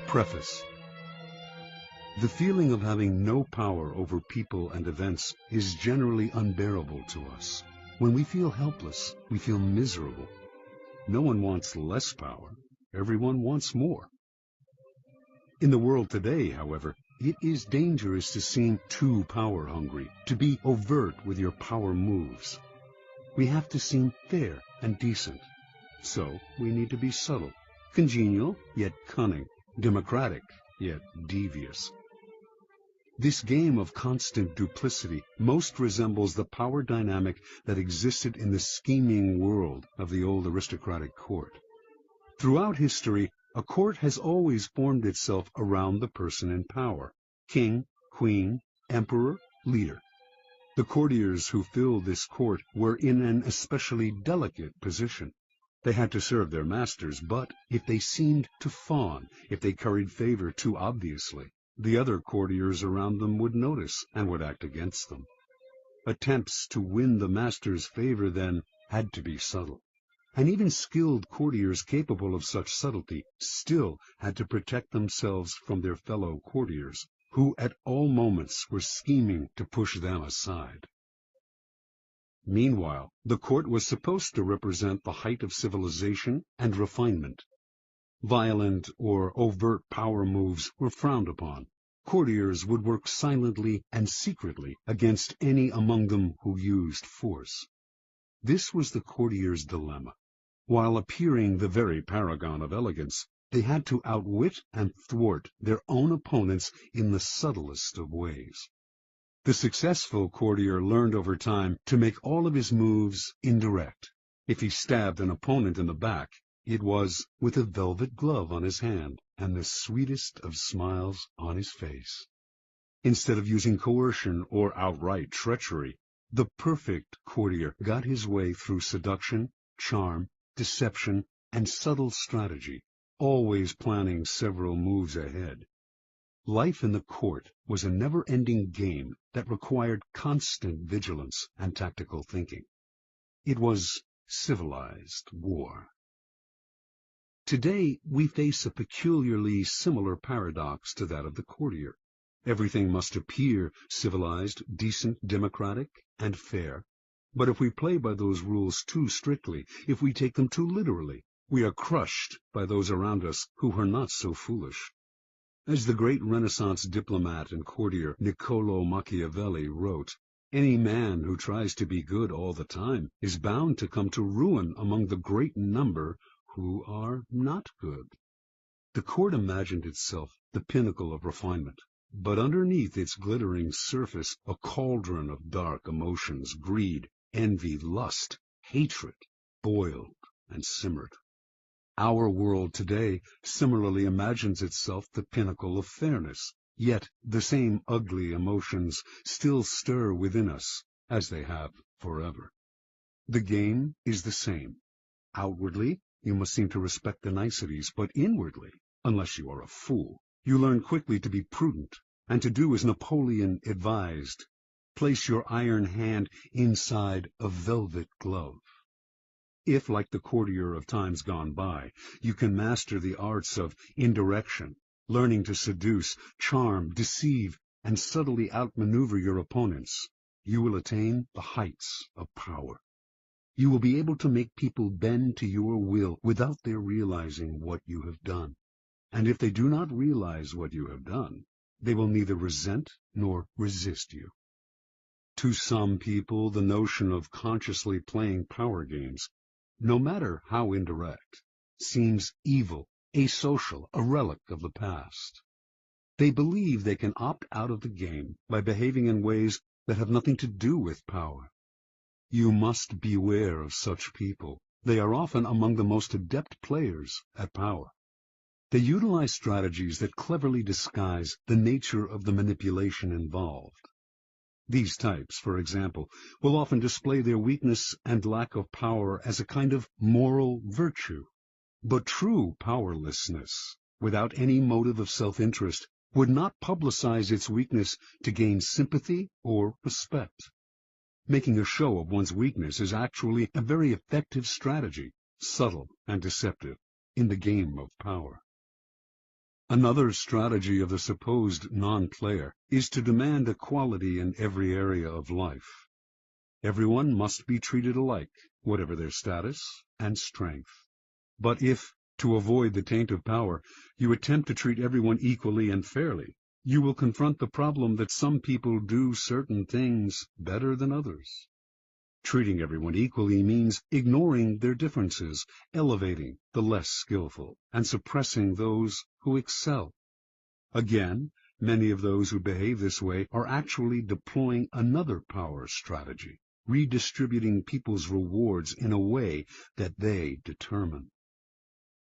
Preface. The feeling of having no power over people and events is generally unbearable to us. When we feel helpless, we feel miserable. No one wants less power. Everyone wants more. In the world today, however, it is dangerous to seem too power-hungry, to be overt with your power moves. We have to seem fair and decent. So we need to be subtle, congenial yet cunning, democratic yet devious. This game of constant duplicity most resembles the power dynamic that existed in the scheming world of the old aristocratic court. Throughout history, a court has always formed itself around the person in power: king, queen, emperor, leader. The courtiers who filled this court were in an especially delicate position. They had to serve their masters, but if they seemed to fawn, if they curried favor too obviously, the other courtiers around them would notice and would act against them. Attempts to win the master's favor, then, had to be subtle. And even skilled courtiers capable of such subtlety still had to protect themselves from their fellow courtiers, who at all moments were scheming to push them aside. Meanwhile, the court was supposed to represent the height of civilization and refinement. Violent or overt power moves were frowned upon. Courtiers would work silently and secretly against any among them who used force. This was the courtier's dilemma. While appearing the very paragon of elegance, they had to outwit and thwart their own opponents in the subtlest of ways. The successful courtier learned over time to make all of his moves indirect. If he stabbed an opponent in the back, it was with a velvet glove on his hand and the sweetest of smiles on his face. Instead of using coercion or outright treachery, the perfect courtier got his way through seduction, charm, deception, and subtle strategy, always planning several moves ahead. Life in the court was a never-ending game that required constant vigilance and tactical thinking. It was civilized war. Today, we face a peculiarly similar paradox to that of the courtier. Everything must appear civilized, decent, democratic, and fair. But if we play by those rules too strictly, if we take them too literally, we are crushed by those around us who are not so foolish. As the great Renaissance diplomat and courtier Niccolò Machiavelli wrote, "Any man who tries to be good all the time is bound to come to ruin among the great number who are not good." The court imagined itself the pinnacle of refinement, but underneath its glittering surface a cauldron of dark emotions, greed, envy, lust, hatred, boiled and simmered. Our world today similarly imagines itself the pinnacle of fairness, yet the same ugly emotions still stir within us, as they have forever. The game is the same. Outwardly, you must seem to respect the niceties, but inwardly, unless you are a fool, you learn quickly to be prudent, and to do as Napoleon advised: place your iron hand inside a velvet glove. If, like the courtier of times gone by, you can master the arts of indirection, learning to seduce, charm, deceive, and subtly outmaneuver your opponents, you will attain the heights of power. You will be able to make people bend to your will without their realizing what you have done. And if they do not realize what you have done, they will neither resent nor resist you. To some people, the notion of consciously playing power games, no matter how indirect, seems evil, asocial, a relic of the past. They believe they can opt out of the game by behaving in ways that have nothing to do with power. You must beware of such people. They are often among the most adept players at power. They utilize strategies that cleverly disguise the nature of the manipulation involved. These types, for example, will often display their weakness and lack of power as a kind of moral virtue. But true powerlessness, without any motive of self-interest, would not publicize its weakness to gain sympathy or respect. Making a show of one's weakness is actually a very effective strategy, subtle and deceptive, in the game of power. Another strategy of the supposed non-player is to demand equality in every area of life. Everyone must be treated alike, whatever their status and strength. But if, to avoid the taint of power, you attempt to treat everyone equally and fairly, you will confront the problem that some people do certain things better than others. Treating everyone equally means ignoring their differences, elevating the less skillful, and suppressing those who excel. Again, many of those who behave this way are actually deploying another power strategy, redistributing people's rewards in a way that they determine.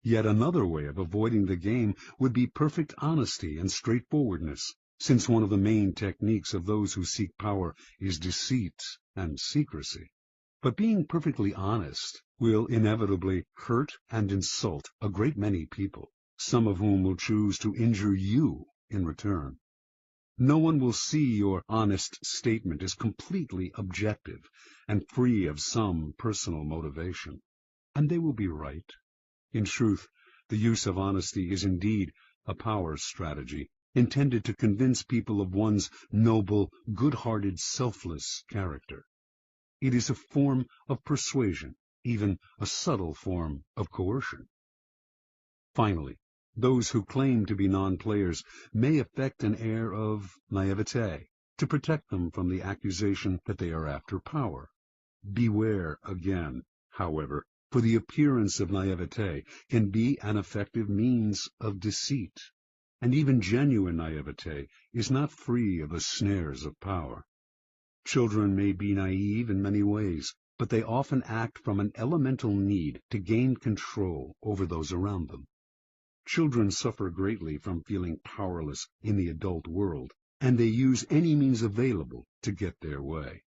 Yet another way of avoiding the game would be perfect honesty and straightforwardness, since one of the main techniques of those who seek power is deceit and secrecy. But being perfectly honest will inevitably hurt and insult a great many people, some of whom will choose to injure you in return. No one will see your honest statement as completely objective and free of some personal motivation. And they will be right. In truth, the use of honesty is indeed a power strategy, intended to convince people of one's noble, good-hearted, selfless character. It is a form of persuasion, even a subtle form of coercion. Finally, those who claim to be non-players may affect an air of naivete to protect them from the accusation that they are after power. Beware again, however, for the appearance of naivete can be an effective means of deceit, and even genuine naivete is not free of the snares of power. Children may be naive in many ways, but they often act from an elemental need to gain control over those around them. Children suffer greatly from feeling powerless in the adult world, and they use any means available to get their way.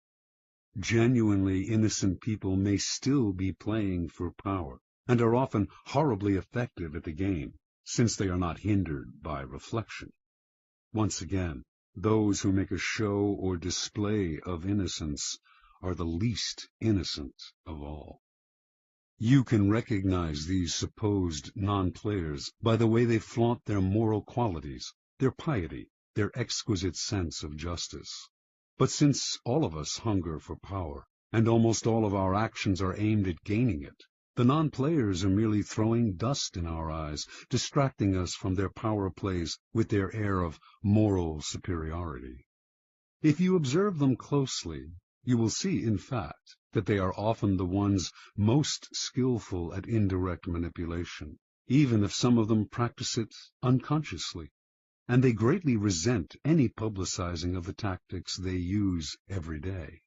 Genuinely innocent people may still be playing for power, and are often horribly effective at the game, since they are not hindered by reflection. Once again, those who make a show or display of innocence are the least innocent of all. You can recognize these supposed non-players by the way they flaunt their moral qualities, their piety, their exquisite sense of justice. But since all of us hunger for power, and almost all of our actions are aimed at gaining it, the non-players are merely throwing dust in our eyes, distracting us from their power plays with their air of moral superiority. If you observe them closely, you will see, in fact, that they are often the ones most skillful at indirect manipulation, even if some of them practice it unconsciously, and they greatly resent any publicizing of the tactics they use every day.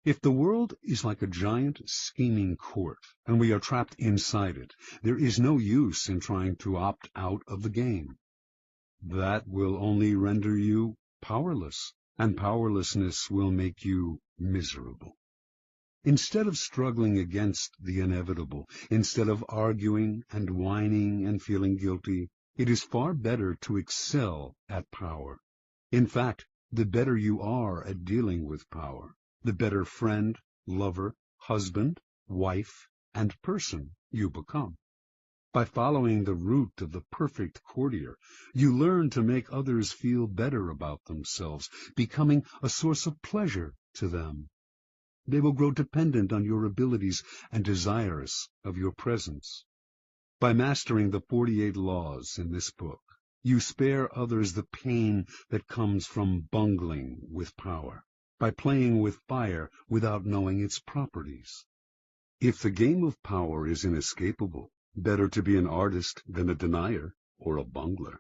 If the world is like a giant scheming court, and we are trapped inside it, there is no use in trying to opt out of the game. That will only render you powerless, and powerlessness will make you miserable. Instead of struggling against the inevitable, instead of arguing and whining and feeling guilty, it is far better to excel at power. In fact, the better you are at dealing with power, the better friend, lover, husband, wife, and person you become. By following the route of the perfect courtier, you learn to make others feel better about themselves, becoming a source of pleasure to them. They will grow dependent on your abilities and desirous of your presence. By mastering the 48 laws in this book, you spare others the pain that comes from bungling with power, by playing with fire without knowing its properties. If the game of power is inescapable, better to be an artist than a denier or a bungler.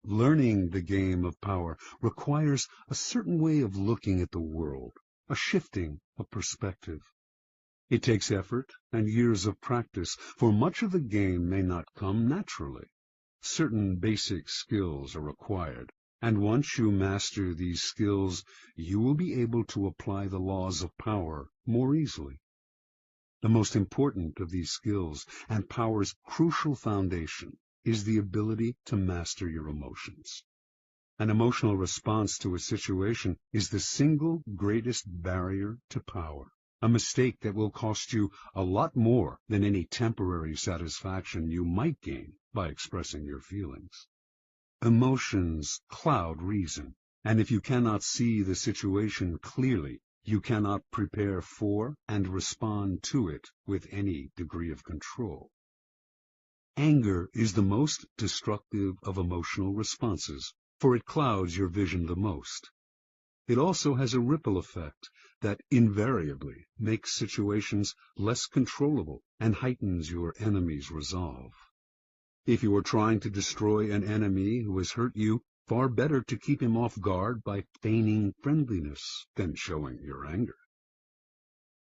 Learning the game of power requires a certain way of looking at the world, a shifting of perspective. It takes effort and years of practice, for much of the game may not come naturally. Certain basic skills are required, and once you master these skills, you will be able to apply the laws of power more easily. The most important of these skills, and power's crucial foundation, is the ability to master your emotions. An emotional response to a situation is the single greatest barrier to power, a mistake that will cost you a lot more than any temporary satisfaction you might gain by expressing your feelings. Emotions cloud reason, and if you cannot see the situation clearly, you cannot prepare for and respond to it with any degree of control. Anger is the most destructive of emotional responses, for it clouds your vision the most. It also has a ripple effect that invariably makes situations less controllable and heightens your enemy's resolve. If you are trying to destroy an enemy who has hurt you, far better to keep him off guard by feigning friendliness than showing your anger.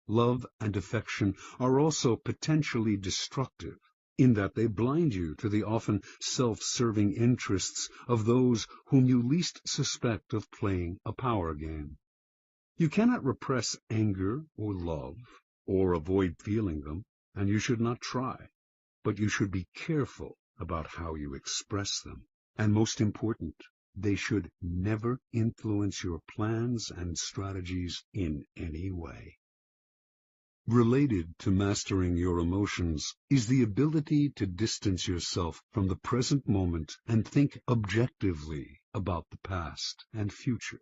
Love and affection are also potentially destructive, in that they blind you to the often self-serving interests of those whom you least suspect of playing a power game. You cannot repress anger or love, or avoid feeling them, and you should not try, but you should be careful about how you express them, and most important, they should never influence your plans and strategies in any way. Related to mastering your emotions is the ability to distance yourself from the present moment and think objectively about the past and future.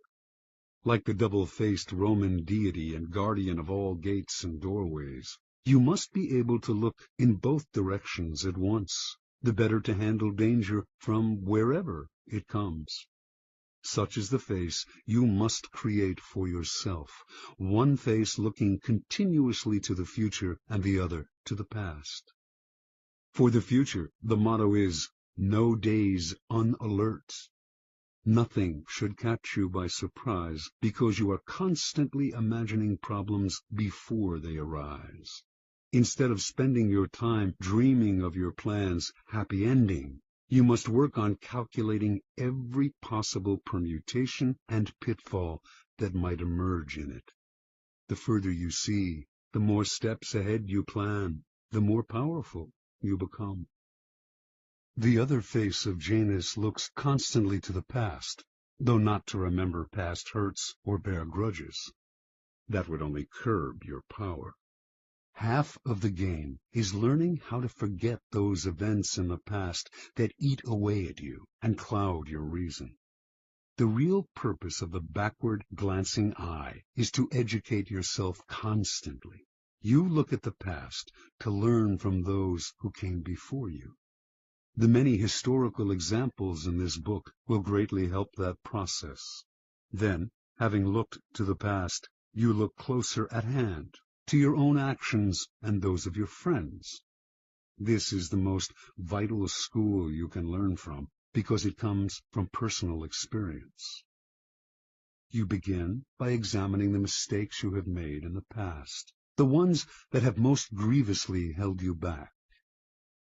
Like the double-faced Roman deity and guardian of all gates and doorways, you must be able to look in both directions at once, the better to handle danger from wherever it comes. Such is the face you must create for yourself, one face looking continuously to the future and the other to the past. For the future, the motto is, no days unalert. Nothing should catch you by surprise, because you are constantly imagining problems before they arise. Instead of spending your time dreaming of your plan's happy ending, you must work on calculating every possible permutation and pitfall that might emerge in it. The further you see, the more steps ahead you plan, the more powerful you become. The other face of Janus looks constantly to the past, though not to remember past hurts or bear grudges. That would only curb your power. Half of the game is learning how to forget those events in the past that eat away at you and cloud your reason. The real purpose of the backward glancing eye is to educate yourself constantly. You look at the past to learn from those who came before you. The many historical examples in this book will greatly help that process. Then, having looked to the past, you look closer at hand, to your own actions and those of your friends. This is the most vital school you can learn from, because it comes from personal experience. You begin by examining the mistakes you have made in the past, the ones that have most grievously held you back.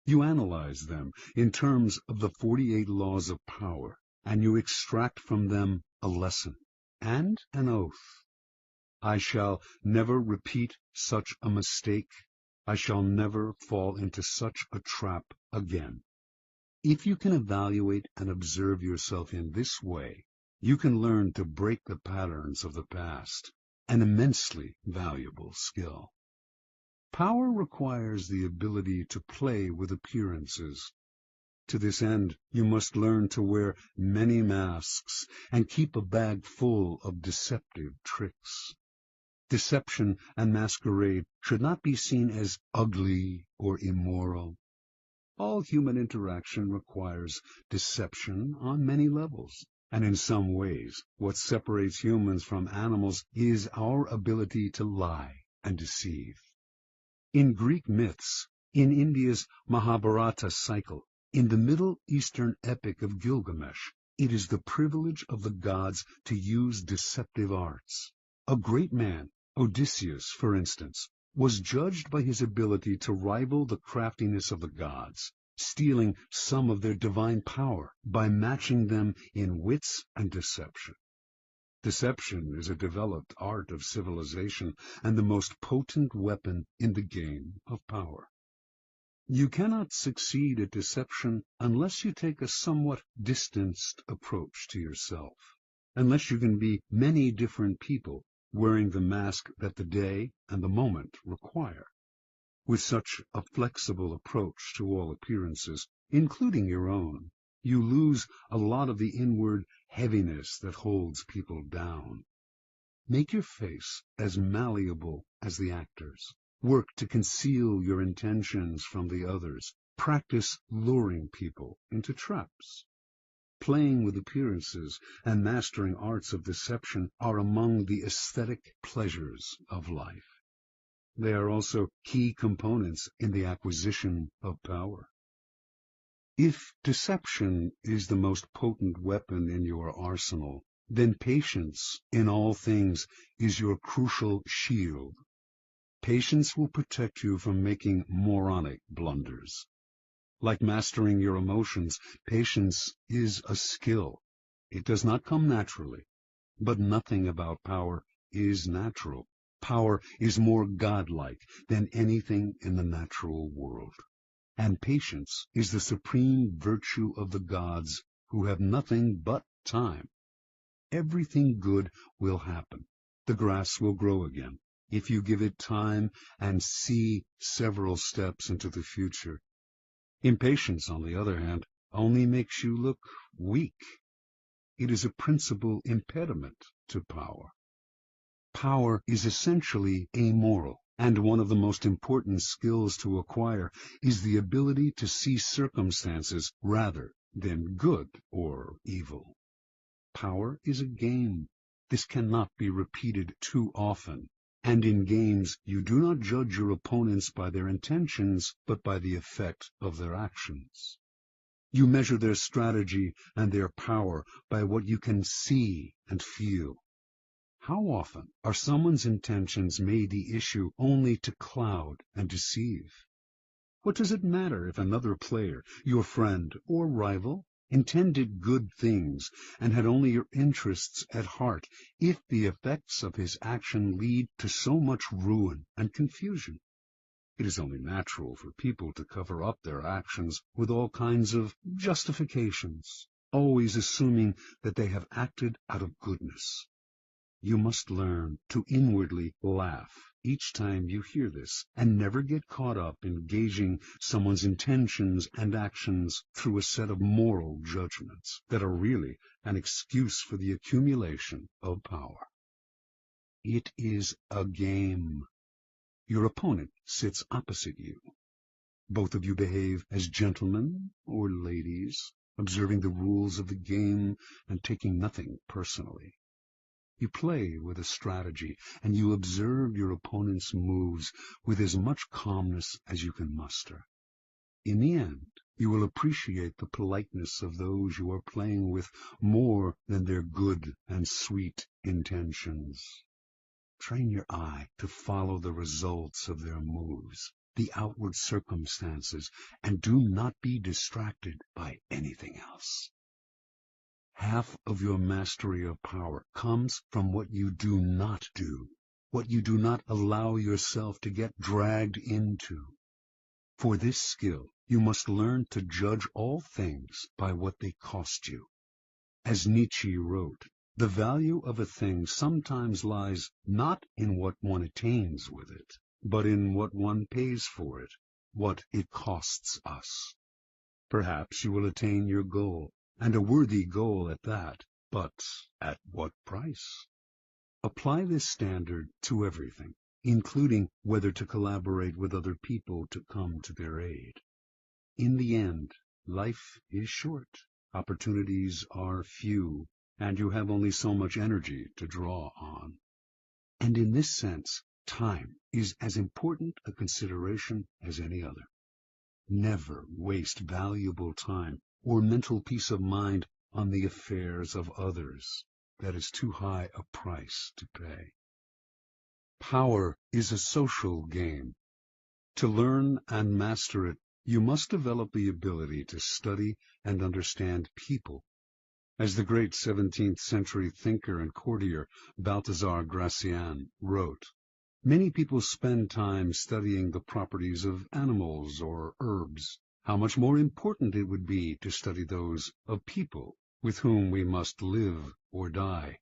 You analyze them in terms of the 48 laws of power, and you extract from them a lesson and an oath. I shall never repeat such a mistake. I shall never fall into such a trap again. If you can evaluate and observe yourself in this way, you can learn to break the patterns of the past, an immensely valuable skill. Power requires the ability to play with appearances. To this end, you must learn to wear many masks and keep a bag full of deceptive tricks. Deception and masquerade should not be seen as ugly or immoral. All human interaction requires deception on many levels, and in some ways, what separates humans from animals is our ability to lie and deceive. In Greek myths, in India's Mahabharata cycle, in the Middle Eastern epic of Gilgamesh, it is the privilege of the gods to use deceptive arts. A great man, Odysseus, for instance, was judged by his ability to rival the craftiness of the gods, stealing some of their divine power by matching them in wits and deception. Deception is a developed art of civilization and the most potent weapon in the game of power. You cannot succeed at deception unless you take a somewhat distanced approach to yourself, unless you can be many different people, wearing the mask that the day and the moment require. With such a flexible approach to all appearances, including your own. You lose a lot of the inward heaviness that holds people down. Make your face as malleable as the actors. Work to conceal your intentions from the others. Practice luring people into traps. Playing with appearances and mastering arts of deception are among the aesthetic pleasures of life. They are also key components in the acquisition of power. If deception is the most potent weapon in your arsenal, then patience in all things is your crucial shield. Patience will protect you from making moronic blunders. Like mastering your emotions, patience is a skill. It does not come naturally, but nothing about power is natural. Power is more godlike than anything in the natural world. And patience is the supreme virtue of the gods, who have nothing but time. Everything good will happen. The grass will grow again, if you give it time and see several steps into the future. Impatience, on the other hand, only makes you look weak. It is a principal impediment to power. Power is essentially amoral, and one of the most important skills to acquire is the ability to see circumstances rather than good or evil. Power is a game. This cannot be repeated too often. And in games, you do not judge your opponents by their intentions, but by the effect of their actions. You measure their strategy and their power by what you can see and feel. How often are someone's intentions made the issue only to cloud and deceive? What does it matter if another player, your friend or rival, intended good things and had only your interests at heart, if the effects of his action lead to so much ruin and confusion? It is only natural for people to cover up their actions with all kinds of justifications, always assuming that they have acted out of goodness. You must learn to inwardly laugh each time you hear this, and never get caught up in gauging someone's intentions and actions through a set of moral judgments that are really an excuse for the accumulation of power. It is a game. Your opponent sits opposite you. Both of you behave as gentlemen or ladies, observing the rules of the game and taking nothing personally. You play with a strategy, and you observe your opponent's moves with as much calmness as you can muster. In the end, you will appreciate the politeness of those you are playing with more than their good and sweet intentions. Train your eye to follow the results of their moves, the outward circumstances, and do not be distracted by anything else. Half of your mastery of power comes from what you do not do, what you do not allow yourself to get dragged into. For this skill, you must learn to judge all things by what they cost you. As Nietzsche wrote, the value of a thing sometimes lies not in what one attains with it, but in what one pays for it, what it costs us. Perhaps you will attain your goal, and a worthy goal at that, but at what price? Apply this standard to everything, including whether to collaborate with other people to come to their aid. In the end, life is short, opportunities are few, and you have only so much energy to draw on. And in this sense, time is as important a consideration as any other. Never waste valuable time or mental peace of mind on the affairs of others. That is too high a price to pay. Power is a social game. To learn and master it, you must develop the ability to study and understand people. As the great 17th century thinker and courtier Balthazar Gracian wrote, many people spend time studying the properties of animals or herbs. How much more important it would be to study those of people with whom we must live or die.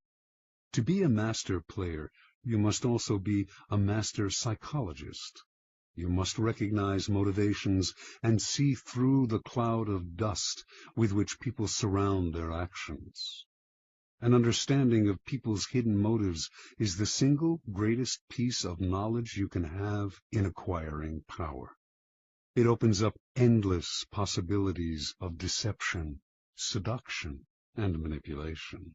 To be a master player, you must also be a master psychologist. You must recognize motivations and see through the cloud of dust with which people surround their actions. An understanding of people's hidden motives is the single greatest piece of knowledge you can have in acquiring power. It opens up endless possibilities of deception, seduction, and manipulation.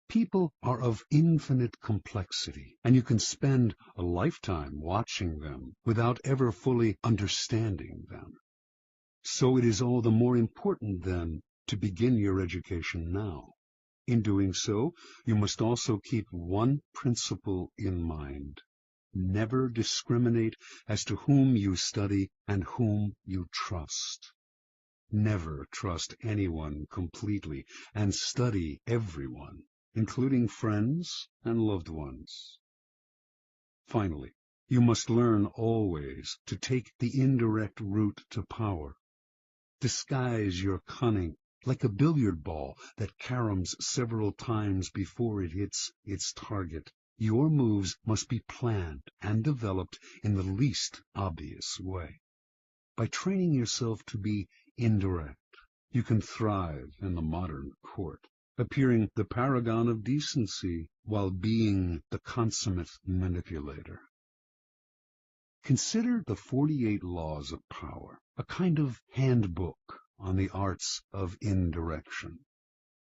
People are of infinite complexity, and you can spend a lifetime watching them without ever fully understanding them. So it is all the more important, then, to begin your education now. In doing so, you must also keep one principle in mind. Never discriminate as to whom you study and whom you trust. Never trust anyone completely, and study everyone, including friends and loved ones. Finally, you must learn always to take the indirect route to power. Disguise your cunning like a billiard ball that caroms several times before it hits its target. Your moves must be planned and developed in the least obvious way. By training yourself to be indirect, you can thrive in the modern court, appearing the paragon of decency while being the consummate manipulator. Consider the 48 Laws of Power, a kind of handbook on the arts of indirection.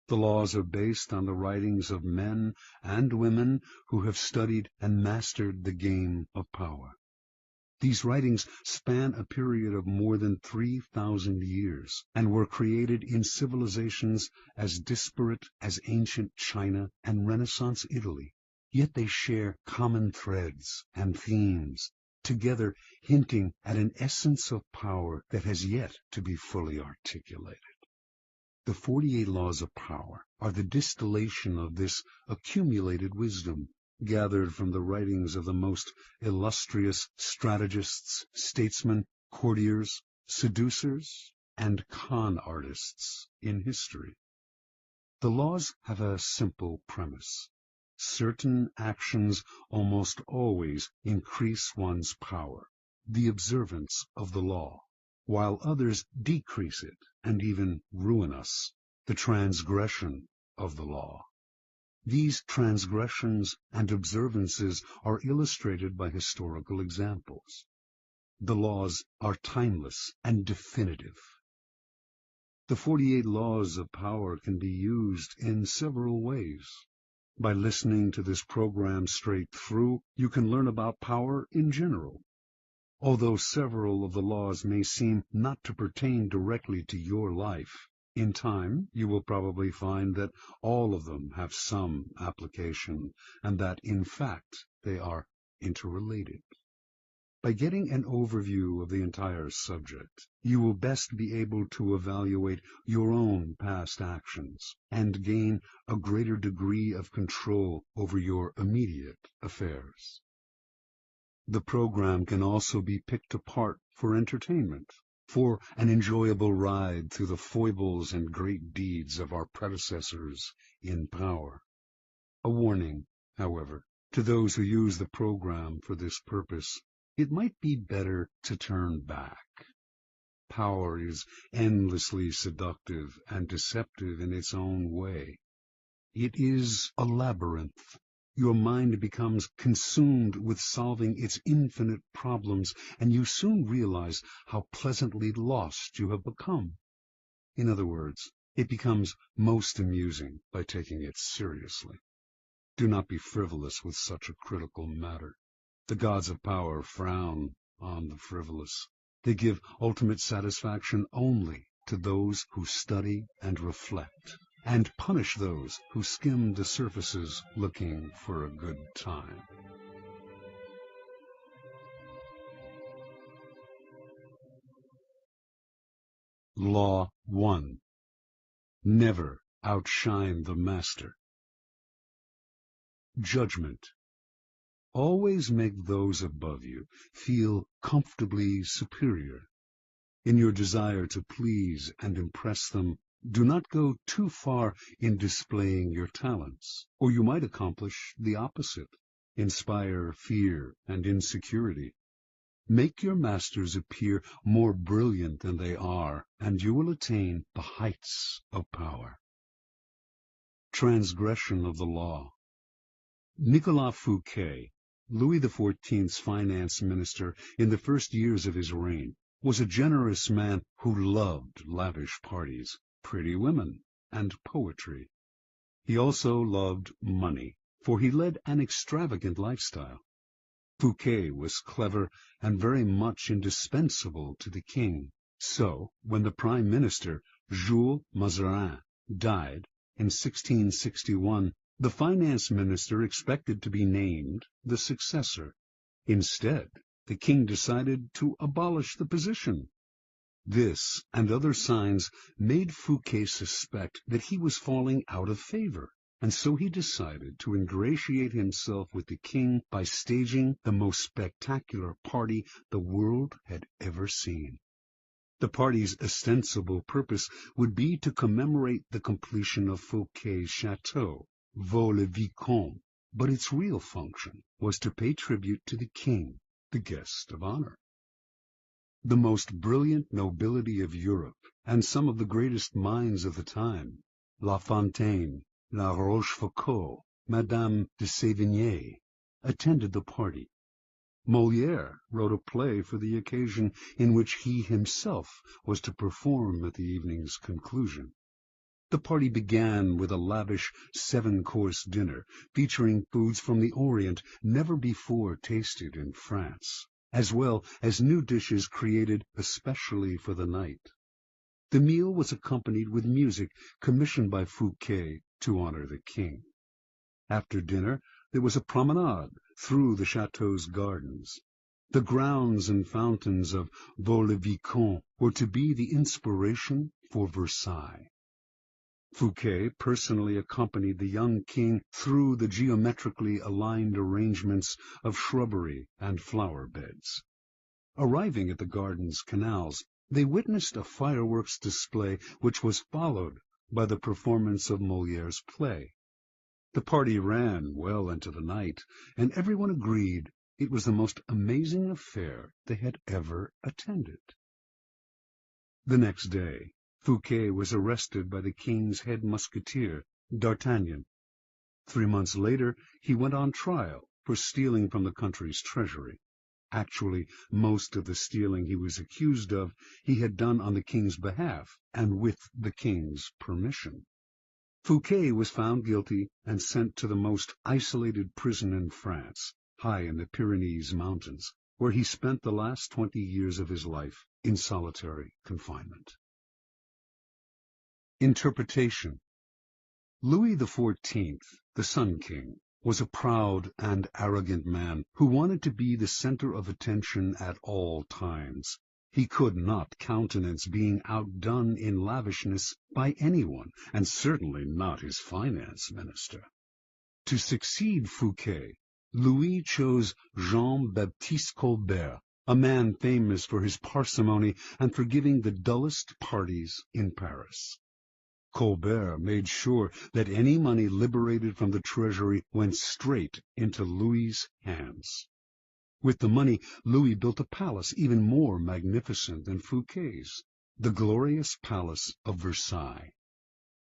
The laws are based on the writings of men and women who have studied and mastered the game of power. These writings span a period of more than 3,000 years and were created in civilizations as disparate as ancient China and Renaissance Italy. Yet they share common threads and themes, together hinting at an essence of power that has yet to be fully articulated. The 48 Laws of Power are the distillation of this accumulated wisdom, gathered from the writings of the most illustrious strategists, statesmen, courtiers, seducers, and con artists in history. The laws have a simple premise. Certain actions almost always increase one's power, the observance of the law, while others decrease it and even ruin us, the transgression of the law. These transgressions and observances are illustrated by historical examples. The laws are timeless and definitive. The 48 Laws of Power can be used in several ways. By listening to this program straight through, you can learn about power in general. Although several of the laws may seem not to pertain directly to your life, in time you will probably find that all of them have some application, and that, in fact, they are interrelated. By getting an overview of the entire subject, you will best be able to evaluate your own past actions and gain a greater degree of control over your immediate affairs. The program can also be picked apart for entertainment, for an enjoyable ride through the foibles and great deeds of our predecessors in power. A warning, however, to those who use the program for this purpose: it might be better to turn back. Power is endlessly seductive and deceptive in its own way. It is a labyrinth. Your mind becomes consumed with solving its infinite problems, and you soon realize how pleasantly lost you have become. In other words, it becomes most amusing by taking it seriously. Do not be frivolous with such a critical matter. The gods of power frown on the frivolous. They give ultimate satisfaction only to those who study and reflect, and punish those who skim the surfaces looking for a good time. Law 1. Never outshine the master. Judgment. Always make those above you feel comfortably superior. In your desire to please and impress them, do not go too far in displaying your talents, or you might accomplish the opposite, inspire fear and insecurity. Make your masters appear more brilliant than they are, and you will attain the heights of power. Transgression of the law. Nicolas Fouquet, Louis XIV's finance minister in the first years of his reign, was a generous man who loved lavish parties, pretty women, and poetry. He also loved money, for he led an extravagant lifestyle. Fouquet was clever and very much indispensable to the king. So, when the prime minister, Jules Mazarin, died in 1661, the finance minister expected to be named the successor. Instead, the king decided to abolish the position. This and other signs made Fouquet suspect that he was falling out of favor, and so he decided to ingratiate himself with the king by staging the most spectacular party the world had ever seen. The party's ostensible purpose would be to commemorate the completion of Fouquet's chateau, Vaux-le-Vicomte, but its real function was to pay tribute to the king, the guest of honor. The most brilliant nobility of Europe, and some of the greatest minds of the time, La Fontaine, La Rochefoucauld, Madame de Sévigné, attended the party. Molière wrote a play for the occasion in which he himself was to perform at the evening's conclusion. The party began with a lavish 7-course dinner featuring foods from the Orient never before tasted in France, as well as new dishes created especially for the night. The meal was accompanied with music commissioned by Fouquet to honor the king. After dinner, there was a promenade through the chateau's gardens. The grounds and fountains of Vaux-le-Vicomte were to be the inspiration for Versailles. Fouquet personally accompanied the young king through the geometrically aligned arrangements of shrubbery and flower beds. Arriving at the garden's canals, they witnessed a fireworks display which was followed by the performance of Molière's play. The party ran well into the night, and everyone agreed it was the most amazing affair they had ever attended. The next day, Fouquet was arrested by the king's head musketeer, D'Artagnan. 3 months later, he went on trial for stealing from the country's treasury. Actually, most of the stealing he was accused of he had done on the king's behalf and with the king's permission. Fouquet was found guilty and sent to the most isolated prison in France, high in the Pyrenees Mountains, where he spent the last 20 years of his life in solitary confinement. Interpretation. Louis XIV, the Sun King, was a proud and arrogant man who wanted to be the center of attention at all times. He could not countenance being outdone in lavishness by anyone, and certainly not his finance minister. To succeed Fouquet, Louis chose Jean-Baptiste Colbert, a man famous for his parsimony and for giving the dullest parties in Paris. Colbert made sure that any money liberated from the treasury went straight into Louis's hands. With the money, Louis built a palace even more magnificent than Fouquet's, the glorious Palace of Versailles.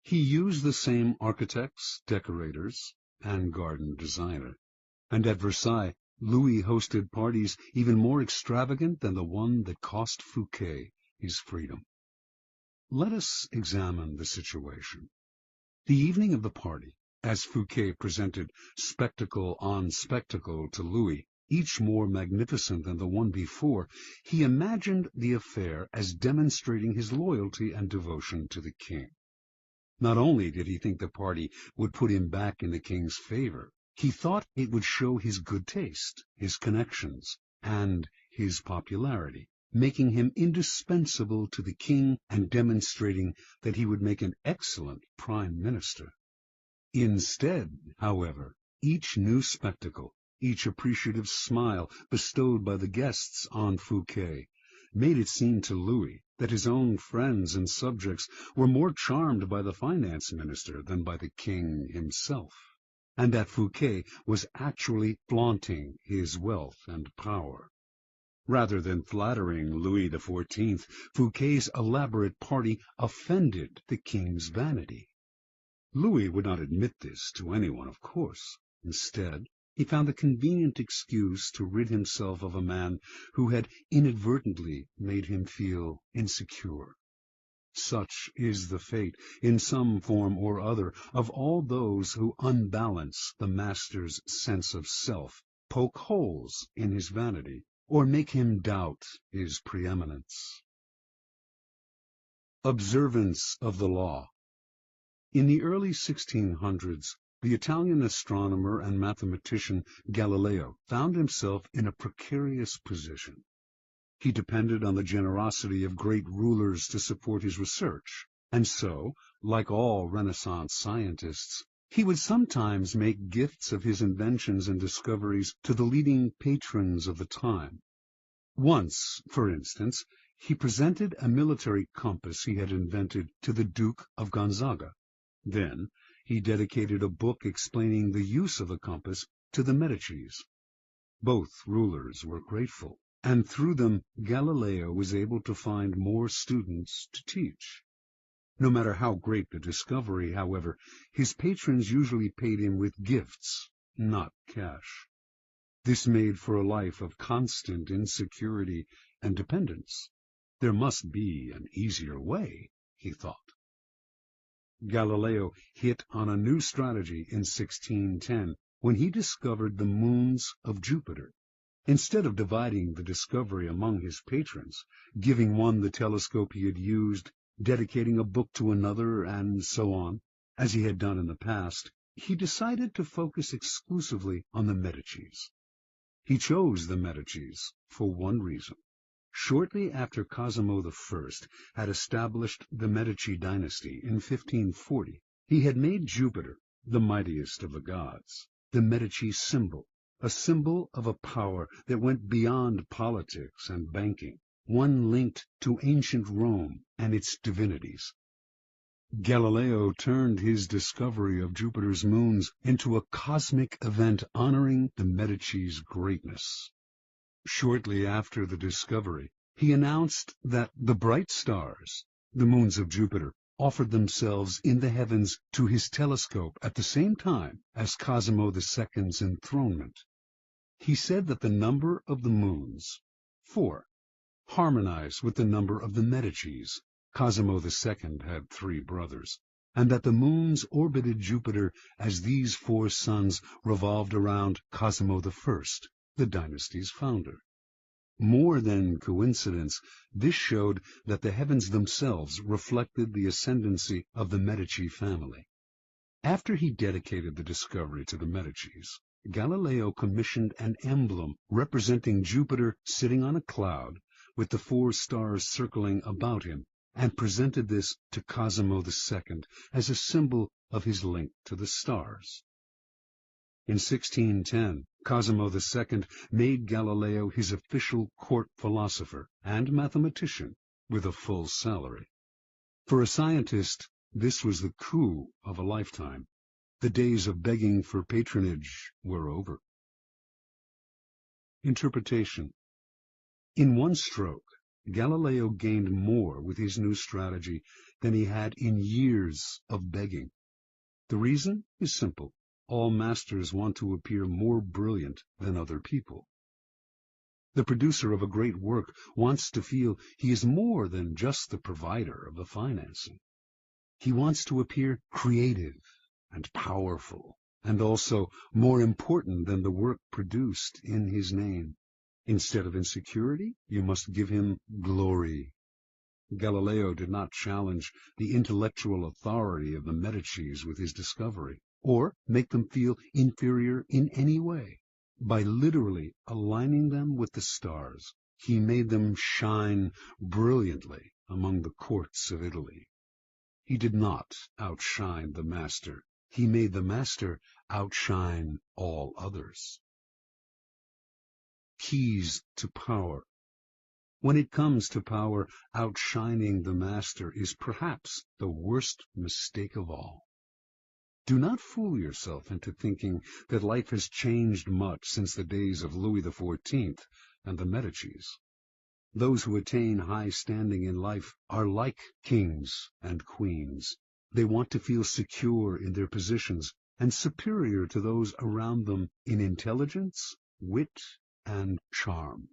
He used the same architects, decorators, and garden designer, and at Versailles, Louis hosted parties even more extravagant than the one that cost Fouquet his freedom. Let us examine the situation. The evening of the party, as Fouquet presented spectacle on spectacle to Louis, each more magnificent than the one before, he imagined the affair as demonstrating his loyalty and devotion to the king. Not only did he think the party would put him back in the king's favor, he thought it would show his good taste, his connections, and his popularity, making him indispensable to the king and demonstrating that he would make an excellent prime minister. Instead, however, each new spectacle, each appreciative smile bestowed by the guests on Fouquet, made it seem to Louis that his own friends and subjects were more charmed by the finance minister than by the king himself, and that Fouquet was actually flaunting his wealth and power. Rather than flattering Louis XIV, Fouquet's elaborate party offended the king's vanity. Louis would not admit this to anyone, of course. Instead, he found a convenient excuse to rid himself of a man who had inadvertently made him feel insecure. Such is the fate, in some form or other, of all those who unbalance the master's sense of self, poke holes in his vanity, or make him doubt his preeminence. Observance of the law. In the early 1600s, the Italian astronomer and mathematician Galileo found himself in a precarious position. He depended on the generosity of great rulers to support his research, and so, like all Renaissance scientists, he would sometimes make gifts of his inventions and discoveries to the leading patrons of the time. Once, for instance, he presented a military compass he had invented to the Duke of Gonzaga. Then he dedicated a book explaining the use of the compass to the Medicis. Both rulers were grateful, and through them Galileo was able to find more students to teach. No matter how great the discovery, however, his patrons usually paid him with gifts, not cash. This made for a life of constant insecurity and dependence. There must be an easier way, he thought. Galileo hit on a new strategy in 1610 when he discovered the moons of Jupiter. Instead of dividing the discovery among his patrons, giving one the telescope he had used, dedicating a book to another, and so on, as he had done in the past, he decided to focus exclusively on the Medicis. He chose the Medicis for one reason. Shortly after Cosimo I had established the Medici dynasty in 1540, he had made Jupiter, the mightiest of the gods, the Medici symbol, a symbol of a power that went beyond politics and banking, one linked to ancient Rome and its divinities. Galileo turned his discovery of Jupiter's moons into a cosmic event honoring the Medici's greatness. Shortly after the discovery, he announced that the bright stars, the moons of Jupiter, offered themselves in the heavens to his telescope at the same time as Cosimo II's enthronement. He said that the number of the moons, 4, harmonized with the number of the Medicis. Cosimo II had 3 brothers, and that the moons orbited Jupiter as these 4 suns revolved around Cosimo I, the dynasty's founder. More than coincidence, this showed that the heavens themselves reflected the ascendancy of the Medici family. After he dedicated the discovery to the Medicis, Galileo commissioned an emblem representing Jupiter sitting on a cloud with the 4 stars circling about him, and presented this to Cosimo II as a symbol of his link to the stars. In 1610, Cosimo II made Galileo his official court philosopher and mathematician with a full salary. For a scientist, this was the coup of a lifetime. The days of begging for patronage were over. Interpretation. In one stroke, Galileo gained more with his new strategy than he had in years of begging. The reason is simple. All masters want to appear more brilliant than other people. The producer of a great work wants to feel he is more than just the provider of the financing. He wants to appear creative and powerful, and also more important than the work produced in his name. Instead of insecurity, you must give him glory. Galileo did not challenge the intellectual authority of the Medicis with his discovery, or make them feel inferior in any way. By literally aligning them with the stars, he made them shine brilliantly among the courts of Italy. He did not outshine the master. He made the master outshine all others. Keys to power. When it comes to power, outshining the master is perhaps the worst mistake of all. Do not fool yourself into thinking that life has changed much since the days of Louis XIV, and the Medicis. Those who attain high standing in life are like kings and queens. They want to feel secure in their positions and superior to those around them in intelligence, wit, and charm.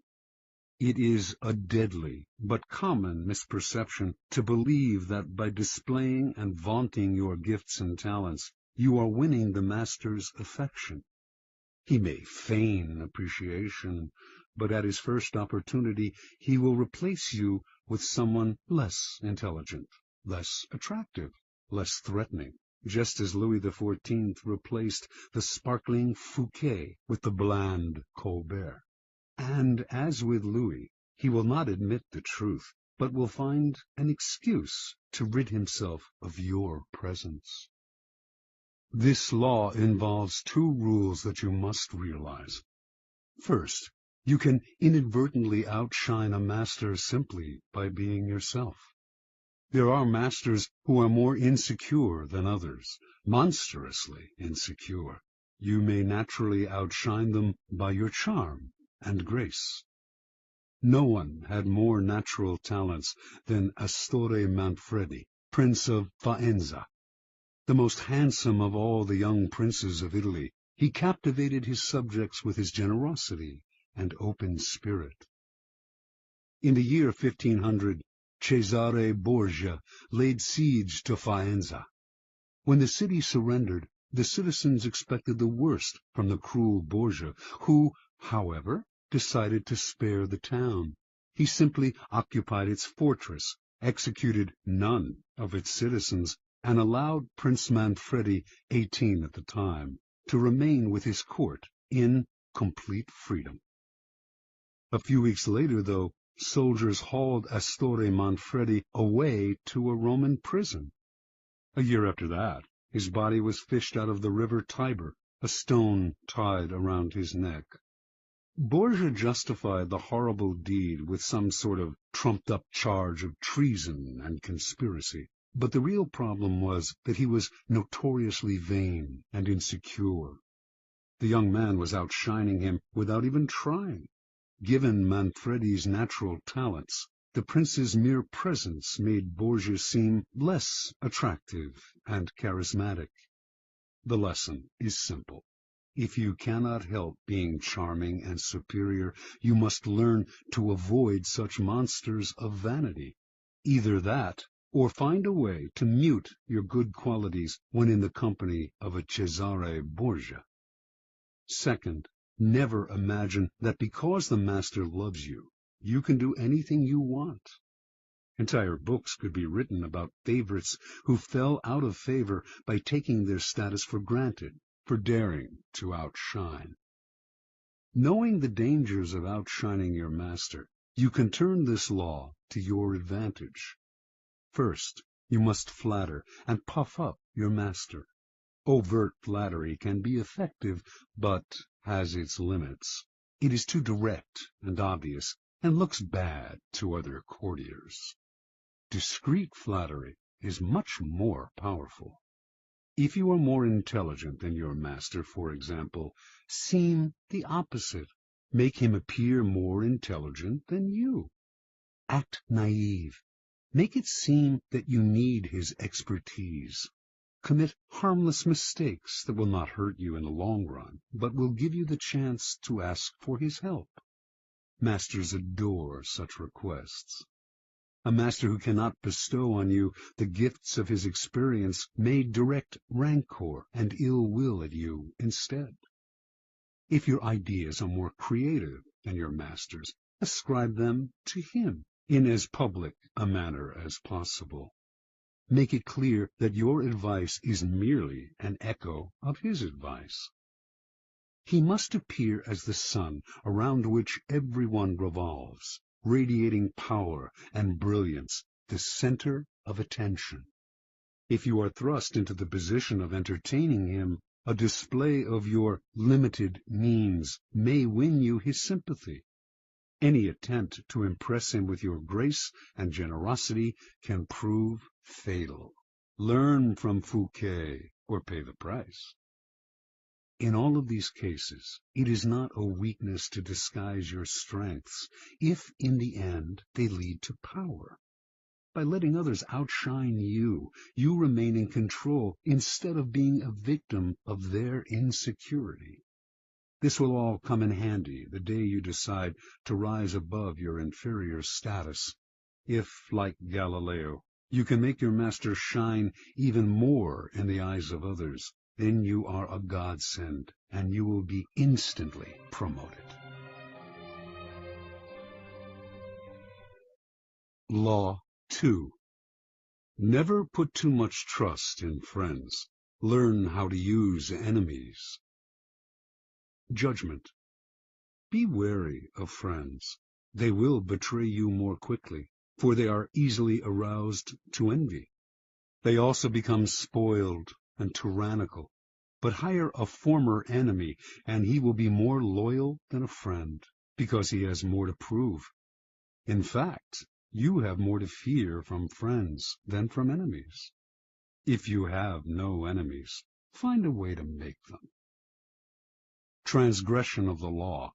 It is a deadly but common misperception to believe that by displaying and vaunting your gifts and talents, you are winning the master's affection. He may feign appreciation, but at his first opportunity he will replace you with someone less intelligent, less attractive, less threatening, just as Louis XIV replaced the sparkling Fouquet with the bland Colbert. And as with Louis, he will not admit the truth, but will find an excuse to rid himself of your presence. This law involves two rules that you must realize. First, you can inadvertently outshine a master simply by being yourself. There are masters who are more insecure than others, monstrously insecure. You may naturally outshine them by your charm and grace. No one had more natural talents than Astorre Manfredi, Prince of Faenza. The most handsome of all the young princes of Italy, he captivated his subjects with his generosity and open spirit. In the year 1500, Cesare Borgia laid siege to Faenza. When the city surrendered, the citizens expected the worst from the cruel Borgia, who, however, decided to spare the town. He simply occupied its fortress, executed none of its citizens, and allowed Prince Manfredi, 18 at the time, to remain with his court in complete freedom. A few weeks later, though, soldiers hauled Astorre Manfredi away to a Roman prison. A year after that, his body was fished out of the river Tiber, a stone tied around his neck. Borgia justified the horrible deed with some sort of trumped-up charge of treason and conspiracy. But the real problem was that he was notoriously vain and insecure. The young man was outshining him without even trying. Given Manfredi's natural talents, the prince's mere presence made Borgia seem less attractive and charismatic. The lesson is simple. If you cannot help being charming and superior, you must learn to avoid such monsters of vanity. Either that, or find a way to mute your good qualities when in the company of a Cesare Borgia. Second, never imagine that because the master loves you, you can do anything you want. Entire books could be written about favorites who fell out of favor by taking their status for granted, for daring to outshine. Knowing the dangers of outshining your master, you can turn this law to your advantage. First, you must flatter and puff up your master. Overt flattery can be effective, but has its limits. It is too direct and obvious, and looks bad to other courtiers. Discreet flattery is much more powerful. If you are more intelligent than your master, for example, seem the opposite. Make him appear more intelligent than you. Act naive. Make it seem that you need his expertise. Commit harmless mistakes that will not hurt you in the long run, but will give you the chance to ask for his help. Masters adore such requests. A master who cannot bestow on you the gifts of his experience may direct rancor and ill will at you instead. If your ideas are more creative than your master's, ascribe them to him in as public a manner as possible. Make it clear that your advice is merely an echo of his advice. He must appear as the sun around which everyone revolves, radiating power and brilliance, the center of attention. If you are thrust into the position of entertaining him, a display of your limited means may win you his sympathy. Any attempt to impress him with your grace and generosity can prove fatal. Learn from Fouquet or pay the price. In all of these cases, it is not a weakness to disguise your strengths, if in the end they lead to power. By letting others outshine you, you remain in control instead of being a victim of their insecurity. This will all come in handy the day you decide to rise above your inferior status. If, like Galileo, you can make your master shine even more in the eyes of others, then you are a godsend, and you will be instantly promoted. Law 2. Never put too much trust in friends. Learn how to use enemies. Judgment. Be wary of friends. They will betray you more quickly, for they are easily aroused to envy. They also become spoiled and tyrannical. But hire a former enemy, and he will be more loyal than a friend, because he has more to prove. In fact, you have more to fear from friends than from enemies. If you have no enemies, find a way to make them. Transgression of the law.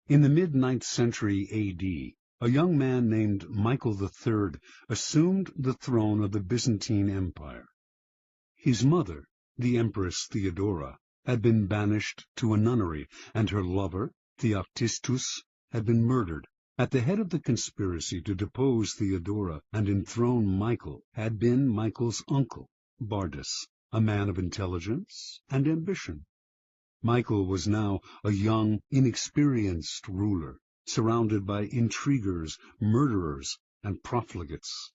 In the mid-9th century A.D., a young man named Michael III assumed the throne of the Byzantine Empire. His mother, the Empress Theodora, had been banished to a nunnery, and her lover, Theoctistus, had been murdered. At the head of the conspiracy to depose Theodora and enthrone Michael had been Michael's uncle, Bardas, a man of intelligence and ambition. Michael was now a young, inexperienced ruler, surrounded by intriguers, murderers, and profligates.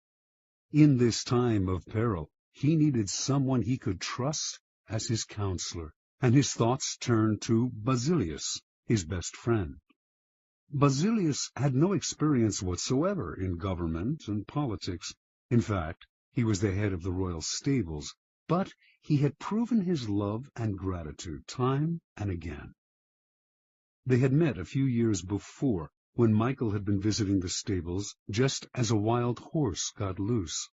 In this time of peril, he needed someone he could trust as his counselor, and his thoughts turned to Basilius, his best friend. Basilius had no experience whatsoever in government and politics. In fact, he was the head of the royal stables, but he had proven his love and gratitude time and again. They had met a few years before, when Michael had been visiting the stables just as a wild horse got loose.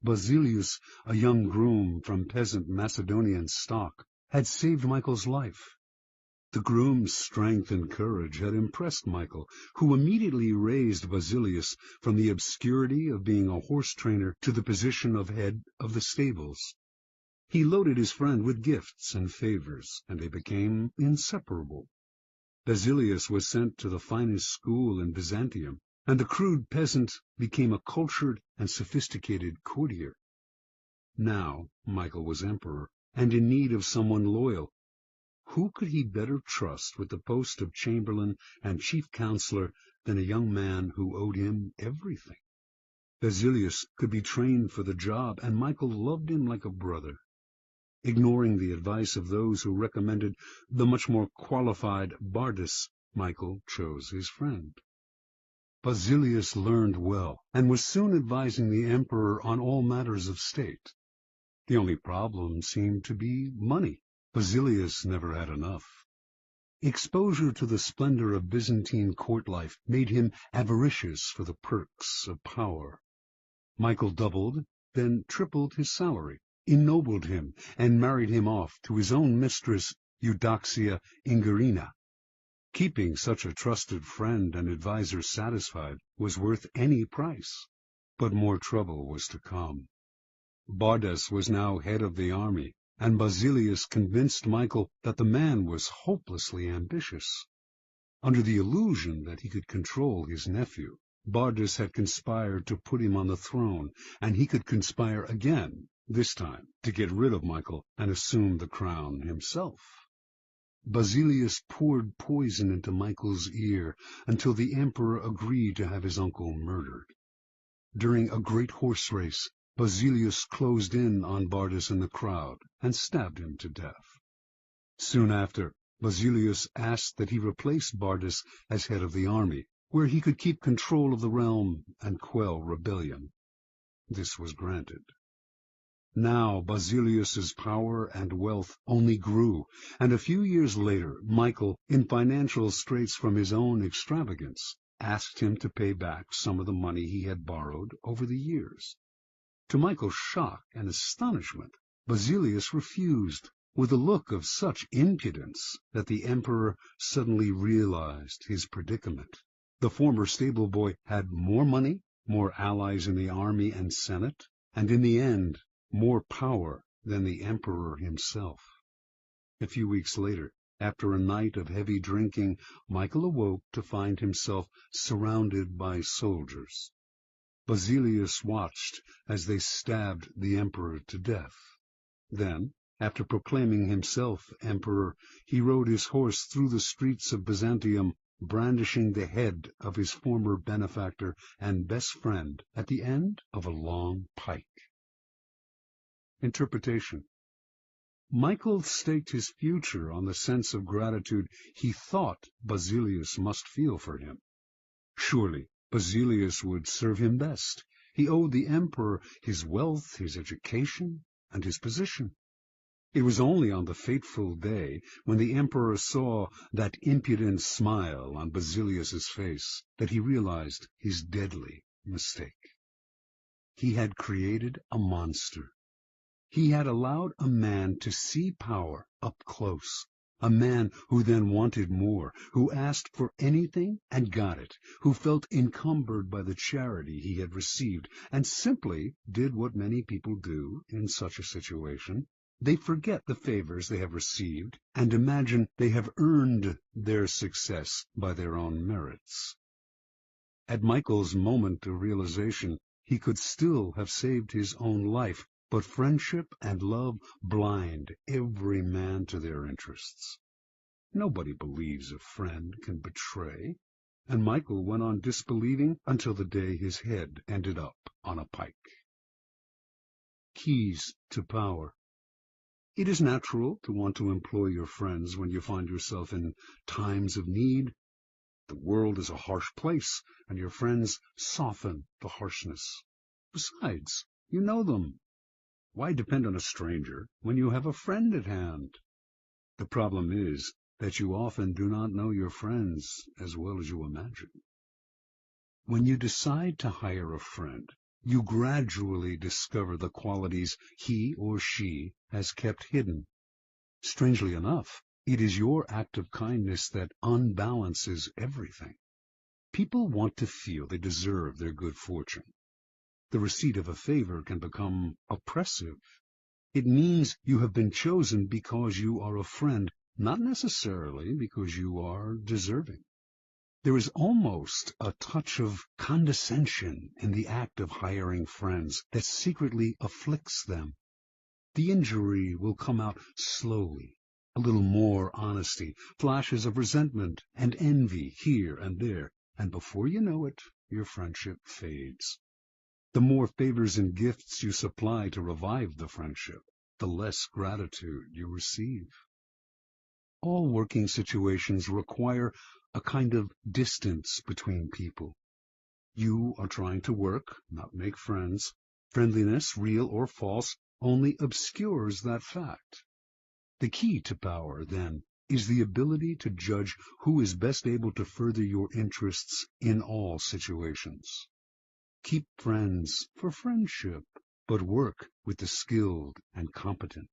Basilius, a young groom from peasant Macedonian stock, had saved Michael's life. The groom's strength and courage had impressed Michael, who immediately raised Basilius from the obscurity of being a horse trainer to the position of head of the stables. He loaded his friend with gifts and favors, and they became inseparable. Basilius was sent to the finest school in Byzantium, and the crude peasant became a cultured and sophisticated courtier. Now Michael was emperor, and in need of someone loyal. Who could he better trust with the post of chamberlain and chief counselor than a young man who owed him everything? Basilius could be trained for the job, and Michael loved him like a brother. Ignoring the advice of those who recommended the much more qualified Bardas, Michael chose his friend. Basilius learned well, and was soon advising the emperor on all matters of state. The only problem seemed to be money. Basilius never had enough. Exposure to the splendor of Byzantine court life made him avaricious for the perks of power. Michael doubled, then tripled his salary, ennobled him, and married him off to his own mistress, Eudoxia Ingerina. Keeping such a trusted friend and adviser satisfied was worth any price. But more trouble was to come. Bardas was now head of the army, and Basilius convinced Michael that the man was hopelessly ambitious. Under the illusion that he could control his nephew, Bardas had conspired to put him on the throne, and he could conspire again, this time to get rid of Michael and assume the crown himself. Basilius poured poison into Michael's ear until the emperor agreed to have his uncle murdered. During a great horse race, Basilius closed in on Bardas in the crowd and stabbed him to death. Soon after, Basilius asked that he replace Bardas as head of the army, where he could keep control of the realm and quell rebellion. This was granted. Now Basilius's power and wealth only grew, and a few years later Michael, in financial straits from his own extravagance, asked him to pay back some of the money he had borrowed over the years. To Michael's shock and astonishment, Basilius refused, with a look of such impudence that the emperor suddenly realized his predicament. The former stable boy had more money, more allies in the army and senate, and in the end, more power than the emperor himself. A few weeks later, after a night of heavy drinking, Michael awoke to find himself surrounded by soldiers. Basilius watched as they stabbed the emperor to death. Then, after proclaiming himself emperor, he rode his horse through the streets of Byzantium, brandishing the head of his former benefactor and best friend at the end of a long pike. Interpretation. Michael staked his future on the sense of gratitude he thought Basilius must feel for him. Surely Basilius would serve him best. He owed the emperor his wealth, his education, and his position. It was only on the fateful day when the emperor saw that impudent smile on Basilius's face that he realized his deadly mistake. He had created a monster. He had allowed a man to see power up close, a man who then wanted more, who asked for anything and got it, who felt encumbered by the charity he had received, and simply did what many people do in such a situation. They forget the favors they have received and imagine they have earned their success by their own merits. At Michael's moment of realization, he could still have saved his own life, but friendship and love blind every man to their interests. Nobody believes a friend can betray, and Michael went on disbelieving until the day his head ended up on a pike. Keys to power. It is natural to want to employ your friends when you find yourself in times of need. The world is a harsh place, and your friends soften the harshness. Besides, you know them. Why depend on a stranger when you have a friend at hand? The problem is that you often do not know your friends as well as you imagine. When you decide to hire a friend, you gradually discover the qualities he or she has kept hidden. Strangely enough, it is your act of kindness that unbalances everything. People want to feel they deserve their good fortune. The receipt of a favor can become oppressive. It means you have been chosen because you are a friend, not necessarily because you are deserving. There is almost a touch of condescension in the act of hiring friends that secretly afflicts them. The injury will come out slowly, a little more honesty, flashes of resentment and envy here and there, and before you know it, your friendship fades. The more favors and gifts you supply to revive the friendship, the less gratitude you receive. All working situations require a kind of distance between people. You are trying to work, not make friends. Friendliness, real or false, only obscures that fact. The key to power, then, is the ability to judge who is best able to further your interests in all situations. Keep friends for friendship, but work with the skilled and competent.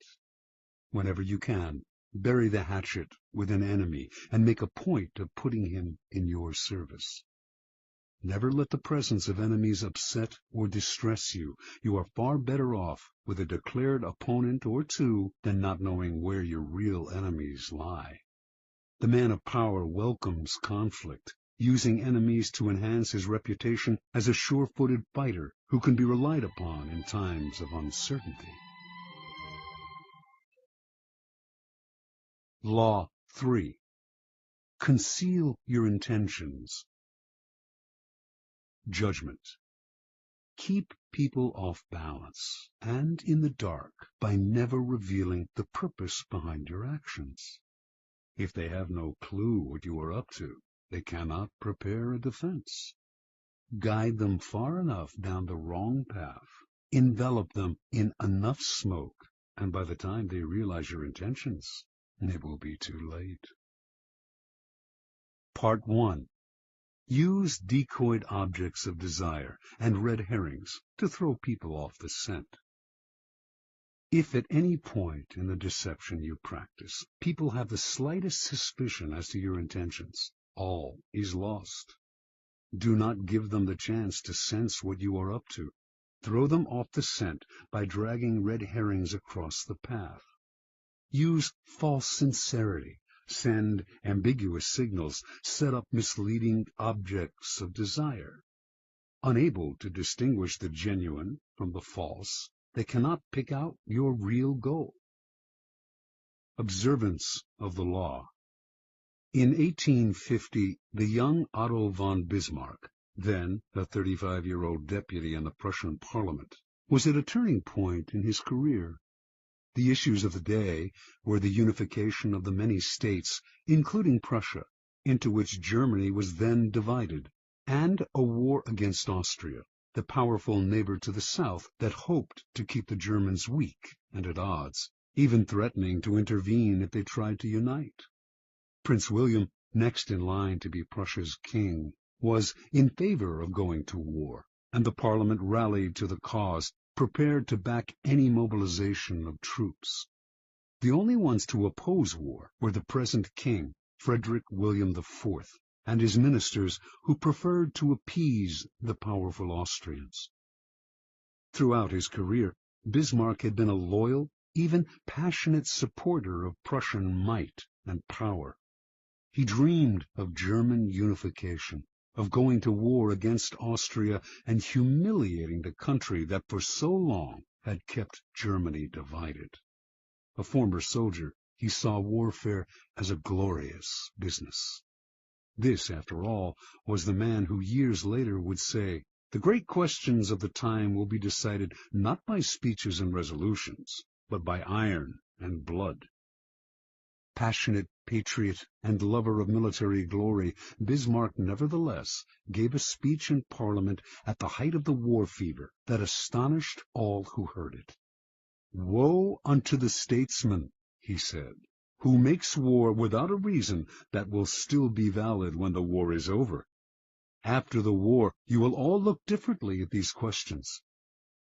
Whenever you can, bury the hatchet with an enemy and make a point of putting him in your service. Never let the presence of enemies upset or distress you. You are far better off with a declared opponent or two than not knowing where your real enemies lie. The man of power welcomes conflict, using enemies to enhance his reputation as a sure-footed fighter who can be relied upon in times of uncertainty. Law 3. Conceal your intentions. Judgment. Keep people off balance and in the dark by never revealing the purpose behind your actions. If they have no clue what you are up to, they cannot prepare a defense. Guide them far enough down the wrong path, envelop them in enough smoke, and by the time they realize your intentions, it will be too late. Part 1. Use decoyed objects of desire and red herrings to throw people off the scent. If at any point in the deception you practice, people have the slightest suspicion as to your intentions, all is lost. Do not give them the chance to sense what you are up to. Throw them off the scent by dragging red herrings across the path. Use false sincerity, send ambiguous signals, set up misleading objects of desire. Unable to distinguish the genuine from the false, they cannot pick out your real goal. Observance of the law. In 1850, the young Otto von Bismarck, then a 35-year-old deputy in the Prussian parliament, was at a turning point in his career. The issues of the day were the unification of the many states, including Prussia, into which Germany was then divided, and a war against Austria, the powerful neighbor to the south that hoped to keep the Germans weak and at odds, even threatening to intervene if they tried to unite. Prince William, next in line to be Prussia's king, was in favor of going to war, and the Parliament rallied to the cause, prepared to back any mobilization of troops. The only ones to oppose war were the present king, Frederick William IV, and his ministers, who preferred to appease the powerful Austrians. Throughout his career, Bismarck had been a loyal, even passionate supporter of Prussian might and power. He dreamed of German unification, of going to war against Austria and humiliating the country that for so long had kept Germany divided. A former soldier, he saw warfare as a glorious business. This, after all, was the man who years later would say, "The great questions of the time will be decided not by speeches and resolutions, but by iron and blood." Passionate patriot and lover of military glory, Bismarck nevertheless gave a speech in Parliament at the height of the war fever that astonished all who heard it. "Woe unto the statesman," he said, "who makes war without a reason that will still be valid when the war is over. After the war, you will all look differently at these questions.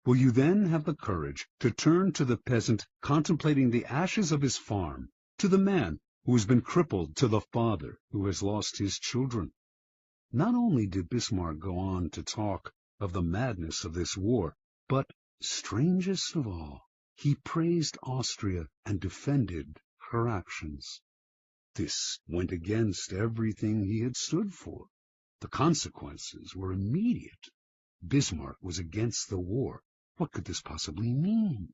Will you then have the courage to turn to the peasant contemplating the ashes of his farm, to the man who has been crippled, to the father who has lost his children?" Not only did Bismarck go on to talk of the madness of this war, but, strangest of all, he praised Austria and defended her actions. This went against everything he had stood for. The consequences were immediate. Bismarck was against the war. What could this possibly mean?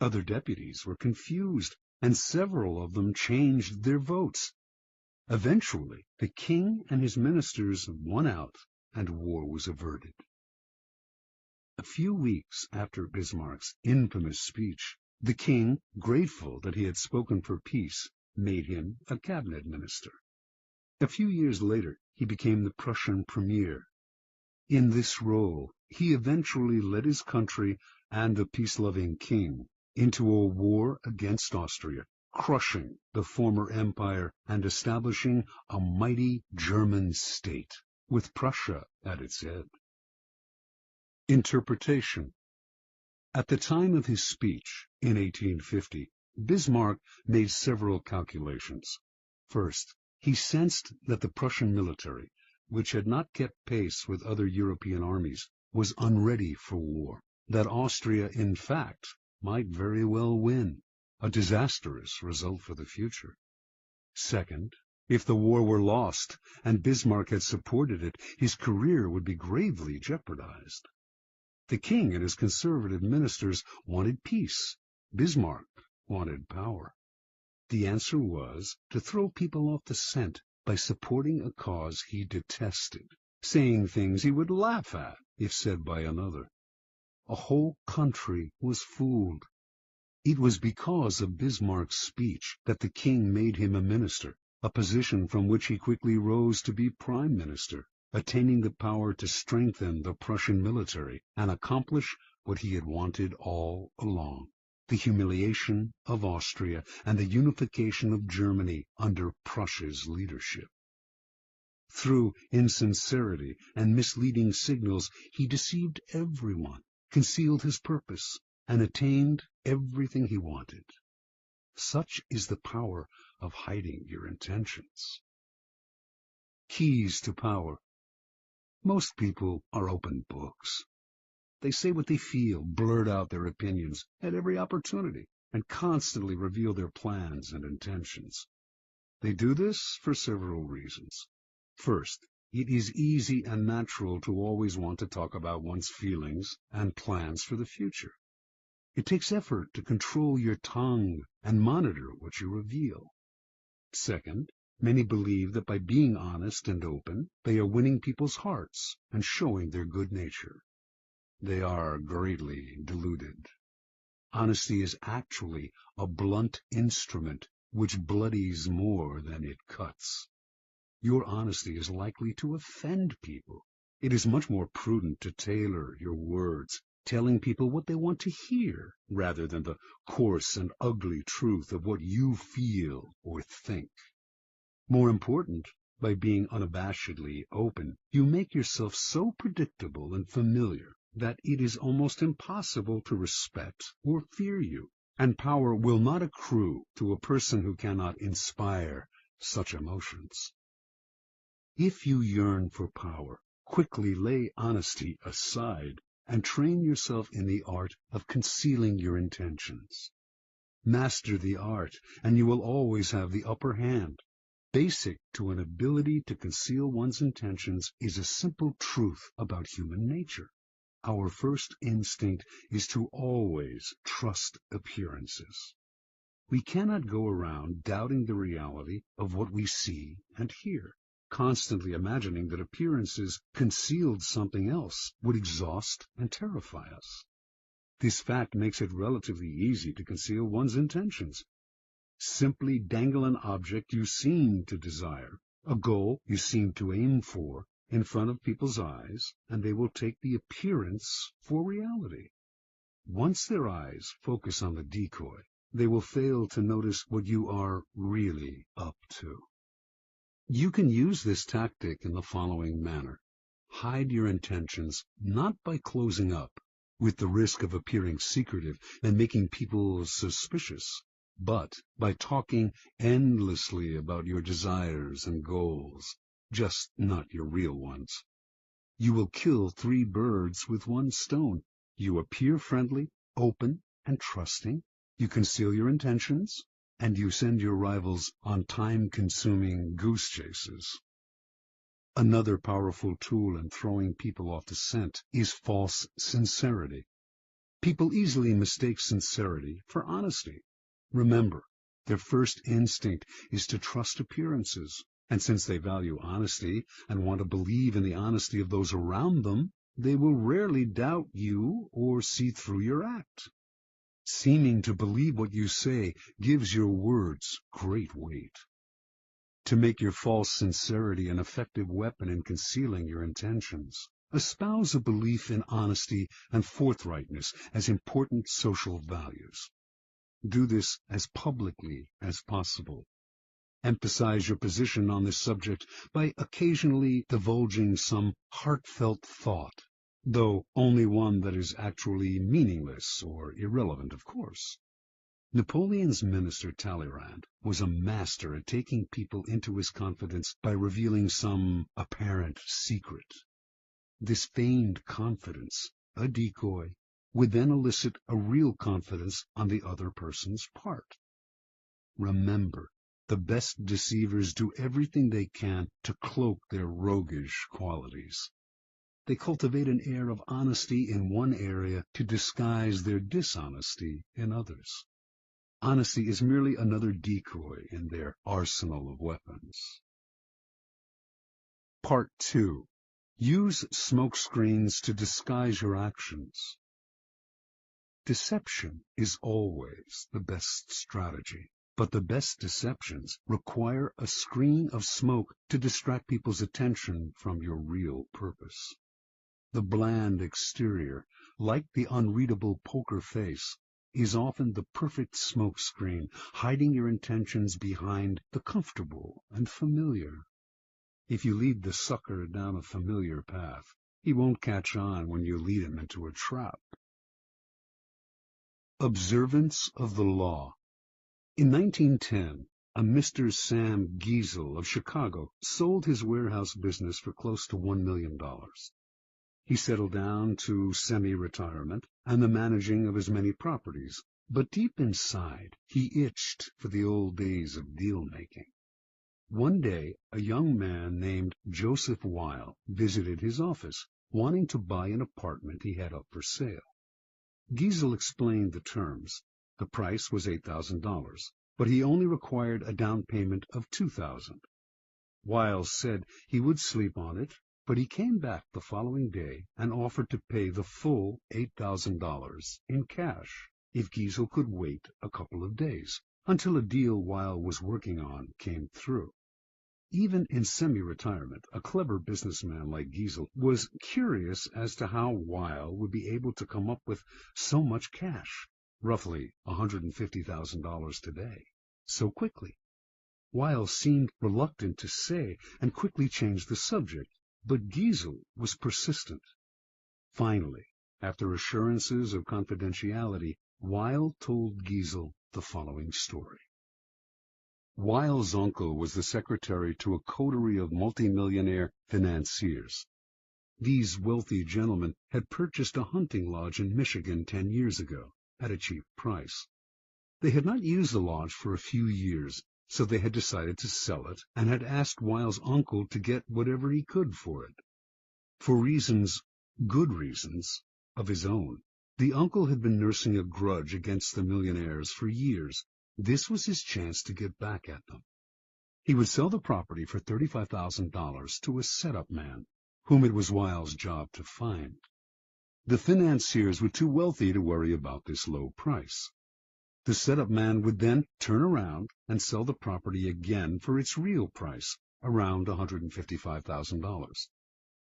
Other deputies were confused, and several of them changed their votes. Eventually, the king and his ministers won out, and war was averted. A few weeks after Bismarck's infamous speech, the king, grateful that he had spoken for peace, made him a cabinet minister. A few years later, he became the Prussian premier. In this role, he eventually led his country and the peace-loving king into a war against Austria, crushing the former empire and establishing a mighty German state, with Prussia at its head. Interpretation. At the time of his speech, in 1850, Bismarck made several calculations. First, he sensed that the Prussian military, which had not kept pace with other European armies, was unready for war, that Austria, in fact, might very well win, a disastrous result for the future. Second, if the war were lost, and Bismarck had supported it, his career would be gravely jeopardized. The king and his conservative ministers wanted peace. Bismarck wanted power. The answer was to throw people off the scent by supporting a cause he detested, saying things he would laugh at if said by another. A whole country was fooled. It was because of Bismarck's speech that the king made him a minister, a position from which he quickly rose to be prime minister, attaining the power to strengthen the Prussian military and accomplish what he had wanted all along, the humiliation of Austria and the unification of Germany under Prussia's leadership. Through insincerity and misleading signals, he deceived everyone, concealed his purpose, and attained everything he wanted. Such is the power of hiding your intentions. Keys to power. Most people are open books. They say what they feel, blurt out their opinions at every opportunity, and constantly reveal their plans and intentions. They do this for several reasons. First, it is easy and natural to always want to talk about one's feelings and plans for the future. It takes effort to control your tongue and monitor what you reveal. Second, many believe that by being honest and open, they are winning people's hearts and showing their good nature. They are greatly deluded. Honesty is actually a blunt instrument which bloodies more than it cuts. Your honesty is likely to offend people. It is much more prudent to tailor your words, telling people what they want to hear, rather than the coarse and ugly truth of what you feel or think. More important, by being unabashedly open, you make yourself so predictable and familiar that it is almost impossible to respect or fear you, and power will not accrue to a person who cannot inspire such emotions. If you yearn for power, quickly lay honesty aside and train yourself in the art of concealing your intentions. Master the art, and you will always have the upper hand. Basic to an ability to conceal one's intentions is a simple truth about human nature. Our first instinct is to always trust appearances. We cannot go around doubting the reality of what we see and hear. Constantly imagining that appearances concealed something else would exhaust and terrify us. This fact makes it relatively easy to conceal one's intentions. Simply dangle an object you seem to desire, a goal you seem to aim for, in front of people's eyes, and they will take the appearance for reality. Once their eyes focus on the decoy, they will fail to notice what you are really up to. You can use this tactic in the following manner. Hide your intentions not by closing up, with the risk of appearing secretive and making people suspicious, but by talking endlessly about your desires and goals, just not your real ones. You will kill 3 birds with 1 stone. You appear friendly, open, and trusting. You conceal your intentions, and you send your rivals on time-consuming goose chases. Another powerful tool in throwing people off the scent is false sincerity. People easily mistake sincerity for honesty. Remember, their first instinct is to trust appearances, and since they value honesty and want to believe in the honesty of those around them, they will rarely doubt you or see through your act. Seeming to believe what you say gives your words great weight. To make your false sincerity an effective weapon in concealing your intentions, espouse a belief in honesty and forthrightness as important social values. Do this as publicly as possible. Emphasize your position on this subject by occasionally divulging some heartfelt thought, though only one that is actually meaningless or irrelevant, of course. Napoleon's minister Talleyrand was a master at taking people into his confidence by revealing some apparent secret. This feigned confidence, a decoy, would then elicit a real confidence on the other person's part. Remember, the best deceivers do everything they can to cloak their roguish qualities. They cultivate an air of honesty in one area to disguise their dishonesty in others. Honesty is merely another decoy in their arsenal of weapons. Part 2. Use smoke screens to disguise your actions. Deception is always the best strategy, but the best deceptions require a screen of smoke to distract people's attention from your real purpose. The bland exterior, like the unreadable poker face, is often the perfect smoke screen, hiding your intentions behind the comfortable and familiar. If you lead the sucker down a familiar path, he won't catch on when you lead him into a trap. Observance of the law. In 1910, a Mr. Sam Giesel of Chicago sold his warehouse business for close to $1 million. He settled down to semi-retirement and the managing of his many properties, but deep inside he itched for the old days of deal-making. One day, a young man named Joseph Weil visited his office, wanting to buy an apartment he had up for sale. Giesel explained the terms. The price was $8,000, but he only required a down payment of $2,000. Weil said he would sleep on it, but he came back the following day and offered to pay the full $8,000 in cash if Giesel could wait a couple of days until a deal Weil was working on came through. Even in semi-retirement, a clever businessman like Giesel was curious as to how Weil would be able to come up with so much cash, roughly $150,000 today, so quickly. Weil seemed reluctant to say and quickly changed the subject, but Giesel was persistent. Finally, after assurances of confidentiality, Weil told Giesel the following story. Weil's uncle was the secretary to a coterie of multimillionaire financiers. These wealthy gentlemen had purchased a hunting lodge in Michigan 10 years ago at a cheap price. They had not used the lodge for a few years, so they had decided to sell it and had asked Weil's uncle to get whatever he could for it. For reasons, good reasons, of his own, the uncle had been nursing a grudge against the millionaires for years. This was his chance to get back at them. He would sell the property for $35,000 to a setup man, whom it was Weil's job to find. The financiers were too wealthy to worry about this low price. The setup man would then turn around and sell the property again for its real price, around $155,000.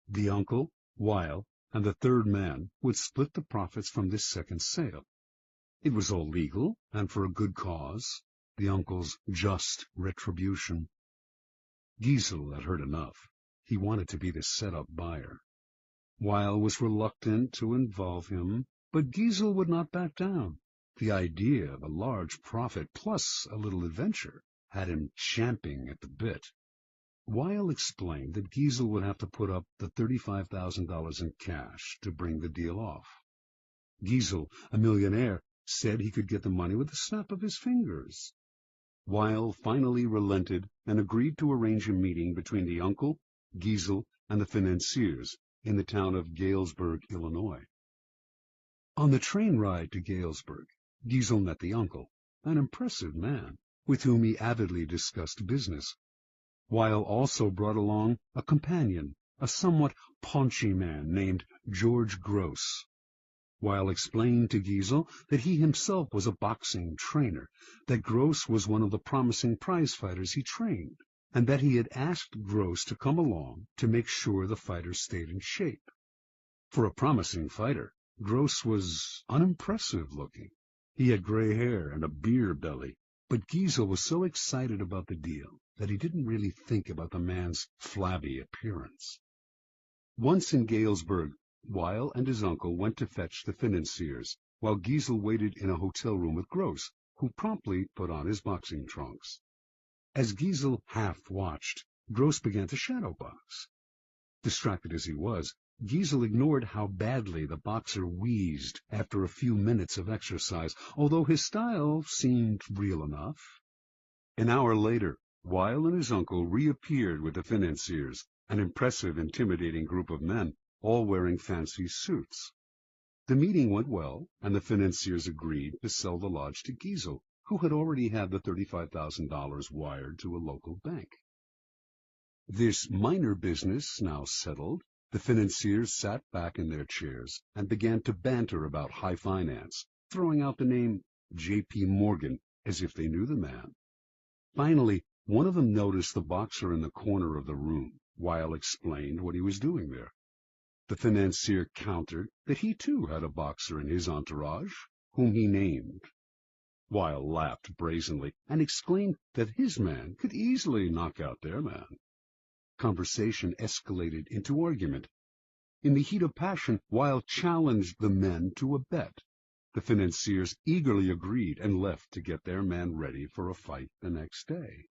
The uncle, Weil, and the third man would split the profits from this second sale. It was all legal and for a good cause, the uncle's just retribution. Giesel had heard enough. He wanted to be the set-up buyer. Weil was reluctant to involve him, but Giesel would not back down. The idea of a large profit plus a little adventure had him champing at the bit. Weil explained that Giesel would have to put up the $35,000 in cash to bring the deal off. Giesel, a millionaire, said he could get the money with the snap of his fingers. Weil finally relented and agreed to arrange a meeting between the uncle, Giesel, and the financiers in the town of Galesburg, Illinois. On the train ride to Galesburg, Giesel met the uncle, an impressive man, with whom he avidly discussed business. Weil also brought along a companion, a somewhat paunchy man named George Gross. Weil explained to Giesel that he himself was a boxing trainer, that Gross was one of the promising prize fighters he trained, and that he had asked Gross to come along to make sure the fighter stayed in shape. For a promising fighter, Gross was unimpressive looking. He had gray hair and a beer belly, but Giesel was so excited about the deal that he didn't really think about the man's flabby appearance. Once in Galesburg, Weil and his uncle went to fetch the financiers, while Giesel waited in a hotel room with Gross, who promptly put on his boxing trunks. As Giesel half-watched, Gross began to shadow box. Distracted as he was, Giesel ignored how badly the boxer wheezed after a few minutes of exercise, although his style seemed real enough. An hour later, Weil and his uncle reappeared with the financiers, an impressive, intimidating group of men, all wearing fancy suits. The meeting went well, and the financiers agreed to sell the lodge to Giesel, who had already had the $35,000 wired to a local bank. This minor business now settled, the financiers sat back in their chairs and began to banter about high finance, throwing out the name J.P. Morgan as if they knew the man. Finally, one of them noticed the boxer in the corner of the room. Weil explained what he was doing there. The financier countered that he too had a boxer in his entourage, whom he named. Weil laughed brazenly and exclaimed that his man could easily knock out their man. Conversation escalated into argument. In the heat of passion, Weil challenged the men to a bet. The financiers eagerly agreed and left to get their man ready for a fight the next day.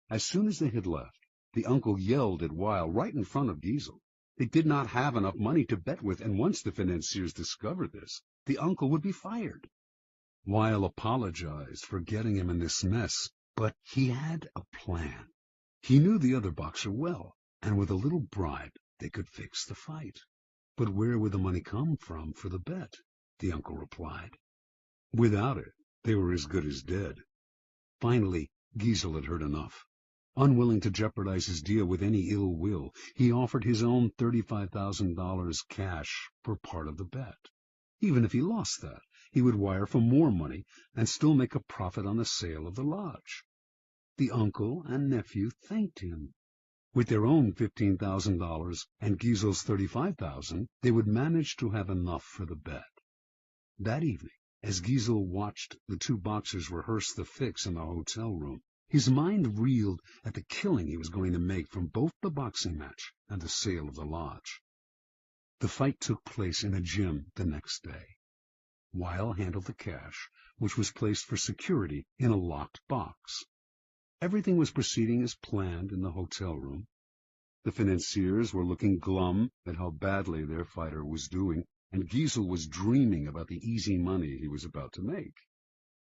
As soon as they had left, the uncle yelled at Weil right in front of Giesel. They did not have enough money to bet with, and once the financiers discovered this, the uncle would be fired. Weil apologized for getting him in this mess, but he had a plan. He knew the other boxer well, and with a little bribe they could fix the fight. But where would the money come from for the bet? The uncle replied. Without it, they were as good as dead. Finally, Giesel had heard enough. Unwilling to jeopardize his deal with any ill will, he offered his own $35,000 cash for part of the bet. Even if he lost that, he would wire for more money and still make a profit on the sale of the lodge. The uncle and nephew thanked him. With their own $15,000 and Giesel's $35,000, they would manage to have enough for the bet. That evening, as Giesel watched the two boxers rehearse the fix in the hotel room, his mind reeled at the killing he was going to make from both the boxing match and the sale of the lodge. The fight took place in a gym the next day. Weil handled the cash, which was placed for security in a locked box. Everything was proceeding as planned in the hotel room. The financiers were looking glum at how badly their fighter was doing, and Giesel was dreaming about the easy money he was about to make.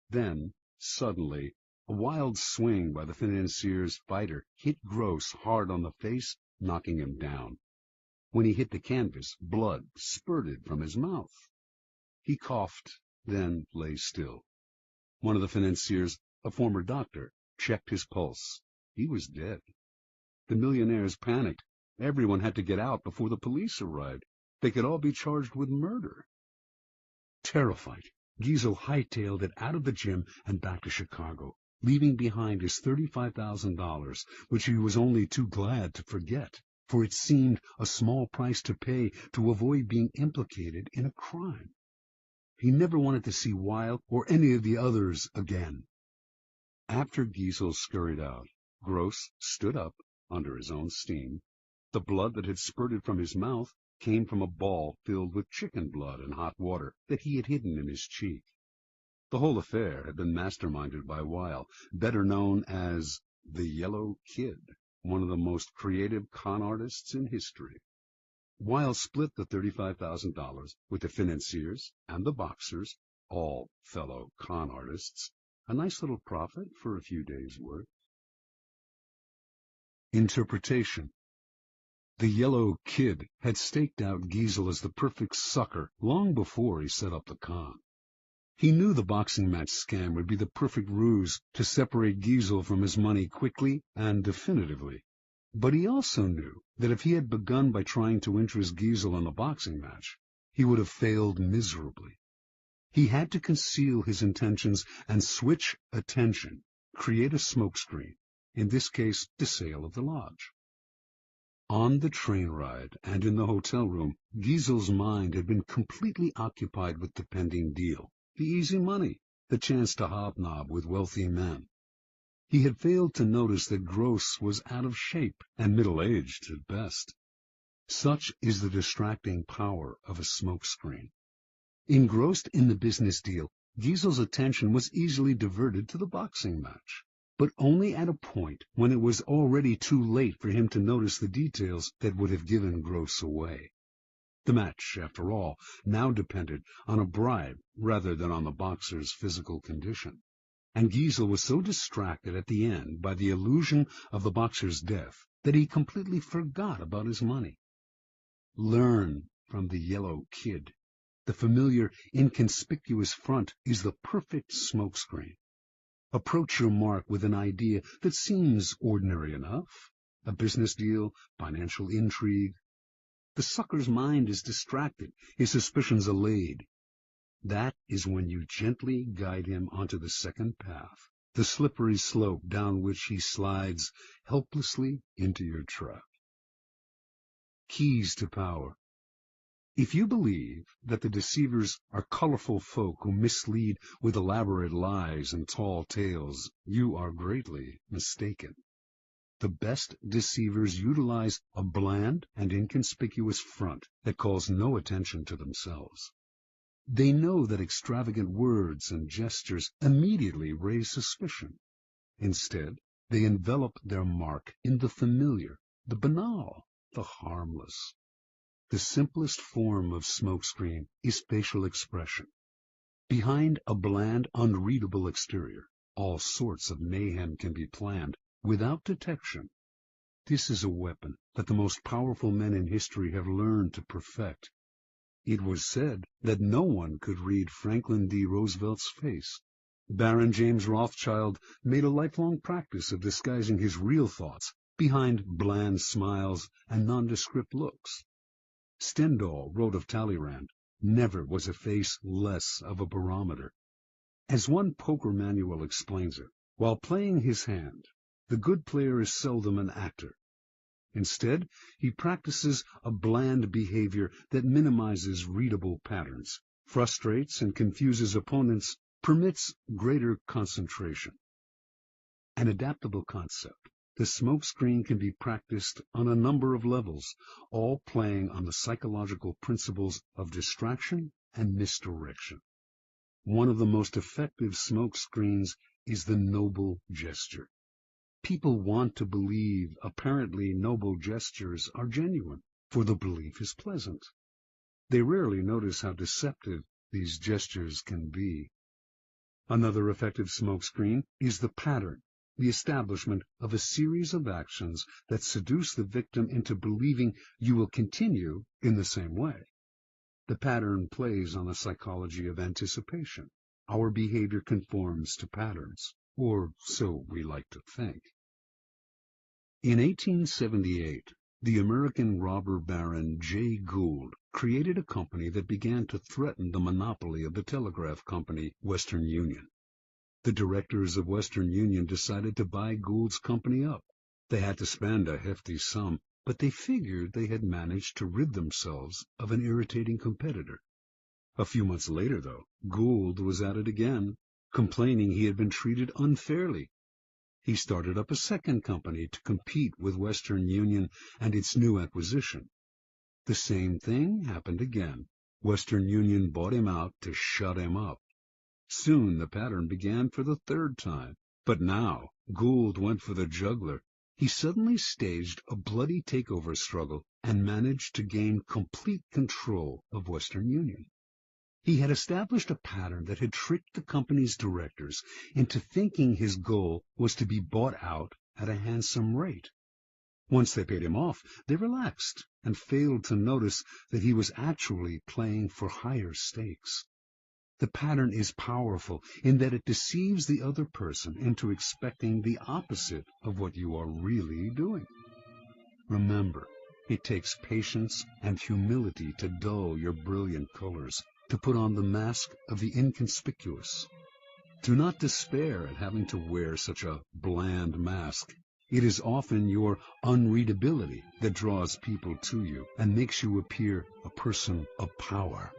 Then, suddenly, a wild swing by the financier's fighter hit Gross hard on the face, knocking him down. When he hit the canvas, blood spurted from his mouth. He coughed, then lay still. One of the financiers, a former doctor, checked his pulse. He was dead. The millionaires panicked. Everyone had to get out before the police arrived. They could all be charged with murder. Terrified, Giesel hightailed it out of the gym and back to Chicago, leaving behind his $35,000, which he was only too glad to forget, for it seemed a small price to pay to avoid being implicated in a crime. He never wanted to see Weil or any of the others again. After Giesel scurried out, Gross stood up under his own steam. The blood that had spurted from his mouth came from a ball filled with chicken blood and hot water that he had hidden in his cheek. The whole affair had been masterminded by Weil, better known as the Yellow Kid, one of the most creative con artists in history. Weil split the $35,000 with the financiers and the boxers, all fellow con artists, a nice little profit for a few days' work. Interpretation. The Yellow Kid had staked out Giesel as the perfect sucker long before he set up the con. He knew the boxing match scam would be the perfect ruse to separate Giesel from his money quickly and definitively. But he also knew that if he had begun by trying to interest Giesel in the boxing match, he would have failed miserably. He had to conceal his intentions and switch attention, create a smokescreen, in this case the sale of the lodge. On the train ride and in the hotel room, Giesel's mind had been completely occupied with the pending deal, the easy money, the chance to hobnob with wealthy men. He had failed to notice that Gross was out of shape and middle-aged at best. Such is the distracting power of a smokescreen. Engrossed in the business deal, Giesel's attention was easily diverted to the boxing match, but only at a point when it was already too late for him to notice the details that would have given Gross away. The match, after all, now depended on a bribe rather than on the boxer's physical condition, and Giesel was so distracted at the end by the illusion of the boxer's death that he completely forgot about his money. Learn from the Yellow Kid. The familiar, inconspicuous front is the perfect smokescreen. Approach your mark with an idea that seems ordinary enough, a business deal, financial intrigue. The sucker's mind is distracted, his suspicions allayed. That is when you gently guide him onto the second path, the slippery slope down which he slides helplessly into your trap. Keys to power. If you believe that the deceivers are colorful folk who mislead with elaborate lies and tall tales, you are greatly mistaken. The best deceivers utilize a bland and inconspicuous front that calls no attention to themselves. They know that extravagant words and gestures immediately raise suspicion. Instead, they envelop their mark in the familiar, the banal, the harmless. The simplest form of smokescreen is facial expression. Behind a bland, unreadable exterior, all sorts of mayhem can be planned without detection. This is a weapon that the most powerful men in history have learned to perfect. It was said that no one could read Franklin D. Roosevelt's face. Baron James Rothschild made a lifelong practice of disguising his real thoughts behind bland smiles and nondescript looks. Stendhal wrote of Talleyrand, "Never was a face less of a barometer." As one poker manual explains it, while playing his hand, the good player is seldom an actor. Instead, he practices a bland behavior that minimizes readable patterns, frustrates and confuses opponents, permits greater concentration. An adaptable concept, the smokescreen can be practiced on a number of levels, all playing on the psychological principles of distraction and misdirection. One of the most effective smokescreens is the noble gesture. People want to believe apparently noble gestures are genuine, for the belief is pleasant. They rarely notice how deceptive these gestures can be. Another effective smokescreen is the pattern, the establishment of a series of actions that seduce the victim into believing you will continue in the same way. The pattern plays on the psychology of anticipation. Our behavior conforms to patterns, or so we like to think. In 1878, the American robber baron Jay Gould created a company that began to threaten the monopoly of the telegraph company, Western Union. The directors of Western Union decided to buy Gould's company up. They had to spend a hefty sum, but they figured they had managed to rid themselves of an irritating competitor. A few months later, though, Gould was at it again, complaining he had been treated unfairly. He started up a second company to compete with Western Union and its new acquisition. The same thing happened again. Western Union bought him out to shut him up. Soon the pattern began for the third time, but now Gould went for the jugular. He suddenly staged a bloody takeover struggle and managed to gain complete control of Western Union. He had established a pattern that had tricked the company's directors into thinking his goal was to be bought out at a handsome rate. Once they paid him off, they relaxed and failed to notice that he was actually playing for higher stakes. The pattern is powerful in that it deceives the other person into expecting the opposite of what you are really doing. Remember, it takes patience and humility to dull your brilliant colors, to put on the mask of the inconspicuous. Do not despair at having to wear such a bland mask. It is often your unreadability that draws people to you and makes you appear a person of power.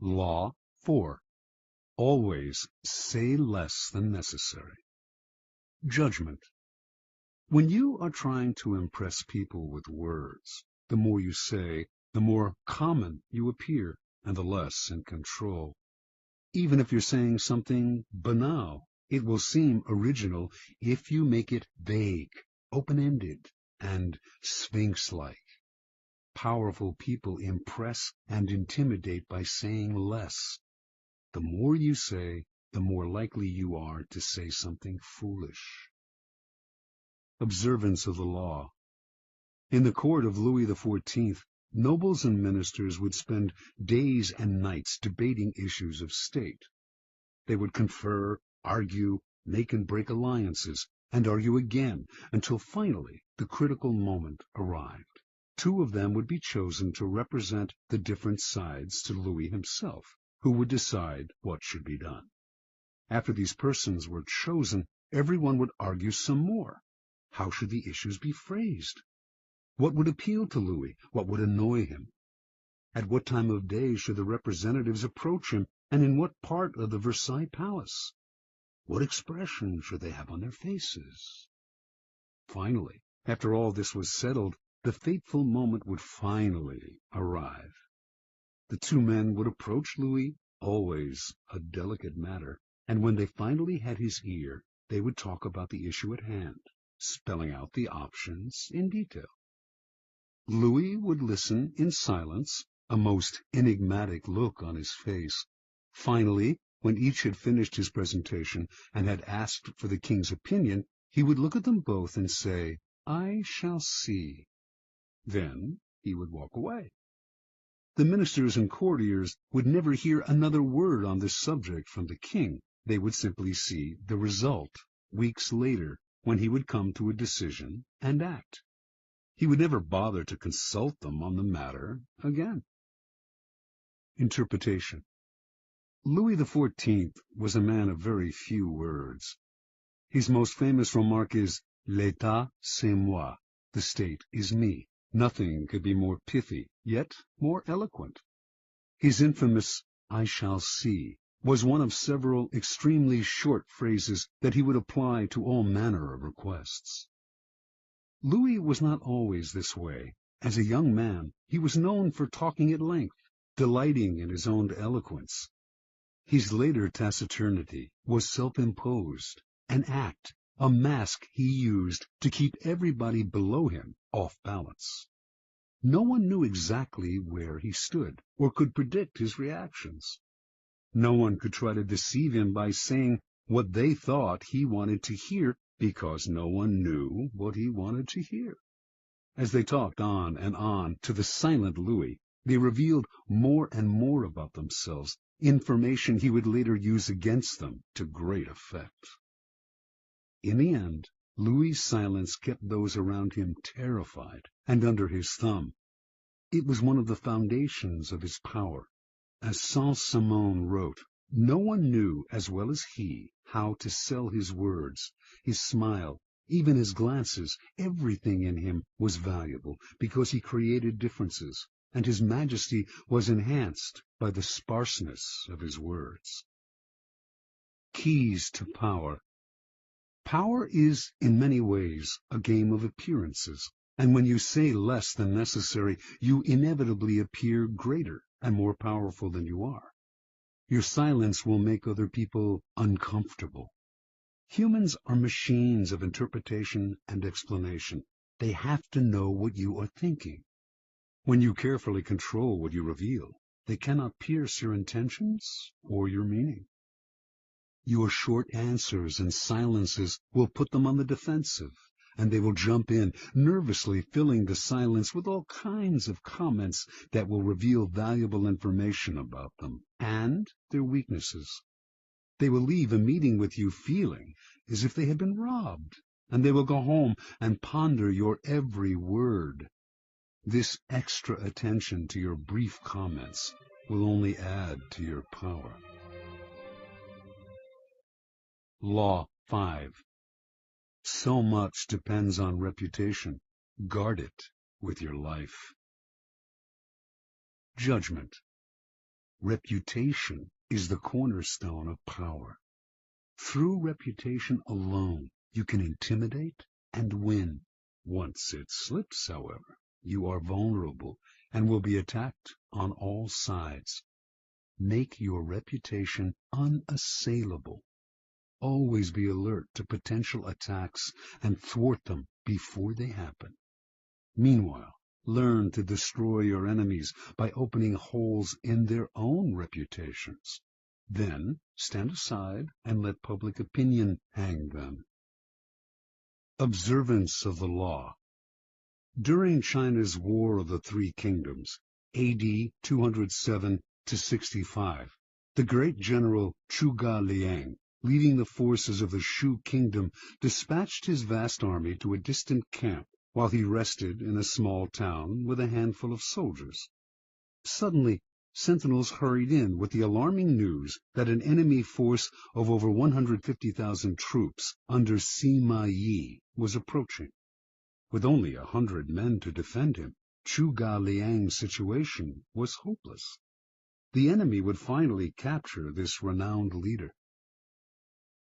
Law 4. Always say less than necessary. Judgment. When you are trying to impress people with words, the more you say, the more common you appear, and the less in control. Even if you're saying something banal, it will seem original if you make it vague, open-ended, and sphinx-like. Powerful people impress and intimidate by saying less. The more you say, the more likely you are to say something foolish. Observance of the law. In the court of Louis XIV, nobles and ministers would spend days and nights debating issues of state. They would confer, argue, make and break alliances, and argue again until finally the critical moment arrived. Two of them would be chosen to represent the different sides to Louis himself, who would decide what should be done. After these persons were chosen, everyone would argue some more. How should the issues be phrased? What would appeal to Louis? What would annoy him? At what time of day should the representatives approach him, and in what part of the Versailles Palace? What expression should they have on their faces? Finally, after all this was settled, the fateful moment would finally arrive. The two men would approach Louis, always a delicate matter, and when they finally had his ear, they would talk about the issue at hand, spelling out the options in detail. Louis would listen in silence, a most enigmatic look on his face. Finally, when each had finished his presentation and had asked for the king's opinion, he would look at them both and say, "I shall see." Then he would walk away. The ministers and courtiers would never hear another word on this subject from the king. They would simply see the result weeks later, when he would come to a decision and act. He would never bother to consult them on the matter again. Interpretation. Louis XIV was a man of very few words. His most famous remark is, "L'État, c'est moi." The state is me. Nothing could be more pithy, yet more eloquent. His infamous, "I shall see," was one of several extremely short phrases that he would apply to all manner of requests. Louis was not always this way. As a young man, he was known for talking at length, delighting in his own eloquence. His later taciturnity was self-imposed, an act, a mask he used to keep everybody below him off balance. No one knew exactly where he stood, or could predict his reactions. No one could try to deceive him by saying what they thought he wanted to hear, because no one knew what he wanted to hear. As they talked on and on to the silent Louis, they revealed more and more about themselves, information he would later use against them to great effect. In the end, Louis's silence kept those around him terrified and under his thumb. It was one of the foundations of his power. As Saint-Simon wrote, no one knew as well as he how to sell his words, his smile, even his glances. Everything in him was valuable because he created differences, and his majesty was enhanced by the sparseness of his words. Keys to power. Power is, in many ways, a game of appearances, and when you say less than necessary, you inevitably appear greater and more powerful than you are. Your silence will make other people uncomfortable. Humans are machines of interpretation and explanation. They have to know what you are thinking. When you carefully control what you reveal, they cannot pierce your intentions or your meaning. Your short answers and silences will put them on the defensive, and they will jump in, nervously filling the silence with all kinds of comments that will reveal valuable information about them and their weaknesses. They will leave a meeting with you feeling as if they had been robbed, and they will go home and ponder your every word. This extra attention to your brief comments will only add to your power. Law 5. So much depends on reputation. Guard it with your life. Judgment. Reputation is the cornerstone of power. Through reputation alone, you can intimidate and win. Once it slips, however, you are vulnerable and will be attacked on all sides. Make your reputation unassailable. Always be alert to potential attacks and thwart them before they happen. Meanwhile, learn to destroy your enemies by opening holes in their own reputations. Then stand aside and let public opinion hang them. Observance of the law. During China's War of the Three Kingdoms, A.D. 207 to 65, the great general Zhuge Liang, leading the forces of the Shu kingdom, dispatched his vast army to a distant camp while he rested in a small town with a handful of soldiers. Suddenly, sentinels hurried in with the alarming news that an enemy force of over 150,000 troops under Sima Yi was approaching. With only 100 men to defend him, Chuga Liang's situation was hopeless. The enemy would finally capture this renowned leader.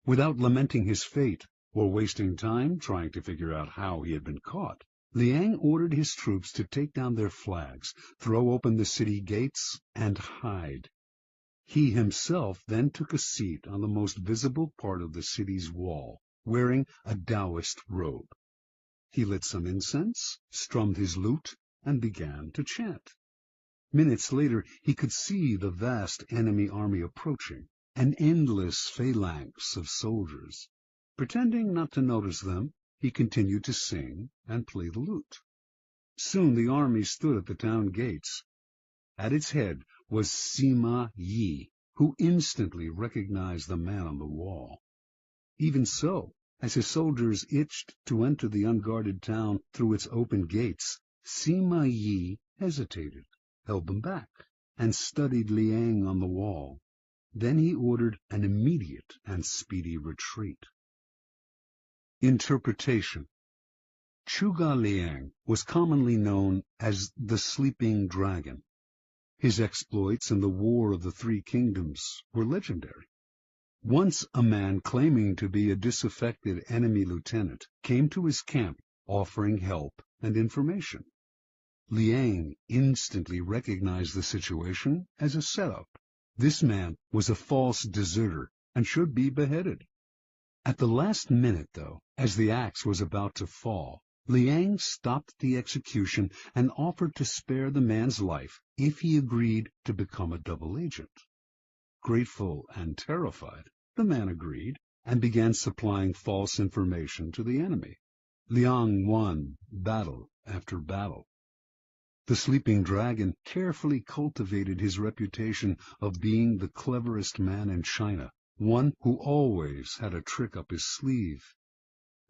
Without lamenting his fate, or wasting time trying to figure out how he had been caught, Liang ordered his troops to take down their flags, throw open the city gates, and hide. He himself then took a seat on the most visible part of the city's wall, wearing a Taoist robe. He lit some incense, strummed his lute, and began to chant. Minutes later, he could see the vast enemy army approaching, an endless phalanx of soldiers. Pretending not to notice them, he continued to sing and play the lute. Soon the army stood at the town gates. At its head was Sima Yi, who instantly recognized the man on the wall. Even so, as his soldiers itched to enter the unguarded town through its open gates, Sima Yi hesitated, held them back, and studied Liang on the wall. Then he ordered an immediate and speedy retreat. Interpretation. Chuga Liang was commonly known as the Sleeping Dragon. His exploits in the War of the Three Kingdoms were legendary. Once a man claiming to be a disaffected enemy lieutenant came to his camp offering help and information. Liang instantly recognized the situation as a setup. This man was a false deserter and should be beheaded. At the last minute, though, as the axe was about to fall, Liang stopped the execution and offered to spare the man's life if he agreed to become a double agent. Grateful and terrified, the man agreed and began supplying false information to the enemy. Liang won battle after battle. The Sleeping Dragon carefully cultivated his reputation of being the cleverest man in China, one who always had a trick up his sleeve.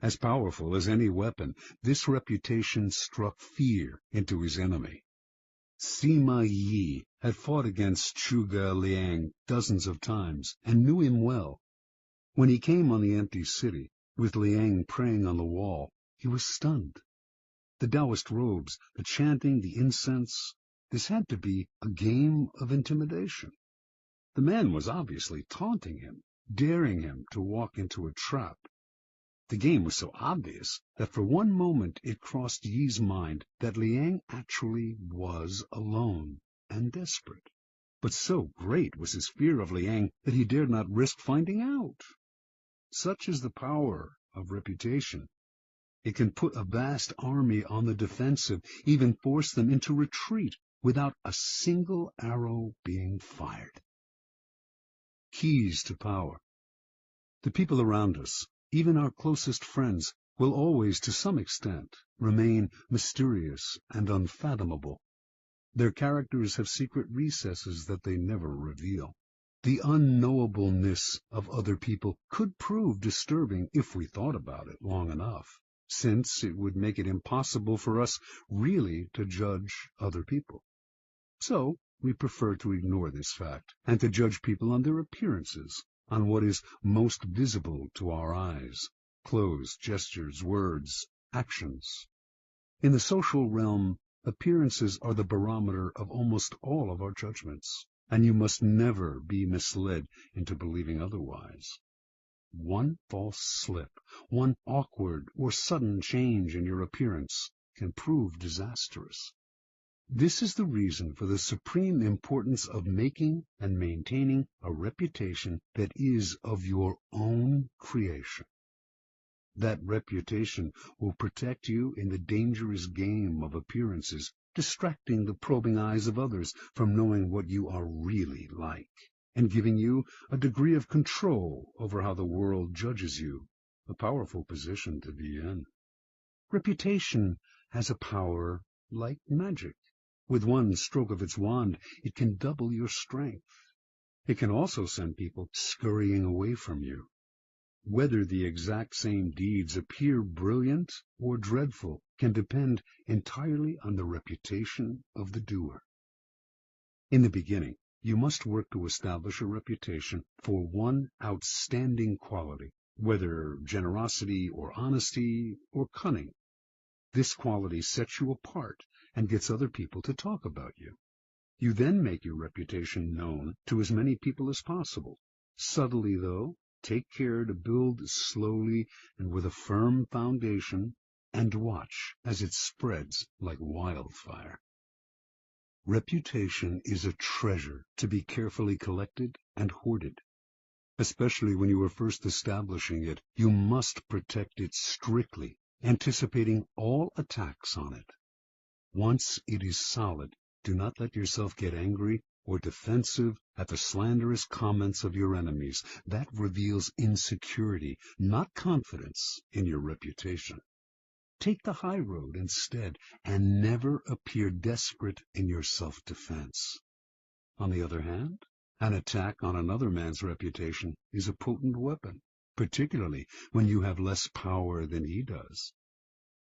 As powerful as any weapon, this reputation struck fear into his enemy. Sima Yi had fought against Chuga Liang dozens of times and knew him well. When he came on the empty city, with Liang praying on the wall, he was stunned. The Taoist robes, the chanting, the incense, this had to be a game of intimidation. The man was obviously taunting him, daring him to walk into a trap. The game was so obvious that for one moment it crossed Yi's mind that Liang actually was alone and desperate. But so great was his fear of Liang that he dared not risk finding out. Such is the power of reputation. It can put a vast army on the defensive, even force them into retreat without a single arrow being fired. Keys to power. The people around us, even our closest friends, will always, to some extent, remain mysterious and unfathomable. Their characters have secret recesses that they never reveal. The unknowableness of other people could prove disturbing if we thought about it long enough, since it would make it impossible for us really to judge other people. So we prefer to ignore this fact and to judge people on their appearances, on what is most visible to our eyes: clothes, gestures, words, actions. In the social realm, appearances are the barometer of almost all of our judgments, and you must never be misled into believing otherwise. One false slip, one awkward or sudden change in your appearance can prove disastrous. This is the reason for the supreme importance of making and maintaining a reputation that is of your own creation. That reputation will protect you in the dangerous game of appearances, distracting the probing eyes of others from knowing what you are really like, and giving you a degree of control over how the world judges you, a powerful position to be in. Reputation has a power like magic. With one stroke of its wand, it can double your strength. It can also send people scurrying away from you. Whether the exact same deeds appear brilliant or dreadful can depend entirely on the reputation of the doer. In the beginning, you must work to establish a reputation for one outstanding quality, whether generosity or honesty or cunning. This quality sets you apart and gets other people to talk about you. You then make your reputation known to as many people as possible. Subtly, though, take care to build slowly and with a firm foundation, and watch as it spreads like wildfire. Reputation is a treasure to be carefully collected and hoarded. Especially when you are first establishing it, you must protect it strictly, anticipating all attacks on it. Once it is solid, do not let yourself get angry or defensive at the slanderous comments of your enemies. That reveals insecurity, not confidence in your reputation. Take the high road instead, and never appear desperate in your self-defense. On the other hand, an attack on another man's reputation is a potent weapon, particularly when you have less power than he does.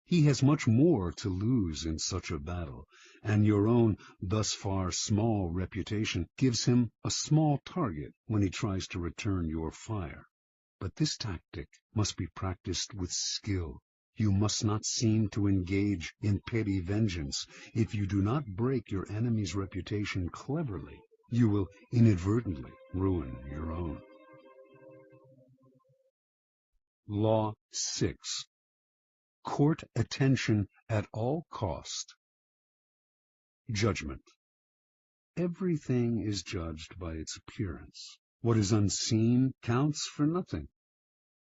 He has much more to lose in such a battle, and your own thus far small reputation gives him a small target when he tries to return your fire. But this tactic must be practiced with skill. You must not seem to engage in petty vengeance. If you do not break your enemy's reputation cleverly, you will inadvertently ruin your own. Law 6. Court attention at all cost. Judgment. Everything is judged by its appearance. What is unseen counts for nothing.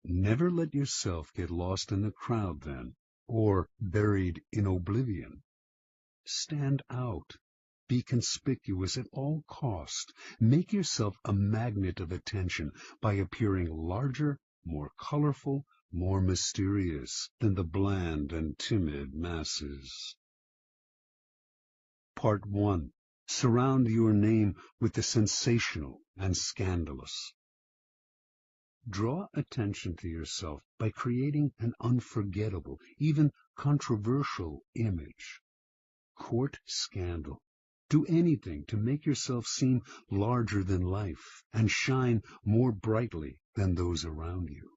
Never let yourself get lost in the crowd then, or buried in oblivion. Stand out. Be conspicuous at all cost. Make yourself a magnet of attention by appearing larger, more colorful, more mysterious than the bland and timid masses. Part 1. Surround your name with the sensational and scandalous. Draw attention to yourself by creating an unforgettable, even controversial image. Court scandal. Do anything to make yourself seem larger than life and shine more brightly than those around you.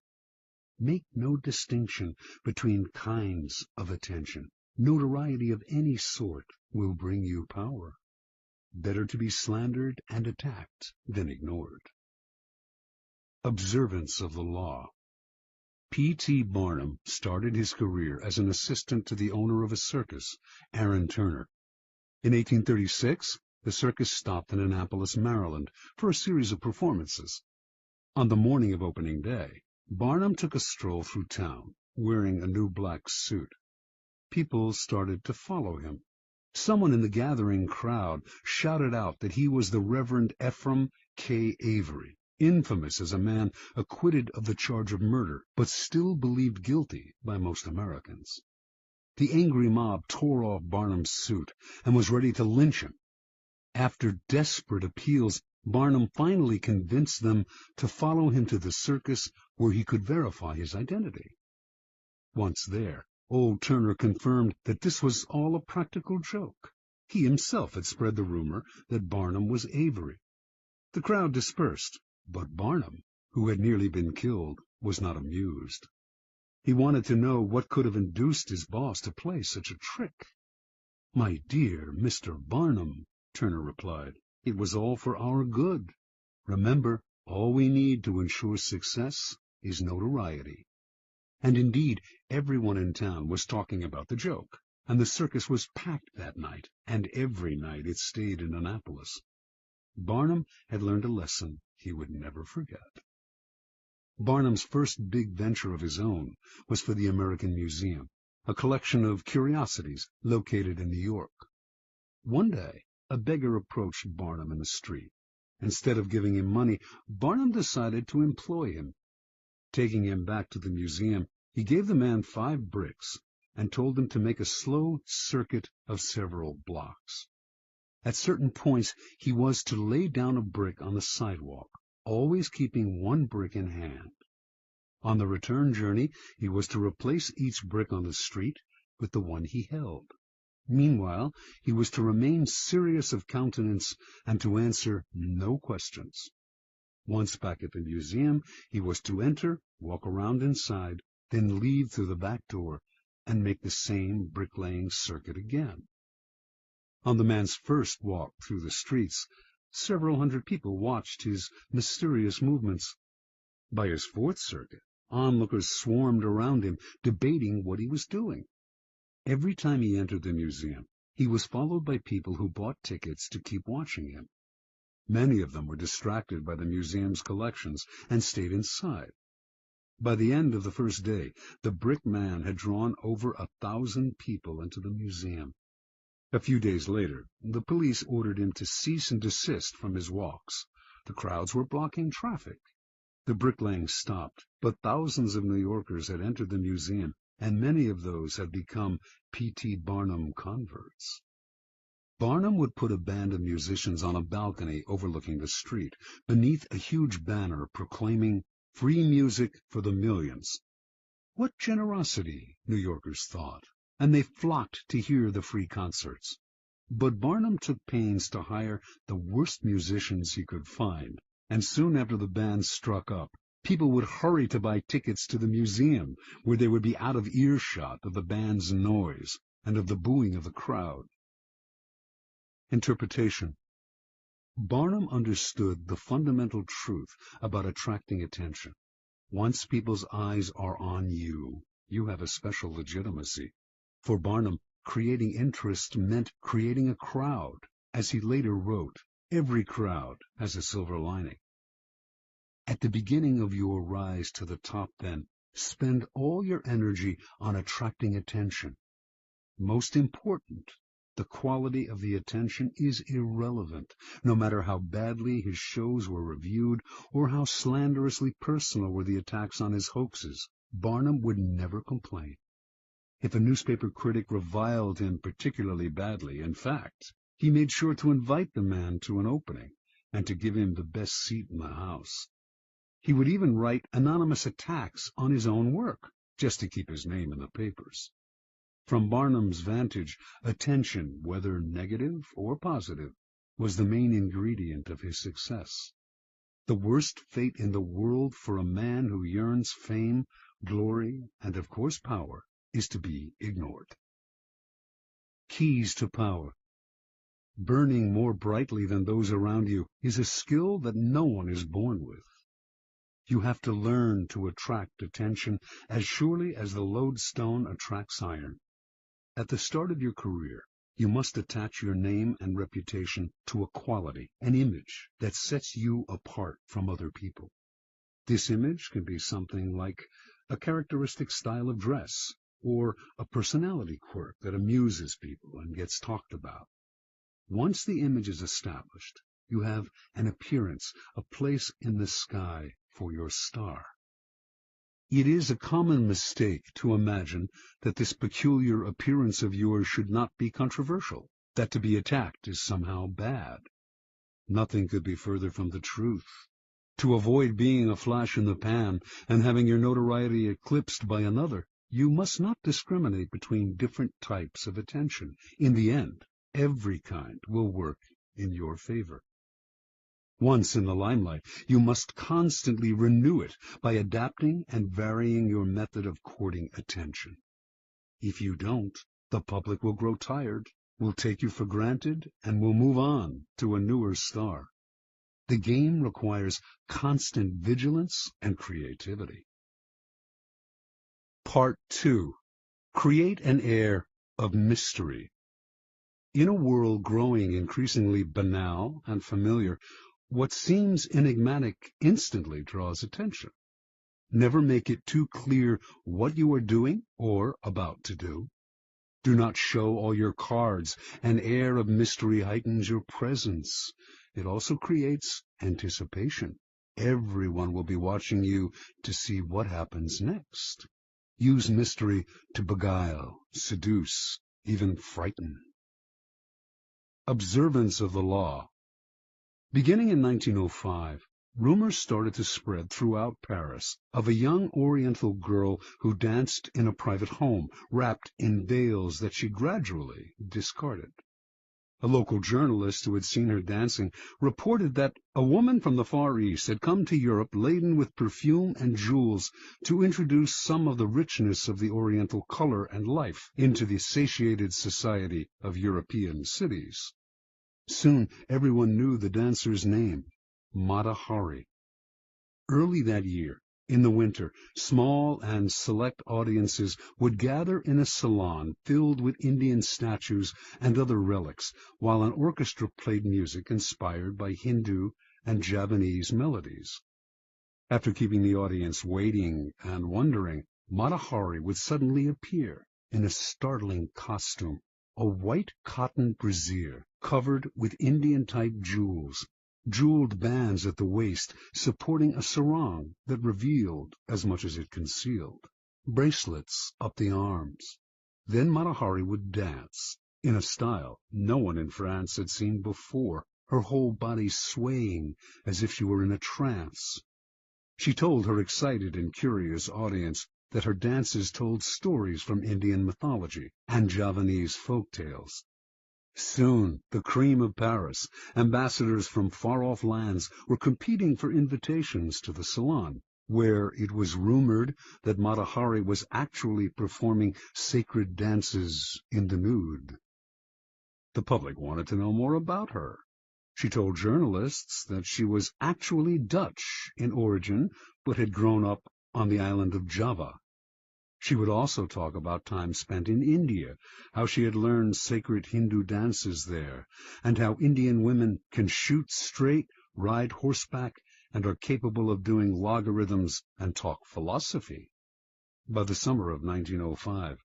Make no distinction between kinds of attention. Notoriety of any sort will bring you power. Better to be slandered and attacked than ignored. Observance of the law. P.T. Barnum started his career as an assistant to the owner of a circus, Aaron Turner. In 1836, the circus stopped in Annapolis, Maryland, for a series of performances. On the morning of opening day, Barnum took a stroll through town, wearing a new black suit. People started to follow him. Someone in the gathering crowd shouted out that he was the Reverend Ephraim K. Avery, infamous as a man acquitted of the charge of murder, but still believed guilty by most Americans. The angry mob tore off Barnum's suit and was ready to lynch him. After desperate appeals, Barnum finally convinced them to follow him to the circus where he could verify his identity. Once there, old Turner confirmed that this was all a practical joke. He himself had spread the rumor that Barnum was Avery. The crowd dispersed, but Barnum, who had nearly been killed, was not amused. He wanted to know what could have induced his boss to play such a trick. "My dear Mr. Barnum," Turner replied, "it was all for our good. Remember, all we need to ensure success is notoriety." And indeed, everyone in town was talking about the joke, and the circus was packed that night, and every night it stayed in Annapolis. Barnum had learned a lesson he would never forget. Barnum's first big venture of his own was for the American Museum, a collection of curiosities located in New York. One day, a beggar approached Barnum in the street. Instead of giving him money, Barnum decided to employ him. Taking him back to the museum, he gave the man 5 bricks and told him to make a slow circuit of several blocks. At certain points, he was to lay down a brick on the sidewalk, always keeping 1 brick in hand. On the return journey, he was to replace each brick on the street with the one he held. Meanwhile, he was to remain serious of countenance and to answer no questions. Once back at the museum, he was to enter, walk around inside, then leave through the back door and make the same bricklaying circuit again. On the man's first walk through the streets, several hundred people watched his mysterious movements. By his fourth circuit, onlookers swarmed around him, debating what he was doing. Every time he entered the museum, he was followed by people who bought tickets to keep watching him. Many of them were distracted by the museum's collections and stayed inside. By the end of the first day, the brick man had drawn over 1,000 people into the museum. A few days later, the police ordered him to cease and desist from his walks. The crowds were blocking traffic. The bricklaying stopped, but thousands of New Yorkers had entered the museum, and many of those had become P.T. Barnum converts. Barnum would put a band of musicians on a balcony overlooking the street, beneath a huge banner proclaiming "Free music for the millions." What generosity, New Yorkers thought, and they flocked to hear the free concerts. But Barnum took pains to hire the worst musicians he could find, and soon after the band struck up, people would hurry to buy tickets to the museum, where they would be out of earshot of the band's noise and of the booing of the crowd. Interpretation. Barnum understood the fundamental truth about attracting attention. Once people's eyes are on you, you have a special legitimacy. For Barnum, creating interest meant creating a crowd. As he later wrote, every crowd has a silver lining. At the beginning of your rise to the top, then, spend all your energy on attracting attention. Most important, the quality of the attention is irrelevant, no matter how badly his shows were reviewed or how slanderously personal were the attacks on his hoaxes. Barnum would never complain. If a newspaper critic reviled him particularly badly, in fact, he made sure to invite the man to an opening and to give him the best seat in the house. He would even write anonymous attacks on his own work, just to keep his name in the papers. From Barnum's vantage, attention, whether negative or positive, was the main ingredient of his success. The worst fate in the world for a man who yearns fame, glory, and of course power, is to be ignored. Keys to power. Burning more brightly than those around you is a skill that no one is born with. You have to learn to attract attention as surely as the lodestone attracts iron. At the start of your career, you must attach your name and reputation to a quality, an image, that sets you apart from other people. This image can be something like a characteristic style of dress, or a personality quirk that amuses people and gets talked about. Once the image is established, you have an appearance, a place in the sky for your star. It is a common mistake to imagine that this peculiar appearance of yours should not be controversial, that to be attacked is somehow bad. Nothing could be further from the truth. To avoid being a flash in the pan and having your notoriety eclipsed by another, you must not discriminate between different types of attention. In the end, every kind will work in your favor. Once in the limelight, you must constantly renew it by adapting and varying your method of courting attention. If you don't, the public will grow tired, will take you for granted, and will move on to a newer star. The game requires constant vigilance and creativity. Part 2. Create an air of mystery. In a world growing increasingly banal and familiar, what seems enigmatic instantly draws attention. Never make it too clear what you are doing or about to do. Do not show all your cards. An air of mystery heightens your presence. It also creates anticipation. Everyone will be watching you to see what happens next. Use mystery to beguile, seduce, even frighten. Observance of the law. Beginning in 1905, rumors started to spread throughout Paris of a young Oriental girl who danced in a private home, wrapped in veils that she gradually discarded. A local journalist who had seen her dancing reported that a woman from the Far East had come to Europe laden with perfume and jewels to introduce some of the richness of the Oriental color and life into the satiated society of European cities. Soon everyone knew the dancer's name, Mata Hari. Early that year, in the winter, small and select audiences would gather in a salon filled with Indian statues and other relics, while an orchestra played music inspired by Hindu and Javanese melodies. After keeping the audience waiting and wondering, Mata Hari would suddenly appear in a startling costume, a white cotton brassiere covered with Indian-type jewels, jeweled bands at the waist supporting a sarong that revealed as much as it concealed, bracelets up the arms. Then Mata Hari would dance, in a style no one in France had seen before, her whole body swaying as if she were in a trance. She told her excited and curious audience that her dances told stories from Indian mythology and Javanese folk tales. Soon, the cream of Paris, ambassadors from far-off lands, were competing for invitations to the salon, where it was rumored that Mata Hari was actually performing sacred dances in the nude. The public wanted to know more about her. She told journalists that she was actually Dutch in origin, but had grown up on the island of Java. She would also talk about time spent in India, how she had learned sacred Hindu dances there, and how Indian women can shoot straight, ride horseback, and are capable of doing logarithms and talk philosophy. By the summer of 1905,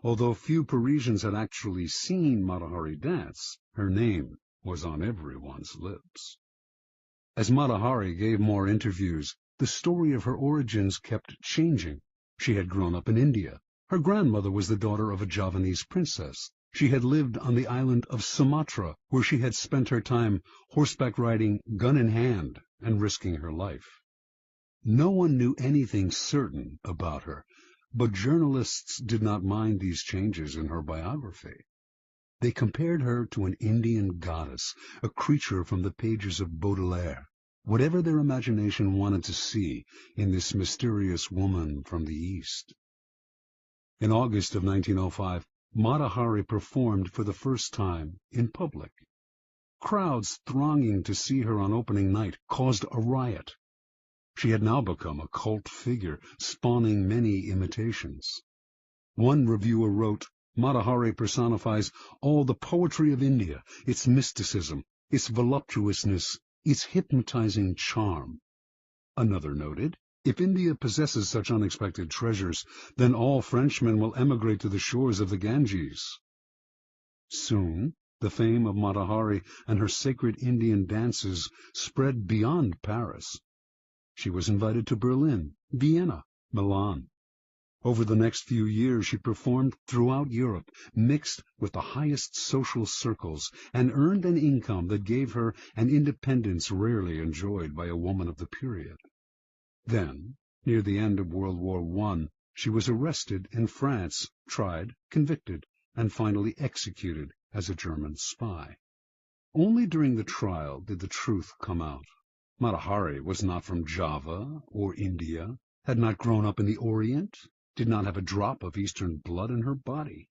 although few Parisians had actually seen Mata Hari dance, her name was on everyone's lips. As Mata Hari gave more interviews, the story of her origins kept changing. She had grown up in India. Her grandmother was the daughter of a Javanese princess. She had lived on the island of Sumatra, where she had spent her time horseback riding, gun in hand, and risking her life. No one knew anything certain about her, but journalists did not mind these changes in her biography. They compared her to an Indian goddess, a creature from the pages of Baudelaire, whatever their imagination wanted to see in this mysterious woman from the East. In August of 1905, Mata Hari performed for the first time in public. Crowds thronging to see her on opening night caused a riot. She had now become a cult figure, spawning many imitations. One reviewer wrote, "Mata Hari personifies all the poetry of India, its mysticism, its voluptuousness, its hypnotizing charm." Another noted, "If India possesses such unexpected treasures, then all Frenchmen will emigrate to the shores of the Ganges." Soon, the fame of Mata Hari and her sacred Indian dances spread beyond Paris. She was invited to Berlin, Vienna, Milan. Over the next few years she performed throughout Europe, mixed with the highest social circles, and earned an income that gave her an independence rarely enjoyed by a woman of the period. Then, near the end of World War I, she was arrested in France, tried, convicted, and finally executed as a German spy. Only during the trial did the truth come out. Mata Hari was not from Java or India, had not grown up in the Orient, did not have a drop of Eastern blood in her body.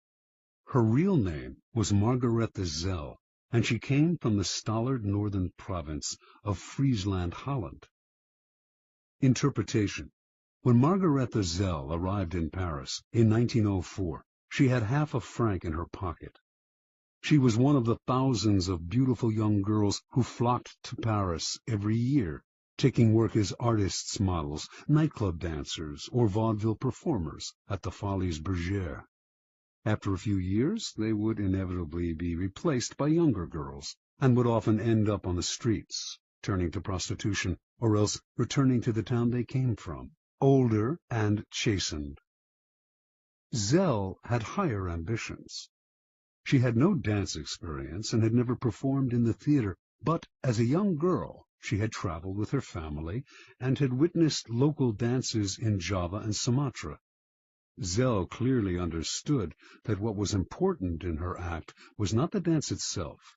Her real name was Margaretha Zell, and she came from the stolid northern province of Friesland, Holland. Interpretation. When Margaretha Zell arrived in Paris in 1904, she had half a franc in her pocket. She was one of the thousands of beautiful young girls who flocked to Paris every year, taking work as artists' models, nightclub dancers, or vaudeville performers at the Folies Bergère. After a few years, they would inevitably be replaced by younger girls, and would often end up on the streets, turning to prostitution, or else returning to the town they came from, older and chastened. Zell had higher ambitions. She had no dance experience and had never performed in the theater, but as a young girl she had traveled with her family and had witnessed local dances in Java and Sumatra. Zell clearly understood that what was important in her act was not the dance itself,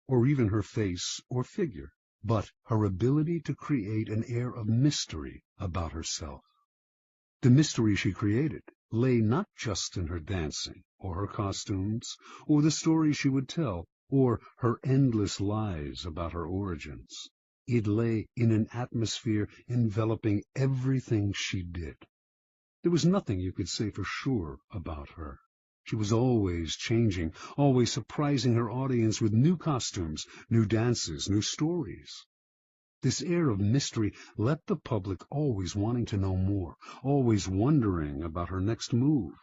or even her face or figure, but her ability to create an air of mystery about herself. The mystery she created lay not just in her dancing, or her costumes, or the stories she would tell, or her endless lies about her origins. It lay in an atmosphere enveloping everything she did. There was nothing you could say for sure about her. She was always changing, always surprising her audience with new costumes, new dances, new stories. This air of mystery left the public always wanting to know more, always wondering about her next move.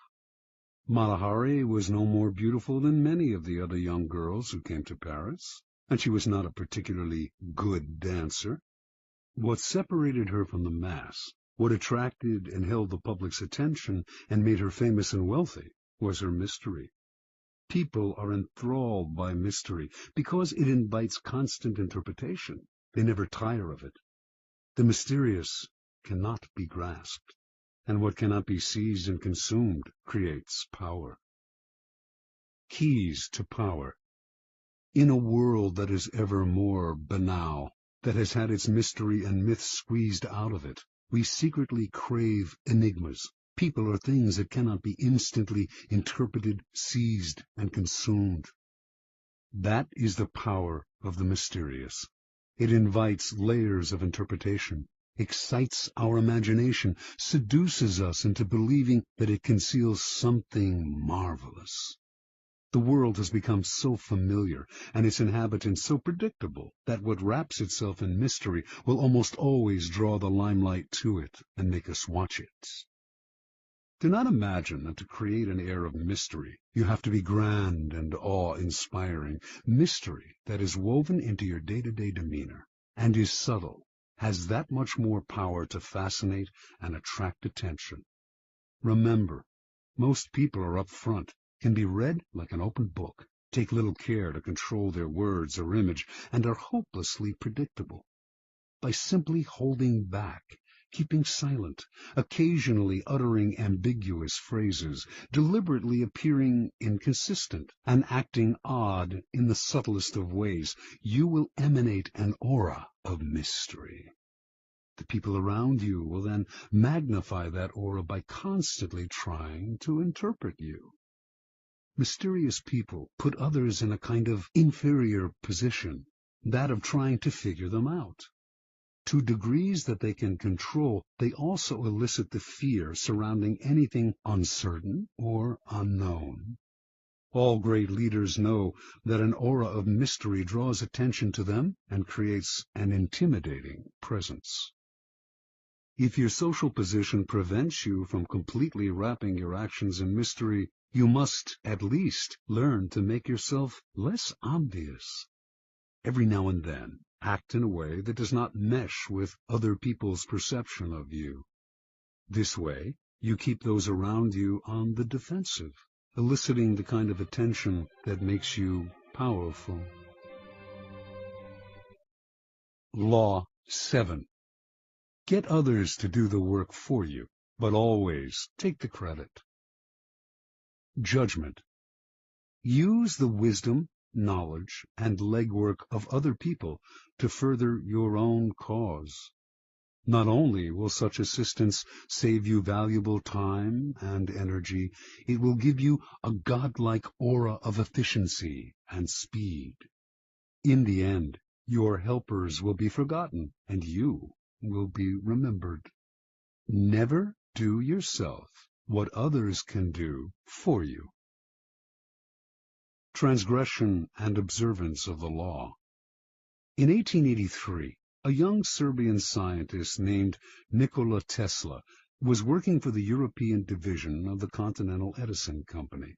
Mata-Hari was no more beautiful than many of the other young girls who came to Paris, and she was not a particularly good dancer. What separated her from the mass, what attracted and held the public's attention and made her famous and wealthy, was her mystery. People are enthralled by mystery because it invites constant interpretation. They never tire of it. The mysterious cannot be grasped, and what cannot be seized and consumed creates power. Keys to power. In a world that is ever more banal, that has had its mystery and myth squeezed out of it, we secretly crave enigmas, people or things that cannot be instantly interpreted, seized, and consumed. That is the power of the mysterious. It invites layers of interpretation, excites our imagination, seduces us into believing that it conceals something marvelous. The world has become so familiar, and its inhabitants so predictable, that what wraps itself in mystery will almost always draw the limelight to it and make us watch it. Do not imagine that to create an air of mystery, you have to be grand and awe-inspiring. Mystery that is woven into your day-to-day demeanor and is subtle has that much more power to fascinate and attract attention. Remember, most people are up front, can be read like an open book, take little care to control their words or image, and are hopelessly predictable. By simply holding back, keeping silent, occasionally uttering ambiguous phrases, deliberately appearing inconsistent, and acting odd in the subtlest of ways, you will emanate an aura of mystery. The people around you will then magnify that aura by constantly trying to interpret you. Mysterious people put others in a kind of inferior position, that of trying to figure them out. To degrees that they can control, they also elicit the fear surrounding anything uncertain or unknown. All great leaders know that an aura of mystery draws attention to them and creates an intimidating presence. If your social position prevents you from completely wrapping your actions in mystery, you must at least learn to make yourself less obvious. Every now and then, act in a way that does not mesh with other people's perception of you. This way, you keep those around you on the defensive, eliciting the kind of attention that makes you powerful. Law 7. Get others to do the work for you, but always take the credit. Judgment. Use the wisdom, knowledge, and legwork of other people to further your own cause. Not only will such assistance save you valuable time and energy, it will give you a godlike aura of efficiency and speed. In the end, your helpers will be forgotten, and you will be remembered. Never do yourself what others can do for you. Transgression and observance of the law. In 1883, a young Serbian scientist named Nikola Tesla was working for the European division of the Continental Edison Company.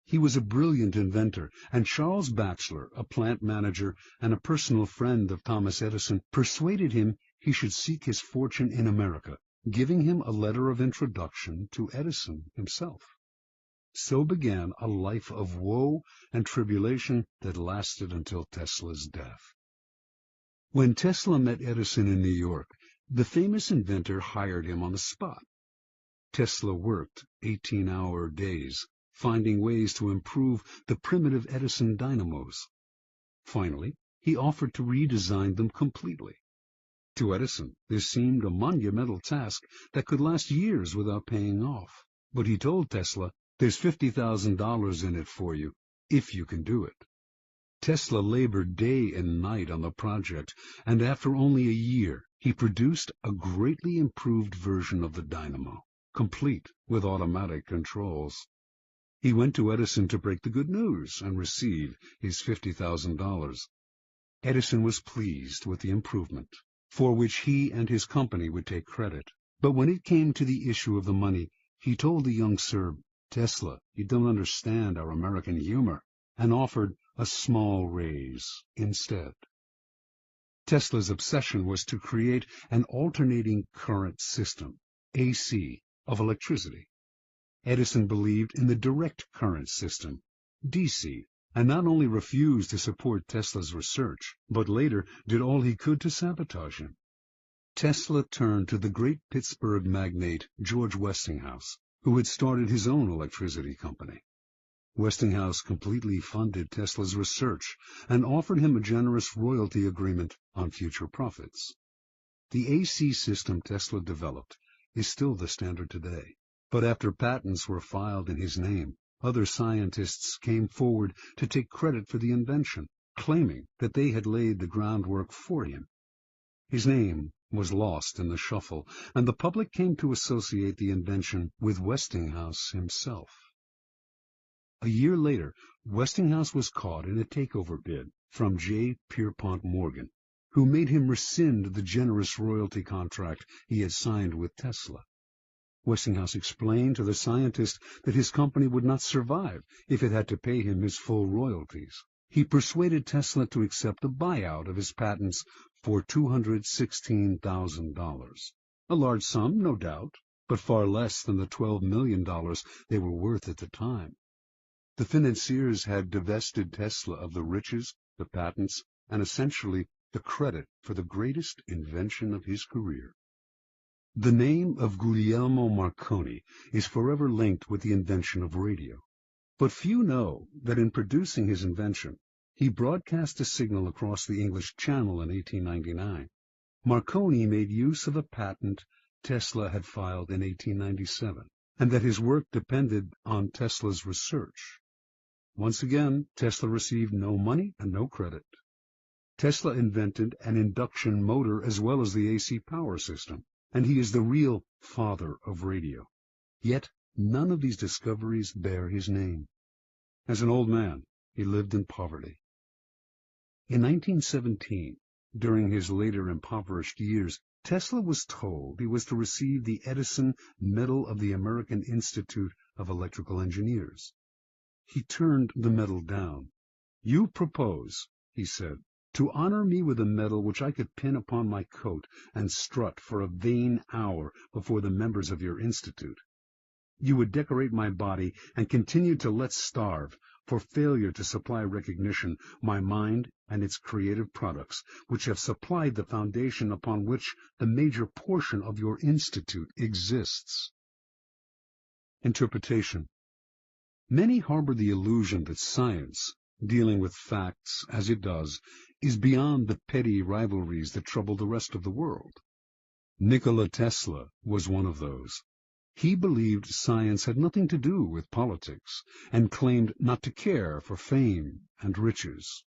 He was a brilliant inventor, and Charles Batchelor, a plant manager and a personal friend of Thomas Edison, persuaded him he should seek his fortune in America, giving him a letter of introduction to Edison himself. So began a life of woe and tribulation that lasted until Tesla's death. When Tesla met Edison in New York, the famous inventor hired him on the spot. Tesla worked 18-hour days, finding ways to improve the primitive Edison dynamos. Finally, he offered to redesign them completely. To Edison, this seemed a monumental task that could last years without paying off. But he told Tesla, "There's $50,000 in it for you, if you can do it." Tesla labored day and night on the project, and after only a year, he produced a greatly improved version of the dynamo, complete with automatic controls. He went to Edison to break the good news and receive his $50,000. Edison was pleased with the improvement, for which he and his company would take credit. But when it came to the issue of the money, he told the young Serb, "Tesla, you don't understand our American humor," and offered a small raise instead. Tesla's obsession was to create an alternating current system, AC, of electricity. Edison believed in the direct current system, DC, and not only refused to support Tesla's research, but later did all he could to sabotage him. Tesla turned to the great Pittsburgh magnate George Westinghouse, who had started his own electricity company. Westinghouse completely funded Tesla's research and offered him a generous royalty agreement on future profits. The AC system Tesla developed is still the standard today, but after patents were filed in his name, other scientists came forward to take credit for the invention, claiming that they had laid the groundwork for him. His name was lost in the shuffle, and the public came to associate the invention with Westinghouse himself. A year later, Westinghouse was caught in a takeover bid from J. Pierpont Morgan, who made him rescind the generous royalty contract he had signed with Tesla. Westinghouse explained to the scientist that his company would not survive if it had to pay him his full royalties. He persuaded Tesla to accept a buyout of his patents for $216,000. A large sum, no doubt, but far less than the $12 million they were worth at the time. The financiers had divested Tesla of the riches, the patents, and essentially the credit for the greatest invention of his career. The name of Guglielmo Marconi is forever linked with the invention of radio. But few know that in producing his invention, he broadcast a signal across the English Channel in 1899. Marconi made use of a patent Tesla had filed in 1897, and that his work depended on Tesla's research. Once again, Tesla received no money and no credit. Tesla invented an induction motor as well as the AC power system, and he is the real father of radio. Yet none of these discoveries bear his name. As an old man, he lived in poverty. In 1917, during his later impoverished years, Tesla was told he was to receive the Edison Medal of the American Institute of Electrical Engineers. He turned the medal down. "You propose," he said, "to honor me with a medal which I could pin upon my coat and strut for a vain hour before the members of your institute. You would decorate my body and continue to let starve for failure to supply recognition my mind and its creative products, which have supplied the foundation upon which the major portion of your institute exists." Interpretation. Many harbor the illusion that science, dealing with facts as it does, is beyond the petty rivalries that trouble the rest of the world. Nikola Tesla was one of those. He believed science had nothing to do with politics, and claimed not to care for fame and riches.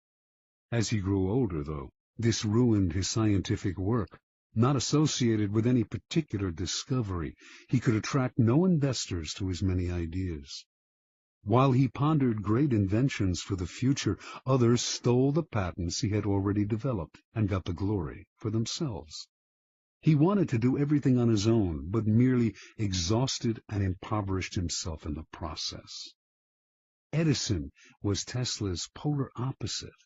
As he grew older, though, this ruined his scientific work. Not associated with any particular discovery, he could attract no investors to his many ideas. While he pondered great inventions for the future, others stole the patents he had already developed and got the glory for themselves. He wanted to do everything on his own, but merely exhausted and impoverished himself in the process. Edison was Tesla's polar opposite.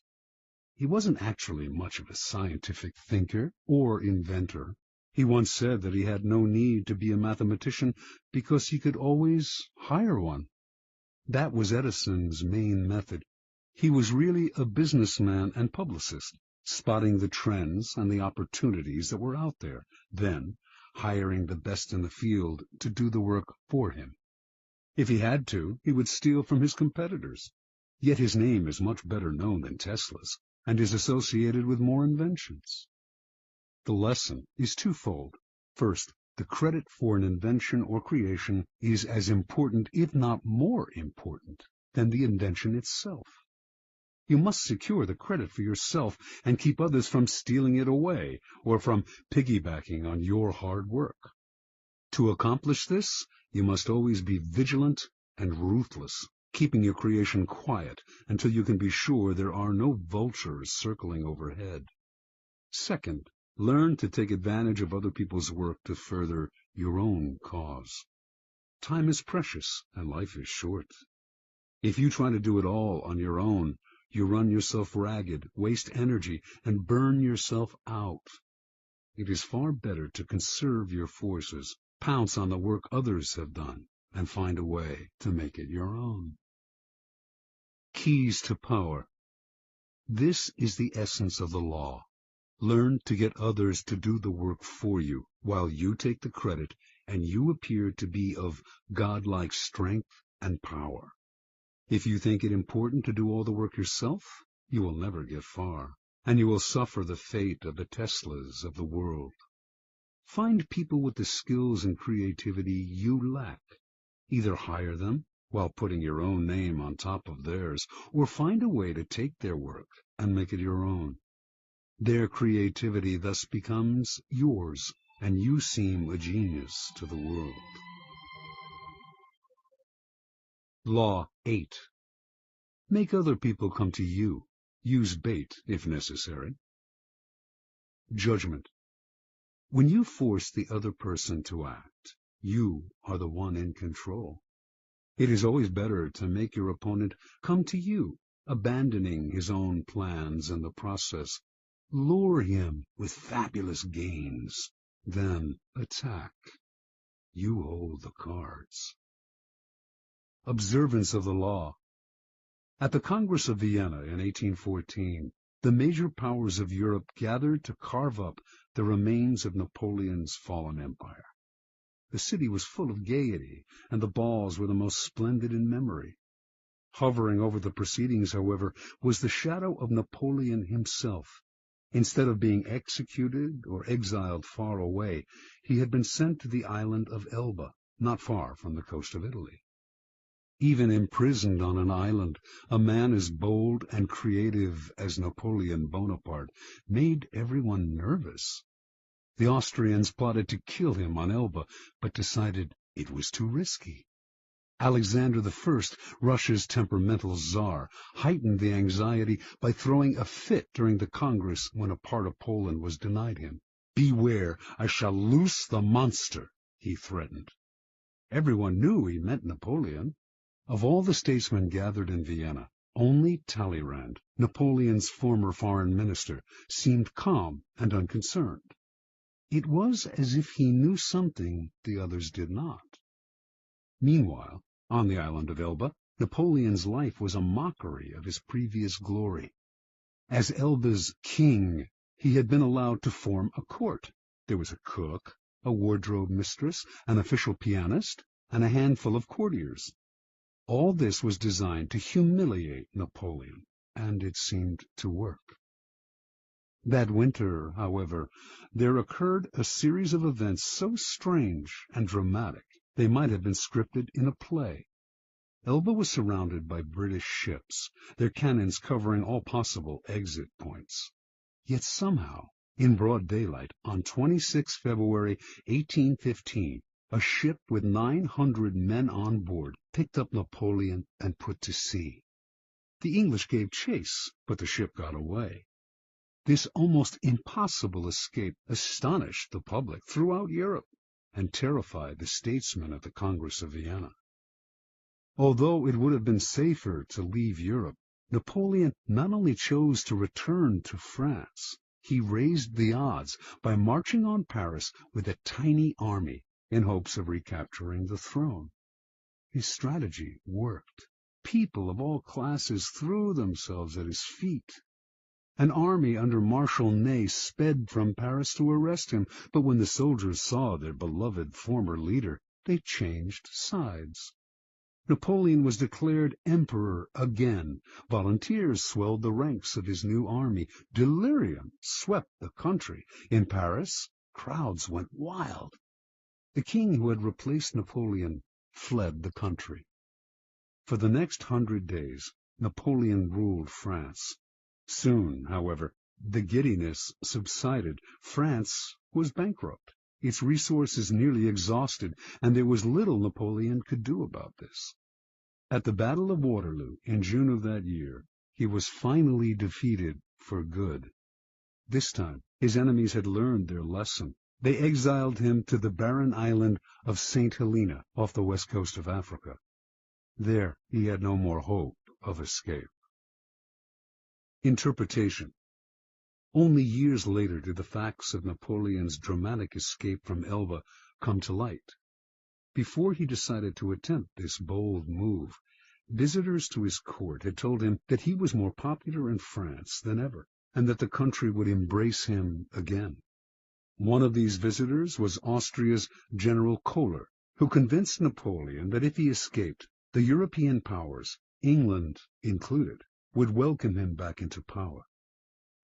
He wasn't actually much of a scientific thinker or inventor. He once said that he had no need to be a mathematician because he could always hire one. That was Edison's main method. He was really a businessman and publicist, spotting the trends and the opportunities that were out there, then hiring the best in the field to do the work for him. If he had to, he would steal from his competitors. Yet his name is much better known than Tesla's, and is associated with more inventions. The lesson is twofold. First, the credit for an invention or creation is as important, if not more important, than the invention itself. You must secure the credit for yourself and keep others from stealing it away or from piggybacking on your hard work. To accomplish this, you must always be vigilant and ruthless, keeping your creation quiet until you can be sure there are no vultures circling overhead. Second, learn to take advantage of other people's work to further your own cause. Time is precious and life is short. If you try to do it all on your own, you run yourself ragged, waste energy, and burn yourself out. It is far better to conserve your forces, pounce on the work others have done, and find a way to make it your own. Keys to power. This is the essence of the law. Learn to get others to do the work for you, while you take the credit, and you appear to be of godlike strength and power. If you think it important to do all the work yourself, you will never get far, and you will suffer the fate of the Teslas of the world. Find people with the skills and creativity you lack. Either hire them, while putting your own name on top of theirs, or find a way to take their work and make it your own. Their creativity thus becomes yours, and you seem a genius to the world. Law 8. Make other people come to you. Use bait if necessary. Judgment. When you force the other person to act, you are the one in control. It is always better to make your opponent come to you, abandoning his own plans in the process. Lure him with fabulous gains, then attack. You hold the cards. Observance of the law. At the Congress of Vienna in 1814, the major powers of Europe gathered to carve up the remains of Napoleon's fallen empire. The city was full of gaiety, and the balls were the most splendid in memory. Hovering over the proceedings, however, was the shadow of Napoleon himself. Instead of being executed or exiled far away, he had been sent to the island of Elba, not far from the coast of Italy. Even imprisoned on an island, a man as bold and creative as Napoleon Bonaparte made everyone nervous. The Austrians plotted to kill him on Elba, but decided it was too risky. Alexander I, Russia's temperamental czar, heightened the anxiety by throwing a fit during the Congress when a part of Poland was denied him. "Beware, I shall loose the monster," he threatened. Everyone knew he meant Napoleon. Of all the statesmen gathered in Vienna, only Talleyrand, Napoleon's former foreign minister, seemed calm and unconcerned. It was as if he knew something the others did not. Meanwhile, on the island of Elba, Napoleon's life was a mockery of his previous glory. As Elba's king, he had been allowed to form a court. There was a cook, a wardrobe mistress, an official pianist, and a handful of courtiers. All this was designed to humiliate Napoleon, and it seemed to work. That winter, however, there occurred a series of events so strange and dramatic they might have been scripted in a play. Elba was surrounded by British ships, their cannons covering all possible exit points. Yet somehow, in broad daylight, on 26 February 1815, a ship with 900 men on board picked up Napoleon and put to sea. The English gave chase, but the ship got away. This almost impossible escape astonished the public throughout Europe and terrified the statesmen at the Congress of Vienna. Although it would have been safer to leave Europe, Napoleon not only chose to return to France, he raised the odds by marching on Paris with a tiny army in hopes of recapturing the throne. His strategy worked. People of all classes threw themselves at his feet. An army under Marshal Ney sped from Paris to arrest him, but when the soldiers saw their beloved former leader, they changed sides. Napoleon was declared emperor again. Volunteers swelled the ranks of his new army. Delirium swept the country. In Paris, crowds went wild. The king who had replaced Napoleon fled the country. For the next 100 days, Napoleon ruled France. Soon, however, the giddiness subsided. France was bankrupt, its resources nearly exhausted, and there was little Napoleon could do about this. At the Battle of Waterloo in June of that year, he was finally defeated for good. This time, his enemies had learned their lesson. They exiled him to the barren island of St. Helena off the west coast of Africa. There, he had no more hope of escape. Interpretation. Only years later did the facts of Napoleon's dramatic escape from Elba come to light. Before he decided to attempt this bold move, visitors to his court had told him that he was more popular in France than ever, and that the country would embrace him again. One of these visitors was Austria's General Kohler, who convinced Napoleon that if he escaped, the European powers, England included, would welcome him back into power.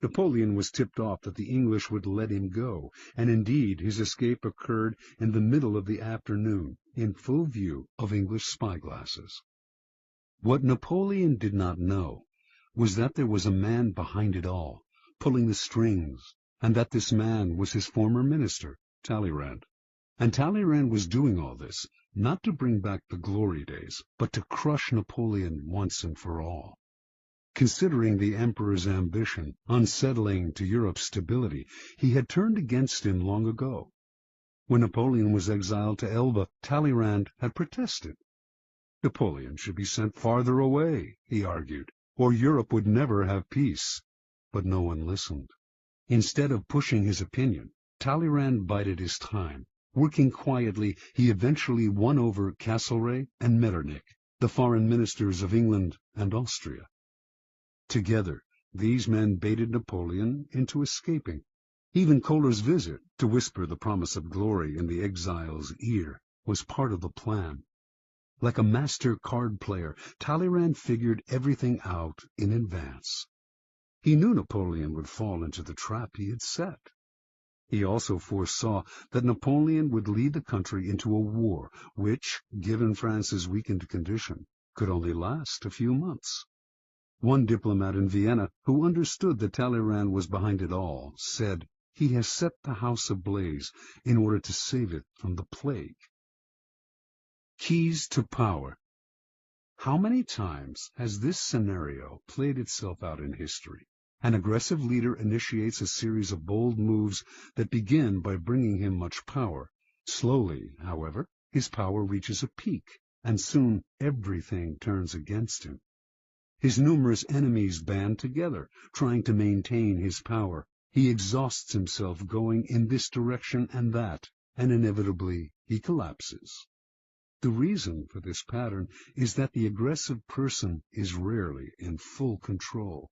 Napoleon was tipped off that the English would let him go, and indeed his escape occurred in the middle of the afternoon, in full view of English spyglasses. What Napoleon did not know was that there was a man behind it all, pulling the strings, and that this man was his former minister, Talleyrand. And Talleyrand was doing all this, not to bring back the glory days, but to crush Napoleon once and for all. Considering the emperor's ambition unsettling to Europe's stability, he had turned against him long ago. When Napoleon was exiled to Elba, Talleyrand had protested. Napoleon should be sent farther away, he argued, or Europe would never have peace. But no one listened. Instead of pushing his opinion, Talleyrand bided his time. Working quietly, he eventually won over Castlereagh and Metternich, the foreign ministers of England and Austria. Together, these men baited Napoleon into escaping. Even Kohler's visit, to whisper the promise of glory in the exile's ear, was part of the plan. Like a master card player, Talleyrand figured everything out in advance. He knew Napoleon would fall into the trap he had set. He also foresaw that Napoleon would lead the country into a war which, given France's weakened condition, could only last a few months. One diplomat in Vienna, who understood that Talleyrand was behind it all, said, "He has set the house ablaze in order to save it from the plague." Keys to power. How many times has this scenario played itself out in history? An aggressive leader initiates a series of bold moves that begin by bringing him much power. Slowly, however, his power reaches a peak, and soon everything turns against him. His numerous enemies band together, trying to maintain his power. He exhausts himself going in this direction and that, and inevitably he collapses. The reason for this pattern is that the aggressive person is rarely in full control.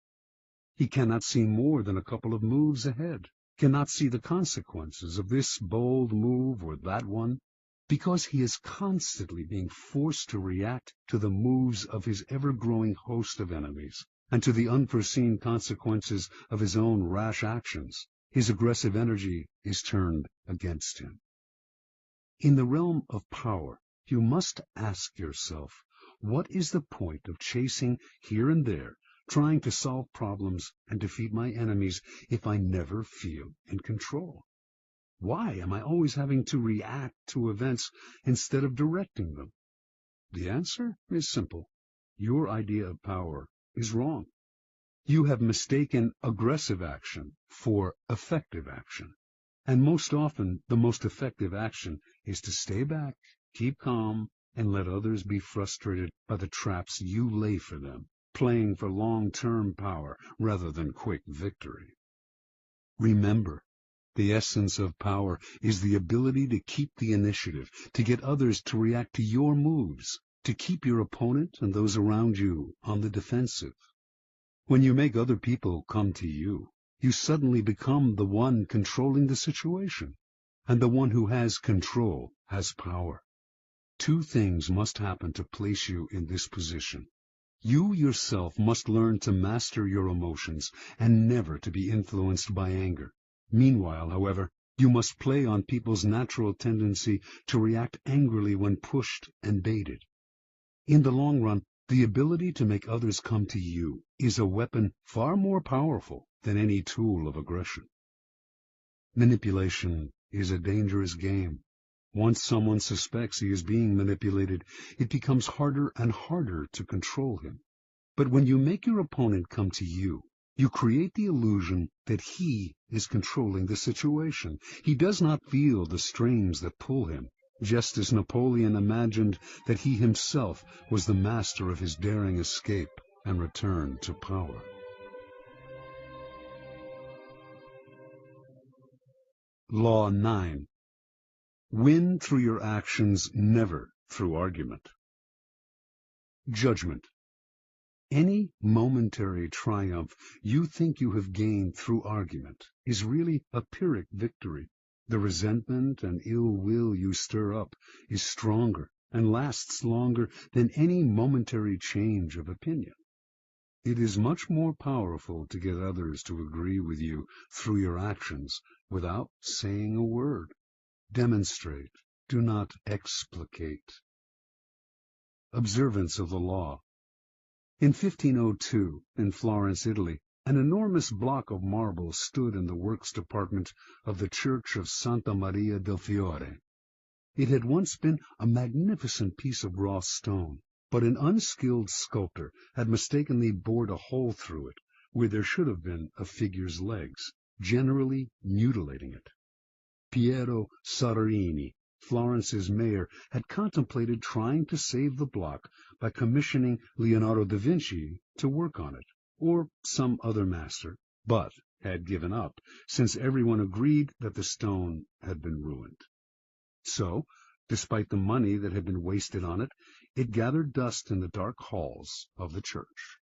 He cannot see more than a couple of moves ahead, cannot see the consequences of this bold move or that one, because he is constantly being forced to react to the moves of his ever-growing host of enemies, and to the unforeseen consequences of his own rash actions. His aggressive energy is turned against him. In the realm of power, you must ask yourself, what is the point of chasing here and there, trying to solve problems and defeat my enemies if I never feel in control? Why am I always having to react to events instead of directing them? The answer is simple. Your idea of power is wrong. You have mistaken aggressive action for effective action. And most often, the most effective action is to stay back, keep calm, and let others be frustrated by the traps you lay for them, playing for long-term power rather than quick victory. Remember, the essence of power is the ability to keep the initiative, to get others to react to your moves, to keep your opponent and those around you on the defensive. When you make other people come to you, you suddenly become the one controlling the situation, and the one who has control has power. Two things must happen to place you in this position. You yourself must learn to master your emotions and never to be influenced by anger. Meanwhile, however, you must play on people's natural tendency to react angrily when pushed and baited. In the long run, the ability to make others come to you is a weapon far more powerful than any tool of aggression. Manipulation is a dangerous game. Once someone suspects he is being manipulated, it becomes harder and harder to control him. But when you make your opponent come to you, you create the illusion that he is controlling the situation. He does not feel the strings that pull him, just as Napoleon imagined that he himself was the master of his daring escape and return to power. Law 9. Win through your actions, never through argument. Judgment. Any momentary triumph you think you have gained through argument is really a Pyrrhic victory. The resentment and ill will you stir up is stronger and lasts longer than any momentary change of opinion. It is much more powerful to get others to agree with you through your actions without saying a word. Demonstrate, do not explicate. Observance of the law. In 1502, in Florence, Italy, an enormous block of marble stood in the works department of the church of Santa Maria del Fiore. It had once been a magnificent piece of raw stone, but an unskilled sculptor had mistakenly bored a hole through it where there should have been a figure's legs, generally mutilating it. Piero Soderini, Florence's mayor, had contemplated trying to save the block by commissioning Leonardo da Vinci to work on it, or some other master, but had given up, since everyone agreed that the stone had been ruined. So, despite the money that had been wasted on it, it gathered dust in the dark halls of the church.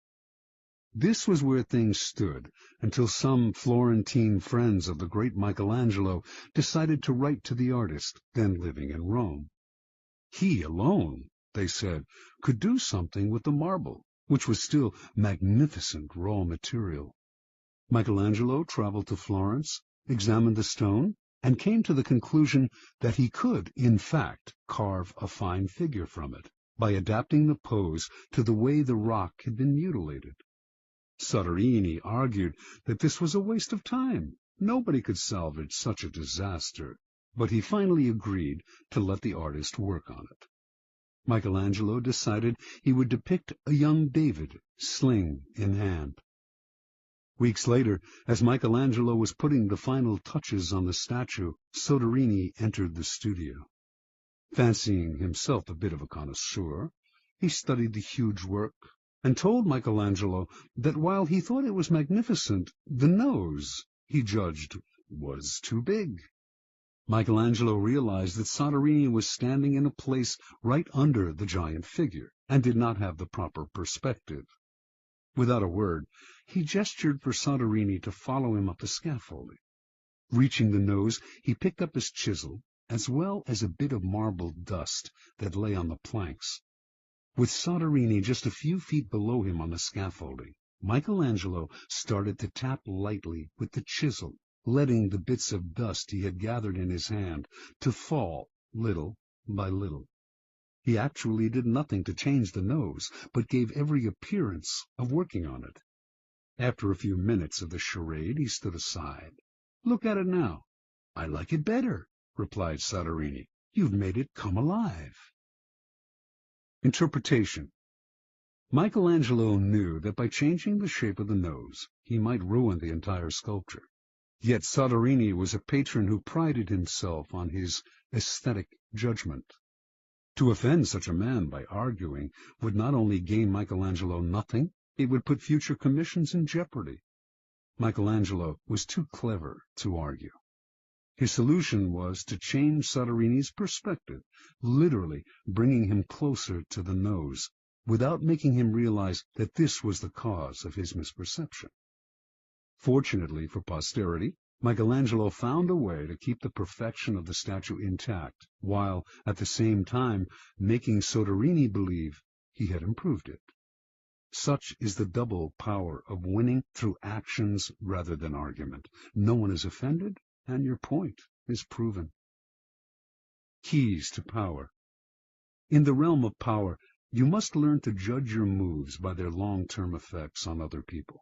This was where things stood until some Florentine friends of the great Michelangelo decided to write to the artist, then living in Rome. He alone, they said, could do something with the marble, which was still magnificent raw material. Michelangelo traveled to Florence, examined the stone, and came to the conclusion that he could, in fact, carve a fine figure from it, by adapting the pose to the way the rock had been mutilated. Soderini argued that this was a waste of time. Nobody could salvage such a disaster, but he finally agreed to let the artist work on it. Michelangelo decided he would depict a young David, sling in hand. Weeks later, as Michelangelo was putting the final touches on the statue, Soderini entered the studio. Fancying himself a bit of a connoisseur, he studied the huge work and told Michelangelo that while he thought it was magnificent, the nose, he judged, was too big. Michelangelo realized that Soderini was standing in a place right under the giant figure and did not have the proper perspective. Without a word, he gestured for Soderini to follow him up the scaffolding. Reaching the nose, he picked up his chisel, as well as a bit of marble dust that lay on the planks. With Soderini just a few feet below him on the scaffolding, Michelangelo started to tap lightly with the chisel, letting the bits of dust he had gathered in his hand to fall little by little. He actually did nothing to change the nose, but gave every appearance of working on it. After a few minutes of the charade, he stood aside. "Look at it now." "I like it better," replied Soderini. "You've made it come alive." Interpretation. Michelangelo knew that by changing the shape of the nose, he might ruin the entire sculpture. Yet Soderini was a patron who prided himself on his aesthetic judgment. To offend such a man by arguing would not only gain Michelangelo nothing, it would put future commissions in jeopardy. Michelangelo was too clever to argue. His solution was to change Soderini's perspective, literally bringing him closer to the nose, without making him realize that this was the cause of his misperception. Fortunately for posterity, Michelangelo found a way to keep the perfection of the statue intact, while, at the same time, making Soderini believe he had improved it. Such is the double power of winning through actions rather than argument. No one is offended, and your point is proven. Keys to power. In the realm of power, you must learn to judge your moves by their long-term effects on other people.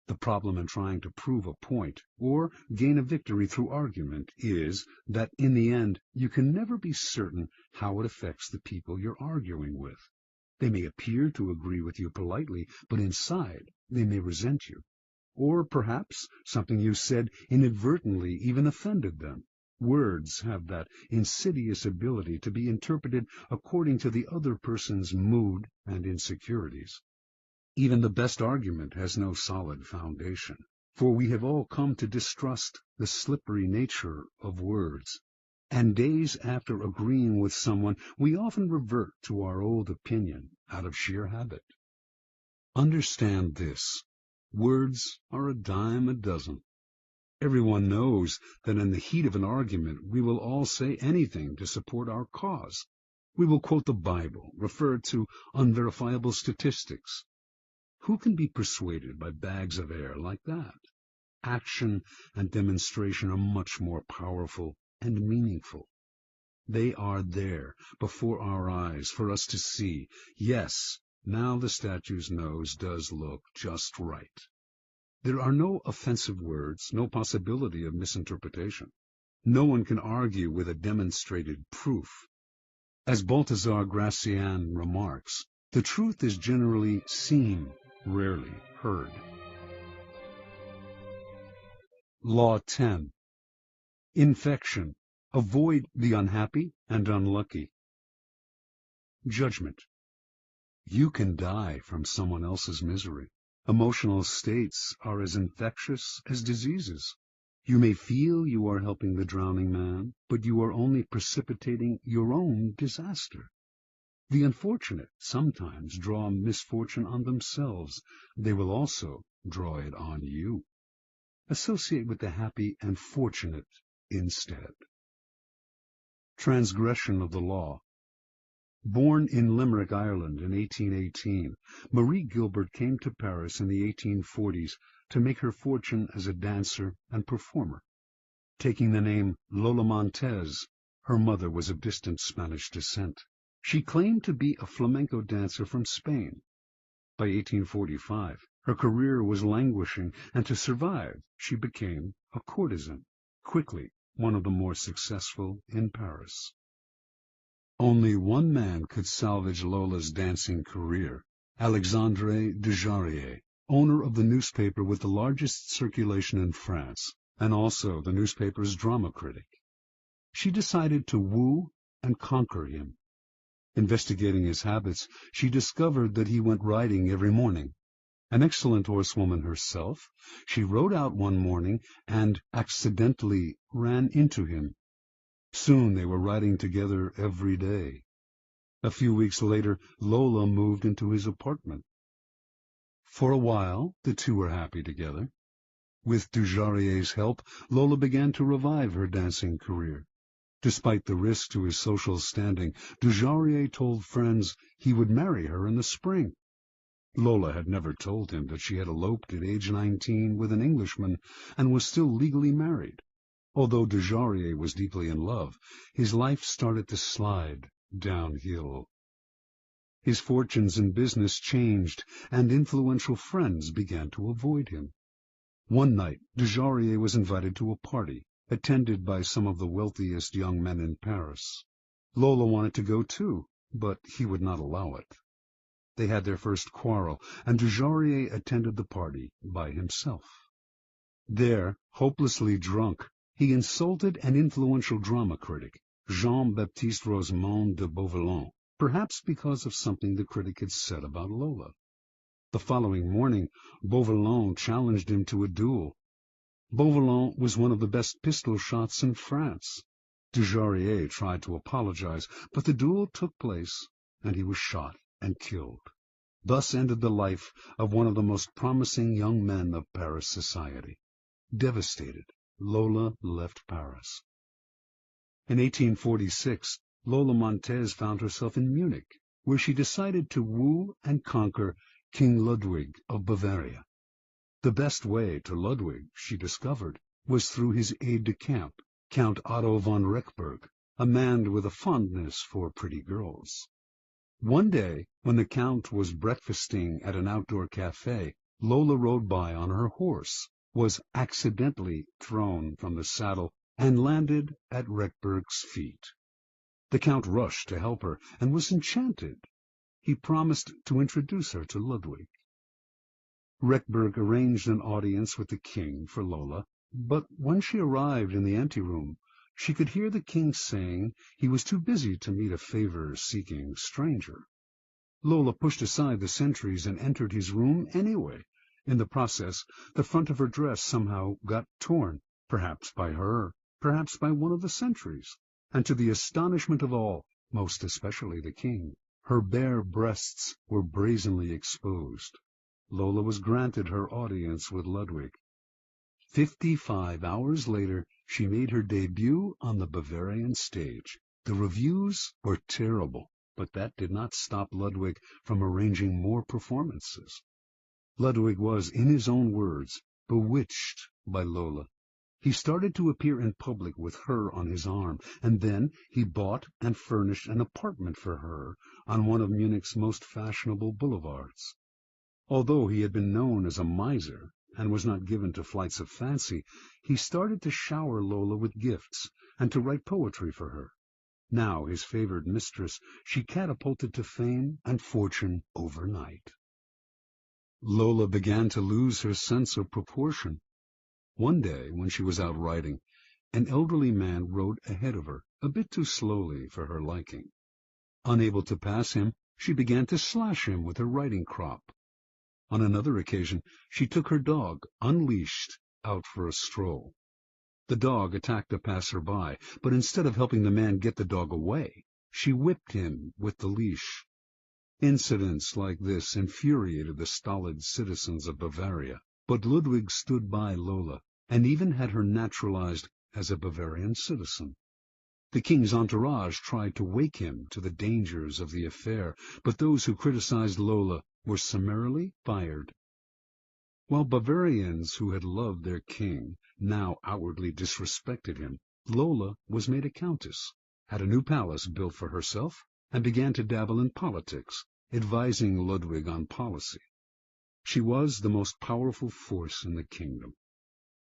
The problem in trying to prove a point or gain a victory through argument is that in the end you can never be certain how it affects the people you're arguing with. They may appear to agree with you politely, but inside they may resent you. Or perhaps something you said inadvertently even offended them. Words have that insidious ability to be interpreted according to the other person's mood and insecurities. Even the best argument has no solid foundation, for we have all come to distrust the slippery nature of words. And days after agreeing with someone, we often revert to our old opinion out of sheer habit. Understand this. Words are a dime a dozen. Everyone knows that in the heat of an argument we will all say anything to support our cause. We will quote the Bible, refer to unverifiable statistics. Who can be persuaded by bags of air like that? Action and demonstration are much more powerful and meaningful. They are there before our eyes for us to see. Yes, now the statue's nose does look just right. There are no offensive words, no possibility of misinterpretation. No one can argue with a demonstrated proof. As Balthazar Gracian remarks, the truth is generally seen, rarely heard. Law 10. Infection. Avoid the unhappy and unlucky. Judgment. You can die from someone else's misery. Emotional states are as infectious as diseases. You may feel you are helping the drowning man, but you are only precipitating your own disaster. The unfortunate sometimes draw misfortune on themselves. They will also draw it on you. Associate with the happy and fortunate instead. Transgression of the law. Born in Limerick, Ireland in 1818, Marie Gilbert came to Paris in the 1840s to make her fortune as a dancer and performer. Taking the name Lola Montez, her mother was of distant Spanish descent. She claimed to be a flamenco dancer from Spain. By 1845, her career was languishing, and to survive, she became a courtesan, quickly one of the more successful in Paris. Only one man could salvage Lola's dancing career, Alexandre Dujarier, owner of the newspaper with the largest circulation in France, and also the newspaper's drama critic. She decided to woo and conquer him. Investigating his habits, she discovered that he went riding every morning. An excellent horsewoman herself, she rode out one morning and accidentally ran into him. Soon they were riding together every day. A few weeks later, Lola moved into his apartment. For a while, the two were happy together. With Dujarrier's help, Lola began to revive her dancing career. Despite the risk to his social standing, Dujarier told friends he would marry her in the spring. Lola had never told him that she had eloped at age 19 with an Englishman and was still legally married. Although Dujarier was deeply in love, his life started to slide downhill. His fortunes in business changed, and influential friends began to avoid him. One night, Dujarier was invited to a party, attended by some of the wealthiest young men in Paris. Lola wanted to go too, but he would not allow it. They had their first quarrel, and Dujarier attended the party by himself. There, hopelessly drunk, he insulted an influential drama critic, Jean-Baptiste Rosemont de Beauvalon, perhaps because of something the critic had said about Lola. The following morning, Beauvalon challenged him to a duel. Beauvalon was one of the best pistol shots in France. Dujarier tried to apologize, but the duel took place, and he was shot and killed. Thus ended the life of one of the most promising young men of Paris society. Devastated, Lola left Paris. In 1846, Lola Montez found herself in Munich, where she decided to woo and conquer King Ludwig of Bavaria. The best way to Ludwig, she discovered, was through his aide-de-camp, Count Otto von Rechberg, a man with a fondness for pretty girls. One day, when the Count was breakfasting at an outdoor cafe, Lola rode by on her horse, was accidentally thrown from the saddle, and landed at Rechberg's feet. The Count rushed to help her, and was enchanted. He promised to introduce her to Ludwig. Rechberg arranged an audience with the king for Lola, but when she arrived in the anteroom, she could hear the king saying he was too busy to meet a favor-seeking stranger. Lola pushed aside the sentries and entered his room anyway. In the process, the front of her dress somehow got torn, perhaps by her, perhaps by one of the sentries, and to the astonishment of all, most especially the king, her bare breasts were brazenly exposed. Lola was granted her audience with Ludwig. 55 hours later, she made her debut on the Bavarian stage. The reviews were terrible, but that did not stop Ludwig from arranging more performances. Ludwig was, in his own words, bewitched by Lola. He started to appear in public with her on his arm, and then he bought and furnished an apartment for her on one of Munich's most fashionable boulevards. Although he had been known as a miser and was not given to flights of fancy, he started to shower Lola with gifts and to write poetry for her. Now his favored mistress, she catapulted to fame and fortune overnight. Lola began to lose her sense of proportion. One day, when she was out riding, an elderly man rode ahead of her, a bit too slowly for her liking. Unable to pass him, she began to slash him with her riding crop. On another occasion, she took her dog, unleashed, out for a stroll. The dog attacked a passer-by, but instead of helping the man get the dog away, she whipped him with the leash. Incidents like this infuriated the stolid citizens of Bavaria, but Ludwig stood by Lola, and even had her naturalized as a Bavarian citizen. The king's entourage tried to wake him to the dangers of the affair, but those who criticized Lola were summarily fired. While Bavarians who had loved their king now outwardly disrespected him, Lola was made a countess, had a new palace built for herself, and began to dabble in politics, advising Ludwig on policy. She was the most powerful force in the kingdom.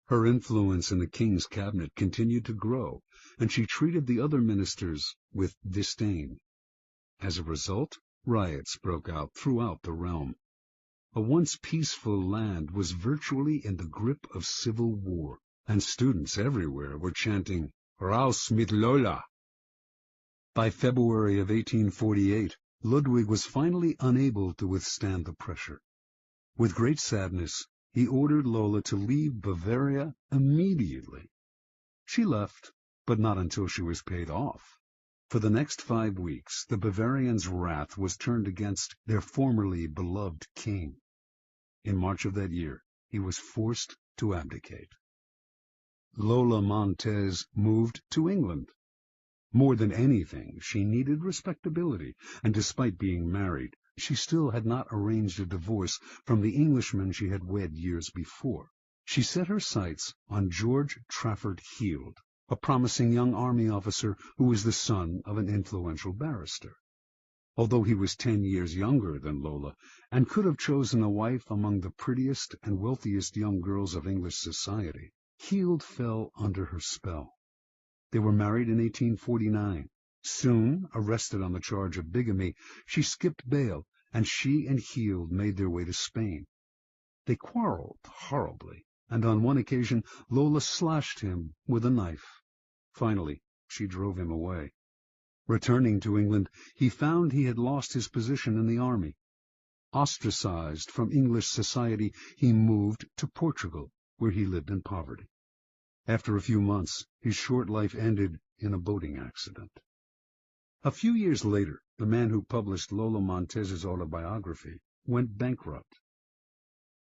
Her influence in the king's cabinet continued to grow, and she treated the other ministers with disdain. As a result, riots broke out throughout the realm. A once peaceful land was virtually in the grip of civil war, and students everywhere were chanting, "Raus mit Lola!" By February of 1848, Ludwig was finally unable to withstand the pressure. With great sadness, he ordered Lola to leave Bavaria immediately. She left, but not until she was paid off. For the next 5 weeks, the Bavarians' wrath was turned against their formerly beloved king. In March of that year, he was forced to abdicate. Lola Montez moved to England. More than anything, she needed respectability, and despite being married, she still had not arranged a divorce from the Englishman she had wed years before. She set her sights on George Trafford Heald, a promising young army officer who was the son of an influential barrister. Although he was 10 years younger than Lola, and could have chosen a wife among the prettiest and wealthiest young girls of English society, Heald fell under her spell. They were married in 1849. Soon, arrested on the charge of bigamy, she skipped bail, and she and Heald made their way to Spain. They quarreled horribly, and on one occasion Lola slashed him with a knife. Finally, she drove him away. Returning to England, he found he had lost his position in the army. Ostracized from English society, he moved to Portugal, where he lived in poverty. After a few months, his short life ended in a boating accident. A few years later, the man who published Lola Montez's autobiography went bankrupt.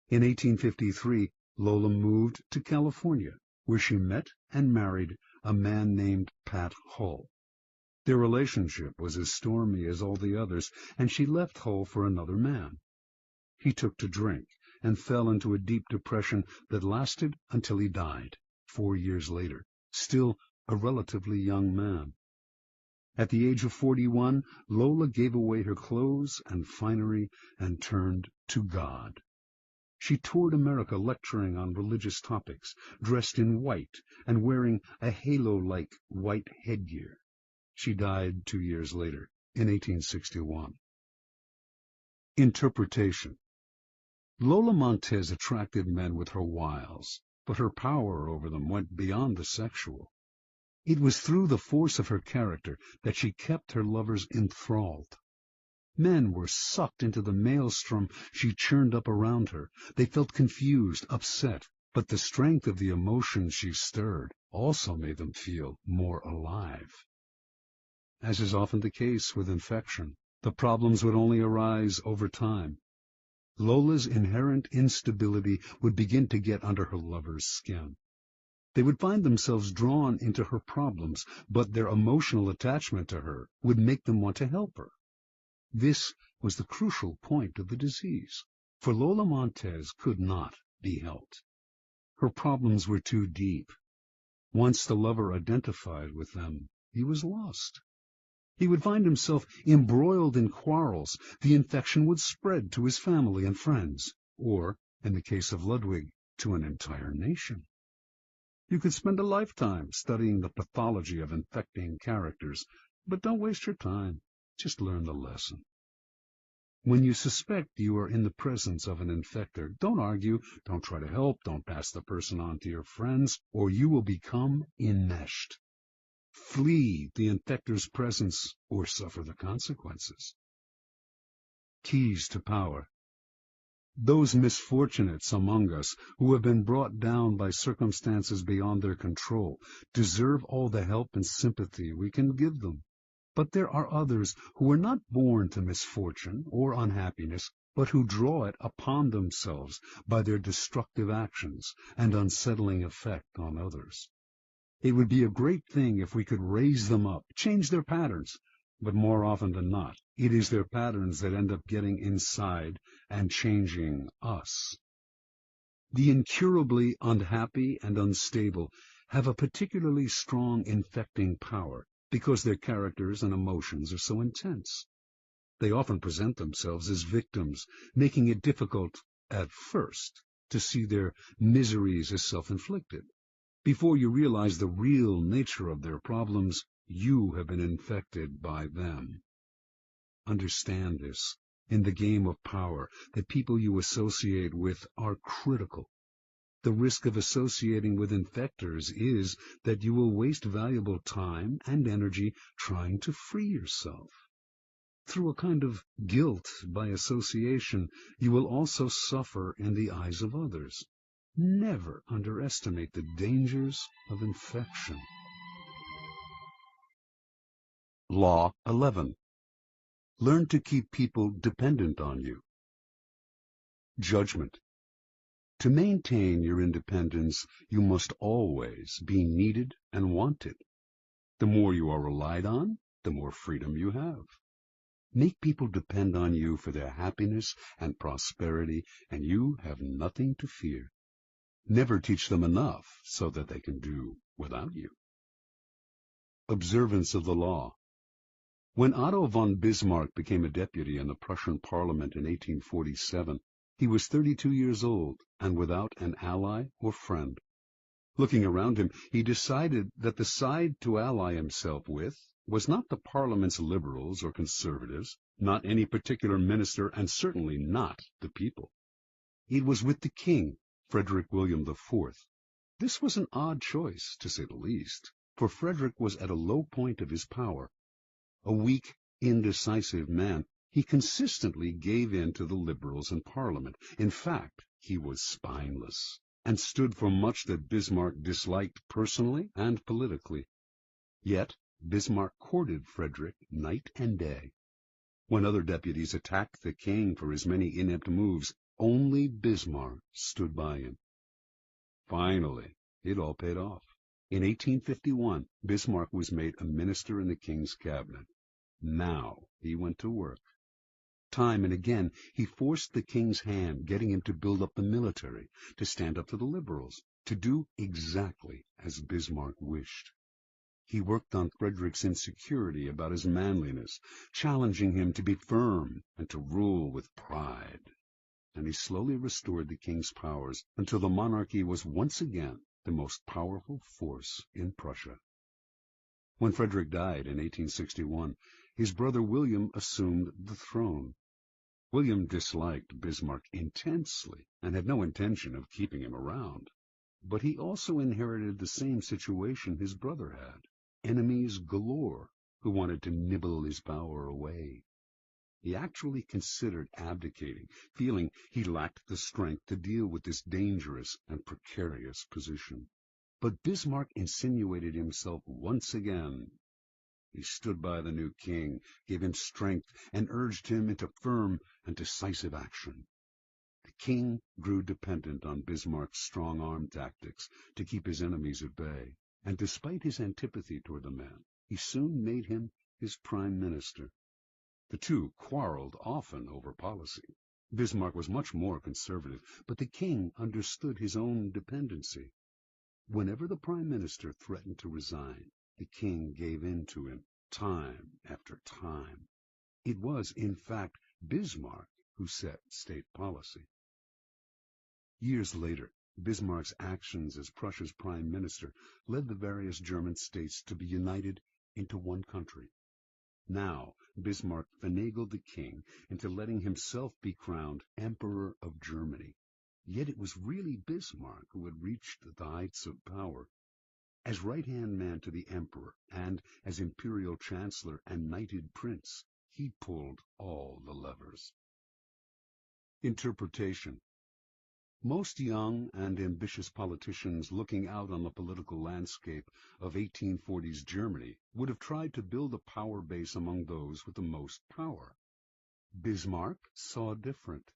In 1853, Lola moved to California, where she met and married a man named Pat Hull. Their relationship was as stormy as all the others, and she left Hull for another man. He took to drink and fell into a deep depression that lasted until he died 4 years later, still a relatively young man. At the age of 41, Lola gave away her clothes and finery and turned to God. She toured America lecturing on religious topics, dressed in white and wearing a halo-like white headgear. She died 2 years later, in 1861. Interpretation. Lola Montez attracted men with her wiles, but her power over them went beyond the sexual. It was through the force of her character that she kept her lovers enthralled. Men were sucked into the maelstrom she churned up around her. They felt confused, upset, but the strength of the emotions she stirred also made them feel more alive. As is often the case with infection, the problems would only arise over time. Lola's inherent instability would begin to get under her lover's skin. They would find themselves drawn into her problems, but their emotional attachment to her would make them want to help her. This was the crucial point of the disease, for Lola Montez could not be helped. Her problems were too deep. Once the lover identified with them, he was lost. He would find himself embroiled in quarrels. The infection would spread to his family and friends, or, in the case of Ludwig, to an entire nation. You could spend a lifetime studying the pathology of infecting characters, but don't waste your time. Just learn the lesson. When you suspect you are in the presence of an infector, don't argue, don't try to help, don't pass the person on to your friends, or you will become enmeshed. Flee the infector's presence or suffer the consequences. Keys to power. Those misfortunates among us who have been brought down by circumstances beyond their control deserve all the help and sympathy we can give them. But there are others who are not born to misfortune or unhappiness, but who draw it upon themselves by their destructive actions and unsettling effect on others. It would be a great thing if we could raise them up, change their patterns, but more often than not, it is their patterns that end up getting inside and changing us. The incurably unhappy and unstable have a particularly strong infecting power because their characters and emotions are so intense. They often present themselves as victims, making it difficult, at first, to see their miseries as self-inflicted. Before you realize the real nature of their problems, you have been infected by them. Understand this. In the game of power, the people you associate with are critical. The risk of associating with infectors is that you will waste valuable time and energy trying to free yourself. Through a kind of guilt by association, you will also suffer in the eyes of others. Never underestimate the dangers of infection. Law 11. Learn to keep people dependent on you. Judgment. To maintain your independence, you must always be needed and wanted. The more you are relied on, the more freedom you have. Make people depend on you for their happiness and prosperity, and you have nothing to fear. Never teach them enough so that they can do without you. Observance of the law. When Otto von Bismarck became a deputy in the Prussian parliament in 1847, he was 32 years old and without an ally or friend. Looking around him, he decided that the side to ally himself with was not the parliament's liberals or conservatives, not any particular minister, and certainly not the people. It was with the king, Frederick William IV. This was an odd choice, to say the least, for Frederick was at a low point of his power. A weak, indecisive man, he consistently gave in to the liberals in Parliament. In fact, he was spineless, and stood for much that Bismarck disliked personally and politically. Yet Bismarck courted Frederick night and day. When other deputies attacked the king for his many inept moves, only Bismarck stood by him. Finally, It all paid off. In 1851, Bismarck was made a minister in the king's cabinet. Now he went to work. Time and again, he forced the king's hand, getting him to build up the military, to stand up to the liberals, to do exactly as Bismarck wished. He worked on Frederick's insecurity about his manliness, challenging him to be firm and to rule with pride. And he slowly restored the king's powers until the monarchy was once again the most powerful force in Prussia. When Frederick died in 1861, his brother William assumed the throne. William disliked Bismarck intensely and had no intention of keeping him around. But he also inherited the same situation his brother had, enemies galore who wanted to nibble his power away. He actually considered abdicating, feeling he lacked the strength to deal with this dangerous and precarious position. But Bismarck insinuated himself once again. He stood by the new king, gave him strength, and urged him into firm and decisive action. The king grew dependent on Bismarck's strong-arm tactics to keep his enemies at bay, and despite his antipathy toward the man, he soon made him his prime minister. The two quarreled often over policy. Bismarck was much more conservative, but the king understood his own dependency. Whenever the prime minister threatened to resign, the king gave in to him, time after time. It was, in fact, Bismarck who set state policy. Years later, Bismarck's actions as Prussia's prime minister led the various German states to be united into one country. Now, Bismarck finagled the king into letting himself be crowned Emperor of Germany. Yet it was really Bismarck who had reached the heights of power. As right-hand man to the emperor and as imperial chancellor and knighted prince, he pulled all the levers. Interpretation. Most young and ambitious politicians looking out on the political landscape of 1840s Germany would have tried to build a power base among those with the most power. Bismarck saw different.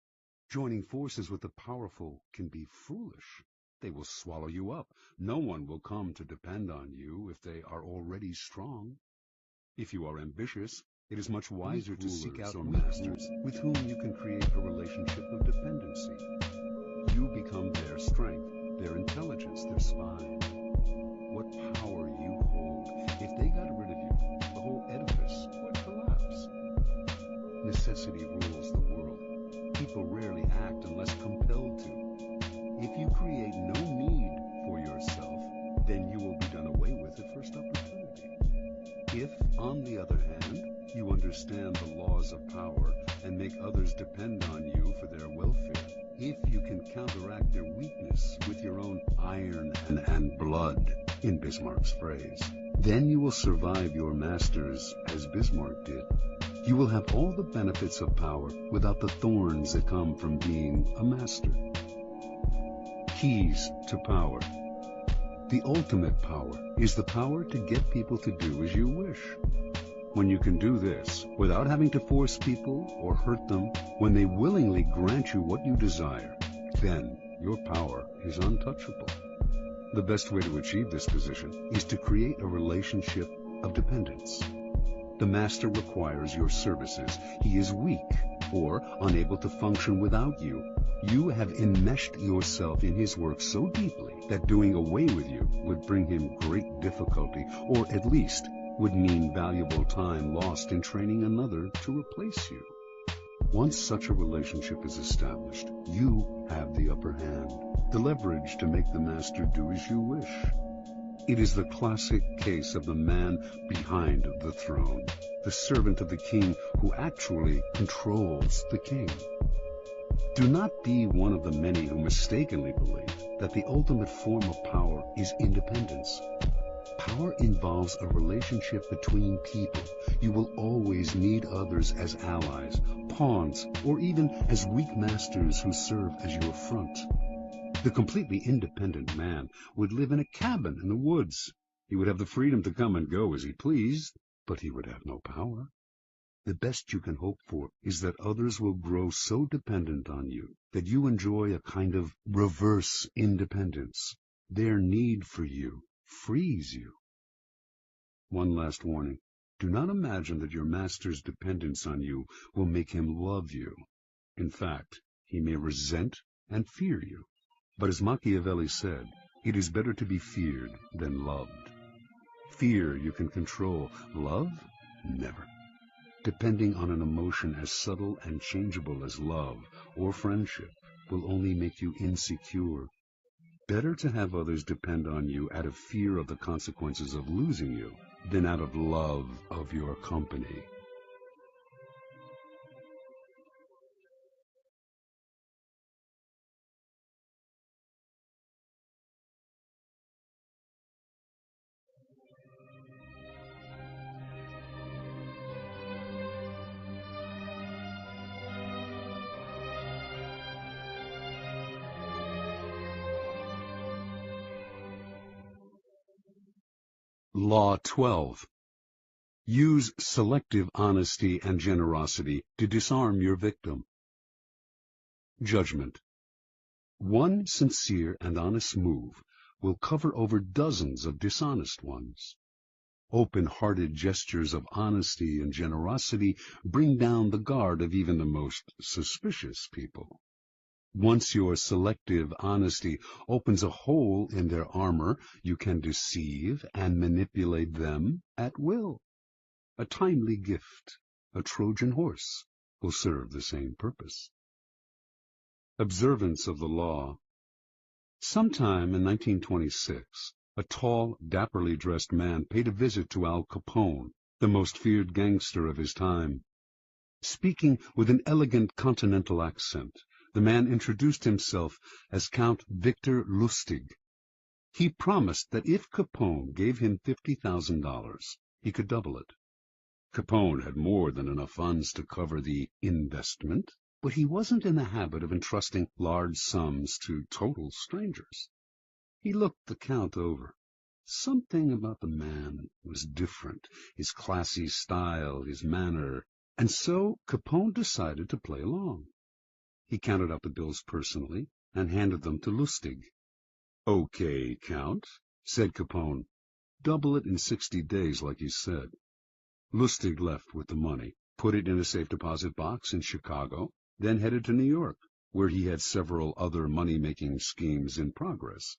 Joining forces with the powerful can be foolish. They will swallow you up. No one will come to depend on you if they are already strong. If you are ambitious, it is much wiser to seek out masters with whom you can create a relationship of dependency. You become their strength, their intelligence, their spy. What power you hold. If they got rid of you, the whole edifice would collapse. Necessity rules the world. People rarely act unless compelled to. If you create no need for yourself, then you will be done away with at first opportunity. If, on the other hand, you understand the laws of power and make others depend on you for their welfare, if you can counteract their weakness with your own iron and blood, in Bismarck's phrase, then you will survive your masters as Bismarck did. You will have all the benefits of power without the thorns that come from being a master. Keys to power. The ultimate power is the power to get people to do as you wish. When you can do this without having to force people or hurt them, when they willingly grant you what you desire, then your power is untouchable. The best way to achieve this position is to create a relationship of dependence. The master requires your services. He is weak or unable to function without you. You have enmeshed yourself in his work so deeply that doing away with you would bring him great difficulty, or at least would mean valuable time lost in training another to replace you. Once such a relationship is established, you have the upper hand, the leverage to make the master do as you wish. It is the classic case of the man behind the throne, the servant of the king who actually controls the king. Do not be one of the many who mistakenly believe that the ultimate form of power is independence. Power involves a relationship between people. You will always need others as allies, pawns, or even as weak masters who serve as your front. The completely independent man would live in a cabin in the woods. He would have the freedom to come and go as he pleased, but he would have no power. The best you can hope for is that others will grow so dependent on you that you enjoy a kind of reverse independence. Their need for you frees you. One last warning. Do not imagine that your master's dependence on you will make him love you. In fact, he may resent and fear you. But as Machiavelli said, it is better to be feared than loved. Fear you can control. Love? Never. Depending on an emotion as subtle and changeable as love or friendship will only make you insecure. Better to have others depend on you out of fear of the consequences of losing you than out of love of your company. Law 12. Use selective honesty and generosity to disarm your victim. Judgment. One sincere and honest move will cover over dozens of dishonest ones. Open-hearted gestures of honesty and generosity bring down the guard of even the most suspicious people. Once your selective honesty opens a hole in their armor, you can deceive and manipulate them at will. A timely gift, a Trojan horse, will serve the same purpose. Observance of the law. Sometime in 1926, a tall, dapperly dressed man paid a visit to Al Capone, the most feared gangster of his time. Speaking with an elegant continental accent, the man introduced himself as Count Victor Lustig. He promised that if Capone gave him $50,000, he could double it. Capone had more than enough funds to cover the investment, but he wasn't in the habit of entrusting large sums to total strangers. He looked the Count over. Something about the man was different, his classy style, his manner, and so Capone decided to play along. He counted out the bills personally and handed them to Lustig. "Okay, Count," said Capone. "Double it in 60 days like you said." Lustig left with the money, put it in a safe deposit box in Chicago, then headed to New York, where he had several other money-making schemes in progress.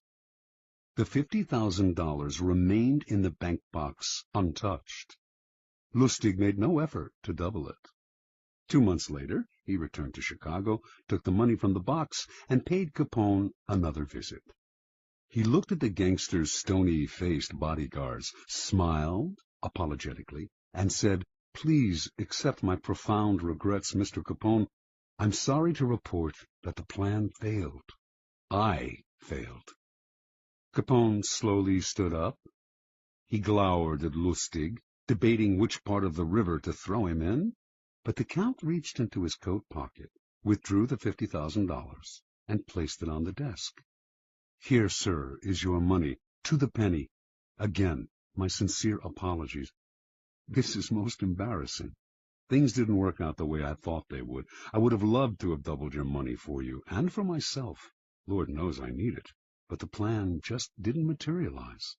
The $50,000 remained in the bank box untouched. Lustig made no effort to double it. 2 months later, he returned to Chicago, took the money from the box, and paid Capone another visit. He looked at the gangster's stony-faced bodyguards, smiled apologetically, and said, "Please accept my profound regrets, Mr. Capone. I'm sorry to report that the plan failed. I failed." Capone slowly stood up. He glowered at Lustig, debating which part of the river to throw him in. But the Count reached into his coat pocket, withdrew the $50,000, and placed it on the desk. "Here, sir, is your money, to the penny. Again, my sincere apologies. This is most embarrassing. Things didn't work out the way I thought they would. I would have loved to have doubled your money for you, and for myself. Lord knows I need it. But the plan just didn't materialize."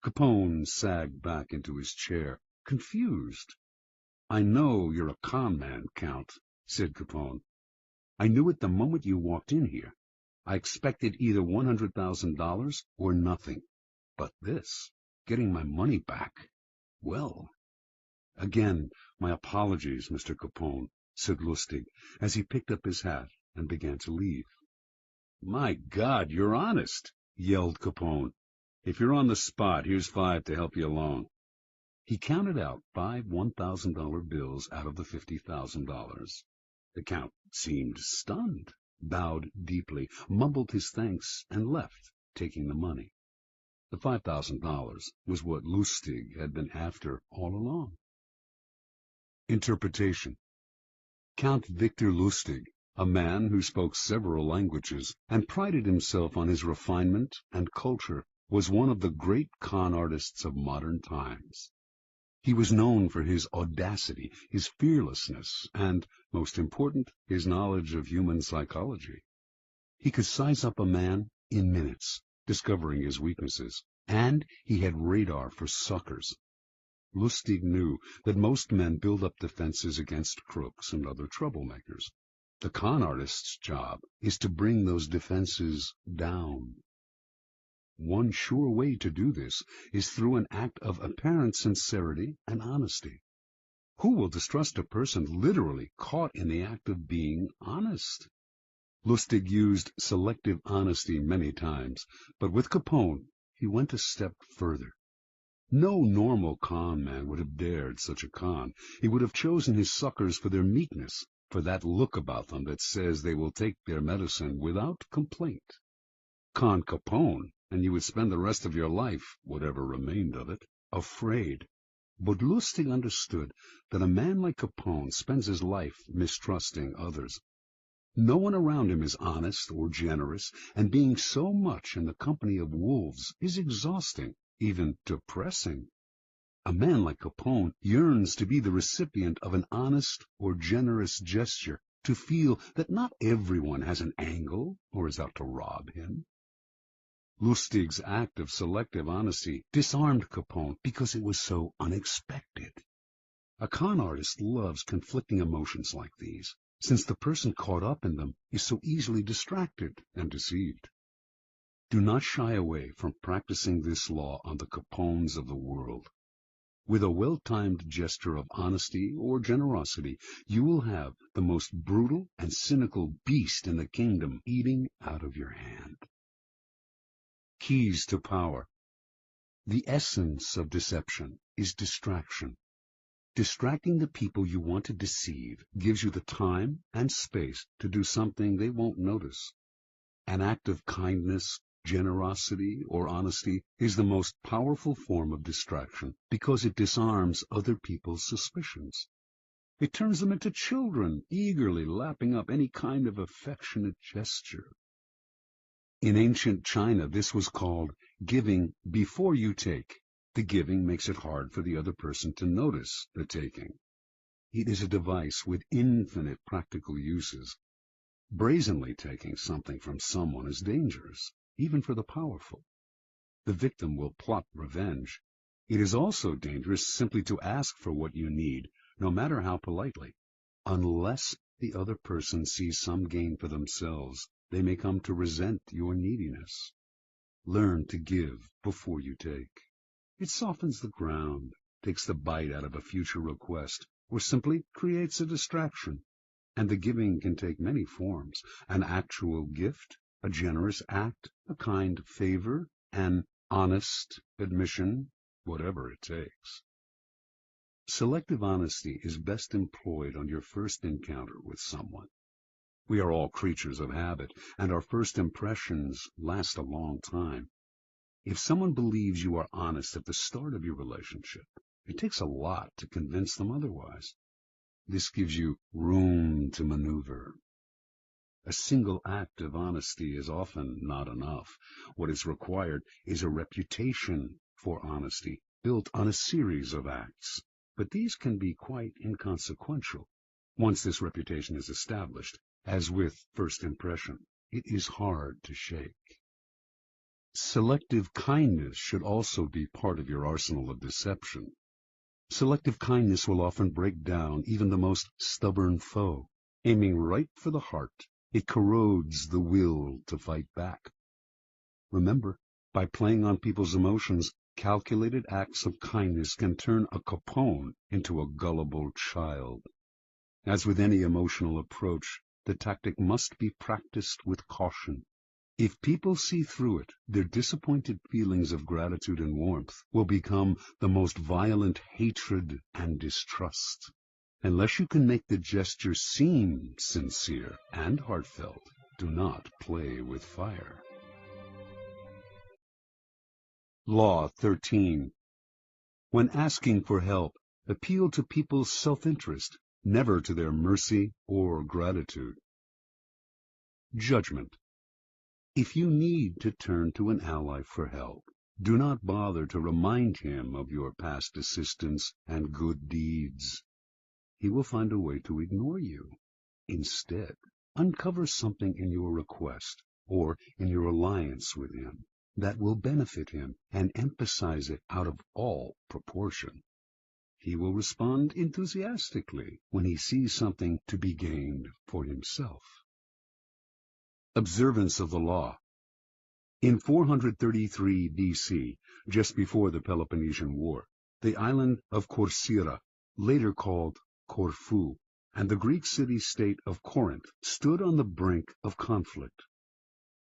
Capone sagged back into his chair, confused. "I know you're a con man, Count," said Capone. "I knew it the moment you walked in here. I expected either $100,000 or nothing. But this, getting my money back, well—" "Again, my apologies, Mr. Capone," said Lustig, as he picked up his hat and began to leave. "My God, you're honest," yelled Capone. "If you're on the spot, here's 5 to help you along." He counted out 5 $1,000 bills out of the $50,000. The Count seemed stunned, bowed deeply, mumbled his thanks, and left, taking the money. The $5,000 was what Lustig had been after all along. Interpretation. Count Victor Lustig, a man who spoke several languages and prided himself on his refinement and culture, was one of the great con artists of modern times. He was known for his audacity, his fearlessness, and, most important, his knowledge of human psychology. He could size up a man in minutes, discovering his weaknesses, and he had radar for suckers. Lustig knew that most men build up defenses against crooks and other troublemakers. The con artist's job is to bring those defenses down. One sure way to do this is through an act of apparent sincerity and honesty. Who will distrust a person literally caught in the act of being honest? Lustig used selective honesty many times, but with Capone he went a step further. No normal con man would have dared such a con. He would have chosen his suckers for their meekness, for that look about them that says they will take their medicine without complaint. Con Capone, and you would spend the rest of your life, whatever remained of it, afraid. But Lustig understood that a man like Capone spends his life mistrusting others. No one around him is honest or generous, and being so much in the company of wolves is exhausting, even depressing. A man like Capone yearns to be the recipient of an honest or generous gesture, to feel that not everyone has an angle or is out to rob him. Lustig's act of selective honesty disarmed Capone because it was so unexpected. A con artist loves conflicting emotions like these, since the person caught up in them is so easily distracted and deceived. Do not shy away from practicing this law on the Capones of the world. With a well-timed gesture of honesty or generosity, you will have the most brutal and cynical beast in the kingdom eating out of your hand. Keys to power. The essence of deception is distraction. Distracting the people you want to deceive gives you the time and space to do something they won't notice. An act of kindness, generosity, or honesty is the most powerful form of distraction because it disarms other people's suspicions. It turns them into children, eagerly lapping up any kind of affectionate gesture. In ancient China, this was called giving before you take. The giving makes it hard for the other person to notice the taking. It is a device with infinite practical uses. Brazenly taking something from someone is dangerous, even for the powerful. The victim will plot revenge. It is also dangerous simply to ask for what you need, no matter how politely. Unless the other person sees some gain for themselves, they may come to resent your neediness. Learn to give before you take. It softens the ground, takes the bite out of a future request, or simply creates a distraction. And the giving can take many forms: an actual gift, a generous act, a kind favor, an honest admission, whatever it takes. Selective honesty is best employed on your first encounter with someone. We are all creatures of habit, and our first impressions last a long time. If someone believes you are honest at the start of your relationship, it takes a lot to convince them otherwise. This gives you room to maneuver. A single act of honesty is often not enough. What is required is a reputation for honesty, built on a series of acts. But these can be quite inconsequential. Once this reputation is established, as with first impression, it is hard to shake. Selective kindness should also be part of your arsenal of deception. Selective kindness will often break down even the most stubborn foe. Aiming right for the heart, it corrodes the will to fight back. Remember, by playing on people's emotions, calculated acts of kindness can turn a Capone into a gullible child. As with any emotional approach, the tactic must be practiced with caution. If people see through it, their disappointed feelings of gratitude and warmth will become the most violent hatred and distrust. Unless you can make the gesture seem sincere and heartfelt, do not play with fire. Law 13. When asking for help, appeal to people's self-interest, never to their mercy or gratitude. Judgment. If you need to turn to an ally for help, do not bother to remind him of your past assistance and good deeds. He will find a way to ignore you. Instead, uncover something in your request or in your alliance with him that will benefit him and emphasize it out of all proportion. He will respond enthusiastically when he sees something to be gained for himself. Observance of the law. In 433 BC, just before the Peloponnesian War, the island of Corcyra, later called Corfu, and the Greek city-state of Corinth stood on the brink of conflict.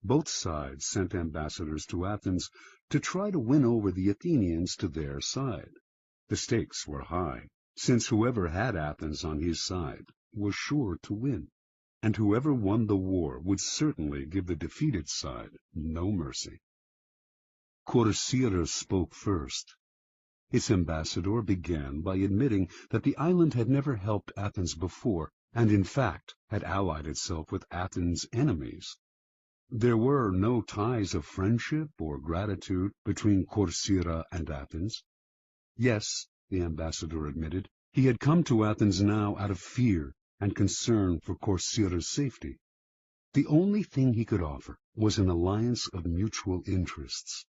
Both sides sent ambassadors to Athens to try to win over the Athenians to their side. The stakes were high, since whoever had Athens on his side was sure to win, and whoever won the war would certainly give the defeated side no mercy. Corcyra spoke first. Its ambassador began by admitting that the island had never helped Athens before, and in fact had allied itself with Athens' enemies. There were no ties of friendship or gratitude between Corcyra and Athens. Yes, the ambassador admitted, he had come to Athens now out of fear and concern for Corcyra's safety. The only thing he could offer was an alliance of mutual interests.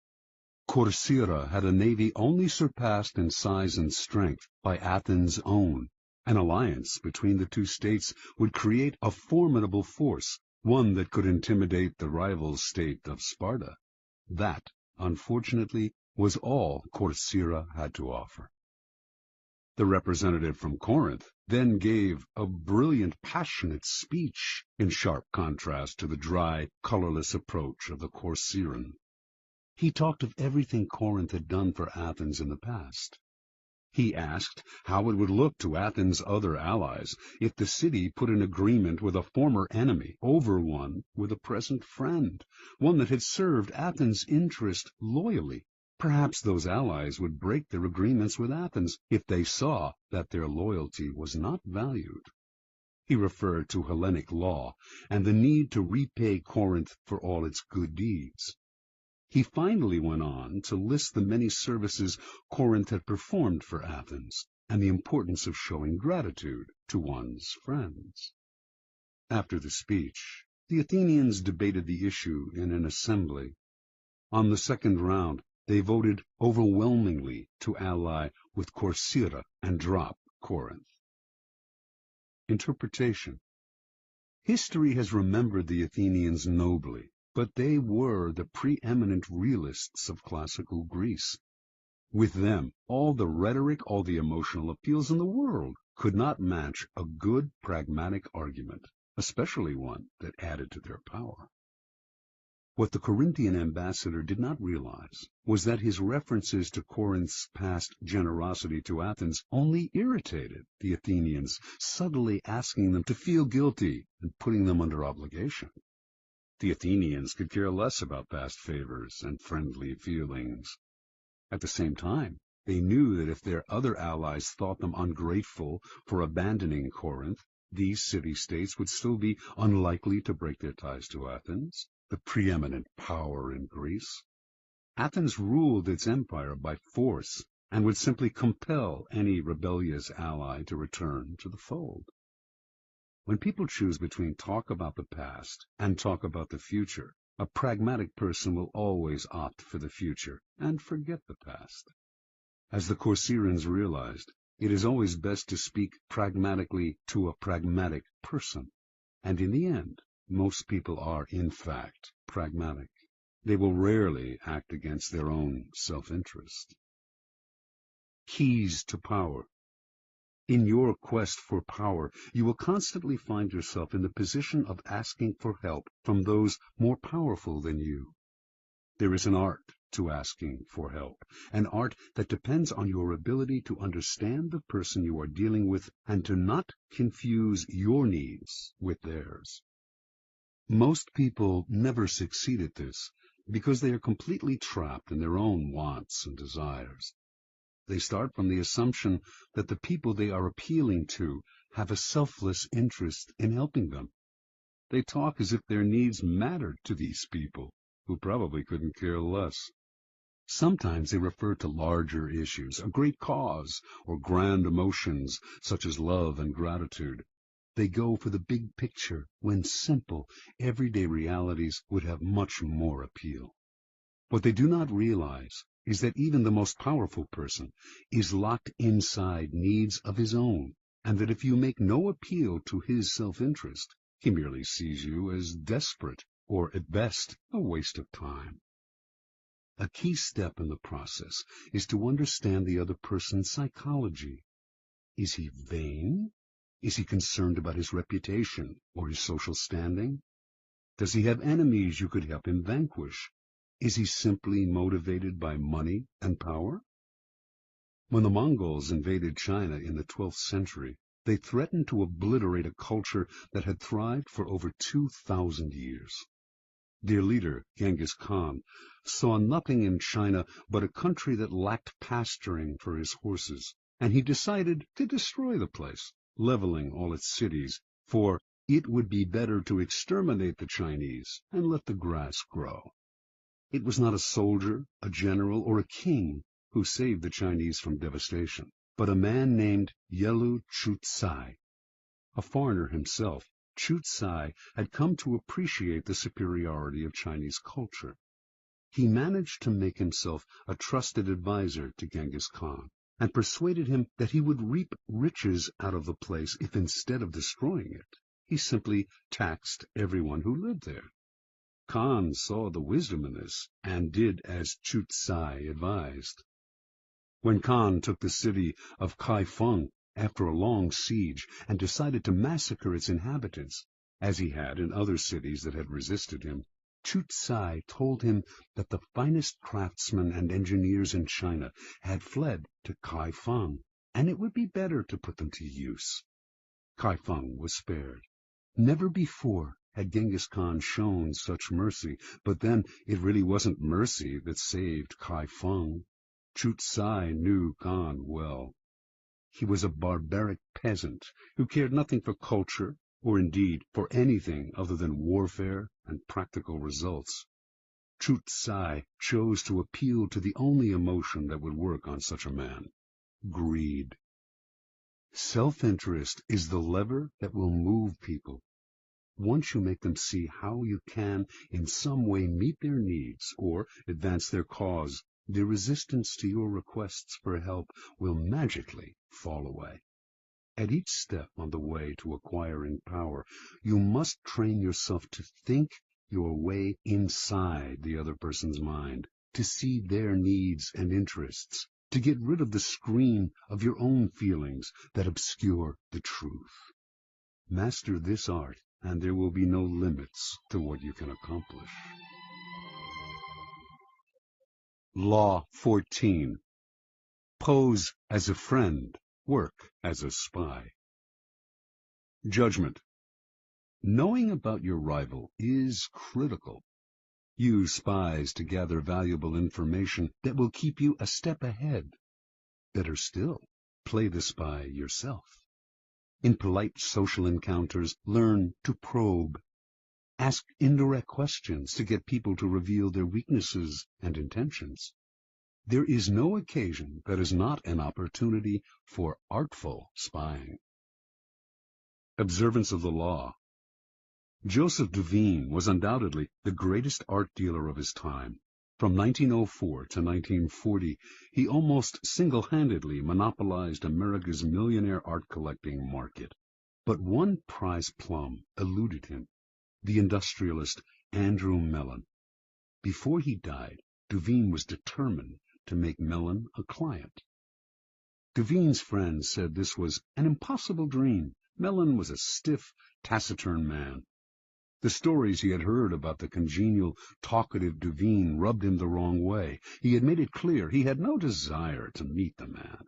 Corcyra had a navy only surpassed in size and strength by Athens' own. An alliance between the two states would create a formidable force, one that could intimidate the rival state of Sparta. That, unfortunately, was all Corcyra had to offer. The representative from Corinth then gave a brilliant, passionate speech, in sharp contrast to the dry, colorless approach of the Corcyran. He talked of everything Corinth had done for Athens in the past. He asked how it would look to Athens' other allies if the city put an agreement with a former enemy over one with a present friend, one that had served Athens' interest loyally. Perhaps those allies would break their agreements with Athens if they saw that their loyalty was not valued. He referred to Hellenic law and the need to repay Corinth for all its good deeds. He finally went on to list the many services Corinth had performed for Athens, and the importance of showing gratitude to one's friends. After the speech, the Athenians debated the issue in an assembly. On the second round, they voted overwhelmingly to ally with Corcyra and drop Corinth. Interpretation. History has remembered the Athenians nobly, but they were the preeminent realists of classical Greece. With them, all the rhetoric, all the emotional appeals in the world could not match a good pragmatic argument, especially one that added to their power. What the Corinthian ambassador did not realize was that his references to Corinth's past generosity to Athens only irritated the Athenians, subtly asking them to feel guilty and putting them under obligation. The Athenians could care less about past favors and friendly feelings. At the same time, they knew that if their other allies thought them ungrateful for abandoning Corinth, these city-states would still be unlikely to break their ties to Athens, the preeminent power in Greece. Athens ruled its empire by force and would simply compel any rebellious ally to return to the fold. When people choose between talk about the past and talk about the future, a pragmatic person will always opt for the future and forget the past. As the Corcyrans realized, it is always best to speak pragmatically to a pragmatic person, and in the end, most people are, in fact, pragmatic. They will rarely act against their own self-interest. Keys to power. In your quest for power, you will constantly find yourself in the position of asking for help from those more powerful than you. There is an art to asking for help, an art that depends on your ability to understand the person you are dealing with and to not confuse your needs with theirs. Most people never succeed at this because they are completely trapped in their own wants and desires. They start from the assumption that the people they are appealing to have a selfless interest in helping them. They talk as if their needs mattered to these people, who probably couldn't care less. Sometimes they refer to larger issues, a great cause, or grand emotions such as love and gratitude. They go for the big picture when simple, everyday realities would have much more appeal. What they do not realize is that even the most powerful person is locked inside needs of his own, and that if you make no appeal to his self-interest, he merely sees you as desperate, or at best, a waste of time. A key step in the process is to understand the other person's psychology. Is he vain? Is he concerned about his reputation or his social standing? Does he have enemies you could help him vanquish? Is he simply motivated by money and power? When the Mongols invaded China in the 12th century, they threatened to obliterate a culture that had thrived for over 2,000 years. Their leader, Genghis Khan, saw nothing in China but a country that lacked pasturing for his horses, and he decided to destroy the place, leveling all its cities, for it would be better to exterminate the Chinese and let the grass grow. It was not a soldier, a general, or a king who saved the Chinese from devastation, but a man named Yelu Chucai. A foreigner himself, Chucai had come to appreciate the superiority of Chinese culture. He managed to make himself a trusted advisor to Genghis Khan, and persuaded him that he would reap riches out of the place if instead of destroying it, he simply taxed everyone who lived there. Khan saw the wisdom in this, and did as Chucai advised. When Khan took the city of Kaifeng after a long siege and decided to massacre its inhabitants, as he had in other cities that had resisted him, Chucai told him that the finest craftsmen and engineers in China had fled to Kaifeng, and it would be better to put them to use. Kaifeng was spared. Never before had Genghis Khan shown such mercy, but then it really wasn't mercy that saved Kaifeng. Chucai knew Khan well. He was a barbaric peasant who cared nothing for culture, or indeed for anything other than warfare and practical results. Chucai chose to appeal to the only emotion that would work on such a man: greed. Self-interest is the lever that will move people. Once you make them see how you can in some way meet their needs or advance their cause, their resistance to your requests for help will magically fall away. At each step on the way to acquiring power, you must train yourself to think your way inside the other person's mind, to see their needs and interests, to get rid of the screen of your own feelings that obscure the truth. Master this art, and there will be no limits to what you can accomplish. Law 14. Pose as a friend, work as a spy. Judgment. Knowing about your rival is critical. Use spies to gather valuable information that will keep you a step ahead. Better still, play the spy yourself. In polite social encounters, learn to probe. Ask indirect questions to get people to reveal their weaknesses and intentions. There is no occasion that is not an opportunity for artful spying. Observance of the law. Joseph Duveen was undoubtedly the greatest art dealer of his time. From 1904 to 1940, he almost single-handedly monopolized America's millionaire art collecting market. But one prize plum eluded him: the industrialist Andrew Mellon. Before he died, Duveen was determined to make Mellon a client. Duveen's friends said this was an impossible dream. Mellon was a stiff, taciturn man. The stories he had heard about the congenial, talkative Duveen rubbed him the wrong way. He had made it clear he had no desire to meet the man.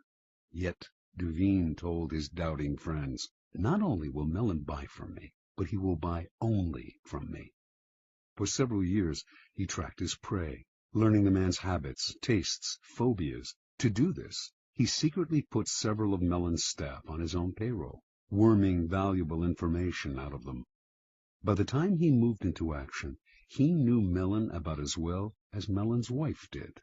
Yet Duveen told his doubting friends, "Not only will Mellon buy from me, but he will buy only from me." For several years he tracked his prey, learning the man's habits, tastes, phobias. To do this, he secretly put several of Mellon's staff on his own payroll, worming valuable information out of them. By the time he moved into action, he knew Mellon about as well as Mellon's wife did.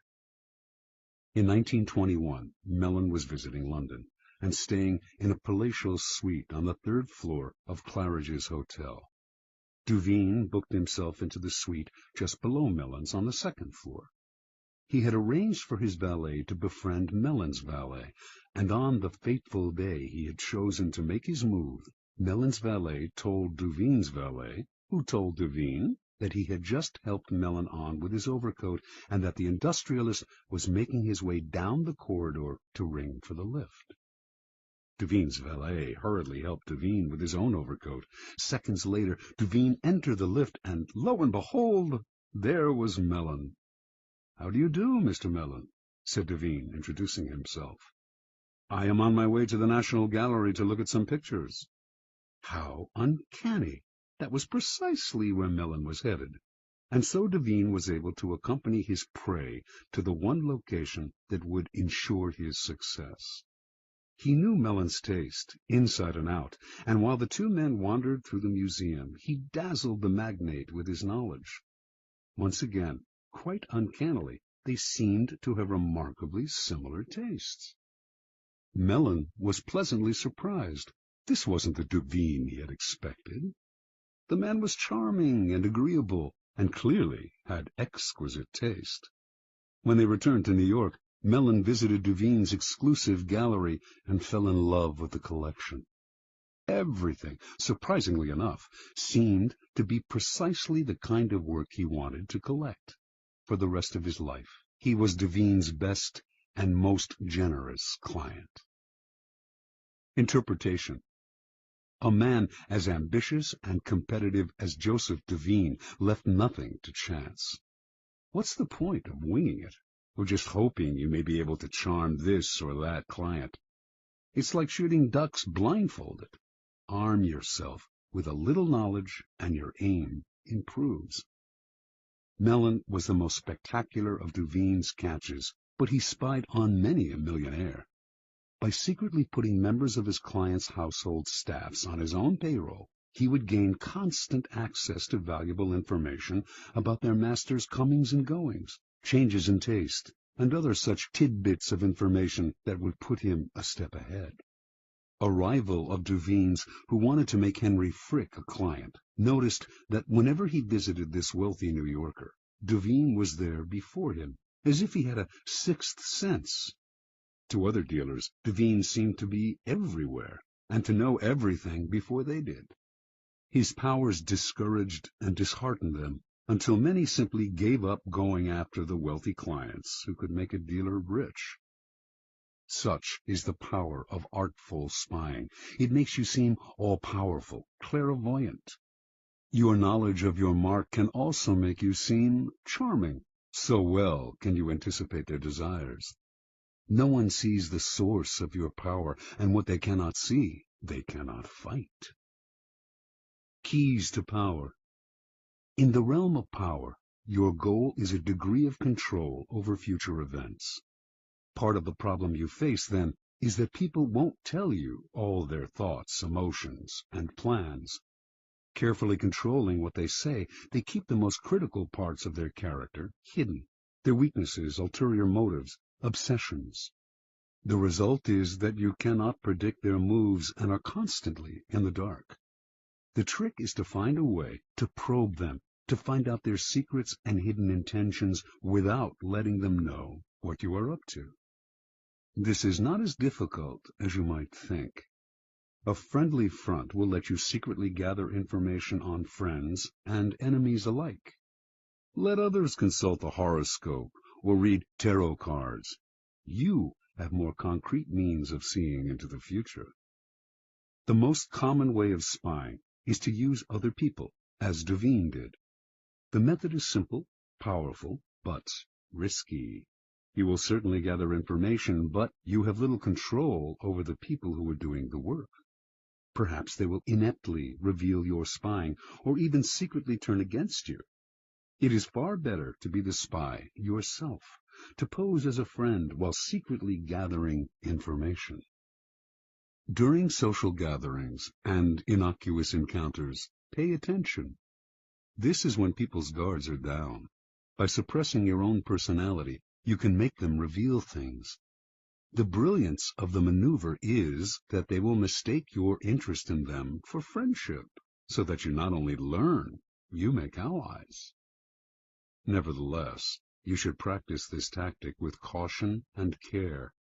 In 1921, Mellon was visiting London and staying in a palatial suite on the 3rd floor of Claridge's Hotel. Duveen booked himself into the suite just below Mellon's on the 2nd floor. He had arranged for his valet to befriend Mellon's valet, and on the fateful day he had chosen to make his move, Mellon's valet told Duveen's valet, who told Duveen that he had just helped Mellon on with his overcoat and that the industrialist was making his way down the corridor to ring for the lift. Duveen's valet hurriedly helped Duveen with his own overcoat. Seconds later, Duveen entered the lift, and lo and behold, there was Mellon. "How do you do, Mr. Mellon?" said Duveen, introducing himself. "I am on my way to the National Gallery to look at some pictures." How uncanny! That was precisely where Mellon was headed. And so Duveen was able to accompany his prey to the one location that would ensure his success. He knew Mellon's taste, inside and out, and while the two men wandered through the museum, he dazzled the magnate with his knowledge. Once again, quite uncannily, they seemed to have remarkably similar tastes. Mellon was pleasantly surprised. This wasn't the Duveen he had expected. The man was charming and agreeable, and clearly had exquisite taste. When they returned to New York, Mellon visited Duveen's exclusive gallery and fell in love with the collection. Everything, surprisingly enough, seemed to be precisely the kind of work he wanted to collect. For the rest of his life, he was Duveen's best and most generous client. Interpretation. A man as ambitious and competitive as Joseph Duveen left nothing to chance. What's the point of winging it, or just hoping you may be able to charm this or that client? It's like shooting ducks blindfolded. Arm yourself with a little knowledge, and your aim improves. Mellon was the most spectacular of Duveen's catches, but he spied on many a millionaire. By secretly putting members of his clients' household staffs on his own payroll, he would gain constant access to valuable information about their master's comings and goings, changes in taste, and other such tidbits of information that would put him a step ahead. A rival of Duveen's, who wanted to make Henry Frick a client, noticed that whenever he visited this wealthy New Yorker, Duveen was there before him, as if he had a sixth sense. To other dealers, Duveen seemed to be everywhere, and to know everything before they did. His powers discouraged and disheartened them, until many simply gave up going after the wealthy clients who could make a dealer rich. Such is the power of artful spying. It makes you seem all-powerful, clairvoyant. Your knowledge of your mark can also make you seem charming. So well can you anticipate their desires. No one sees the source of your power, and what they cannot see, they cannot fight. Keys to power. In the realm of power, your goal is a degree of control over future events. Part of the problem you face, then, is that people won't tell you all their thoughts, emotions, and plans. Carefully controlling what they say, they keep the most critical parts of their character hidden, their weaknesses, ulterior motives, obsessions. The result is that you cannot predict their moves and are constantly in the dark. The trick is to find a way to probe them, to find out their secrets and hidden intentions without letting them know what you are up to. This is not as difficult as you might think. A friendly front will let you secretly gather information on friends and enemies alike. Let others consult the horoscope or read tarot cards. You have more concrete means of seeing into the future. The most common way of spying is to use other people, as Duveen did. The method is simple, powerful, but risky. You will certainly gather information, but you have little control over the people who are doing the work. Perhaps they will ineptly reveal your spying, or even secretly turn against you. It is far better to be the spy yourself, to pose as a friend while secretly gathering information. During social gatherings and innocuous encounters, pay attention. This is when people's guards are down. By suppressing your own personality, you can make them reveal things. The brilliance of the maneuver is that they will mistake your interest in them for friendship, so that you not only learn, you make allies. Nevertheless, You should practice this tactic with caution and care.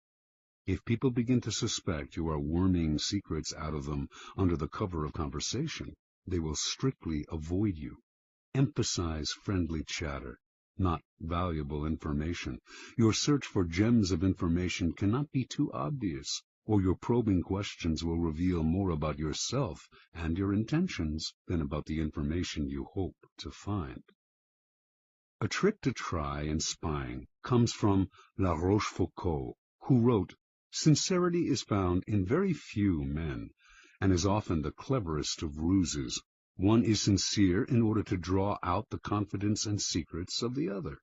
If people begin to suspect you are worming secrets out of them under the cover of conversation, they will strictly avoid you. Emphasize friendly chatter, not valuable information. Your search for gems of information cannot be too obvious, or your probing questions will reveal more about yourself and your intentions than about the information you hope to find. A trick to try in spying comes from La Rochefoucauld, who wrote, "Sincerity is found in very few men, and is often the cleverest of ruses. One is sincere in order to draw out the confidence and secrets of the other."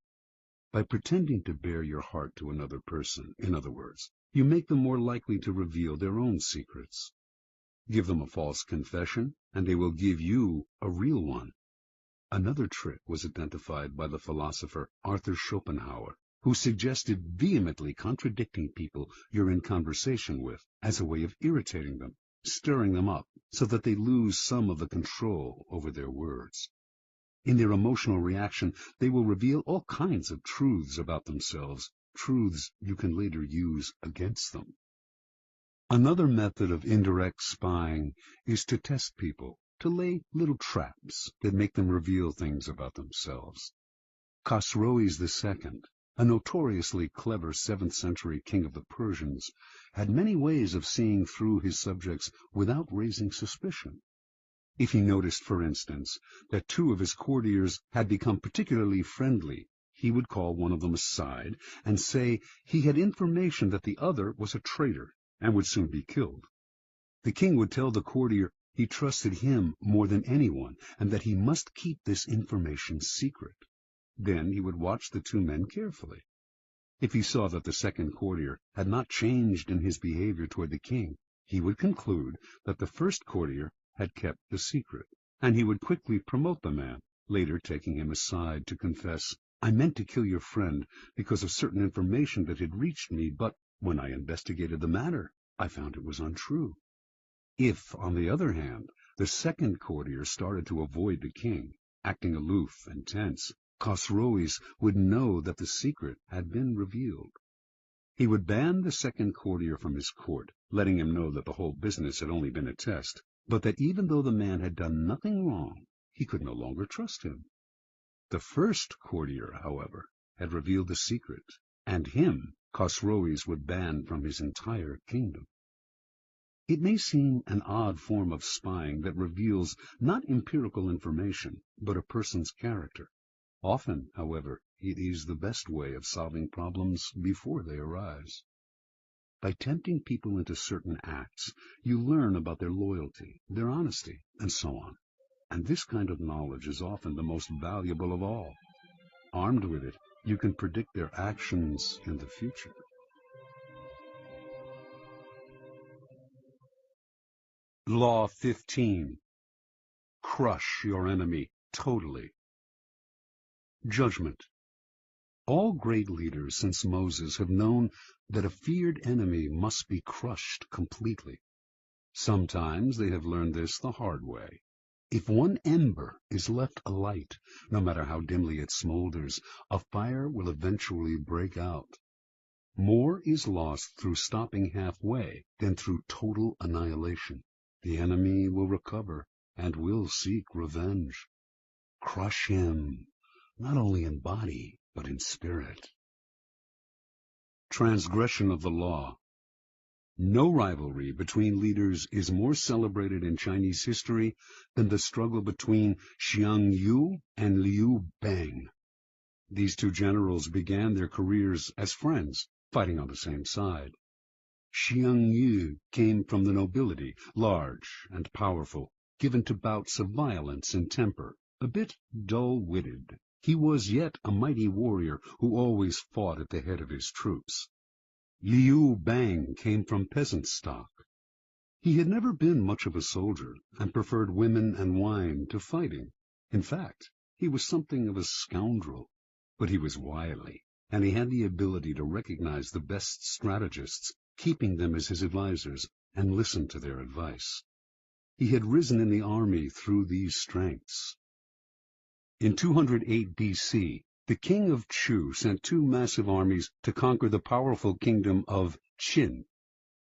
By pretending to bare your heart to another person, in other words, you make them more likely to reveal their own secrets. Give them a false confession, and they will give you a real one. Another trick was identified by the philosopher Arthur Schopenhauer, who suggested vehemently contradicting people you're in conversation with as a way of irritating them, stirring them up so that they lose some of the control over their words. In their emotional reaction, they will reveal all kinds of truths about themselves, truths you can later use against them. Another method of indirect spying is to test people, to lay little traps that make them reveal things about themselves. Khosroes II, a notoriously clever 7th century king of the Persians, had many ways of seeing through his subjects without raising suspicion. If he noticed, for instance, that two of his courtiers had become particularly friendly, he would call one of them aside and say he had information that the other was a traitor and would soon be killed. The king would tell the courtier he trusted him more than anyone and that he must keep this information secret. Then he would watch the two men carefully. If he saw that the second courtier had not changed in his behavior toward the king, he would conclude that the first courtier had kept the secret, and he would quickly promote the man, later taking him aside to confess, "I meant to kill your friend because of certain information that had reached me, but when I investigated the matter, I found it was untrue." If, on the other hand, the second courtier started to avoid the king, acting aloof and tense, Khosroes would know that the secret had been revealed. He would ban the second courtier from his court, letting him know that the whole business had only been a test, but that even though the man had done nothing wrong, he could no longer trust him. The first courtier, however, had revealed the secret, and him Khosroes would ban from his entire kingdom. It may seem an odd form of spying that reveals not empirical information, but a person's character. Often, however, it is the best way of solving problems before they arise. By tempting people into certain acts, you learn about their loyalty, their honesty, and so on. And this kind of knowledge is often the most valuable of all. Armed with it, you can predict their actions in the future. Law 15. Crush your enemy totally. Judgment. All great leaders since Moses have known that a feared enemy must be crushed completely. Sometimes they have learned this the hard way. If one ember is left alight, no matter how dimly it smolders, a fire will eventually break out. More is lost through stopping halfway than through total annihilation. The enemy will recover and will seek revenge. Crush him, not only in body, but in spirit. Transgression of the law. No rivalry between leaders is more celebrated in Chinese history than the struggle between Xiang Yu and Liu Bang. These two generals began their careers as friends, fighting on the same side. Xiang Yu came from the nobility, large and powerful, given to bouts of violence and temper, a bit dull-witted. He was yet a mighty warrior who always fought at the head of his troops. Liu Bang came from peasant stock. He had never been much of a soldier and preferred women and wine to fighting. In fact, he was something of a scoundrel, but he was wily, and he had the ability to recognize the best strategists, keeping them as his advisers, and listen to their advice. He had risen in the army through these strengths. In 208 BC, The king of Chu sent two massive armies to conquer the powerful kingdom of Qin.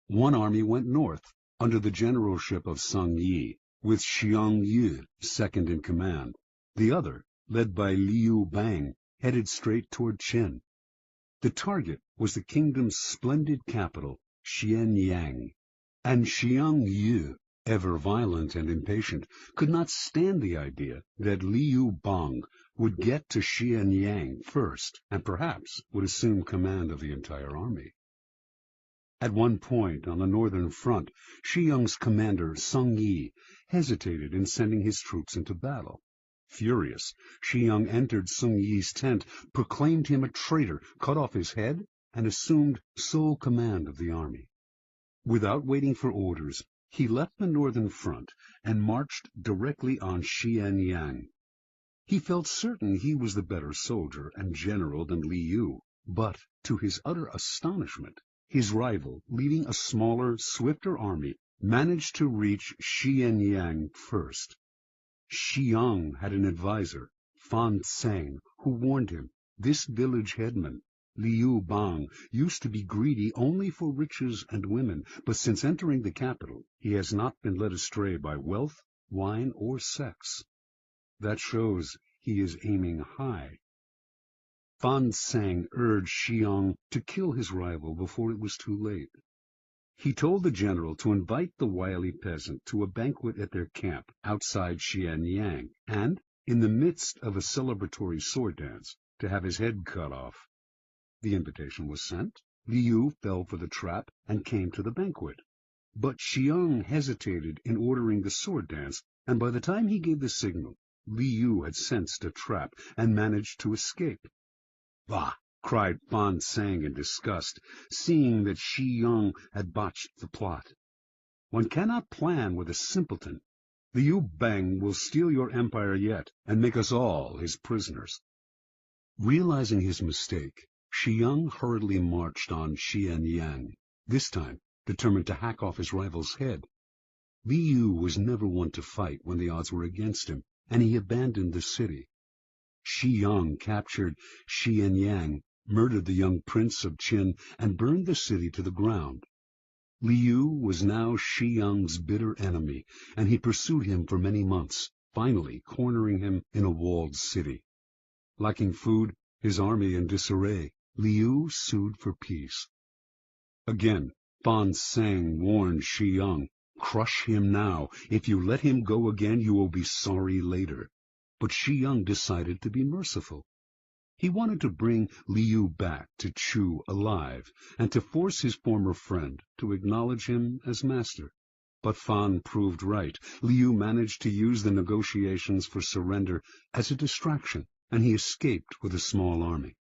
One army went north, under the generalship of Sung Yi, with Xiang Yu second in command. The other, led by Liu Bang, headed straight toward Qin. The target was the kingdom's splendid capital, Xianyang, and Xiang Yu, ever violent and impatient, could not stand the idea that Liu Bang would get to Xianyang first, and perhaps would assume command of the entire army. At one point on the northern front, Xiang's commander, Sung Yi, hesitated in sending his troops into battle. Furious, Xiang entered Sung Yi's tent, proclaimed him a traitor, cut off his head, and assumed sole command of the army. Without waiting for orders, he left the northern front and marched directly on Xianyang. He felt certain he was the better soldier and general than Liu, but, to his utter astonishment, his rival, leading a smaller, swifter army, managed to reach Xianyang first. Xiang had an adviser, Fan Tseng, who warned him, this village headman, Liu Bang, used to be greedy only for riches and women, but since entering the capital, he has not been led astray by wealth, wine, or sex. That shows he is aiming high. Fan Tseng urged Xiang to kill his rival before it was too late. He told the general to invite the wily peasant to a banquet at their camp outside Xianyang, and, in the midst of a celebratory sword dance, to have his head cut off. The invitation was sent. Liu fell for the trap and came to the banquet. But Xiang hesitated in ordering the sword dance, and by the time he gave the signal, Liu had sensed a trap and managed to escape. "Bah!" cried Fan Tseng in disgust, seeing that Xiang had botched the plot. "One cannot plan with a simpleton. Liu Bang will steal your empire yet, and make us all his prisoners." Realizing his mistake, Xiang hurriedly marched on Xianyang, this time determined to hack off his rival's head. Liu was never one to fight when the odds were against him, and he abandoned the city. Xiang captured Xianyang, murdered the young prince of Qin, and burned the city to the ground. Liu was now Xiang's bitter enemy, and he pursued him for many months, finally cornering him in a walled city. Lacking food, his army in disarray, Liu sued for peace. Again, Fan Tseng warned Xiang, "Crush him now. If you let him go again, you will be sorry later." But Xiang decided to be merciful. He wanted to bring Liu back to Chu alive, and to force his former friend to acknowledge him as master. But Fan proved right. Liu managed to use the negotiations for surrender as a distraction, and he escaped with a small army.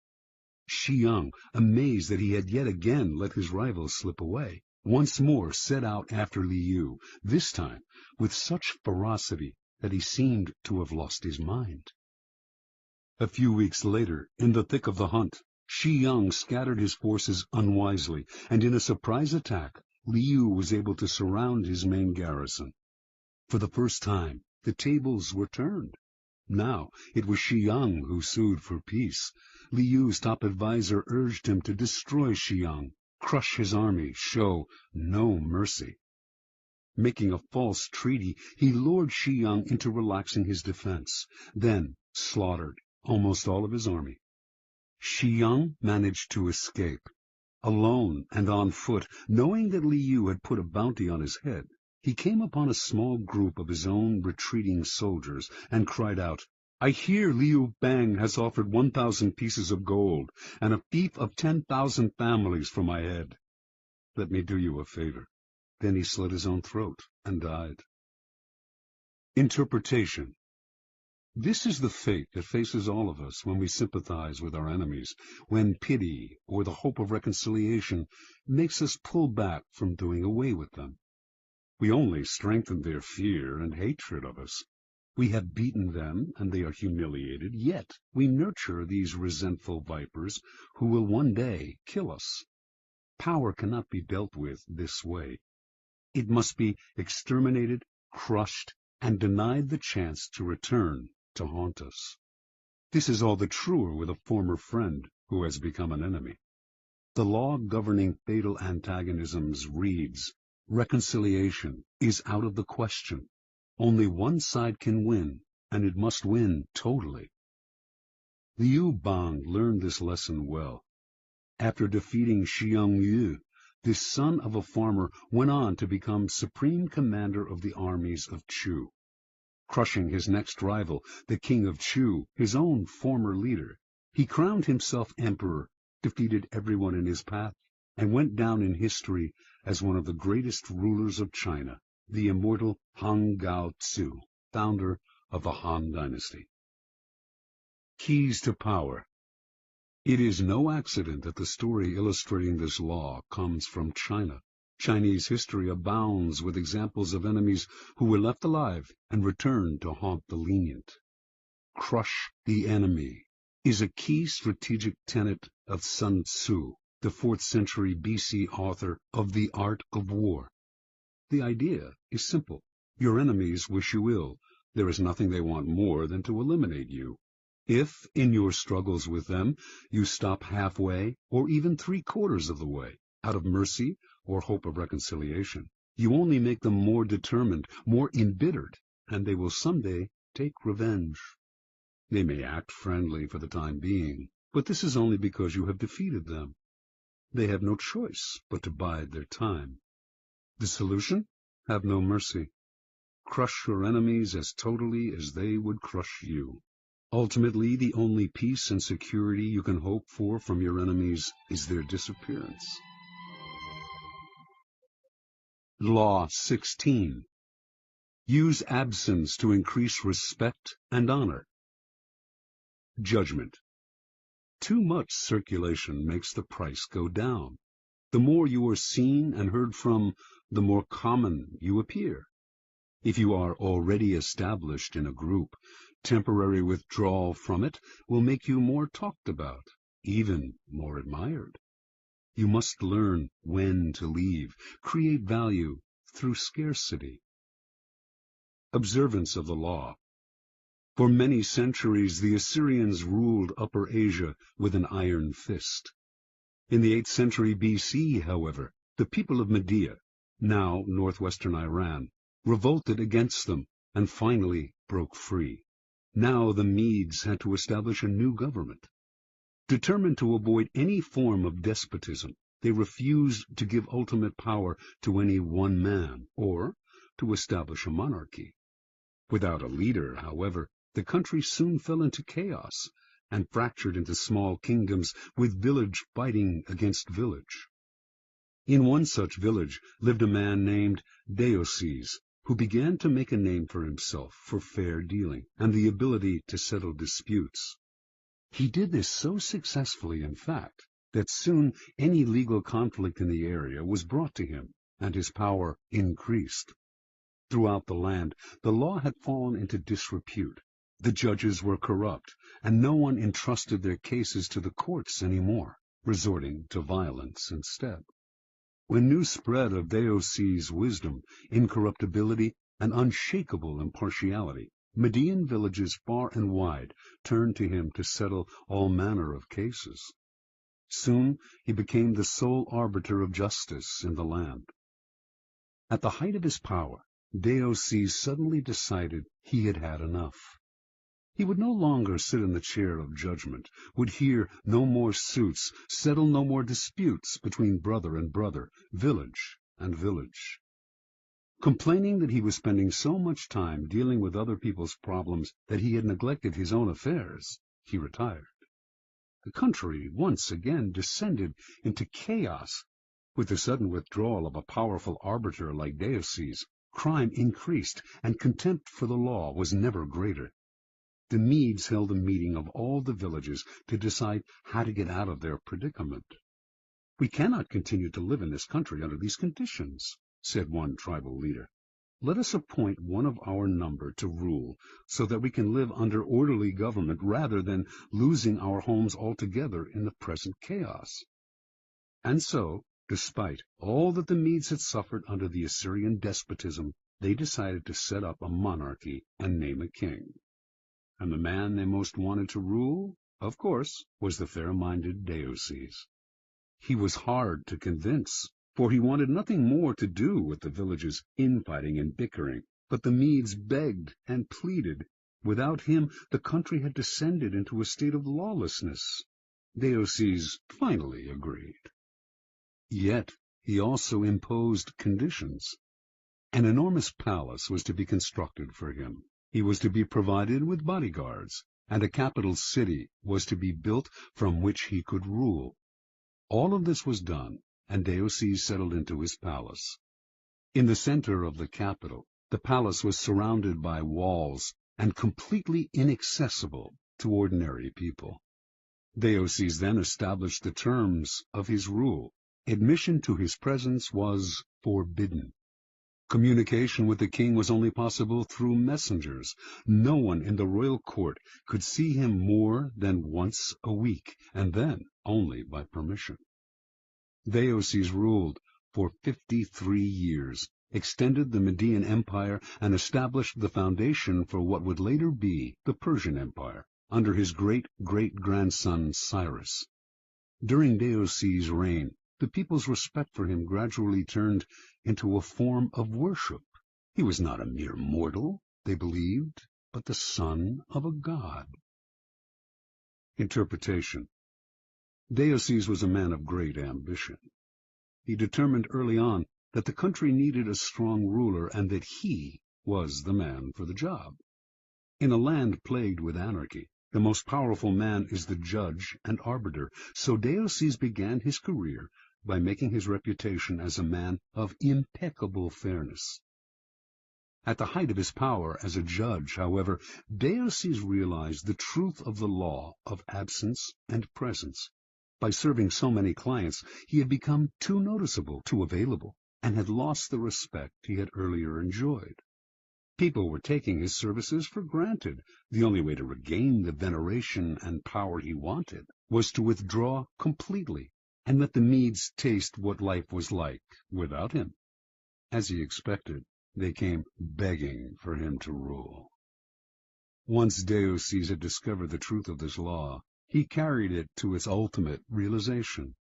Xiang, amazed that he had yet again let his rival slip away, once more set out after Liu, this time with such ferocity that he seemed to have lost his mind. A few weeks later, in the thick of the hunt, Xiang scattered his forces unwisely, and in a surprise attack, Liu was able to surround his main garrison. For the first time, the tables were turned. Now it was Xiang who sued for peace. Liu's top adviser urged him to destroy Xiang, crush his army, show no mercy. Making a false treaty, he lured Xiang into relaxing his defense, then slaughtered almost all of his army. Xiang managed to escape. Alone and on foot, knowing that Liu had put a bounty on his head, he came upon a small group of his own retreating soldiers and cried out, "I hear Liu Bang has offered 1,000 pieces of gold and a fief of 10,000 families for my head. Let me do you a favor." Then he slit his own throat and died. Interpretation. This is the fate that faces all of us when we sympathize with our enemies, when pity or the hope of reconciliation makes us pull back from doing away with them. We only strengthen their fear and hatred of us. We have beaten them, and they are humiliated, yet we nurture these resentful vipers who will one day kill us. Power cannot be dealt with this way. It must be exterminated, crushed, and denied the chance to return to haunt us. This is all the truer with a former friend who has become an enemy. The law governing fatal antagonisms reads, reconciliation is out of the question. Only one side can win, and it must win totally. Liu Bang learned this lesson well. After defeating Xiang Yu, this son of a farmer went on to become supreme commander of the armies of Chu. Crushing his next rival, the king of Chu, his own former leader, he crowned himself emperor, defeated everyone in his path, and went down in history as one of the greatest rulers of China, the immortal Han Gao-tzu, founder of the Han Dynasty. Keys to Power. It is no accident that the story illustrating this law comes from China. Chinese history abounds with examples of enemies who were left alive and returned to haunt the lenient. Crush the enemy is a key strategic tenet of Sun Tzu, the 4th century BC author of The Art of War. The idea is simple. Your enemies wish you ill. There is nothing they want more than to eliminate you. If, in your struggles with them, you stop halfway or even 3/4 of the way, out of mercy or hope of reconciliation, you only make them more determined, more embittered, and they will someday take revenge. They may act friendly for the time being, but this is only because you have defeated them. They have no choice but to bide their time. The solution? Have no mercy. Crush your enemies as totally as they would crush you. Ultimately, the only peace and security you can hope for from your enemies is their disappearance. Law 16. Use absence to increase respect and honor. Judgment. Too much circulation makes the price go down. The more you are seen and heard from, the more common you appear. If you are already established in a group, temporary withdrawal from it will make you more talked about, even more admired. You must learn when to leave, create value through scarcity. Observance of the law. For many centuries, the Assyrians ruled Upper Asia with an iron fist. In the 8th century BC, however, the people of Media, now northwestern Iran, revolted against them and finally broke free. Now the Medes had to establish a new government. Determined to avoid any form of despotism, they refused to give ultimate power to any one man or to establish a monarchy. Without a leader, however, the country soon fell into chaos and fractured into small kingdoms with village fighting against village. In one such village lived a man named Deioces, who began to make a name for himself for fair dealing and the ability to settle disputes. He did this so successfully, in fact, that soon any legal conflict in the area was brought to him, and his power increased. Throughout the land, the law had fallen into disrepute. The judges were corrupt, and no one entrusted their cases to the courts anymore, resorting to violence instead. When news spread of Deioces' wisdom, incorruptibility, and unshakable impartiality, Median villages far and wide turned to him to settle all manner of cases. Soon he became the sole arbiter of justice in the land. At the height of his power, Deioces suddenly decided he had had enough. He would no longer sit in the chair of judgment, would hear no more suits, settle no more disputes between brother and brother, village and village. Complaining that he was spending so much time dealing with other people's problems that he had neglected his own affairs, he retired. The country once again descended into chaos. With the sudden withdrawal of a powerful arbiter like Deioces, crime increased, and contempt for the law was never greater. The Medes held a meeting of all the villages to decide how to get out of their predicament. "We cannot continue to live in this country under these conditions," said one tribal leader. "Let us appoint one of our number to rule, so that we can live under orderly government rather than losing our homes altogether in the present chaos." And so, despite all that the Medes had suffered under the Assyrian despotism, they decided to set up a monarchy and name a king. And the man they most wanted to rule, of course, was the fair-minded Deoces. He was hard to convince, for he wanted nothing more to do with the village's infighting and bickering. But the Medes begged and pleaded. Without him, the country had descended into a state of lawlessness. Deoces finally agreed. Yet he also imposed conditions. An enormous palace was to be constructed for him. He was to be provided with bodyguards, and a capital city was to be built from which he could rule. All of this was done, and Deoces settled into his palace. In the center of the capital, the palace was surrounded by walls and completely inaccessible to ordinary people. Deoces then established the terms of his rule. Admission to his presence was forbidden. Communication with the king was only possible through messengers. No one in the royal court could see him more than once a week, and then only by permission. Deoces ruled for 53 years, extended the Median Empire, and established the foundation for what would later be the Persian Empire, under his great-great-grandson Cyrus. During Deoces' reign, the people's respect for him gradually turned into a form of worship. He was not a mere mortal, they believed, but the son of a god. Interpretation. Deoces was a man of great ambition. He determined early on that the country needed a strong ruler and that he was the man for the job. In a land plagued with anarchy, the most powerful man is the judge and arbiter, so Deoces began his career by making his reputation as a man of impeccable fairness. At the height of his power as a judge, however, Deoces realized the truth of the law of absence and presence. By serving so many clients, he had become too noticeable, too available, and had lost the respect he had earlier enjoyed. People were taking his services for granted. The only way to regain the veneration and power he wanted was to withdraw completely and let the Medes taste what life was like without him. As he expected, they came begging for him to rule. Once Deoces had discovered the truth of this law, he carried it to its ultimate realization.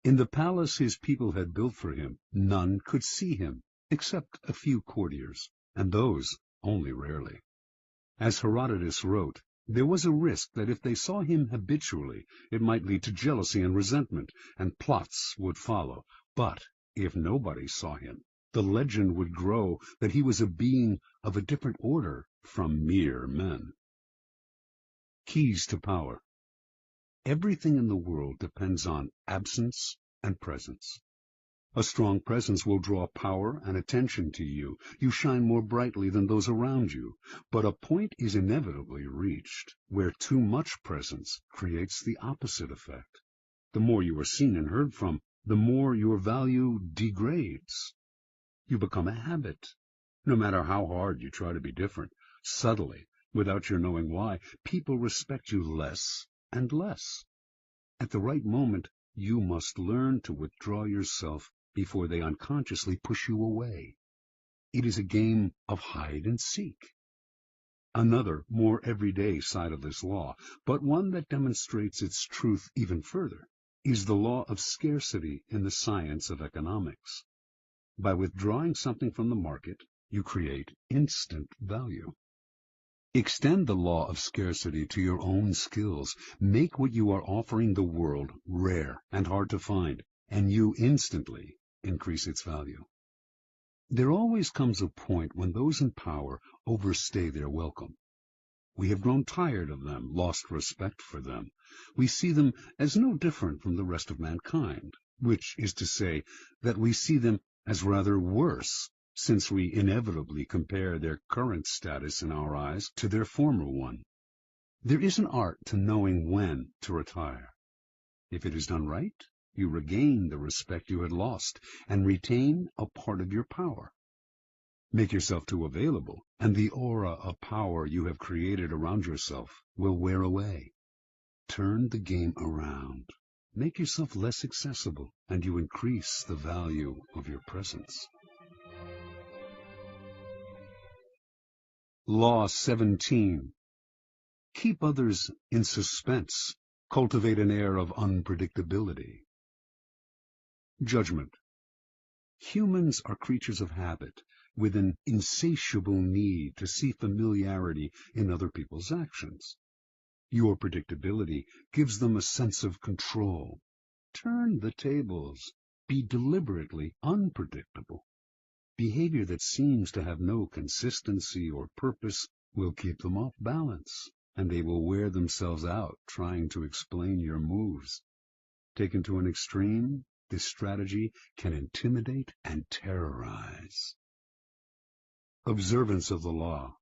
In the palace his people had built for him, none could see him, except a few courtiers, and those only rarely. As Herodotus wrote, there was a risk that if they saw him habitually, it might lead to jealousy and resentment, and plots would follow. But if nobody saw him, the legend would grow that he was a being of a different order from mere men. Keys to power. Everything in the world depends on absence and presence. A strong presence will draw power and attention to you. You shine more brightly than those around you. But a point is inevitably reached where too much presence creates the opposite effect. The more you are seen and heard from, the more your value degrades. You become a habit. No matter how hard you try to be different, subtly, without your knowing why, people respect you less and less. At the right moment, you must learn to withdraw yourself before they unconsciously push you away. It is a game of hide and seek. Another, more everyday side of this law, but one that demonstrates its truth even further, is the law of scarcity in the science of economics. By withdrawing something from the market, you create instant value. Extend the law of scarcity to your own skills. Make what you are offering the world rare and hard to find, and you instantly increase its value. There always comes a point when those in power overstay their welcome. We have grown tired of them, lost respect for them. We see them as no different from the rest of mankind, which is to say that we see them as rather worse, since we inevitably compare their current status in our eyes to their former one. There is an art to knowing when to retire. If it is done right, you regain the respect you had lost and retain a part of your power. Make yourself too available, and the aura of power you have created around yourself will wear away. Turn the game around. Make yourself less accessible, and you increase the value of your presence. Law 17. Keep others in suspense. Cultivate an air of unpredictability. Judgment. Humans are creatures of habit, with an insatiable need to see familiarity in other people's actions. Your predictability gives them a sense of control. Turn the tables. Be deliberately unpredictable. Behavior that seems to have no consistency or purpose will keep them off balance, and they will wear themselves out trying to explain your moves. Taken to an extreme, this strategy can intimidate and terrorize. Observance of the law.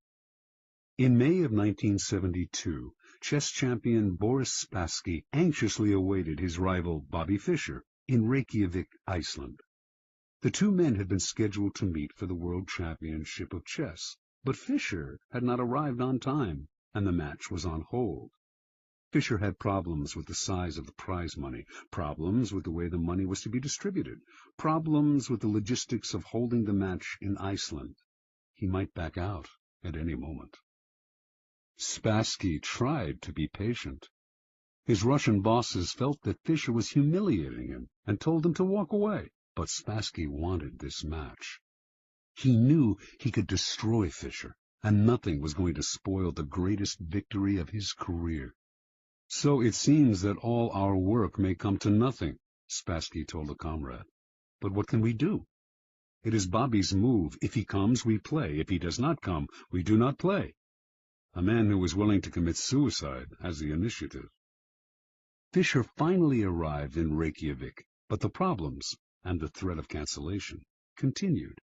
In May of 1972, chess champion Boris Spassky anxiously awaited his rival Bobby Fischer in Reykjavik, Iceland. The two men had been scheduled to meet for the World Championship of Chess, but Fischer had not arrived on time, and the match was on hold. Fischer had problems with the size of the prize money, problems with the way the money was to be distributed, problems with the logistics of holding the match in Iceland. He might back out at any moment. Spassky tried to be patient. His Russian bosses felt that Fischer was humiliating him and told him to walk away, but Spassky wanted this match. He knew he could destroy Fischer, and nothing was going to spoil the greatest victory of his career. So it seems that all our work may come to nothing, Spassky told a comrade. But what can we do? It is Bobby's move. If he comes, we play. If he does not come, we do not play. A man who was willing to commit suicide has the initiative. Fischer finally arrived in Reykjavik, but the problems, and the threat of cancellation, continued.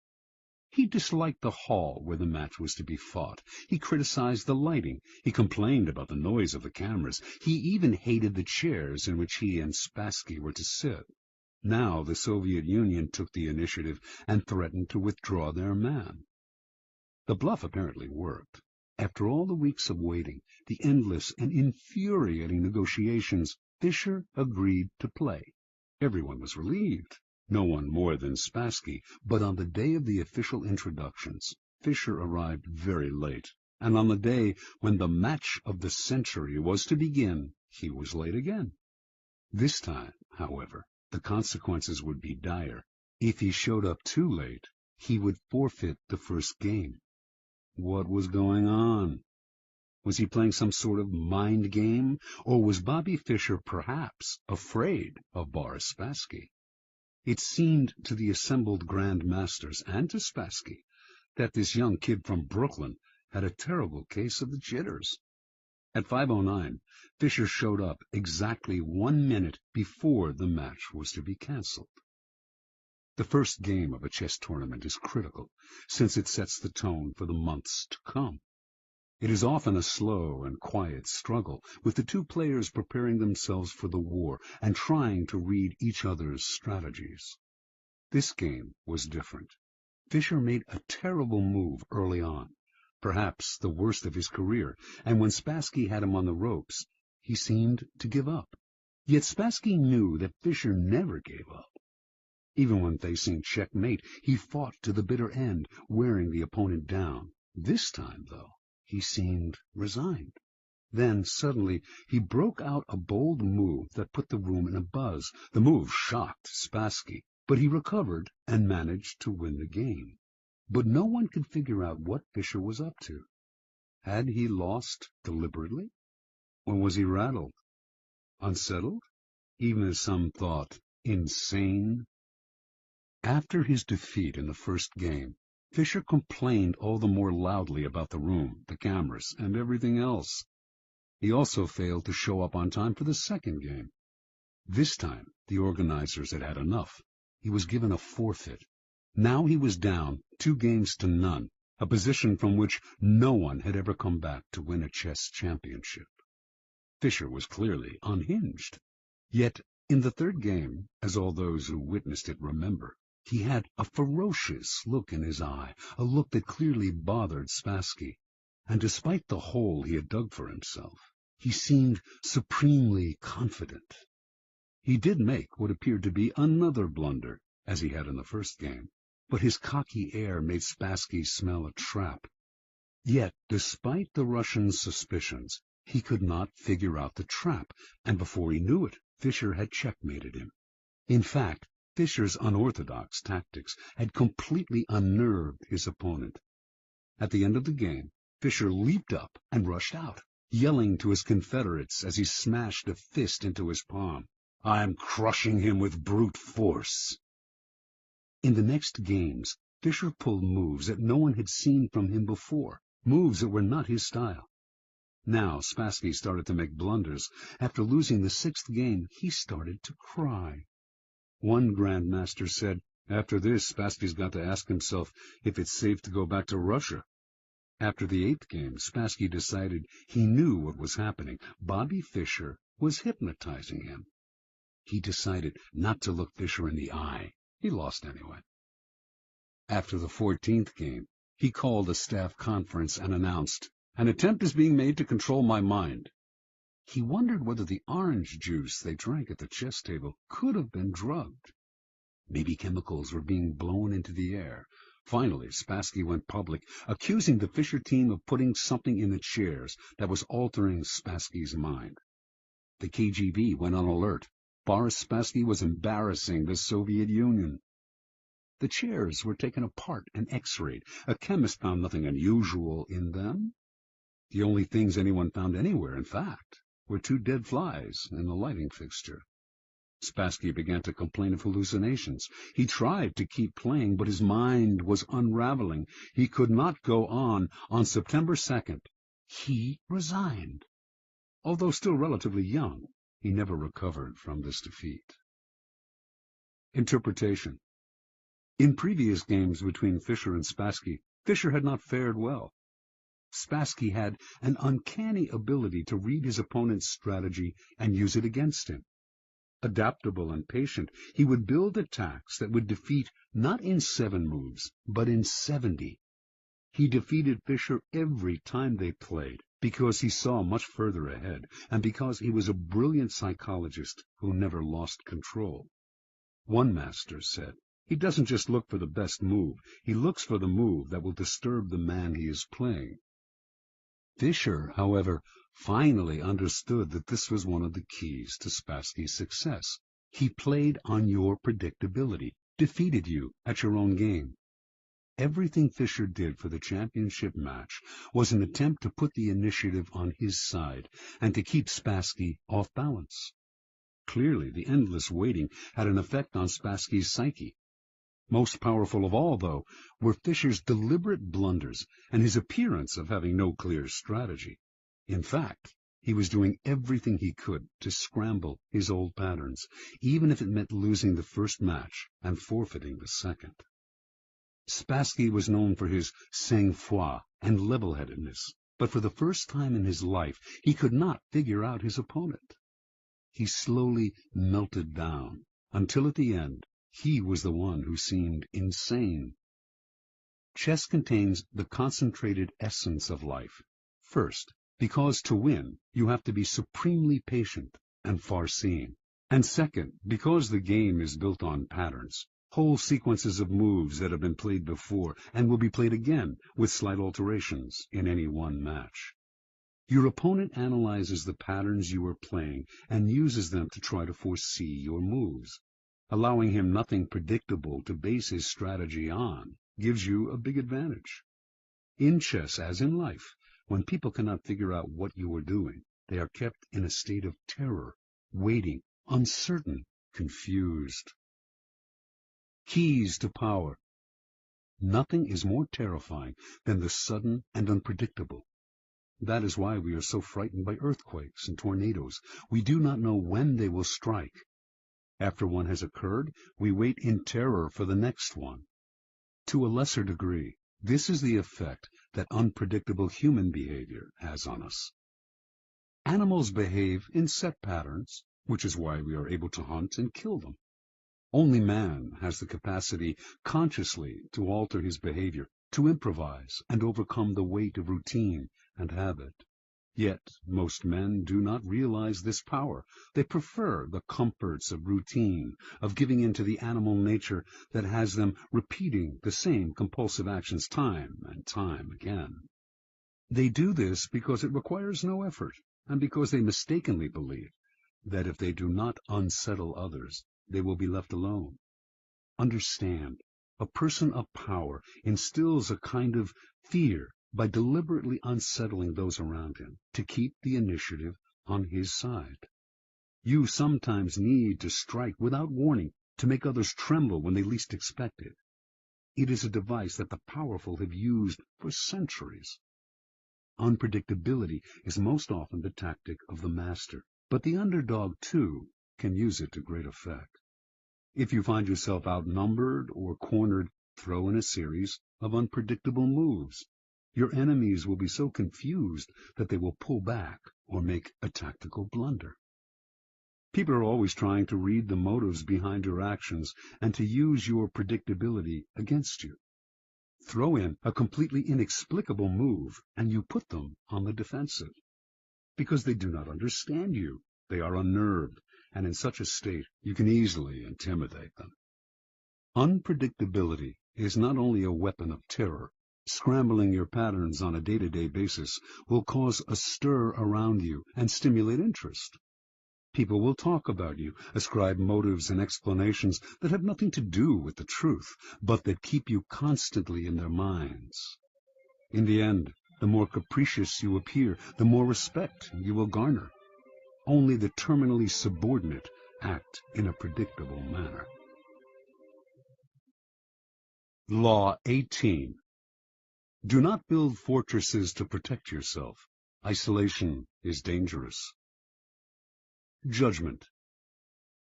He disliked the hall where the match was to be fought. He criticized the lighting. He complained about the noise of the cameras. He even hated the chairs in which he and Spassky were to sit. Now the Soviet Union took the initiative and threatened to withdraw their man. The bluff apparently worked. After all the weeks of waiting, the endless and infuriating negotiations, Fischer agreed to play. Everyone was relieved. No one more than Spassky, but on the day of the official introductions, Fischer arrived very late, and on the day when the match of the century was to begin, he was late again. This time, however, the consequences would be dire. If he showed up too late, he would forfeit the first game. What was going on? Was he playing some sort of mind game, or was Bobby Fischer perhaps afraid of Boris Spassky? It seemed to the assembled Grand Masters and to Spassky that this young kid from Brooklyn had a terrible case of the jitters. At 5:09, Fischer showed up exactly 1 minute before the match was to be cancelled. The first game of a chess tournament is critical, since it sets the tone for the months to come. It is often a slow and quiet struggle, with the two players preparing themselves for the war and trying to read each other's strategies. This game was different. Fischer made a terrible move early on, perhaps the worst of his career, and when Spassky had him on the ropes, he seemed to give up. Yet Spassky knew that Fischer never gave up. Even when facing checkmate, he fought to the bitter end, wearing the opponent down. This time, though, he seemed resigned. Then, suddenly, he broke out a bold move that put the room in a buzz. The move shocked Spassky, but he recovered and managed to win the game. But no one could figure out what Fischer was up to. Had he lost deliberately? Or was he rattled? Unsettled? Even as some thought, insane? After his defeat in the first game, Fischer complained all the more loudly about the room, the cameras, and everything else. He also failed to show up on time for the second game. This time, the organizers had had enough. He was given a forfeit. Now he was down 2-0, a position from which no one had ever come back to win a chess championship. Fischer was clearly unhinged. Yet, in the third game, as all those who witnessed it remember, he had a ferocious look in his eye, a look that clearly bothered Spassky. And despite the hole he had dug for himself, he seemed supremely confident. He did make what appeared to be another blunder, as he had in the first game, but his cocky air made Spassky smell a trap. Yet, despite the Russian's suspicions, He could not figure out the trap, and before he knew it, Fischer had checkmated him. In fact, Fischer's unorthodox tactics had completely unnerved his opponent. At the end of the game, Fischer leaped up and rushed out, yelling to his confederates as he smashed a fist into his palm, "I'm crushing him with brute force." In the next games, Fischer pulled moves that no one had seen from him before, moves that were not his style. Now Spassky started to make blunders. After losing the 6th game, he started to cry. One grandmaster said, "After this, Spassky's got to ask himself if it's safe to go back to Russia." After the 8th game, Spassky decided he knew what was happening. Bobby Fischer was hypnotizing him. He decided not to look Fischer in the eye. He lost anyway. After the 14th game, he called a staff conference and announced, "An attempt is being made to control my mind." He wondered whether the orange juice they drank at the chess table could have been drugged. Maybe chemicals were being blown into the air. Finally, Spassky went public, accusing the Fischer team of putting something in the chairs that was altering Spassky's mind. The KGB went on alert. Boris Spassky was embarrassing the Soviet Union. The chairs were taken apart and x-rayed. A chemist found nothing unusual in them. The only things anyone found anywhere, in fact, were 2 dead flies in the lighting fixture. Spassky began to complain of hallucinations. He tried to keep playing, but his mind was unraveling. He could not go on. On September 2nd, he resigned. Although still relatively young, he never recovered from this defeat. Interpretation. In previous games between Fischer and Spassky, Fischer had not fared well. Spassky had an uncanny ability to read his opponent's strategy and use it against him. Adaptable and patient, he would build attacks that would defeat not in 7 moves, but in 70. He defeated Fischer every time they played, because he saw much further ahead, and because he was a brilliant psychologist who never lost control. One master said, "He doesn't just look for the best move, he looks for the move that will disturb the man he is playing." Fischer, however, finally understood that this was one of the keys to Spassky's success. He played on your predictability, defeated you at your own game. Everything Fischer did for the championship match was an attempt to put the initiative on his side and to keep Spassky off balance. Clearly, the endless waiting had an effect on Spassky's psyche. Most powerful of all, though, were Fischer's deliberate blunders and his appearance of having no clear strategy. In fact, he was doing everything he could to scramble his old patterns, even if it meant losing the first match and forfeiting the second. Spassky was known for his sang-froid and level-headedness, but for the first time in his life he could not figure out his opponent. He slowly melted down, until at the end he was the one who seemed insane. Chess contains the concentrated essence of life. First, because to win, you have to be supremely patient and far-seeing. And second, because the game is built on patterns, whole sequences of moves that have been played before and will be played again with slight alterations in any one match. Your opponent analyzes the patterns you are playing and uses them to try to foresee your moves. Allowing him nothing predictable to base his strategy on gives you a big advantage. In chess, as in life, when people cannot figure out what you are doing, they are kept in a state of terror, waiting, uncertain, confused. Keys to power. Nothing is more terrifying than the sudden and unpredictable. That is why we are so frightened by earthquakes and tornadoes. We do not know when they will strike. After one has occurred, we wait in terror for the next one. To a lesser degree, this is the effect that unpredictable human behavior has on us. Animals behave in set patterns, which is why we are able to hunt and kill them. Only man has the capacity consciously to alter his behavior, to improvise and overcome the weight of routine and habit. Yet most men do not realize this power. They prefer the comforts of routine, of giving in to the animal nature that has them repeating the same compulsive actions time and time again. They do this because it requires no effort. and because they mistakenly believe that if they do not unsettle others, they will be left alone. Understand, a person of power instills a kind of fear by deliberately unsettling those around him to keep the initiative on his side. You sometimes need to strike without warning to make others tremble when they least expect it. It is a device that the powerful have used for centuries. Unpredictability is most often the tactic of the master, but the underdog, too, can use it to great effect. If you find yourself outnumbered or cornered, throw in a series of unpredictable moves. Your enemies will be so confused that they will pull back or make a tactical blunder. People are always trying to read the motives behind your actions and to use your predictability against you. Throw in a completely inexplicable move, and you put them on the defensive. Because they do not understand you, they are unnerved, and in such a state you can easily intimidate them. Unpredictability is not only a weapon of terror. Scrambling your patterns on a day-to-day basis will cause a stir around you and stimulate interest. People will talk about you, ascribe motives and explanations that have nothing to do with the truth, but that keep you constantly in their minds. In the end, the more capricious you appear, the more respect you will garner. Only the terminally subordinate act in a predictable manner. Law 18. Do not build fortresses to protect yourself. Isolation is dangerous. Judgment.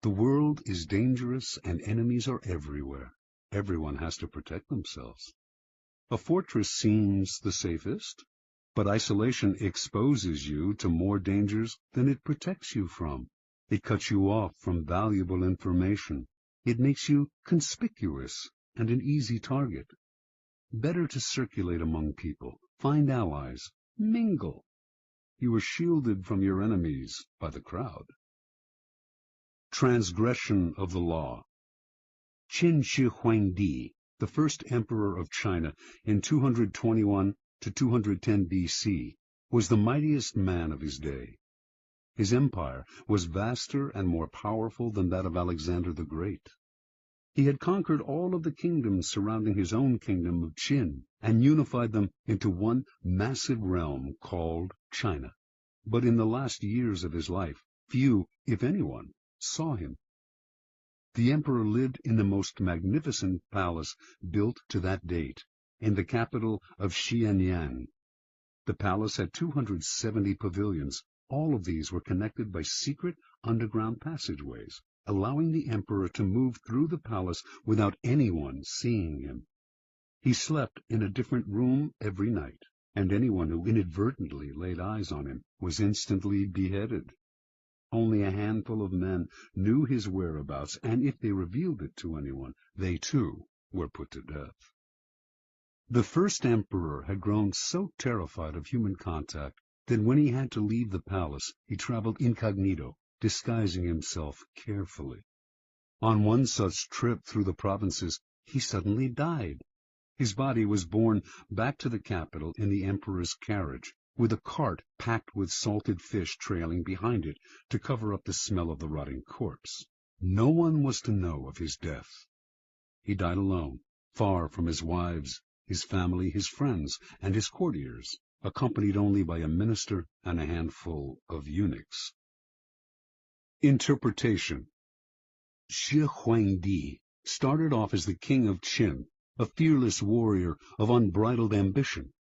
The world is dangerous and enemies are everywhere. Everyone has to protect themselves. A fortress seems the safest, but isolation exposes you to more dangers than it protects you from. It cuts you off from valuable information. It makes you conspicuous and an easy target. Better to circulate among people, find allies, mingle. You are shielded from your enemies by the crowd. Transgression of the law. Qin Shi Huangdi, the first emperor of China in 221 to 210 BC, was the mightiest man of his day. His empire was vaster and more powerful than that of Alexander the Great. He had conquered all of the kingdoms surrounding his own kingdom of Qin and unified them into one massive realm called China. But in the last years of his life, few, if anyone, saw him. The emperor lived in the most magnificent palace built to that date, in the capital of Xianyang. The palace had 270 pavilions. All of these were connected by secret underground passageways, allowing the emperor to move through the palace without anyone seeing him. He slept in a different room every night, and anyone who inadvertently laid eyes on him was instantly beheaded. Only a handful of men knew his whereabouts, and if they revealed it to anyone, they too were put to death. The first emperor had grown so terrified of human contact that when he had to leave the palace, he traveled incognito, disguising himself carefully. On one such trip through the provinces, he suddenly died. His body was borne back to the capital in the emperor's carriage, with a cart packed with salted fish trailing behind it to cover up the smell of the rotting corpse. No one was to know of his death. He died alone, far from his wives, his family, his friends, and his courtiers, accompanied only by a minister and a handful of eunuchs. Interpretation. Shi Huangdi started off as the king of Qin, a fearless warrior of unbridled ambition.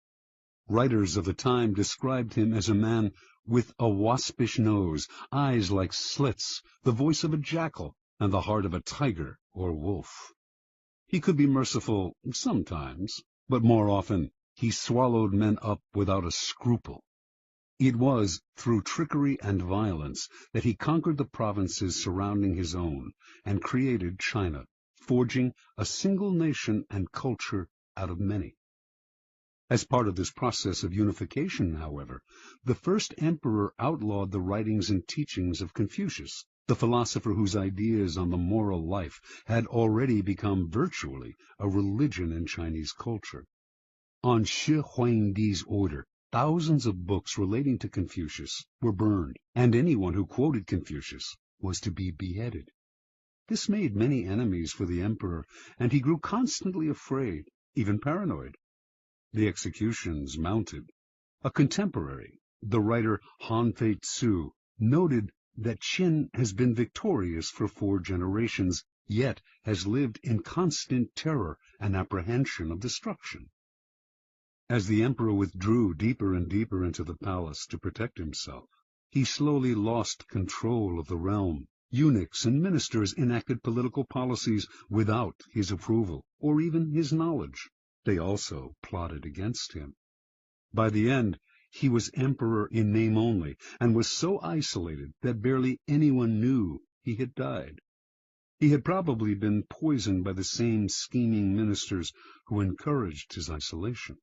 Writers of the time described him as a man with a waspish nose, eyes like slits, the voice of a jackal, and the heart of a tiger or wolf. He could be merciful sometimes, but more often he swallowed men up without a scruple. It was through trickery and violence that he conquered the provinces surrounding his own and created China, forging a single nation and culture out of many. As part of this process of unification, however, the first emperor outlawed the writings and teachings of Confucius, the philosopher whose ideas on the moral life had already become virtually a religion in Chinese culture. On Shi Huangdi's order, Thousands of books relating to Confucius were burned, and anyone who quoted Confucius was to be beheaded. This made many enemies for the emperor, and he grew constantly afraid, even paranoid. The executions mounted. A contemporary, the writer Han Fei Tzu, noted that Qin has been victorious for 4 generations, yet has lived in constant terror and apprehension of destruction. As the emperor withdrew deeper and deeper into the palace to protect himself, he slowly lost control of the realm. Eunuchs and ministers enacted political policies without his approval or even his knowledge. They also plotted against him. By the end, he was emperor in name only, and was so isolated that barely anyone knew he had died. He had probably been poisoned by the same scheming ministers who encouraged his isolation.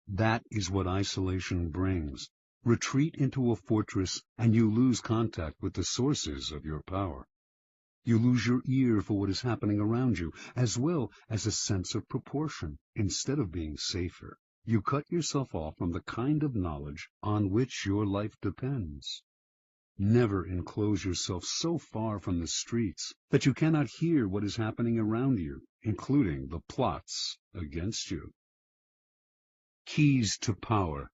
That is what isolation brings. Retreat into a fortress, and you lose contact with the sources of your power. You lose your ear for what is happening around you, as well as a sense of proportion. Instead of being safer, you cut yourself off from the kind of knowledge on which your life depends. Never enclose yourself so far from the streets that you cannot hear what is happening around you, including the plots against you. Keys to power.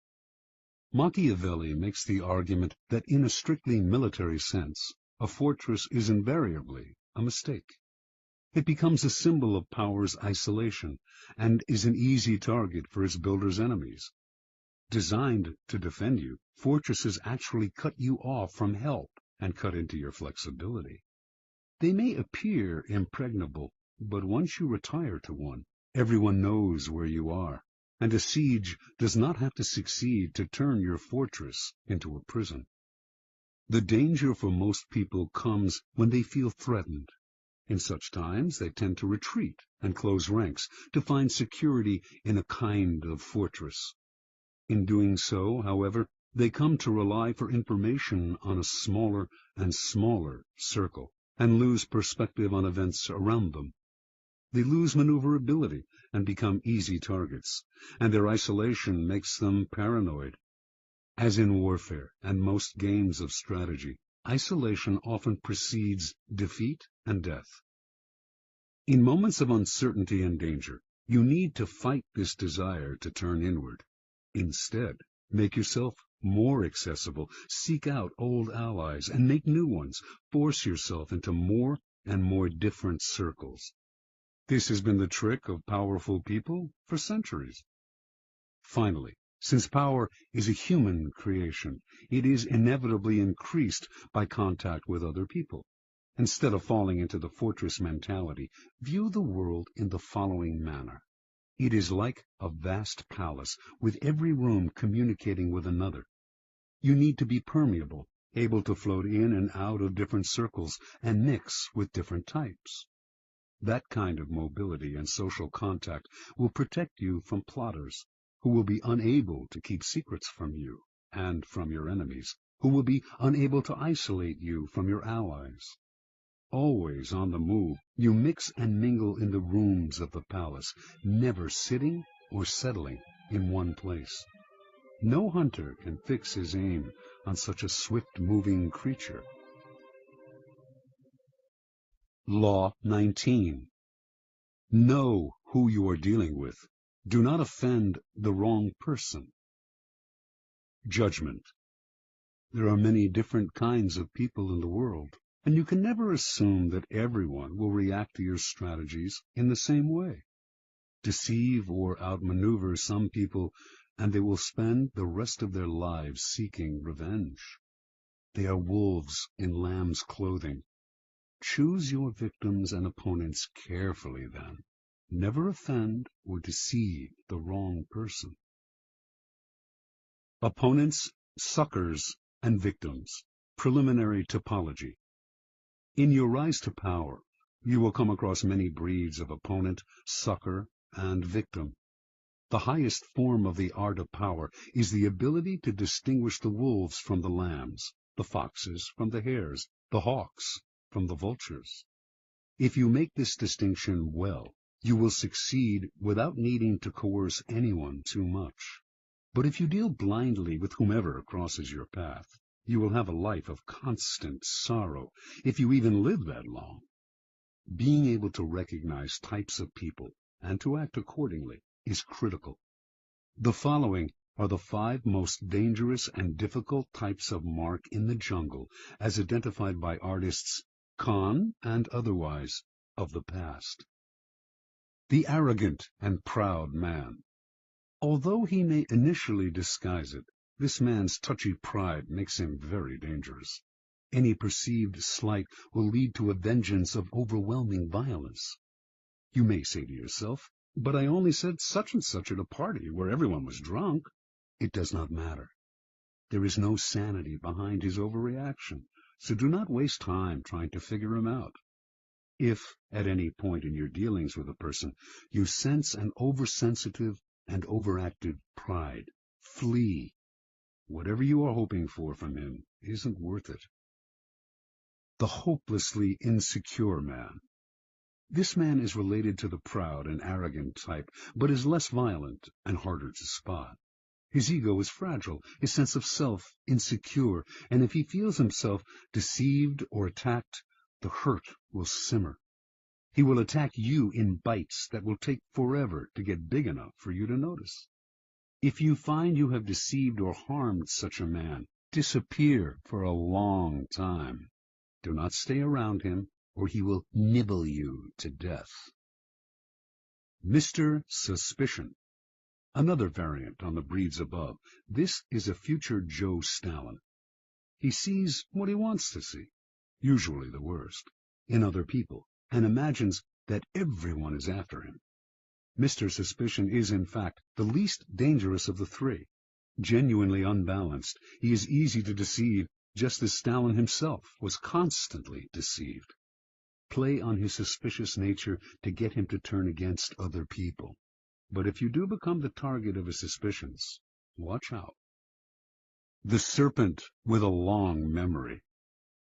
Machiavelli makes the argument that in a strictly military sense, a fortress is invariably a mistake. It becomes a symbol of power's isolation and is an easy target for its builder's enemies. Designed to defend you, fortresses actually cut you off from help and cut into your flexibility. They may appear impregnable, but once you retire to one, everyone knows where you are, and a siege does not have to succeed to turn your fortress into a prison. The danger for most people comes when they feel threatened. In such times, they tend to retreat and close ranks to find security in a kind of fortress. In doing so, however, they come to rely for information on a smaller and smaller circle, and lose perspective on events around them. They lose maneuverability and become easy targets, and their isolation makes them paranoid. As in warfare and most games of strategy, isolation often precedes defeat and death. In moments of uncertainty and danger, you need to fight this desire to turn inward. Instead, make yourself more accessible, seek out old allies, and make new ones. Force yourself into more and more different circles. This has been the trick of powerful people for centuries. Finally, since power is a human creation, it is inevitably increased by contact with other people. Instead of falling into the fortress mentality, view the world in the following manner. It is like a vast palace, with every room communicating with another. You need to be permeable, able to float in and out of different circles and mix with different types. That kind of mobility and social contact will protect you from plotters, who will be unable to keep secrets from you, and from your enemies, who will be unable to isolate you from your allies. Always on the move, you mix and mingle in the rooms of the palace, never sitting or settling in one place. No hunter can fix his aim on such a swift-moving creature. Law 19. Know who you are dealing with. Do not offend the wrong person. Judgment. There are many different kinds of people in the world, and you can never assume that everyone will react to your strategies in the same way. Deceive or outmaneuver some people, and they will spend the rest of their lives seeking revenge. They are wolves in lamb's clothing. Choose your victims and opponents carefully then. Never offend or deceive the wrong person. Opponents, suckers, and victims. Preliminary topology. In your rise to power, you will come across many breeds of opponent, sucker, and victim. The highest form of the art of power is the ability to distinguish the wolves from the lambs, the foxes from the hares, the hawks from the vultures. If you make this distinction well, you will succeed without needing to coerce anyone too much. But if you deal blindly with whomever crosses your path, you will have a life of constant sorrow, if you even live that long. Being able to recognize types of people and to act accordingly is critical. The following are the 5 most dangerous and difficult types of mark in the jungle, as identified by artists, con and otherwise, of the past. The arrogant and proud man. Although he may initially disguise it, this man's touchy pride makes him very dangerous. Any perceived slight will lead to a vengeance of overwhelming violence. You may say to yourself, "But I only said such and such at a party where everyone was drunk." It does not matter. There is no sanity behind his overreaction, so do not waste time trying to figure him out. If, at any point in your dealings with a person, you sense an oversensitive and overactive pride, flee. Whatever you are hoping for from him isn't worth it. The hopelessly insecure man. This man is related to the proud and arrogant type, but is less violent and harder to spot. His ego is fragile, his sense of self insecure, and if he feels himself deceived or attacked, the hurt will simmer. He will attack you in bites that will take forever to get big enough for you to notice. If you find you have deceived or harmed such a man, disappear for a long time. Do not stay around him, or he will nibble you to death. Mr. Suspicion. Another variant on the breeds above. This is a future Joe Stalin. He sees what he wants to see, usually the worst, in other people, and imagines that everyone is after him. Mr. Suspicion is, in fact, the least dangerous of the 3. Genuinely unbalanced, he is easy to deceive, just as Stalin himself was constantly deceived. Play on his suspicious nature to get him to turn against other people. But if you do become the target of his suspicions, watch out. The serpent with a long memory.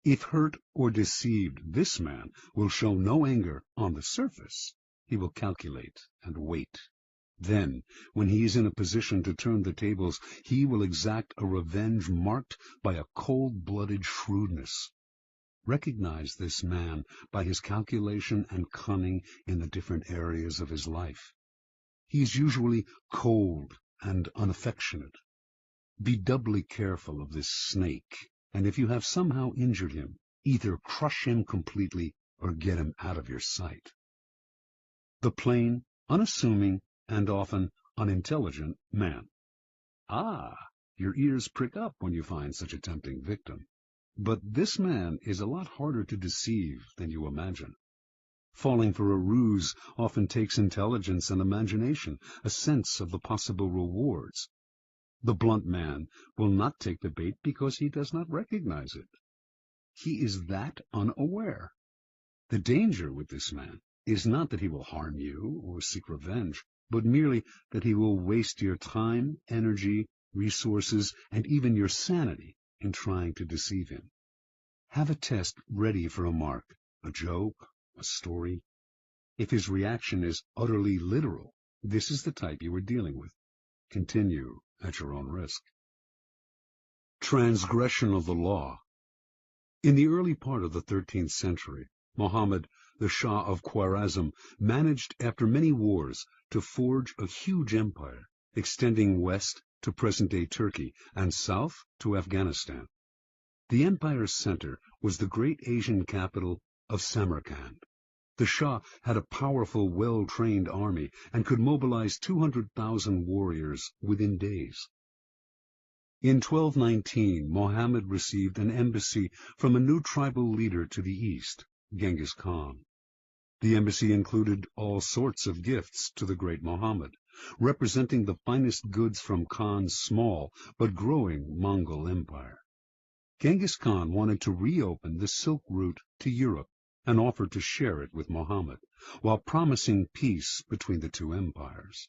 If hurt or deceived, this man will show no anger on the surface. He will calculate and wait. Then, when he is in a position to turn the tables, he will exact a revenge marked by a cold-blooded shrewdness. Recognize this man by his calculation and cunning in the different areas of his life. He is usually cold and unaffectionate. Be doubly careful of this snake, and if you have somehow injured him, either crush him completely or get him out of your sight. The plain, unassuming, and often unintelligent man. Your ears prick up when you find such a tempting victim. But this man is a lot harder to deceive than you imagine. Falling for a ruse often takes intelligence and imagination, a sense of the possible rewards. The blunt man will not take the bait because he does not recognize it. He is that unaware. The danger with this man is not that he will harm you or seek revenge, but merely that he will waste your time, energy, resources, and even your sanity in trying to deceive him. Have a test ready for a mark, a joke, a story. If his reaction is utterly literal, this is the type you are dealing with. Continue at your own risk. Transgression of the law. In the early part of the 13th century, Muhammad, the Shah of Khwarazm, managed, after many wars, to forge a huge empire, extending west to present-day Turkey and south to Afghanistan. The empire's center was the great Asian capital of Samarkand. The Shah had a powerful, well-trained army and could mobilize 200,000 warriors within days. In 1219, Muhammad received an embassy from a new tribal leader to the east, Genghis Khan. The embassy included all sorts of gifts to the great Muhammad, representing the finest goods from Khan's small but growing Mongol empire. Genghis Khan wanted to reopen the Silk Route to Europe and offered to share it with Muhammad, while promising peace between the two empires.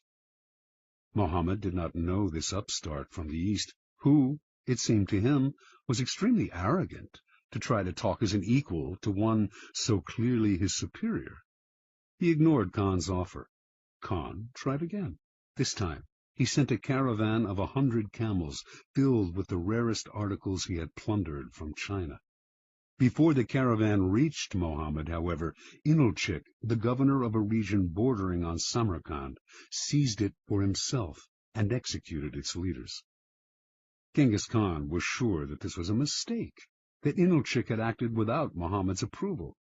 Muhammad did not know this upstart from the east, who, it seemed to him, was extremely arrogant to try to talk as an equal to one so clearly his superior. He ignored Khan's offer. Khan tried again. This time, He sent a caravan of 100 camels filled with the rarest articles he had plundered from China. Before the caravan reached Mohammed, however, Inalchik, the governor of a region bordering on Samarkand, seized it for himself and executed its leaders. Genghis Khan was sure that this was a mistake, that Inalchik had acted without Muhammad's approval.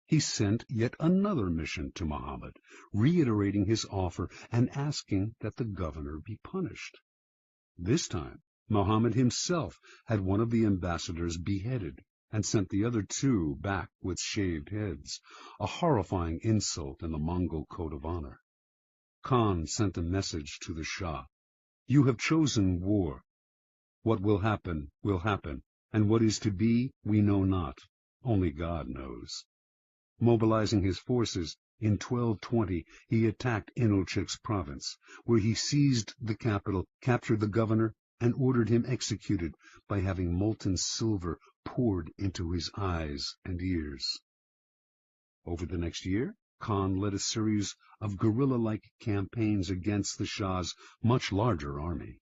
He sent yet another mission to Muhammad, reiterating his offer and asking that the governor be punished. This time, Muhammad himself had one of the ambassadors beheaded and sent the other 2 back with shaved heads, a horrifying insult in the Mongol code of honor. Khan sent a message to the Shah. You have chosen war. What will happen, and what is to be, we know not. Only God knows. Mobilizing his forces, in 1220 he attacked Inalchik's province, where he seized the capital, captured the governor, and ordered him executed by having molten silver poured into his eyes and ears. Over the next year, Khan led a series of guerrilla-like campaigns against the Shah's much larger army.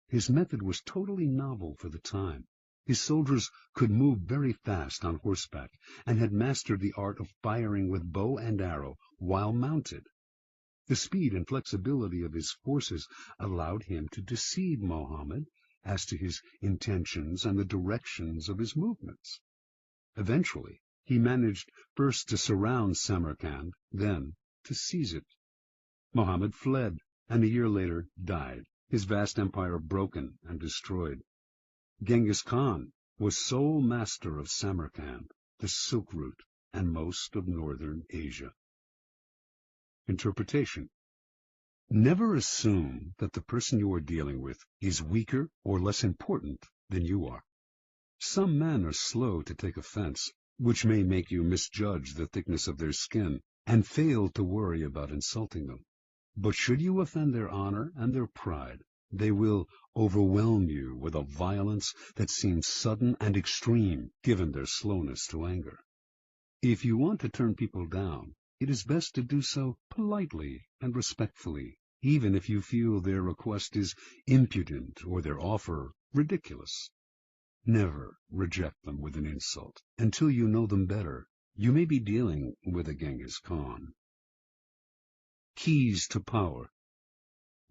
His method was totally novel for the time. His soldiers could move very fast on horseback and had mastered the art of firing with bow and arrow while mounted. The speed and flexibility of his forces allowed him to deceive Muhammad as to his intentions and the directions of his movements. Eventually, he managed first to surround Samarkand, then to seize it. Muhammad fled, and a year later died, his vast empire broken and destroyed. Genghis Khan was sole master of Samarkand, the Silk Route, and most of northern Asia. Interpretation. Never assume that the person you are dealing with is weaker or less important than you are. Some men are slow to take offense, which may make you misjudge the thickness of their skin and fail to worry about insulting them. But should you offend their honor and their pride, they will overwhelm you with a violence that seems sudden and extreme, given their slowness to anger. If you want to turn people down, it is best to do so politely and respectfully, even if you feel their request is impudent or their offer ridiculous. Never reject them with an insult until you know them better. You may be dealing with a Genghis Khan. Keys to power.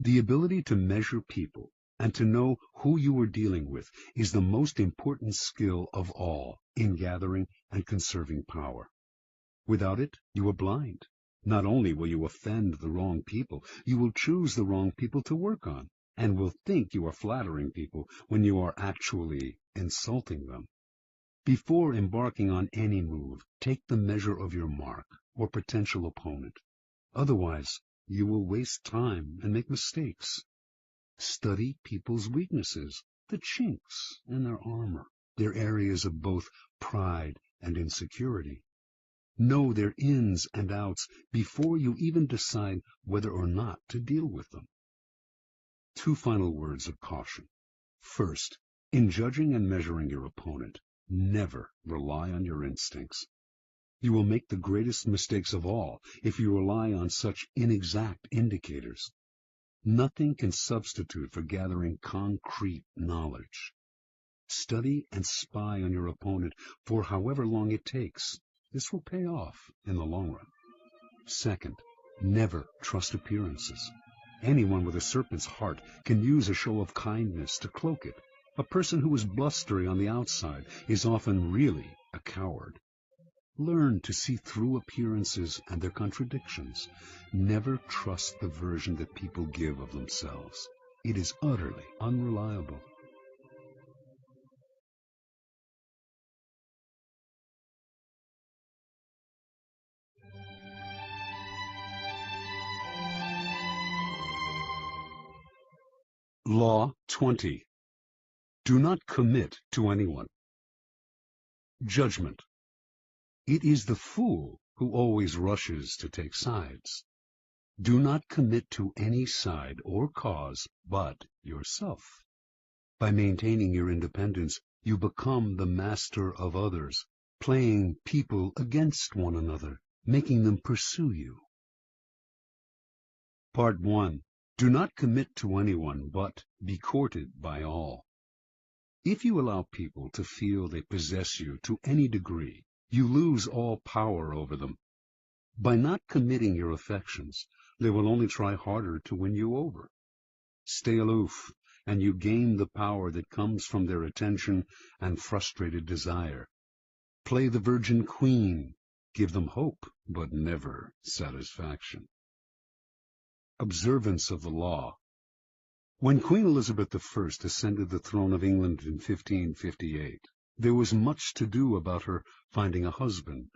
The ability to measure people and to know who you are dealing with is the most important skill of all in gathering and conserving power. Without it, you are blind. Not only will you offend the wrong people, you will choose the wrong people to work on, and will think you are flattering people when you are actually insulting them. Before embarking on any move, take the measure of your mark or potential opponent. Otherwise, you will waste time and make mistakes. Study people's weaknesses, the chinks in their armor, their areas of both pride and insecurity. Know their ins and outs before you even decide whether or not to deal with them. 2 final words of caution. First, in judging and measuring your opponent, never rely on your instincts. You will make the greatest mistakes of all if you rely on such inexact indicators. Nothing can substitute for gathering concrete knowledge. Study and spy on your opponent for however long it takes. This will pay off in the long run. Second, never trust appearances. Anyone with a serpent's heart can use a show of kindness to cloak it. A person who is blustery on the outside is often really a coward. Learn to see through appearances and their contradictions. Never trust the version that people give of themselves. It is utterly unreliable. Law 20. Do not commit to anyone. Judgment. It is the fool who always rushes to take sides. Do not commit to any side or cause but yourself. By maintaining your independence, you become the master of others, playing people against one another, making them pursue you. Part 1. Do not commit to anyone, but be courted by all. If you allow people to feel they possess you to any degree, you lose all power over them. By not committing your affections, they will only try harder to win you over. Stay aloof, and you gain the power that comes from their attention and frustrated desire. Play the virgin queen. Give them hope, but never satisfaction. Observance of the law. When Queen Elizabeth I ascended the throne of England in 1558, there was much to do about her finding a husband.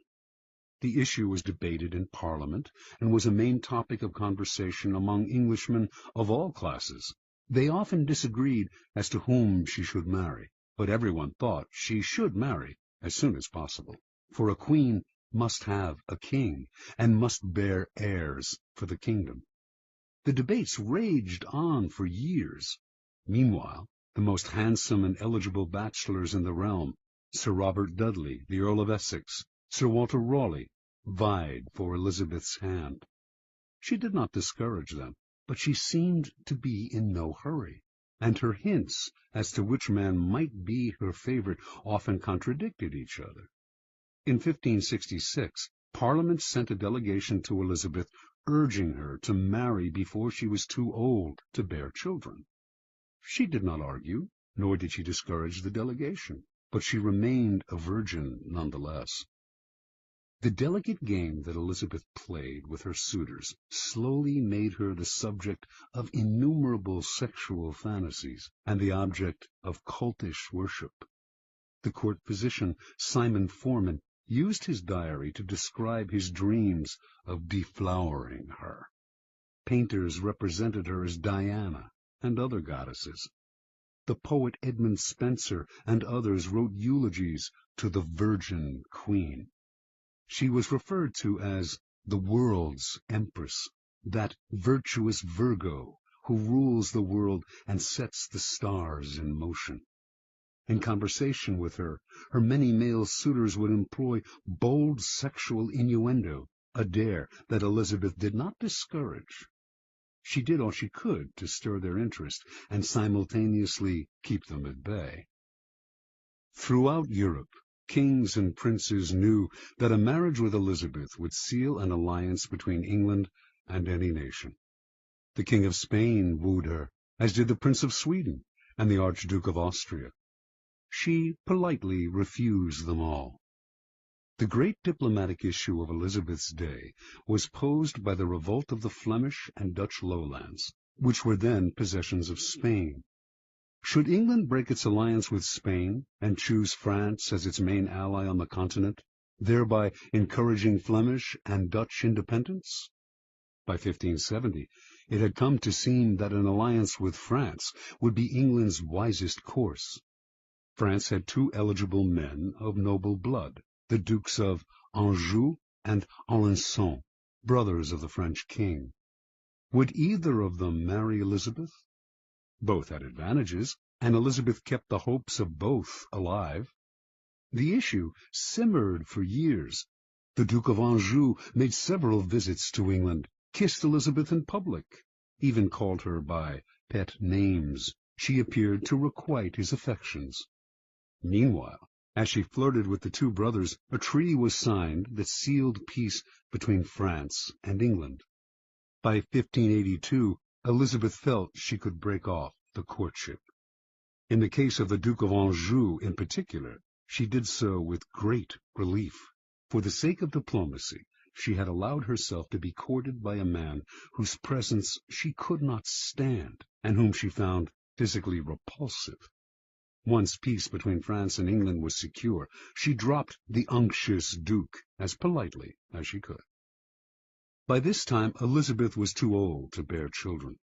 The issue was debated in Parliament and was a main topic of conversation among Englishmen of all classes. They often disagreed as to whom she should marry, but everyone thought she should marry as soon as possible, for a queen must have a king and must bear heirs for the kingdom. The debates raged on for years. Meanwhile, the most handsome and eligible bachelors in the realm, Sir Robert Dudley, the Earl of Essex, Sir Walter Raleigh, vied for Elizabeth's hand. She did not discourage them, but she seemed to be in no hurry, and her hints as to which man might be her favorite often contradicted each other. In 1566, Parliament sent a delegation to Elizabeth urging her to marry before she was too old to bear children. She did not argue, nor did she discourage the delegation, but she remained a virgin nonetheless. The delicate game that Elizabeth played with her suitors slowly made her the subject of innumerable sexual fantasies and the object of cultish worship. The court physician, Simon Forman, used his diary to describe his dreams of deflowering her. Painters represented her as Diana and other goddesses. The poet Edmund Spenser and others wrote eulogies to the Virgin Queen. She was referred to as the world's empress, that virtuous Virgo who rules the world and sets the stars in motion. In conversation with her, her many male suitors would employ bold sexual innuendo, a dare that Elizabeth did not discourage. She did all she could to stir their interest and simultaneously keep them at bay. Throughout Europe, kings and princes knew that a marriage with Elizabeth would seal an alliance between England and any nation. The King of Spain wooed her, as did the Prince of Sweden and the Archduke of Austria. She politely refused them all. The great diplomatic issue of Elizabeth's day was posed by the revolt of the Flemish and Dutch lowlands, which were then possessions of Spain. Should England break its alliance with Spain and choose France as its main ally on the continent, thereby encouraging Flemish and Dutch independence? By 1570, it had come to seem that an alliance with France would be England's wisest course. France had two eligible men of noble blood, the Dukes of Anjou and Alençon, brothers of the French king. Would either of them marry Elizabeth? Both had advantages, and Elizabeth kept the hopes of both alive. The issue simmered for years. The Duke of Anjou made several visits to England, kissed Elizabeth in public, even called her by pet names. She appeared to requite his affections. Meanwhile, as she flirted with the two brothers, a treaty was signed that sealed peace between France and England. By 1582, Elizabeth felt she could break off the courtship. In the case of the Duke of Anjou in particular, she did so with great relief. For the sake of diplomacy, she had allowed herself to be courted by a man whose presence she could not stand, and whom she found physically repulsive. Once peace between France and England was secure, she dropped the unctuous Duke as politely as she could. By this time, Elizabeth was too old to bear children.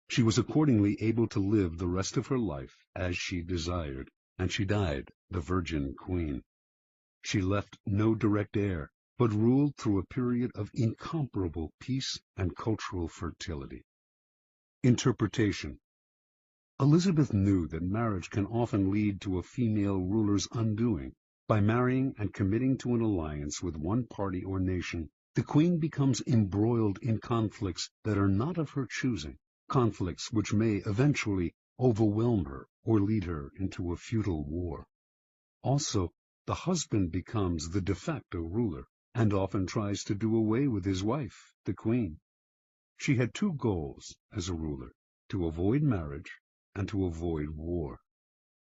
She was accordingly able to live the rest of her life as she desired, and she died the Virgin Queen. She left no direct heir, but ruled through a period of incomparable peace and cultural fertility. Interpretation. Elizabeth knew that marriage can often lead to a female ruler's undoing. By marrying and committing to an alliance with one party or nation, the queen becomes embroiled in conflicts that are not of her choosing. conflicts which may eventually overwhelm her or lead her into a futile war. Also, the husband becomes the de facto ruler and often tries to do away with his wife, the queen. She had two goals as a ruler: to avoid marriage and to avoid war.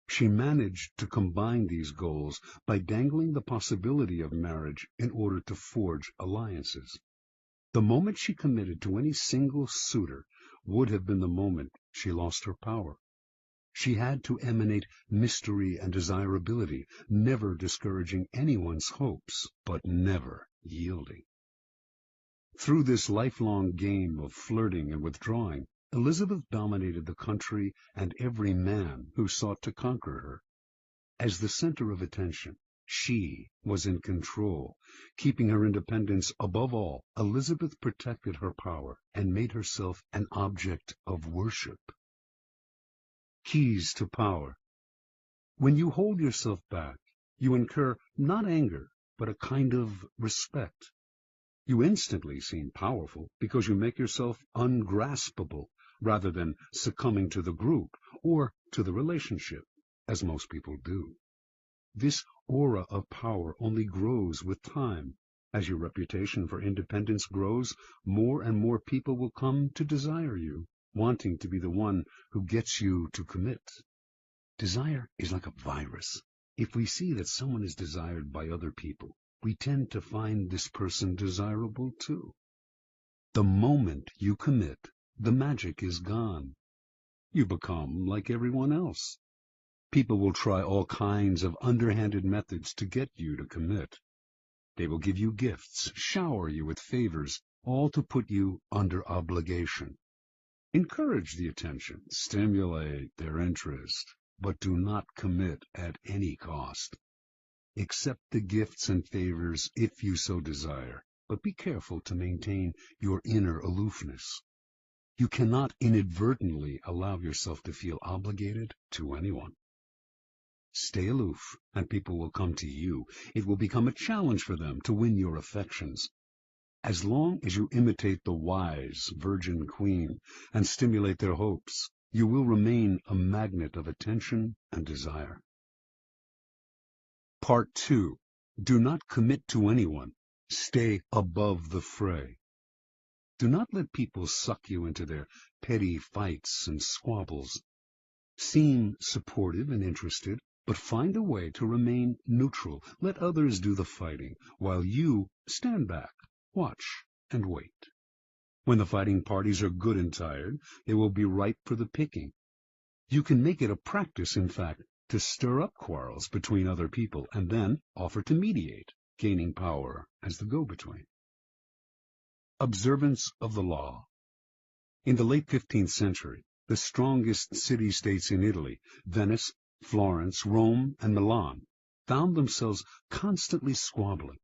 She managed to combine these goals by dangling the possibility of marriage in order to forge alliances. The moment she committed to any single suitor would have been the moment she lost her power. She had to emanate mystery and desirability, never discouraging anyone's hopes, but never yielding. Through this lifelong game of flirting and withdrawing, Elizabeth dominated the country and every man who sought to conquer her. As the center of attention, she was in control. Keeping her independence above all, Elizabeth protected her power and made herself an object of worship. Keys to power. When you hold yourself back, you incur not anger, but a kind of respect. You instantly seem powerful because you make yourself ungraspable, rather than succumbing to the group or to the relationship, as most people do. This aura of power only grows with time. As your reputation for independence grows, more and more people will come to desire you, wanting to be the one who gets you to commit. Desire is like a virus. If we see that someone is desired by other people, we tend to find this person desirable too. The moment you commit, the magic is gone. You become like everyone else. People will try all kinds of underhanded methods to get you to commit. They will give you gifts, shower you with favors, all to put you under obligation. Encourage the attention, stimulate their interest, but do not commit at any cost. Accept the gifts and favors if you so desire, but be careful to maintain your inner aloofness. You cannot inadvertently allow yourself to feel obligated to anyone. Stay aloof, and people will come to you. It will become a challenge for them to win your affections. As long as you imitate the wise virgin queen and stimulate their hopes, you will remain a magnet of attention and desire. Part 2. Do not commit to anyone. Stay above the fray. Do not let people suck you into their petty fights and squabbles. Seem supportive and interested, but find a way to remain neutral. Let others do the fighting, while you stand back, watch, and wait. When the fighting parties are good and tired, they will be ripe for the picking. You can make it a practice, in fact, to stir up quarrels between other people and then offer to mediate, gaining power as the go-between. Observance of the law. In the late 15th century, the strongest city-states in Italy, Venice, Florence, Rome, and Milan, found themselves constantly squabbling.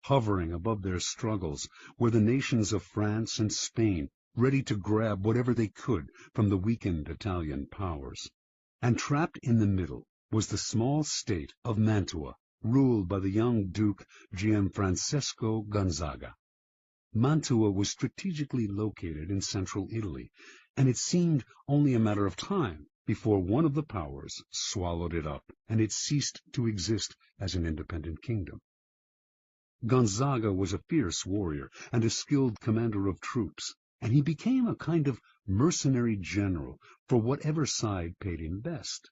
Hovering above their struggles were the nations of France and Spain, ready to grab whatever they could from the weakened Italian powers. And trapped in the middle was the small state of Mantua, ruled by the young Duke Gianfrancesco Gonzaga. Mantua was strategically located in central Italy, and it seemed only a matter of time before one of the powers swallowed it up, and it ceased to exist as an independent kingdom. Gonzaga was a fierce warrior and a skilled commander of troops, and he became a kind of mercenary general for whatever side paid him best.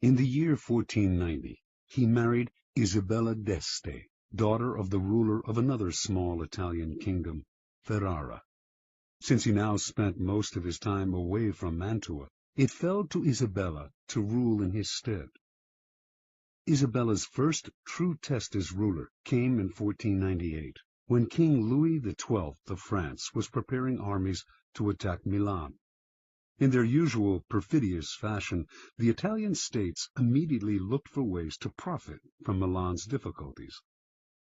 In the year 1490, he married Isabella d'Este, daughter of the ruler of another small Italian kingdom, Ferrara. Since he now spent most of his time away from Mantua, it fell to Isabella to rule in his stead. Isabella's first true test as ruler came in 1498, when King Louis XII of France was preparing armies to attack Milan. In their usual perfidious fashion, the Italian states immediately looked for ways to profit from Milan's difficulties.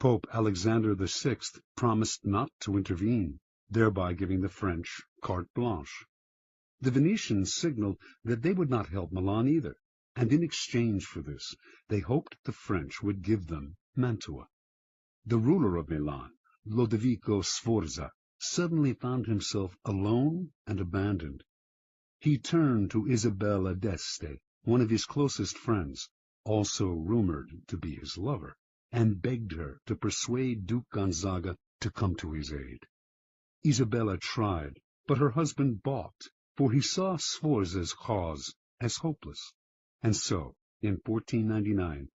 Pope Alexander VI promised not to intervene, thereby giving the French carte blanche. The Venetians signaled that they would not help Milan either, and in exchange for this, they hoped the French would give them Mantua. The ruler of Milan, Lodovico Sforza, suddenly found himself alone and abandoned. He turned to Isabella d'Este, one of his closest friends, also rumored to be his lover, and begged her to persuade Duke Gonzaga to come to his aid. Isabella tried, but her husband balked, for he saw Sforza's cause as hopeless. And so, in 1499,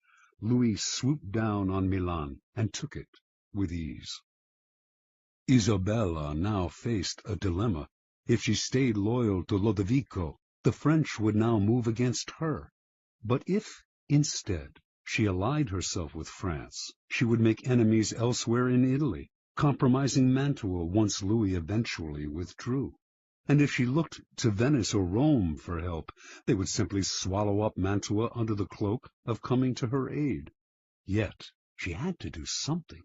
Louis swooped down on Milan and took it with ease. Isabella now faced a dilemma. If she stayed loyal to Lodovico, the French would now move against her. But if, instead, she allied herself with France, she would make enemies elsewhere in Italy, compromising Mantua once Louis eventually withdrew. And if she looked to Venice or Rome for help, they would simply swallow up Mantua under the cloak of coming to her aid. Yet she had to do something.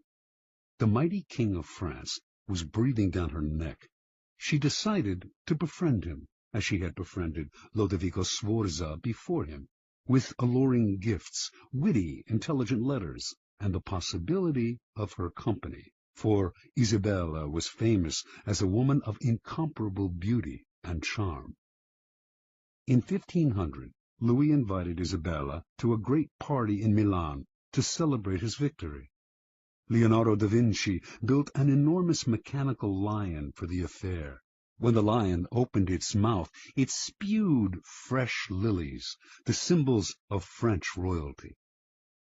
The mighty king of France was breathing down her neck. She decided to befriend him, as she had befriended Lodovico Sforza before him, with alluring gifts, witty, intelligent letters, and the possibility of her company. For Isabella was famous as a woman of incomparable beauty and charm. In 1500, Louis invited Isabella to a great party in Milan to celebrate his victory. Leonardo da Vinci built an enormous mechanical lion for the affair. When the lion opened its mouth, it spewed fresh lilies, the symbols of French royalty.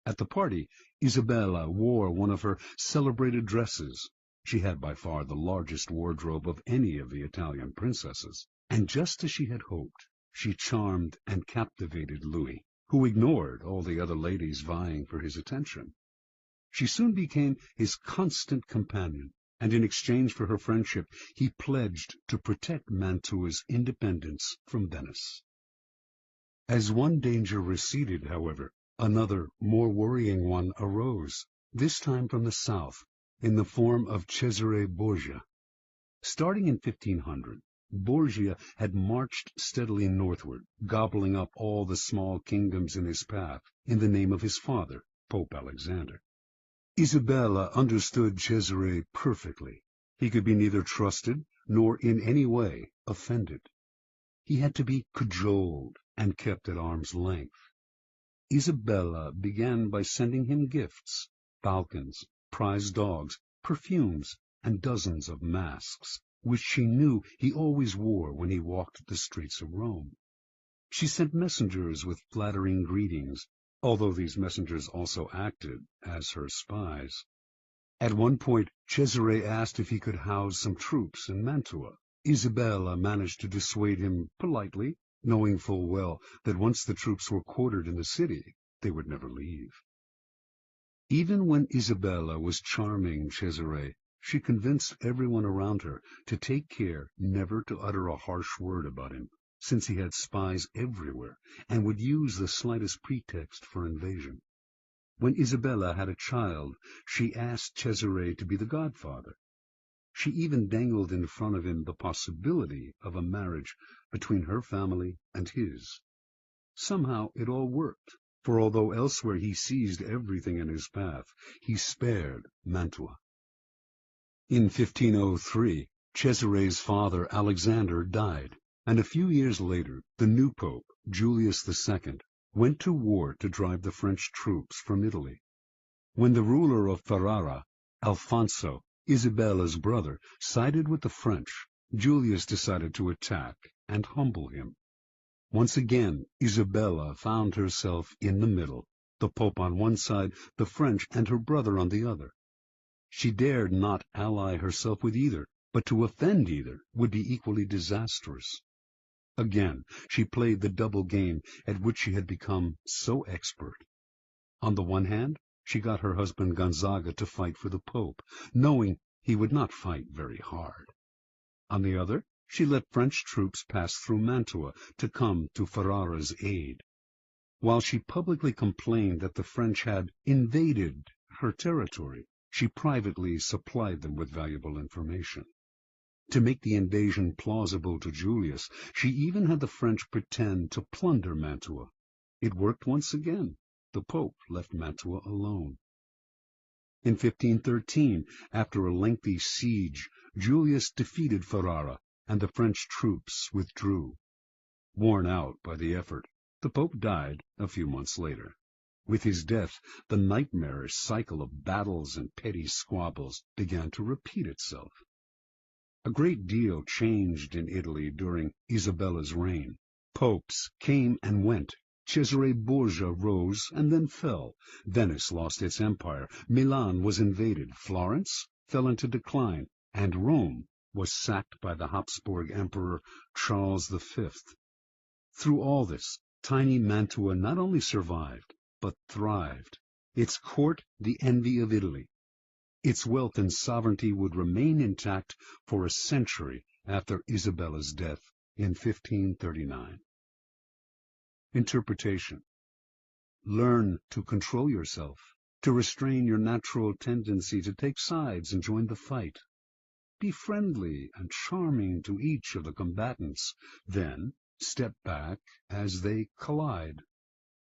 At the party, Isabella wore one of her celebrated dresses. She had by far the largest wardrobe of any of the Italian princesses, and just as she had hoped, she charmed and captivated Louis, who ignored all the other ladies vying for his attention. She soon became his constant companion, and in exchange for her friendship, he pledged to protect Mantua's independence from Venice. As one danger receded, however, another, more worrying one arose, this time from the south, in the form of Cesare Borgia. Starting in 1500, Borgia had marched steadily northward, gobbling up all the small kingdoms in his path, in the name of his father, Pope Alexander. Isabella understood Cesare perfectly. He could be neither trusted nor in any way offended. He had to be cajoled and kept at arm's length. Isabella began by sending him gifts, falcons, prize dogs, perfumes, and dozens of masks, which she knew he always wore when he walked the streets of Rome. She sent messengers with flattering greetings, although these messengers also acted as her spies. At one point, Cesare asked if he could house some troops in Mantua. Isabella managed to dissuade him politely, knowing full well that once the troops were quartered in the city, they would never leave. Even when Isabella was charming Cesare, she convinced everyone around her to take care never to utter a harsh word about him, since he had spies everywhere and would use the slightest pretext for invasion. When Isabella had a child, she asked Cesare to be the godfather. She even dangled in front of him the possibility of a marriage between her family and his. Somehow it all worked, for although elsewhere he seized everything in his path, he spared Mantua. In 1503, Cesare's father Alexander died, and a few years later the new pope, Julius II, went to war to drive the French troops from Italy. When the ruler of Ferrara, Alfonso, Isabella's brother, sided with the French, Julius decided to attack and humble him. Once again, Isabella found herself in the middle, the Pope on one side, the French and her brother on the other. She dared not ally herself with either, but to offend either would be equally disastrous. Again, she played the double game at which she had become so expert. On the one hand, she got her husband Gonzaga to fight for the Pope, knowing he would not fight very hard. On the other, she let French troops pass through Mantua to come to Ferrara's aid. While she publicly complained that the French had invaded her territory, she privately supplied them with valuable information. To make the invasion plausible to Julius, she even had the French pretend to plunder Mantua. It worked once again. The Pope left Mantua alone. In 1513, after a lengthy siege, Julius defeated Ferrara, and the French troops withdrew. Worn out by the effort, the Pope died a few months later. With his death, the nightmarish cycle of battles and petty squabbles began to repeat itself. A great deal changed in Italy during Isabella's reign. Popes came and went. Cesare Borgia rose and then fell. Venice lost its empire. Milan was invaded. Florence fell into decline. And Rome was sacked by the Habsburg Emperor Charles V. Through all this, tiny Mantua not only survived, but thrived. Its court the envy of Italy. Its wealth and sovereignty would remain intact for a century after Isabella's death in 1539. Interpretation. Learn to control yourself, to restrain your natural tendency to take sides and join the fight. Be friendly and charming to each of the combatants, then step back as they collide.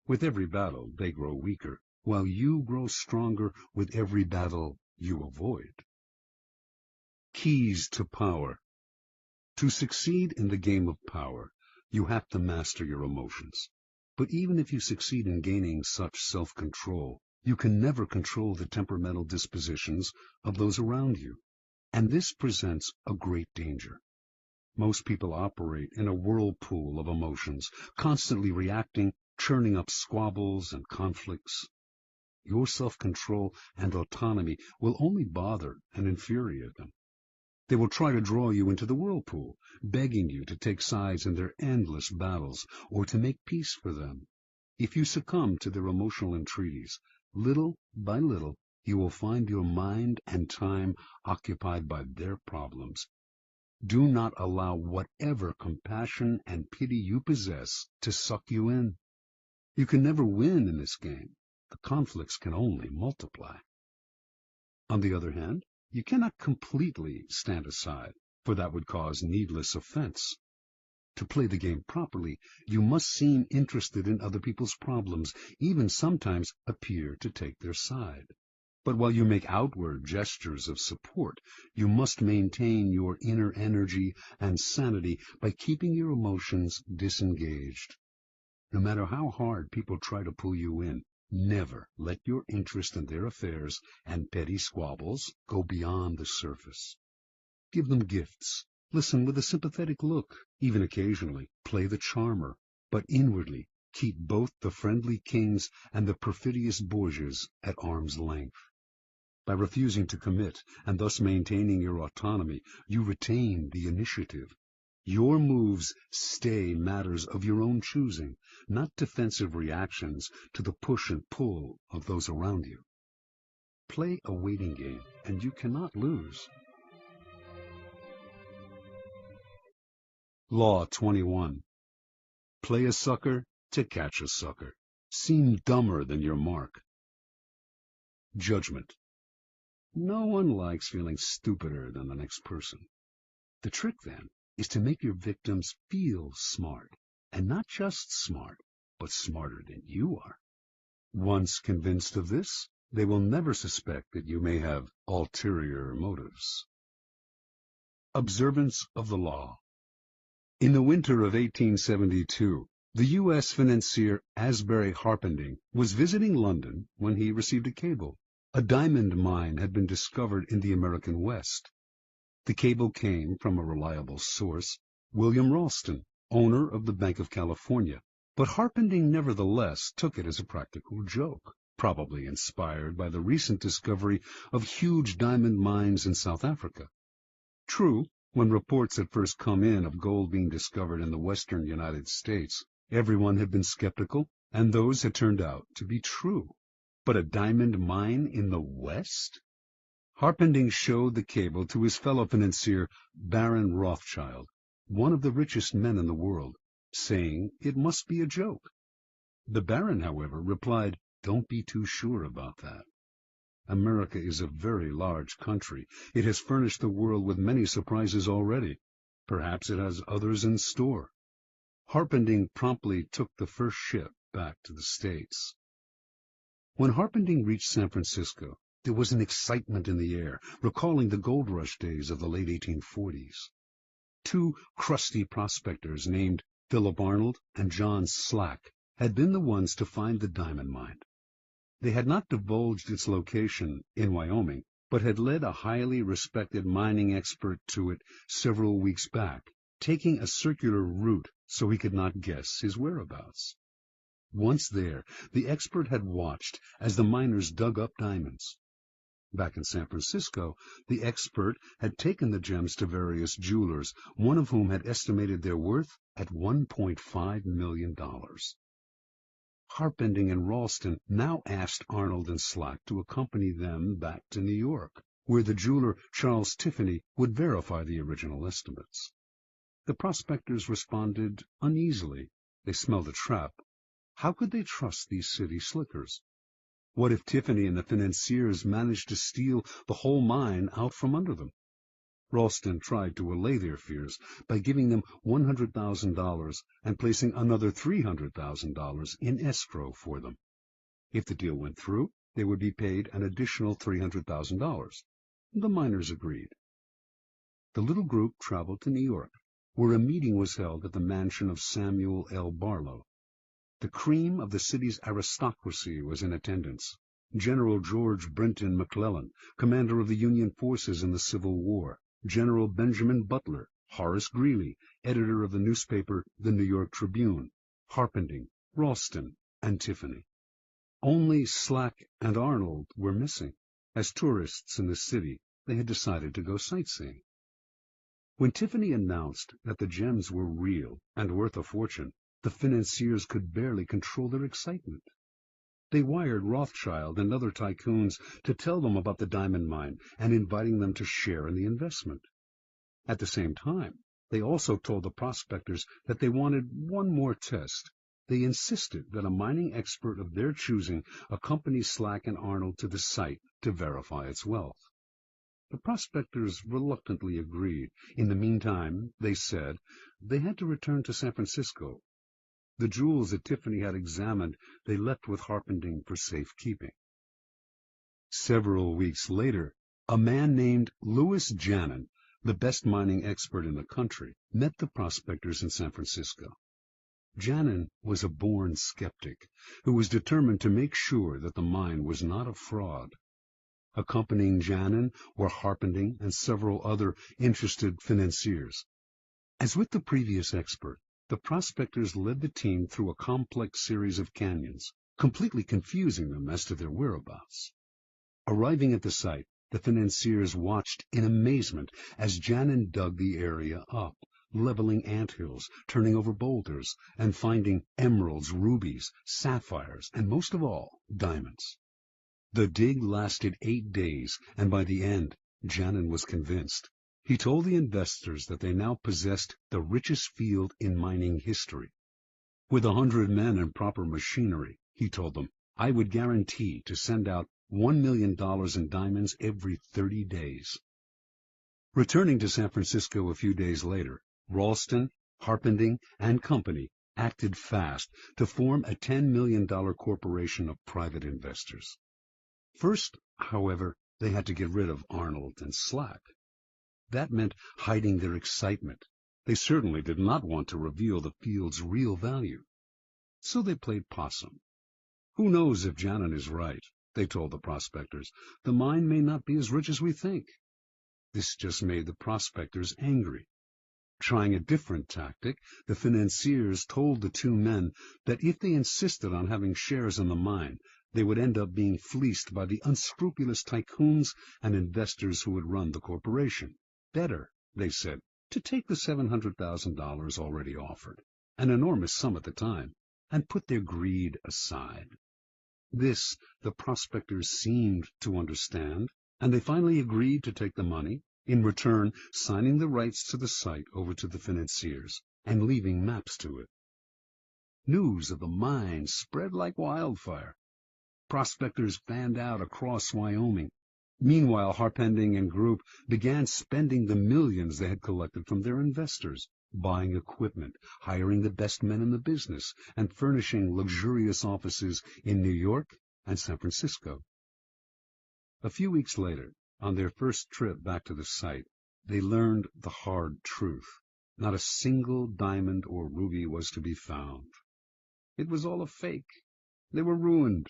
With every battle, they grow weaker, while you grow stronger with every battle you avoid. Keys to power. To succeed in the game of power, you have to master your emotions. But even if you succeed in gaining such self-control, you can never control the temperamental dispositions of those around you. And this presents a great danger. Most people operate in a whirlpool of emotions, constantly reacting, churning up squabbles and conflicts. Your self-control and autonomy will only bother and infuriate them. They will try to draw you into the whirlpool, begging you to take sides in their endless battles or to make peace for them. If you succumb to their emotional entreaties, little by little, you will find your mind and time occupied by their problems. Do not allow whatever compassion and pity you possess to suck you in. You can never win in this game. The conflicts can only multiply. On the other hand, you cannot completely stand aside, for that would cause needless offense. To play the game properly, you must seem interested in other people's problems, even sometimes appear to take their side. But while you make outward gestures of support, you must maintain your inner energy and sanity by keeping your emotions disengaged. No matter how hard people try to pull you in, never let your interest in their affairs and petty squabbles go beyond the surface. Give them gifts. Listen with a sympathetic look. Even occasionally play the charmer, but inwardly keep both the friendly kings and the perfidious Borgias at arm's length. By refusing to commit and thus maintaining your autonomy, you retain the initiative. Your moves stay matters of your own choosing, not defensive reactions to the push and pull of those around you. Play a waiting game, and you cannot lose. Law 21. Play a sucker to catch a sucker. Seem dumber than your mark. Judgment. No one likes feeling stupider than the next person. The trick, then, is to make your victims feel smart, and not just smart, but smarter than you are. Once convinced of this, they will never suspect that you may have ulterior motives. Observance of the law. In the winter of 1872, the U.S. financier Asbury Harpending was visiting London when he received a cable. A diamond mine had been discovered in the American West. The cable came from a reliable source, William Ralston, owner of the Bank of California, but Harpending nevertheless took it as a practical joke, probably inspired by the recent discovery of huge diamond mines in South Africa. True, when reports had first come in of gold being discovered in the western United States, everyone had been skeptical, and those had turned out to be true. But a diamond mine in the West? Harpending showed the cable to his fellow financier, Baron Rothschild, one of the richest men in the world, saying it must be a joke. The Baron, however, replied, "Don't be too sure about that. America is a very large country. It has furnished the world with many surprises already. Perhaps it has others in store." Harpending promptly took the first ship back to the States. When Harpending reached San Francisco, There was an excitement in the air, recalling the gold rush days of the late 1840s. Two crusty prospectors named Philip Arnold and John Slack had been the ones to find the diamond mine. They had not divulged its location in Wyoming, but had led a highly respected mining expert to it several weeks back, taking a circular route so he could not guess his whereabouts. Once there, the expert had watched as the miners dug up diamonds. Back in San Francisco, the expert had taken the gems to various jewelers, one of whom had estimated their worth at $1.5 million. Harpending and Ralston now asked Arnold and Slack to accompany them back to New York, where the jeweler Charles Tiffany would verify the original estimates. The prospectors responded uneasily. They smelled a trap. How could they trust these city slickers? What if Tiffany and the financiers managed to steal the whole mine out from under them? Ralston tried to allay their fears by giving them $100,000 and placing another $300,000 in escrow for them. If the deal went through, they would be paid an additional $300,000. The miners agreed. The little group traveled to New York, where a meeting was held at the mansion of Samuel L. Barlow. The cream of the city's aristocracy was in attendance. General George Brenton McClellan, commander of the Union forces in the Civil War, General Benjamin Butler, Horace Greeley, editor of the newspaper The New York Tribune, Harpending, Ralston, and Tiffany. Only Slack and Arnold were missing. As tourists in the city, they had decided to go sightseeing. When Tiffany announced that the gems were real and worth a fortune, the financiers could barely control their excitement. They wired Rothschild and other tycoons to tell them about the diamond mine and inviting them to share in the investment. At the same time, they also told the prospectors that they wanted one more test. They insisted that a mining expert of their choosing accompany Slack and Arnold to the site to verify its wealth. The prospectors reluctantly agreed. In the meantime, they said, they had to return to San Francisco. The jewels that Tiffany had examined they left with Harpending for safekeeping. Several weeks later, a man named Louis Janin, the best mining expert in the country, met the prospectors in San Francisco. Janin was a born skeptic who was determined to make sure that the mine was not a fraud. Accompanying Janin were Harpending and several other interested financiers. As with the previous expert, the prospectors led the team through a complex series of canyons, completely confusing them as to their whereabouts. Arriving at the site, the financiers watched in amazement as Janin dug the area up, leveling anthills, turning over boulders, and finding emeralds, rubies, sapphires, and most of all, diamonds. The dig lasted 8 days, and by the end, Janin was convinced. He told the investors that they now possessed the richest field in mining history. With 100 men and proper machinery, he told them, I would guarantee to send out $1 million in diamonds every 30 days. Returning to San Francisco a few days later, Ralston, Harpending, and Company acted fast to form a $10 million corporation of private investors. First, however, they had to get rid of Arnold and Slack. That meant hiding their excitement. They certainly did not want to reveal the field's real value. So they played possum. Who knows if Janin is right, they told the prospectors. The mine may not be as rich as we think. This just made the prospectors angry. Trying a different tactic, the financiers told the two men that if they insisted on having shares in the mine, they would end up being fleeced by the unscrupulous tycoons and investors who would run the corporation. Better, they said, to take the $700,000 already offered, an enormous sum at the time, and put their greed aside. This the prospectors seemed to understand, and they finally agreed to take the money, in return signing the rights to the site over to the financiers and leaving maps to it. News of the mine spread like wildfire. Prospectors fanned out across Wyoming. Meanwhile, Harpending and Group began spending the millions they had collected from their investors, buying equipment, hiring the best men in the business, and furnishing luxurious offices in New York and San Francisco. A few weeks later, on their first trip back to the site, they learned the hard truth. Not a single diamond or ruby was to be found. It was all a fake. They were ruined.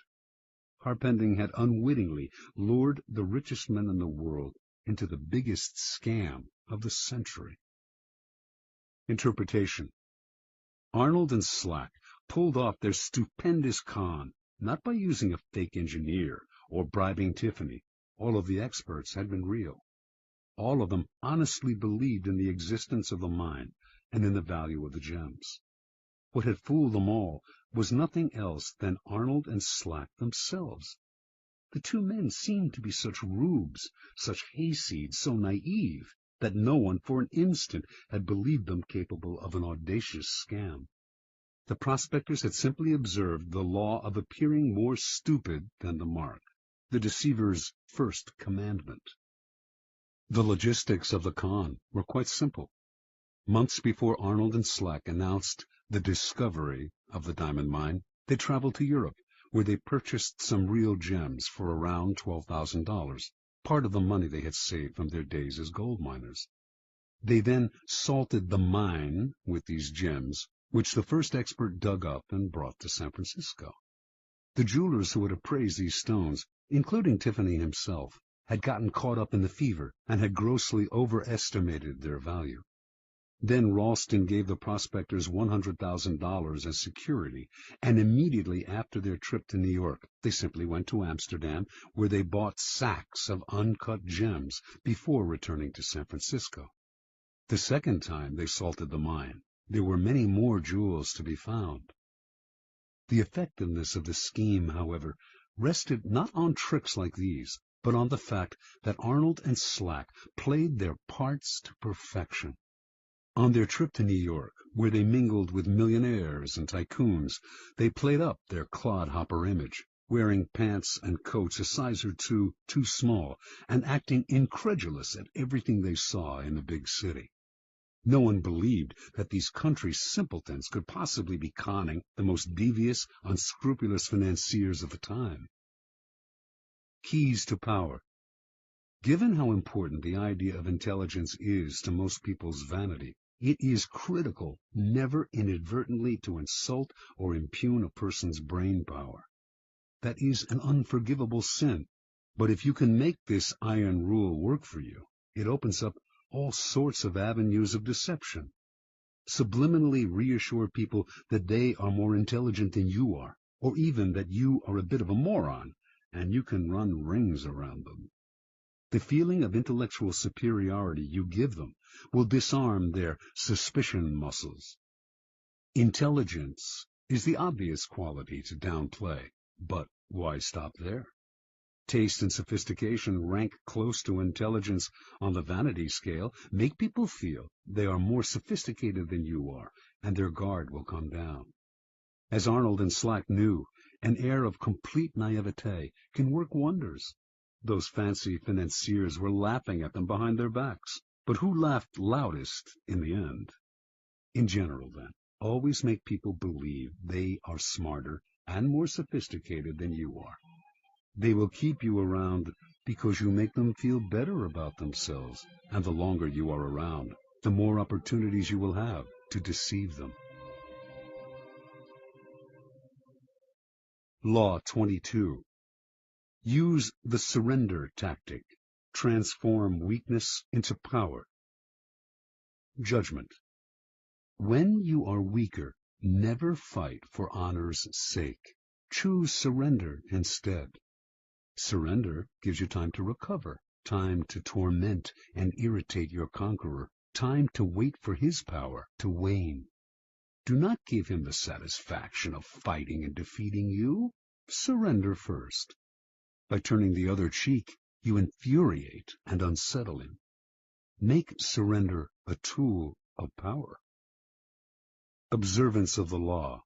Harpending had unwittingly lured the richest men in the world into the biggest scam of the century. Interpretation. Arnold and Slack pulled off their stupendous con, not by using a fake engineer or bribing Tiffany. All of the experts had been real. All of them honestly believed in the existence of the mine and in the value of the gems. What had fooled them all was nothing else than Arnold and Slack themselves. The two men seemed to be such rubes, such hayseeds, so naive, that no one for an instant had believed them capable of an audacious scam. The prospectors had simply observed the law of appearing more stupid than the mark, the deceiver's first commandment. The logistics of the con were quite simple. Months before Arnold and Slack announced the discovery of the diamond mine, they traveled to Europe, where they purchased some real gems for around $12,000, part of the money they had saved from their days as gold miners. They then salted the mine with these gems, which the first expert dug up and brought to San Francisco. The jewelers who had appraised these stones, including Tiffany himself, had gotten caught up in the fever and had grossly overestimated their value. Then Ralston gave the prospectors $100,000 as security, and immediately after their trip to New York, they simply went to Amsterdam, where they bought sacks of uncut gems before returning to San Francisco. The second time they salted the mine, there were many more jewels to be found. The effectiveness of the scheme, however, rested not on tricks like these, but on the fact that Arnold and Slack played their parts to perfection. On their trip to New York, where they mingled with millionaires and tycoons, they played up their clodhopper image, wearing pants and coats a size or two too small, and acting incredulous at everything they saw in the big city. No one believed that these country simpletons could possibly be conning the most devious, unscrupulous financiers of the time. Keys to power. Given how important the idea of intelligence is to most people's vanity, it is critical never inadvertently to insult or impugn a person's brain power. That is an unforgivable sin, but if you can make this iron rule work for you, it opens up all sorts of avenues of deception. Subliminally reassure people that they are more intelligent than you are, or even that you are a bit of a moron, and you can run rings around them. The feeling of intellectual superiority you give them will disarm their suspicion muscles. Intelligence is the obvious quality to downplay, but why stop there? Taste and sophistication rank close to intelligence on the vanity scale, make people feel they are more sophisticated than you are, and their guard will come down. As Arnold and Slack knew, an air of complete naivete can work wonders. Those fancy financiers were laughing at them behind their backs, but who laughed loudest in the end? In general, then, always make people believe they are smarter and more sophisticated than you are. They will keep you around because you make them feel better about themselves, and the longer you are around, the more opportunities you will have to deceive them. Law 22. Use the surrender tactic. Transform weakness into power. Judgment. When you are weaker, never fight for honor's sake. Choose surrender instead. Surrender gives you time to recover, time to torment and irritate your conqueror, time to wait for his power to wane. Do not give him the satisfaction of fighting and defeating you. Surrender first. By turning the other cheek, you infuriate and unsettle him. Make surrender a tool of power. Observance of the law.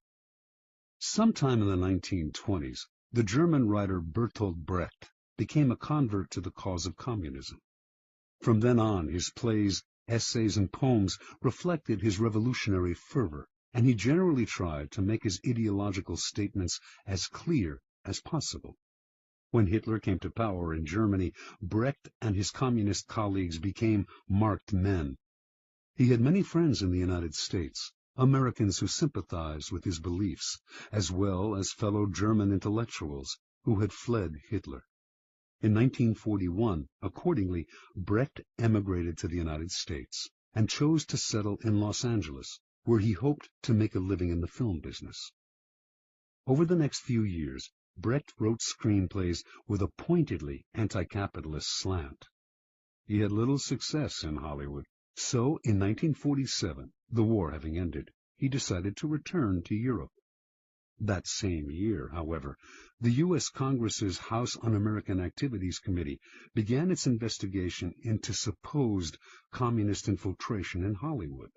Sometime in the 1920s, the German writer Bertolt Brecht became a convert to the cause of communism. From then on, his plays, essays, and poems reflected his revolutionary fervor, and he generally tried to make his ideological statements as clear as possible. When Hitler came to power in Germany, Brecht and his communist colleagues became marked men. He had many friends in the United States, Americans who sympathized with his beliefs, as well as fellow German intellectuals who had fled Hitler. In 1941, accordingly, Brecht emigrated to the United States and chose to settle in Los Angeles, where he hoped to make a living in the film business. Over the next few years, Brecht wrote screenplays with a pointedly anti-capitalist slant. He had little success in Hollywood, so in 1947, the war having ended, he decided to return to Europe. That same year, however, the U.S. Congress's House Un-American Activities Committee began its investigation into supposed communist infiltration in Hollywood.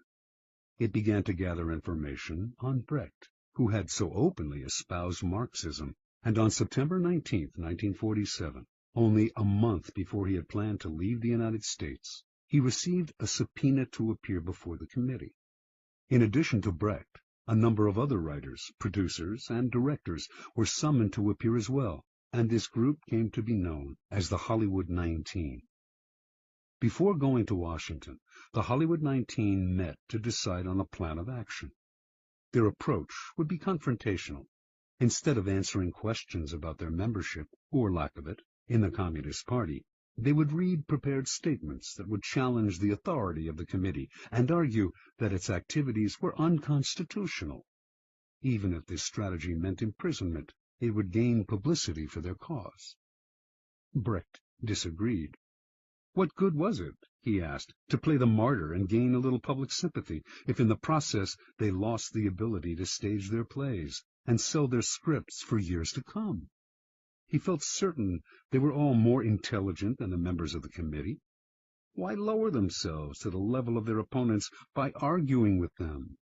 It began to gather information on Brecht, who had so openly espoused Marxism, and on September 19, 1947, only a month before he had planned to leave the United States, he received a subpoena to appear before the committee. In addition to Brecht, a number of other writers, producers, and directors were summoned to appear as well, and this group came to be known as the Hollywood 19. Before going to Washington, the Hollywood 19 met to decide on a plan of action. Their approach would be confrontational. Instead of answering questions about their membership, or lack of it, in the Communist Party, they would read prepared statements that would challenge the authority of the committee and argue that its activities were unconstitutional. Even if this strategy meant imprisonment, it would gain publicity for their cause. Brecht disagreed. What good was it, he asked, to play the martyr and gain a little public sympathy, if in the process they lost the ability to stage their plays and sell their scripts for years to come? He felt certain they were all more intelligent than the members of the committee. Why lower themselves to the level of their opponents by arguing with them?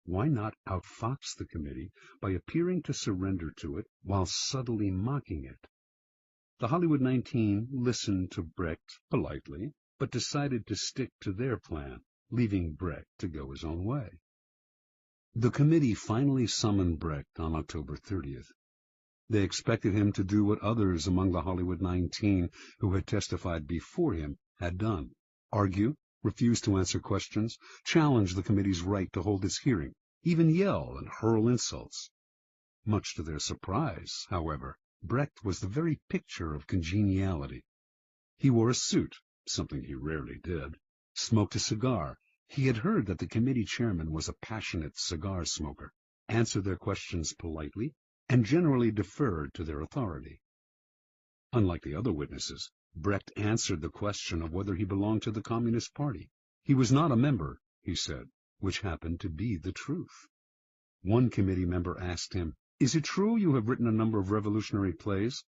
Why not outfox the committee by appearing to surrender to it while subtly mocking it? The Hollywood 19 listened to Brecht politely, but decided to stick to their plan, leaving Brecht to go his own way. The committee finally summoned Brecht on October 30th. They expected him to do what others among the Hollywood 19 who had testified before him had done: argue, refuse to answer questions, challenge the committee's right to hold its hearing, even yell and hurl insults. Much to their surprise, however, Brecht was the very picture of congeniality. He wore a suit, something he rarely did, smoked a cigar. He had heard that the committee chairman was a passionate cigar smoker, answered their questions politely, and generally deferred to their authority. Unlike the other witnesses, Brecht answered the question of whether he belonged to the Communist Party. He was not a member, he said, which happened to be the truth. One committee member asked him, "Is it true you have written a number of revolutionary plays?"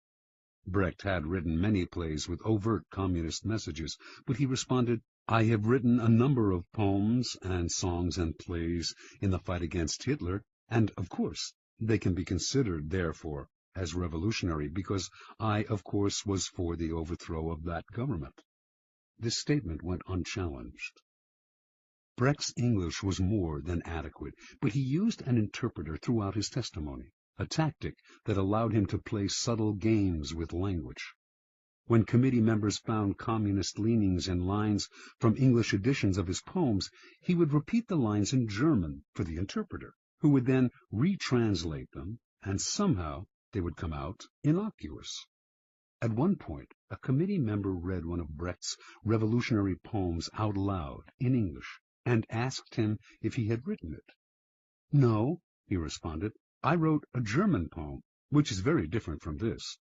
Brecht had written many plays with overt communist messages, but he responded, "I have written a number of poems and songs and plays in the fight against Hitler, and, of course, they can be considered, therefore, as revolutionary, because I, of course, was for the overthrow of that government." This statement went unchallenged. Brecht's English was more than adequate, but he used an interpreter throughout his testimony, a tactic that allowed him to play subtle games with language. When committee members found communist leanings in lines from English editions of his poems, he would repeat the lines in German for the interpreter, who would then retranslate them, and somehow they would come out innocuous. At one point, a committee member read one of Brecht's revolutionary poems out loud in English, and asked him if he had written it. "No," he responded, "I wrote a German poem, which is very different from this."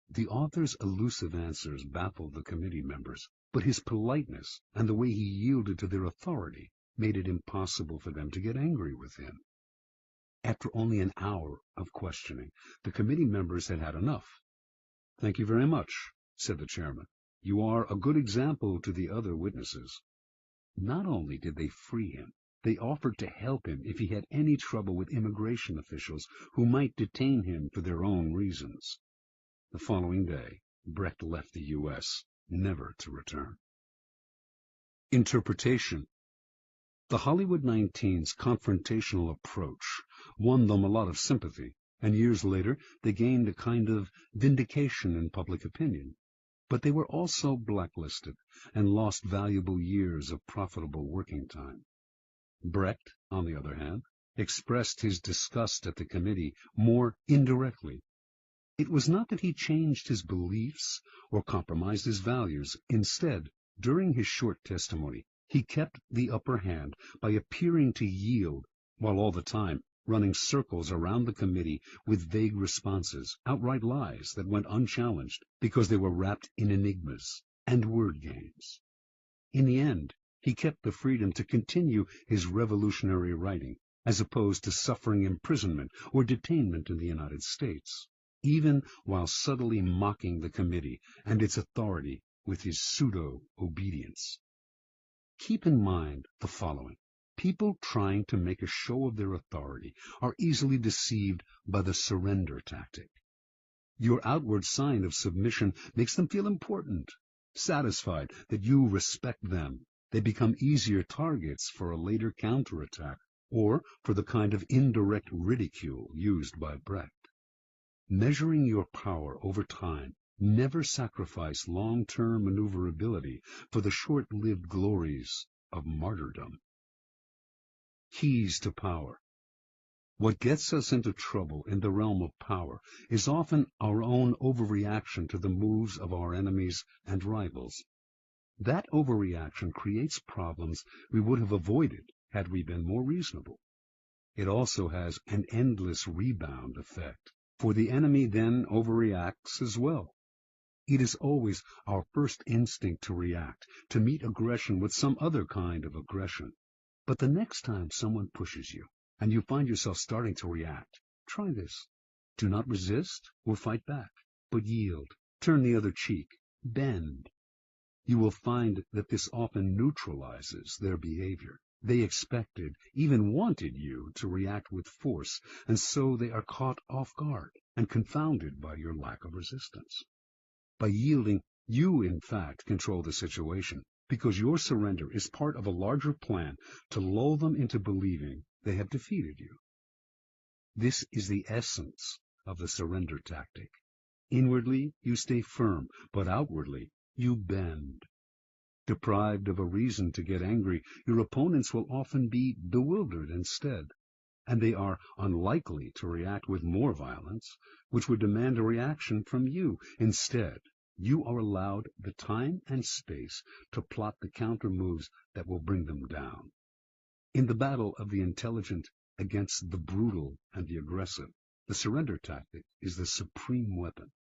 The author's elusive answers baffled the committee members, but his politeness and the way he yielded to their authority made it impossible for them to get angry with him. After only an hour of questioning, the committee members had had enough. "Thank you very much," said the chairman. "You are a good example to the other witnesses." Not only did they free him, they offered to help him if he had any trouble with immigration officials who might detain him for their own reasons. The following day, Brecht left the U.S., never to return. Interpretation. The Hollywood 19's confrontational approach won them a lot of sympathy, and years later they gained a kind of vindication in public opinion. But they were also blacklisted and lost valuable years of profitable working time. Brecht, on the other hand, expressed his disgust at the committee more indirectly. It was not that he changed his beliefs or compromised his values. Instead, during his short testimony, he kept the upper hand by appearing to yield, while all the time running circles around the committee with vague responses, outright lies that went unchallenged because they were wrapped in enigmas and word games. In the end, he kept the freedom to continue his revolutionary writing, as opposed to suffering imprisonment or detainment in the United States, even while subtly mocking the committee and its authority with his pseudo-obedience. Keep in mind the following. People trying to make a show of their authority are easily deceived by the surrender tactic. Your outward sign of submission makes them feel important, satisfied that you respect them. They become easier targets for a later counterattack or for the kind of indirect ridicule used by Brecht. Measuring your power over time, never sacrifice long-term maneuverability for the short-lived glories of martyrdom. Keys to power. What gets us into trouble in the realm of power is often our own overreaction to the moves of our enemies and rivals. That overreaction creates problems we would have avoided had we been more reasonable. It also has an endless rebound effect, for the enemy then overreacts as well. It is always our first instinct to react, to meet aggression with some other kind of aggression. But the next time someone pushes you, and you find yourself starting to react, try this. Do not resist or fight back, but yield, turn the other cheek, bend. You will find that this often neutralizes their behavior. They expected, even wanted you to react with force, and so they are caught off guard and confounded by your lack of resistance. By yielding, you in fact control the situation, because your surrender is part of a larger plan to lull them into believing they have defeated you. This is the essence of the surrender tactic. Inwardly, you stay firm, but outwardly, you bend. Deprived of a reason to get angry, your opponents will often be bewildered instead, and they are unlikely to react with more violence, which would demand a reaction from you. Instead, you are allowed the time and space to plot the counter moves that will bring them down. In the battle of the intelligent against the brutal and the aggressive, the surrender tactic is the supreme weapon.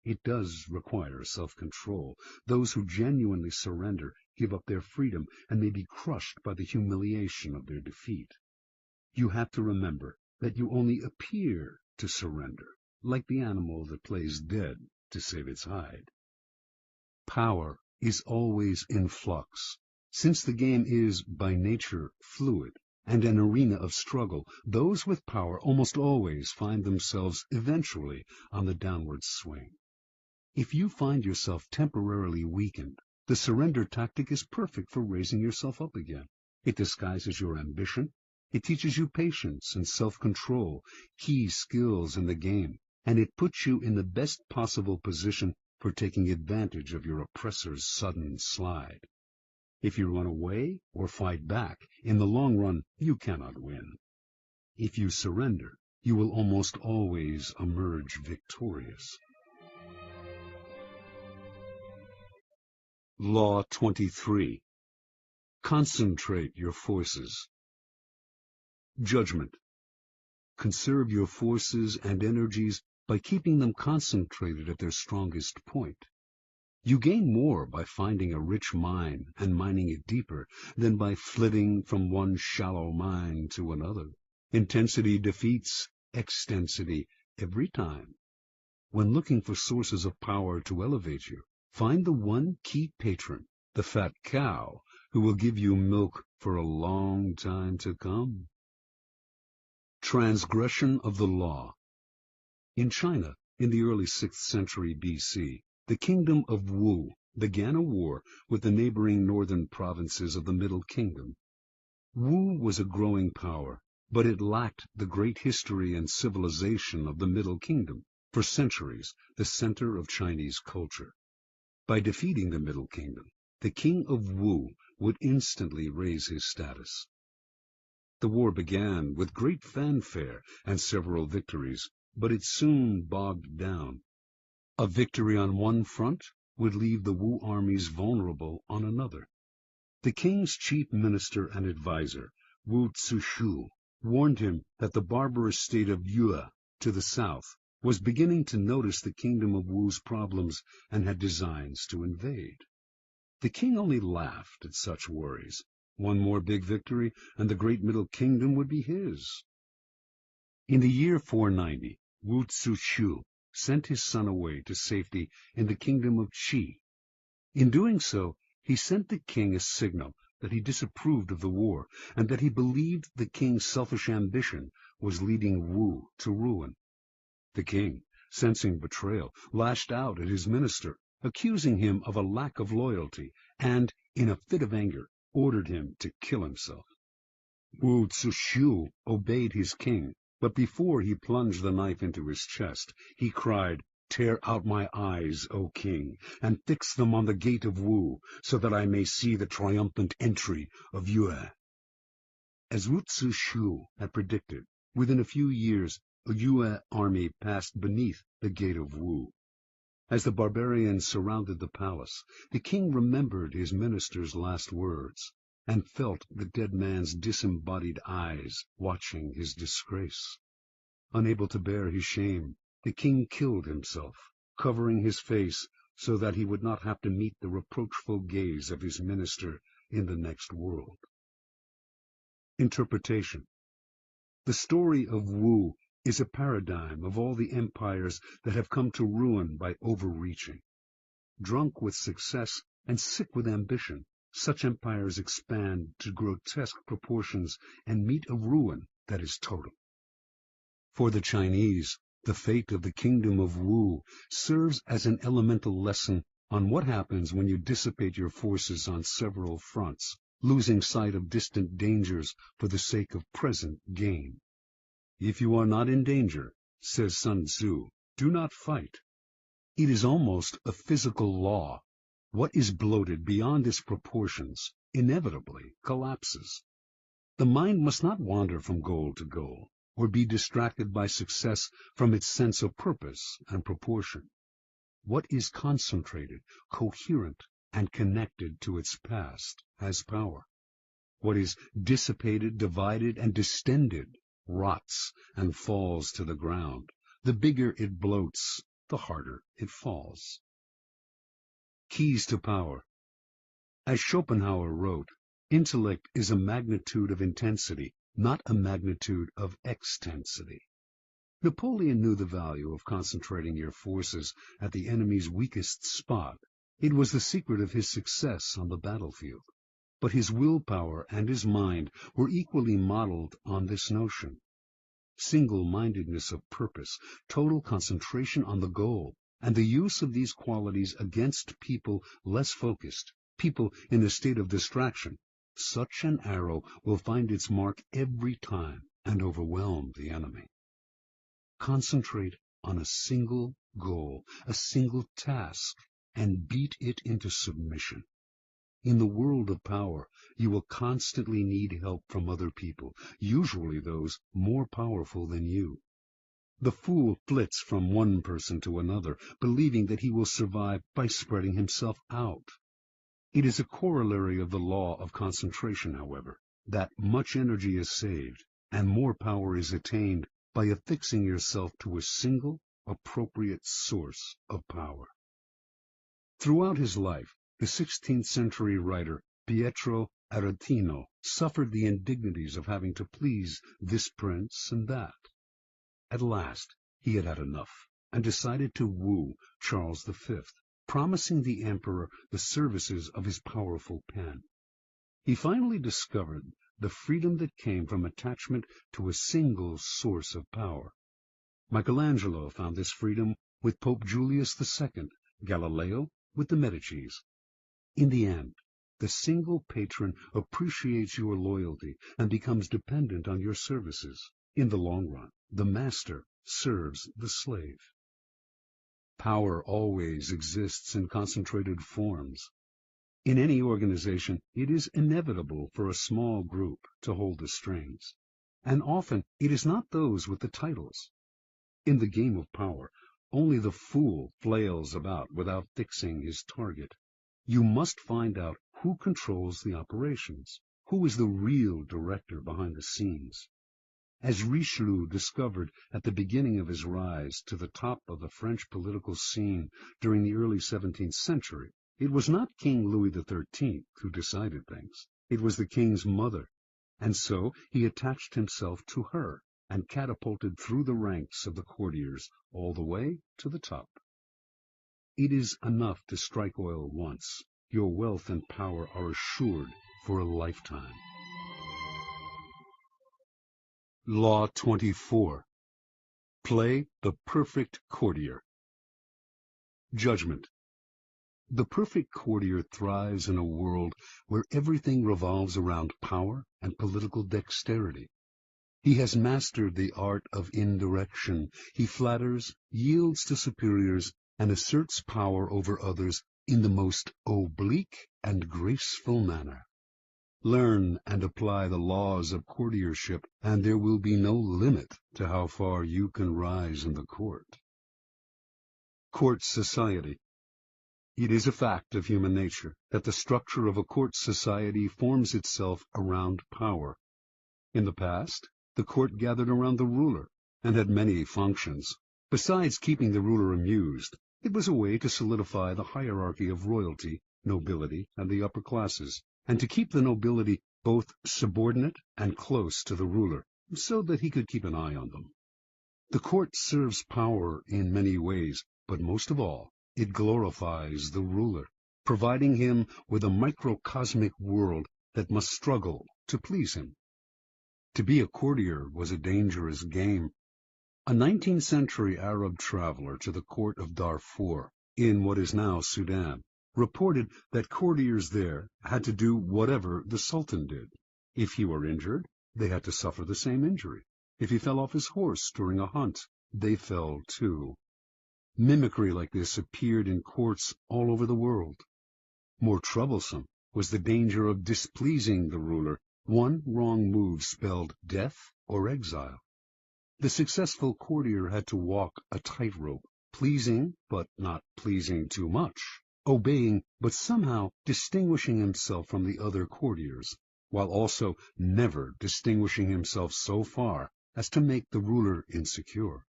It does require self-control. Those who genuinely surrender give up their freedom and may be crushed by the humiliation of their defeat. You have to remember that you only appear to surrender, like the animal that plays dead to save its hide. Power is always in flux. Since the game is, by nature, fluid and an arena of struggle, those with power almost always find themselves eventually on the downward swing. If you find yourself temporarily weakened, the surrender tactic is perfect for raising yourself up again. It disguises your ambition. It teaches you patience and self-control, key skills in the game, and it puts you in the best possible position for taking advantage of your oppressor's sudden slide. If you run away or fight back, in the long run, you cannot win. If you surrender, you will almost always emerge victorious. Law 23. Concentrate your forces. Judgment. Conserve your forces and energies by keeping them concentrated at their strongest point. You gain more by finding a rich mine and mining it deeper than by flitting from one shallow mine to another. Intensity defeats extensity every time. When looking for sources of power to elevate you, find the one key patron, the fat cow, who will give you milk for a long time to come. Transgression of the law. In China, in the early 6th century B.C., the kingdom of Wu began a war with the neighboring northern provinces of the Middle Kingdom. Wu was a growing power, but it lacked the great history and civilization of the Middle Kingdom, for centuries the center of Chinese culture. By defeating the Middle Kingdom, the king of Wu would instantly raise his status. The war began with great fanfare and several victories, but it soon bogged down. A victory on one front would leave the Wu armies vulnerable on another. The king's chief minister and adviser, Wu Zishu, warned him that the barbarous state of Yue to the south was beginning to notice the kingdom of Wu's problems and had designs to invade. The king only laughed at such worries. One more big victory, and the great Middle Kingdom would be his. In the year 490, Wu Zishu sent his son away to safety in the kingdom of Qi. In doing so, he sent the king a signal that he disapproved of the war, and that he believed the king's selfish ambition was leading Wu to ruin. The king, sensing betrayal, lashed out at his minister, accusing him of a lack of loyalty, and, in a fit of anger, ordered him to kill himself. Wu Zishu obeyed his king, but before he plunged the knife into his chest, he cried, "Tear out my eyes, O king, and fix them on the gate of Wu, so that I may see the triumphant entry of Yue." As Wu Zishu had predicted, within a few years a Yue army passed beneath the gate of Wu. As the barbarians surrounded the palace, the king remembered his minister's last words, and felt the dead man's disembodied eyes watching his disgrace. Unable to bear his shame, the king killed himself, covering his face so that he would not have to meet the reproachful gaze of his minister in the next world. Interpretation. The story of Wu is a paradigm of all the empires that have come to ruin by overreaching. Drunk with success and sick with ambition, such empires expand to grotesque proportions and meet a ruin that is total. For the Chinese, the fate of the kingdom of Wu serves as an elemental lesson on what happens when you dissipate your forces on several fronts, losing sight of distant dangers for the sake of present gain. If you are not in danger, says Sun Tzu, do not fight. It is almost a physical law. What is bloated beyond its proportions inevitably collapses. The mind must not wander from goal to goal, or be distracted by success from its sense of purpose and proportion. What is concentrated, coherent, and connected to its past has power. What is dissipated, divided, and distended rots and falls to the ground. The bigger it bloats, the harder it falls. Keys to power. As Schopenhauer wrote, intellect is a magnitude of intensity, not a magnitude of extensity. Napoleon knew the value of concentrating your forces at the enemy's weakest spot. It was the secret of his success on the battlefield. But his willpower and his mind were equally modeled on this notion. Single-mindedness of purpose, total concentration on the goal, and the use of these qualities against people less focused, people in a state of distraction, such an arrow will find its mark every time and overwhelm the enemy. Concentrate on a single goal, a single task, and beat it into submission. In the world of power, you will constantly need help from other people, usually those more powerful than you. The fool flits from one person to another, believing that he will survive by spreading himself out. It is a corollary of the law of concentration, however, that much energy is saved and more power is attained by affixing yourself to a single, appropriate source of power. Throughout his life, the 16th century writer Pietro Aretino suffered the indignities of having to please this prince and that. At last, he had had enough, and decided to woo Charles V, promising the emperor the services of his powerful pen. He finally discovered the freedom that came from attachment to a single source of power. Michelangelo found this freedom with Pope Julius II, Galileo with the Medicis. In the end, the single patron appreciates your loyalty and becomes dependent on your services. In the long run, the master serves the slave. Power always exists in concentrated forms. In any organization, it is inevitable for a small group to hold the strings, and often it is not those with the titles. In the game of power, only the fool flails about without fixing his target. You must find out who controls the operations, who is the real director behind the scenes. As Richelieu discovered at the beginning of his rise to the top of the French political scene during the early 17th century, it was not King Louis XIII who decided things. It was the king's mother, and so he attached himself to her and catapulted through the ranks of the courtiers all the way to the top. It is enough to strike oil once. Your wealth and power are assured for a lifetime. Law 24. Play the perfect courtier. Judgment. The perfect courtier thrives in a world where everything revolves around power and political dexterity. He has mastered the art of indirection. He flatters, yields to superiors, and asserts power over others in the most oblique and graceful manner. Learn and apply the laws of courtiership, and there will be no limit to how far you can rise in the court. Court society. It is a fact of human nature that the structure of a court society forms itself around power. In the past, the court gathered around the ruler and had many functions. Besides keeping the ruler amused, it was a way to solidify the hierarchy of royalty, nobility, and the upper classes, and to keep the nobility both subordinate and close to the ruler, so that he could keep an eye on them. The court serves power in many ways, but most of all, it glorifies the ruler, providing him with a microcosmic world that must struggle to please him. To be a courtier was a dangerous game. A 19th century Arab traveler to the court of Darfur, in what is now Sudan, reported that courtiers there had to do whatever the Sultan did. If he were injured, they had to suffer the same injury. If he fell off his horse during a hunt, they fell too. Mimicry like this appeared in courts all over the world. More troublesome was the danger of displeasing the ruler. One wrong move spelled death or exile. The successful courtier had to walk a tightrope, pleasing but not pleasing too much, obeying but somehow distinguishing himself from the other courtiers, while also never distinguishing himself so far as to make the ruler insecure.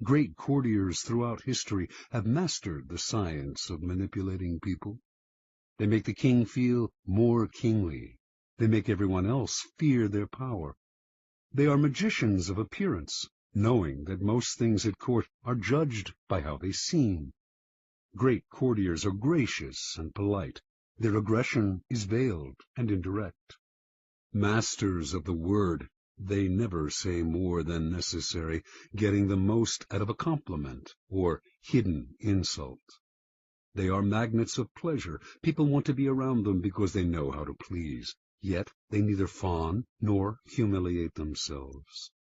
Great courtiers throughout history have mastered the science of manipulating people. They make the king feel more kingly. They make everyone else fear their power. They are magicians of appearance, knowing that most things at court are judged by how they seem. Great courtiers are gracious and polite. Their aggression is veiled and indirect. Masters of the word, they never say more than necessary, getting the most out of a compliment or hidden insult. They are magnets of pleasure. People want to be around them because they know how to please. Yet they neither fawn nor humiliate themselves.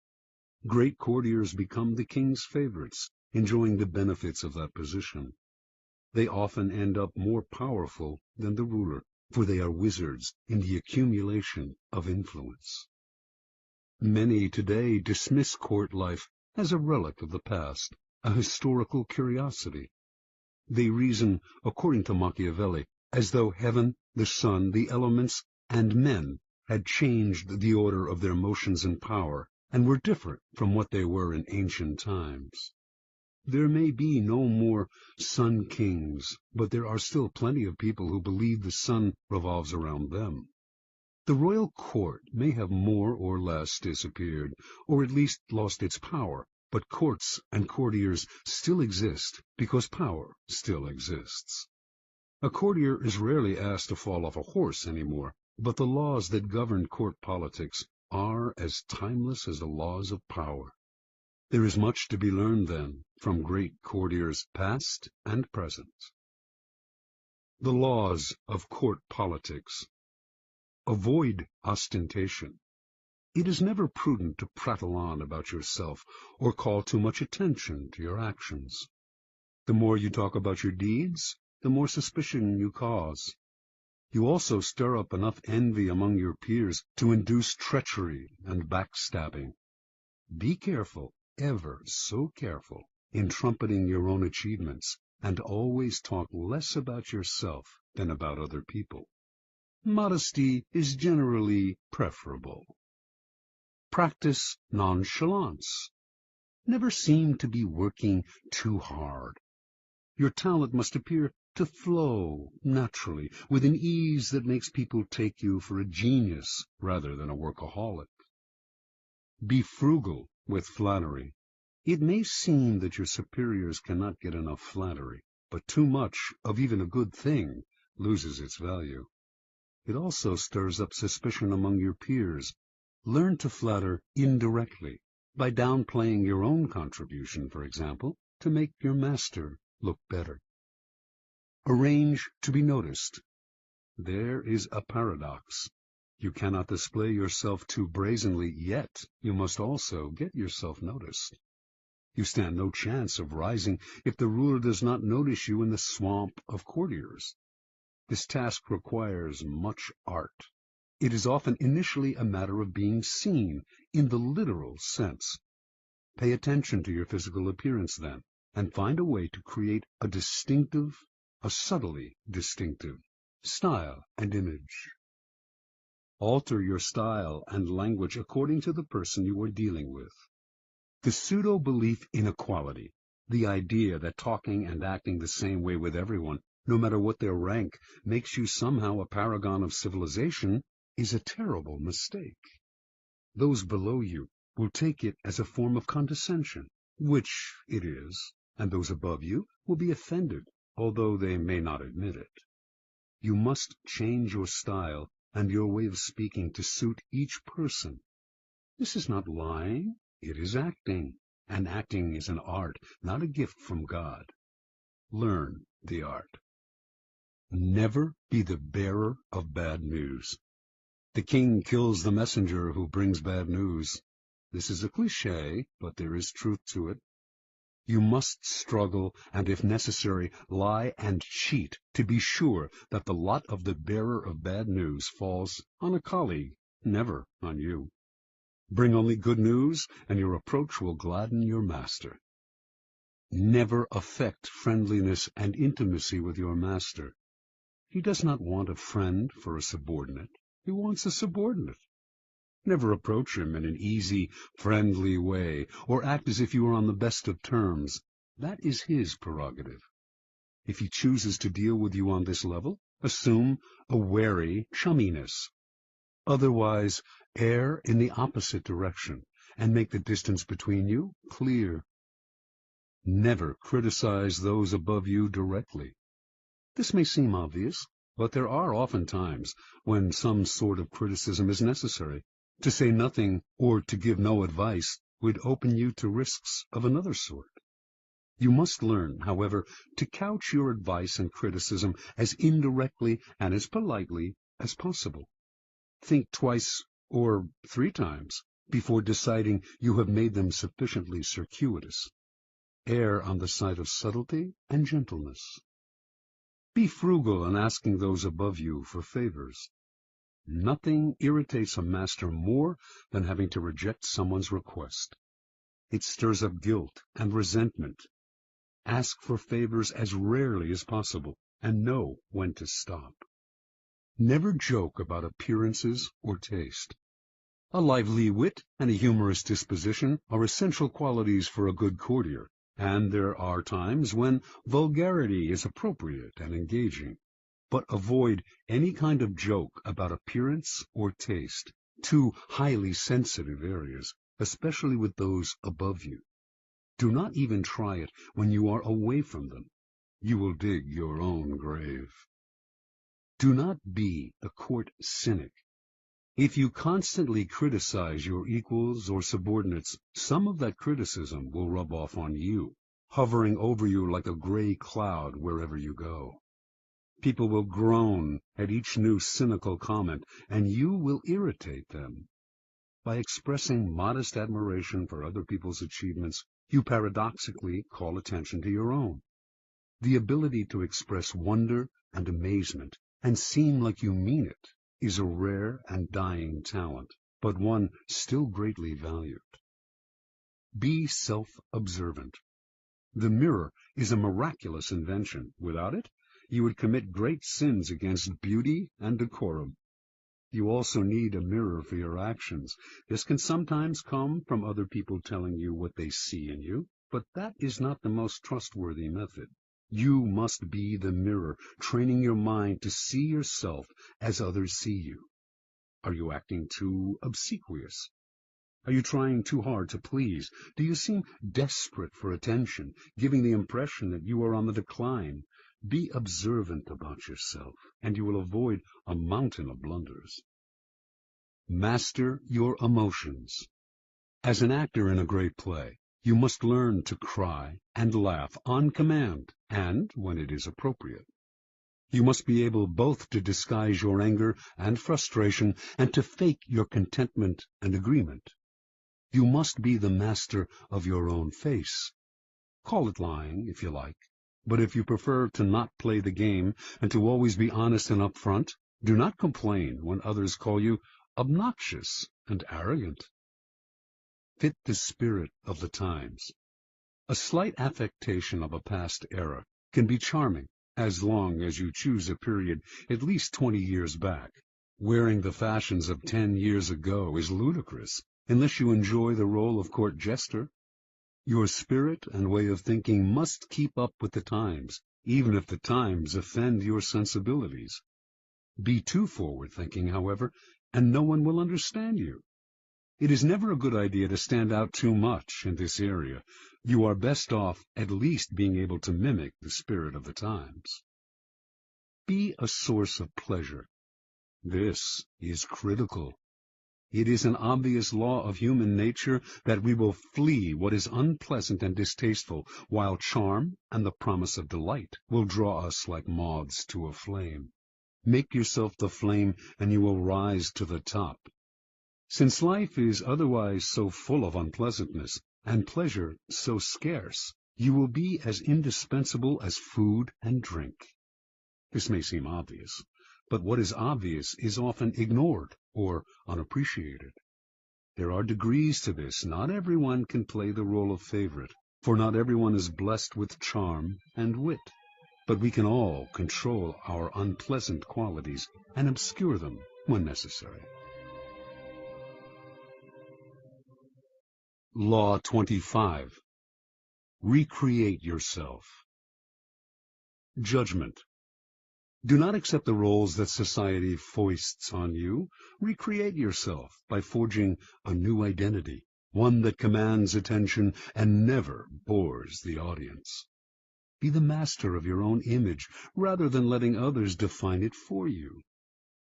Great courtiers become the king's favorites, enjoying the benefits of that position. They often end up more powerful than the ruler, for they are wizards in the accumulation of influence. Many today dismiss court life as a relic of the past, a historical curiosity. They reason, according to Machiavelli, as though heaven, the sun, the elements, and men had changed the order of their motions and power, and were different from what they were in ancient times. There may be no more sun kings, but there are still plenty of people who believe the sun revolves around them. The royal court may have more or less disappeared, or at least lost its power, but courts and courtiers still exist because power still exists. A courtier is rarely asked to fall off a horse anymore, but the laws that govern court politics are as timeless as the laws of power. There is much to be learned, then, from great courtiers past and present. The laws of court politics. Avoid ostentation. It is never prudent to prattle on about yourself or call too much attention to your actions. The more you talk about your deeds, the more suspicion you cause. You also stir up enough envy among your peers to induce treachery and backstabbing. Be careful, ever so careful, in trumpeting your own achievements, and always talk less about yourself than about other people. Modesty is generally preferable. Practice nonchalance. Never seem to be working too hard. Your talent must appear to flow naturally, with an ease that makes people take you for a genius rather than a workaholic. Be frugal with flattery. It may seem that your superiors cannot get enough flattery, but too much of even a good thing loses its value. It also stirs up suspicion among your peers. Learn to flatter indirectly, by downplaying your own contribution, for example, to make your master look better. Arrange to be noticed. There is a paradox. You cannot display yourself too brazenly, yet you must also get yourself noticed. You stand no chance of rising if the ruler does not notice you in the swamp of courtiers. This task requires much art. It is often initially a matter of being seen, in the literal sense. Pay attention to your physical appearance then, and find a way to create a subtly distinctive, style and image. Alter your style and language according to the person you are dealing with. The pseudo-belief in equality, the idea that talking and acting the same way with everyone, no matter what their rank, makes you somehow a paragon of civilization, is a terrible mistake. Those below you will take it as a form of condescension, which it is, and those above you will be offended, although they may not admit it. You must change your style and your way of speaking to suit each person. This is not lying, it is acting, and acting is an art, not a gift from God. Learn the art. Never be the bearer of bad news. The king kills the messenger who brings bad news. This is a cliché, but there is truth to it. You must struggle, and if necessary, lie and cheat, to be sure that the lot of the bearer of bad news falls on a colleague, never on you. Bring only good news, and your approach will gladden your master. Never affect friendliness and intimacy with your master. He does not want a friend for a subordinate. He wants a subordinate. Never approach him in an easy, friendly way, or act as if you were on the best of terms. That is his prerogative. If he chooses to deal with you on this level, assume a wary chumminess. Otherwise, err in the opposite direction, and make the distance between you clear. Never criticize those above you directly. This may seem obvious, but there are often times when some sort of criticism is necessary. To say nothing or to give no advice would open you to risks of another sort. You must learn, however, to couch your advice and criticism as indirectly and as politely as possible. Think twice or 3 times before deciding you have made them sufficiently circuitous. Err on the side of subtlety and gentleness. Be frugal in asking those above you for favors. Nothing irritates a master more than having to reject someone's request. It stirs up guilt and resentment. Ask for favors as rarely as possible, and know when to stop. Never joke about appearances or taste. A lively wit and a humorous disposition are essential qualities for a good courtier, and there are times when vulgarity is appropriate and engaging. But avoid any kind of joke about appearance or taste, 2 highly sensitive areas, especially with those above you. Do not even try it when you are away from them. You will dig your own grave. Do not be a court cynic. If you constantly criticize your equals or subordinates, some of that criticism will rub off on you, hovering over you like a gray cloud wherever you go. People will groan at each new cynical comment, and you will irritate them. By expressing modest admiration for other people's achievements, you paradoxically call attention to your own. The ability to express wonder and amazement and seem like you mean it is a rare and dying talent, but one still greatly valued. Be self-observant. The mirror is a miraculous invention. Without it, you would commit great sins against beauty and decorum. You also need a mirror for your actions. This can sometimes come from other people telling you what they see in you, but that is not the most trustworthy method. You must be the mirror, training your mind to see yourself as others see you. Are you acting too obsequious? Are you trying too hard to please? Do you seem desperate for attention, giving the impression that you are on the decline? Be observant about yourself, and you will avoid a mountain of blunders. Master your emotions. As an actor in a great play, you must learn to cry and laugh on command and when it is appropriate. You must be able both to disguise your anger and frustration and to fake your contentment and agreement. You must be the master of your own face. Call it lying, if you like. But if you prefer to not play the game and to always be honest and upfront, do not complain when others call you obnoxious and arrogant. Fit the spirit of the times. A slight affectation of a past era can be charming, as long as you choose a period at least 20 years back. Wearing the fashions of 10 years ago is ludicrous, unless you enjoy the role of court jester. Your spirit and way of thinking must keep up with the times, even if the times offend your sensibilities. Be too forward-thinking, however, and no one will understand you. It is never a good idea to stand out too much in this area. You are best off at least being able to mimic the spirit of the times. Be a source of pleasure. This is critical. It is an obvious law of human nature that we will flee what is unpleasant and distasteful, while charm and the promise of delight will draw us like moths to a flame. Make yourself the flame, and you will rise to the top. Since life is otherwise so full of unpleasantness, and pleasure so scarce, you will be as indispensable as food and drink. This may seem obvious, but what is obvious is often ignored or unappreciated. There are degrees to this. Not everyone can play the role of favorite, for not everyone is blessed with charm and wit. But we can all control our unpleasant qualities and obscure them when necessary. Law 25. Recreate yourself. Judgment. Do not accept the roles that society foists on you. Recreate yourself by forging a new identity, one that commands attention and never bores the audience. Be the master of your own image rather than letting others define it for you.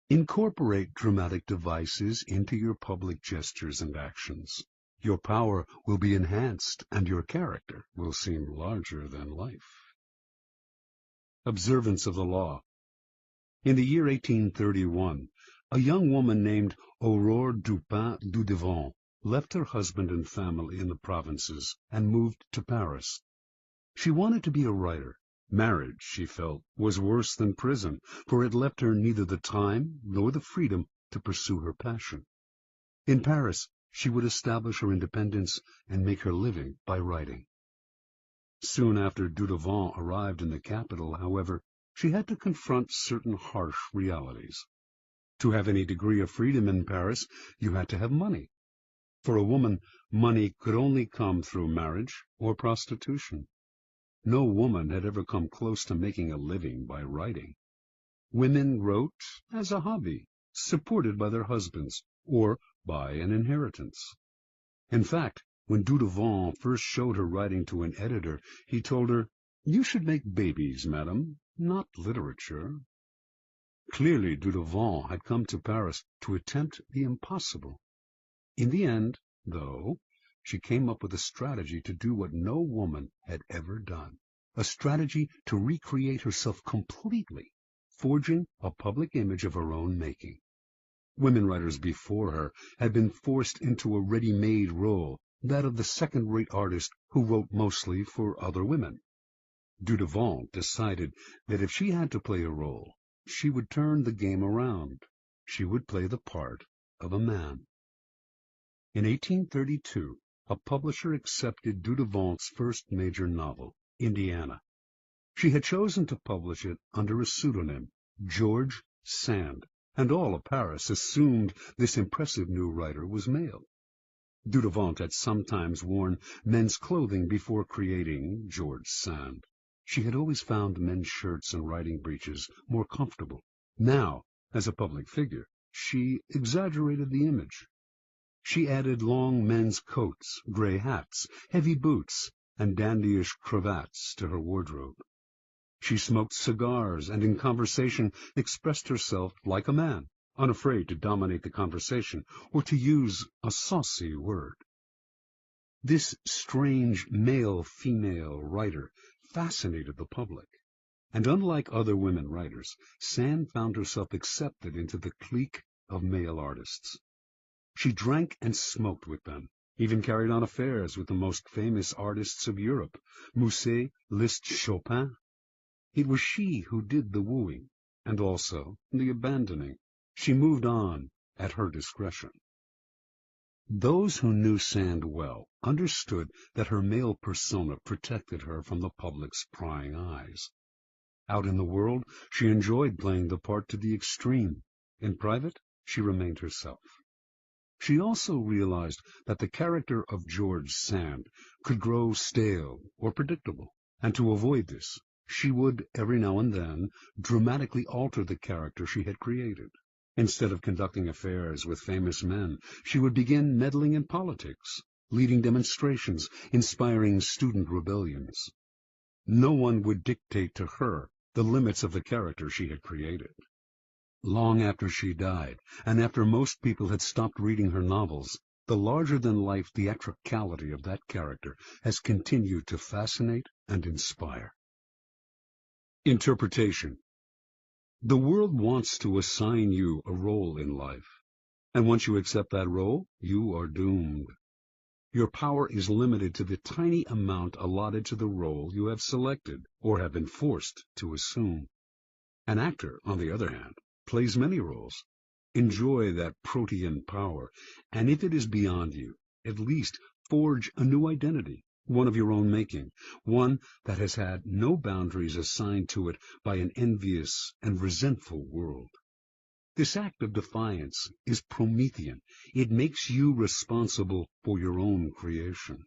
Incorporate dramatic devices into your public gestures and actions. Your power will be enhanced and your character will seem larger than life. Observance of the law. In the year 1831, a young woman named Aurore Dupin Dudevant left her husband and family in the provinces and moved to Paris. She wanted to be a writer. Marriage, she felt, was worse than prison, for it left her neither the time nor the freedom to pursue her passion. In Paris, she would establish her independence and make her living by writing. Soon after Dudevant arrived in the capital, however, she had to confront certain harsh realities. To have any degree of freedom in Paris, you had to have money. For a woman, money could only come through marriage or prostitution. No woman had ever come close to making a living by writing. Women wrote as a hobby, supported by their husbands, or by an inheritance. In fact, when Dudevant first showed her writing to an editor, he told her, "You should make babies, madam, not literature." Clearly, Dudevant had come to Paris to attempt the impossible. In the end, though, she came up with a strategy to do what no woman had ever done, a strategy to recreate herself completely. forging a public image of her own making. Women writers before her had been forced into a ready-made role, that of the second-rate artist who wrote mostly for other women. Dudevant decided that if she had to play a role, she would turn the game around. She would play the part of a man. In 1832, a publisher accepted Dudevant's first major novel, Indiana. She had chosen to publish it under a pseudonym, George Sand, and all of Paris assumed this impressive new writer was male. Dudevant had sometimes worn men's clothing before creating George Sand. She had always found men's shirts and riding breeches more comfortable. Now, as a public figure, she exaggerated the image. She added long men's coats, gray hats, heavy boots, and dandyish cravats to her wardrobe. She smoked cigars and in conversation expressed herself like a man, unafraid to dominate the conversation or to use a saucy word. This strange male-female writer fascinated the public, and unlike other women writers, Sand found herself accepted into the clique of male artists. She drank and smoked with them, even carried on affairs with the most famous artists of Europe, Musset, Liszt, Chopin. It was she who did the wooing, and also the abandoning. She moved on at her discretion. Those who knew Sand well understood that her male persona protected her from the public's prying eyes. Out in the world, she enjoyed playing the part to the extreme. In private, she remained herself. She also realized that the character of George Sand could grow stale or predictable, and to avoid this, she would, every now and then, dramatically alter the character she had created. Instead of conducting affairs with famous men, she would begin meddling in politics, leading demonstrations, inspiring student rebellions. No one would dictate to her the limits of the character she had created. Long after she died, and after most people had stopped reading her novels, the larger-than-life theatricality of that character has continued to fascinate and inspire. Interpretation. The world wants to assign you a role in life, and once you accept that role, you are doomed. Your power is limited to the tiny amount allotted to the role you have selected or have been forced to assume. An actor, on the other hand, plays many roles. Enjoy that protean power, and if it is beyond you, at least forge a new identity, one of your own making, one that has had no boundaries assigned to it by an envious and resentful world. This act of defiance is Promethean. It makes you responsible for your own creation.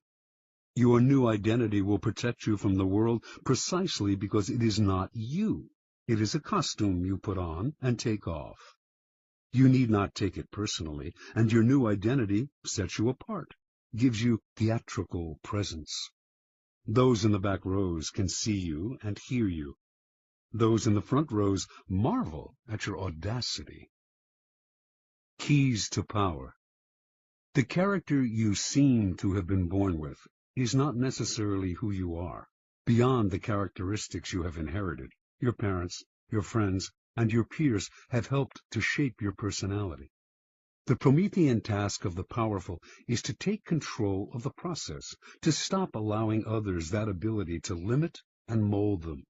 Your new identity will protect you from the world precisely because it is not you. It is a costume you put on and take off. You need not take it personally, and your new identity sets you apart, gives you theatrical presence. Those in the back rows can see you and hear you. Those in the front rows marvel at your audacity. Keys to power. The character you seem to have been born with is not necessarily who you are. Beyond the characteristics you have inherited, your parents, your friends, and your peers have helped to shape your personality. The Promethean task of the powerful is to take control of the process, to stop allowing others that ability to limit and mold them.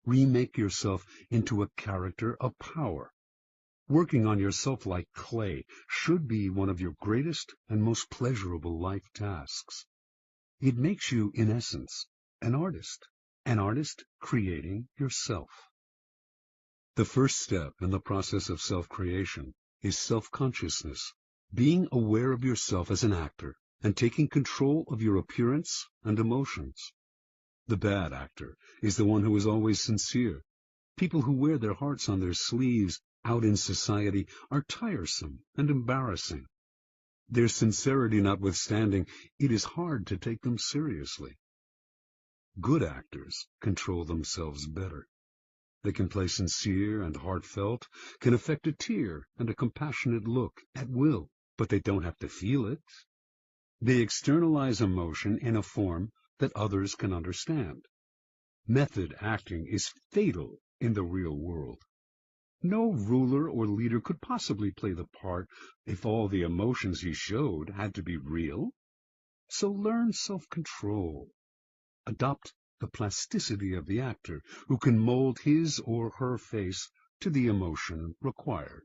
Remake yourself into a character of power. Working on yourself like clay should be one of your greatest and most pleasurable life tasks. It makes you, in essence, an artist creating yourself. The first step in the process of self-creation is self-consciousness, being aware of yourself as an actor and taking control of your appearance and emotions. The bad actor is the one who is always sincere. People who wear their hearts on their sleeves out in society are tiresome and embarrassing. Their sincerity notwithstanding, it is hard to take them seriously. Good actors control themselves better. They can play sincere and heartfelt, can affect a tear and a compassionate look at will, but they don't have to feel it. They externalize emotion in a form that others can understand. Method acting is fatal in the real world. No ruler or leader could possibly play the part if all the emotions he showed had to be real. So learn self-control. Adopt the plasticity of the actor, who can mold his or her face to the emotion required.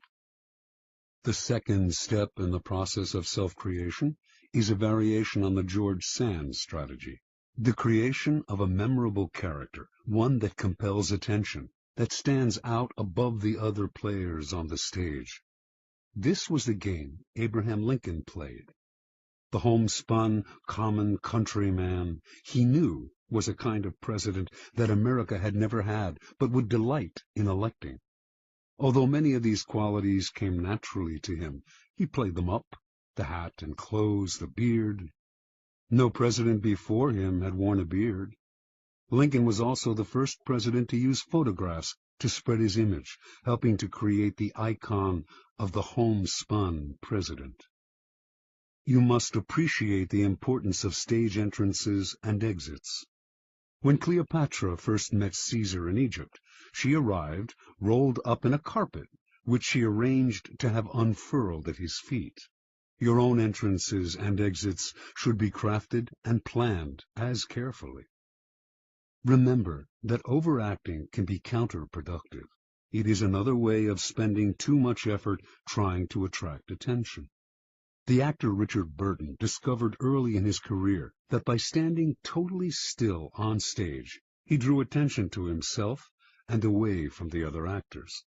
The second step in the process of self-creation is a variation on the George Sand strategy. The creation of a memorable character, one that compels attention, that stands out above the other players on the stage. This was the game Abraham Lincoln played. The homespun, common countryman he knew was a kind of president that America had never had, but would delight in electing. Although many of these qualities came naturally to him, he played them up: the hat and clothes, the beard. No president before him had worn a beard. Lincoln was also the first president to use photographs to spread his image, helping to create the icon of the homespun president. You must appreciate the importance of stage entrances and exits. When Cleopatra first met Caesar in Egypt, she arrived rolled up in a carpet, which she arranged to have unfurled at his feet. Your own entrances and exits should be crafted and planned as carefully. Remember that overacting can be counterproductive. It is another way of spending too much effort trying to attract attention. The actor Richard Burton discovered early in his career that by standing totally still on stage, he drew attention to himself and away from the other actors.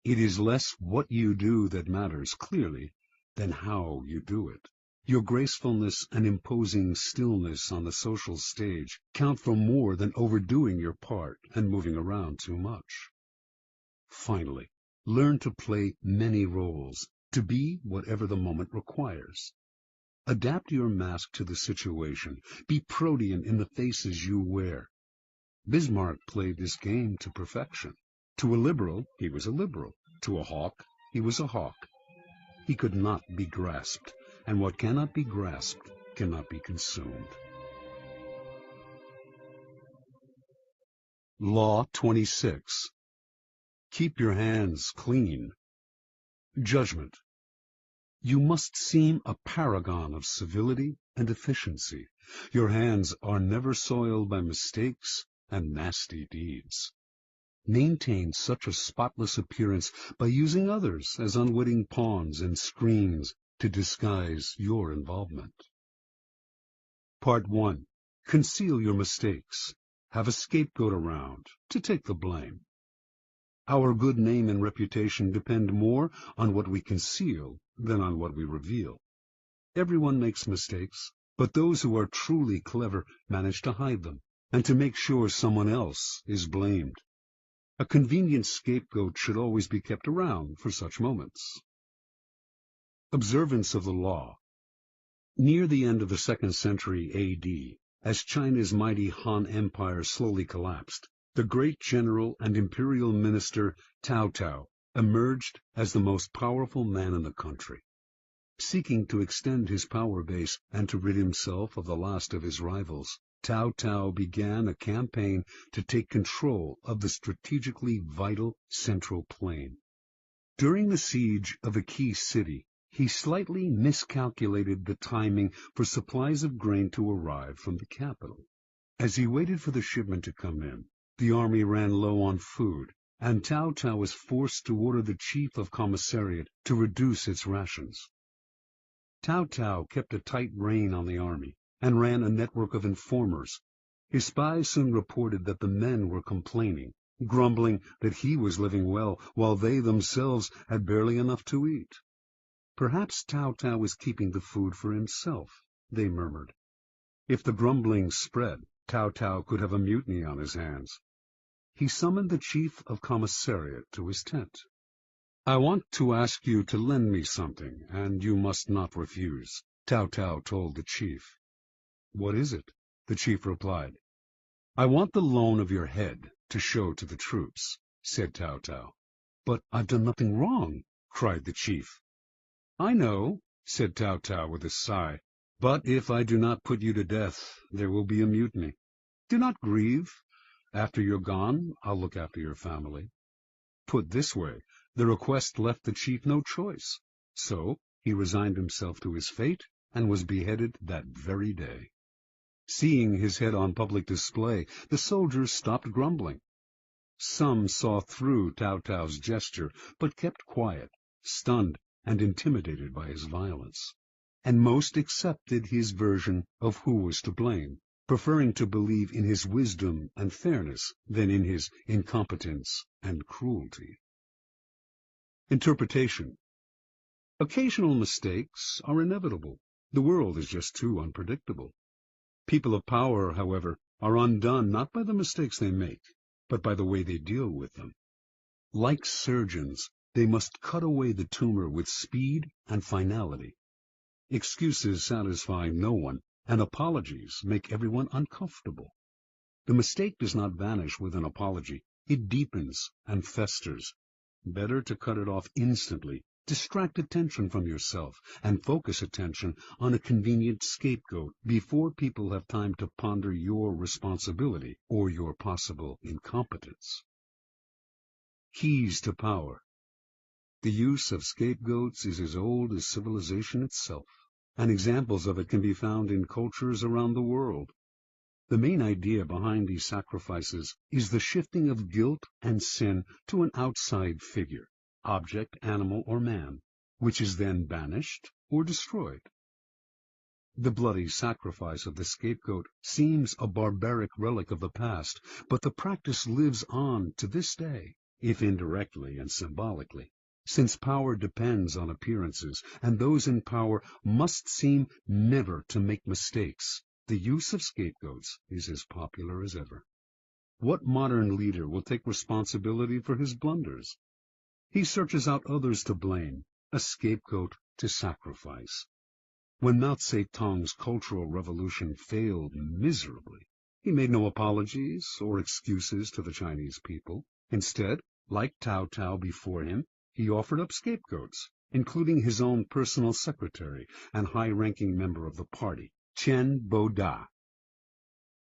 It is less what you do that matters clearly than how you do it. Your gracefulness and imposing stillness on the social stage count for more than overdoing your part and moving around too much. Finally, learn to play many roles, to be whatever the moment requires. Adapt your mask to the situation. Be protean in the faces you wear. Bismarck played this game to perfection. To a liberal, he was a liberal. To a hawk, he was a hawk. He could not be grasped, and what cannot be grasped cannot be consumed. Law 26. Keep your hands clean. Judgment. You must seem a paragon of civility and efficiency. Your hands are never soiled by mistakes and nasty deeds. Maintain such a spotless appearance by using others as unwitting pawns and screens to disguise your involvement. Part 1. Conceal your mistakes. Have a scapegoat around to take the blame. Our good name and reputation depend more on what we conceal than on what we reveal. Everyone makes mistakes, but those who are truly clever manage to hide them and to make sure someone else is blamed. A convenient scapegoat should always be kept around for such moments. Observance of the law. Near the end of the 2nd century A.D., as China's mighty Han Empire slowly collapsed, the great general and imperial minister Cao Cao emerged as the most powerful man in the country. Seeking to extend his power base and to rid himself of the last of his rivals, Cao Cao began a campaign to take control of the strategically vital Central Plain. During the siege of a key city, he slightly miscalculated the timing for supplies of grain to arrive from the capital. As he waited for the shipment to come in, the army ran low on food, and Cao Cao was forced to order the chief of commissariat to reduce its rations. Cao Cao kept a tight rein on the army and ran a network of informers. His spies soon reported that the men were complaining, grumbling that he was living well, while they themselves had barely enough to eat. Perhaps Cao Cao was keeping the food for himself, they murmured. If the grumbling spread, Cao Cao could have a mutiny on his hands. He summoned the chief of commissariat to his tent. "I want to ask you to lend me something, and you must not refuse," Cao Cao told the chief. "What is it?" the chief replied. "I want the loan of your head to show to the troops," said Cao Cao. "But I've done nothing wrong," cried the chief. "I know," said Cao Cao with a sigh, "but if I do not put you to death, there will be a mutiny. Do not grieve. After you're gone, I'll look after your family." Put this way, the request left the chief no choice. So he resigned himself to his fate and was beheaded that very day. Seeing his head on public display, the soldiers stopped grumbling. Some saw through Tao Tao's gesture, but kept quiet, stunned and intimidated by his violence. And most accepted his version of who was to blame, preferring to believe in his wisdom and fairness than in his incompetence and cruelty. Interpretation. Occasional mistakes are inevitable. The world is just too unpredictable. People of power, however, are undone not by the mistakes they make, but by the way they deal with them. Like surgeons, they must cut away the tumor with speed and finality. Excuses satisfy no one, and apologies make everyone uncomfortable. The mistake does not vanish with an apology. It deepens and festers. Better to cut it off instantly, distract attention from yourself, and focus attention on a convenient scapegoat before people have time to ponder your responsibility or your possible incompetence. Keys to power. The use of scapegoats is as old as civilization itself, and examples of it can be found in cultures around the world. The main idea behind these sacrifices is the shifting of guilt and sin to an outside figure, object, animal, or man, which is then banished or destroyed. The bloody sacrifice of the scapegoat seems a barbaric relic of the past, but the practice lives on to this day, if indirectly and symbolically. Since power depends on appearances, and those in power must seem never to make mistakes, the use of scapegoats is as popular as ever. What modern leader will take responsibility for his blunders? He searches out others to blame, a scapegoat to sacrifice. When Mao Zedong's Cultural Revolution failed miserably, he made no apologies or excuses to the Chinese people. Instead, like Tao Tao before him, he offered up scapegoats, including his own personal secretary and high-ranking member of the party, Chen Boda.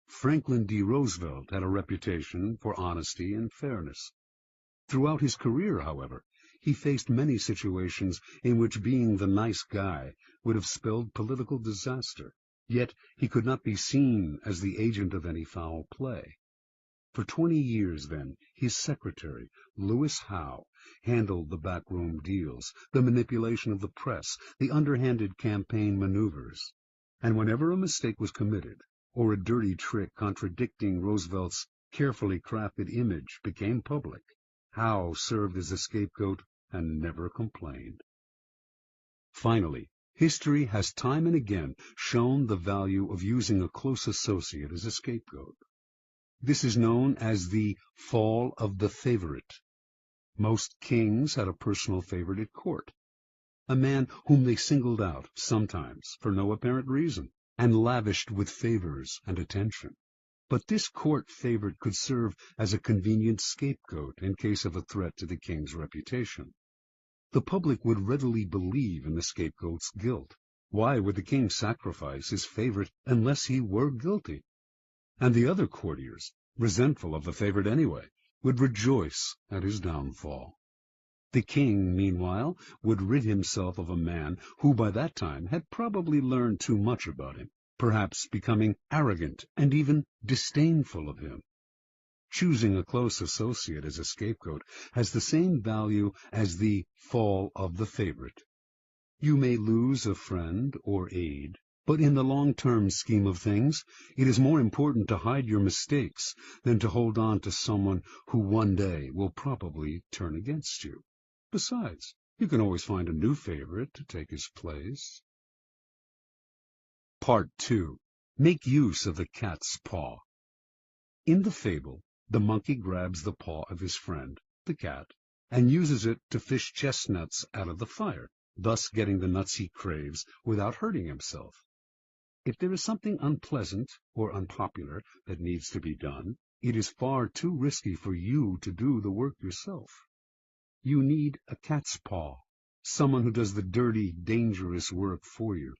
Franklin D. Roosevelt had a reputation for honesty and fairness. Throughout his career, however, he faced many situations in which being the nice guy would have spelled political disaster, yet he could not be seen as the agent of any foul play. For 20 years, then, his secretary, Lewis Howe, handled the backroom deals, the manipulation of the press, the underhanded campaign maneuvers. And whenever a mistake was committed, or a dirty trick contradicting Roosevelt's carefully crafted image became public, Howe served as a scapegoat and never complained. Finally, history has time and again shown the value of using a close associate as a scapegoat. This is known as the fall of the favorite. Most kings had a personal favorite at court, a man whom they singled out, sometimes for no apparent reason, and lavished with favors and attention. But this court favorite could serve as a convenient scapegoat in case of a threat to the king's reputation. The public would readily believe in the scapegoat's guilt. Why would the king sacrifice his favorite unless he were guilty? And the other courtiers, resentful of the favorite anyway, would rejoice at his downfall. The king, meanwhile, would rid himself of a man who by that time had probably learned too much about him, perhaps becoming arrogant and even disdainful of him. Choosing a close associate as a scapegoat has the same value as the fall of the favorite. You may lose a friend or aide, but in the long-term scheme of things, it is more important to hide your mistakes than to hold on to someone who one day will probably turn against you. Besides, you can always find a new favorite to take his place. Part 2. Make use of the cat's paw. In the fable, the monkey grabs the paw of his friend, the cat, and uses it to fish chestnuts out of the fire, thus getting the nuts he craves without hurting himself. If there is something unpleasant or unpopular that needs to be done, it is far too risky for you to do the work yourself. You need a cat's paw, someone who does the dirty, dangerous work for you.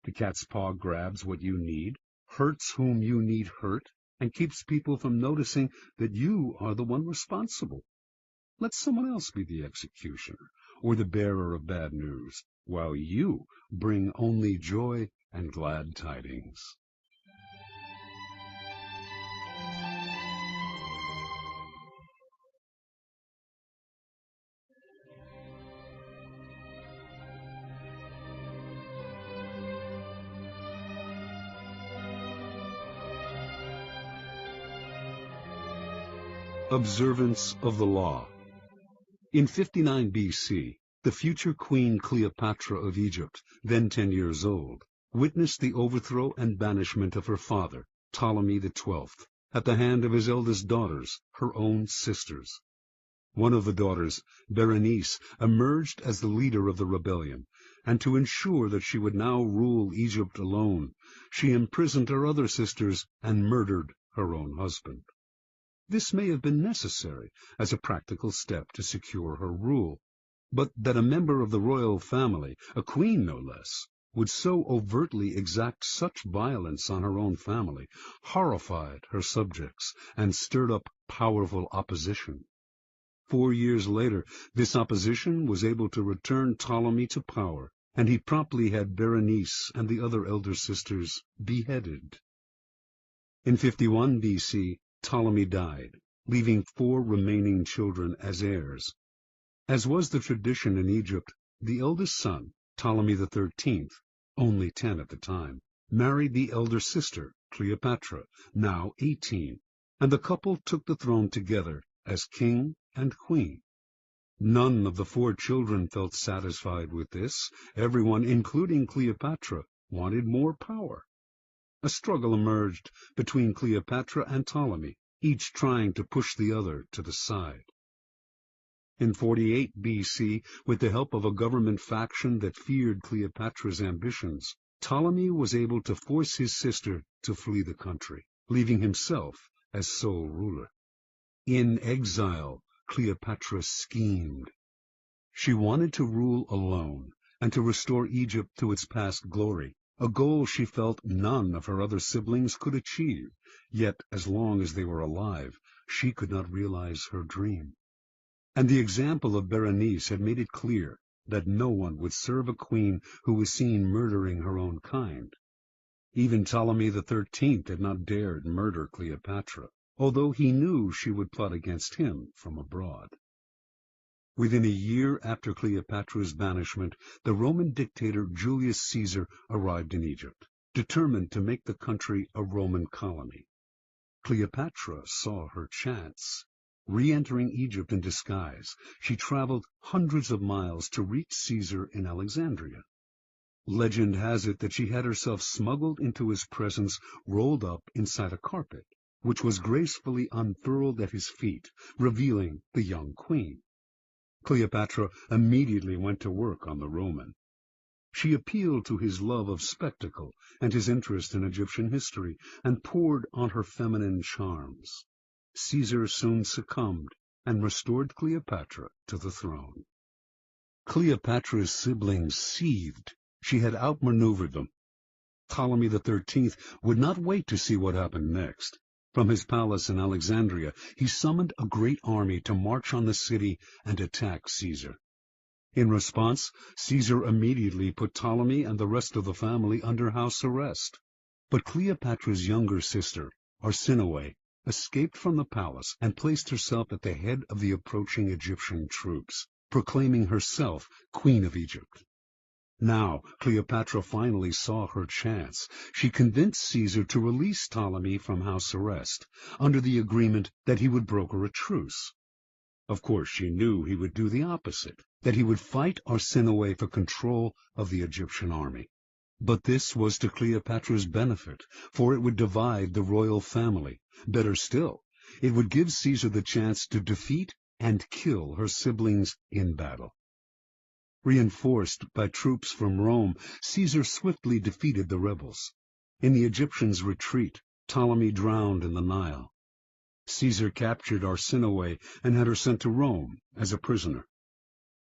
The cat's paw grabs what you need, hurts whom you need hurt, and keeps people from noticing that you are the one responsible. Let someone else be the executioner, or the bearer of bad news, while you bring only joy and glad tidings. Observance of the law. In 59 B.C., the future Queen Cleopatra of Egypt, then 10 years old, witnessed the overthrow and banishment of her father, Ptolemy XII, at the hand of his eldest daughters, her own sisters. One of the daughters, Berenice, emerged as the leader of the rebellion, and to ensure that she would now rule Egypt alone, she imprisoned her other sisters and murdered her own husband. This may have been necessary as a practical step to secure her rule, but that a member of the royal family, a queen no less, would so overtly exact such violence on her own family, horrified her subjects and stirred up powerful opposition. 4 years later, this opposition was able to return Ptolemy to power, and he promptly had Berenice and the other elder sisters beheaded. In 51 B.C., Ptolemy died, leaving 4 remaining children as heirs. As was the tradition in Egypt, the eldest son, Ptolemy XIII, only 10 at the time, married the elder sister, Cleopatra, now 18, and the couple took the throne together as king and queen. None of the 4 children felt satisfied with this. Everyone, including Cleopatra, wanted more power. A struggle emerged between Cleopatra and Ptolemy, each trying to push the other to the side. In 48 B.C., with the help of a government faction that feared Cleopatra's ambitions, Ptolemy was able to force his sister to flee the country, leaving himself as sole ruler. In exile, Cleopatra schemed. She wanted to rule alone and to restore Egypt to its past glory, a goal she felt none of her other siblings could achieve, yet as long as they were alive, she could not realize her dream. And the example of Berenice had made it clear that no one would serve a queen who was seen murdering her own kind. Even Ptolemy XIII had not dared murder Cleopatra, although he knew she would plot against him from abroad. Within a year after Cleopatra's banishment, the Roman dictator Julius Caesar arrived in Egypt, determined to make the country a Roman colony. Cleopatra saw her chance. Re-entering Egypt in disguise, she traveled hundreds of miles to reach Caesar in Alexandria. Legend has it that she had herself smuggled into his presence rolled up inside a carpet, which was gracefully unfurled at his feet, revealing the young queen. Cleopatra immediately went to work on the Roman. She appealed to his love of spectacle and his interest in Egyptian history, and poured on her feminine charms. Caesar soon succumbed and restored Cleopatra to the throne. Cleopatra's siblings seethed. She had outmaneuvered them. Ptolemy XIII would not wait to see what happened next. From his palace in Alexandria, he summoned a great army to march on the city and attack Caesar. In response, Caesar immediately put Ptolemy and the rest of the family under house arrest. But Cleopatra's younger sister, Arsinoe, escaped from the palace and placed herself at the head of the approaching Egyptian troops, proclaiming herself Queen of Egypt. Now Cleopatra finally saw her chance. She convinced Caesar to release Ptolemy from house arrest, under the agreement that he would broker a truce. Of course, she knew he would do the opposite, that he would fight Arsinoe for control of the Egyptian army. But this was to Cleopatra's benefit, for it would divide the royal family. Better still, it would give Caesar the chance to defeat and kill her siblings in battle. Reinforced by troops from Rome, Caesar swiftly defeated the rebels. In the Egyptians' retreat, Ptolemy drowned in the Nile. Caesar captured Arsinoe and had her sent to Rome as a prisoner.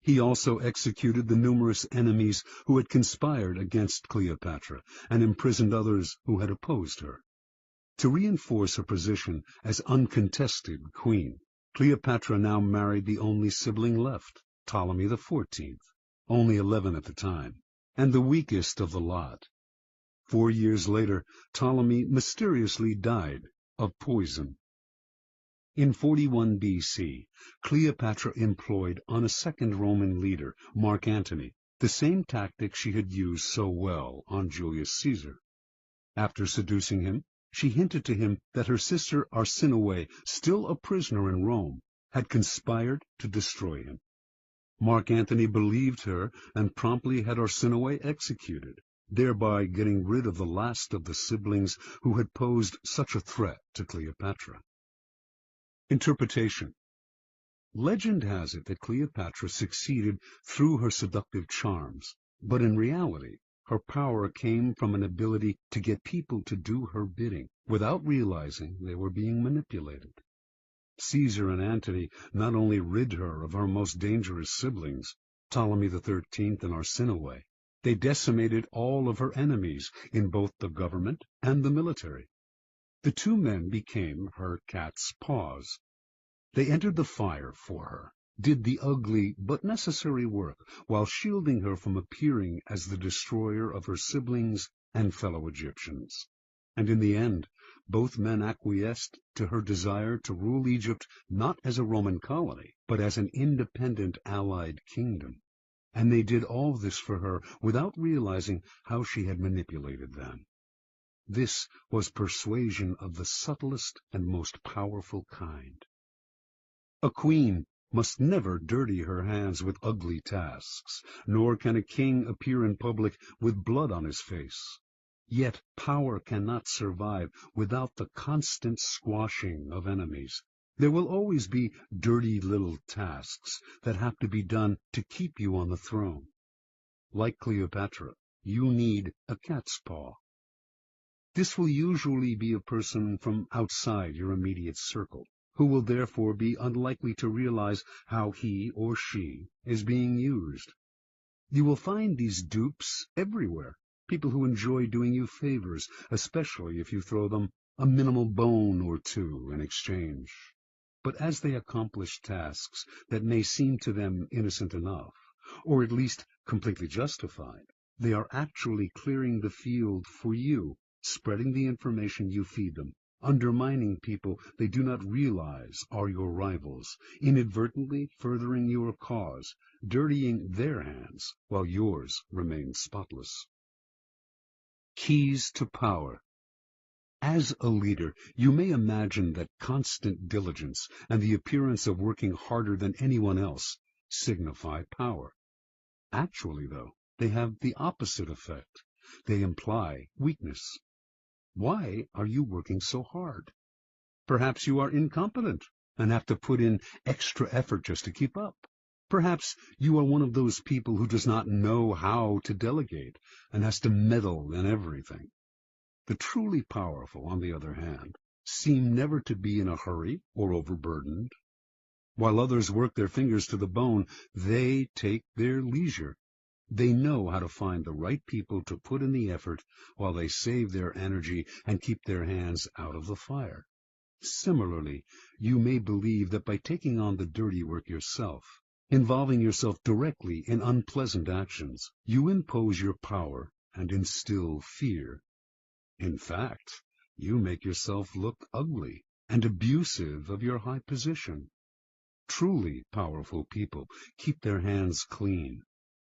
He also executed the numerous enemies who had conspired against Cleopatra and imprisoned others who had opposed her. To reinforce her position as uncontested queen, Cleopatra now married the only sibling left, Ptolemy XIV, only 11 at the time, and the weakest of the lot. 4 years later, Ptolemy mysteriously died of poison. In 41 B.C., Cleopatra employed on a second Roman leader, Mark Antony, the same tactic she had used so well on Julius Caesar. After seducing him, she hinted to him that her sister Arsinoe, still a prisoner in Rome, had conspired to destroy him. Mark Antony believed her and promptly had Arsinoe executed, thereby getting rid of the last of the siblings who had posed such a threat to Cleopatra. Interpretation. Legend has it that Cleopatra succeeded through her seductive charms, but in reality, her power came from an ability to get people to do her bidding, without realizing they were being manipulated. Caesar and Antony not only rid her of her most dangerous siblings, Ptolemy XIII and Arsinoe, they decimated all of her enemies in both the government and the military. The two men became her cat's paws. They entered the fire for her, did the ugly but necessary work, while shielding her from appearing as the destroyer of her siblings and fellow Egyptians. And in the end, both men acquiesced to her desire to rule Egypt not as a Roman colony, but as an independent allied kingdom. And they did all this for her without realizing how she had manipulated them. This was persuasion of the subtlest and most powerful kind. A queen must never dirty her hands with ugly tasks, nor can a king appear in public with blood on his face. Yet power cannot survive without the constant squashing of enemies. There will always be dirty little tasks that have to be done to keep you on the throne. Like Cleopatra, you need a cat's paw. This will usually be a person from outside your immediate circle, who will therefore be unlikely to realize how he or she is being used. You will find these dupes everywhere, people who enjoy doing you favors, especially if you throw them a minimal bone or two in exchange. But as they accomplish tasks that may seem to them innocent enough, or at least completely justified, they are actually clearing the field for you, spreading the information you feed them, undermining people they do not realize are your rivals, inadvertently furthering your cause, dirtying their hands while yours remain spotless. Keys to power. As a leader, you may imagine that constant diligence and the appearance of working harder than anyone else signify power. Actually, though, they have the opposite effect. They imply weakness. Why are you working so hard? Perhaps you are incompetent and have to put in extra effort just to keep up. Perhaps you are one of those people who does not know how to delegate and has to meddle in everything. The truly powerful, on the other hand, seem never to be in a hurry or overburdened. While others work their fingers to the bone, they take their leisure. They know how to find the right people to put in the effort while they save their energy and keep their hands out of the fire. Similarly, you may believe that by taking on the dirty work yourself, involving yourself directly in unpleasant actions, you impose your power and instill fear. In fact, you make yourself look ugly and abusive of your high position. Truly powerful people keep their hands clean.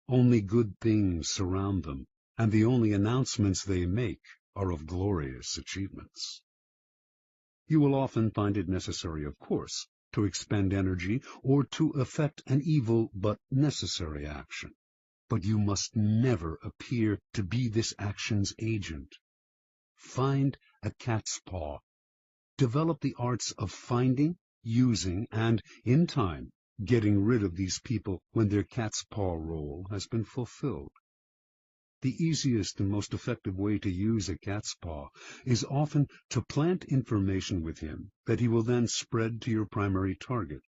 Only good things surround them, and the only announcements they make are of glorious achievements. You will often find it necessary, of course, to expend energy or to effect an evil but necessary action. But you must never appear to be this action's agent. Find a cat's paw. Develop the arts of finding, using, and, in time, getting rid of these people when their cat's paw role has been fulfilled. The easiest and most effective way to use a cat's paw is often to plant information with him that he will then spread to your primary target.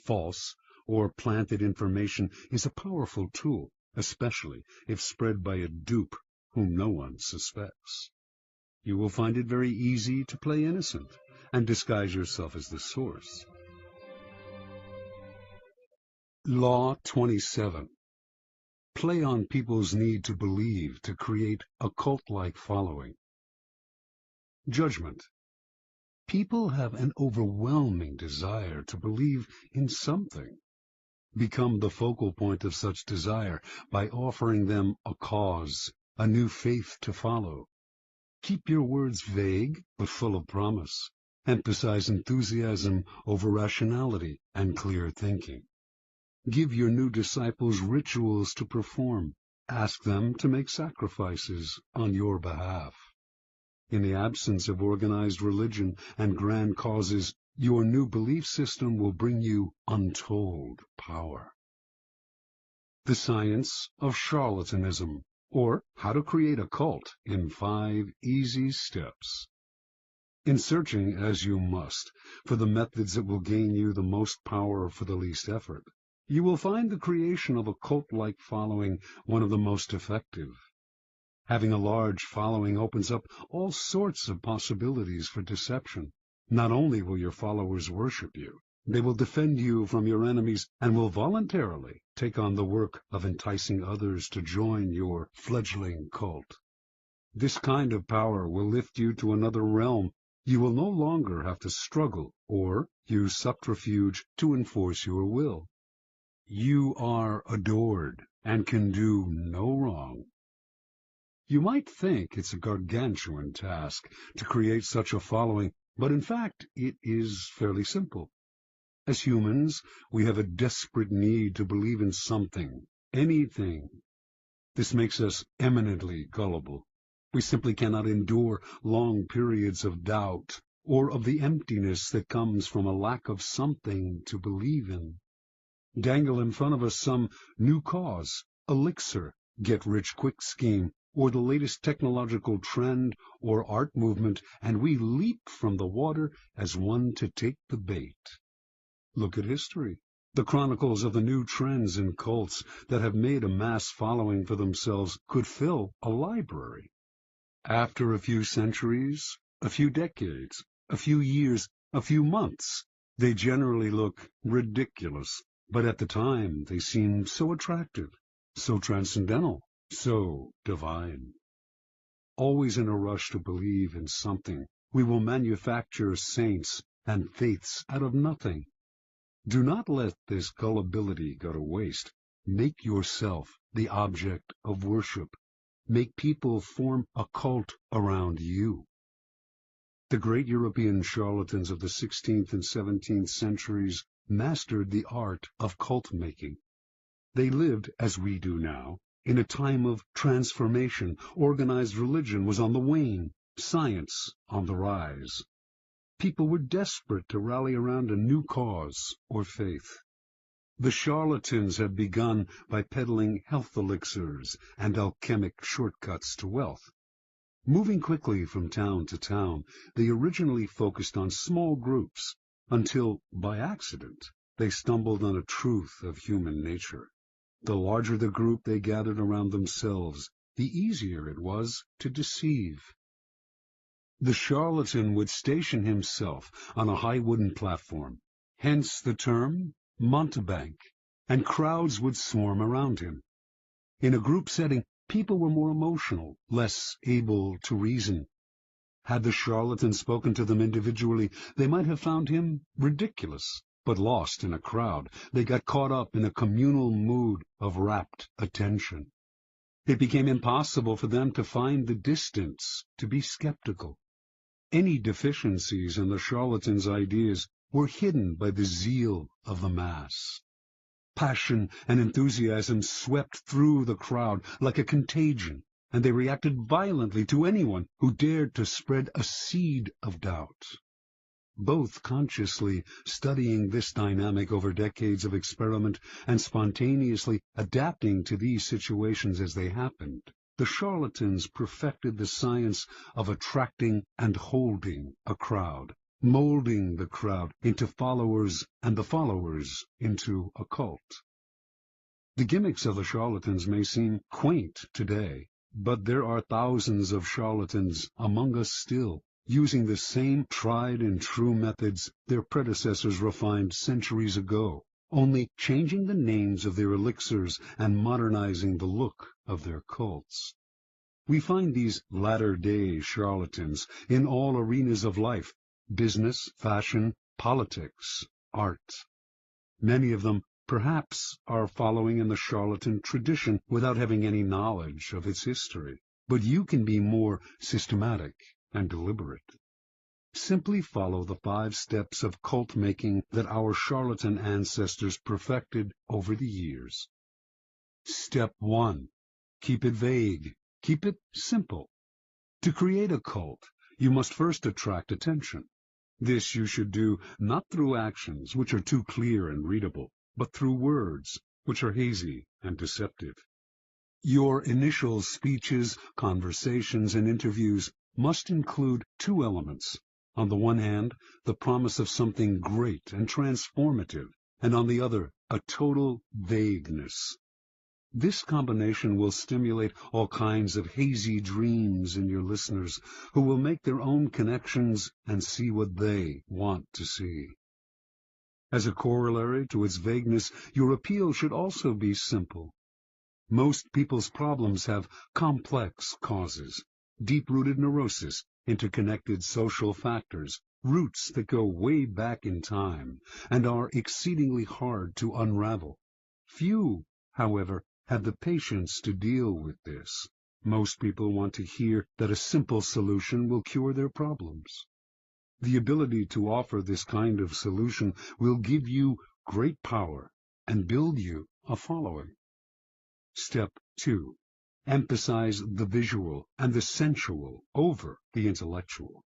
False or planted information is a powerful tool, especially if spread by a dupe whom no one suspects. You will find it very easy to play innocent and disguise yourself as the source. Law 27. Play on people's need to believe to create a cult-like following. Judgment. People have an overwhelming desire to believe in something. Become the focal point of such desire by offering them a cause, a new faith to follow. Keep your words vague but full of promise. Emphasize enthusiasm over rationality and clear thinking. Give your new disciples rituals to perform. Ask them to make sacrifices on your behalf. In the absence of organized religion and grand causes, your new belief system will bring you untold power. The Science of Charlatanism, or How to Create a Cult in 5 Easy Steps. In searching, as you must, for the methods that will gain you the most power for the least effort, you will find the creation of a cult-like following one of the most effective. Having a large following opens up all sorts of possibilities for deception. Not only will your followers worship you, they will defend you from your enemies and will voluntarily take on the work of enticing others to join your fledgling cult. This kind of power will lift you to another realm. You will no longer have to struggle or use subterfuge to enforce your will. You are adored and can do no wrong. You might think it's a gargantuan task to create such a following, but in fact it is fairly simple. As humans, we have a desperate need to believe in something, anything. This makes us eminently gullible. We simply cannot endure long periods of doubt or of the emptiness that comes from a lack of something to believe in. Dangle in front of us some new cause, elixir, get-rich-quick scheme, or the latest technological trend or art movement, and we leap from the water as one to take the bait. Look at history, the chronicles of the new trends in cults that have made a mass following for themselves could fill a library. After a few centuries, a few decades, a few years, a few months, they generally look ridiculous. But at the time they seem so attractive, so transcendental, so divine. Always in a rush to believe in something, we will manufacture saints and faiths out of nothing. Do not let this gullibility go to waste. Make yourself the object of worship. Make people form a cult around you. The great European charlatans of the 16th and 17th centuries mastered the art of cult-making. They lived, as we do now, in a time of transformation. Organized religion was on the wane, science on the rise. People were desperate to rally around a new cause or faith. The charlatans had begun by peddling health elixirs and alchemic shortcuts to wealth. Moving quickly from town to town, they originally focused on small groups, until, by accident, they stumbled on a truth of human nature. The larger the group they gathered around themselves, the easier it was to deceive. The charlatan would station himself on a high wooden platform, hence the term mountebank, and crowds would swarm around him. In a group setting, people were more emotional, less able to reason. Had the charlatan spoken to them individually, they might have found him ridiculous, but lost in a crowd, they got caught up in a communal mood of rapt attention. It became impossible for them to find the distance, to be skeptical. Any deficiencies in the charlatan's ideas were hidden by the zeal of the mass. Passion and enthusiasm swept through the crowd like a contagion, and they reacted violently to anyone who dared to spread a seed of doubt. Both consciously studying this dynamic over decades of experiment and spontaneously adapting to these situations as they happened, the charlatans perfected the science of attracting and holding a crowd, molding the crowd into followers and the followers into a cult. The gimmicks of the charlatans may seem quaint today, but there are thousands of charlatans among us still, using the same tried and true methods their predecessors refined centuries ago, only changing the names of their elixirs and modernizing the look of their cults. We find these latter-day charlatans in all arenas of life: business, fashion, politics, art. Many of them, perhaps, are following in the charlatan tradition without having any knowledge of its history. But you can be more systematic and deliberate. Simply follow the 5 steps of cult-making that our charlatan ancestors perfected over the years. Step 1. Keep it vague. Keep it simple. To create a cult, you must first attract attention. This you should do not through actions, which are too clear and readable, but through words, which are hazy and deceptive. Your initial speeches, conversations, and interviews must include 2 elements. On the one hand, the promise of something great and transformative, and on the other, a total vagueness. This combination will stimulate all kinds of hazy dreams in your listeners, who will make their own connections and see what they want to see. As a corollary to its vagueness, your appeal should also be simple. Most people's problems have complex causes, deep-rooted neurosis, interconnected social factors, roots that go way back in time, and are exceedingly hard to unravel. Few, however, have the patience to deal with this. Most people want to hear that a simple solution will cure their problems. The ability to offer this kind of solution will give you great power and build you a following. Step 2. Emphasize the visual and the sensual over the intellectual.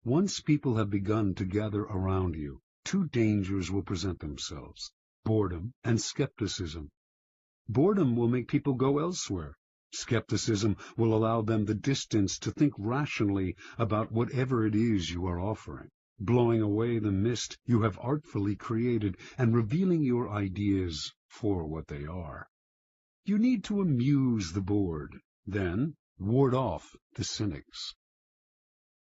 Once people have begun to gather around you, 2 dangers will present themselves: boredom and skepticism. Boredom will make people go elsewhere. Skepticism will allow them the distance to think rationally about whatever it is you are offering, blowing away the mist you have artfully created and revealing your ideas for what they are. You need to amuse the bored, then ward off the cynics.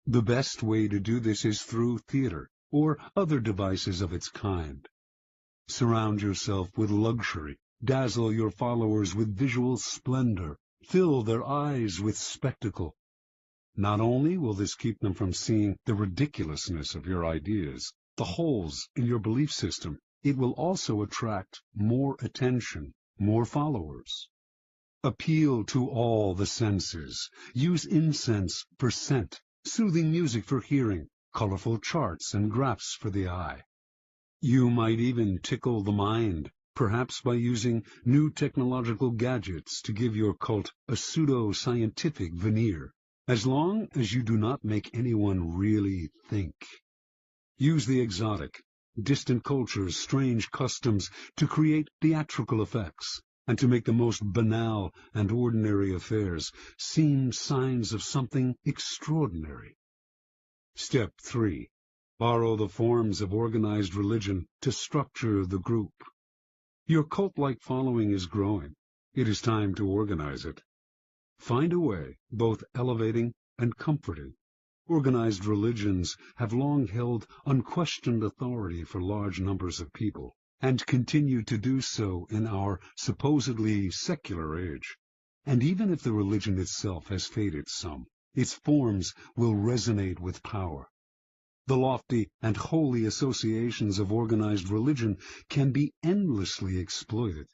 The best way to do this is through theater or other devices of its kind. Surround yourself with luxury. Dazzle your followers with visual splendor. Fill their eyes with spectacle. Not only will this keep them from seeing the ridiculousness of your ideas, the holes in your belief system, it will also attract more attention, more followers. Appeal to all the senses. Use incense for scent, soothing music for hearing, colorful charts and graphs for the eye. You might even tickle the mind, perhaps by using new technological gadgets to give your cult a pseudo-scientific veneer, as long as you do not make anyone really think. Use the exotic, distant cultures, strange customs to create theatrical effects, and to make the most banal and ordinary affairs seem signs of something extraordinary. Step 3. Borrow the forms of organized religion to structure the group. Your cult-like following is growing. It is time to organize it. Find a way, both elevating and comforting. Organized religions have long held unquestioned authority for large numbers of people, and continue to do so in our supposedly secular age. And even if the religion itself has faded some, its forms will resonate with power. The lofty and holy associations of organized religion can be endlessly exploited.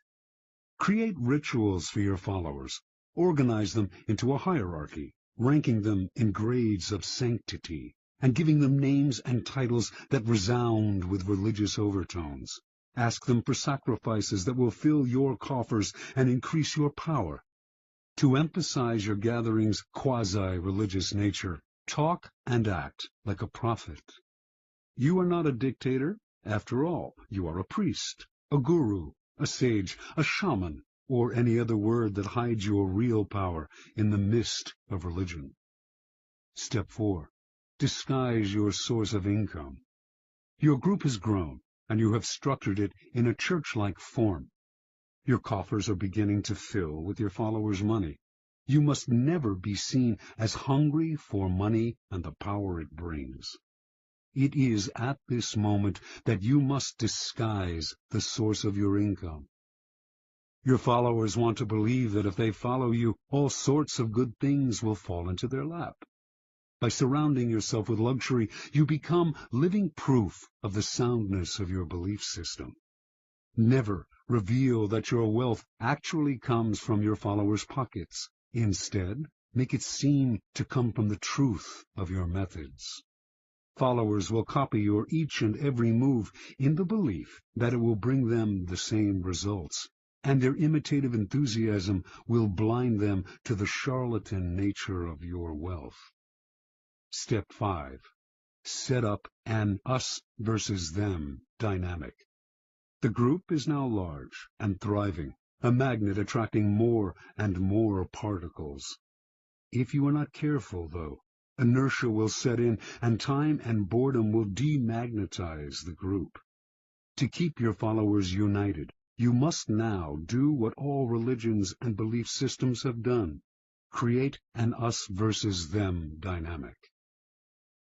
Create rituals for your followers. Organize them into a hierarchy, ranking them in grades of sanctity, and giving them names and titles that resound with religious overtones. Ask them for sacrifices that will fill your coffers and increase your power. To emphasize your gathering's quasi-religious nature, talk and act like a prophet. You are not a dictator. After all, you are a priest, a guru, a sage, a shaman, or any other word that hides your real power in the mist of religion. Step 4. Disguise your source of income. Your group has grown, and you have structured it in a church-like form. Your coffers are beginning to fill with your followers' money. You must never be seen as hungry for money and the power it brings. It is at this moment that you must disguise the source of your income. Your followers want to believe that if they follow you, all sorts of good things will fall into their lap. By surrounding yourself with luxury, you become living proof of the soundness of your belief system. Never reveal that your wealth actually comes from your followers' pockets. Instead, make it seem to come from the truth of your methods. Followers will copy your each and every move in the belief that it will bring them the same results, and their imitative enthusiasm will blind them to the charlatan nature of your wealth. Step 5. Set up an us versus them dynamic. The group is now large and thriving, a magnet attracting more and more particles. If you are not careful, though, inertia will set in, and time and boredom will demagnetize the group. To keep your followers united, you must now do what all religions and belief systems have done: create an us versus them dynamic.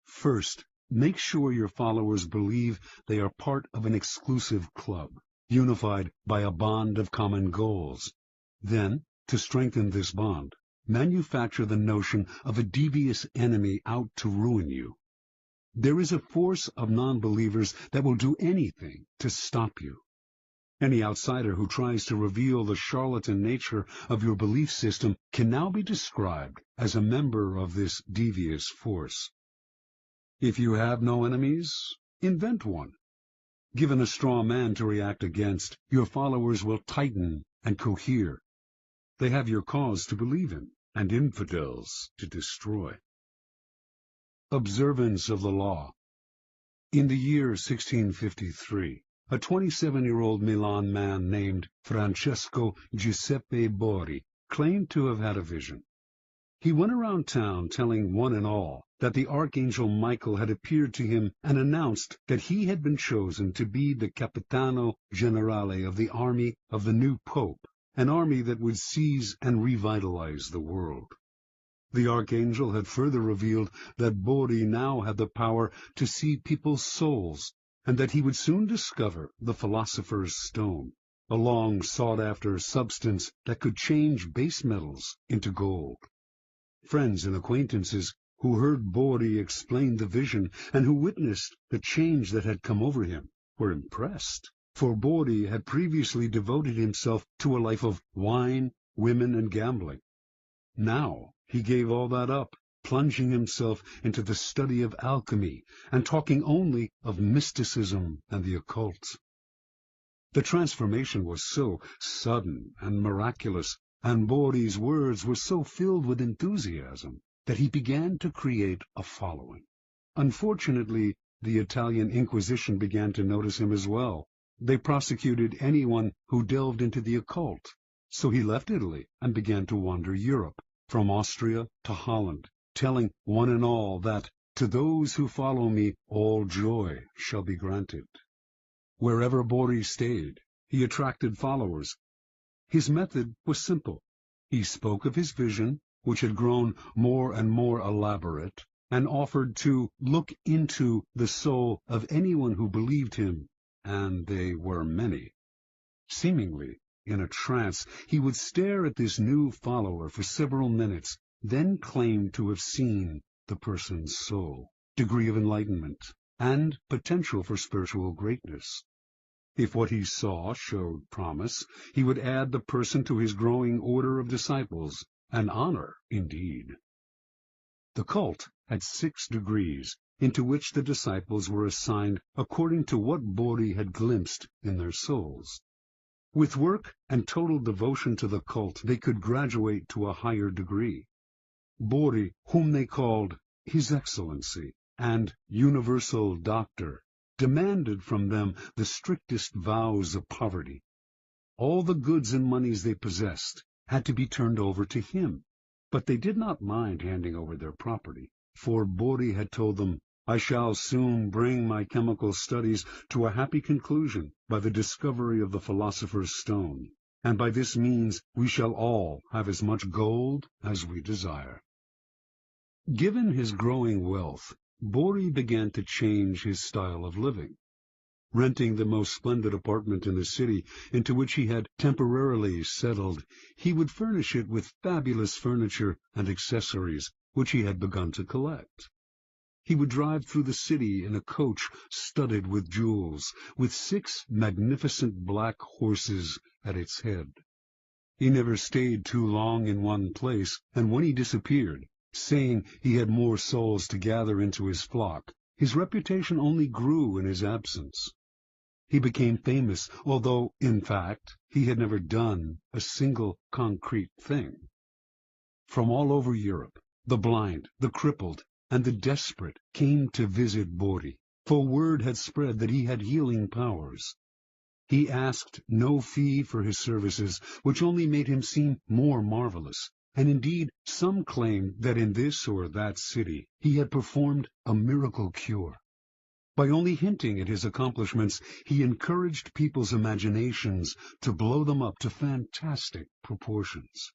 First, make sure your followers believe they are part of an exclusive club, unified by a bond of common goals. Then, to strengthen this bond, manufacture the notion of a devious enemy out to ruin you. There is a force of non-believers that will do anything to stop you. Any outsider who tries to reveal the charlatan nature of your belief system can now be described as a member of this devious force. If you have no enemies, invent one. Given a straw man to react against, your followers will tighten and cohere. They have your cause to believe in, and infidels to destroy. Observance of the law. In the year 1653, a 27-year-old Milan man named Francesco Giuseppe Borri claimed to have had a vision. He went around town telling one and all that the Archangel Michael had appeared to him and announced that he had been chosen to be the Capitano Generale of the army of the new Pope, an army that would seize and revitalize the world. The Archangel had further revealed that Borri now had the power to see people's souls, and that he would soon discover the Philosopher's Stone, a long sought-after substance that could change base metals into gold. Friends and acquaintances who heard Borri explain the vision and who witnessed the change that had come over him were impressed, for Borri had previously devoted himself to a life of wine, women, and gambling. Now he gave all that up, plunging himself into the study of alchemy and talking only of mysticism and the occult. The transformation was so sudden and miraculous, and Borri's words were so filled with enthusiasm, that he began to create a following. Unfortunately, the Italian Inquisition began to notice him as well. They prosecuted anyone who delved into the occult, so he left Italy and began to wander Europe, from Austria to Holland, telling one and all that, to those who follow me, all joy shall be granted. Wherever Borri stayed, he attracted followers. His method was simple. He spoke of his vision, which had grown more and more elaborate, and offered to look into the soul of anyone who believed him, and they were many. Seemingly in a trance, he would stare at this new follower for several minutes, then claim to have seen the person's soul, degree of enlightenment, and potential for spiritual greatness. If what he saw showed promise, he would add the person to his growing order of disciples, an honor indeed. The cult had 6 degrees, into which the disciples were assigned according to what Borri had glimpsed in their souls. With work and total devotion to the cult, they could graduate to a higher degree. Borri, whom they called His Excellency and Universal Doctor, demanded from them the strictest vows of poverty. All the goods and monies they possessed had to be turned over to him, but they did not mind handing over their property, for Borri had told them, "I shall soon bring my chemical studies to a happy conclusion by the discovery of the Philosopher's Stone, and by this means we shall all have as much gold as we desire." Given his growing wealth, Bori began to change his style of living. Renting the most splendid apartment in the city into which he had temporarily settled, he would furnish it with fabulous furniture and accessories which he had begun to collect. He would drive through the city in a coach studded with jewels, with 6 magnificent black horses at its head. He never stayed too long in one place, and when he disappeared, saying he had more souls to gather into his flock, his reputation only grew in his absence. He became famous, although, in fact, he had never done a single concrete thing. From all over Europe, the blind, the crippled, and the desperate came to visit Bori, for word had spread that he had healing powers. He asked no fee for his services, which only made him seem more marvelous, and indeed some claimed that in this or that city he had performed a miracle cure. By only hinting at his accomplishments, he encouraged people's imaginations to blow them up to fantastic proportions.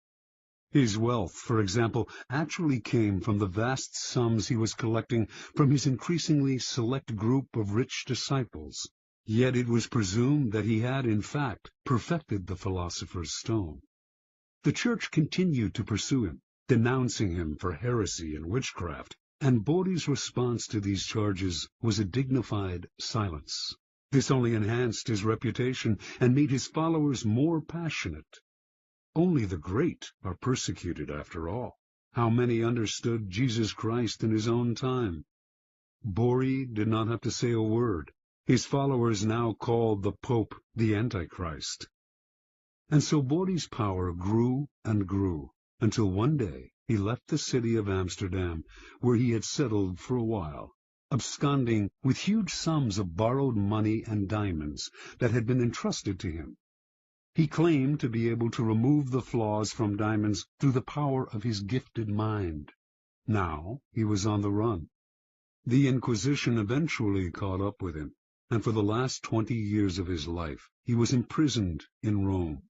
His wealth, for example, actually came from the vast sums he was collecting from his increasingly select group of rich disciples. Yet it was presumed that he had, in fact, perfected the philosopher's stone. The Church continued to pursue him, denouncing him for heresy and witchcraft, and Bori's response to these charges was a dignified silence. This only enhanced his reputation and made his followers more passionate. Only the great are persecuted, after all. How many understood Jesus Christ in his own time? Bori did not have to say a word. His followers now called the Pope the Antichrist. And so Bori's power grew and grew, until one day he left the city of Amsterdam, where he had settled for a while, absconding with huge sums of borrowed money and diamonds that had been entrusted to him. He claimed to be able to remove the flaws from diamonds through the power of his gifted mind. Now he was on the run. The Inquisition eventually caught up with him, and for the last 20 years of his life he was imprisoned in Rome.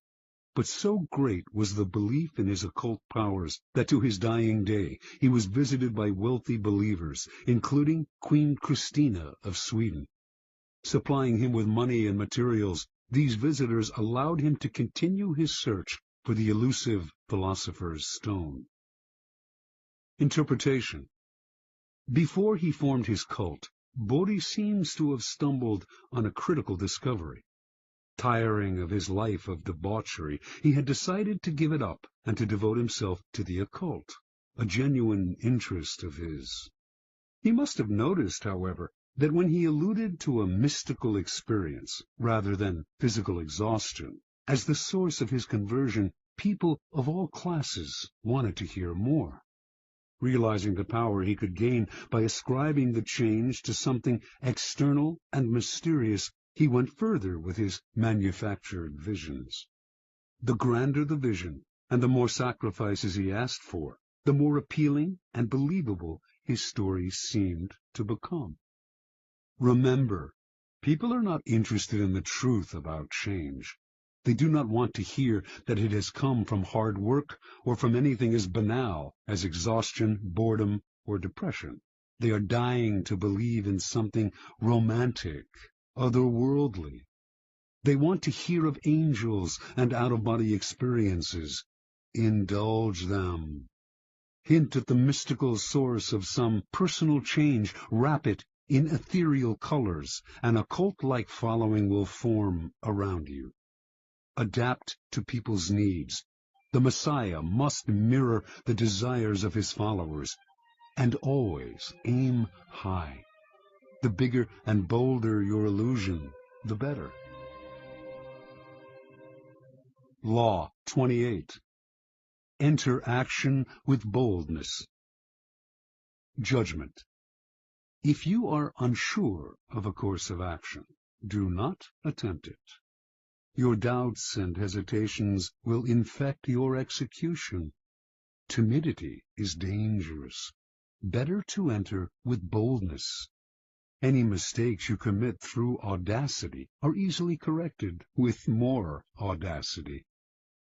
But so great was the belief in his occult powers that to his dying day he was visited by wealthy believers, including Queen Christina of Sweden. Supplying him with money and materials, these visitors allowed him to continue his search for the elusive philosopher's stone. Interpretation. Before he formed his cult, Bori seems to have stumbled on a critical discovery. Tiring of his life of debauchery, he had decided to give it up and to devote himself to the occult, a genuine interest of his. He must have noticed, however, that when he alluded to a mystical experience, rather than physical exhaustion, as the source of his conversion, people of all classes wanted to hear more. Realizing the power he could gain by ascribing the change to something external and mysterious, he went further with his manufactured visions. The grander the vision, and the more sacrifices he asked for, the more appealing and believable his story seemed to become. Remember, people are not interested in the truth about change. They do not want to hear that it has come from hard work or from anything as banal as exhaustion, boredom, or depression. They are dying to believe in something romantic, otherworldly. They want to hear of angels and out-of-body experiences. Indulge them. Hint at the mystical source of some personal change. Wrap it in ethereal colors. An occult-like following will form around you. Adapt to people's needs. The Messiah must mirror the desires of his followers. And always aim high. The bigger and bolder your illusion, the better. Law 28. Enter action with boldness. Judgment. If you are unsure of a course of action, do not attempt it. Your doubts and hesitations will infect your execution. Timidity is dangerous. Better to enter with boldness. Any mistakes you commit through audacity are easily corrected with more audacity.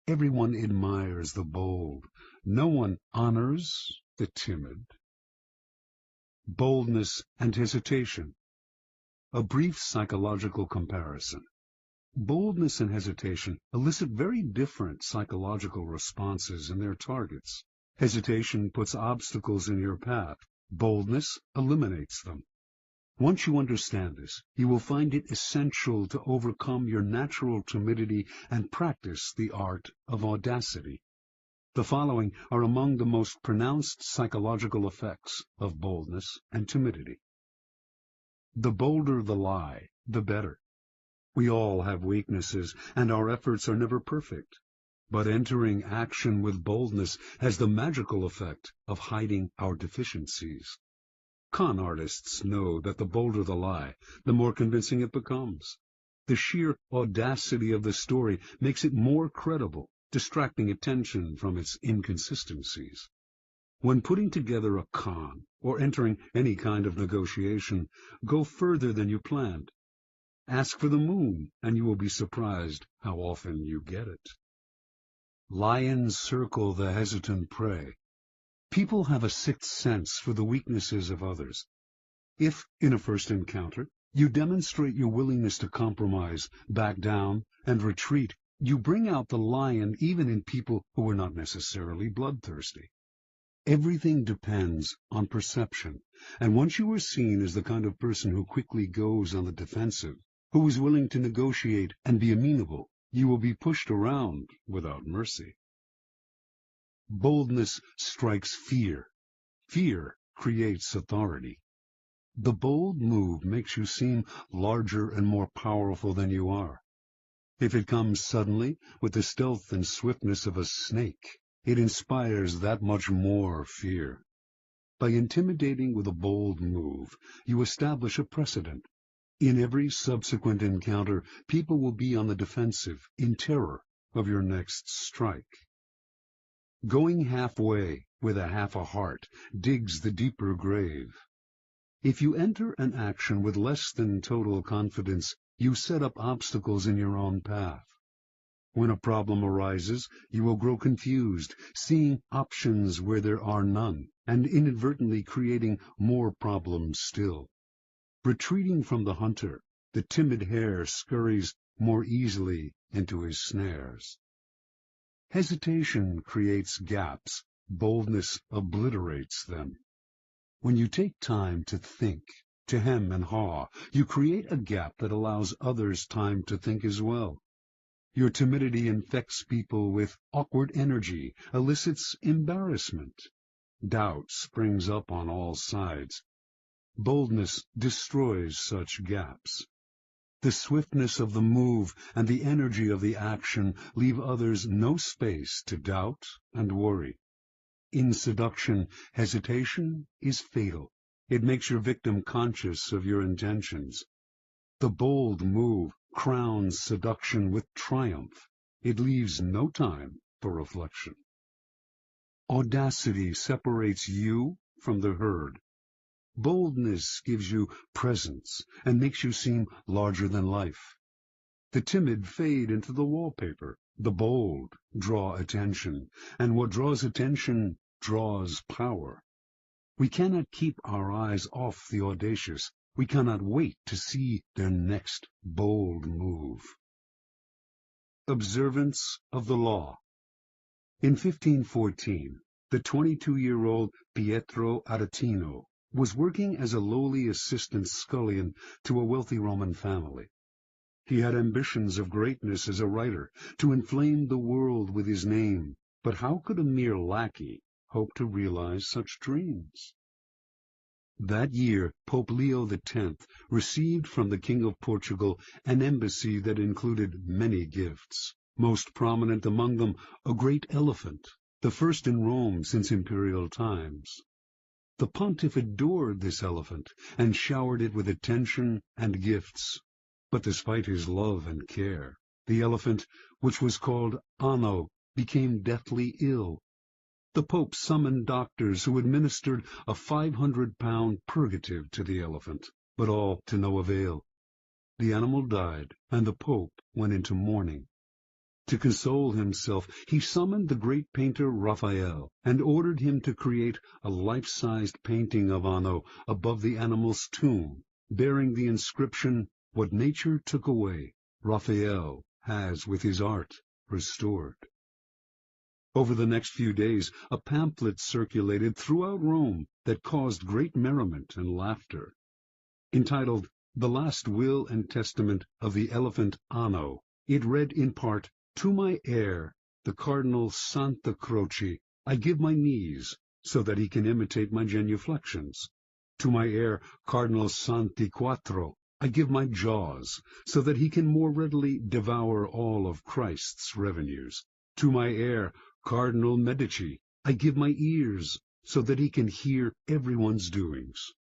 Everyone admires the bold. No one honors the timid. Boldness and hesitation. A brief psychological comparison. Boldness and hesitation elicit very different psychological responses in their targets. Hesitation puts obstacles in your path. Boldness eliminates them. Once you understand this, you will find it essential to overcome your natural timidity and practice the art of audacity. The following are among the most pronounced psychological effects of boldness and timidity. The bolder the lie, the better. We all have weaknesses, and our efforts are never perfect. But entering action with boldness has the magical effect of hiding our deficiencies. Con artists know that the bolder the lie, the more convincing it becomes. The sheer audacity of the story makes it more credible, distracting attention from its inconsistencies. When putting together a con, or entering any kind of negotiation, go further than you planned. Ask for the moon, and you will be surprised how often you get it. Lions circle the hesitant prey. People have a sixth sense for the weaknesses of others. If, in a first encounter, you demonstrate your willingness to compromise, back down, and retreat, you bring out the lion even in people who are not necessarily bloodthirsty. Everything depends on perception, and once you are seen as the kind of person who quickly goes on the defensive, who is willing to negotiate and be amenable, you will be pushed around without mercy. Boldness strikes fear. Fear creates authority. The bold move makes you seem larger and more powerful than you are. If it comes suddenly, with the stealth and swiftness of a snake, it inspires that much more fear. By intimidating with a bold move, you establish a precedent. In every subsequent encounter, people will be on the defensive, in terror of your next strike. Going halfway with half a heart digs the deeper grave. If you enter an action with less than total confidence, you set up obstacles in your own path. When a problem arises, you will grow confused, seeing options where there are none, and inadvertently creating more problems still. Retreating from the hunter, the timid hare scurries more easily into his snares. Hesitation creates gaps. Boldness obliterates them. When you take time to think, to hem and haw, you create a gap that allows others time to think as well. Your timidity infects people with awkward energy, elicits embarrassment. Doubt springs up on all sides. Boldness destroys such gaps. The swiftness of the move and the energy of the action leave others no space to doubt and worry. In seduction, hesitation is fatal. It makes your victim conscious of your intentions. The bold move crowns seduction with triumph. It leaves no time for reflection. Audacity separates you from the herd. Boldness gives you presence and makes you seem larger than life. The timid fade into the wallpaper. The bold draw attention, and what draws attention draws power. We cannot keep our eyes off the audacious. We cannot wait to see their next bold move. Observance of the law. In 1514, the 22-year-old Pietro Aretino was working as a lowly assistant scullion to a wealthy Roman family. He had ambitions of greatness as a writer, to inflame the world with his name, but how could a mere lackey hope to realize such dreams? That year, Pope Leo X received from the King of Portugal an embassy that included many gifts, most prominent among them a great elephant, the first in Rome since imperial times. The pontiff adored this elephant and showered it with attention and gifts. But despite his love and care, the elephant, which was called Anno, became deathly ill. The Pope summoned doctors who administered a 500-pound purgative to the elephant, but all to no avail. The animal died, and the Pope went into mourning. To console himself, he summoned the great painter Raphael, and ordered him to create a life-sized painting of Anno above the animal's tomb, bearing the inscription, "What nature took away, Raphael has with his art restored." Over the next few days, a pamphlet circulated throughout Rome that caused great merriment and laughter. Entitled "The Last Will and Testament of the Elephant Anno," it read in part, "To my heir, the Cardinal Santa Croce, I give my knees, so that he can imitate my genuflections. To my heir, Cardinal Santi Quattro, I give my jaws, so that he can more readily devour all of Christ's revenues. To my heir, Cardinal Medici, I give my ears, so that he can hear everyone's doings.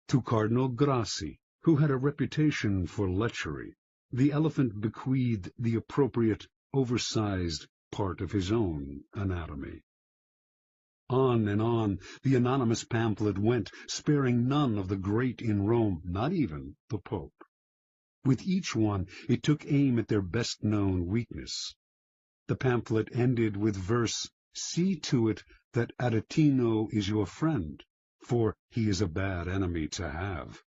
To Cardinal Grassi, who had a reputation for lechery, the elephant bequeathed the appropriate, oversized part of his own anatomy." On and on the anonymous pamphlet went, sparing none of the great in Rome, not even the Pope. With each one it took aim at their best-known weakness. The pamphlet ended with verse, "See to it that Aretino is your friend, for he is a bad enemy to have.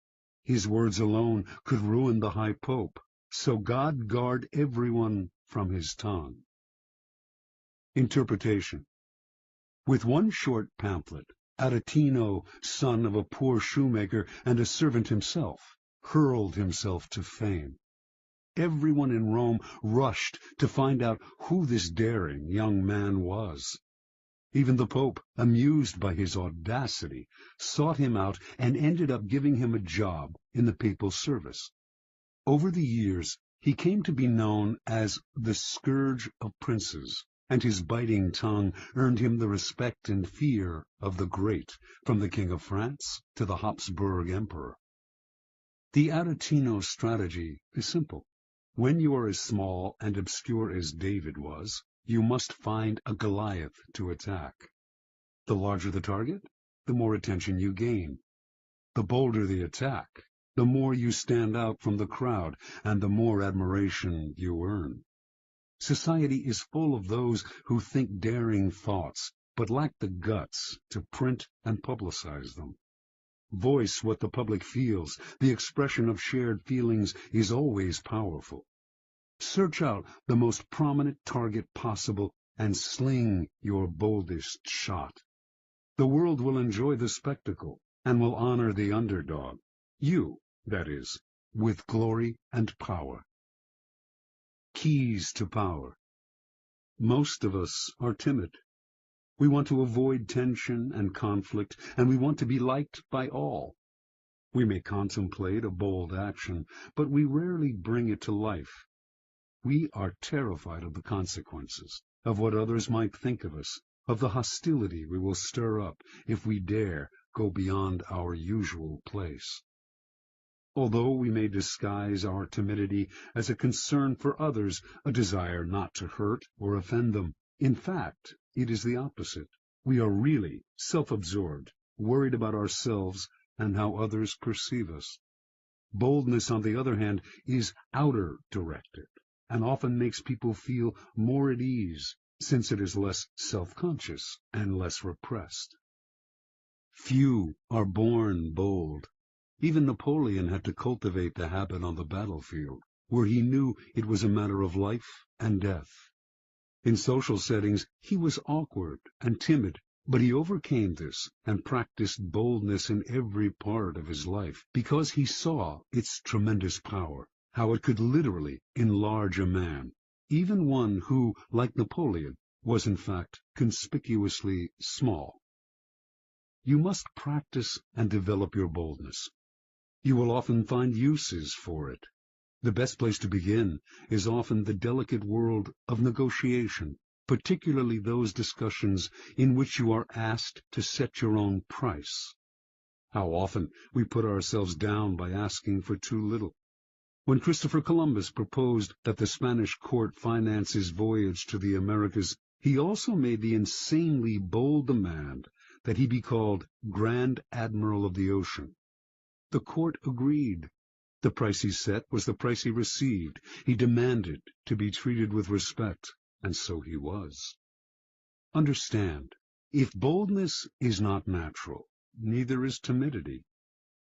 His words alone could ruin the High Pope, so God guard everyone from his tongue." Interpretation. With one short pamphlet, Aretino, son of a poor shoemaker and a servant himself, hurled himself to fame. Everyone in Rome rushed to find out who this daring young man was. Even the Pope, amused by his audacity, sought him out and ended up giving him a job in the papal service. Over the years, he came to be known as the Scourge of Princes, and his biting tongue earned him the respect and fear of the great, from the King of France to the Habsburg Emperor. The Aretino strategy is simple. When you are as small and obscure as David was, you must find a Goliath to attack. The larger the target, the more attention you gain. The bolder the attack, the more you stand out from the crowd, and the more admiration you earn. Society is full of those who think daring thoughts, but lack the guts to print and publicize them. Voice what the public feels. The expression of shared feelings is always powerful. Search out the most prominent target possible and sling your boldest shot. The world will enjoy the spectacle and will honor the underdog. You, that is, with glory and power. Keys to power. Most of us are timid. We want to avoid tension and conflict, and we want to be liked by all. We may contemplate a bold action, but we rarely bring it to life. We are terrified of the consequences, of what others might think of us, of the hostility we will stir up if we dare go beyond our usual place. Although we may disguise our timidity as a concern for others, a desire not to hurt or offend them, in fact, it is the opposite. We are really self-absorbed, worried about ourselves and how others perceive us. Boldness, on the other hand, is outer-directed, and often makes people feel more at ease, since it is less self-conscious and less repressed. Few are born bold. Even Napoleon had to cultivate the habit on the battlefield, where he knew it was a matter of life and death. In social settings, he was awkward and timid, but he overcame this and practiced boldness in every part of his life, because he saw its tremendous power, how it could literally enlarge a man, even one who, like Napoleon, was in fact conspicuously small. You must practice and develop your boldness. You will often find uses for it. The best place to begin is often the delicate world of negotiation, particularly those discussions in which you are asked to set your own price. How often we put ourselves down by asking for too little. When Christopher Columbus proposed that the Spanish court finance his voyage to the Americas, he also made the insanely bold demand that he be called Grand Admiral of the Ocean. The court agreed. The price he set was the price he received. He demanded to be treated with respect, and so he was. Understand, if boldness is not natural, neither is timidity.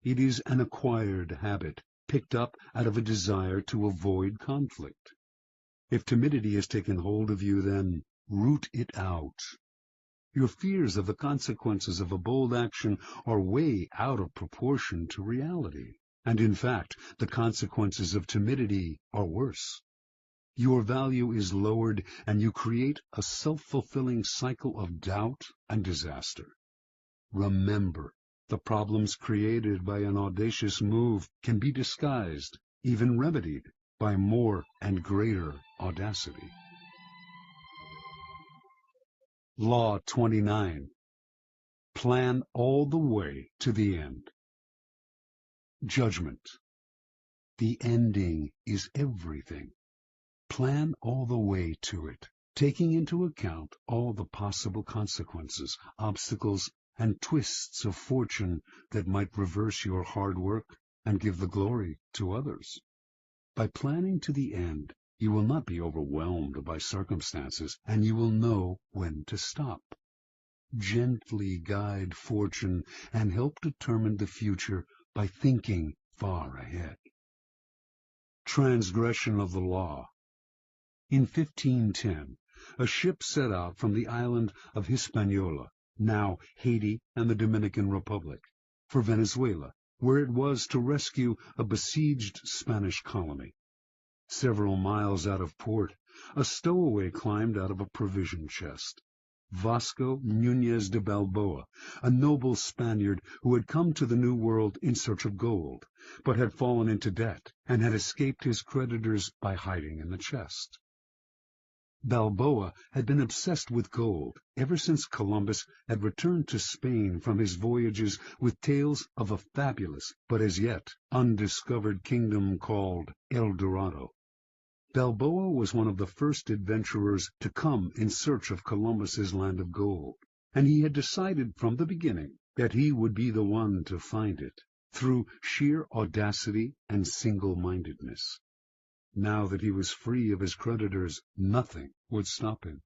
It is an acquired habit, picked up out of a desire to avoid conflict. If timidity has taken hold of you, then root it out. Your fears of the consequences of a bold action are way out of proportion to reality, and in fact, the consequences of timidity are worse. Your value is lowered, and you create a self-fulfilling cycle of doubt and disaster. Remember, the problems created by an audacious move can be disguised, even remedied, by more and greater audacity. Law 29. Plan all the way to the end. Judgment. The ending is everything. Plan all the way to it, taking into account all the possible consequences, obstacles, and twists of fortune that might reverse your hard work and give the glory to others. By planning to the end, you will not be overwhelmed by circumstances, and you will know when to stop. Gently guide fortune and help determine the future by thinking far ahead. Transgression of the law. In 1510, a ship set out from the island of Hispaniola, now Haiti and the Dominican Republic, for Venezuela, where it was to rescue a besieged Spanish colony. Several miles out of port, a stowaway climbed out of a provision chest. Vasco Núñez de Balboa, a noble Spaniard who had come to the New World in search of gold, but had fallen into debt and had escaped his creditors by hiding in the chest. Balboa had been obsessed with gold ever since Columbus had returned to Spain from his voyages with tales of a fabulous but as yet undiscovered kingdom called El Dorado. Balboa was one of the first adventurers to come in search of Columbus's land of gold, and he had decided from the beginning that he would be the one to find it, through sheer audacity and single-mindedness. Now that he was free of his creditors, nothing would stop him.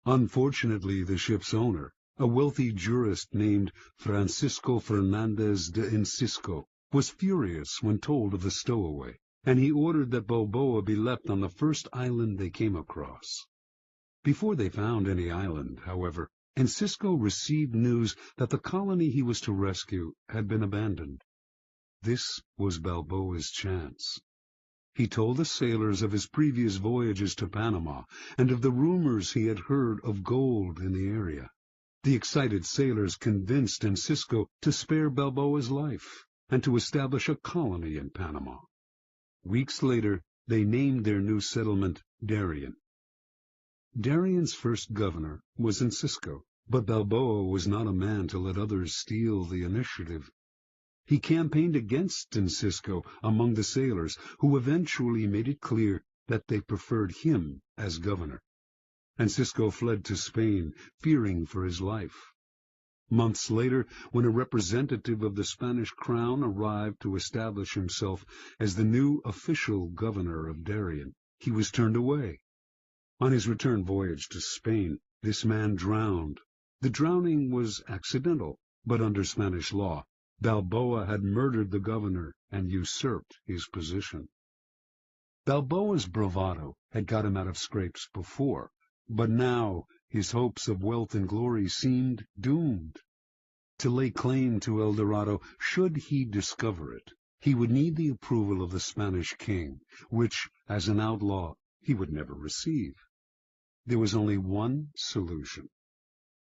Unfortunately, the ship's owner, a wealthy jurist named Francisco Fernandez de Incisco, was furious when told of the stowaway, and he ordered that Balboa be left on the first island they came across. Before they found any island, however, Incisco received news that the colony he was to rescue had been abandoned. This was Balboa's chance. He told the sailors of his previous voyages to Panama and of the rumors he had heard of gold in the area. The excited sailors convinced Incisco to spare Balboa's life and to establish a colony in Panama. Weeks later, they named their new settlement Darien. Darien's first governor was Incisco, but Balboa was not a man to let others steal the initiative. He campaigned against Incisco among the sailors, who eventually made it clear that they preferred him as governor. Incisco fled to Spain, fearing for his life. Months later, when a representative of the Spanish crown arrived to establish himself as the new official governor of Darien, he was turned away. On his return voyage to Spain, this man drowned. The drowning was accidental, but under Spanish law, Balboa had murdered the governor and usurped his position. Balboa's bravado had got him out of scrapes before, but now his hopes of wealth and glory seemed doomed. To lay claim to El Dorado, should he discover it, he would need the approval of the Spanish king, which, as an outlaw, he would never receive. There was only one solution.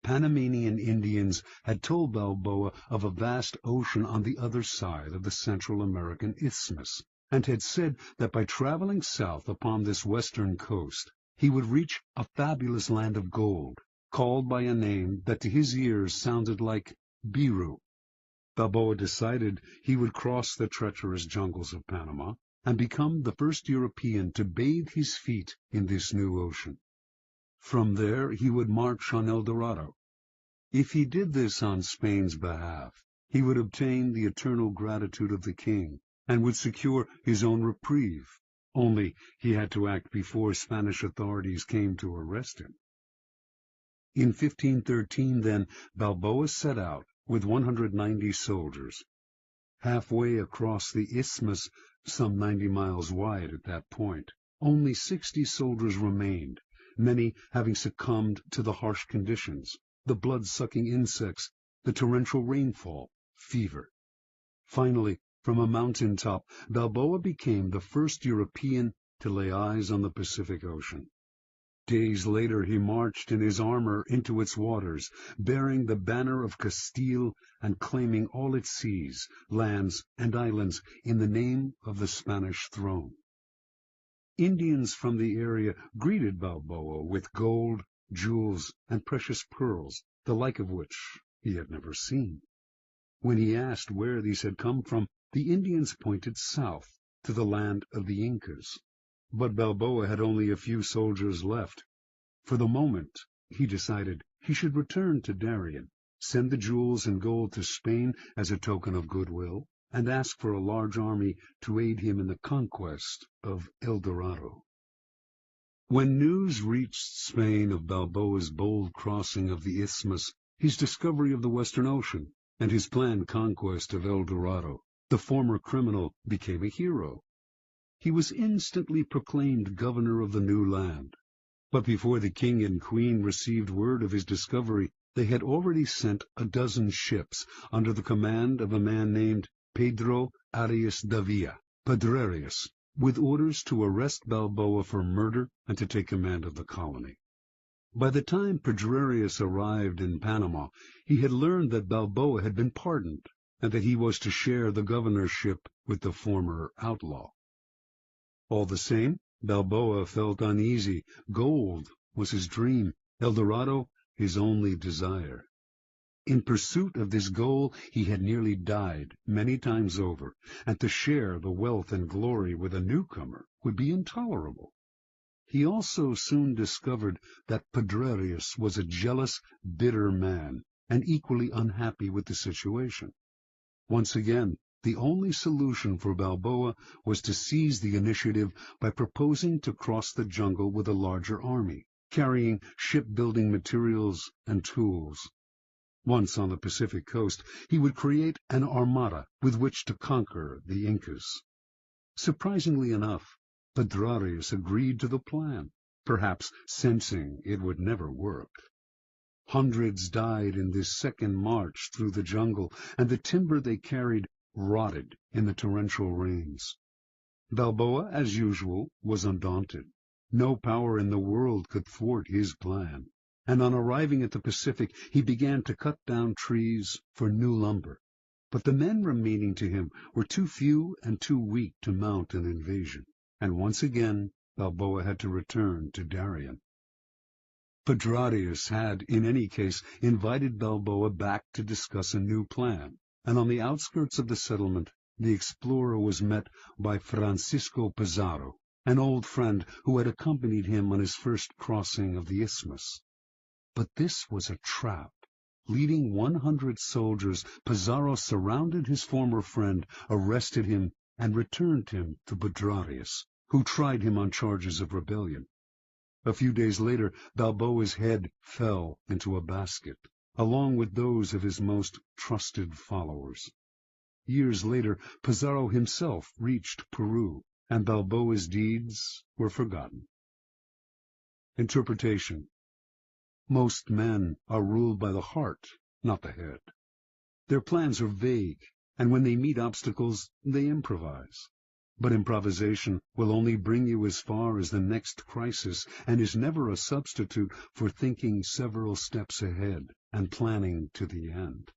Panamanian Indians had told Balboa of a vast ocean on the other side of the Central American Isthmus, and had said that by traveling south upon this western coast, he would reach a fabulous land of gold, called by a name that to his ears sounded like Biru. Balboa decided he would cross the treacherous jungles of Panama and become the first European to bathe his feet in this new ocean. From there he would march on El Dorado. If he did this on Spain's behalf, he would obtain the eternal gratitude of the king, and would secure his own reprieve. Only he had to act before Spanish authorities came to arrest him. In 1513, then, Balboa set out with 190 soldiers. Halfway across the isthmus, some 90 miles wide at that point, only 60 soldiers remained, many having succumbed to the harsh conditions, the blood-sucking insects, the torrential rainfall, fever. Finally, from a mountain top, Balboa became the first European to lay eyes on the Pacific Ocean. Days later he marched in his armor into its waters, bearing the banner of Castile and claiming all its seas, lands, and islands in the name of the Spanish throne. Indians from the area greeted Balboa with gold, jewels, and precious pearls, the like of which he had never seen. When he asked where these had come from, the Indians pointed south, to the land of the Incas. But Balboa had only a few soldiers left. For the moment, he decided he should return to Darien, send the jewels and gold to Spain as a token of goodwill, and ask for a large army to aid him in the conquest of El Dorado. When news reached Spain of Balboa's bold crossing of the isthmus, his discovery of the Western Ocean, and his planned conquest of El Dorado, the former criminal became a hero. He was instantly proclaimed governor of the new land. But before the king and queen received word of his discovery, they had already sent a dozen ships under the command of a man named Pedro Arias Davila, Padrerius, with orders to arrest Balboa for murder and to take command of the colony. By the time Padrerius arrived in Panama, he had learned that Balboa had been pardoned, and that he was to share the governorship with the former outlaw. All the same, Balboa felt uneasy. Gold was his dream, El Dorado his only desire. In pursuit of this goal he had nearly died many times over, and to share the wealth and glory with a newcomer would be intolerable. He also soon discovered that Padrerius was a jealous, bitter man, and equally unhappy with the situation. Once again, the only solution for Balboa was to seize the initiative by proposing to cross the jungle with a larger army, carrying shipbuilding materials and tools. Once on the Pacific coast, he would create an armada with which to conquer the Incas. Surprisingly enough, Padrerius agreed to the plan, perhaps sensing it would never work. Hundreds died in this second march through the jungle, and the timber they carried rotted in the torrential rains. Balboa, as usual, was undaunted. No power in the world could thwart his plan, and on arriving at the Pacific he began to cut down trees for new lumber. But the men remaining to him were too few and too weak to mount an invasion, and once again Balboa had to return to Darien. Padrerius had, in any case, invited Balboa back to discuss a new plan, and on the outskirts of the settlement the explorer was met by Francisco Pizarro, an old friend who had accompanied him on his first crossing of the isthmus. But this was a trap. Leading 100 soldiers, Pizarro surrounded his former friend, arrested him, and returned him to Padrerius, who tried him on charges of rebellion. A few days later, Balboa's head fell into a basket, along with those of his most trusted followers. Years later, Pizarro himself reached Peru, and Balboa's deeds were forgotten. Interpretation. Most men are ruled by the heart, not the head. Their plans are vague, and when they meet obstacles, they improvise. But improvisation will only bring you as far as the next crisis, and is never a substitute for thinking several steps ahead and planning to the end.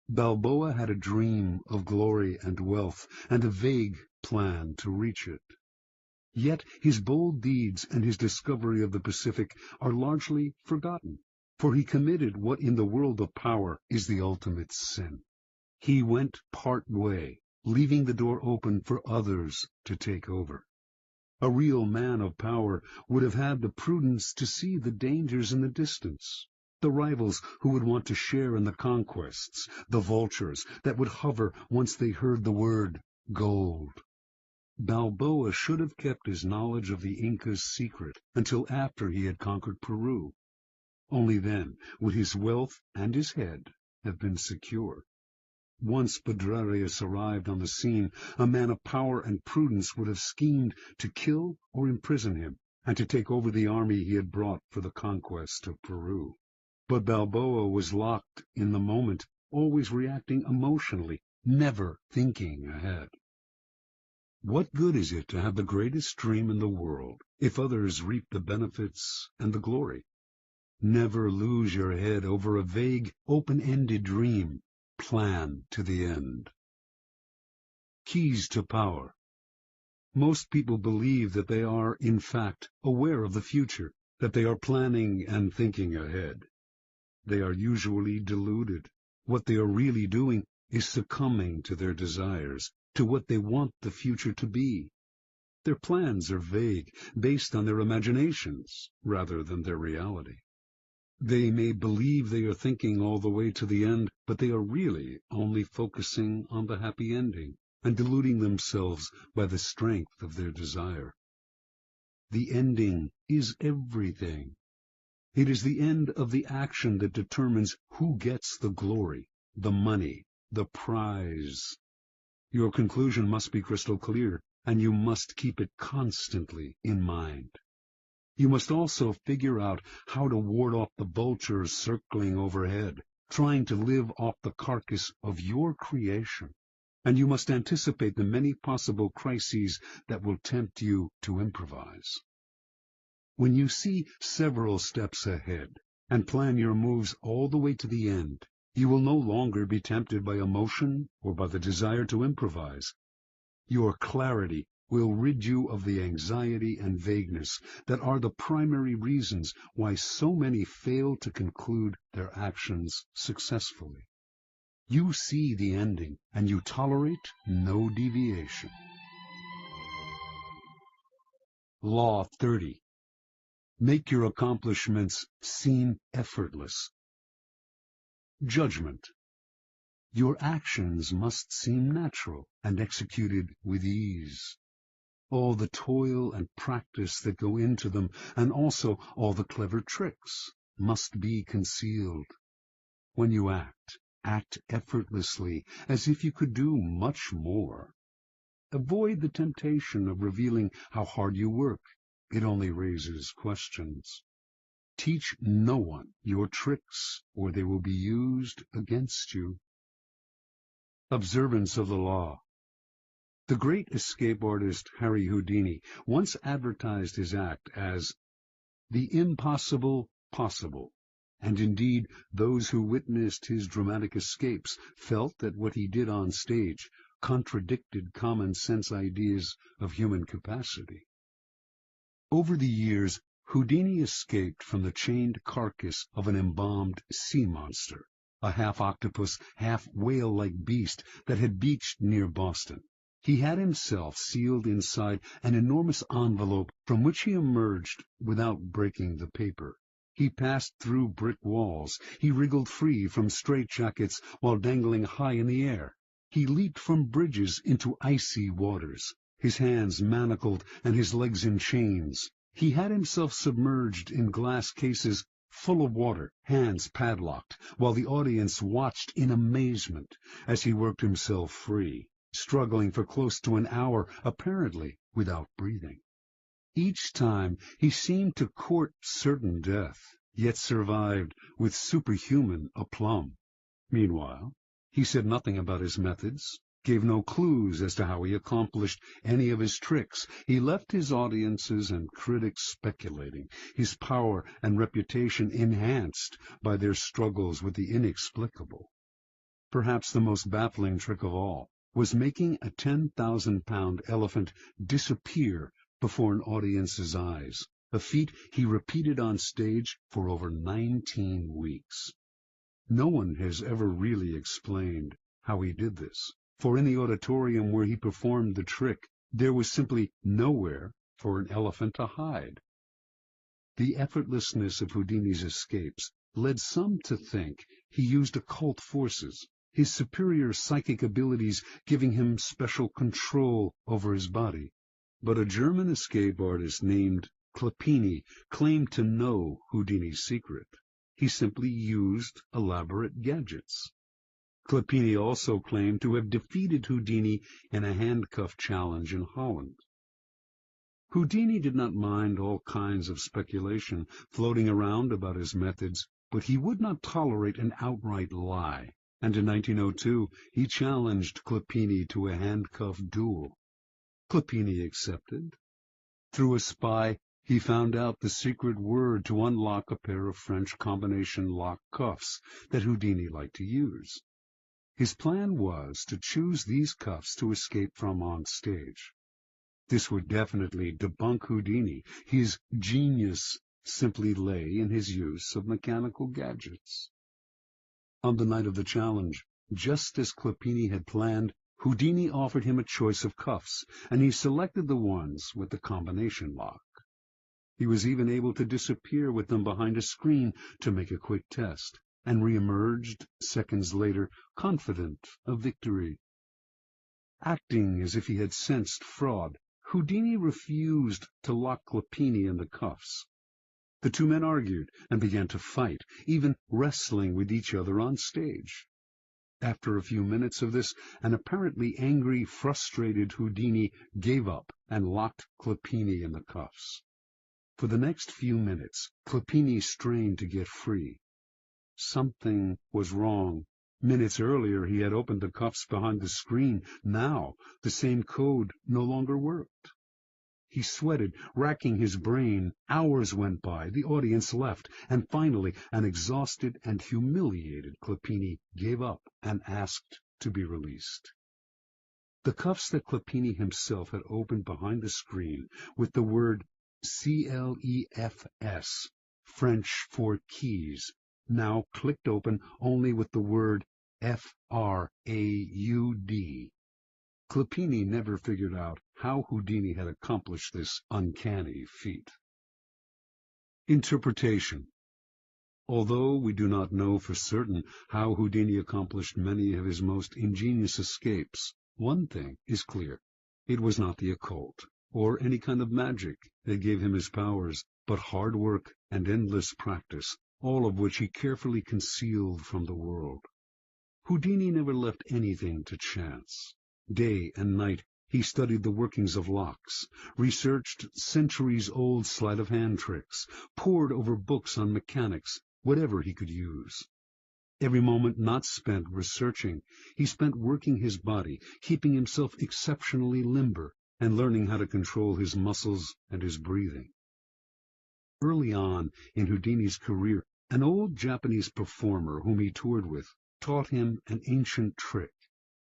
Balboa had a dream of glory and wealth, and a vague plan to reach it. Yet his bold deeds and his discovery of the Pacific are largely forgotten, for he committed what in the world of power is the ultimate sin. He went part way, leaving the door open for others to take over. A real man of power would have had the prudence to see the dangers in the distance, the rivals who would want to share in the conquests, the vultures that would hover once they heard the word gold. Balboa should have kept his knowledge of the Incas secret until after he had conquered Peru. Only then would his wealth and his head have been secure. Once Pedrarius arrived on the scene, a man of power and prudence would have schemed to kill or imprison him, and to take over the army he had brought for the conquest of Peru. But Balboa was locked in the moment, always reacting emotionally, never thinking ahead. What good is it to have the greatest dream in the world if others reap the benefits and the glory? Never lose your head over a vague, open-ended dream. Plan to the end. Keys to power. Most people believe that they are, in fact, aware of the future, that they are planning and thinking ahead. They are usually deluded. What they are really doing is succumbing to their desires, to what they want the future to be. Their plans are vague, based on their imaginations, rather than their reality. They may believe they are thinking all the way to the end, but they are really only focusing on the happy ending, and deluding themselves by the strength of their desire. The ending is everything. It is the end of the action that determines who gets the glory, the money, the prize. Your conclusion must be crystal clear, and you must keep it constantly in mind. You must also figure out how to ward off the vultures circling overhead, trying to live off the carcass of your creation. And you must anticipate the many possible crises that will tempt you to improvise. When you see several steps ahead and plan your moves all the way to the end, you will no longer be tempted by emotion or by the desire to improvise. Your clarity will rid you of the anxiety and vagueness that are the primary reasons why so many fail to conclude their actions successfully. You see the ending, and you tolerate no deviation. Law 30. Make your accomplishments seem effortless. Judgment. Your actions must seem natural and executed with ease. All the toil and practice that go into them, and also all the clever tricks, must be concealed. When you act effortlessly, as if you could do much more. Avoid the temptation of revealing how hard you work. It only raises questions. Teach no one your tricks, or they will be used against you. Observance of the law. The great escape artist Harry Houdini once advertised his act as the impossible possible, and indeed those who witnessed his dramatic escapes felt that what he did on stage contradicted common-sense ideas of human capacity. Over the years, Houdini escaped from the chained carcass of an embalmed sea monster, a half-octopus, half-whale-like beast that had beached near Boston. He had himself sealed inside an enormous envelope from which he emerged without breaking the paper. He passed through brick walls. He wriggled free from straitjackets while dangling high in the air. He leaped from bridges into icy waters, his hands manacled and his legs in chains. He had himself submerged in glass cases full of water, hands padlocked, while the audience watched in amazement as he worked himself free, struggling for close to an hour, apparently without breathing. Each time he seemed to court certain death, yet survived with superhuman aplomb. Meanwhile, he said nothing about his methods, gave no clues as to how he accomplished any of his tricks. He left his audiences and critics speculating, his power and reputation enhanced by their struggles with the inexplicable. Perhaps the most baffling trick of all was making a 10,000-pound elephant disappear before an audience's eyes, a feat he repeated on stage for over 19 weeks. No one has ever really explained how he did this, for in the auditorium where he performed the trick, there was simply nowhere for an elephant to hide. The effortlessness of Houdini's escapes led some to think he used occult forces, his superior psychic abilities giving him special control over his body. But a German escape artist named Clopini claimed to know Houdini's secret. He simply used elaborate gadgets. Clopini also claimed to have defeated Houdini in a handcuff challenge in Holland. Houdini did not mind all kinds of speculation floating around about his methods, but he would not tolerate an outright lie, and in 1902 he challenged Clopini to a handcuff duel. Clopini accepted. Through a spy, he found out the secret word to unlock a pair of French combination lock cuffs that Houdini liked to use. His plan was to choose these cuffs to escape from on stage. This would definitely debunk Houdini. His genius simply lay in his use of mechanical gadgets. On the night of the challenge, just as Clopini had planned, Houdini offered him a choice of cuffs, and he selected the ones with the combination lock. He was even able to disappear with them behind a screen to make a quick test, and re-emerged seconds later, confident of victory. Acting as if he had sensed fraud, Houdini refused to lock Clopini in the cuffs. The two men argued and began to fight, even wrestling with each other on stage. After a few minutes of this, an apparently angry, frustrated Houdini gave up and locked Clopini in the cuffs. For the next few minutes, Clopini strained to get free. Something was wrong. Minutes earlier he had opened the cuffs behind the screen. Now the same code no longer worked. He sweated, racking his brain. Hours went by, the audience left, and finally an exhausted and humiliated Clopini gave up and asked to be released. The cuffs that Clopini himself had opened behind the screen with the word CLEFS, French for keys, now clicked open only with the word FRAUD. Clopini never figured out how Houdini had accomplished this uncanny feat. Interpretation. Although we do not know for certain how Houdini accomplished many of his most ingenious escapes, one thing is clear. It was not the occult, or any kind of magic that gave him his powers, but hard work and endless practice, all of which he carefully concealed from the world. Houdini never left anything to chance. Day and night he studied the workings of locks, researched centuries-old sleight-of-hand tricks, pored over books on mechanics, whatever he could use. Every moment not spent researching, he spent working his body, keeping himself exceptionally limber, and learning how to control his muscles and his breathing. Early on in Houdini's career, an old Japanese performer whom he toured with taught him an ancient trick,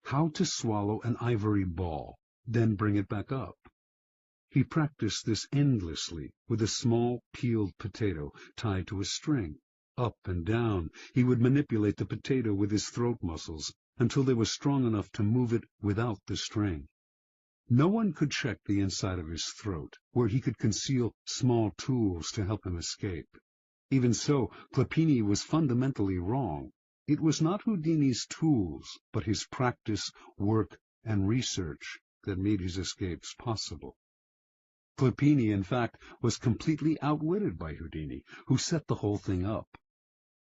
how to swallow an ivory ball, then bring it back up. He practiced this endlessly with a small peeled potato tied to a string. Up and down, he would manipulate the potato with his throat muscles until they were strong enough to move it without the string. No one could check the inside of his throat, where he could conceal small tools to help him escape. Even so, Clopini was fundamentally wrong. It was not Houdini's tools, but his practice, work, and research that made his escapes possible. Clopini, in fact, was completely outwitted by Houdini, who set the whole thing up.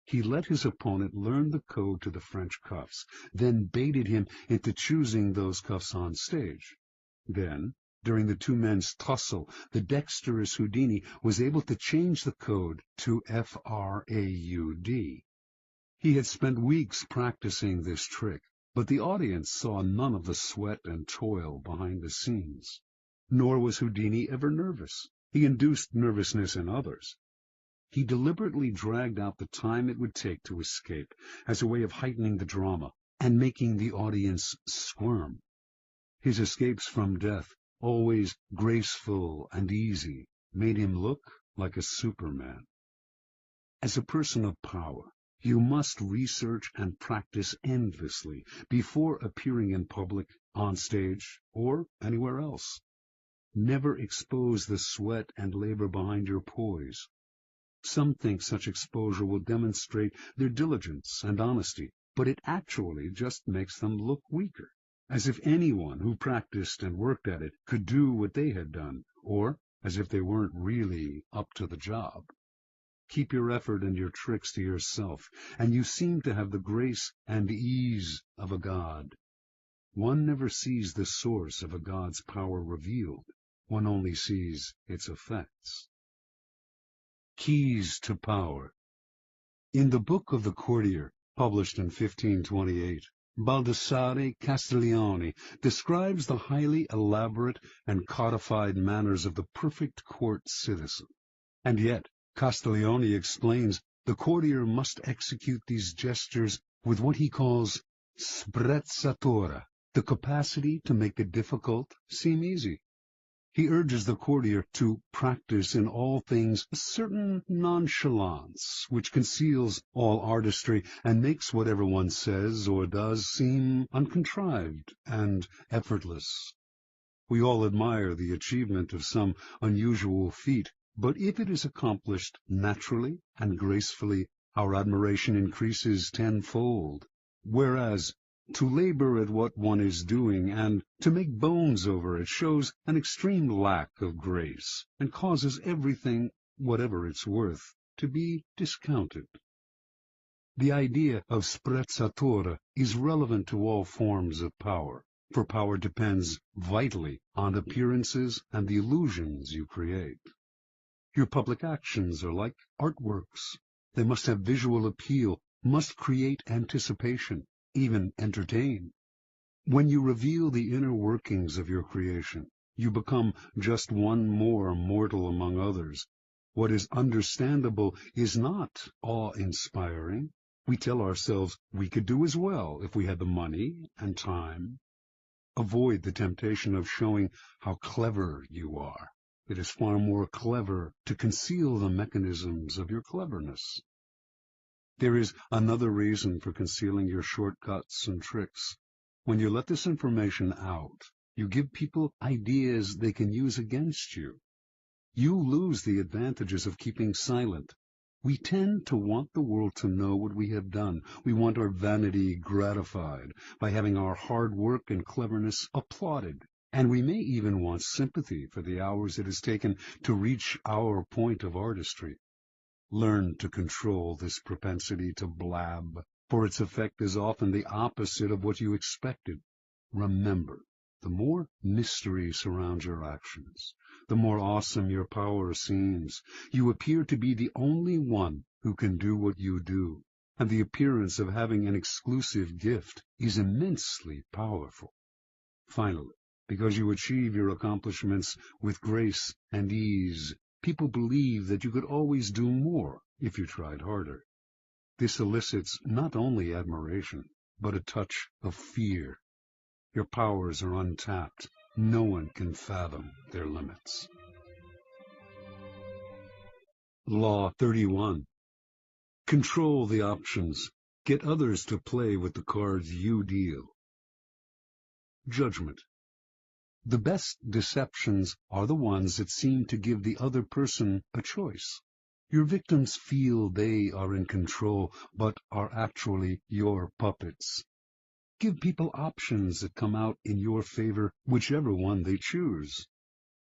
He let his opponent learn the code to the French cuffs, then baited him into choosing those cuffs on stage. Then, during the two men's tussle, the dexterous Houdini was able to change the code to FRAUD. He had spent weeks practicing this trick, but the audience saw none of the sweat and toil behind the scenes. Nor was Houdini ever nervous. He induced nervousness in others. He deliberately dragged out the time it would take to escape as a way of heightening the drama and making the audience squirm. His escapes from death, always graceful and easy, made him look like a Superman. As a person of power, you must research and practice endlessly before appearing in public, on stage, or anywhere else. Never expose the sweat and labor behind your poise. Some think such exposure will demonstrate their diligence and honesty, but it actually just makes them look weaker, as if anyone who practiced and worked at it could do what they had done, or as if they weren't really up to the job. Keep your effort and your tricks to yourself, and you seem to have the grace and ease of a god. One never sees the source of a god's power revealed. One only sees its effects. Keys to Power. In the Book of the Courtier, published in 1528, Baldassare Castiglione describes the highly elaborate and codified manners of the perfect court citizen. And yet, Castiglione explains the courtier must execute these gestures with what he calls sprezzatura, the capacity to make the difficult seem easy. He urges the courtier to practice in all things a certain nonchalance which conceals all artistry and makes whatever one says or does seem uncontrived and effortless. We all admire the achievement of some unusual feat, but if it is accomplished naturally and gracefully, our admiration increases tenfold. Whereas to labor at what one is doing and to make bones over it shows an extreme lack of grace and causes everything, whatever it's worth, to be discounted. The idea of sprezzatura is relevant to all forms of power, for power depends vitally on appearances and the illusions you create. Your public actions are like artworks. They must have visual appeal, must create anticipation, even entertain. When you reveal the inner workings of your creation, you become just one more mortal among others. What is understandable is not awe-inspiring. We tell ourselves we could do as well if we had the money and time. Avoid the temptation of showing how clever you are. It is far more clever to conceal the mechanisms of your cleverness. There is another reason for concealing your shortcuts and tricks. When you let this information out, you give people ideas they can use against you. You lose the advantages of keeping silent. We tend to want the world to know what we have done. We want our vanity gratified by having our hard work and cleverness applauded. And we may even want sympathy for the hours it has taken to reach our point of artistry. Learn to control this propensity to blab, for its effect is often the opposite of what you expected. Remember, the more mystery surrounds your actions, the more awesome your power seems. You appear to be the only one who can do what you do, and the appearance of having an exclusive gift is immensely powerful. Finally, because you achieve your accomplishments with grace and ease, people believe that you could always do more if you tried harder. This elicits not only admiration, but a touch of fear. Your powers are untapped. No one can fathom their limits. Law 31. Control the options. Get others to play with the cards you deal. Judgment. The best deceptions are the ones that seem to give the other person a choice. Your victims feel they are in control, but are actually your puppets. Give people options that come out in your favor, whichever one they choose.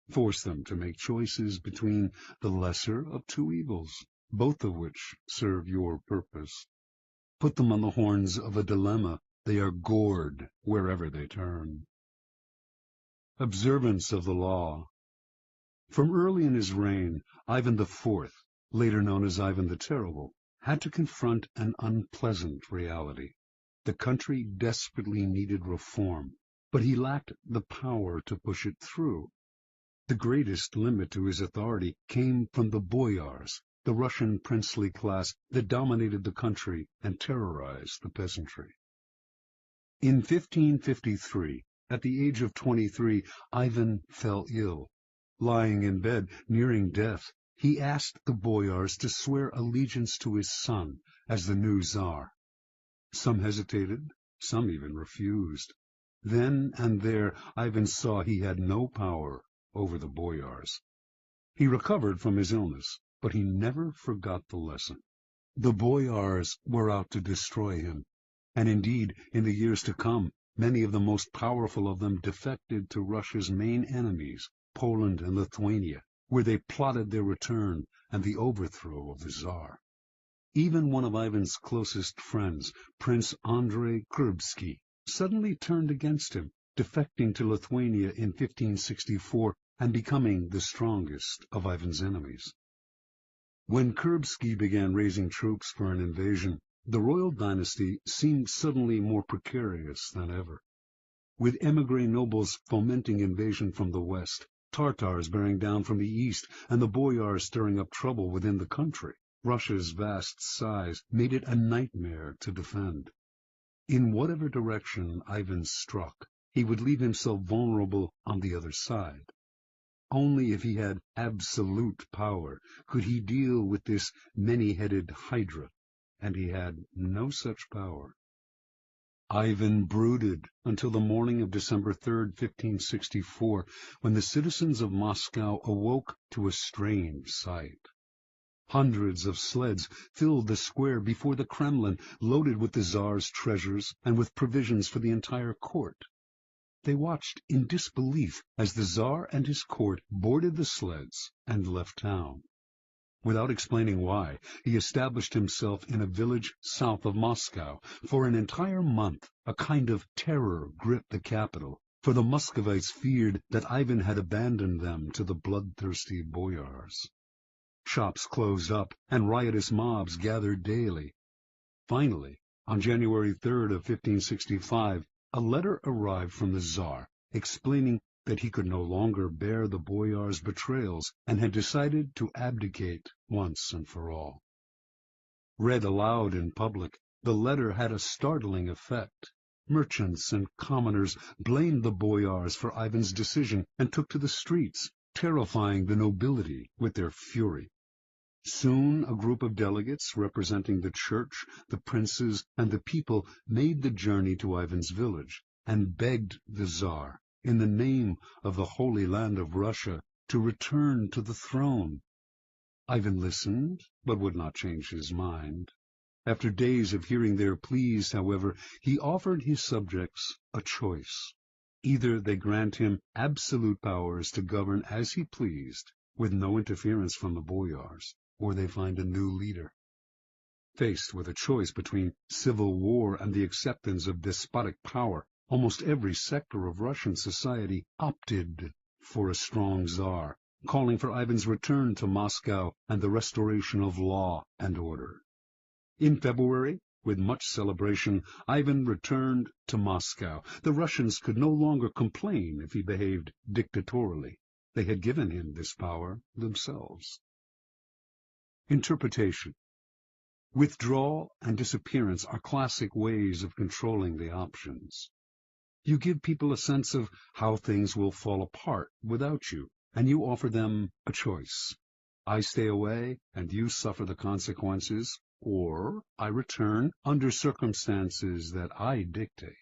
Force them to make choices between the lesser of two evils, both of which serve your purpose. Put them on the horns of a dilemma. They are gored wherever they turn. Observance of the law. From early in his reign, Ivan IV, later known as Ivan the Terrible, had to confront an unpleasant reality. The country desperately needed reform, but he lacked the power to push it through. The greatest limit to his authority came from the boyars, the Russian princely class that dominated the country and terrorized the peasantry. In 1553, at the age of 23, Ivan fell ill. Lying in bed, nearing death, he asked the boyars to swear allegiance to his son as the new Tsar. Some hesitated, some even refused. Then and there, Ivan saw he had no power over the boyars. He recovered from his illness, but he never forgot the lesson. The boyars were out to destroy him. And indeed, in the years to come, many of the most powerful of them defected to Russia's main enemies, Poland and Lithuania, where they plotted their return and the overthrow of the Tsar. Even one of Ivan's closest friends, Prince Andrei Kurbsky, suddenly turned against him, defecting to Lithuania in 1564 and becoming the strongest of Ivan's enemies. When Kurbsky began raising troops for an invasion, the royal dynasty seemed suddenly more precarious than ever. With émigré nobles fomenting invasion from the west, Tartars bearing down from the east, and the boyars stirring up trouble within the country, Russia's vast size made it a nightmare to defend. In whatever direction Ivan struck, he would leave himself vulnerable on the other side. Only if he had absolute power could he deal with this many-headed hydra, and he had no such power. Ivan brooded until the morning of December 3rd, 1564, when the citizens of Moscow awoke to a strange sight. Hundreds of sleds filled the square before the Kremlin, loaded with the Tsar's treasures and with provisions for the entire court. They watched in disbelief as the Tsar and his court boarded the sleds and left town. Without explaining why, he established himself in a village south of Moscow. For an entire month, a kind of terror gripped the capital, for the Muscovites feared that Ivan had abandoned them to the bloodthirsty boyars. Shops closed up, and riotous mobs gathered daily. Finally, on January 3rd of 1565, a letter arrived from the Tsar, explaining that he could no longer bear the boyars' betrayals and had decided to abdicate once and for all. Read aloud in public, the letter had a startling effect. Merchants and commoners blamed the boyars for Ivan's decision and took to the streets, terrifying the nobility with their fury. Soon a group of delegates representing the church, the princes, and the people made the journey to Ivan's village and begged the Tsar, in the name of the Holy Land of Russia, to return to the throne. Ivan listened, but would not change his mind. After days of hearing their pleas, however, he offered his subjects a choice. Either they grant him absolute powers to govern as he pleased, with no interference from the boyars, or they find a new leader. Faced with a choice between civil war and the acceptance of despotic power, almost every sector of Russian society opted for a strong Tsar, calling for Ivan's return to Moscow and the restoration of law and order. In February, with much celebration, Ivan returned to Moscow. The Russians could no longer complain if he behaved dictatorially. They had given him this power themselves. Interpretation. Withdrawal and disappearance are classic ways of controlling the options. You give people a sense of how things will fall apart without you, and you offer them a choice. I stay away, and you suffer the consequences, or I return under circumstances that I dictate.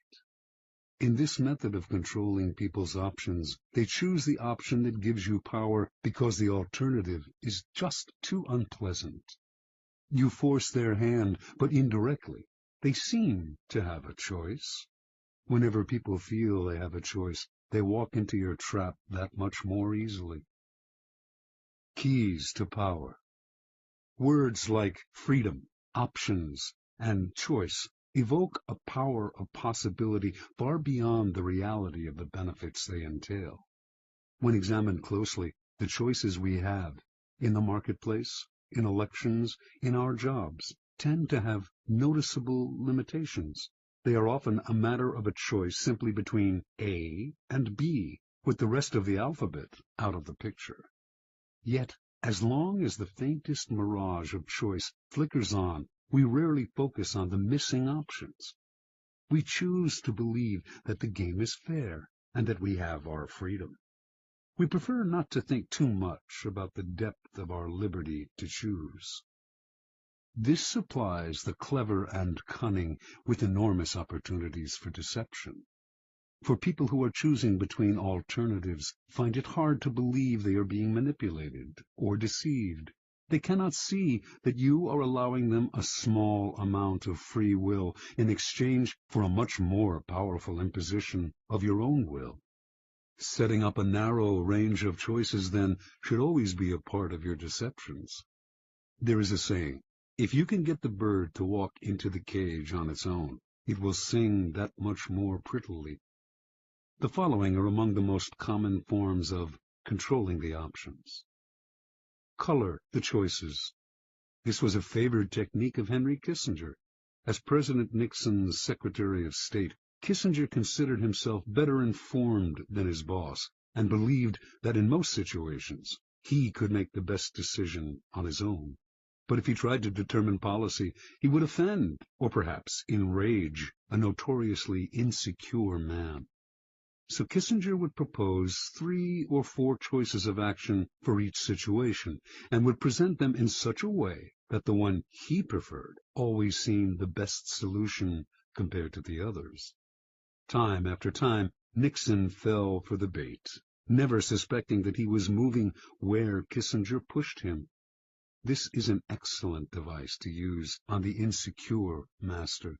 In this method of controlling people's options, they choose the option that gives you power because the alternative is just too unpleasant. You force their hand, but indirectly. They seem to have a choice. Whenever people feel they have a choice, they walk into your trap that much more easily. Keys to power. Words like freedom, options, and choice evoke a power of possibility far beyond the reality of the benefits they entail. When examined closely, the choices we have in the marketplace, in elections, in our jobs, tend to have noticeable limitations. They are often a matter of a choice simply between A and B, with the rest of the alphabet out of the picture. Yet, as long as the faintest mirage of choice flickers on, we rarely focus on the missing options. We choose to believe that the game is fair and that we have our freedom. We prefer not to think too much about the depth of our liberty to choose. This supplies the clever and cunning with enormous opportunities for deception. For people who are choosing between alternatives find it hard to believe they are being manipulated or deceived. They cannot see that you are allowing them a small amount of free will in exchange for a much more powerful imposition of your own will. Setting up a narrow range of choices, then, should always be a part of your deceptions. There is a saying, if you can get the bird to walk into the cage on its own, it will sing that much more prettily. The following are among the most common forms of controlling the options. Color the choices. This was a favored technique of Henry Kissinger. As President Nixon's Secretary of State, Kissinger considered himself better informed than his boss and believed that in most situations he could make the best decision on his own. But if he tried to determine policy, he would offend, or perhaps enrage, a notoriously insecure man. So Kissinger would propose 3 or 4 choices of action for each situation, and would present them in such a way that the one he preferred always seemed the best solution compared to the others. Time after time, Nixon fell for the bait, never suspecting that he was moving where Kissinger pushed him. This is an excellent device to use on the insecure master.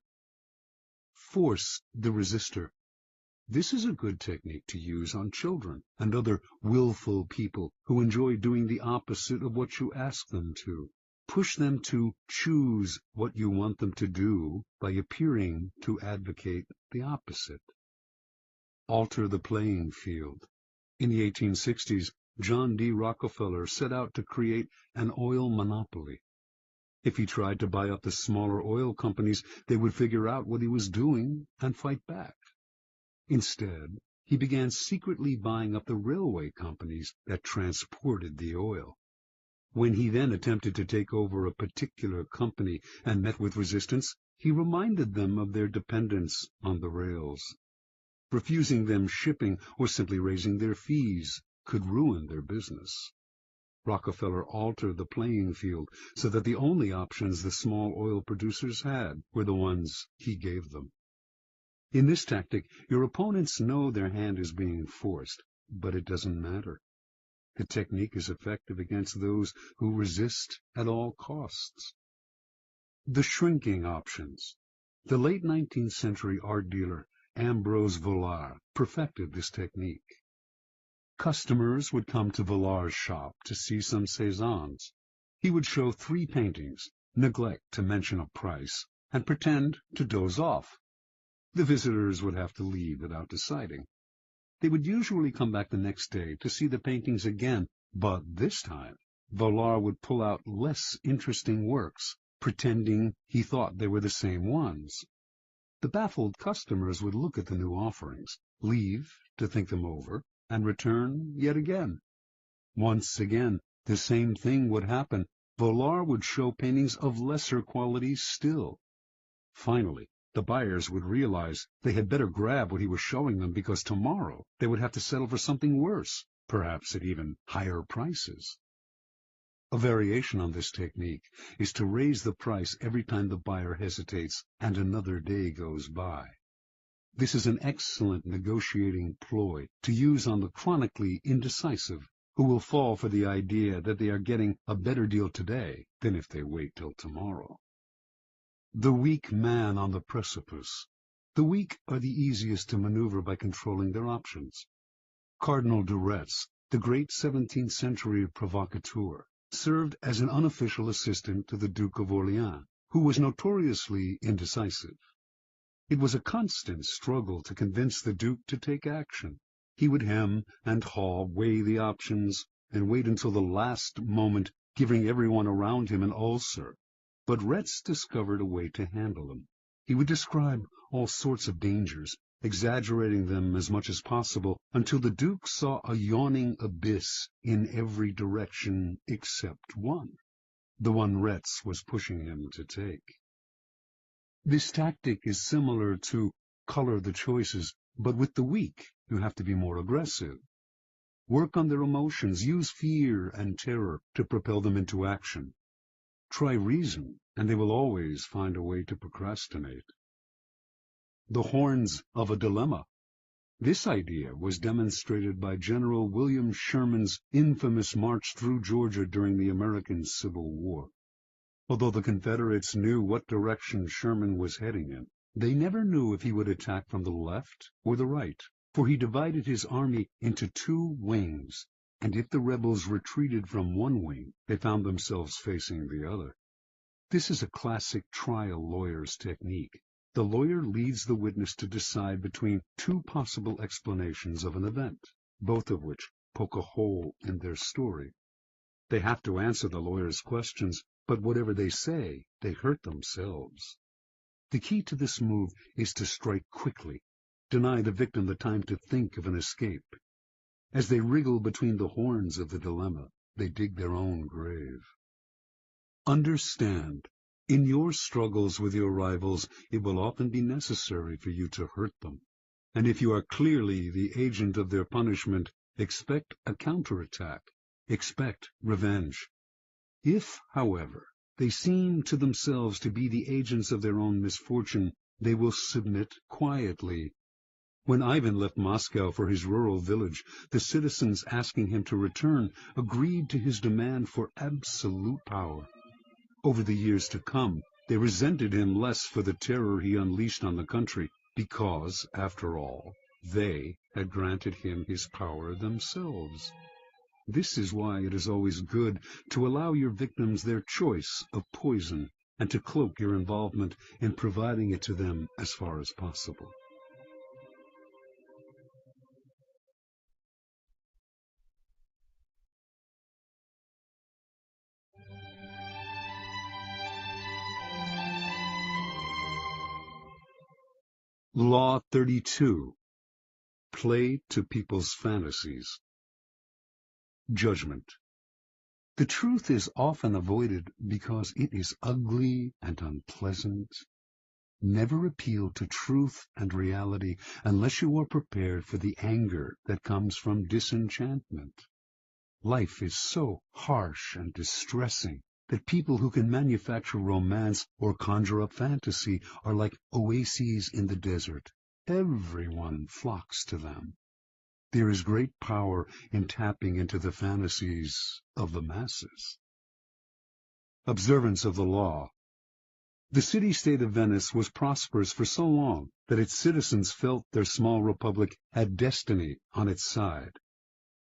Force the resistor. This is a good technique to use on children and other willful people who enjoy doing the opposite of what you ask them to. Push them to choose what you want them to do by appearing to advocate the opposite. Alter the playing field. In the 1860s, John D. Rockefeller set out to create an oil monopoly. If he tried to buy up the smaller oil companies, they would figure out what he was doing and fight back. Instead, he began secretly buying up the railway companies that transported the oil. When he then attempted to take over a particular company and met with resistance, he reminded them of their dependence on the rails. Refusing them shipping or simply raising their fees could ruin their business. Rockefeller altered the playing field so that the only options the small oil producers had were the ones he gave them. In this tactic, your opponents know their hand is being forced, but it doesn't matter. The technique is effective against those who resist at all costs. The shrinking options. The late 19th century art dealer Ambrose Vollard perfected this technique. Customers would come to Vollard's shop to see some Cézannes. He would show 3 paintings, neglect to mention a price, and pretend to doze off. The visitors would have to leave without deciding. They would usually come back the next day to see the paintings again, but this time Vollard would pull out less interesting works, pretending he thought they were the same ones. The baffled customers would look at the new offerings, leave to think them over, and return yet again. Once again, the same thing would happen. Vollard would show paintings of lesser quality still. Finally, the buyers would realize they had better grab what he was showing them because tomorrow they would have to settle for something worse, perhaps at even higher prices. A variation on this technique is to raise the price every time the buyer hesitates and another day goes by. This is an excellent negotiating ploy to use on the chronically indecisive, who will fall for the idea that they are getting a better deal today than if they wait till tomorrow. The weak man on the precipice. The weak are the easiest to maneuver by controlling their options. Cardinal de Retz, the great 17th century provocateur, served as an unofficial assistant to the Duke of Orleans, who was notoriously indecisive. It was a constant struggle to convince the Duke to take action. He would hem and haw, weigh the options, and wait until the last moment, giving everyone around him an ulcer. But Retz discovered a way to handle them. He would describe all sorts of dangers, exaggerating them as much as possible, until the Duke saw a yawning abyss in every direction except one, the one Retz was pushing him to take. This tactic is similar to color the choices, but with the weak, you have to be more aggressive. Work on their emotions, use fear and terror to propel them into action. Try reason, and they will always find a way to procrastinate. The horns of a dilemma. This idea was demonstrated by General William Sherman's infamous march through Georgia during the American Civil War. Although the Confederates knew what direction Sherman was heading in, they never knew if he would attack from the left or the right, for he divided his army into two wings, and if the rebels retreated from one wing, they found themselves facing the other. This is a classic trial lawyer's technique. The lawyer leads the witness to decide between two possible explanations of an event, both of which poke a hole in their story. They have to answer the lawyer's questions, but whatever they say, they hurt themselves. The key to this move is to strike quickly, deny the victim the time to think of an escape. As they wriggle between the horns of the dilemma, they dig their own grave. Understand, in your struggles with your rivals, it will often be necessary for you to hurt them. And if you are clearly the agent of their punishment, expect a counterattack. Expect revenge. If, however, they seem to themselves to be the agents of their own misfortune, they will submit quietly. When Ivan left Moscow for his rural village, the citizens asking him to return agreed to his demand for absolute power. Over the years to come, they resented him less for the terror he unleashed on the country, because, after all, they had granted him his power themselves. This is why it is always good to allow your victims their choice of poison and to cloak your involvement in providing it to them as far as possible. Law 32. Play to people's fantasies. Judgment. The truth is often avoided because it is ugly and unpleasant. Never appeal to truth and reality unless you are prepared for the anger that comes from disenchantment. Life is so harsh and distressing that people who can manufacture romance or conjure up fantasy are like oases in the desert. Everyone flocks to them. There is great power in tapping into the fantasies of the masses. Observance of the law. The city-state of Venice was prosperous for so long that its citizens felt their small republic had destiny on its side.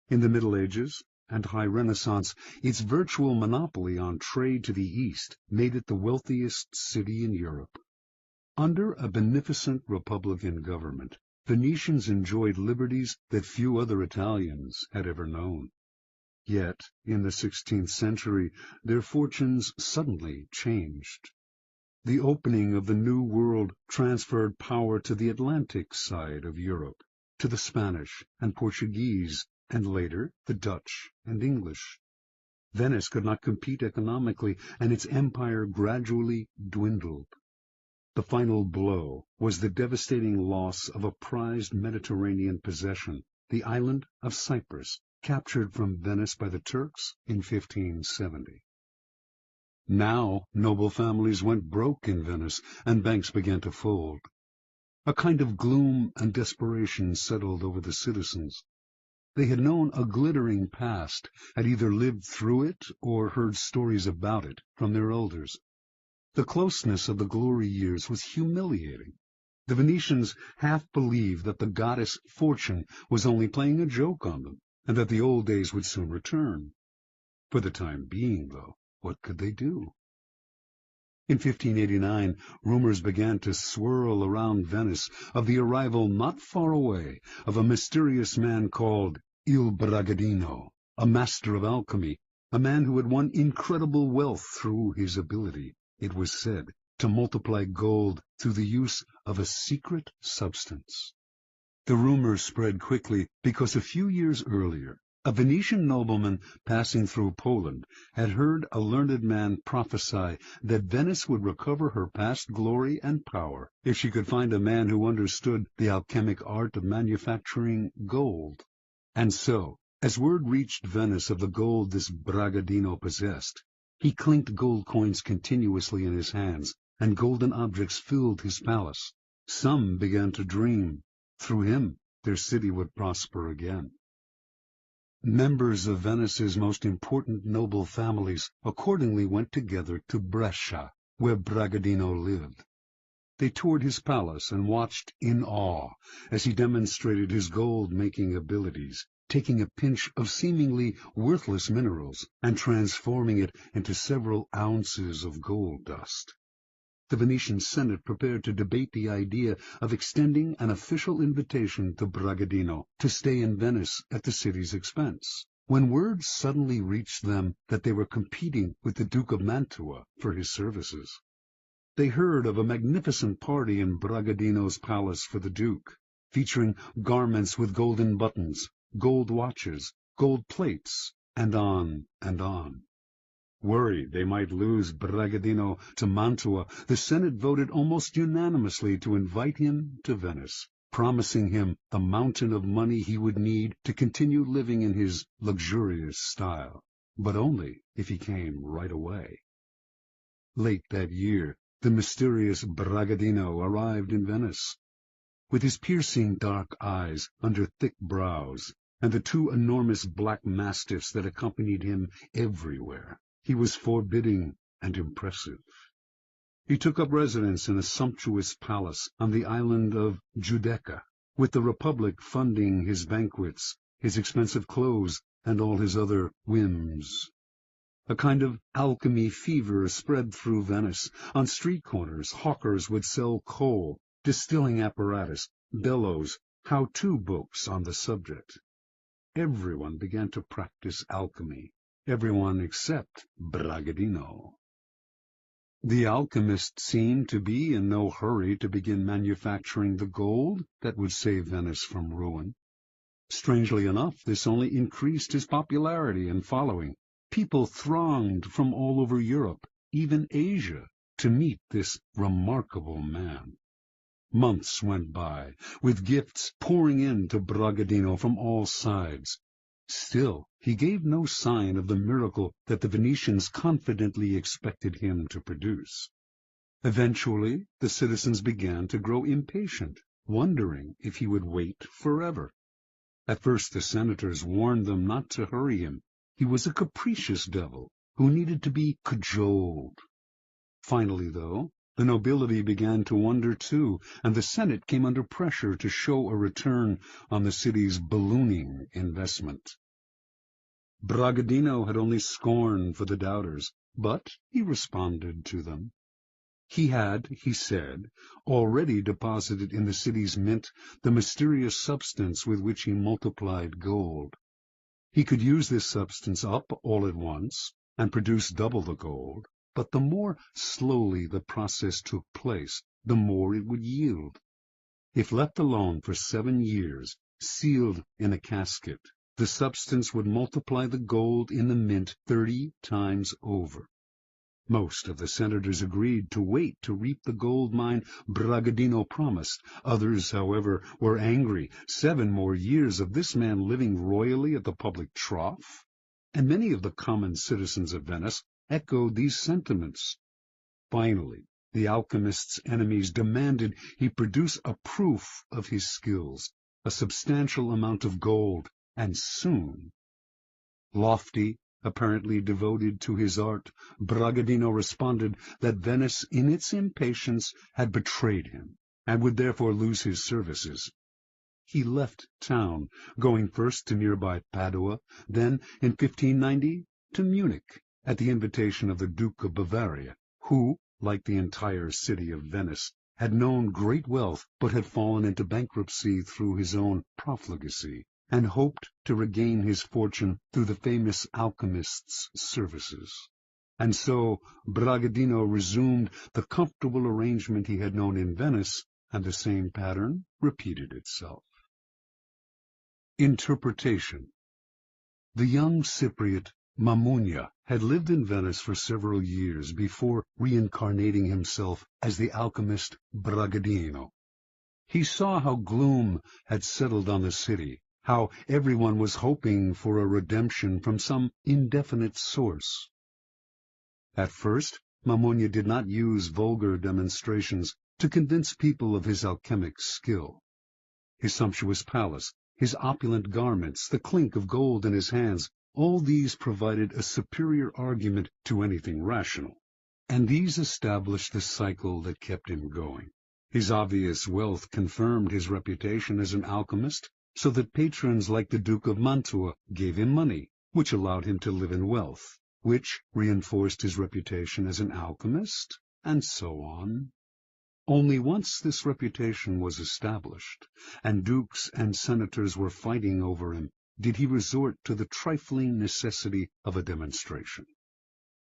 In the Middle Ages and High Renaissance, its virtual monopoly on trade to the East made it the wealthiest city in Europe. Under a beneficent republican government, Venetians enjoyed liberties that few other Italians had ever known. Yet, in the 16th century, their fortunes suddenly changed. The opening of the New World transferred power to the Atlantic side of Europe, to the Spanish and Portuguese, and later the Dutch and English. Venice could not compete economically, and its empire gradually dwindled. The final blow was the devastating loss of a prized Mediterranean possession, the island of Cyprus, captured from Venice by the Turks in 1570. Now noble families went broke in Venice, and banks began to fold. A kind of gloom and desperation settled over the citizens. They had known a glittering past, had either lived through it or heard stories about it from their elders. The closeness of the glory years was humiliating. The Venetians half believed that the goddess Fortune was only playing a joke on them, and that the old days would soon return. For the time being, though, what could they do? In 1589, rumors began to swirl around Venice of the arrival not far away of a mysterious man called Il Bragadino, a master of alchemy, a man who had won incredible wealth through his ability, it was said, to multiply gold through the use of a secret substance. The rumor spread quickly because a few years earlier, a Venetian nobleman passing through Poland had heard a learned man prophesy that Venice would recover her past glory and power if she could find a man who understood the alchemic art of manufacturing gold. And so, as word reached Venice of the gold this Bragadino possessed, he clinked gold coins continuously in his hands, and golden objects filled his palace. Some began to dream, through him, their city would prosper again. Members of Venice's most important noble families accordingly went together to Brescia, where Bragadino lived. They toured his palace and watched in awe as he demonstrated his gold-making abilities, taking a pinch of seemingly worthless minerals and transforming it into several ounces of gold dust. The Venetian Senate prepared to debate the idea of extending an official invitation to Bragadino to stay in Venice at the city's expense, when word suddenly reached them that they were competing with the Duke of Mantua for his services. They heard of a magnificent party in Bragadino's palace for the Duke, featuring garments with golden buttons, gold watches, gold plates, and on and on. Worried they might lose Bragadino to Mantua, the Senate voted almost unanimously to invite him to Venice, promising him the mountain of money he would need to continue living in his luxurious style, but only if he came right away. Late that year, the mysterious Bragadino arrived in Venice. With his piercing dark eyes under thick brows, and the two enormous black mastiffs that accompanied him everywhere, he was forbidding and impressive. He took up residence in a sumptuous palace on the island of Giudecca, with the Republic funding his banquets, his expensive clothes, and all his other whims. A kind of alchemy fever spread through Venice. On street corners, hawkers would sell coal, distilling apparatus, bellows, how-to books on the subject. Everyone began to practice alchemy. Everyone except Bragadino. The alchemist seemed to be in no hurry to begin manufacturing the gold that would save Venice from ruin. Strangely enough, this only increased his popularity and following. People thronged from all over Europe, even Asia, to meet this remarkable man. Months went by, with gifts pouring in to Bragadino from all sides. Still, he gave no sign of the miracle that the Venetians confidently expected him to produce. Eventually, the citizens began to grow impatient, wondering if he would wait forever. At first the senators warned them not to hurry him. He was a capricious devil who needed to be cajoled. Finally, though, the nobility began to wonder too, and the Senate came under pressure to show a return on the city's ballooning investment. Bragadino had only scorn for the doubters, but he responded to them. He had, he said, already deposited in the city's mint the mysterious substance with which he multiplied gold. He could use this substance up all at once and produce double the gold, but the more slowly the process took place, the more it would yield. If left alone for 7 years, sealed in a casket, the substance would multiply the gold in the mint 30 times over. Most of the senators agreed to wait to reap the gold mine Bragadino promised. Others, however, were angry. 7 more years of this man living royally at the public trough? And many of the common citizens of Venice echoed these sentiments. Finally, the alchemist's enemies demanded he produce a proof of his skills, a substantial amount of gold, and soon. Lofty, apparently devoted to his art, Bragadino responded that Venice, in its impatience, had betrayed him, and would therefore lose his services. He left town, going first to nearby Padua, then, in 1590, to Munich, at the invitation of the Duke of Bavaria, who, like the entire city of Venice, had known great wealth but had fallen into bankruptcy through his own profligacy, and hoped to regain his fortune through the famous alchemist's services. And so Bragadino resumed the comfortable arrangement he had known in Venice, and the same pattern repeated itself. Interpretation. The young Cypriot Mammunia had lived in Venice for several years before reincarnating himself as the alchemist Bragadino. He saw how gloom had settled on the city, how everyone was hoping for a redemption from some indefinite source. At first, Mammunia did not use vulgar demonstrations to convince people of his alchemic skill. his sumptuous palace, his opulent garments, the clink of gold in his hands, all these provided a superior argument to anything rational. And these established the cycle that kept him going. His obvious wealth confirmed his reputation as an alchemist, so that patrons like the Duke of Mantua gave him money, which allowed him to live in wealth, which reinforced his reputation as an alchemist, and so on. Only once this reputation was established, and dukes and senators were fighting over him, did he resort to the trifling necessity of a demonstration.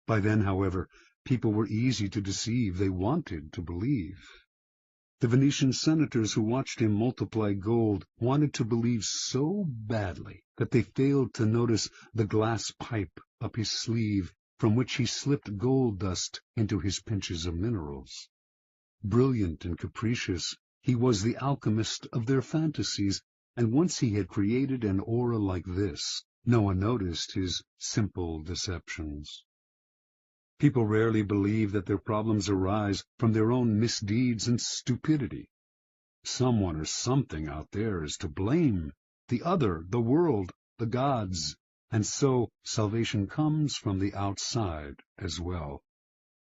By then, however, people were easy to deceive. They wanted to believe. The Venetian senators who watched him multiply gold wanted to believe so badly that they failed to notice the glass pipe up his sleeve from which he slipped gold dust into his pinches of minerals. Brilliant and capricious, he was the alchemist of their fantasies, and once he had created an aura like this, no one noticed his simple deceptions. People rarely believe that their problems arise from their own misdeeds and stupidity. Someone or something out there is to blame, the other, the world, the gods, and so salvation comes from the outside as well.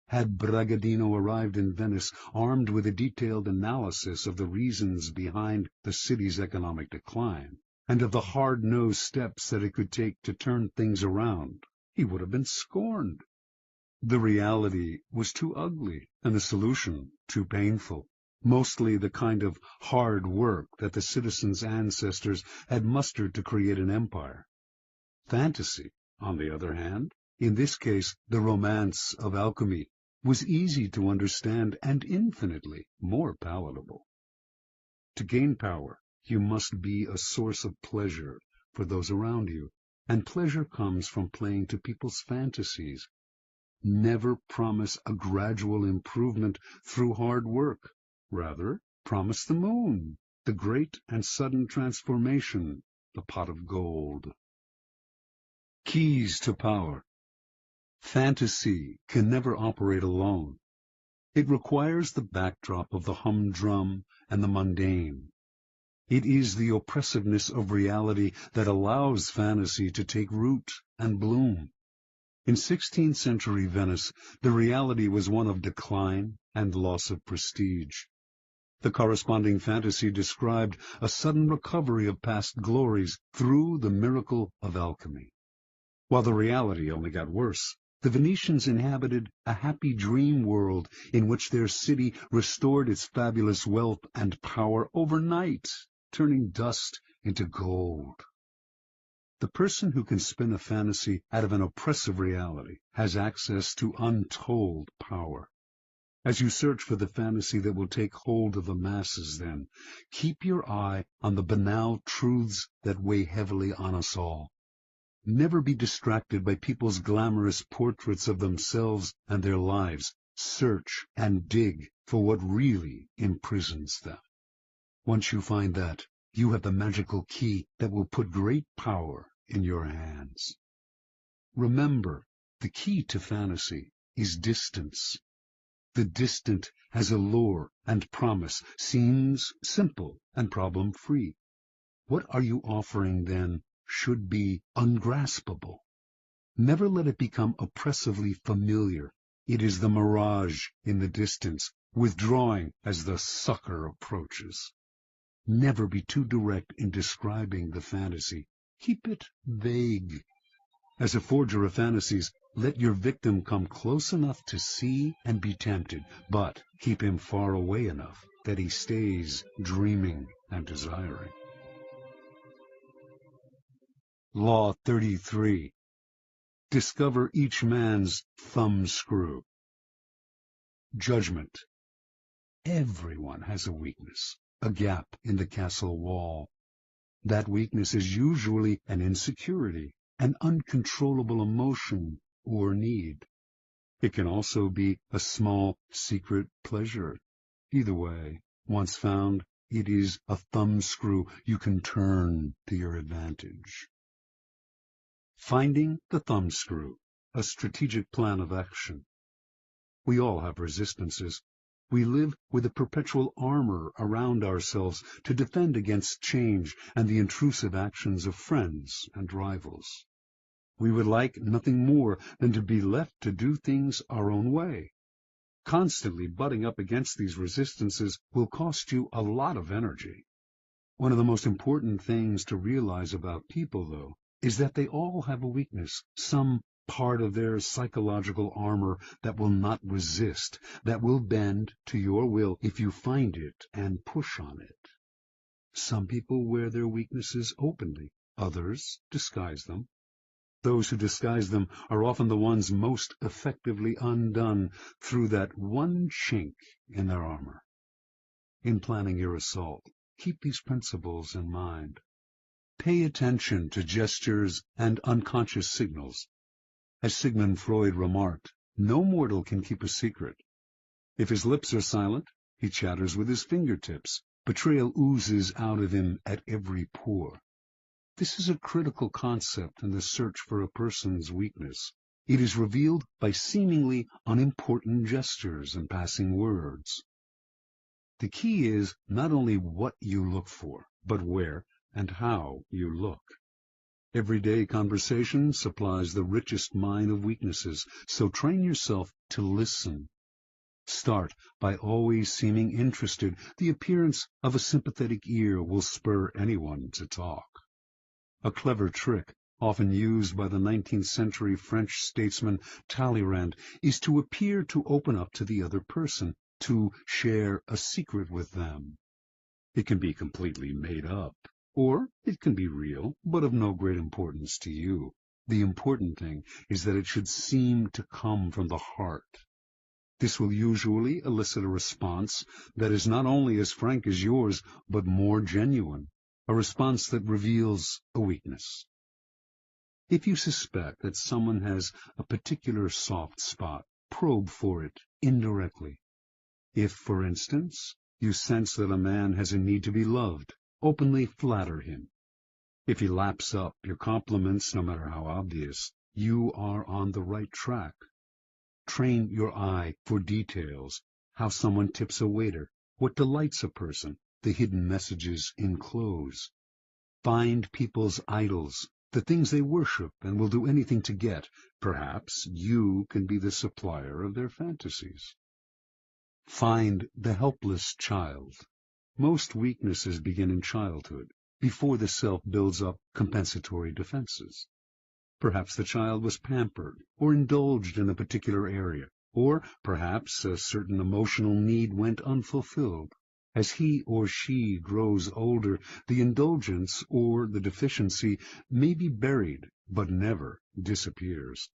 Had Bragadino arrived in Venice armed with a detailed analysis of the reasons behind the city's economic decline, and of the hard-nosed steps that it could take to turn things around, he would have been scorned. The reality was too ugly, and the solution too painful, mostly the kind of hard work that the citizens' ancestors had mustered to create an empire. Fantasy, on the other hand, in this case the romance of alchemy, was easy to understand and infinitely more palatable. To gain power, you must be a source of pleasure for those around you, and pleasure comes from playing to people's fantasies. Never promise a gradual improvement through hard work. Rather, promise the moon, the great and sudden transformation, the pot of gold. Keys to power. Fantasy can never operate alone. It requires the backdrop of the humdrum and the mundane. It is the oppressiveness of reality that allows fantasy to take root and bloom. In 16th century Venice, the reality was one of decline and loss of prestige. The corresponding fantasy described a sudden recovery of past glories through the miracle of alchemy. While the reality only got worse, the Venetians inhabited a happy dream world in which their city restored its fabulous wealth and power overnight, turning dust into gold. The person who can spin a fantasy out of an oppressive reality has access to untold power. As you search for the fantasy that will take hold of the masses, then, keep your eye on the banal truths that weigh heavily on us all. Never be distracted by people's glamorous portraits of themselves and their lives. Search and dig for what really imprisons them. Once you find that, you have the magical key that will put great power in your hands. Remember, the key to fantasy is distance. The distant has allure and promise, seems simple and problem-free. What are you offering, then, should be ungraspable. Never let it become oppressively familiar. It is the mirage in the distance, withdrawing as the sucker approaches. Never be too direct in describing the fantasy. Keep it vague. As a forger of fantasies, let your victim come close enough to see and be tempted, but keep him far away enough that he stays dreaming and desiring. Law 33. Discover each man's thumbscrew. Judgment. Everyone has a weakness, a gap in the castle wall. That weakness is usually an insecurity, an uncontrollable emotion or need. It can also be a small secret pleasure. Either way, once found, it is a thumbscrew you can turn to your advantage. Finding the thumbscrew, a strategic plan of action. We all have resistances. We live with a perpetual armor around ourselves to defend against change and the intrusive actions of friends and rivals. We would like nothing more than to be left to do things our own way. Constantly butting up against these resistances will cost you a lot of energy. One of the most important things to realize about people, though, is that they all have a weakness, some part of their psychological armor that will not resist, that will bend to your will if you find it and push on it. Some people wear their weaknesses openly, others disguise them. Those who disguise them are often the ones most effectively undone through that one chink in their armor. In planning your assault, keep these principles in mind. Pay attention to gestures and unconscious signals. As Sigmund Freud remarked, no mortal can keep a secret. If his lips are silent, he chatters with his fingertips. Betrayal oozes out of him at every pore. This is a critical concept in the search for a person's weakness. It is revealed by seemingly unimportant gestures and passing words. The key is not only what you look for, but where and how you look. Everyday conversation supplies the richest mine of weaknesses, so train yourself to listen. Start by always seeming interested. The appearance of a sympathetic ear will spur anyone to talk. A clever trick, often used by the 19th century French statesman Talleyrand, is to appear to open up to the other person, to share a secret with them. It can be completely made up, or it can be real, but of no great importance to you. The important thing is that it should seem to come from the heart. This will usually elicit a response that is not only as frank as yours, but more genuine, a response that reveals a weakness. If you suspect that someone has a particular soft spot, probe for it indirectly. If, for instance, you sense that a man has a need to be loved, openly flatter him. If he laps up your compliments, no matter how obvious, you are on the right track. Train your eye for details, how someone tips a waiter, what delights a person, the hidden messages in clothes. Find people's idols, the things they worship and will do anything to get. Perhaps you can be the supplier of their fantasies. Find the helpless child. Most weaknesses begin in childhood, before the self builds up compensatory defenses. Perhaps the child was pampered or indulged in a particular area, or perhaps a certain emotional need went unfulfilled. As he or she grows older, the indulgence or the deficiency may be buried, but never disappears.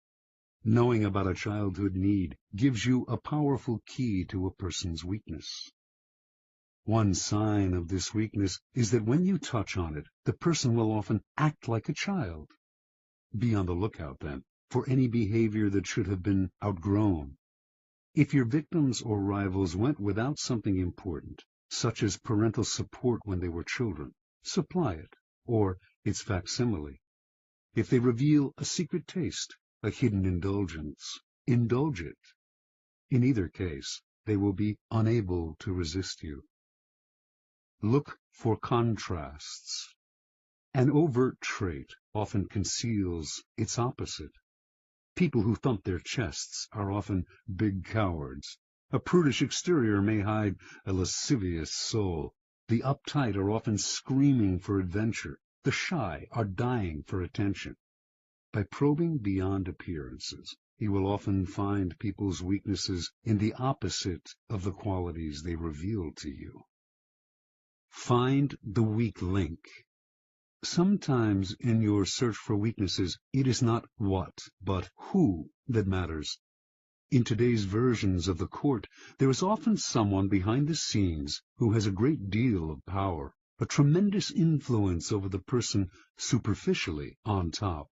Knowing about a childhood need gives you a powerful key to a person's weakness. One sign of this weakness is that when you touch on it, the person will often act like a child. Be on the lookout, then, for any behavior that should have been outgrown. If your victims or rivals went without something important, such as parental support when they were children, supply it, or its facsimile. If they reveal a secret taste, a hidden indulgence, indulge it. In either case, they will be unable to resist you. Look for contrasts. An overt trait often conceals its opposite. People who thump their chests are often big cowards. A prudish exterior may hide a lascivious soul. The uptight are often screaming for adventure. The shy are dying for attention. By probing beyond appearances, you will often find people's weaknesses in the opposite of the qualities they reveal to you. Find the weak link. Sometimes in your search for weaknesses, it is not what, but who that matters. In today's versions of the court, there is often someone behind the scenes who has a great deal of power, a tremendous influence over the person superficially on top.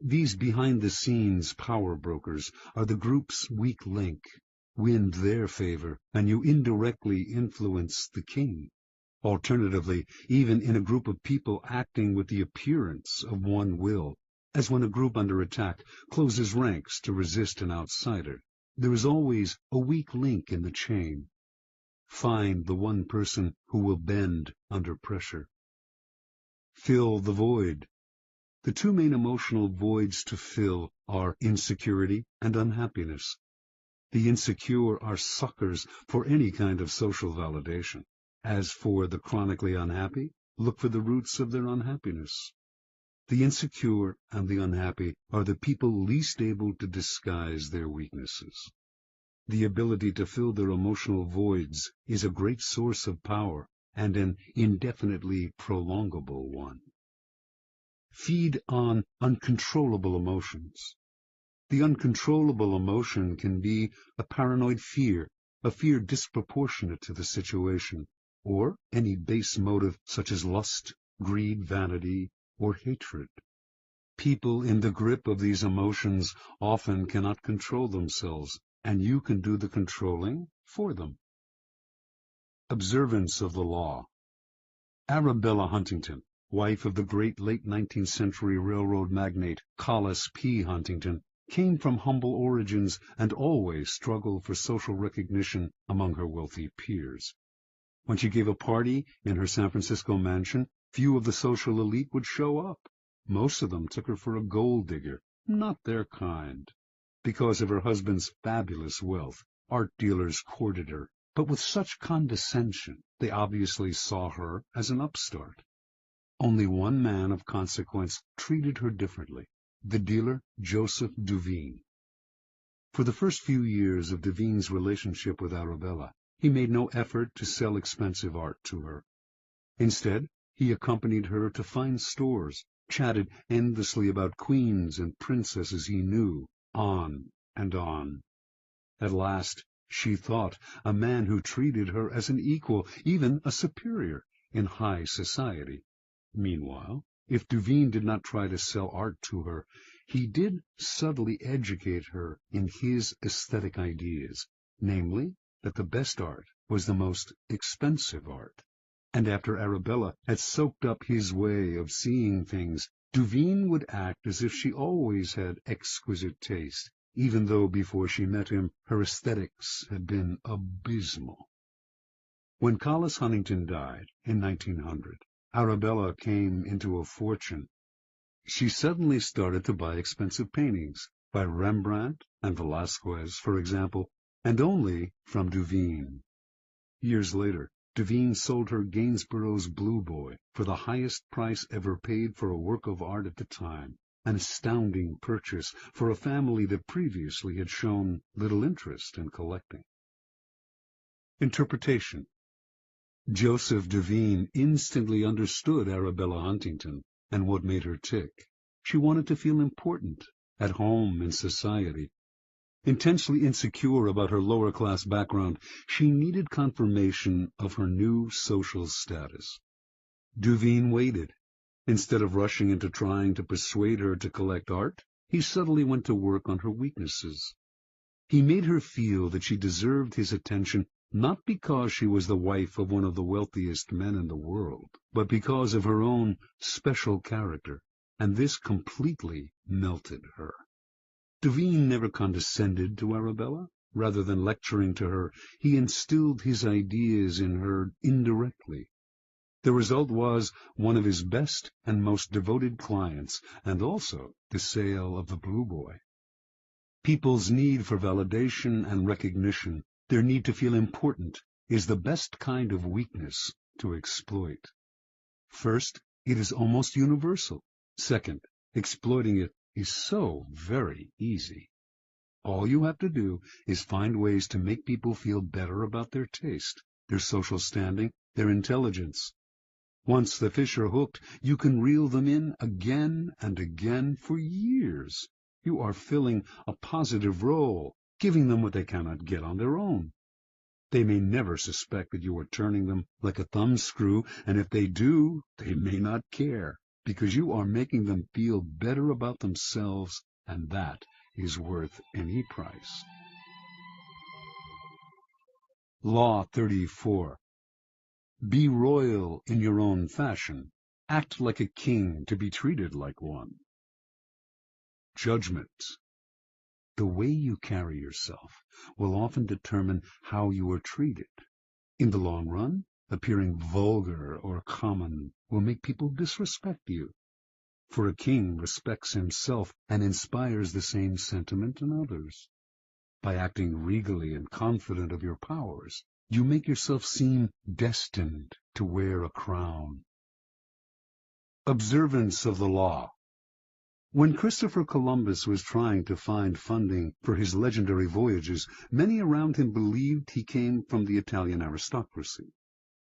These behind-the-scenes power brokers are the group's weak link. Win their favor, and you indirectly influence the king. Alternatively, even in a group of people acting with the appearance of one will, as when a group under attack closes ranks to resist an outsider, There is always a weak link in the chain. Find the one person who will bend under pressure. Fill the void. The two main emotional voids to fill are insecurity and unhappiness. The insecure are suckers for any kind of social validation. As for the chronically unhappy, look for the roots of their unhappiness. The insecure and the unhappy are the people least able to disguise their weaknesses. The ability to fill their emotional voids is a great source of power and an indefinitely prolongable one. Feed on uncontrollable emotions. The uncontrollable emotion can be a paranoid fear, a fear disproportionate to the situation, or any base motive such as lust, greed, vanity, or hatred. People in the grip of these emotions often cannot control themselves, and you can do the controlling for them. Observance of the law. Arabella Huntington, wife of the great late 19th century railroad magnate Collis P. Huntington, came from humble origins and always struggled for social recognition among her wealthy peers. When she gave a party in her San Francisco mansion, few of the social elite would show up. Most of them took her for a gold digger, not their kind. Because of her husband's fabulous wealth, art dealers courted her, but with such condescension they obviously saw her as an upstart. Only one man of consequence treated her differently, the dealer Joseph Duveen. For the first few years of Duveen's relationship with Arabella, he made no effort to sell expensive art to her. Instead, he accompanied her to fine stores, chatted endlessly about queens and princesses he knew, on and on. At last, she thought a man who treated her as an equal, even a superior, in high society. Meanwhile, if Duveen did not try to sell art to her, he did subtly educate her in his aesthetic ideas, namely, that the best art was the most expensive art. And after Arabella had soaked up his way of seeing things, Duveen would act as if she always had exquisite taste, even though before she met him her aesthetics had been abysmal. When Collis Huntington died in 1900, Arabella came into a fortune. She suddenly started to buy expensive paintings, by Rembrandt and Velázquez, for example, and only from Duveen. Years later, Duveen sold her Gainsborough's Blue Boy for the highest price ever paid for a work of art at the time, an astounding purchase for a family that previously had shown little interest in collecting. Interpretation. Joseph Duveen instantly understood Arabella Huntington and what made her tick. She wanted to feel important, at home in society. Intensely insecure about her lower-class background, she needed confirmation of her new social status. Duveen waited. Instead of rushing into trying to persuade her to collect art, he subtly went to work on her weaknesses. He made her feel that she deserved his attention not because she was the wife of one of the wealthiest men in the world, but because of her own special character, and this completely melted her. Duveen never condescended to Arabella. Rather than lecturing to her, he instilled his ideas in her indirectly. The result was one of his best and most devoted clients, and also the sale of the Blue Boy. People's need for validation and recognition, their need to feel important, is the best kind of weakness to exploit. First, it is almost universal. Second, exploiting it is so very easy. All you have to do is find ways to make people feel better about their taste, their social standing, their intelligence. Once the fish are hooked, you can reel them in again and again for years. You are filling a positive role, giving them what they cannot get on their own. They may never suspect that you are turning them like a thumbscrew, and if they do, they may not care, because you are making them feel better about themselves, and that is worth any price. Law 34. Be royal in your own fashion. Act like a king to be treated like one. Judgment. The way you carry yourself will often determine how you are treated. In the long run, appearing vulgar or common will make people disrespect you. For a king respects himself and inspires the same sentiment in others. By acting regally and confident of your powers, you make yourself seem destined to wear a crown. Observance of the law. When Christopher Columbus was trying to find funding for his legendary voyages, many around him believed he came from the Italian aristocracy.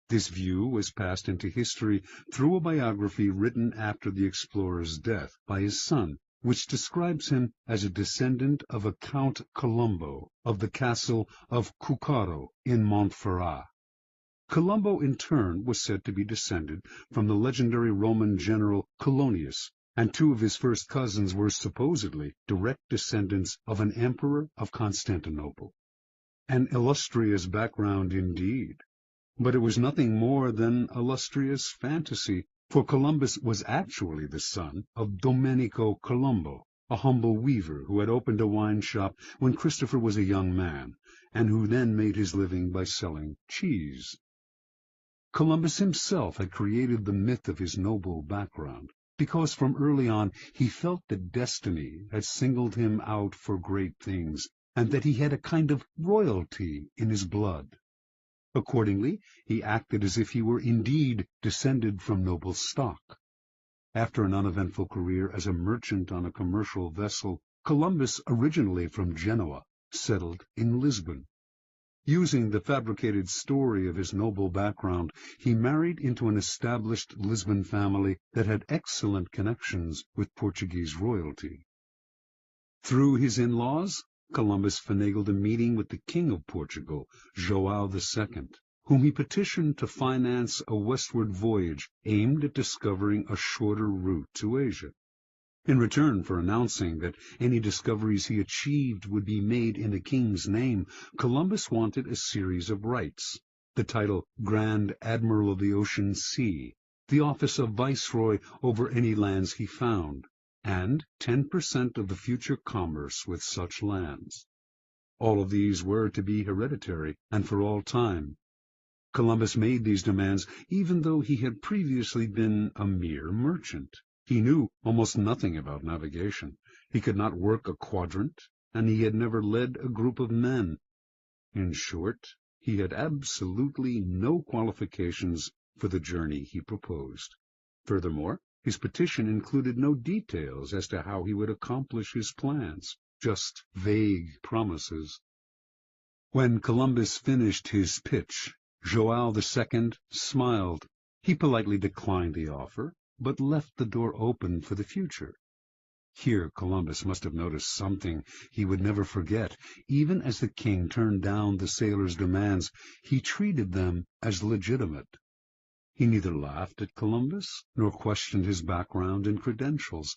This view was passed into history through a biography written after the explorer's death by his son, which describes him as a descendant of a Count Colombo of the castle of Cuccaro in Montferrat. Colombo, in turn, was said to be descended from the legendary Roman general Colonius, and two of his first cousins were supposedly direct descendants of an emperor of Constantinople. An illustrious background indeed. But it was nothing more than illustrious fantasy, for Columbus was actually the son of Domenico Colombo, a humble weaver who had opened a wine shop when Christopher was a young man, and who then made his living by selling cheese. Columbus himself had created the myth of his noble background, because from early on he felt that destiny had singled him out for great things, and that he had a kind of royalty in his blood. Accordingly, he acted as if he were indeed descended from noble stock. After an uneventful career as a merchant on a commercial vessel, Columbus, originally from Genoa, settled in Lisbon. Using the fabricated story of his noble background, he married into an established Lisbon family that had excellent connections with Portuguese royalty. Through his in-laws, Columbus finagled a meeting with the King of Portugal, João II, whom he petitioned to finance a westward voyage aimed at discovering a shorter route to Asia. In return for announcing that any discoveries he achieved would be made in the king's name, Columbus wanted a series of rights: the title Grand Admiral of the Ocean Sea, the office of Viceroy over any lands he found, and 10% of the future commerce with such lands. All of these were to be hereditary and for all time. Columbus made these demands even though he had previously been a mere merchant. He knew almost nothing about navigation. He could not work a quadrant, and he had never led a group of men. In short, he had absolutely no qualifications for the journey he proposed. Furthermore, his petition included no details as to how he would accomplish his plans, just vague promises. When Columbus finished his pitch, João II smiled. He politely declined the offer, but left the door open for the future. Here Columbus must have noticed something he would never forget. Even as the king turned down the sailors' demands, he treated them as legitimate. He neither laughed at Columbus nor questioned his background and credentials.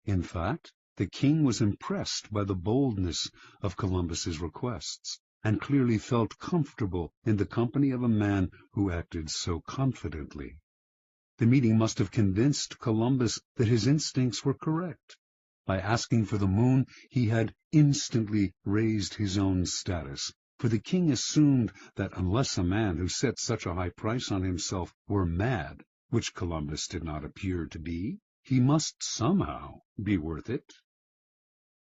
In fact, the king was impressed by the boldness of Columbus's requests, and clearly felt comfortable in the company of a man who acted so confidently. The meeting must have convinced Columbus that his instincts were correct. By asking for the moon, he had instantly raised his own status, for the king assumed that unless a man who set such a high price on himself were mad, which Columbus did not appear to be, he must somehow be worth it.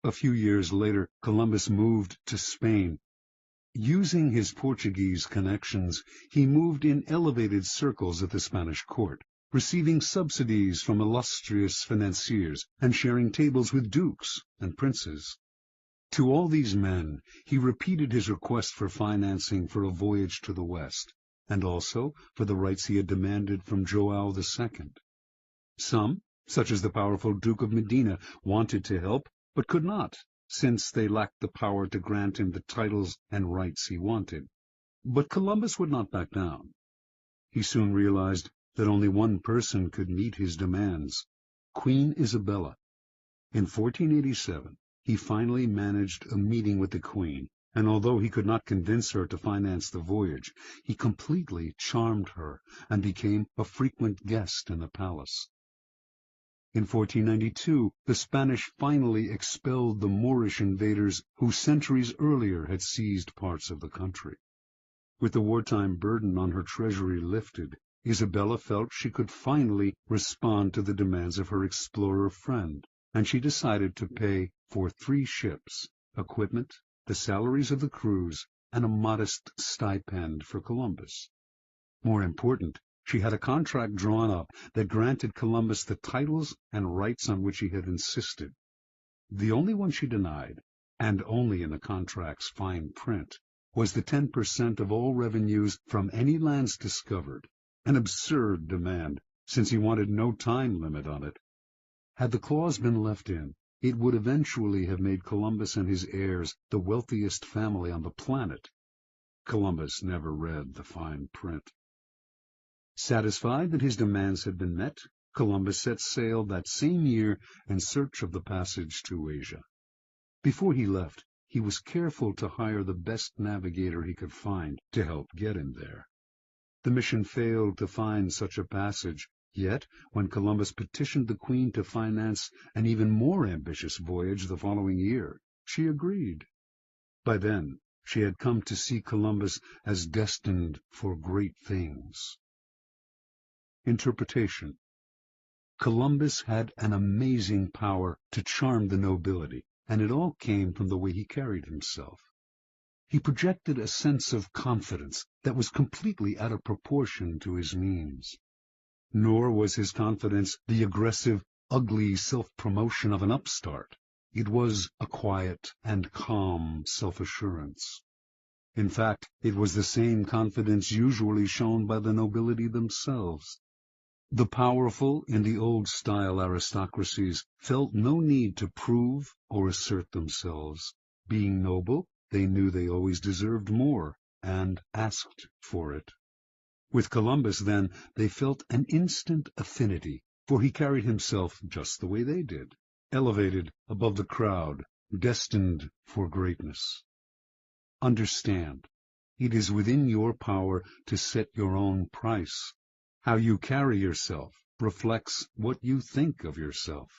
A few years later, Columbus moved to Spain. Using his Portuguese connections, he moved in elevated circles at the Spanish court, receiving subsidies from illustrious financiers and sharing tables with dukes and princes. To all these men, he repeated his request for financing for a voyage to the West, and also for the rights he had demanded from João II. Some, such as the powerful Duke of Medina, wanted to help, but could not, since they lacked the power to grant him the titles and rights he wanted. But Columbus would not back down. He soon realized that only one person could meet his demands: Queen Isabella. In 1487, he finally managed a meeting with the Queen, and although he could not convince her to finance the voyage, he completely charmed her and became a frequent guest in the palace. In 1492, the Spanish finally expelled the Moorish invaders who centuries earlier had seized parts of the country. With the wartime burden on her treasury lifted, Isabella felt she could finally respond to the demands of her explorer friend, and she decided to pay for 3 ships, equipment, the salaries of the crews, and a modest stipend for Columbus. More important, she had a contract drawn up that granted Columbus the titles and rights on which he had insisted. The only one she denied, and only in the contract's fine print, was the 10% of all revenues from any lands discovered, an absurd demand, since he wanted no time limit on it. Had the clause been left in, it would eventually have made Columbus and his heirs the wealthiest family on the planet. Columbus never read the fine print. Satisfied that his demands had been met, Columbus set sail that same year in search of the passage to Asia. Before he left, he was careful to hire the best navigator he could find to help get him there. The mission failed to find such a passage, yet when Columbus petitioned the Queen to finance an even more ambitious voyage the following year, she agreed. By then, she had come to see Columbus as destined for great things. Interpretation. Columbus had an amazing power to charm the nobility, and it all came from the way he carried himself. He projected a sense of confidence that was completely out of proportion to his means. Nor was his confidence the aggressive, ugly self-promotion of an upstart. It was a quiet and calm self-assurance. In fact, it was the same confidence usually shown by the nobility themselves. The powerful in the old-style aristocracies felt no need to prove or assert themselves. Being noble, they knew they always deserved more, and asked for it. With Columbus, then, they felt an instant affinity, for he carried himself just the way they did, elevated above the crowd, destined for greatness. Understand, it is within your power to set your own price. How you carry yourself reflects what you think of yourself.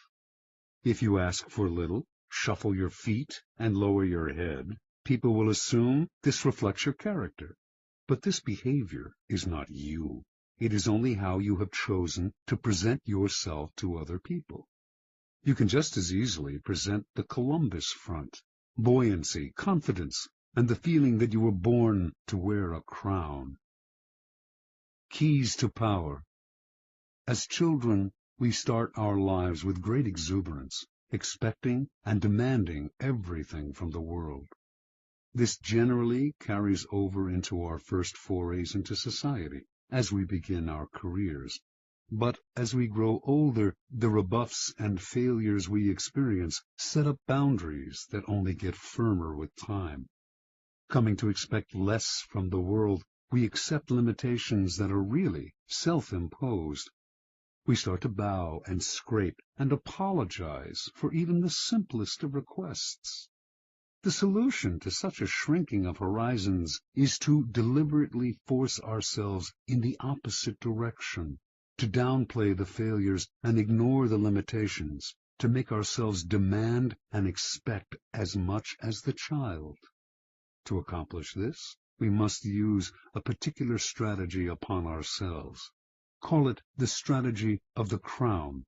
If you ask for little, shuffle your feet, and lower your head, people will assume this reflects your character. But this behavior is not you. It is only how you have chosen to present yourself to other people. You can just as easily present the Columbus front, buoyancy, confidence, and the feeling that you were born to wear a crown. Keys to power. As children, we start our lives with great exuberance, expecting and demanding everything from the world. This generally carries over into our first forays into society, as we begin our careers. But as we grow older, the rebuffs and failures we experience set up boundaries that only get firmer with time. Coming to expect less from the world, we accept limitations that are really self-imposed. We start to bow and scrape and apologize for even the simplest of requests. The solution to such a shrinking of horizons is to deliberately force ourselves in the opposite direction, to downplay the failures and ignore the limitations, to make ourselves demand and expect as much as the child. To accomplish this, we must use a particular strategy upon ourselves. Call it the strategy of the crown.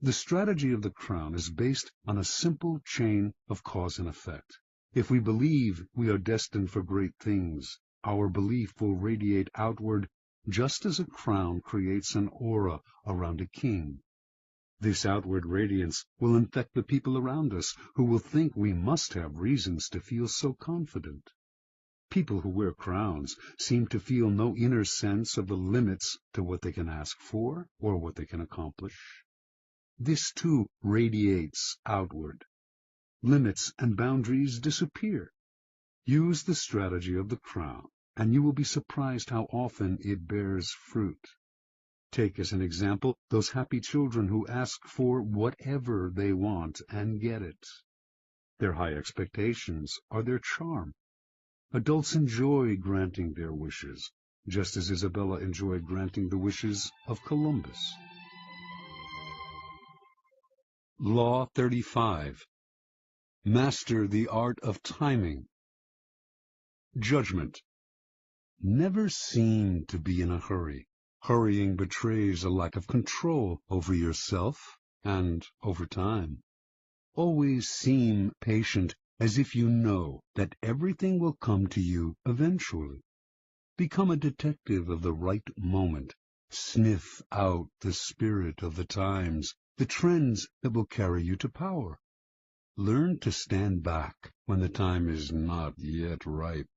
The strategy of the crown is based on a simple chain of cause and effect. If we believe we are destined for great things, our belief will radiate outward just as a crown creates an aura around a king. This outward radiance will infect the people around us, who will think we must have reasons to feel so confident. People who wear crowns seem to feel no inner sense of the limits to what they can ask for or what they can accomplish. This, too, radiates outward. Limits and boundaries disappear. Use the strategy of the crown, and you will be surprised how often it bears fruit. Take as an example those happy children who ask for whatever they want and get it. Their high expectations are their charm. Adults enjoy granting their wishes, just as Isabella enjoyed granting the wishes of Columbus. Law 35. Master the art of timing. Judgment. Never seem to be in a hurry. Hurrying betrays a lack of control over yourself and over time. Always seem patient, as if you know that everything will come to you eventually. Become a detective of the right moment. Sniff out the spirit of the times, the trends that will carry you to power. Learn to stand back when the time is not yet ripe,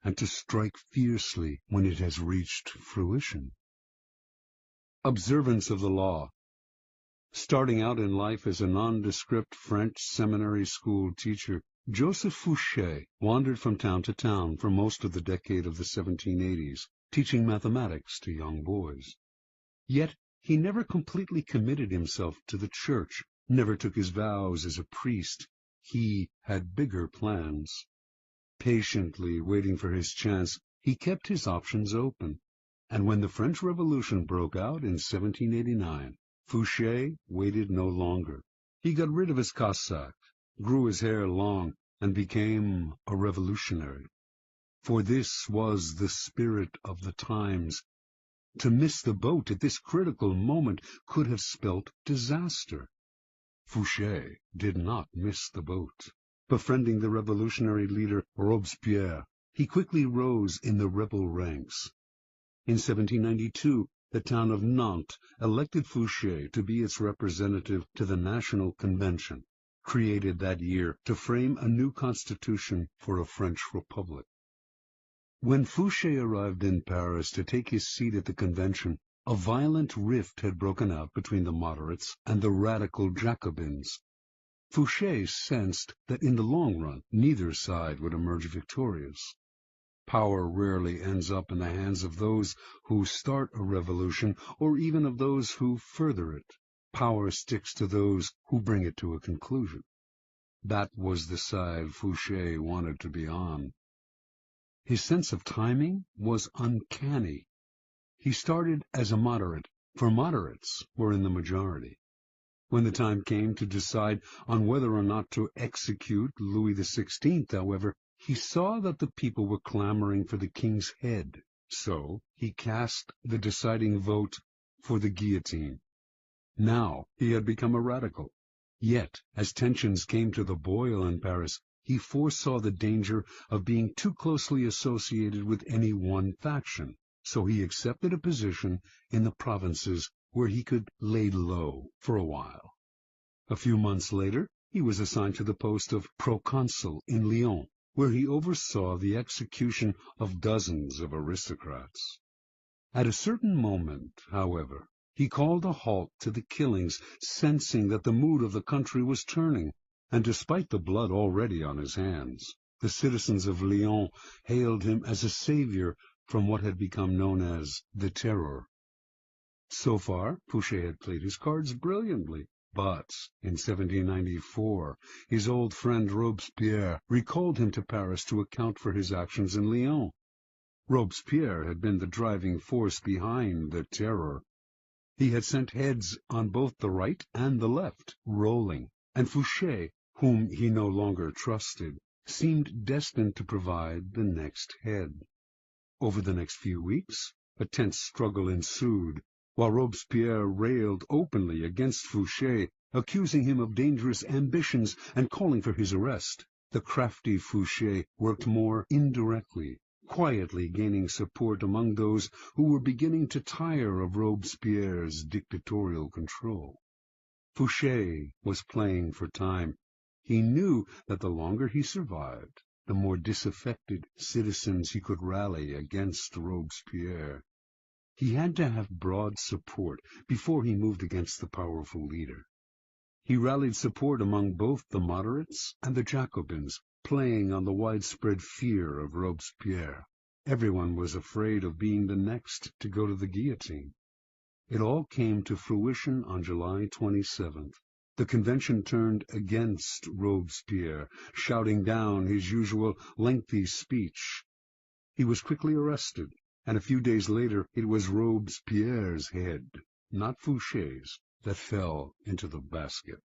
and to strike fiercely when it has reached fruition. Observance of the law. Starting out in life as a nondescript French seminary school teacher, Joseph Fouché wandered from town to town for most of the decade of the 1780s, teaching mathematics to young boys. Yet he never completely committed himself to the church, never took his vows as a priest. He had bigger plans. Patiently waiting for his chance, he kept his options open. And when the French Revolution broke out in 1789, Fouché waited no longer. He got rid of his cassock, grew his hair long, and became a revolutionary. For this was the spirit of the times. To miss the boat at this critical moment could have spelt disaster. Fouché did not miss the boat. Befriending the revolutionary leader Robespierre, he quickly rose in the rebel ranks. In 1792, the town of Nantes elected Fouché to be its representative to the National Convention, created that year to frame a new constitution for a French republic. When Fouché arrived in Paris to take his seat at the convention, a violent rift had broken out between the moderates and the radical Jacobins. Fouché sensed that in the long run, neither side would emerge victorious. Power rarely ends up in the hands of those who start a revolution, or even of those who further it. Power sticks to those who bring it to a conclusion. That was the side Fouché wanted to be on. His sense of timing was uncanny. He started as a moderate, for moderates were in the majority. When the time came to decide on whether or not to execute Louis XVI, however, he saw that the people were clamoring for the king's head, so he cast the deciding vote for the guillotine. Now he had become a radical. Yet, as tensions came to the boil in Paris, he foresaw the danger of being too closely associated with any one faction, so he accepted a position in the provinces where he could lay low for a while. A few months later, he was assigned to the post of proconsul in Lyon, where he oversaw the execution of dozens of aristocrats. At a certain moment, however, he called a halt to the killings, sensing that the mood of the country was turning, and despite the blood already on his hands, the citizens of Lyon hailed him as a savior from what had become known as the Terror. So far, Fouché had played his cards brilliantly, but in 1794, his old friend Robespierre recalled him to Paris to account for his actions in Lyon. Robespierre had been the driving force behind the Terror. He had sent heads on both the right and the left rolling, and Fouché, whom he no longer trusted, seemed destined to provide the next head. Over the next few weeks, a tense struggle ensued, while Robespierre railed openly against Fouché, accusing him of dangerous ambitions and calling for his arrest. The crafty Fouché worked more indirectly, quietly gaining support among those who were beginning to tire of Robespierre's dictatorial control. Fouché was playing for time. He knew that the longer he survived, the more disaffected citizens he could rally against Robespierre. He had to have broad support before he moved against the powerful leader. He rallied support among both the moderates and the Jacobins, playing on the widespread fear of Robespierre. Everyone was afraid of being the next to go to the guillotine. It all came to fruition on July 27th. The convention turned against Robespierre, shouting down his usual lengthy speech. He was quickly arrested, and a few days later it was Robespierre's head, not Fouché's, that fell into the basket.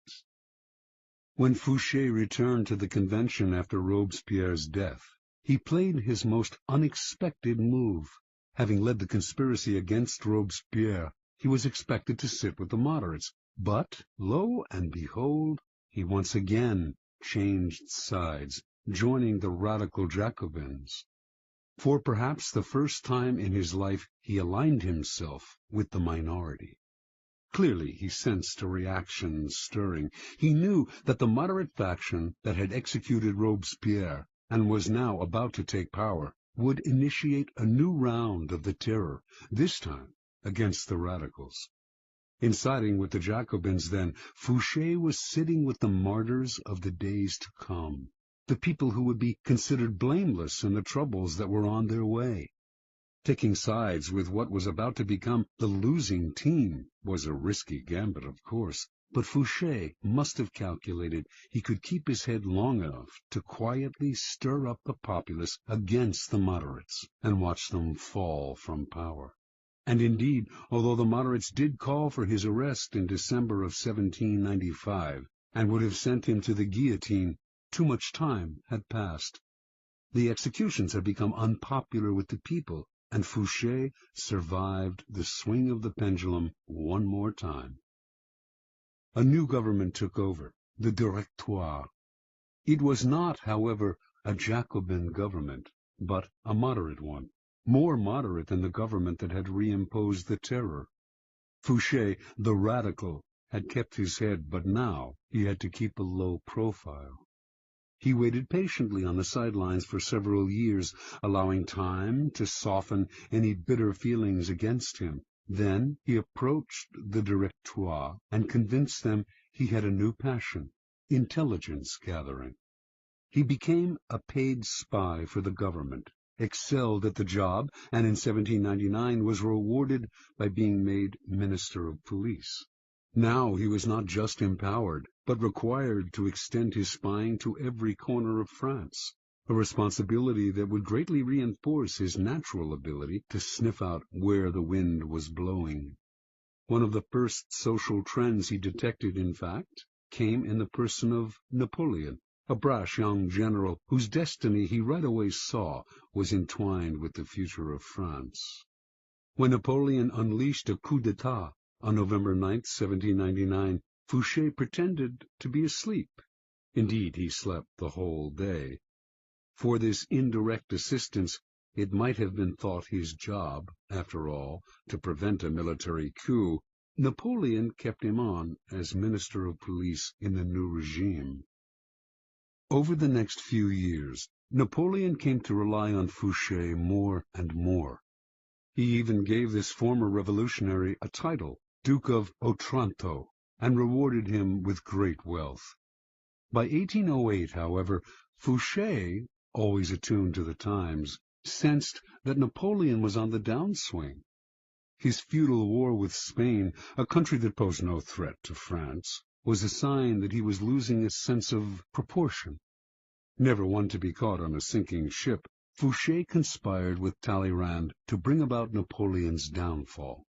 When Fouché returned to the convention after Robespierre's death, he played his most unexpected move. Having led the conspiracy against Robespierre, he was expected to sit with the moderates, but, lo and behold, he once again changed sides, joining the radical Jacobins. For perhaps the first time in his life, he aligned himself with the minority. Clearly he sensed a reaction stirring. He knew that the moderate faction that had executed Robespierre and was now about to take power would initiate a new round of the terror, this time against the radicals. In siding with the Jacobins, then, Fouché was sitting with the martyrs of the days to come, the people who would be considered blameless in the troubles that were on their way. Taking sides with what was about to become the losing team was a risky gambit, of course, but Fouché must have calculated he could keep his head long enough to quietly stir up the populace against the moderates and watch them fall from power. And indeed, although the moderates did call for his arrest in December of 1795 and would have sent him to the guillotine, too much time had passed. The executions had become unpopular with the people, and Fouché survived the swing of the pendulum one more time. A new government took over, the Directoire. It was not, however, a Jacobin government, but a moderate one, more moderate than the government that had reimposed the terror. Fouché, the radical, had kept his head, but now he had to keep a low profile. He waited patiently on the sidelines for several years, allowing time to soften any bitter feelings against him. Then he approached the Directoire and convinced them he had a new passion, intelligence gathering. He became a paid spy for the government, excelled at the job, and in 1799 was rewarded by being made Minister of Police. Now he was not just empowered, but required to extend his spying to every corner of France, a responsibility that would greatly reinforce his natural ability to sniff out where the wind was blowing. One of the first social trends he detected, in fact, came in the person of Napoleon, a brash young general whose destiny he right away saw was entwined with the future of France. When Napoleon unleashed a coup d'etat on November 9, 1799, Fouché pretended to be asleep. Indeed, he slept the whole day. For this indirect assistance, it might have been thought his job, after all, to prevent a military coup. Napoleon kept him on as Minister of Police in the new regime. Over the next few years, Napoleon came to rely on Fouché more and more. He even gave this former revolutionary a title, Duke of Otranto, and rewarded him with great wealth. By 1808, however, Fouché, always attuned to the times, sensed that Napoleon was on the downswing. His feudal war with Spain, a country that posed no threat to France, was a sign that he was losing a sense of proportion. Never one to be caught on a sinking ship, Fouché conspired with Talleyrand to bring about Napoleon's downfall.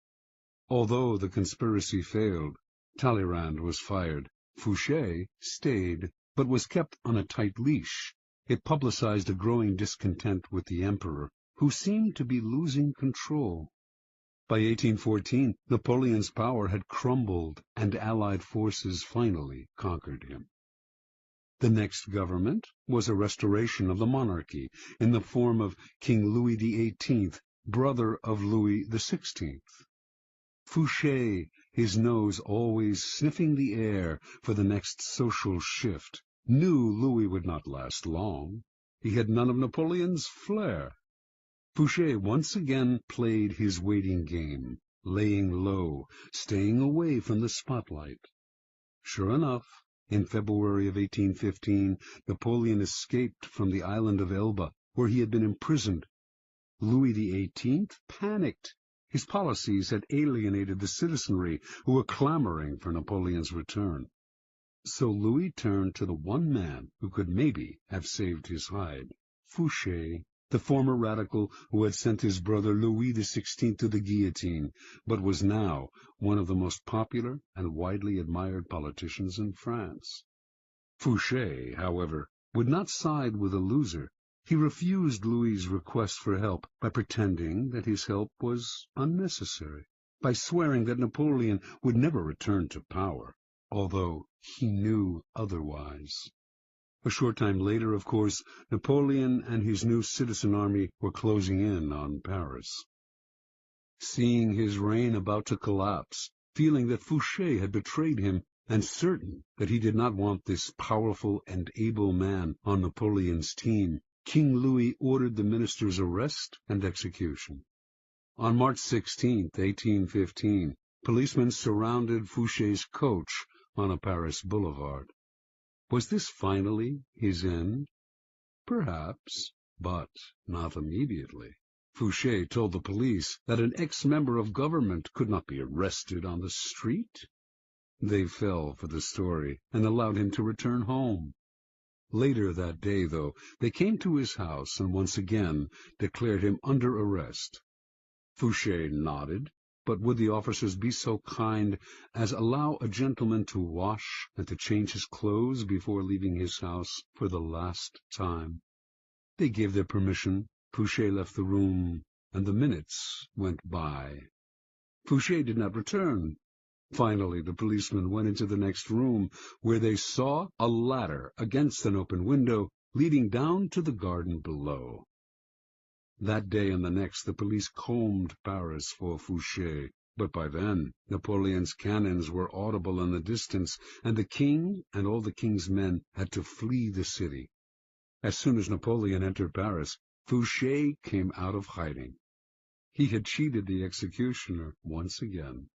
Although the conspiracy failed, Talleyrand was fired. Fouché stayed, but was kept on a tight leash. It publicized a growing discontent with the emperor, who seemed to be losing control. By 1814, Napoleon's power had crumbled, and Allied forces finally conquered him. The next government was a restoration of the monarchy in the form of King Louis XVIII, brother of Louis XVI. Fouché, his nose always sniffing the air for the next social shift, knew Louis would not last long. He had none of Napoleon's flair. Fouché once again played his waiting game, laying low, staying away from the spotlight. Sure enough, in February of 1815, Napoleon escaped from the island of Elba, where he had been imprisoned. Louis XVIII panicked. His policies had alienated the citizenry, who were clamoring for Napoleon's return. So Louis turned to the one man who could maybe have saved his hide, Fouché, the former radical who had sent his brother Louis XVI to the guillotine, but was now one of the most popular and widely admired politicians in France. Fouché, however, would not side with a loser. He refused Louis's request for help by pretending that his help was unnecessary, by swearing that Napoleon would never return to power, although he knew otherwise. A short time later, of course, Napoleon and his new citizen army were closing in on Paris. Seeing his reign about to collapse, feeling that Fouché had betrayed him, and certain that he did not want this powerful and able man on Napoleon's team, King Louis ordered the minister's arrest and execution. On March 16, 1815, policemen surrounded Fouché's coach on a Paris boulevard. Was this finally his end? Perhaps, but not immediately. Fouché told the police that an ex-member of government could not be arrested on the street. They fell for the story and allowed him to return home. Later that day, though, they came to his house and once again declared him under arrest. Fouché nodded, but would the officers be so kind as allow a gentleman to wash and to change his clothes before leaving his house for the last time? They gave their permission. Fouché left the room, and the minutes went by. Fouché did not return. Finally, the policemen went into the next room, where they saw a ladder against an open window leading down to the garden below. That day and the next the police combed Paris for Fouché, but by then Napoleon's cannons were audible in the distance, and the king and all the king's men had to flee the city. As soon as Napoleon entered Paris, Fouché came out of hiding. He had cheated the executioner once again.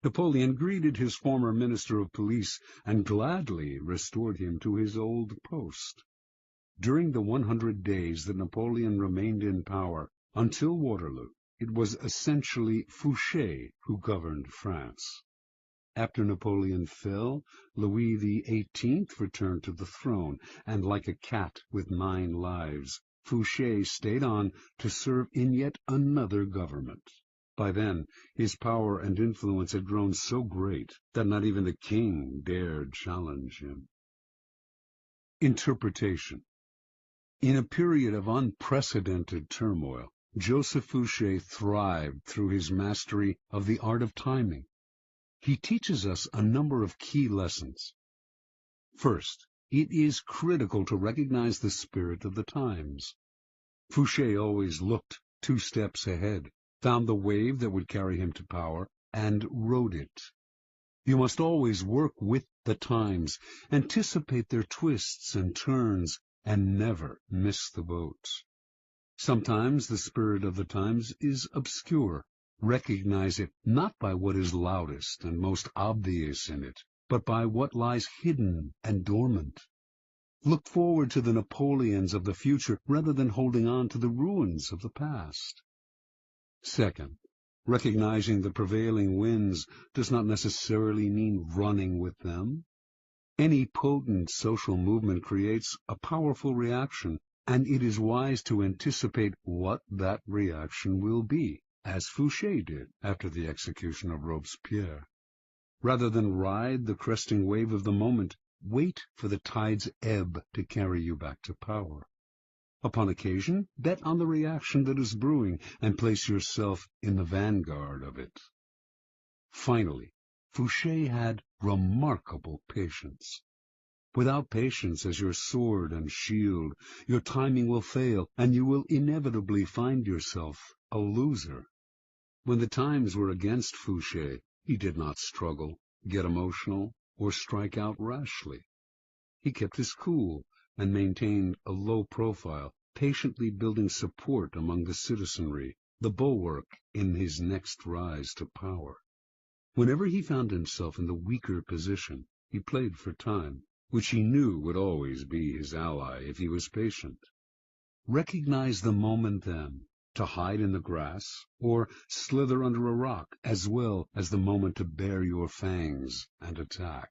Napoleon greeted his former minister of police and gladly restored him to his old post. During the 100 days that Napoleon remained in power, until Waterloo, it was essentially Fouché who governed France. After Napoleon fell, Louis XVIII returned to the throne, and like a cat with 9 lives, Fouché stayed on to serve in yet another government. By then, his power and influence had grown so great that not even the king dared challenge him. Interpretation. In a period of unprecedented turmoil, Joseph Fouché thrived through his mastery of the art of timing. He teaches us a number of key lessons. First, it is critical to recognize the spirit of the times. Fouché always looked 2 steps ahead, found the wave that would carry him to power, and rode it. You must always work with the times, anticipate their twists and turns, and never miss the boat. Sometimes the spirit of the times is obscure. Recognize it not by what is loudest and most obvious in it, but by what lies hidden and dormant. Look forward to the Napoleons of the future rather than holding on to the ruins of the past. Second, recognizing the prevailing winds does not necessarily mean running with them. Any potent social movement creates a powerful reaction, and it is wise to anticipate what that reaction will be, as Fouché did after the execution of Robespierre. Rather than ride the cresting wave of the moment, wait for the tide's ebb to carry you back to power. Upon occasion, bet on the reaction that is brewing and place yourself in the vanguard of it. Finally, Fouché had remarkable patience. Without patience as your sword and shield, your timing will fail, and you will inevitably find yourself a loser. When the times were against Fouché, he did not struggle, get emotional, or strike out rashly. He kept his cool and maintained a low profile, patiently building support among the citizenry, the bulwark in his next rise to power. Whenever he found himself in the weaker position, he played for time, which he knew would always be his ally if he was patient. Recognize the moment then, to hide in the grass or slither under a rock, as well as the moment to bare your fangs and attack.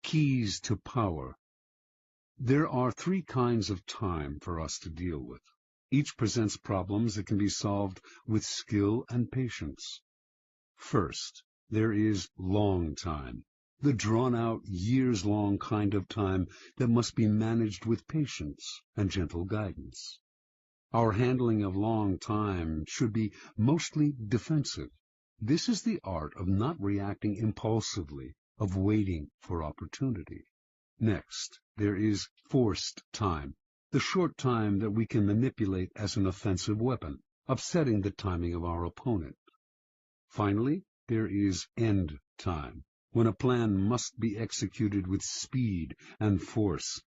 Keys to power. There are 3 kinds of time for us to deal with. Each presents problems that can be solved with skill and patience. First, there is long time. the drawn-out, years-long kind of time that must be managed with patience and gentle guidance. Our handling of long time should be mostly defensive. This is the art of not reacting impulsively, of waiting for opportunity. Next, there is forced time, the short time that we can manipulate as an offensive weapon, upsetting the timing of our opponent. Finally, there is end time, when a plan must be executed with speed and force.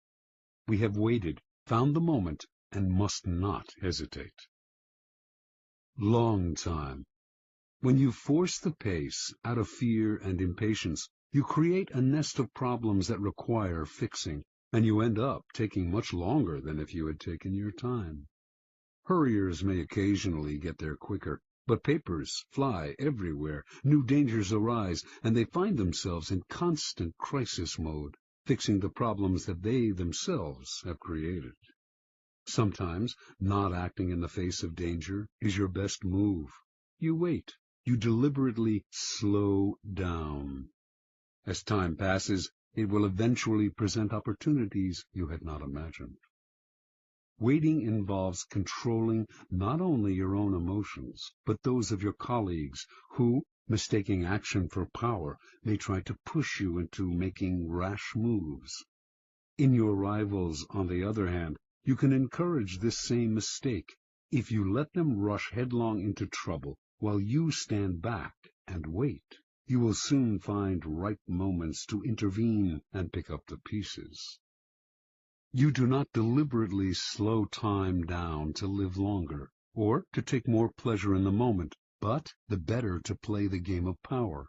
We have waited, found the moment, and must not hesitate. Long time. When you force the pace out of fear and impatience, you create a nest of problems that require fixing, and you end up taking much longer than if you had taken your time. Hurriers may occasionally get there quicker, but papers fly everywhere, new dangers arise, and they find themselves in constant crisis mode, fixing the problems that they themselves have created. Sometimes not acting in the face of danger is your best move. You wait. You deliberately slow down. As time passes, it will eventually present opportunities you had not imagined. Waiting involves controlling not only your own emotions, but those of your colleagues who, mistaking action for power, may try to push you into making rash moves. In your rivals, on the other hand, you can encourage this same mistake if you let them rush headlong into trouble while you stand back and wait. You will soon find ripe moments to intervene and pick up the pieces. You do not deliberately slow time down to live longer, or to take more pleasure in the moment, but the better to play the game of power.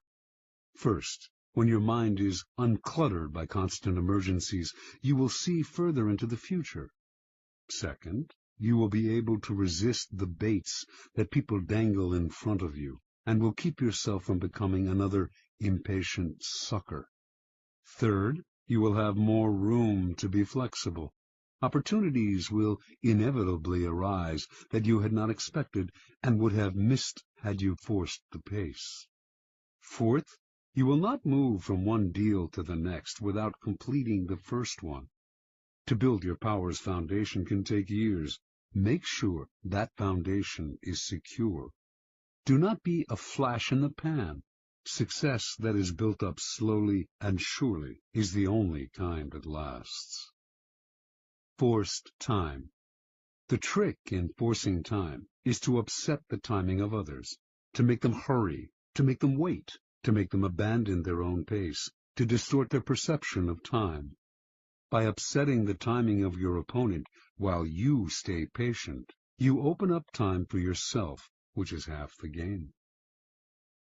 First, when your mind is uncluttered by constant emergencies, you will see further into the future. Second, you will be able to resist the baits that people dangle in front of you, and will keep yourself from becoming another impatient sucker. Third, you will have more room to be flexible. Opportunities will inevitably arise that you had not expected and would have missed had you forced the pace. Fourth, you will not move from one deal to the next without completing the first one. To build your power's foundation can take years. Make sure that foundation is secure. Do not be a flash in the pan. Success that is built up slowly and surely is the only kind that lasts. Forced time. The trick in forcing time is to upset the timing of others, to make them hurry, to make them wait, to make them abandon their own pace, to distort their perception of time. By upsetting the timing of your opponent while you stay patient, you open up time for yourself, which is half the game.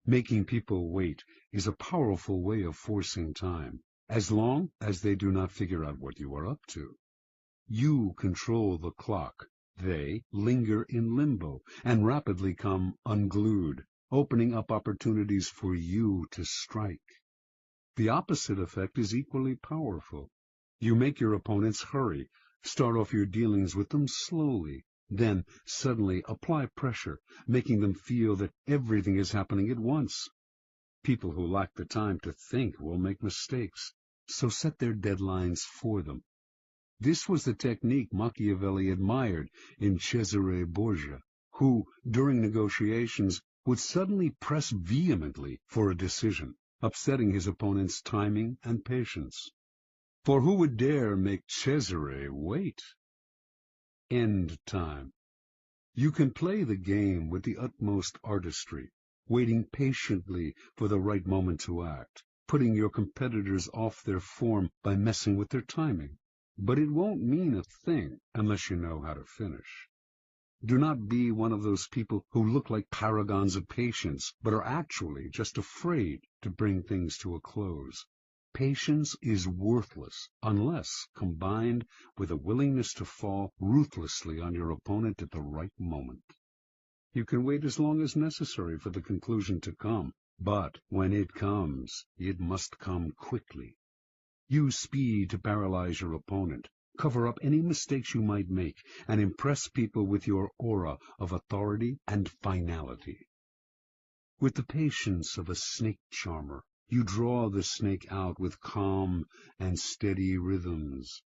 Making people wait is a powerful way of forcing time, as long as they do not figure out what you are up to. You control the clock. They linger in limbo and rapidly come unglued, opening up opportunities for you to strike. The opposite effect is equally powerful. You make your opponents hurry, start off your dealings with them slowly, then suddenly apply pressure, making them feel that everything is happening at once. People who lack the time to think will make mistakes, so set their deadlines for them. This was the technique Machiavelli admired in Cesare Borgia, who, during negotiations, would suddenly press vehemently for a decision, upsetting his opponent's timing and patience. For who would dare make Cesare wait? End time. You can play the game with the utmost artistry, waiting patiently for the right moment to act, putting your competitors off their form by messing with their timing. But it won't mean a thing unless you know how to finish. Do not be one of those people who look like paragons of patience, but are actually just afraid to bring things to a close. Patience is worthless unless combined with a willingness to fall ruthlessly on your opponent at the right moment. You can wait as long as necessary for the conclusion to come, but when it comes, it must come quickly. Use speed to paralyze your opponent, cover up any mistakes you might make, and impress people with your aura of authority and finality. With the patience of a snake charmer, You draw the snake out with calm and steady rhythms.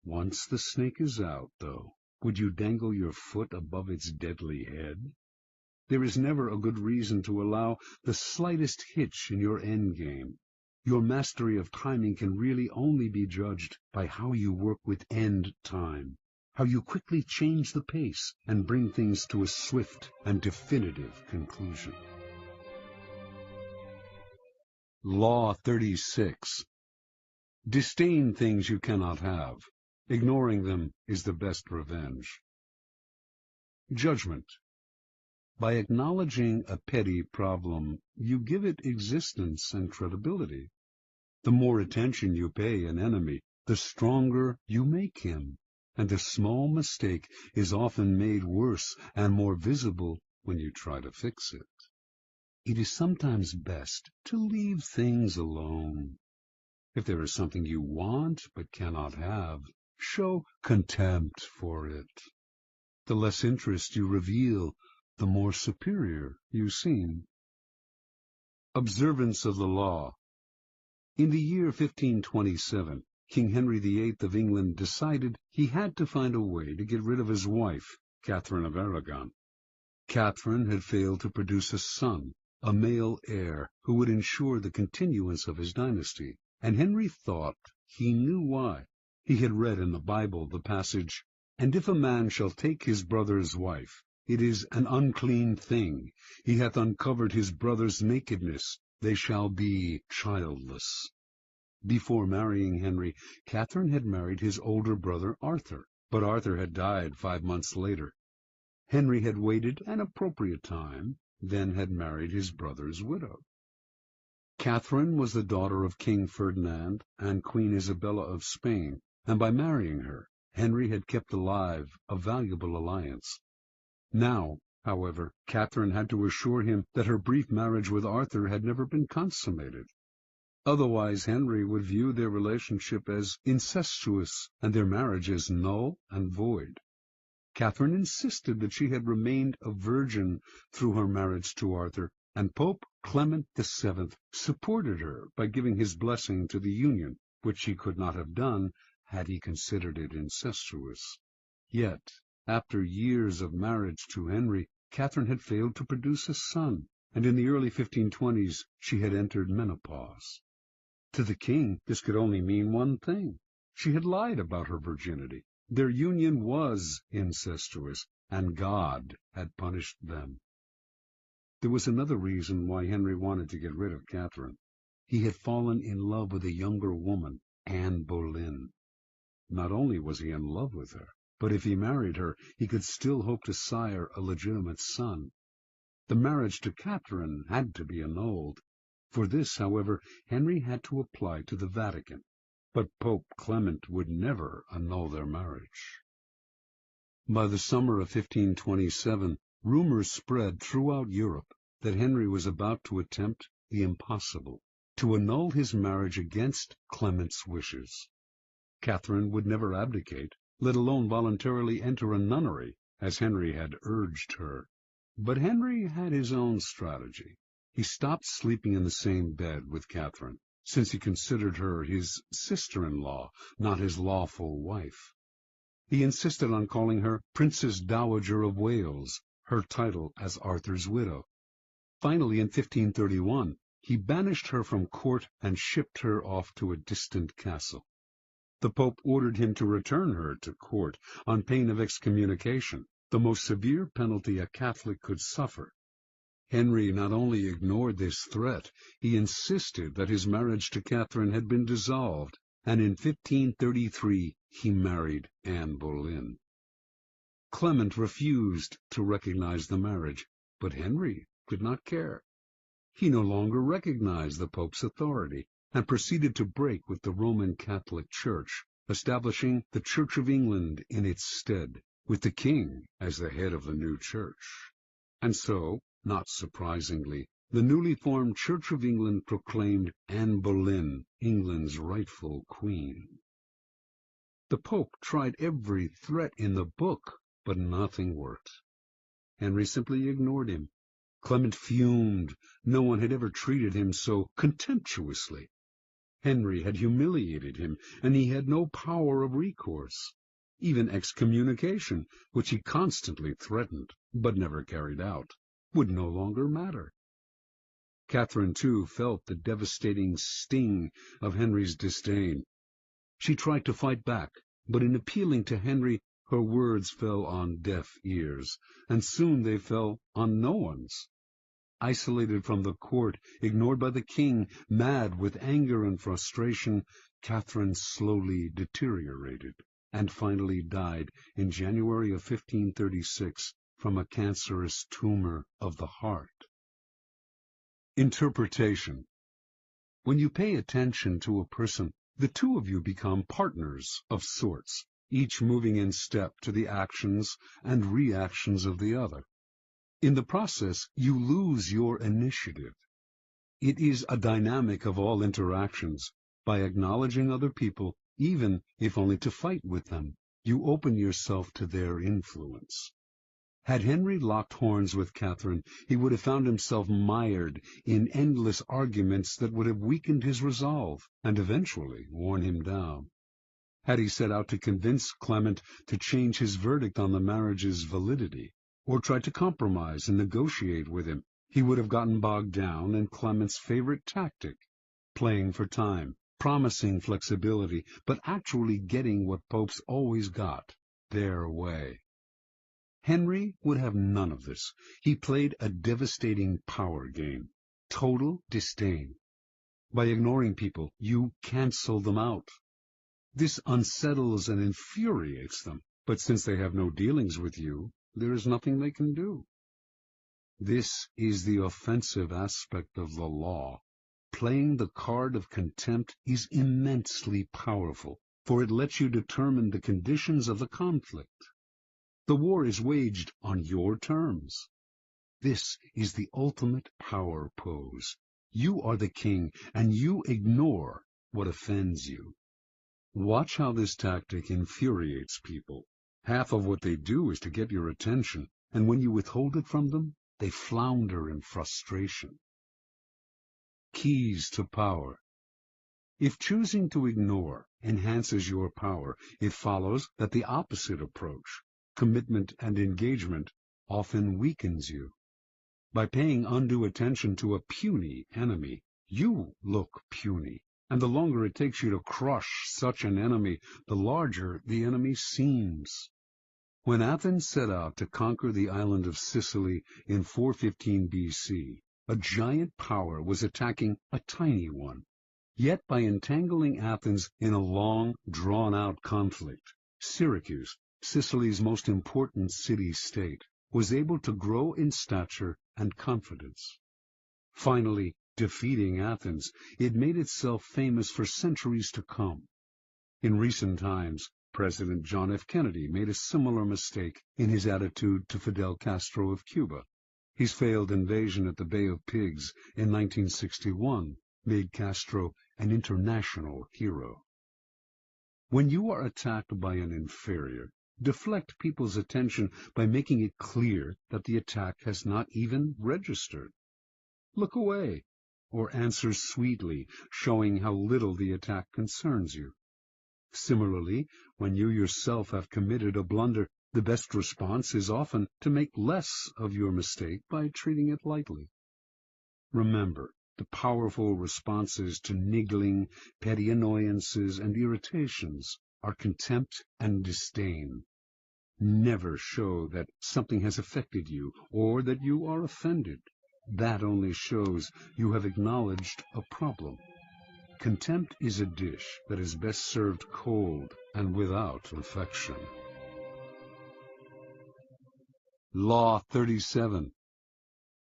Once the snake is out, though, would you dangle your foot above its deadly head? There is never a good reason to allow the slightest hitch in your endgame. Your mastery of timing can really only be judged by how you work with end time, how you quickly change the pace and bring things to a swift and definitive conclusion. Law 36. Disdain things you cannot have. Ignoring them is the best revenge. Judgment. By acknowledging a petty problem, you give it existence and credibility. The more attention you pay an enemy, the stronger you make him, and a small mistake is often made worse and more visible when you try to fix it. It is sometimes best to leave things alone. If there is something you want but cannot have, show contempt for it. The less interest you reveal, the more superior you seem. Observance of the law. In the year 1527, King Henry VIII of England decided he had to find a way to get rid of his wife, Catherine of Aragon. Catherine had failed to produce a son, a male heir, who would ensure the continuance of his dynasty, and Henry thought he knew why. He had read in the Bible the passage, "And if a man shall take his brother's wife, it is an unclean thing. He hath uncovered his brother's nakedness. They shall be childless." Before marrying Henry, Catherine had married his older brother Arthur, but Arthur had died 5 months later. Henry had waited an appropriate time, then had married his brother's widow. Catherine was the daughter of King Ferdinand and Queen Isabella of Spain, and by marrying her, Henry had kept alive a valuable alliance. Now, however, Catherine had to assure him that her brief marriage with Arthur had never been consummated. Otherwise, Henry would view their relationship as incestuous and their marriage as null and void. Catherine insisted that she had remained a virgin through her marriage to Arthur, and Pope Clement VII supported her by giving his blessing to the union, which he could not have done had he considered it incestuous. Yet, after years of marriage to Henry, Catherine had failed to produce a son, and in the early 1520s she had entered menopause. To the king, this could only mean one thing. She had lied about her virginity. Their union was incestuous, and God had punished them. There was another reason why Henry wanted to get rid of Catherine. He had fallen in love with a younger woman, Anne Boleyn. Not only was he in love with her, but if he married her, he could still hope to sire a legitimate son. The marriage to Catherine had to be annulled. For this, however, Henry had to apply to the Vatican, but Pope Clement would never annul their marriage. By the summer of 1527, rumors spread throughout Europe that Henry was about to attempt the impossible, to annul his marriage against Clement's wishes. Catherine would never abdicate, let alone voluntarily enter a nunnery, as Henry had urged her. But Henry had his own strategy. He stopped sleeping in the same bed with Catherine, since he considered her his sister-in-law, not his lawful wife. He insisted on calling her Princess Dowager of Wales, her title as Arthur's widow. Finally, in 1531, he banished her from court and shipped her off to a distant castle. The Pope ordered him to return her to court on pain of excommunication, the most severe penalty a Catholic could suffer. Henry not only ignored this threat, he insisted that his marriage to Catherine had been dissolved, and in 1533 he married Anne Boleyn. Clement refused to recognize the marriage, but Henry did not care. He no longer recognized the Pope's authority, and proceeded to break with the Roman Catholic Church, establishing the Church of England in its stead, with the king as the head of the new church. And so, not surprisingly, the newly formed Church of England proclaimed Anne Boleyn England's rightful queen. The Pope tried every threat in the book, but nothing worked. Henry simply ignored him. Clement fumed. No one had ever treated him so contemptuously. Henry had humiliated him, and he had no power of recourse. Even excommunication, which he constantly threatened, but never carried out, would no longer matter. Catherine, too, felt the devastating sting of Henry's disdain. She tried to fight back, but in appealing to Henry, her words fell on deaf ears, and soon they fell on no one's. Isolated from the court, ignored by the king, mad with anger and frustration, Catherine slowly deteriorated, and finally died in January of 1536 from a cancerous tumor of the heart. Interpretation. When you pay attention to a person, the two of you become partners of sorts, each moving in step to the actions and reactions of the other. In the process, you lose your initiative. It is a dynamic of all interactions. By acknowledging other people, even if only to fight with them, you open yourself to their influence. Had Henry locked horns with Catherine, he would have found himself mired in endless arguments that would have weakened his resolve and eventually worn him down. Had he set out to convince Clement to change his verdict on the marriage's validity, or tried to compromise and negotiate with him, he would have gotten bogged down in Clement's favorite tactic, playing for time, promising flexibility, but actually getting what popes always got, their way. Henry would have none of this. He played a devastating power game, total disdain. By ignoring people, you cancel them out. This unsettles and infuriates them, but since they have no dealings with you, there is nothing they can do. This is the offensive aspect of the law. Playing the card of contempt is immensely powerful, for it lets you determine the conditions of the conflict. The war is waged on your terms. This is the ultimate power pose. You are the king, and you ignore what offends you. Watch how this tactic infuriates people. Half of what they do is to get your attention, and when you withhold it from them, they flounder in frustration. Keys to power. If choosing to ignore enhances your power, it follows that the opposite approach, commitment and engagement, often weakens you. By paying undue attention to a puny enemy, you look puny, and the longer it takes you to crush such an enemy, the larger the enemy seems. When Athens set out to conquer the island of Sicily in 415 BC, a giant power was attacking a tiny one. Yet by entangling Athens in a long, drawn-out conflict, Syracuse, Sicily's most important city-state, was able to grow in stature and confidence. Finally, defeating Athens, it made itself famous for centuries to come. In recent times, President John F. Kennedy made a similar mistake in his attitude to Fidel Castro of Cuba. His failed invasion at the Bay of Pigs in 1961 made Castro an international hero. When you are attacked by an inferior, deflect people's attention by making it clear that the attack has not even registered. Look away, or answer sweetly, showing how little the attack concerns you. Similarly, when you yourself have committed a blunder, the best response is often to make less of your mistake by treating it lightly. Remember, the powerful responses to niggling, petty annoyances, and irritations are contempt and disdain. Never show that something has affected you or that you are offended. That only shows you have acknowledged a problem. Contempt is a dish that is best served cold and without affection. Law 37.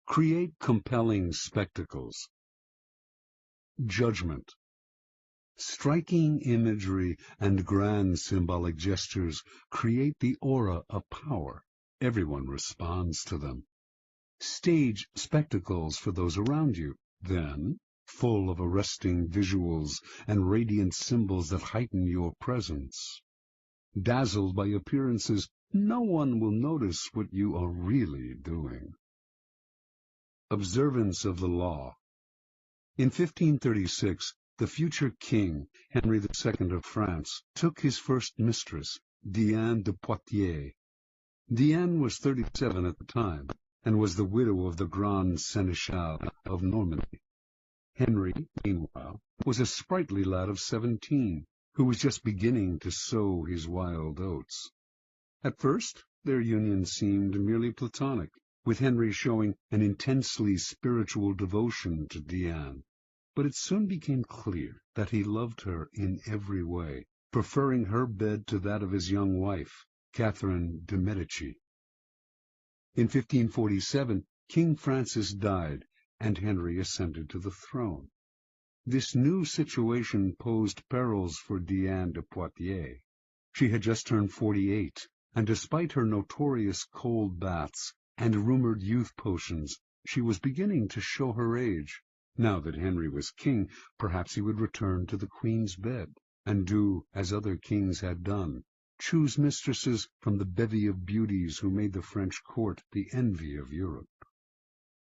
Create compelling spectacles. Judgment. Striking imagery and grand symbolic gestures create the aura of power. Everyone responds to them. Stage spectacles for those around you, then, full of arresting visuals and radiant symbols that heighten your presence. Dazzled by appearances, no one will notice what you are really doing. Observance of the law. In 1536, the future king, Henry II of France, took his first mistress, Diane de Poitiers. Diane was 37 at the time, and was the widow of the Grand Seneschal of Normandy. Henry, meanwhile, was a sprightly lad of 17, who was just beginning to sow his wild oats. At first, their union seemed merely platonic, with Henry showing an intensely spiritual devotion to Diane. But it soon became clear that he loved her in every way, preferring her bed to that of his young wife, Catherine de' Medici. In 1547, King Francis died, and Henry ascended to the throne. This new situation posed perils for Diane de Poitiers. She had just turned 48, and despite her notorious cold baths and rumored youth potions, she was beginning to show her age. Now that Henry was king, perhaps he would return to the queen's bed, and do as other kings had done, choose mistresses from the bevy of beauties who made the French court the envy of Europe.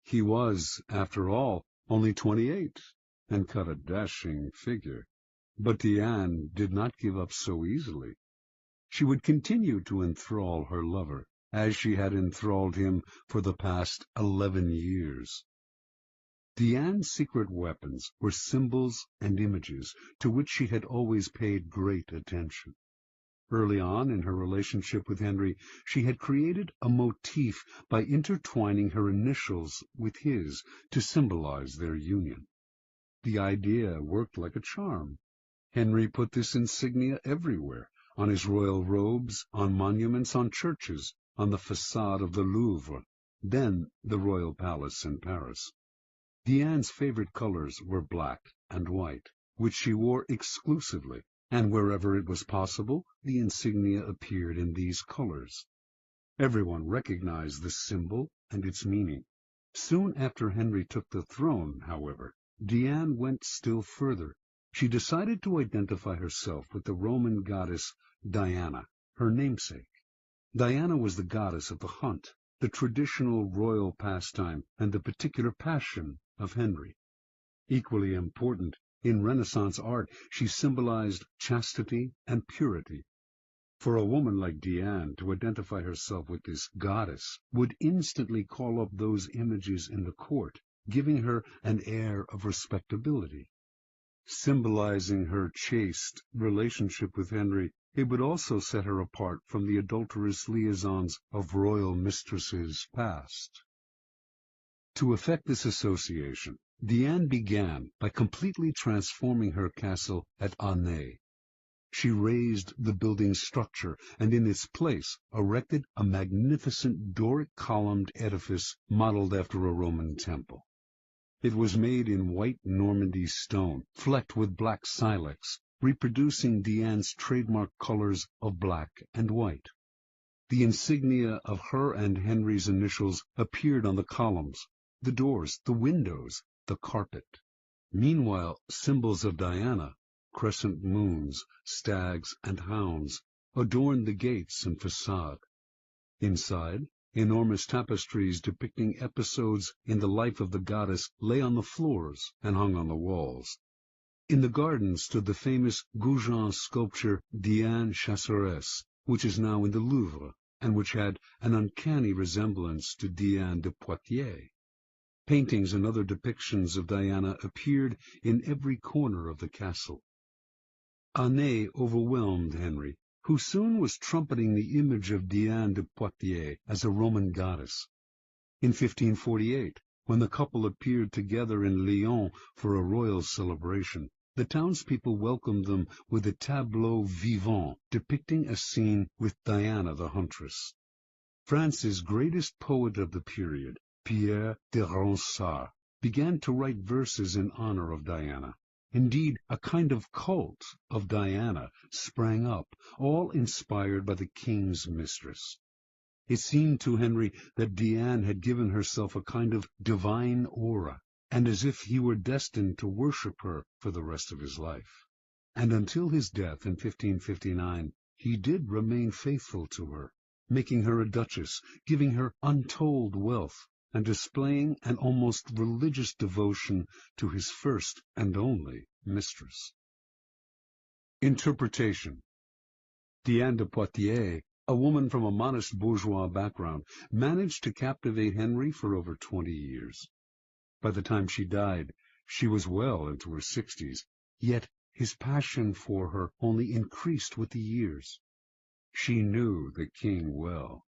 He was, after all, only 28, and cut a dashing figure. But Diane did not give up so easily. She would continue to enthrall her lover, as she had enthralled him for the past 11 years. Diane's secret weapons were symbols and images to which she had always paid great attention. Early on in her relationship with Henry, she had created a motif by intertwining her initials with his to symbolize their union. The idea worked like a charm. Henry put this insignia everywhere, on his royal robes, on monuments, on churches, on the façade of the Louvre, then the royal palace in Paris. Diane's favorite colors were black and white, which she wore exclusively, and wherever it was possible, the insignia appeared in these colors. Everyone recognized the symbol and its meaning. Soon after Henry took the throne, however, Diane went still further. She decided to identify herself with the Roman goddess Diana, her namesake. Diana was the goddess of the hunt, the traditional royal pastime, and the particular passion of Henry. Equally important, in Renaissance art, she symbolized chastity and purity. For a woman like Diane to identify herself with this goddess would instantly call up those images in the court, giving her an air of respectability. Symbolizing her chaste relationship with Henry, it would also set her apart from the adulterous liaisons of royal mistresses past. To effect this association, Diane began by completely transforming her castle at Aunay. She razed the building's structure and in its place erected a magnificent Doric-columned edifice modeled after a Roman temple. It was made in white Normandy stone, flecked with black silex, reproducing Diane's trademark colors of black and white. The insignia of her and Henry's initials appeared on the columns, the doors, the windows, the carpet. Meanwhile, symbols of Diana, crescent moons, stags, and hounds, adorned the gates and façade. Inside, enormous tapestries depicting episodes in the life of the goddess lay on the floors and hung on the walls. In the garden stood the famous Goujon sculpture Diane Chasseresse, which is now in the Louvre, and which had an uncanny resemblance to Diane de Poitiers. Paintings and other depictions of Diana appeared in every corner of the castle. Aunay overwhelmed Henry, who soon was trumpeting the image of Diane de Poitiers as a Roman goddess. In 1548, when the couple appeared together in Lyon for a royal celebration, the townspeople welcomed them with a tableau vivant depicting a scene with Diana the huntress. France's greatest poet of the period, Pierre de Ronsard, began to write verses in honor of Diana. Indeed, a kind of cult of Diana sprang up, all inspired by the king's mistress. It seemed to Henry that Diane had given herself a kind of divine aura, and as if he were destined to worship her for the rest of his life. And until his death in 1559, he did remain faithful to her, making her a duchess, giving her untold wealth, and displaying an almost religious devotion to his first and only mistress. Interpretation. Diane de Poitiers, a woman from a modest bourgeois background, managed to captivate Henry for over 20 years. By the time she died, she was well into her 60s, yet his passion for her only increased with the years. She knew the king well.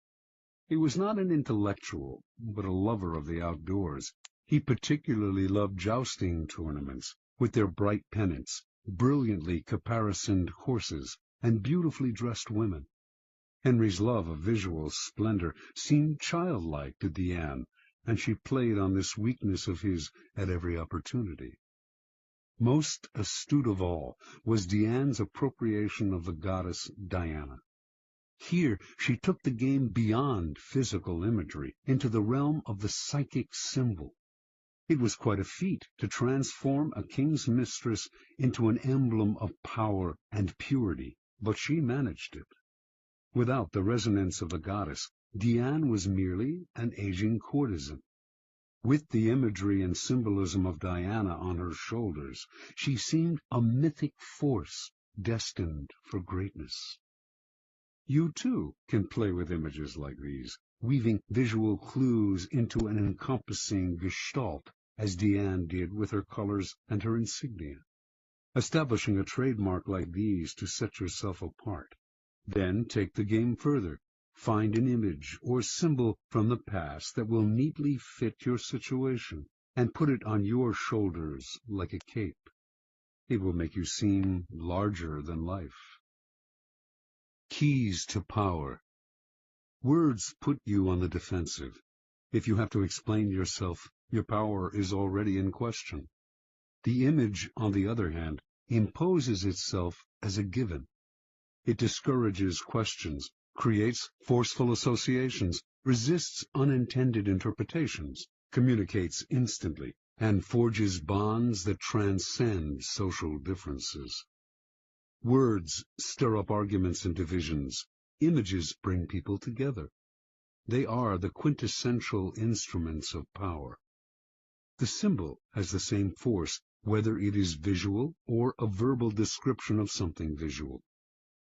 He was not an intellectual, but a lover of the outdoors. He particularly loved jousting tournaments, with their bright pennants, brilliantly caparisoned horses, and beautifully dressed women. Henry's love of visual splendor seemed childlike to Diane, and she played on this weakness of his at every opportunity. Most astute of all was Diane's appropriation of the goddess Diana. Here she took the game beyond physical imagery into the realm of the psychic symbol. It was quite a feat to transform a king's mistress into an emblem of power and purity, but she managed it. Without the resonance of the goddess, Diane was merely an aging courtesan. With the imagery and symbolism of Diana on her shoulders, she seemed a mythic force destined for greatness. You, too, can play with images like these, weaving visual clues into an encompassing gestalt, as Diane did with her colors and her insignia, establishing a trademark like these to set yourself apart. Then take the game further. Find an image or symbol from the past that will neatly fit your situation, and put it on your shoulders like a cape. It will make you seem larger than life. Keys to power. Words put you on the defensive. If you have to explain yourself, your power is already in question. The image, on the other hand, imposes itself as a given. It discourages questions, creates forceful associations, resists unintended interpretations, communicates instantly, and forges bonds that transcend social differences. Words stir up arguments and divisions. Images bring people together. They are the quintessential instruments of power. The symbol has the same force, whether it is visual or a verbal description of something visual.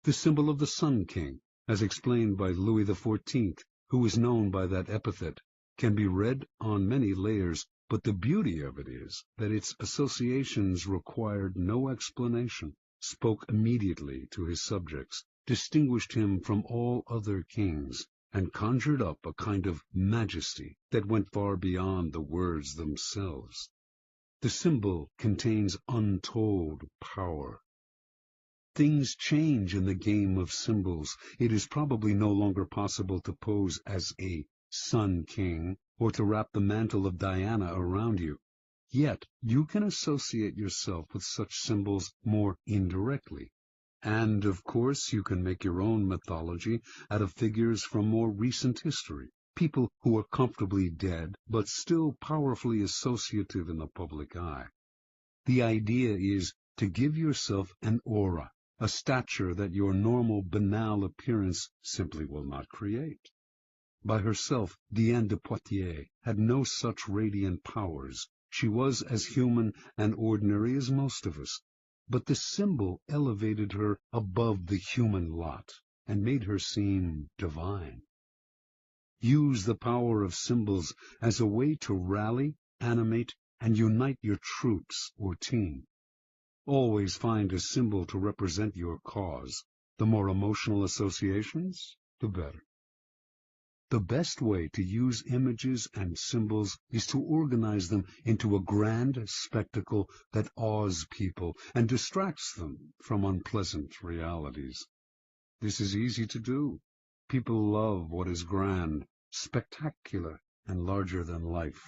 The symbol of the Sun King, as explained by Louis XIV, who is known by that epithet, can be read on many layers, but the beauty of it is that its associations required no explanation, spoke immediately to his subjects, distinguished him from all other kings, and conjured up a kind of majesty that went far beyond the words themselves. The symbol contains untold power. Things change in the game of symbols. It is probably no longer possible to pose as a Sun King or to wrap the mantle of Diana around you. Yet you can associate yourself with such symbols more indirectly. And, of course, you can make your own mythology out of figures from more recent history, people who are comfortably dead but still powerfully associative in the public eye. The idea is to give yourself an aura, a stature that your normal banal appearance simply will not create. By herself, Diane de Poitiers had no such radiant powers. She was as human and ordinary as most of us, but the symbol elevated her above the human lot and made her seem divine. Use the power of symbols as a way to rally, animate, and unite your troops or team. Always find a symbol to represent your cause. The more emotional associations, the better. The best way to use images and symbols is to organize them into a grand spectacle that awes people and distracts them from unpleasant realities. This is easy to do. People love what is grand, spectacular, and larger than life.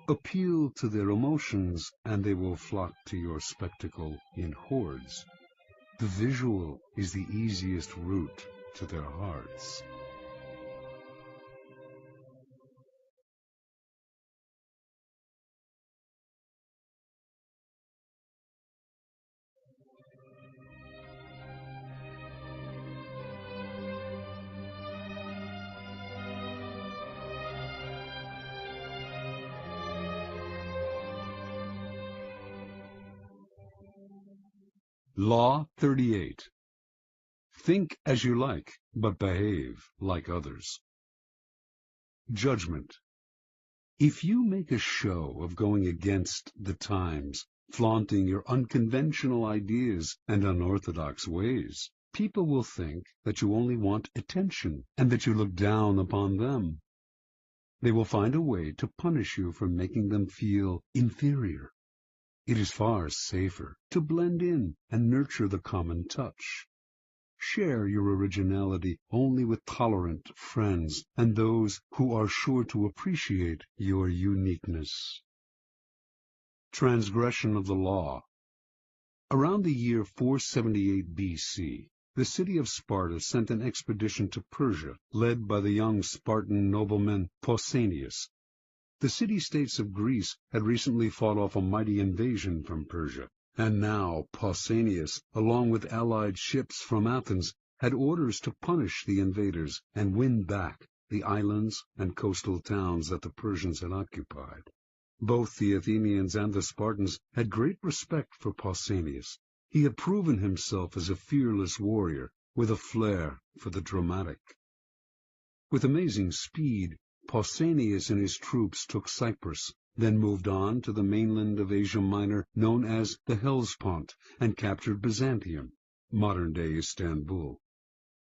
Appeal to their emotions, and they will flock to your spectacle in hordes. The visual is the easiest route to their hearts. Law 38. Think as you like, but behave like others. Judgment. If you make a show of going against the times, flaunting your unconventional ideas and unorthodox ways, people will think that you only want attention and that you look down upon them. They will find a way to punish you for making them feel inferior. It is far safer to blend in and nurture the common touch. Share your originality only with tolerant friends and those who are sure to appreciate your uniqueness. Transgression of the law. Around the year 478 BC, the city of Sparta sent an expedition to Persia, led by the young Spartan nobleman Pausanias. The city-states of Greece had recently fought off a mighty invasion from Persia, and now Pausanias, along with allied ships from Athens, had orders to punish the invaders and win back the islands and coastal towns that the Persians had occupied. Both the Athenians and the Spartans had great respect for Pausanias. He had proven himself as a fearless warrior with a flair for the dramatic. With amazing speed, Pausanias and his troops took Cyprus, then moved on to the mainland of Asia Minor known as the Hellespont, and captured Byzantium, modern-day Istanbul.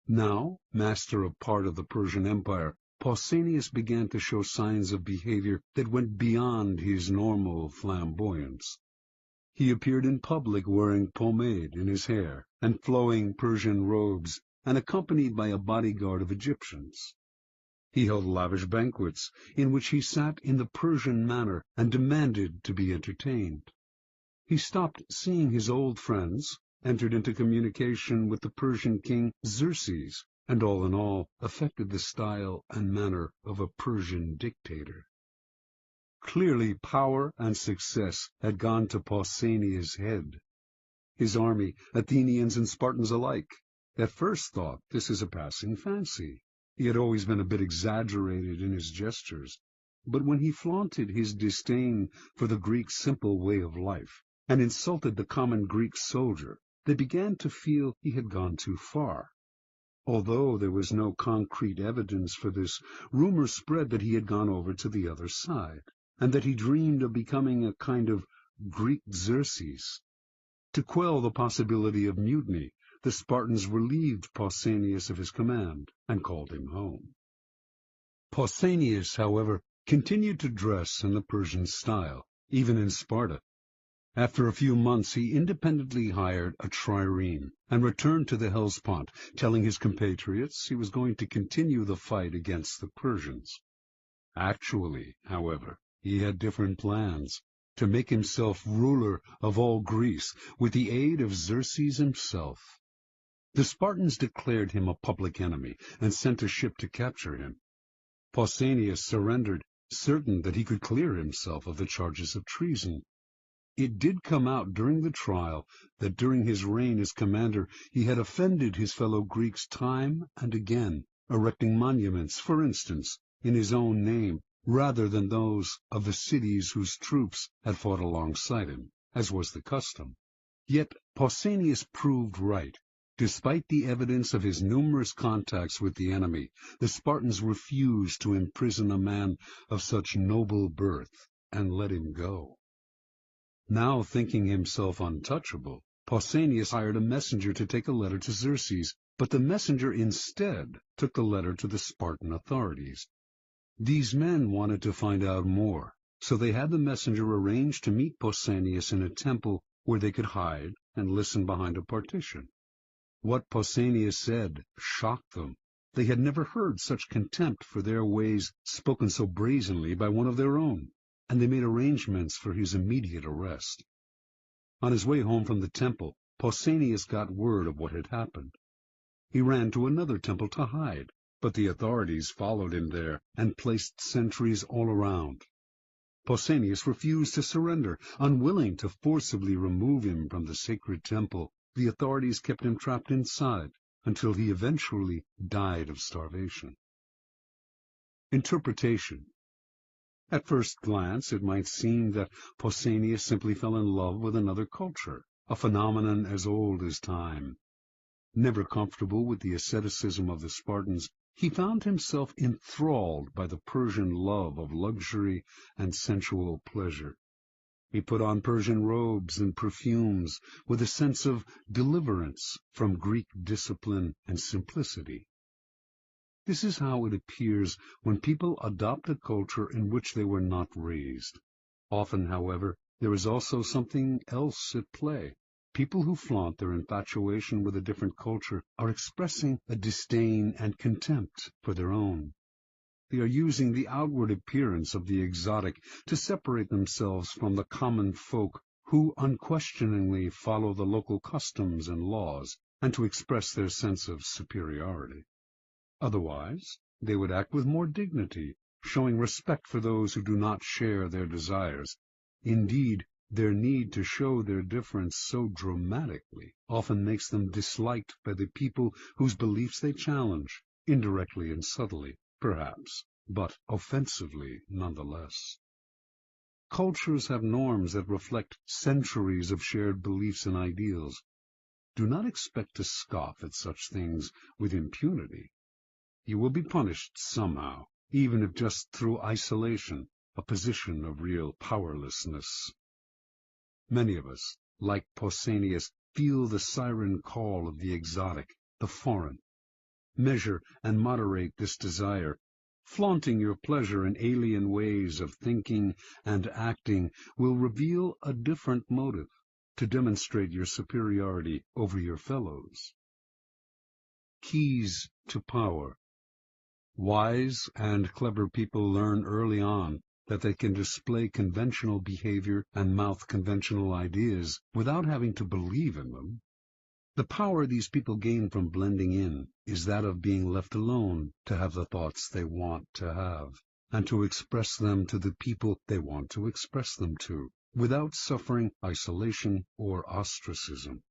Now, master of part of the Persian Empire, Pausanias began to show signs of behavior that went beyond his normal flamboyance. He appeared in public wearing pomade in his hair and flowing Persian robes, and accompanied by a bodyguard of Egyptians. He held lavish banquets, in which he sat in the Persian manner and demanded to be entertained. He stopped seeing his old friends, entered into communication with the Persian king Xerxes, and all in all affected the style and manner of a Persian dictator. Clearly power and success had gone to Pausanias' head. His army, Athenians and Spartans alike, at first thought this is a passing fancy. He had always been a bit exaggerated in his gestures, but when he flaunted his disdain for the Greek simple way of life and insulted the common Greek soldier, they began to feel he had gone too far. Although there was no concrete evidence for this, rumor spread that he had gone over to the other side, and that he dreamed of becoming a kind of Greek Xerxes. To quell the possibility of mutiny, the Spartans relieved Pausanias of his command and called him home. Pausanias, however, continued to dress in the Persian style, even in Sparta. After a few months he independently hired a trireme and returned to the Hellespont, telling his compatriots he was going to continue the fight against the Persians. Actually, however, he had different plans: to make himself ruler of all Greece with the aid of Xerxes himself. The Spartans declared him a public enemy and sent a ship to capture him. Pausanias surrendered, certain that he could clear himself of the charges of treason. It did come out during the trial that during his reign as commander he had offended his fellow Greeks time and again, erecting monuments, for instance, in his own name, rather than those of the cities whose troops had fought alongside him, as was the custom. Yet Pausanias proved right. Despite the evidence of his numerous contacts with the enemy, the Spartans refused to imprison a man of such noble birth and let him go. Now thinking himself untouchable, Pausanias hired a messenger to take a letter to Xerxes, but the messenger instead took the letter to the Spartan authorities. These men wanted to find out more, so they had the messenger arrange to meet Pausanias in a temple where they could hide and listen behind a partition. What Pausanias said shocked them. They had never heard such contempt for their ways spoken so brazenly by one of their own, and they made arrangements for his immediate arrest. On his way home from the temple, Pausanias got word of what had happened. He ran to another temple to hide, but the authorities followed him there and placed sentries all around. Pausanias refused to surrender. Unwilling to forcibly remove him from the sacred temple, the authorities kept him trapped inside until he eventually died of starvation. Interpretation. At first glance, it might seem that Pausanias simply fell in love with another culture, a phenomenon as old as time. Never comfortable with the asceticism of the Spartans, he found himself enthralled by the Persian love of luxury and sensual pleasure. He put on Persian robes and perfumes with a sense of deliverance from Greek discipline and simplicity. This is how it appears when people adopt a culture in which they were not raised. Often, however, there is also something else at play. People who flaunt their infatuation with a different culture are expressing a disdain and contempt for their own. They are using the outward appearance of the exotic to separate themselves from the common folk who unquestioningly follow the local customs and laws, and to express their sense of superiority. Otherwise, they would act with more dignity, showing respect for those who do not share their desires. Indeed, their need to show their difference so dramatically often makes them disliked by the people whose beliefs they challenge, indirectly and subtly, perhaps, but offensively nonetheless. Cultures have norms that reflect centuries of shared beliefs and ideals. Do not expect to scoff at such things with impunity. You will be punished somehow, even if just through isolation, a position of real powerlessness. Many of us, like Pausanias, feel the siren call of the exotic, the foreign. Measure and moderate this desire. Flaunting your pleasure in alien ways of thinking and acting will reveal a different motive, to demonstrate your superiority over your fellows. Keys to power. Wise and clever people learn early on that they can display conventional behavior and mouth conventional ideas without having to believe in them. The power these people gain from blending in is that of being left alone to have the thoughts they want to have, and to express them to the people they want to express them to, without suffering isolation or ostracism.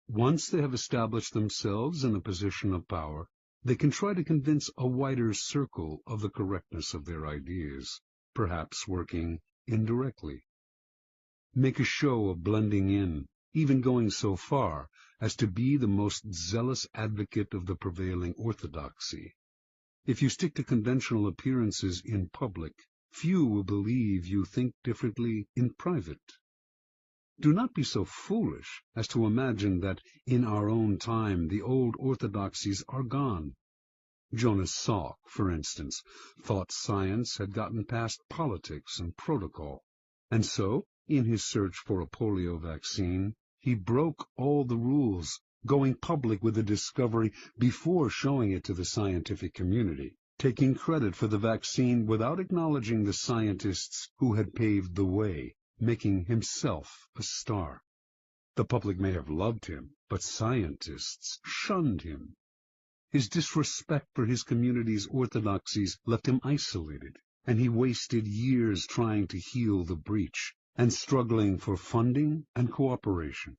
Once they have established themselves in a position of power, they can try to convince a wider circle of the correctness of their ideas, perhaps working indirectly. Make a show of blending in, even going so far as to be the most zealous advocate of the prevailing orthodoxy. If you stick to conventional appearances in public, few will believe you think differently in private. Do not be so foolish as to imagine that in our own time the old orthodoxies are gone. Jonas Salk, for instance, thought science had gotten past politics and protocol, and so, in his search for a polio vaccine, he broke all the rules, going public with the discovery before showing it to the scientific community, taking credit for the vaccine without acknowledging the scientists who had paved the way, making himself a star. The public may have loved him, but scientists shunned him. His disrespect for his community's orthodoxies left him isolated, and he wasted years trying to heal the breach and struggling for funding and cooperation.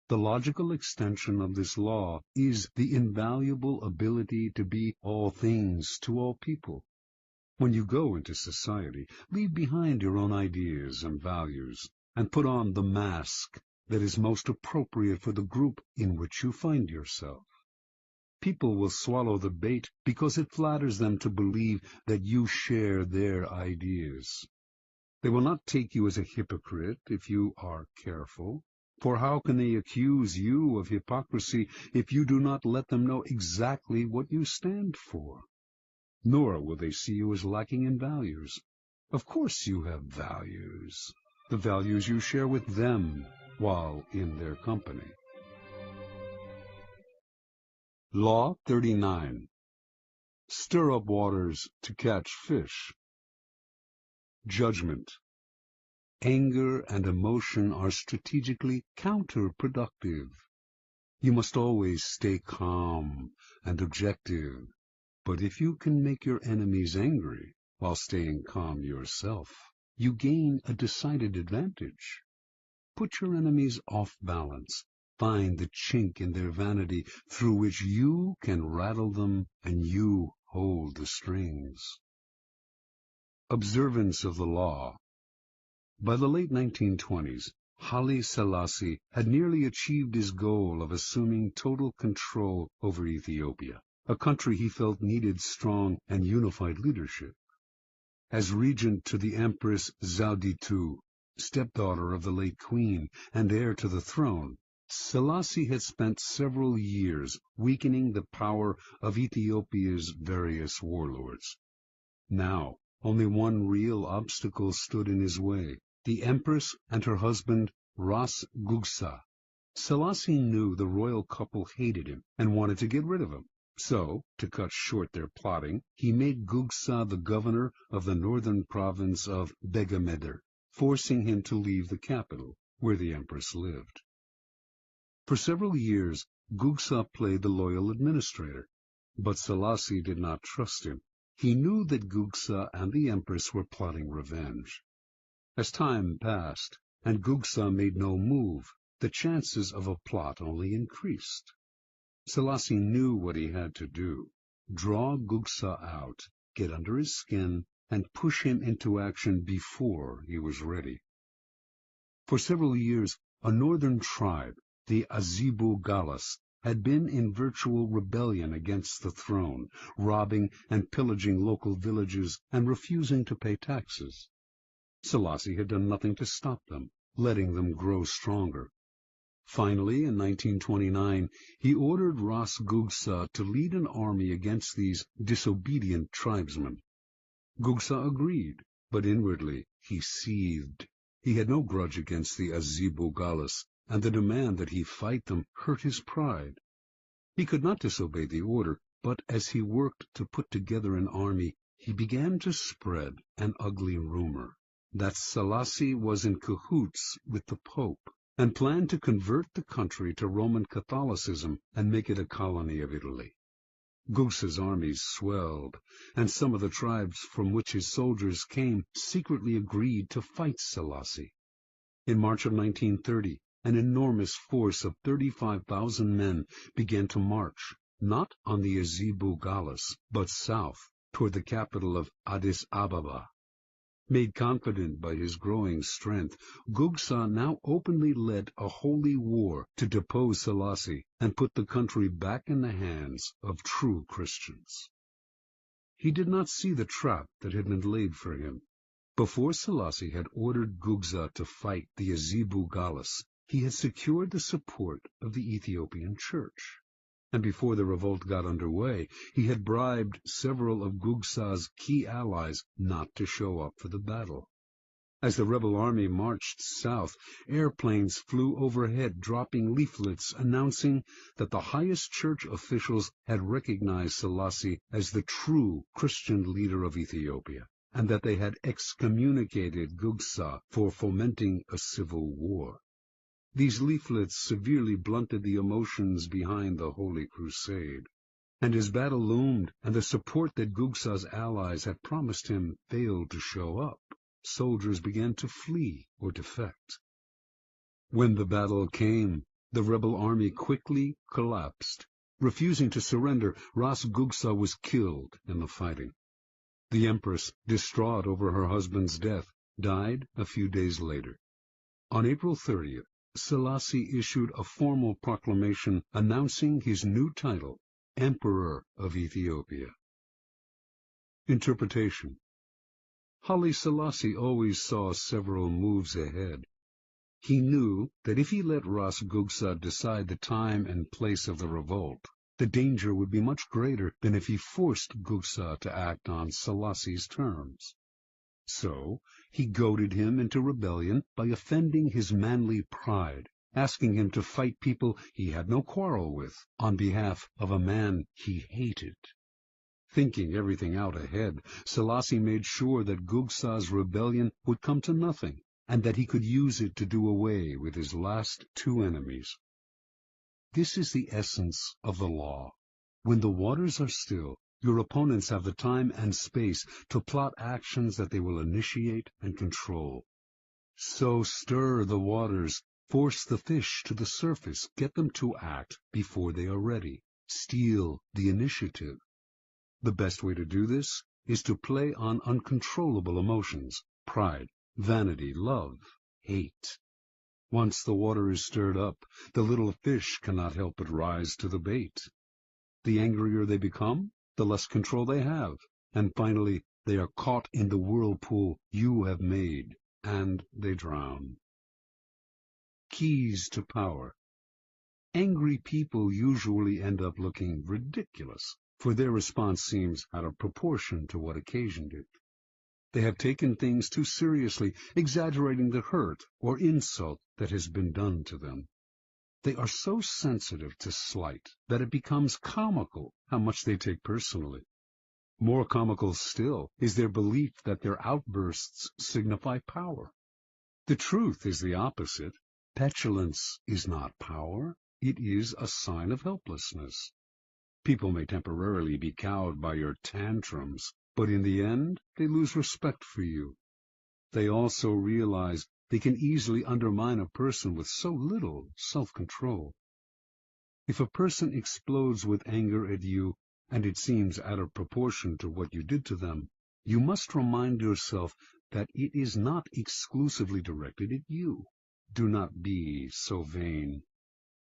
The logical extension of this law is the invaluable ability to be all things to all people. When you go into society, leave behind your own ideas and values, and put on the mask that is most appropriate for the group in which you find yourself. People will swallow the bait because it flatters them to believe that you share their ideas. They will not take you as a hypocrite if you are careful, for how can they accuse you of hypocrisy if you do not let them know exactly what you stand for? Nor will they see you as lacking in values. Of course you have values, the values you share with them while in their company. Law 39. Stir up waters to catch fish. Judgment. Anger and emotion are strategically counterproductive. You must always stay calm and objective, but if you can make your enemies angry while staying calm yourself, you gain a decided advantage. Put your enemies off balance. Find the chink in their vanity through which you can rattle them and you hold the strings. Observance of the law. By the late 1920s, Haile Selassie had nearly achieved his goal of assuming total control over Ethiopia, a country he felt needed strong and unified leadership. As regent to the Empress Zauditu, stepdaughter of the late queen and heir to the throne, Selassie had spent several years weakening the power of Ethiopia's various warlords. Now, only one real obstacle stood in his way: the Empress and her husband, Ras Gugsa. Selassie knew the royal couple hated him and wanted to get rid of him. So, to cut short their plotting, he made Gugsa the governor of the northern province of Begemeder, forcing him to leave the capital, where the empress lived. For several years, Gugsa played the loyal administrator, but Selassie did not trust him. He knew that Gugsa and the empress were plotting revenge. As time passed, and Gugsa made no move, the chances of a plot only increased. Selassie knew what he had to do: draw Gugsa out, get under his skin, and push him into action before he was ready. For several years, a northern tribe, the Azibu Galas, had been in virtual rebellion against the throne, robbing and pillaging local villages and refusing to pay taxes. Selassie had done nothing to stop them, letting them grow stronger. Finally, in 1929, he ordered Ras Gugsa to lead an army against these disobedient tribesmen. Gugsa agreed, but inwardly he seethed. He had no grudge against the Azibu Galas, and the demand that he fight them hurt his pride. He could not disobey the order, but as he worked to put together an army, he began to spread an ugly rumor that Selassie was in cahoots with the Pope and planned to convert the country to Roman Catholicism and make it a colony of Italy. Gugsa's armies swelled, and some of the tribes from which his soldiers came secretly agreed to fight Selassie. In March of 1930, an enormous force of 35,000 men began to march, not on the Azibu Galas, but south, toward the capital of Addis Ababa. Made confident by his growing strength, Gugsa now openly led a holy war to depose Selassie and put the country back in the hands of true Christians. He did not see the trap that had been laid for him. Before Selassie had ordered Gugsa to fight the Azibu Galas, he had secured the support of the Ethiopian Church. And before the revolt got underway, he had bribed several of Gugsa's key allies not to show up for the battle. As the rebel army marched south, airplanes flew overhead, dropping leaflets announcing that the highest church officials had recognized Selassie as the true Christian leader of Ethiopia, and that they had excommunicated Gugsa for fomenting a civil war. These leaflets severely blunted the emotions behind the Holy Crusade, and as battle loomed and the support that Gugsa's allies had promised him failed to show up, soldiers began to flee or defect. When the battle came, the rebel army quickly collapsed. Refusing to surrender, Ras Gugsa was killed in the fighting. The empress, distraught over her husband's death, died a few days later. On April 30th, Selassie issued a formal proclamation announcing his new title, Emperor of Ethiopia. Interpretation. Haile Selassie always saw several moves ahead. He knew that if he let Ras Gugsa decide the time and place of the revolt, the danger would be much greater than if he forced Gugsa to act on Selassie's terms. So he goaded him into rebellion by offending his manly pride, asking him to fight people he had no quarrel with on behalf of a man he hated. Thinking everything out ahead, Selassie made sure that Gugsa's rebellion would come to nothing, and that he could use it to do away with his last two enemies. This is the essence of the law. When the waters are still, your opponents have the time and space to plot actions that they will initiate and control. So stir the waters, force the fish to the surface, get them to act before they are ready. Steal the initiative. The best way to do this is to play on uncontrollable emotions: pride, vanity, love, hate. Once the water is stirred up, the little fish cannot help but rise to the bait. The angrier they become, the less control they have, and finally they are caught in the whirlpool you have made, and they drown. Keys to power. Angry people usually end up looking ridiculous, for their response seems out of proportion to what occasioned it. They have taken things too seriously, exaggerating the hurt or insult that has been done to them. They are so sensitive to slight that it becomes comical how much they take personally. More comical still is their belief that their outbursts signify power. The truth is the opposite. Petulance is not power. It is a sign of helplessness. People may temporarily be cowed by your tantrums, but in the end, they lose respect for you. They also realize they can easily undermine a person with so little self-control. If a person explodes with anger at you, and it seems out of proportion to what you did to them, you must remind yourself that it is not exclusively directed at you. Do not be so vain.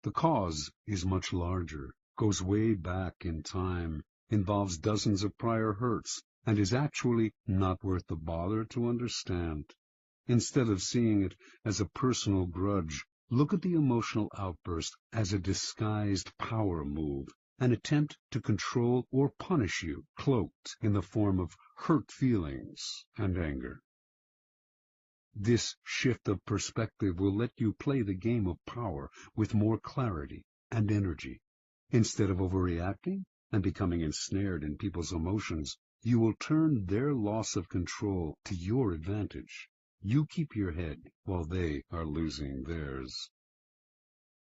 The cause is much larger, goes way back in time, involves dozens of prior hurts, and is actually not worth the bother to understand. Instead of seeing it as a personal grudge, look at the emotional outburst as a disguised power move, an attempt to control or punish you, cloaked in the form of hurt feelings and anger. This shift of perspective will let you play the game of power with more clarity and energy. Instead of overreacting and becoming ensnared in people's emotions, you will turn their loss of control to your advantage. You keep your head while they are losing theirs.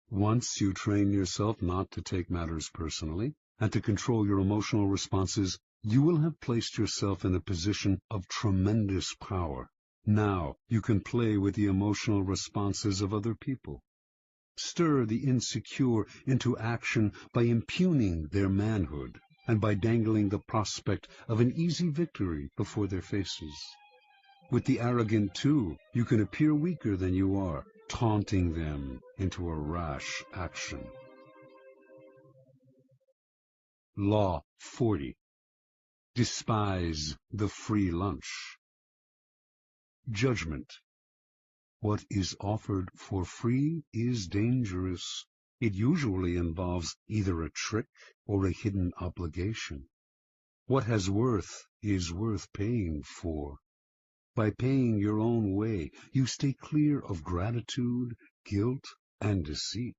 Once you train yourself not to take matters personally and to control your emotional responses, you will have placed yourself in a position of tremendous power. Now you can play with the emotional responses of other people. Stir the insecure into action by impugning their manhood and by dangling the prospect of an easy victory before their faces. With the arrogant, too, you can appear weaker than you are, taunting them into a rash action. Law 40. Despise the free lunch. Judgment. What is offered for free is dangerous. It usually involves either a trick or a hidden obligation. What has worth is worth paying for. By paying your own way, you stay clear of gratitude, guilt, and deceit.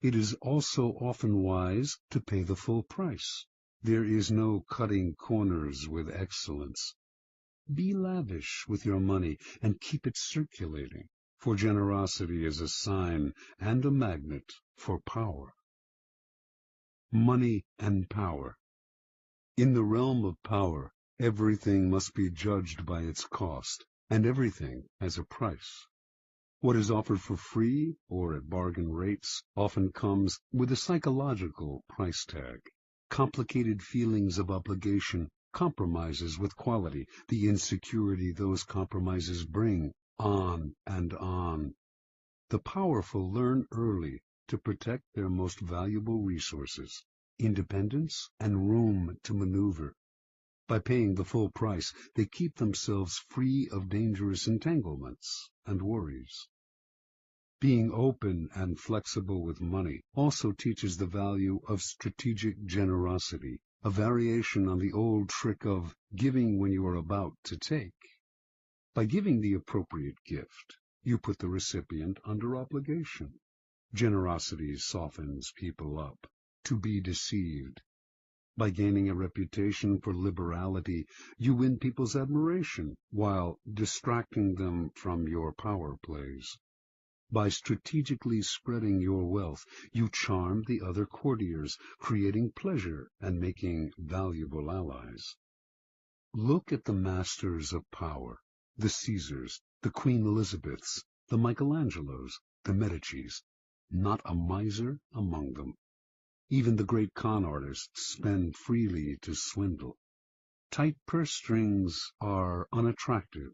It is also often wise to pay the full price. There is no cutting corners with excellence. Be lavish with your money and keep it circulating, for generosity is a sign and a magnet for power. Money and power. In the realm of power, everything must be judged by its cost, and everything has a price. What is offered for free or at bargain rates often comes with a psychological price tag. Complicated feelings of obligation, compromises with quality, the insecurity those compromises bring, on and on. The powerful learn early to protect their most valuable resources, independence and room to maneuver. By paying the full price, they keep themselves free of dangerous entanglements and worries. Being open and flexible with money also teaches the value of strategic generosity, a variation on the old trick of giving when you are about to take. By giving the appropriate gift, you put the recipient under obligation. Generosity softens people up, to be deceived. By gaining a reputation for liberality, you win people's admiration while distracting them from your power plays. By strategically spreading your wealth, you charm the other courtiers, creating pleasure and making valuable allies. Look at the masters of power, the Caesars, the Queen Elizabeths, the Michelangelos, the Medicis, not a miser among them. Even the great con artists spend freely to swindle. Tight purse strings are unattractive.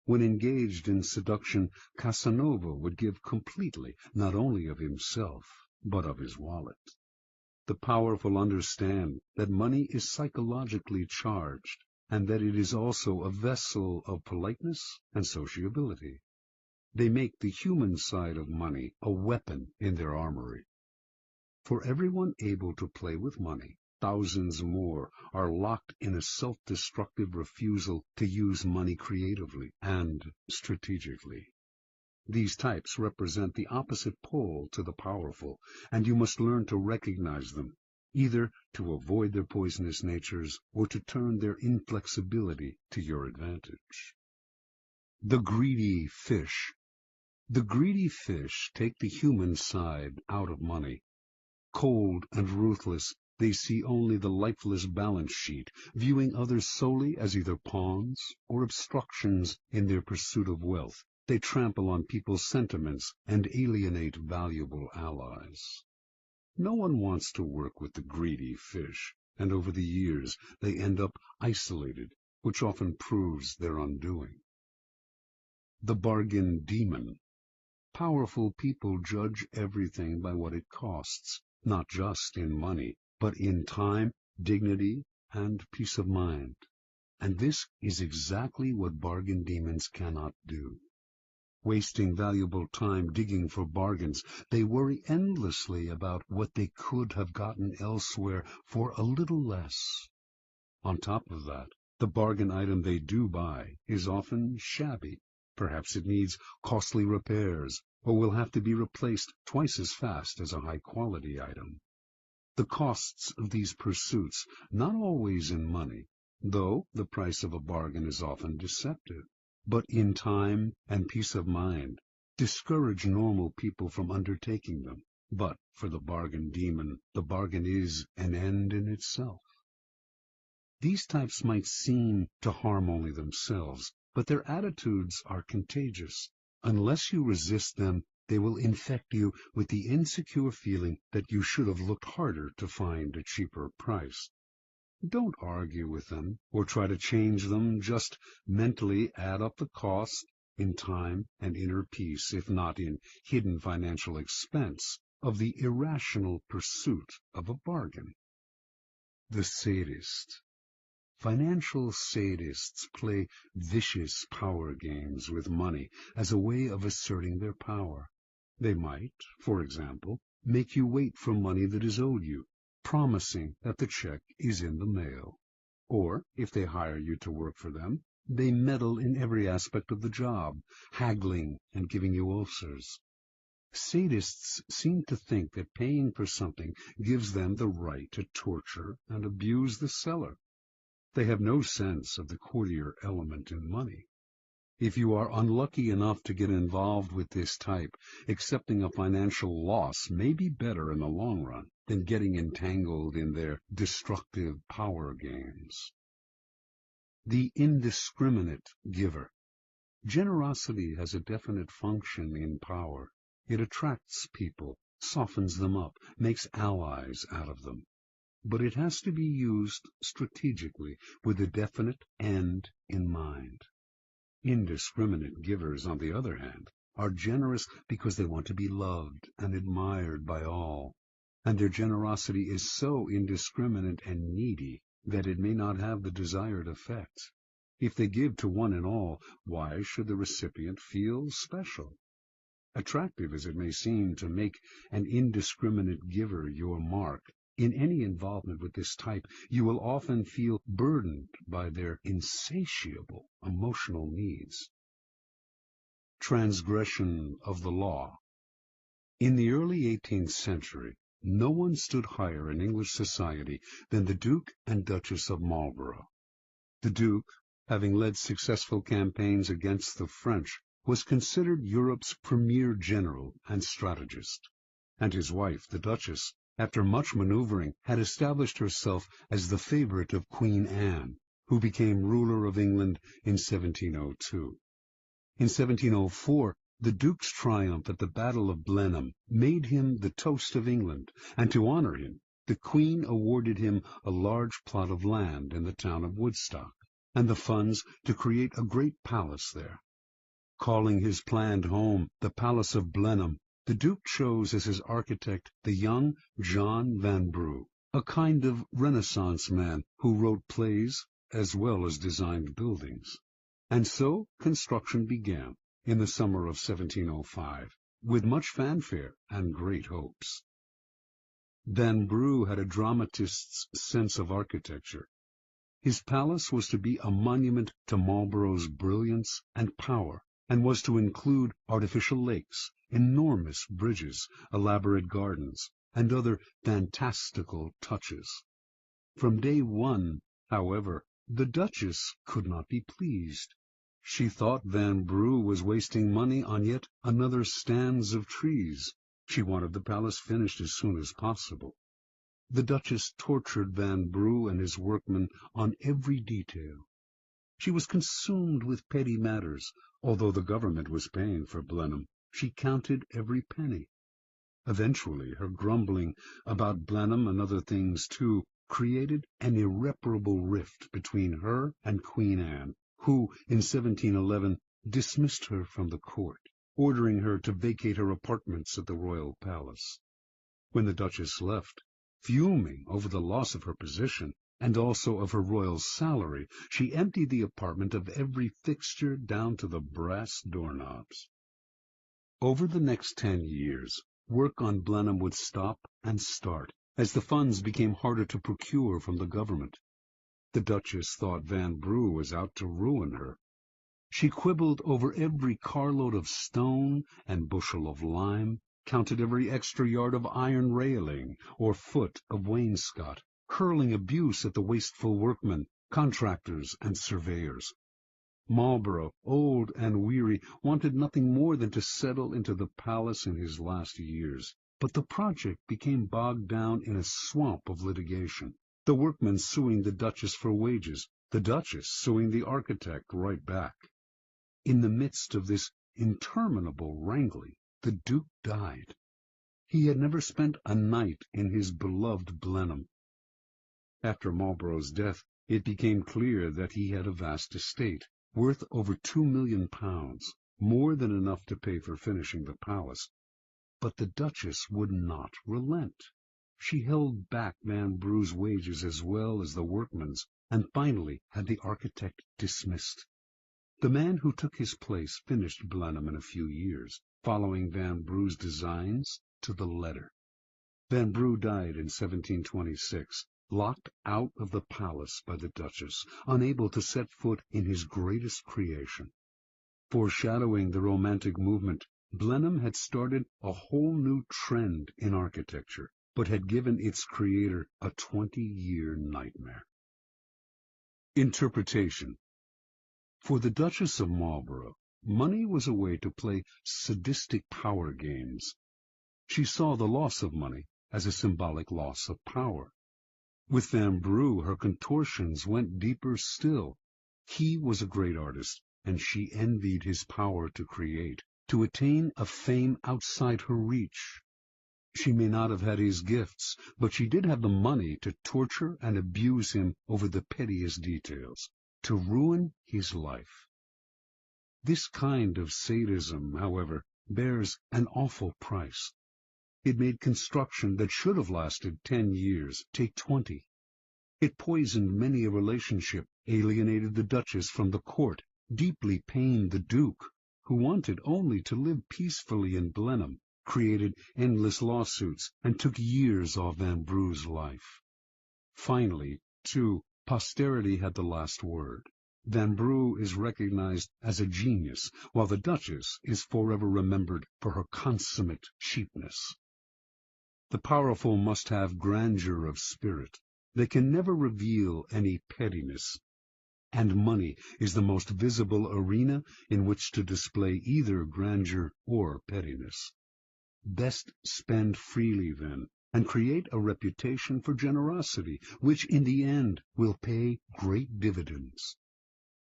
When engaged in seduction, Casanova would give completely, not only of himself, but of his wallet. The powerful understand that money is psychologically charged, and that it is also a vessel of politeness and sociability. They make the human side of money a weapon in their armory. For everyone able to play with money, thousands more are locked in a self-destructive refusal to use money creatively and strategically. These types represent the opposite pole to the powerful, and you must learn to recognize them, either to avoid their poisonous natures or to turn their inflexibility to your advantage. The greedy fish. The greedy fish take the human side out of money. Cold and ruthless, they see only the lifeless balance sheet, viewing others solely as either pawns or obstructions in their pursuit of wealth. They trample on people's sentiments and alienate valuable allies. No one wants to work with the greedy fish, and over the years they end up isolated, which often proves their undoing. The bargain demon. Powerful people judge everything by what it costs, not just in money, but in time, dignity, and peace of mind. And this is exactly what bargain demons cannot do. Wasting valuable time digging for bargains, they worry endlessly about what they could have gotten elsewhere for a little less. On top of that, the bargain item they do buy is often shabby. Perhaps it needs costly repairs, or will have to be replaced twice as fast as a high-quality item. The costs of these pursuits, not always in money, though the price of a bargain is often deceptive, but in time and peace of mind, discourage normal people from undertaking them. But for the bargain demon, the bargain is an end in itself. These types might seem to harm only themselves, but their attitudes are contagious. Unless you resist them, they will infect you with the insecure feeling that you should have looked harder to find a cheaper price. Don't argue with them or try to change them. Just mentally add up the cost in time and inner peace, if not in hidden financial expense, of the irrational pursuit of a bargain. The sadist. Financial sadists play vicious power games with money as a way of asserting their power. They might, for example, make you wait for money that is owed you, promising that the check is in the mail. Or, if they hire you to work for them, they meddle in every aspect of the job, haggling and giving you ulcers. Sadists seem to think that paying for something gives them the right to torture and abuse the seller. They have no sense of the courtier element in money. If you are unlucky enough to get involved with this type, accepting a financial loss may be better in the long run than getting entangled in their destructive power games. The indiscriminate giver. Generosity has a definite function in power. It attracts people, softens them up, makes allies out of them. But it has to be used strategically, with a definite end in mind. Indiscriminate givers, on the other hand, are generous because they want to be loved and admired by all, and their generosity is so indiscriminate and needy that it may not have the desired effect. If they give to one and all, why should the recipient feel special? Attractive as it may seem to make an indiscriminate giver your mark, in any involvement with this type, you will often feel burdened by their insatiable emotional needs. Transgression of the law. In the early 18th century, no one stood higher in English society than the Duke and Duchess of Marlborough. The Duke, having led successful campaigns against the French, was considered Europe's premier general and strategist, and his wife, the Duchess, after much maneuvering, had established herself as the favorite of Queen Anne, who became ruler of England in 1702. In 1704, the Duke's triumph at the Battle of Blenheim made him the toast of England, and to honor him, the Queen awarded him a large plot of land in the town of Woodstock, and the funds to create a great palace there. Calling his planned home the Palace of Blenheim, the Duke chose as his architect the young John Vanbrugh, a kind of Renaissance man who wrote plays as well as designed buildings. And so construction began in the summer of 1705, with much fanfare and great hopes. Vanbrugh had a dramatist's sense of architecture. His palace was to be a monument to Marlborough's brilliance and power, and was to include artificial lakes, enormous bridges, elaborate gardens, and other fantastical touches. From day one, however, the Duchess could not be pleased. She thought Vanbrugh was wasting money on yet another stands of trees. She wanted the palace finished as soon as possible. The Duchess tortured Vanbrugh and his workmen on every detail. She was consumed with petty matters. Although the government was paying for Blenheim, she counted every penny. Eventually, her grumbling about Blenheim and other things too created an irreparable rift between her and Queen Anne, who, in 1711, dismissed her from the court, ordering her to vacate her apartments at the royal palace. When the Duchess left, fuming over the loss of her position, and also of her royal salary, she emptied the apartment of every fixture down to the brass doorknobs. Over the next 10 years, work on Blenheim would stop and start, as the funds became harder to procure from the government. The Duchess thought Vanbrugh was out to ruin her. She quibbled over every carload of stone and bushel of lime, counted every extra yard of iron railing or foot of wainscot, hurling abuse at the wasteful workmen, contractors, and surveyors. Marlborough, old and weary, wanted nothing more than to settle into the palace in his last years, but the project became bogged down in a swamp of litigation, the workmen suing the Duchess for wages, the Duchess suing the architect right back. In the midst of this interminable wrangling, the Duke died. He had never spent a night in his beloved Blenheim. After Marlborough's death, it became clear that he had a vast estate, worth over £2 million, more than enough to pay for finishing the palace. But the Duchess would not relent. She held back Vanbrugh's wages as well as the workmen's, and finally had the architect dismissed. The man who took his place finished Blenheim in a few years, following Vanbrugh's designs to the letter. Vanbrugh died in 1726, locked out of the palace by the Duchess, unable to set foot in his greatest creation. Foreshadowing the Romantic movement, Blenheim had started a whole new trend in architecture, but had given its creator a 20-year nightmare. Interpretation. For the Duchess of Marlborough, money was a way to play sadistic power games. She saw the loss of money as a symbolic loss of power. With Vanbrugh, her contortions went deeper still. He was a great artist, and she envied his power to create, to attain a fame outside her reach. She may not have had his gifts, but she did have the money to torture and abuse him over the pettiest details, to ruin his life. This kind of sadism, however, bears an awful price. It made construction that should have lasted 10 years take 20. It poisoned many a relationship, alienated the Duchess from the court, deeply pained the Duke, who wanted only to live peacefully in Blenheim, created endless lawsuits, and took years off Vanbrugh's life. Finally, too, posterity had the last word. Vanbrugh is recognized as a genius, while the Duchess is forever remembered for her consummate cheapness. The powerful must have grandeur of spirit. They can never reveal any pettiness, and money is the most visible arena in which to display either grandeur or pettiness. Best spend freely, then, and create a reputation for generosity, which in the end will pay great dividends.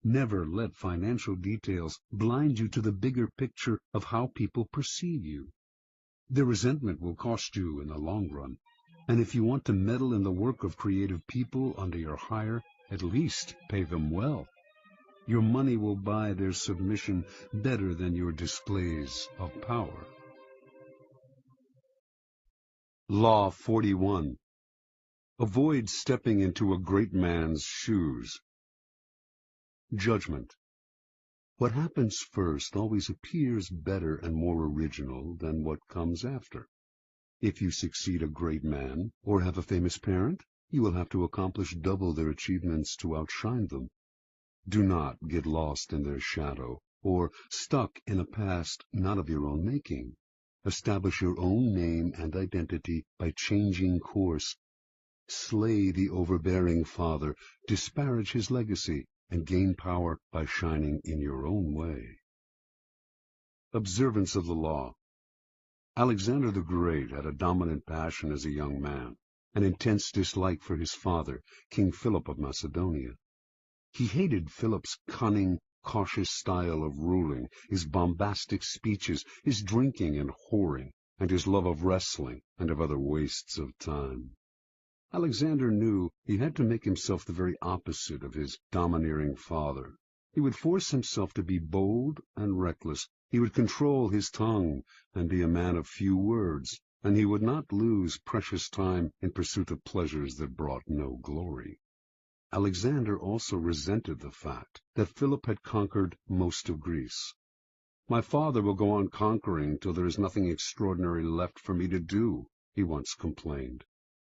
Never let financial details blind you to the bigger picture of how people perceive you. Their resentment will cost you in the long run, and if you want to meddle in the work of creative people under your hire, at least pay them well. Your money will buy their submission better than your displays of power. Law 41. Avoid stepping into a great man's shoes. Judgment. What happens first always appears better and more original than what comes after. If you succeed a great man, or have a famous parent, you will have to accomplish double their achievements to outshine them. Do not get lost in their shadow, or stuck in a past not of your own making. Establish your own name and identity by changing course. Slay the overbearing father, disparage his legacy, and gain power by shining in your own way. Observance of the law. Alexander the Great had a dominant passion as a young man, an intense dislike for his father, King Philip of Macedonia. He hated Philip's cunning, cautious style of ruling, his bombastic speeches, his drinking and whoring, and his love of wrestling and of other wastes of time. Alexander knew he had to make himself the very opposite of his domineering father. He would force himself to be bold and reckless. He would control his tongue and be a man of few words, and he would not lose precious time in pursuit of pleasures that brought no glory. Alexander also resented the fact that Philip had conquered most of Greece. "My father will go on conquering till there is nothing extraordinary left for me to do," he once complained.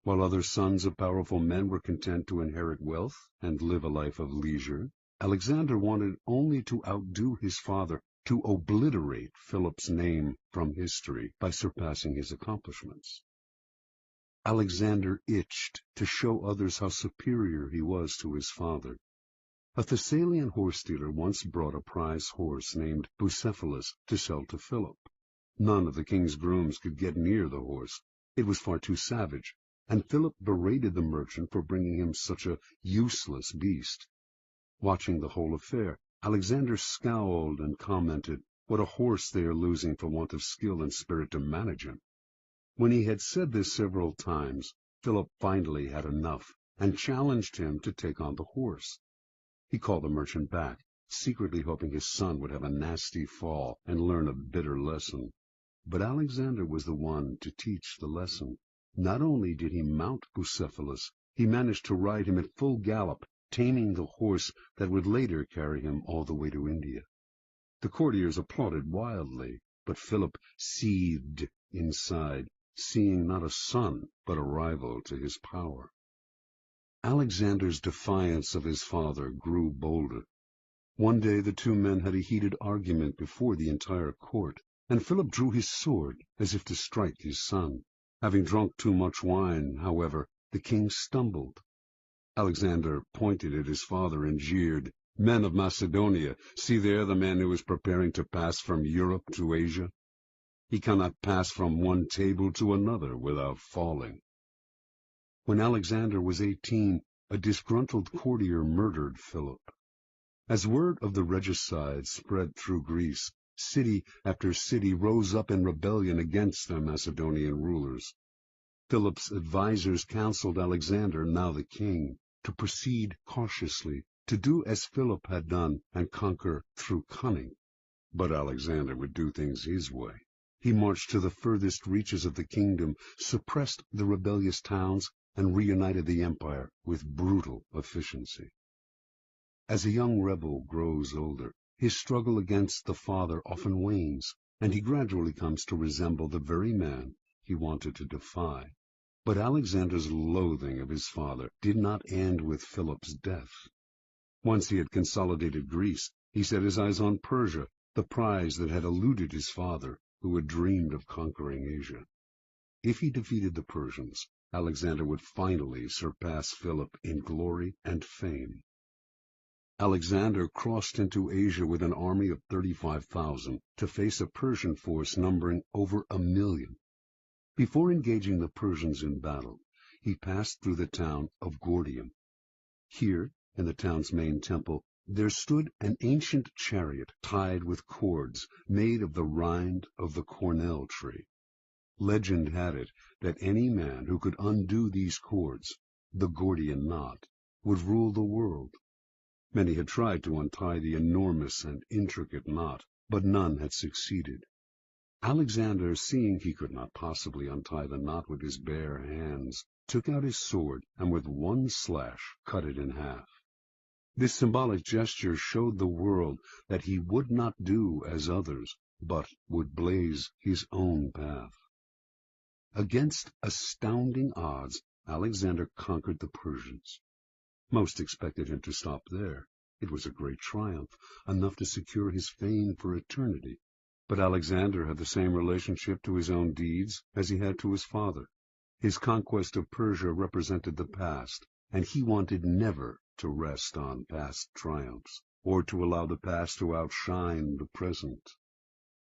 While other sons of powerful men were content to inherit wealth and live a life of leisure, Alexander wanted only to outdo his father, to obliterate Philip's name from history by surpassing his accomplishments. Alexander itched to show others how superior he was to his father. A Thessalian horse-dealer once brought a prize horse named Bucephalus to sell to Philip. None of the king's grooms could get near the horse. It was far too savage, and Philip berated the merchant for bringing him such a useless beast. Watching the whole affair, Alexander scowled and commented, "What a horse they are losing for want of skill and spirit to manage him." When he had said this several times, Philip finally had enough, and challenged him to take on the horse. He called the merchant back, secretly hoping his son would have a nasty fall and learn a bitter lesson. But Alexander was the one to teach the lesson. Not only did he mount Bucephalus, he managed to ride him at full gallop, taming the horse that would later carry him all the way to India. The courtiers applauded wildly, but Philip seethed inside, seeing not a son but a rival to his power. Alexander's defiance of his father grew bolder. One day the two men had a heated argument before the entire court, and Philip drew his sword as if to strike his son. Having drunk too much wine, however, the king stumbled. Alexander pointed at his father and jeered, "Men of Macedonia, see there the man who is preparing to pass from Europe to Asia. He cannot pass from one table to another without falling." When Alexander was 18, a disgruntled courtier murdered Philip. As word of the regicide spread through Greece, city after city rose up in rebellion against their Macedonian rulers. Philip's advisers counseled Alexander, now the king, to proceed cautiously, to do as Philip had done and conquer through cunning. But Alexander would do things his way. He marched to the furthest reaches of the kingdom, suppressed the rebellious towns, and reunited the empire with brutal efficiency. As a young rebel grows older, his struggle against the father often wanes, and he gradually comes to resemble the very man he wanted to defy. But Alexander's loathing of his father did not end with Philip's death. Once he had consolidated Greece, he set his eyes on Persia, the prize that had eluded his father, who had dreamed of conquering Asia. If he defeated the Persians, Alexander would finally surpass Philip in glory and fame. Alexander crossed into Asia with an army of 35,000 to face a Persian force numbering over 1,000,000. Before engaging the Persians in battle, he passed through the town of Gordium. Here, in the town's main temple, there stood an ancient chariot tied with cords made of the rind of the cornel tree. Legend had it that any man who could undo these cords, the Gordian knot, would rule the world. Many had tried to untie the enormous and intricate knot, but none had succeeded. Alexander, seeing he could not possibly untie the knot with his bare hands, took out his sword and with one slash cut it in half. This symbolic gesture showed the world that he would not do as others, but would blaze his own path. Against astounding odds, Alexander conquered the Persians. Most expected him to stop there. It was a great triumph, enough to secure his fame for eternity. But Alexander had the same relationship to his own deeds as he had to his father. His conquest of Persia represented the past, and he wanted never to rest on past triumphs, or to allow the past to outshine the present.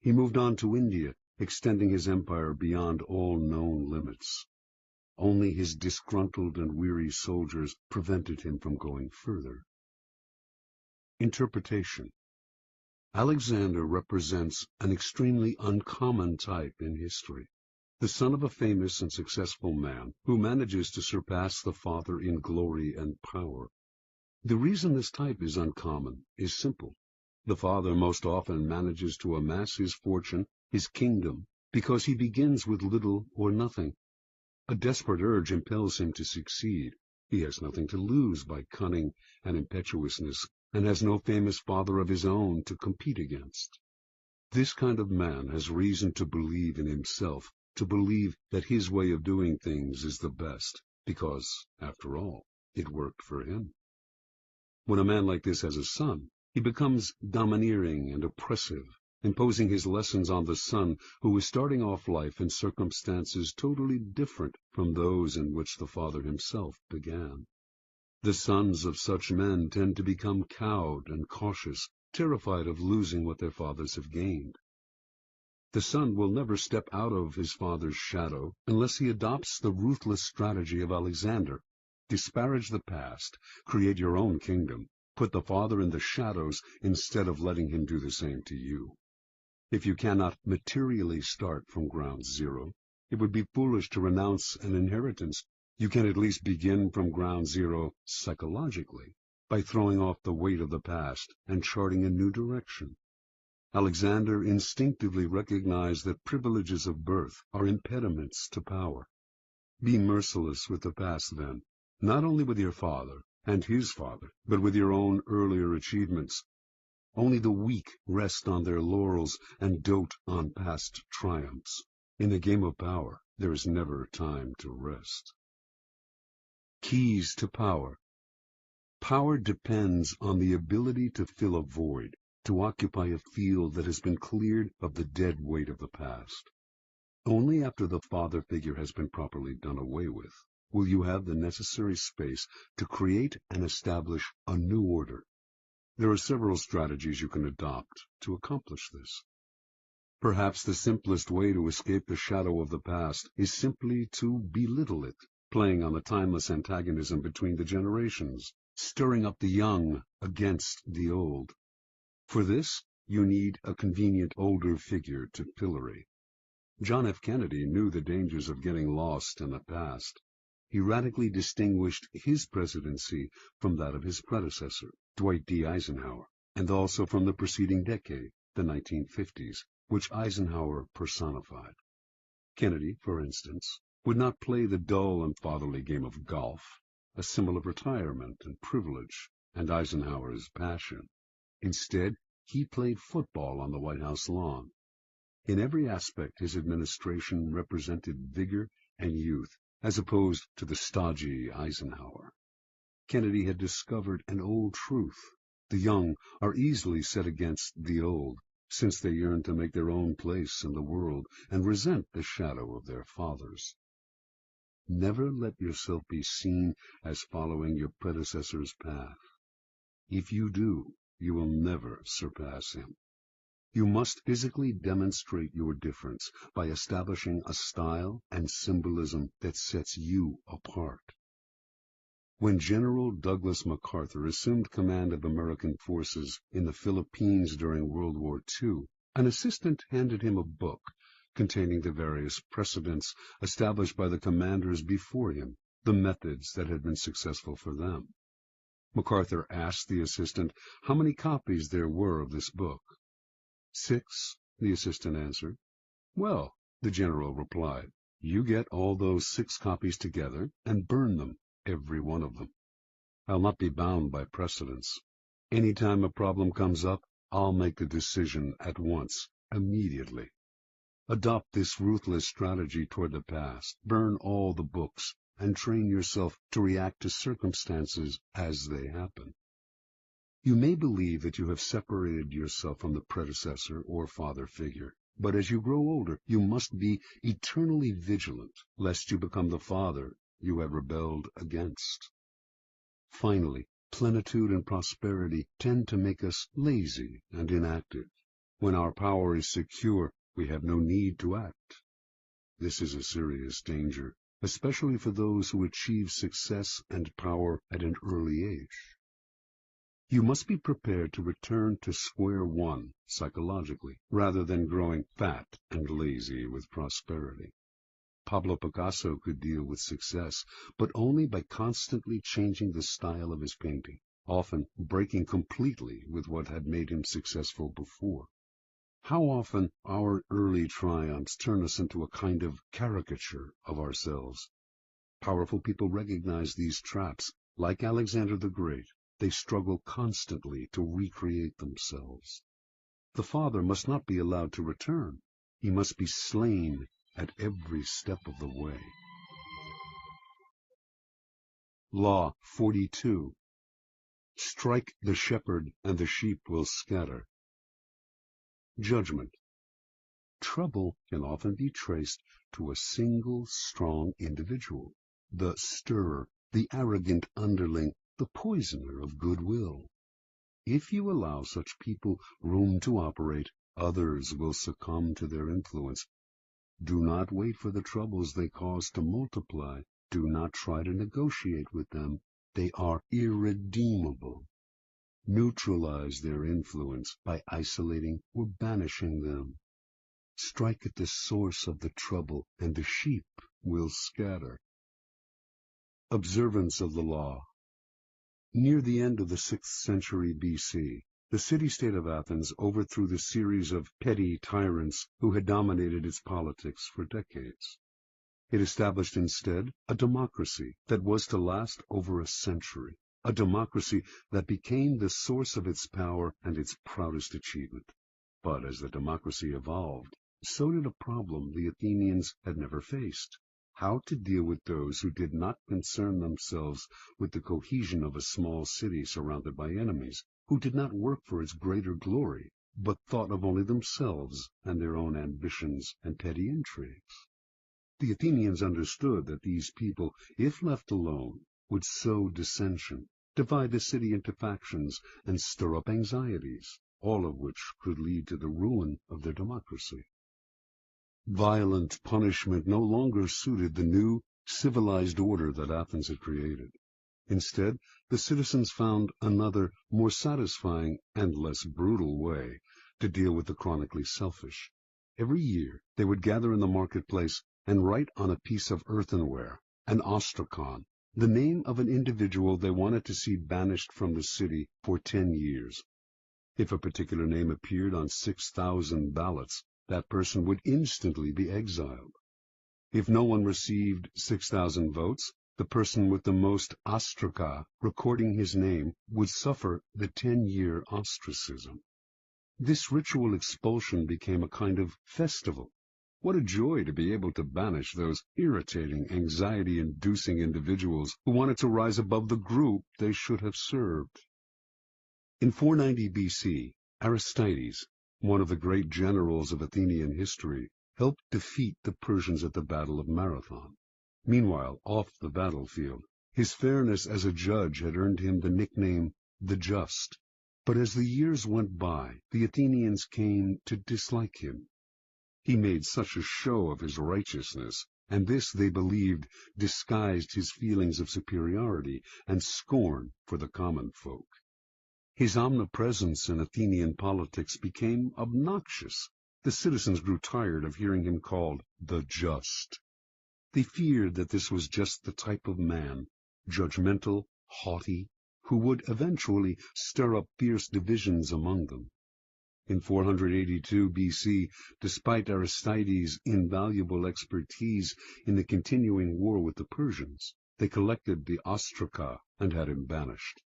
He moved on to India, extending his empire beyond all known limits. Only his disgruntled and weary soldiers prevented him from going further. Interpretation. Alexander represents an extremely uncommon type in history, the son of a famous and successful man who manages to surpass the father in glory and power. The reason this type is uncommon is simple. The father most often manages to amass his fortune, his kingdom, because he begins with little or nothing. A desperate urge impels him to succeed. He has nothing to lose by cunning and impetuousness, and has no famous father of his own to compete against. This kind of man has reason to believe in himself, to believe that his way of doing things is the best, because, after all, it worked for him. When a man like this has a son, he becomes domineering and oppressive, imposing his lessons on the son who is starting off life in circumstances totally different from those in which the father himself began. The sons of such men tend to become cowed and cautious, terrified of losing what their fathers have gained. The son will never step out of his father's shadow unless he adopts the ruthless strategy of Alexander. Disparage the past, create your own kingdom, put the father in the shadows instead of letting him do the same to you. If you cannot materially start from ground zero, it would be foolish to renounce an inheritance. You can at least begin from ground zero psychologically, by throwing off the weight of the past and charting a new direction. Alexander instinctively recognized that privileges of birth are impediments to power. Be merciless with the past, then, not only with your father and his father, but with your own earlier achievements. Only the weak rest on their laurels and dote on past triumphs. In the game of power, there is never time to rest. Keys to power. Power depends on the ability to fill a void, to occupy a field that has been cleared of the dead weight of the past. Only after the father figure has been properly done away with will you have the necessary space to create and establish a new order. There are several strategies you can adopt to accomplish this. Perhaps the simplest way to escape the shadow of the past is simply to belittle it, playing on the timeless antagonism between the generations, stirring up the young against the old. For this, you need a convenient older figure to pillory. John F. Kennedy knew the dangers of getting lost in the past. He radically distinguished his presidency from that of his predecessor, Dwight D. Eisenhower, and also from the preceding decade, the 1950s, which Eisenhower personified. Kennedy, for instance, would not play the dull and fatherly game of golf, a symbol of retirement and privilege, and Eisenhower's passion. Instead, he played football on the White House lawn. In every aspect, his administration represented vigor and youth, as opposed to the stodgy Eisenhower. Kennedy had discovered an old truth. The young are easily set against the old, since they yearn to make their own place in the world and resent the shadow of their fathers. Never let yourself be seen as following your predecessor's path. If you do, you will never surpass him. You must physically demonstrate your difference by establishing a style and symbolism that sets you apart. When General Douglas MacArthur assumed command of American forces in the Philippines during World War II, an assistant handed him a book containing the various precedents established by the commanders before him, the methods that had been successful for them. MacArthur asked the assistant how many copies there were of this book. 6, the assistant answered. Well, the general replied, you get all those 6 copies together and burn them, every one of them. I'll not be bound by precedents. Any time a problem comes up, I'll make the decision at once, immediately. Adopt this ruthless strategy toward the past. Burn all the books and train yourself to react to circumstances as they happen. You may believe that you have separated yourself from the predecessor or father figure, but as you grow older, you must be eternally vigilant, lest you become the father you have rebelled against. Finally, plenitude and prosperity tend to make us lazy and inactive. When our power is secure, we have no need to act. This is a serious danger, especially for those who achieve success and power at an early age. You must be prepared to return to square one psychologically, rather than growing fat and lazy with prosperity. Pablo Picasso could deal with success, but only by constantly changing the style of his painting, often breaking completely with what had made him successful before. How often our early triumphs turn us into a kind of caricature of ourselves. Powerful people recognize these traps. Like Alexander the Great, they struggle constantly to recreate themselves. The father must not be allowed to return. He must be slain at every step of the way. Law 42. Strike the shepherd and the sheep will scatter. Judgment. Trouble can often be traced to a single strong individual, the stirrer, the arrogant underling, the poisoner of goodwill. If you allow such people room to operate, others will succumb to their influence. Do not wait for the troubles they cause to multiply. Do not try to negotiate with them. They are irredeemable. Neutralize their influence by isolating or banishing them. Strike at the source of the trouble, and the sheep will scatter. Observance of the law. Near the end of the 6th century BC, the city-state of Athens overthrew the series of petty tyrants who had dominated its politics for decades. It established instead a democracy that was to last over a century, a democracy that became the source of its power and its proudest achievement. But as the democracy evolved, so did a problem the Athenians had never faced: how to deal with those who did not concern themselves with the cohesion of a small city surrounded by enemies, who did not work for its greater glory, but thought of only themselves and their own ambitions and petty intrigues. The Athenians understood that these people, if left alone, would sow dissension, divide the city into factions, and stir up anxieties, all of which could lead to the ruin of their democracy. Violent punishment no longer suited the new, civilized order that Athens had created. Instead, the citizens found another, more satisfying and less brutal way to deal with the chronically selfish. Every year they would gather in the marketplace and write on a piece of earthenware, an ostrakon, the name of an individual they wanted to see banished from the city for 10 years. If a particular name appeared on 6,000 ballots, that person would instantly be exiled. If no one received 6,000 votes, the person with the most ostraka recording his name would suffer the 10-year ostracism. This ritual expulsion became a kind of festival. What a joy to be able to banish those irritating, anxiety-inducing individuals who wanted to rise above the group they should have served. In 490 BC, Aristides, one of the great generals of Athenian history, helped defeat the Persians at the Battle of Marathon. Meanwhile, off the battlefield, his fairness as a judge had earned him the nickname the Just. But as the years went by, the Athenians came to dislike him. He made such a show of his righteousness, and this, they believed, disguised his feelings of superiority and scorn for the common folk. His omnipresence in Athenian politics became obnoxious. The citizens grew tired of hearing him called the Just. They feared that this was just the type of man, judgmental, haughty, who would eventually stir up fierce divisions among them. In 482 BC, despite Aristides' invaluable expertise in the continuing war with the Persians, they collected the ostraca and had him banished.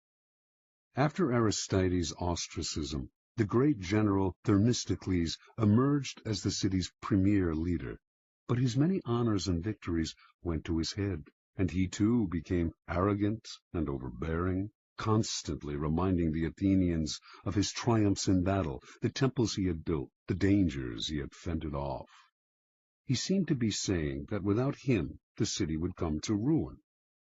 After Aristides' ostracism, the great general Themistocles emerged as the city's premier leader, but his many honors and victories went to his head, and he too became arrogant and overbearing, constantly reminding the Athenians of his triumphs in battle, the temples he had built, the dangers he had fended off. He seemed to be saying that without him the city would come to ruin,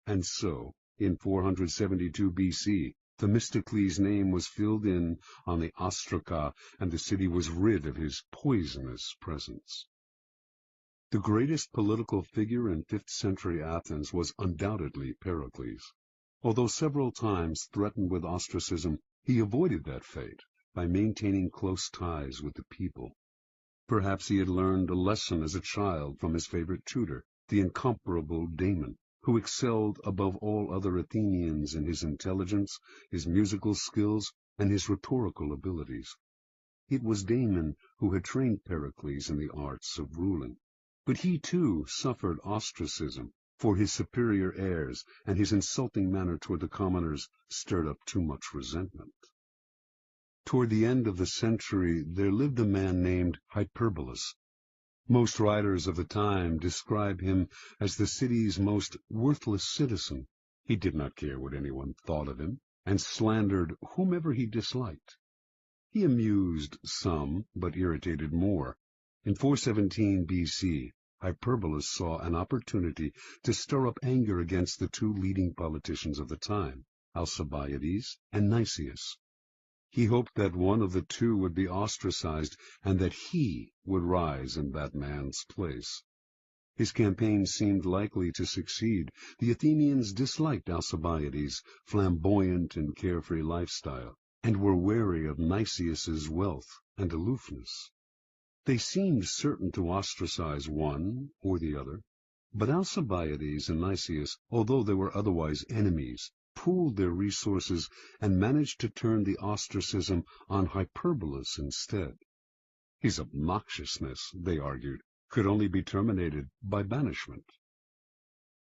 and so, in 472 BC, Themistocles' name was filled in on the ostraca, and the city was rid of his poisonous presence. The greatest political figure in 5th century Athens was undoubtedly Pericles. Although several times threatened with ostracism, he avoided that fate by maintaining close ties with the people. Perhaps he had learned a lesson as a child from his favorite tutor, the incomparable Damon, who excelled above all other Athenians in his intelligence, his musical skills, and his rhetorical abilities. It was Damon who had trained Pericles in the arts of ruling. But he too suffered ostracism, for his superior airs and his insulting manner toward the commoners stirred up too much resentment. Toward the end of the century there lived a man named Hyperbolus. Most writers of the time describe him as the city's most worthless citizen. He did not care what anyone thought of him, and slandered whomever he disliked. He amused some, but irritated more. In 417 BC, Hyperbolus saw an opportunity to stir up anger against the two leading politicians of the time, Alcibiades and Nicias. He hoped that one of the two would be ostracized and that he would rise in that man's place. His campaign seemed likely to succeed. The Athenians disliked Alcibiades' flamboyant and carefree lifestyle, and were wary of Nicias's wealth and aloofness. They seemed certain to ostracize one or the other, but Alcibiades and Nicias, although they were otherwise enemies, pooled their resources and managed to turn the ostracism on Hyperbolus instead. His obnoxiousness, they argued, could only be terminated by banishment.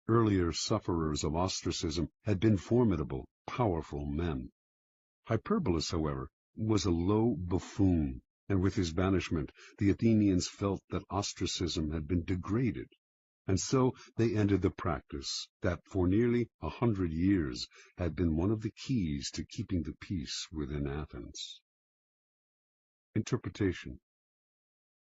Earlier sufferers of ostracism had been formidable, powerful men. Hyperbolus, however, was a low buffoon, and with his banishment the Athenians felt that ostracism had been degraded, and so they ended the practice that for nearly 100 years had been one of the keys to keeping the peace within Athens. Interpretation.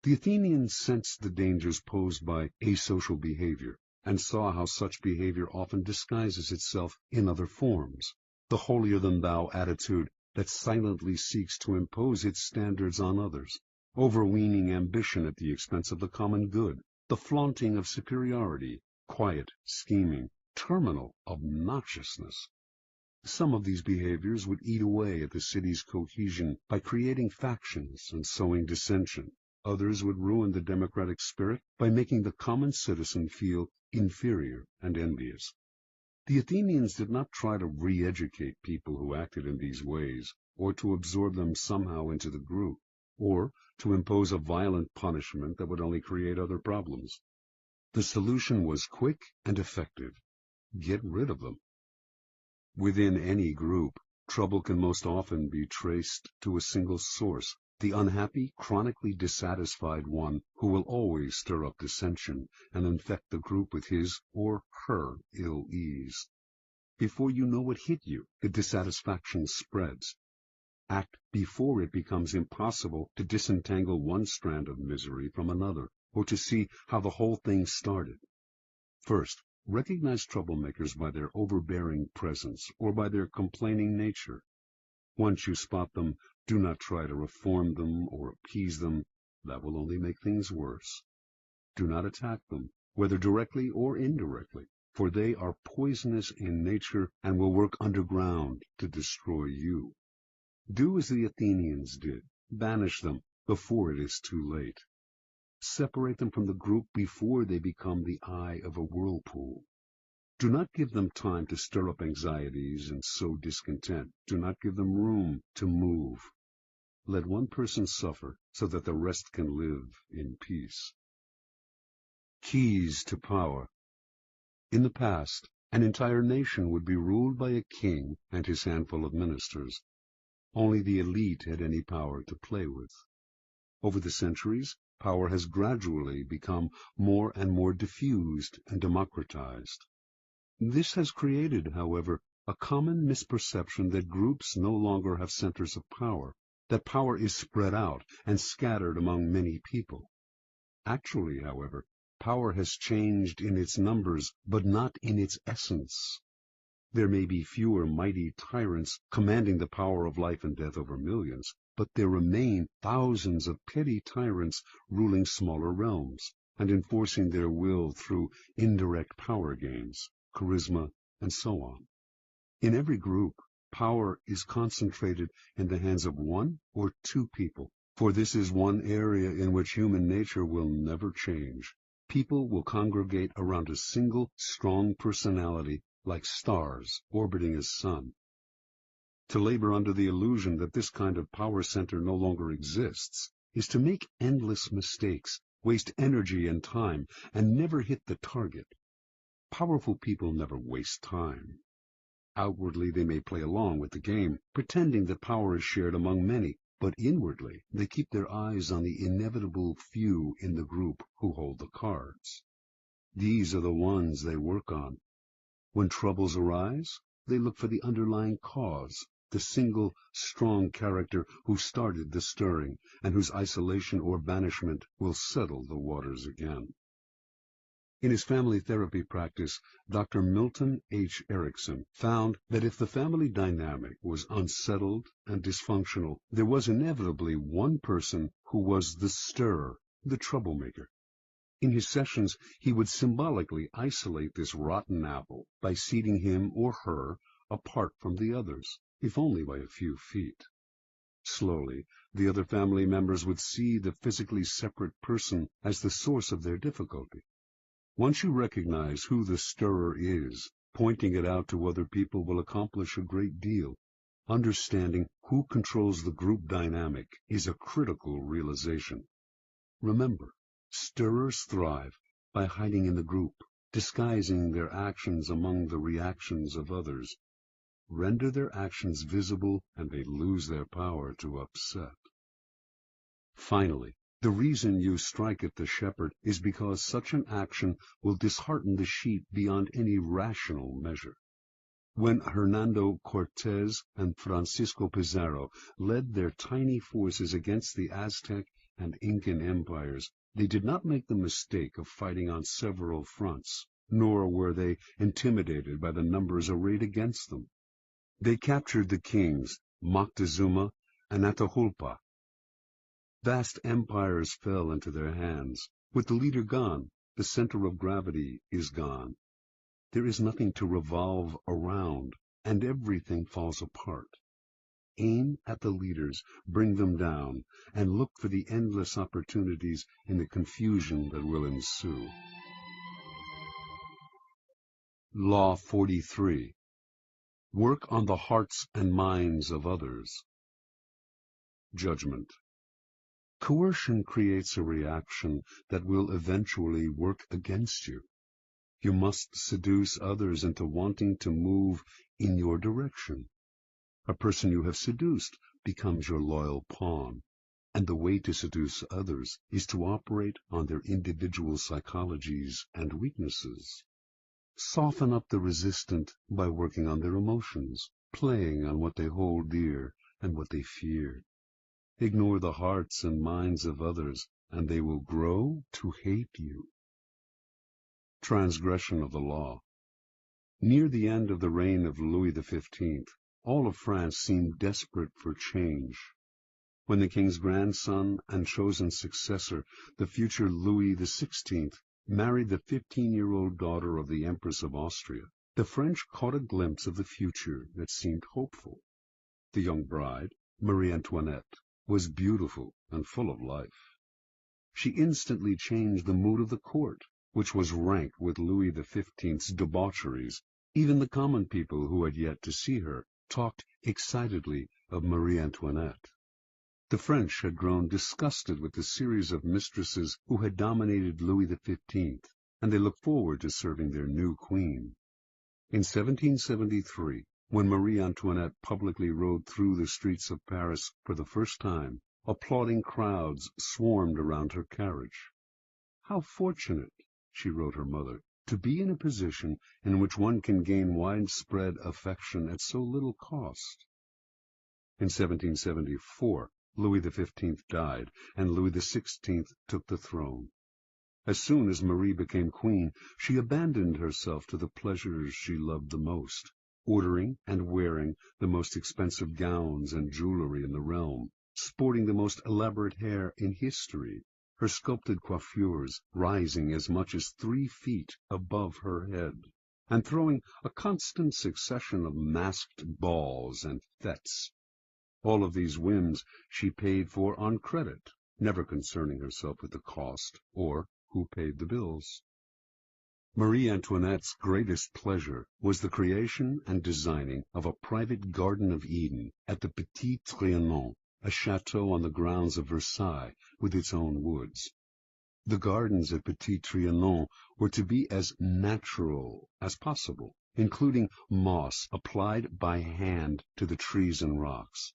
The Athenians sensed the dangers posed by asocial behavior, and saw how such behavior often disguises itself in other forms. The holier-than-thou attitude that silently seeks to impose its standards on others, overweening ambition at the expense of the common good, the flaunting of superiority, quiet scheming, terminal obnoxiousness. Some of these behaviors would eat away at the city's cohesion by creating factions and sowing dissension. Others would ruin the democratic spirit by making the common citizen feel inferior and envious. The Athenians did not try to re-educate people who acted in these ways, or to absorb them somehow into the group, or to impose a violent punishment that would only create other problems. The solution was quick and effective. Get rid of them. Within any group, trouble can most often be traced to a single source, the unhappy, chronically dissatisfied one who will always stir up dissension and infect the group with his or her ill ease. Before you know what hit you, the dissatisfaction spreads. Act before it becomes impossible to disentangle one strand of misery from another, or to see how the whole thing started. First, recognize troublemakers by their overbearing presence or by their complaining nature. Once you spot them, do not try to reform them or appease them. That will only make things worse. Do not attack them, whether directly or indirectly, for they are poisonous in nature and will work underground to destroy you. Do as the Athenians did. Banish them before it is too late. Separate them from the group before they become the eye of a whirlpool. Do not give them time to stir up anxieties and sow discontent. Do not give them room to move. Let one person suffer so that the rest can live in peace. Keys to power. In the past, an entire nation would be ruled by a king and his handful of ministers. Only the elite had any power to play with. Over the centuries, power has gradually become more and more diffused and democratized. This has created, however, a common misperception that groups no longer have centers of power, that power is spread out and scattered among many people. Actually, however, power has changed in its numbers, but not in its essence. There may be fewer mighty tyrants commanding the power of life and death over millions, but there remain thousands of petty tyrants ruling smaller realms and enforcing their will through indirect power gains, charisma, and so on. In every group, power is concentrated in the hands of one or two people, for this is one area in which human nature will never change. People will congregate around a single, strong personality like stars orbiting a sun. To labor under the illusion that this kind of power center no longer exists is to make endless mistakes, waste energy and time, and never hit the target. Powerful people never waste time. Outwardly, they may play along with the game, pretending that power is shared among many, but inwardly, they keep their eyes on the inevitable few in the group who hold the cards. These are the ones they work on. When troubles arise, they look for the underlying cause, the single, strong character who started the stirring, and whose isolation or banishment will settle the waters again. In his family therapy practice, Dr. Milton H. Erickson found that if the family dynamic was unsettled and dysfunctional, there was inevitably one person who was the stirrer, the troublemaker. In his sessions, he would symbolically isolate this rotten apple by seating him or her apart from the others, if only by a few feet. Slowly, the other family members would see the physically separate person as the source of their difficulty. Once you recognize who the stirrer is, pointing it out to other people will accomplish a great deal. Understanding who controls the group dynamic is a critical realization. Remember, stirrers thrive by hiding in the group, disguising their actions among the reactions of others. Render their actions visible, and they lose their power to upset. Finally, the reason you strike at the shepherd is because such an action will dishearten the sheep beyond any rational measure. When Hernando Cortés and Francisco Pizarro led their tiny forces against the Aztec and Incan empires, they did not make the mistake of fighting on several fronts, nor were they intimidated by the numbers arrayed against them. They captured the kings, Moctezuma and Atahualpa. Vast empires fell into their hands. With the leader gone, the center of gravity is gone. There is nothing to revolve around, and everything falls apart. Aim at the leaders, bring them down, and look for the endless opportunities in the confusion that will ensue. Law 43. Work on the hearts and minds of others. Judgment. Coercion creates a reaction that will eventually work against you. You must seduce others into wanting to move in your direction. A person you have seduced becomes your loyal pawn, and the way to seduce others is to operate on their individual psychologies and weaknesses. Soften up the resistant by working on their emotions, playing on what they hold dear and what they fear. Ignore the hearts and minds of others, and they will grow to hate you. Transgression of the law. Near the end of the reign of Louis XV, all of France seemed desperate for change. When the king's grandson and chosen successor, the future Louis XVI, married the 15-year-old daughter of the Empress of Austria, the French caught a glimpse of the future that seemed hopeful. The young bride, Marie Antoinette, was beautiful and full of life. She instantly changed the mood of the court, which was rank with Louis XV's debaucheries. Even the common people who had yet to see her talked excitedly of Marie Antoinette. The French had grown disgusted with the series of mistresses who had dominated Louis XV, and they looked forward to serving their new queen. In 1773, when Marie Antoinette publicly rode through the streets of Paris for the first time, applauding crowds swarmed around her carriage. "How fortunate," she wrote her mother, "to be in a position in which one can gain widespread affection at so little cost." In 1774, Louis XV died, and Louis XVI took the throne. As soon as Marie became queen, she abandoned herself to the pleasures she loved the most, ordering and wearing the most expensive gowns and jewelry in the realm, sporting the most elaborate hair in history, her sculpted coiffures rising as much as 3 feet above her head, and throwing a constant succession of masked balls and fêtes. All of these whims she paid for on credit, never concerning herself with the cost or who paid the bills. Marie Antoinette's greatest pleasure was the creation and designing of a private Garden of Eden at the Petit Trianon, a chateau on the grounds of Versailles with its own woods. The gardens at Petit Trianon were to be as natural as possible, including moss applied by hand to the trees and rocks.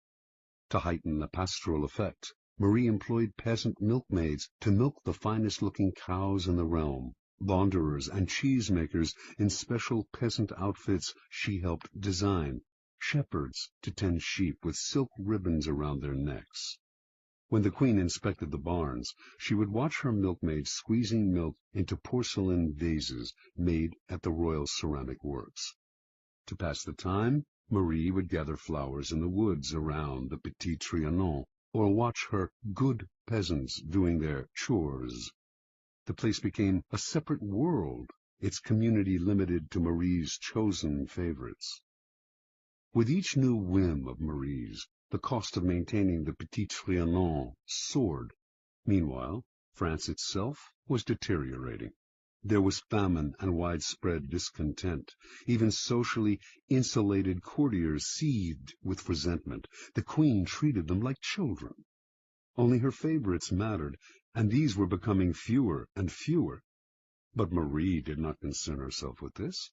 To heighten the pastoral effect, Marie employed peasant milkmaids to milk the finest-looking cows in the realm. Launderers and cheesemakers in special peasant outfits she helped design, shepherds to tend sheep with silk ribbons around their necks. When the queen inspected the barns, she would watch her milkmaids squeezing milk into porcelain vases made at the Royal Ceramic Works. To pass the time, Marie would gather flowers in the woods around the Petit Trianon, or watch her good peasants doing their chores. The place became a separate world, its community limited to Marie's chosen favorites. With each new whim of Marie's, the cost of maintaining the Petit Trianon soared. Meanwhile, France itself was deteriorating. There was famine and widespread discontent. Even socially insulated courtiers seethed with resentment. The queen treated them like children. Only her favorites mattered, and these were becoming fewer and fewer. But Marie did not concern herself with this.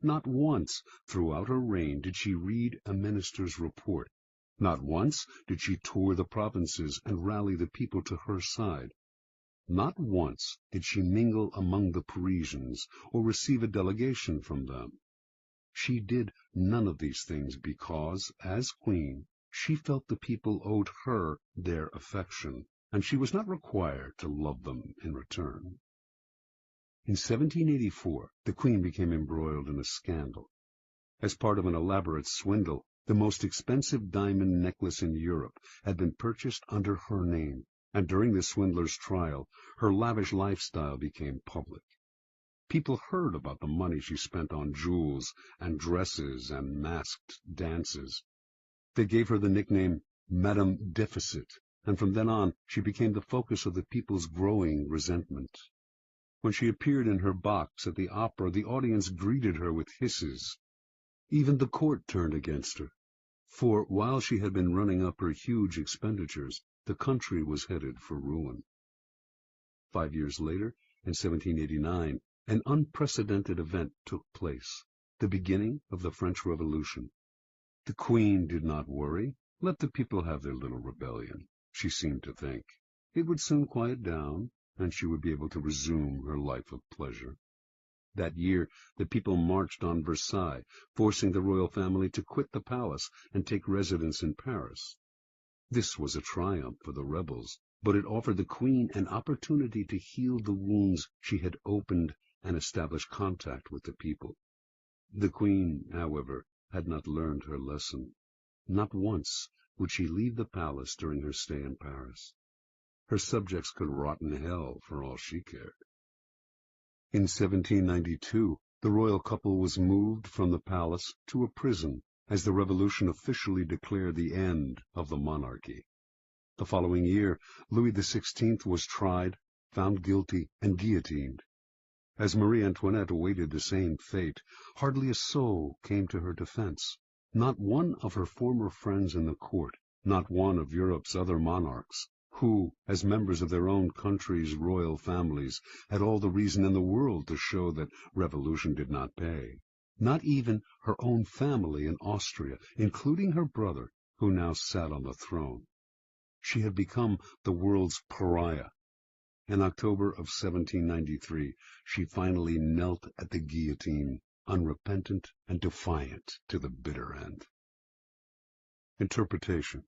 Not once throughout her reign did she read a minister's report. Not once did she tour the provinces and rally the people to her side. Not once did she mingle among the Parisians or receive a delegation from them. She did none of these things because, as queen, she felt the people owed her their affection, and she was not required to love them in return. In 1784, the queen became embroiled in a scandal. As part of an elaborate swindle, the most expensive diamond necklace in Europe had been purchased under her name, and during the swindler's trial, her lavish lifestyle became public. People heard about the money she spent on jewels and dresses and masked dances. They gave her the nickname Madame Deficit, and from then on she became the focus of the people's growing resentment. When she appeared in her box at the opera, the audience greeted her with hisses. Even the court turned against her, for while she had been running up her huge expenditures, the country was headed for ruin. 5 years later, in 1789, an unprecedented event took place, the beginning of the French Revolution. The queen did not worry. Let the people have their little rebellion, she seemed to think. It would soon quiet down, and she would be able to resume her life of pleasure. That year, the people marched on Versailles, forcing the royal family to quit the palace and take residence in Paris. This was a triumph for the rebels, but it offered the queen an opportunity to heal the wounds she had opened and establish contact with the people. The queen, however, had not learned her lesson. Not once would she leave the palace during her stay in Paris. Her subjects could rot in hell for all she cared. In 1792, the royal couple was moved from the palace to a prison, as the revolution officially declared the end of the monarchy. The following year, Louis XVI was tried, found guilty, and guillotined. As Marie Antoinette awaited the same fate, hardly a soul came to her defense. Not one of her former friends in the court, not one of Europe's other monarchs, who, as members of their own country's royal families, had all the reason in the world to show that revolution did not pay. Not even her own family in Austria, including her brother, who now sat on the throne. She had become the world's pariah. In October of 1793, she finally knelt at the guillotine, unrepentant and defiant to the bitter end. Interpretation.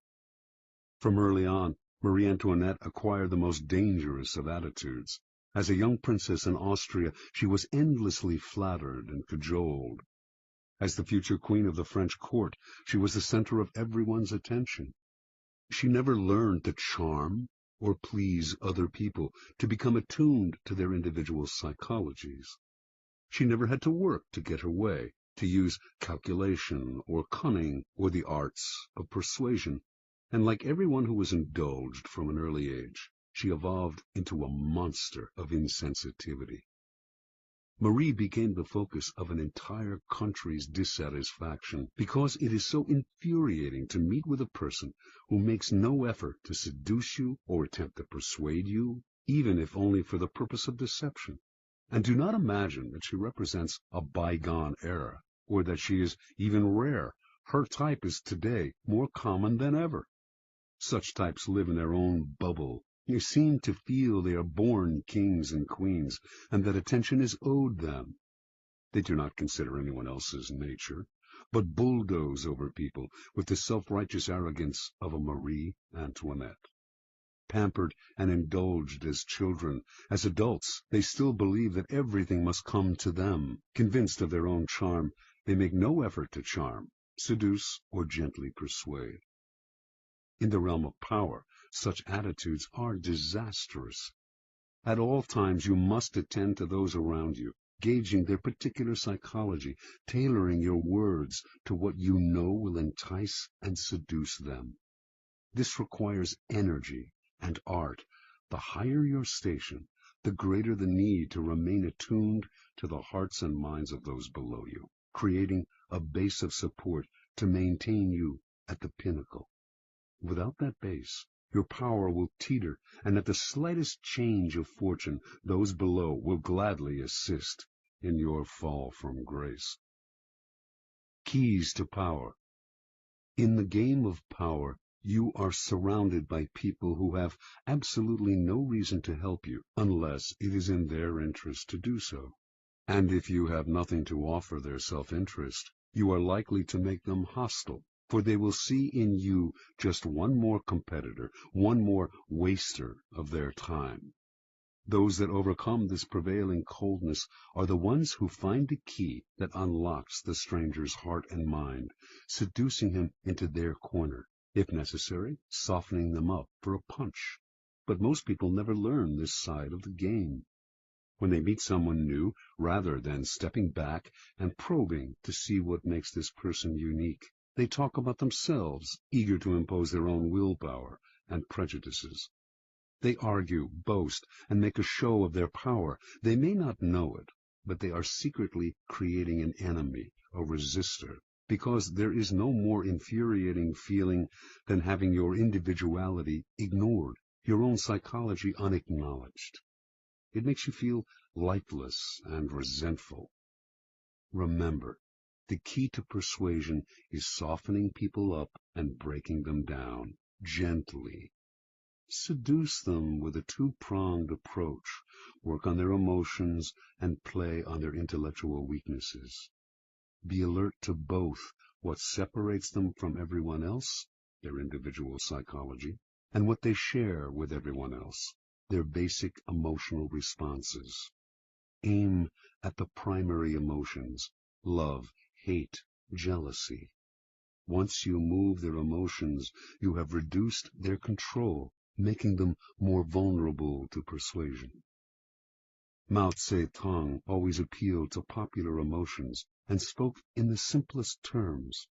From early on, Marie Antoinette acquired the most dangerous of attitudes. As a young princess in Austria, she was endlessly flattered and cajoled. As the future queen of the French court, she was the center of everyone's attention. She never learned to charm or please other people, to become attuned to their individual psychologies. She never had to work to get her way, to use calculation or cunning or the arts of persuasion, and like everyone who was indulged from an early age, she evolved into a monster of insensitivity. Marie became the focus of an entire country's dissatisfaction because it is so infuriating to meet with a person who makes no effort to seduce you or attempt to persuade you, even if only for the purpose of deception. And do not imagine that she represents a bygone era, or that she is even rare. Her type is today more common than ever. Such types live in their own bubble. They seem to feel they are born kings and queens, and that attention is owed them. They do not consider anyone else's nature, but bulldoze over people with the self-righteous arrogance of a Marie Antoinette. Pampered and indulged as children, as adults, they still believe that everything must come to them. Convinced of their own charm, they make no effort to charm, seduce, or gently persuade. In the realm of power, such attitudes are disastrous. At all times you must attend to those around you, gauging their particular psychology, tailoring your words to what you know will entice and seduce them. This requires energy and art. The higher your station, the greater the need to remain attuned to the hearts and minds of those below you, creating a base of support to maintain you at the pinnacle. Without that base, your power will teeter, and at the slightest change of fortune, those below will gladly assist in your fall from grace. Keys to power. In the game of power, you are surrounded by people who have absolutely no reason to help you, unless it is in their interest to do so. And if you have nothing to offer their self-interest, you are likely to make them hostile, for they will see in you just one more competitor, one more waster of their time. Those that overcome this prevailing coldness are the ones who find the key that unlocks the stranger's heart and mind, seducing him into their corner, if necessary, softening them up for a punch. But most people never learn this side of the game. When they meet someone new, rather than stepping back and probing to see what makes this person unique, they talk about themselves, eager to impose their own willpower and prejudices. They argue, boast, and make a show of their power. They may not know it, but they are secretly creating an enemy, a resistor, because there is no more infuriating feeling than having your individuality ignored, your own psychology unacknowledged. It makes you feel lifeless and resentful. Remember, the key to persuasion is softening people up and breaking them down, gently. Seduce them with a two-pronged approach. Work on their emotions and play on their intellectual weaknesses. Be alert to both what separates them from everyone else, their individual psychology, and what they share with everyone else, their basic emotional responses. Aim at the primary emotions: love, hate, jealousy. Once you move their emotions, you have reduced their control, making them more vulnerable to persuasion. Mao Tse-tung always appealed to popular emotions and spoke in the simplest terms.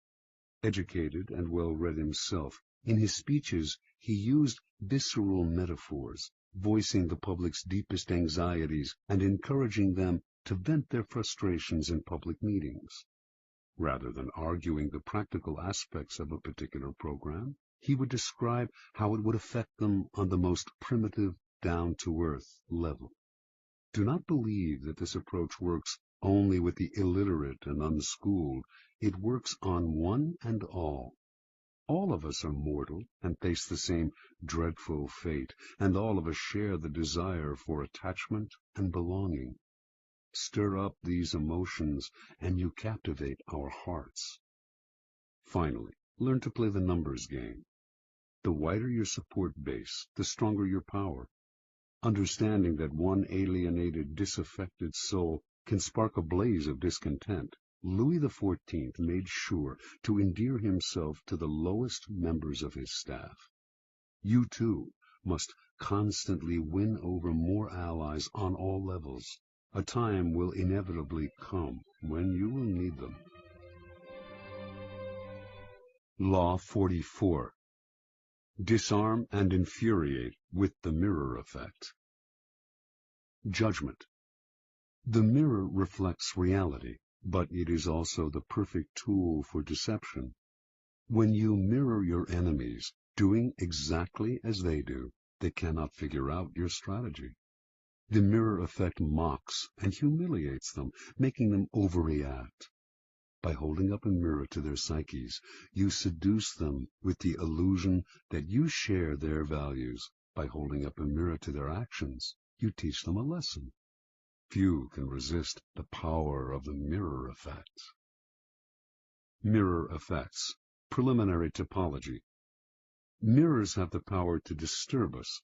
Educated and well-read himself, in his speeches he used visceral metaphors, voicing the public's deepest anxieties and encouraging them to vent their frustrations in public meetings. Rather than arguing the practical aspects of a particular program, he would describe how it would affect them on the most primitive, down-to-earth level. Do not believe that this approach works only with the illiterate and unschooled. It works on one and all. All of us are mortal and face the same dreadful fate, and all of us share the desire for attachment and belonging. Stir up these emotions, and you captivate our hearts. Finally, learn to play the numbers game. The wider your support base, the stronger your power. Understanding that one alienated, disaffected soul can spark a blaze of discontent, Louis XIV made sure to endear himself to the lowest members of his staff. You, too, must constantly win over more allies on all levels. A time will inevitably come when you will need them. Law 44. Disarm and infuriate with the mirror effect. Judgment. The mirror reflects reality, but it is also the perfect tool for deception. When you mirror your enemies, doing exactly as they do, they cannot figure out your strategy. The mirror effect mocks and humiliates them, making them overreact. By holding up a mirror to their psyches, you seduce them with the illusion that you share their values. By holding up a mirror to their actions, you teach them a lesson. Few can resist the power of the mirror effect. Mirror effects. Preliminary topology. Mirrors have the power to disturb us.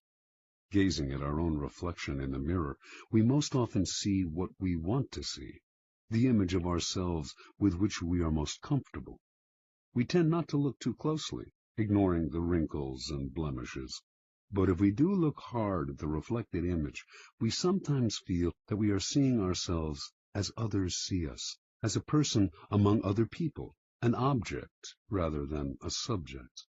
Gazing at our own reflection in the mirror, we most often see what we want to see, the image of ourselves with which we are most comfortable. We tend not to look too closely, ignoring the wrinkles and blemishes. But if we do look hard at the reflected image, we sometimes feel that we are seeing ourselves as others see us, as a person among other people, an object rather than a subject.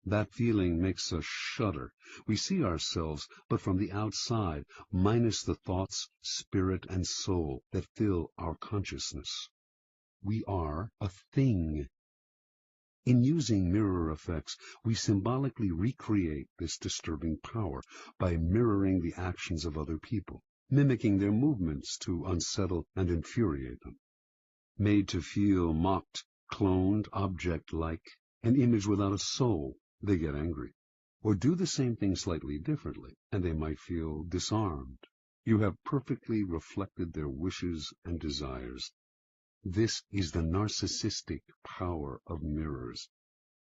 That feeling makes us shudder. We see ourselves, but from the outside, minus the thoughts, spirit, and soul that fill our consciousness. We are a thing. In using mirror effects, we symbolically recreate this disturbing power by mirroring the actions of other people, mimicking their movements to unsettle and infuriate them. Made to feel mocked, cloned, object-like, an image without a soul, they get angry. Or do the same thing slightly differently, and they might feel disarmed. You have perfectly reflected their wishes and desires. This is the narcissistic power of mirrors.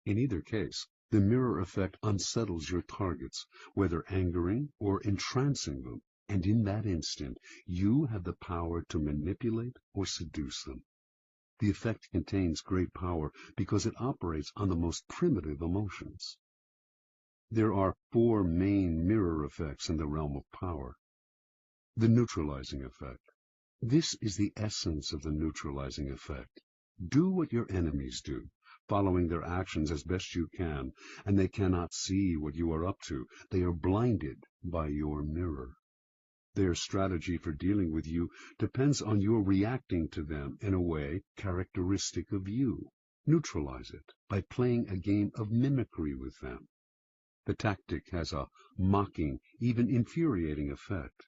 In either case, the mirror effect unsettles your targets, whether angering or entrancing them, and in that instant, you have the power to manipulate or seduce them. The effect contains great power because it operates on the most primitive emotions. There are 4 main mirror effects in the realm of power. The neutralizing effect. This is the essence of the neutralizing effect. Do what your enemies do, following their actions as best you can, and they cannot see what you are up to. They are blinded by your mirror. Their strategy for dealing with you depends on your reacting to them in a way characteristic of you. Neutralize it by playing a game of mimicry with them. The tactic has a mocking, even infuriating effect.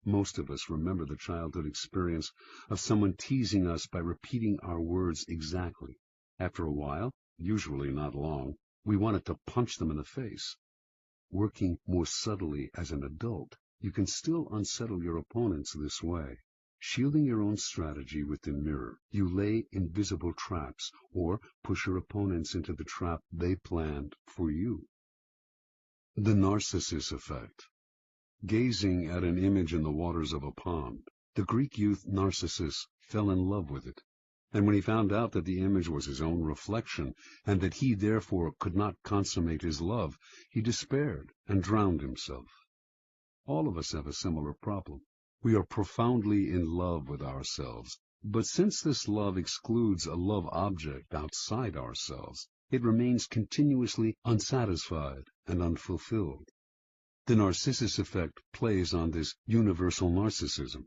Most of us remember the childhood experience of someone teasing us by repeating our words exactly. After a while, usually not long, we wanted to punch them in the face. Working more subtly as an adult, you can still unsettle your opponents this way. Shielding your own strategy with the mirror, you lay invisible traps or push your opponents into the trap they planned for you. The narcissus effect. Gazing at an image in the waters of a pond, the Greek youth Narcissus fell in love with it. And when he found out that the image was his own reflection, and that he therefore could not consummate his love, he despaired and drowned himself. All of us have a similar problem. We are profoundly in love with ourselves, but since this love excludes a love object outside ourselves, it remains continuously unsatisfied and unfulfilled. The Narcissus effect plays on this universal narcissism.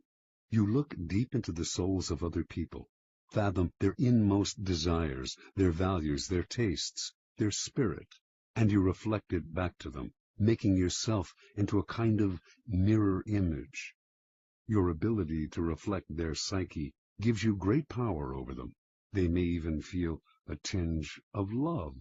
You look deep into the souls of other people, fathom their inmost desires, their values, their tastes, their spirit, and you reflect it back to them, making yourself into a kind of mirror image. Your ability to reflect their psyche gives you great power over them. They may even feel a tinge of love.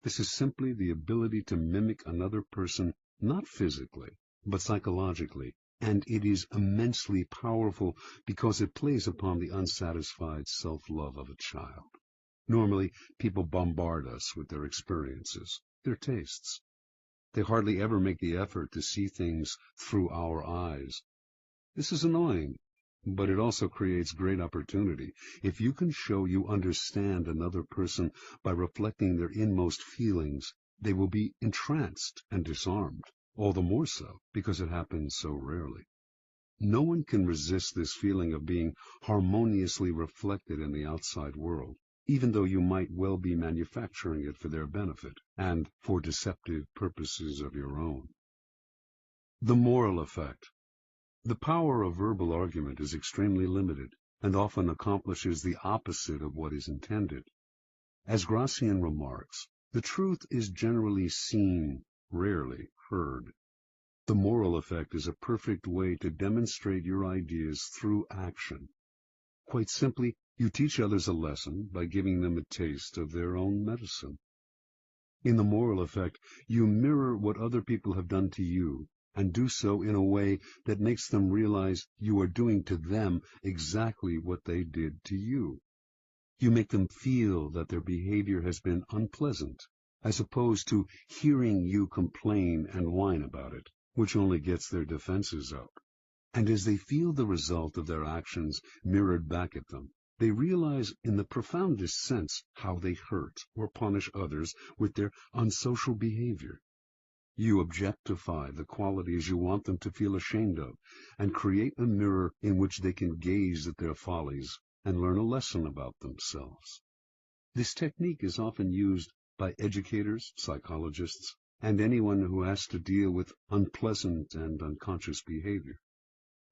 This is simply the ability to mimic another person, not physically, but psychologically, and it is immensely powerful because it plays upon the unsatisfied self-love of a child. Normally, people bombard us with their experiences, their tastes. They hardly ever make the effort to see things through our eyes. This is annoying, but it also creates great opportunity. If you can show you understand another person by reflecting their inmost feelings, they will be entranced and disarmed, all the more so because it happens so rarely. No one can resist this feeling of being harmoniously reflected in the outside world, even though you might well be manufacturing it for their benefit and for deceptive purposes of your own. The moral effect. The power of verbal argument is extremely limited and often accomplishes the opposite of what is intended. As Greene remarks, the truth is generally seen, rarely heard. The moral effect is a perfect way to demonstrate your ideas through action. Quite simply, you teach others a lesson by giving them a taste of their own medicine. In the moral effect, you mirror what other people have done to you, and do so in a way that makes them realize you are doing to them exactly what they did to you. You make them feel that their behavior has been unpleasant, as opposed to hearing you complain and whine about it, which only gets their defenses up. And as they feel the result of their actions mirrored back at them, they realize in the profoundest sense how they hurt or punish others with their unsocial behavior. You objectify the qualities you want them to feel ashamed of, and create a mirror in which they can gaze at their follies and learn a lesson about themselves. This technique is often used by educators, psychologists, and anyone who has to deal with unpleasant and unconscious behavior.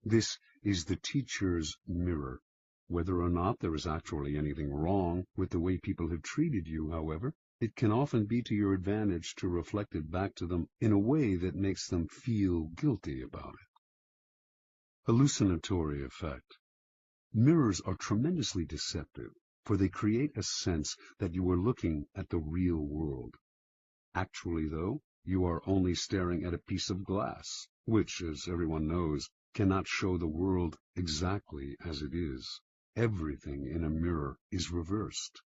This is the teacher's mirror. Whether or not there is actually anything wrong with the way people have treated you, however, it can often be to your advantage to reflect it back to them in a way that makes them feel guilty about it. Hallucinatory effect. Mirrors are tremendously deceptive, for they create a sense that you are looking at the real world. Actually, though, you are only staring at a piece of glass, which, as everyone knows, cannot show the world exactly as it is. Everything in a mirror is reversed.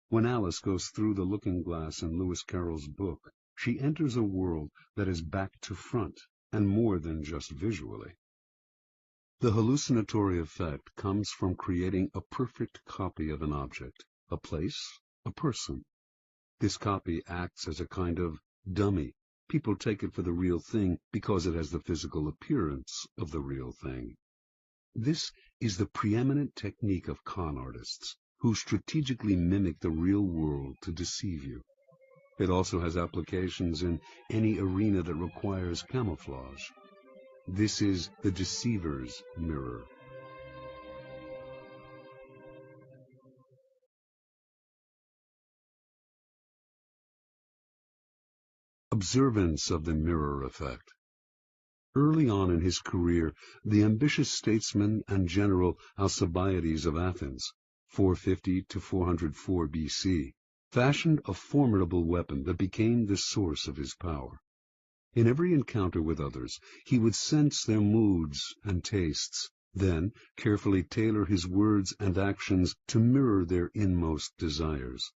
When Alice goes through the looking-glass in Lewis Carroll's book, she enters a world that is back to front, and more than just visually. The hallucinatory effect comes from creating a perfect copy of an object, a place, a person. This copy acts as a kind of dummy. People take it for the real thing because it has the physical appearance of the real thing. This is the preeminent technique of con artists, who strategically mimic the real world to deceive you. It also has applications in any arena that requires camouflage. This is the deceiver's mirror. Observance of the mirror effect. Early on in his career, the ambitious statesman and general Alcibiades of Athens, 450 to 404 BC, fashioned a formidable weapon that became the source of his power. In every encounter with others, he would sense their moods and tastes, then carefully tailor his words and actions to mirror their inmost desires.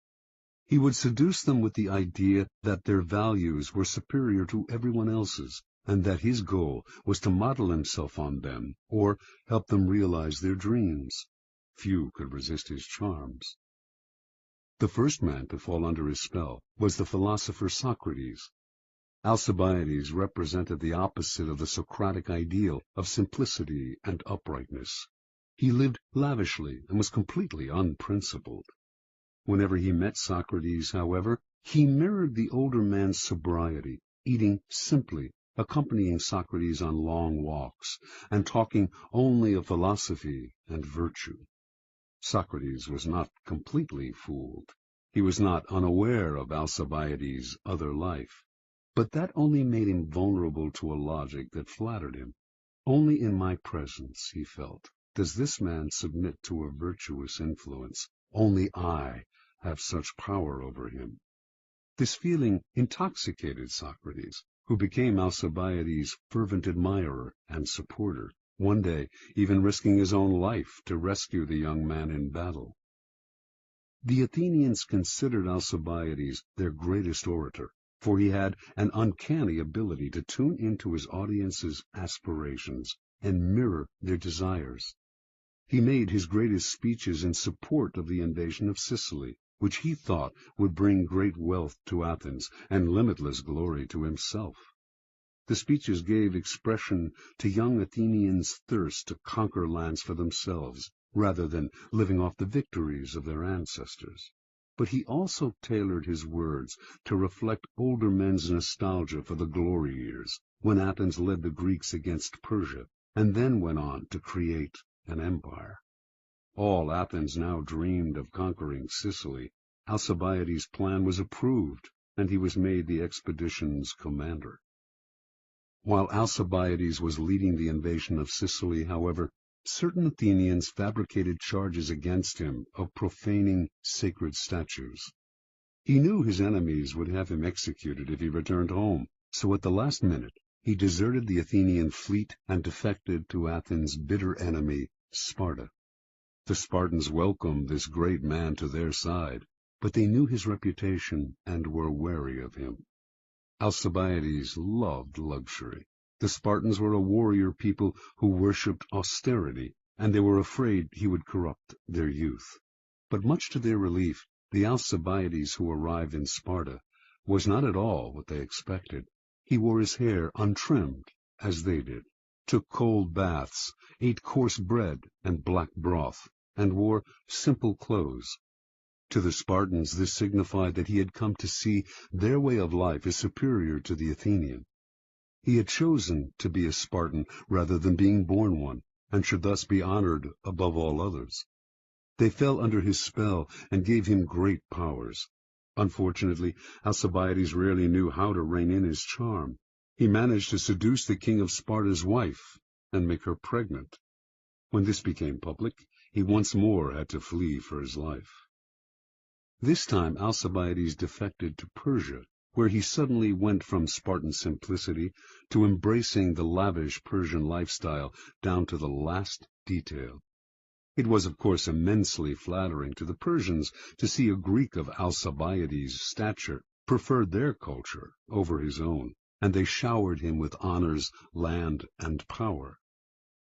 He would seduce them with the idea that their values were superior to everyone else's, and that his goal was to model himself on them or help them realize their dreams. Few could resist his charms. The first man to fall under his spell was the philosopher Socrates. Alcibiades represented the opposite of the Socratic ideal of simplicity and uprightness. He lived lavishly and was completely unprincipled. Whenever he met Socrates, however, he mirrored the older man's sobriety eating simply, accompanying Socrates on long walks, and talking only of philosophy and virtue. Socrates was not completely fooled. He was not unaware of Alcibiades' other life, but that only made him vulnerable to a logic that flattered him. Only in my presence, he felt, does this man submit to a virtuous influence. Only I have such power over him. This feeling intoxicated Socrates, who became Alcibiades' fervent admirer and supporter, one day even risking his own life to rescue the young man in battle. The Athenians considered Alcibiades their greatest orator, for he had an uncanny ability to tune into his audience's aspirations and mirror their desires. He made his greatest speeches in support of the invasion of Sicily, which he thought would bring great wealth to Athens and limitless glory to himself. The speeches gave expression to young Athenians' thirst to conquer lands for themselves, rather than living off the victories of their ancestors. But he also tailored his words to reflect older men's nostalgia for the glory years, when Athens led the Greeks against Persia, and then went on to create an empire. All Athens now dreamed of conquering Sicily. Alcibiades' plan was approved, and he was made the expedition's commander. While Alcibiades was leading the invasion of Sicily, however, certain Athenians fabricated charges against him of profaning sacred statues. He knew his enemies would have him executed if he returned home, so at the last minute he deserted the Athenian fleet and defected to Athens' bitter enemy, Sparta. The Spartans welcomed this great man to their side, but they knew his reputation and were wary of him. Alcibiades loved luxury. The Spartans were a warrior people who worshipped austerity, and they were afraid he would corrupt their youth. But much to their relief, the Alcibiades who arrived in Sparta was not at all what they expected. He wore his hair untrimmed, as they did, took cold baths, ate coarse bread and black broth, and wore simple clothes. To the Spartans this signified that he had come to see their way of life as superior to the Athenian. He had chosen to be a Spartan rather than being born one, and should thus be honored above all others. They fell under his spell and gave him great powers. Unfortunately, Alcibiades rarely knew how to rein in his charm. He managed to seduce the king of Sparta's wife and make her pregnant. When this became public, he once more had to flee for his life. This time Alcibiades defected to Persia, where he suddenly went from Spartan simplicity to embracing the lavish Persian lifestyle down to the last detail. It was, of course, immensely flattering to the Persians to see a Greek of Alcibiades' stature prefer their culture over his own, and they showered him with honors, land, and power.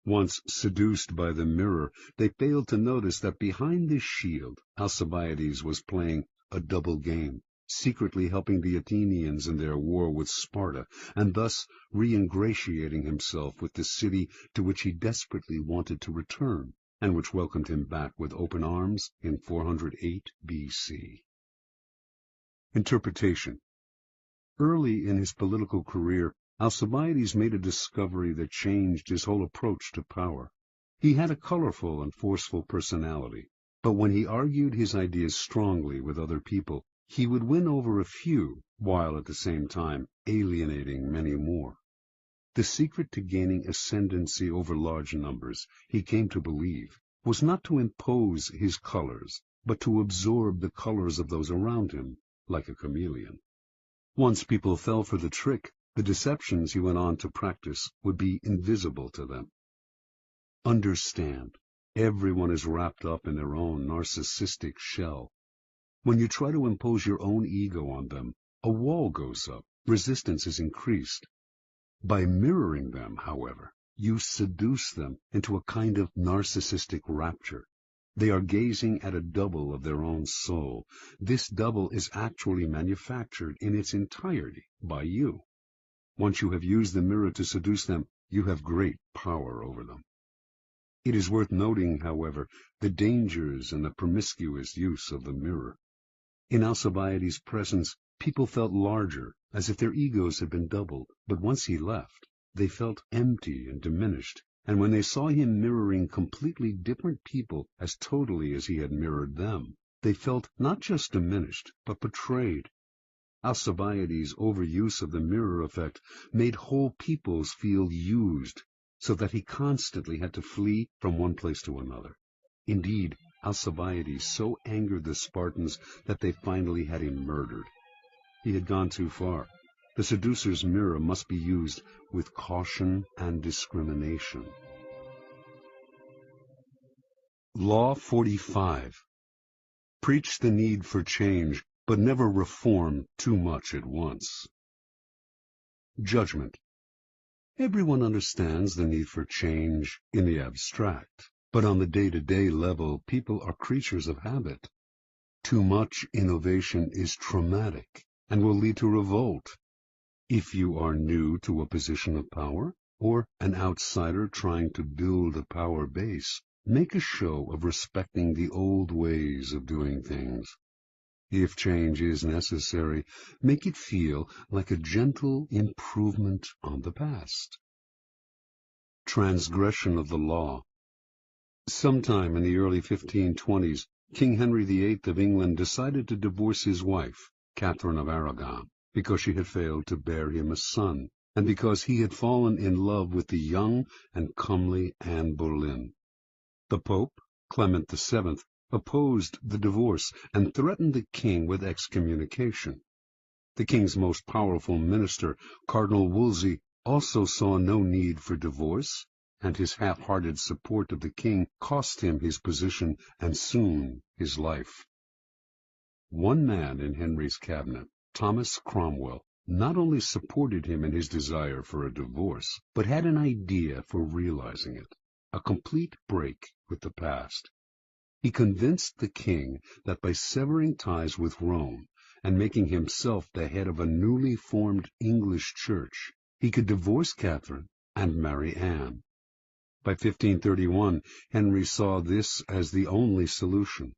Once seduced by the mirror, they failed to notice that behind this shield Alcibiades was playing a double game, secretly helping the Athenians in their war with Sparta, and thus re-ingratiating himself with the city to which he desperately wanted to return, and which welcomed him back with open arms in 408 B.C. Interpretation. Early in his political career, Alcibiades made a discovery that changed his whole approach to power. He had a colorful and forceful personality, but when he argued his ideas strongly with other people, he would win over a few, while at the same time alienating many more. The secret to gaining ascendancy over large numbers, he came to believe, was not to impose his colors, but to absorb the colors of those around him, like a chameleon. Once people fell for the trick, the deceptions he went on to practice would be invisible to them. Understand, everyone is wrapped up in their own narcissistic shell. When you try to impose your own ego on them, a wall goes up, resistance is increased. By mirroring them, however, you seduce them into a kind of narcissistic rapture. They are gazing at a double of their own soul. This double is actually manufactured in its entirety by you. Once you have used the mirror to seduce them, you have great power over them. It is worth noting, however, the dangers and the promiscuous use of the mirror. In Alcibiades' presence, People felt larger, as if their egos had been doubled, but once he left, they felt empty and diminished, and when they saw him mirroring completely different people as totally as he had mirrored them, they felt not just diminished, but betrayed. Alcibiades' overuse of the mirror effect made whole peoples feel used, so that he constantly had to flee from one place to another. Indeed, Alcibiades so angered the Spartans that they finally had him murdered. He had gone too far. The seducer's mirror must be used with caution and discrimination. Law 45. Preach the need for change, but never reform too much at once. Judgment. Everyone understands the need for change in the abstract, but on the day-to-day level, people are creatures of habit. Too much innovation is traumatic and will lead to revolt. If you are new to a position of power, or an outsider trying to build a power base, make a show of respecting the old ways of doing things. If change is necessary, make it feel like a gentle improvement on the past. Transgression of the law. Sometime in the early 1520s, King Henry VIII of England decided to divorce his wife, Catherine of Aragon, because she had failed to bear him a son, and because he had fallen in love with the young and comely Anne Boleyn. The Pope, Clement VII, opposed the divorce and threatened the king with excommunication. The king's most powerful minister, Cardinal Wolsey, also saw no need for divorce, and his half-hearted support of the king cost him his position and soon his life. One man in Henry's cabinet, Thomas Cromwell, not only supported him in his desire for a divorce, but had an idea for realizing it, a complete break with the past. He convinced the king that by severing ties with Rome and making himself the head of a newly formed English church, he could divorce Catherine and marry Anne. By 1531, Henry saw this as the only solution.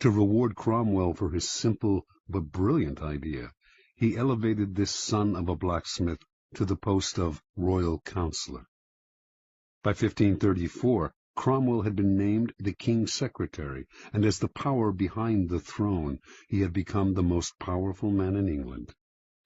To reward Cromwell for his simple but brilliant idea, he elevated this son of a blacksmith to the post of royal counselor. By 1534, Cromwell had been named the king's secretary, and as the power behind the throne, he had become the most powerful man in England.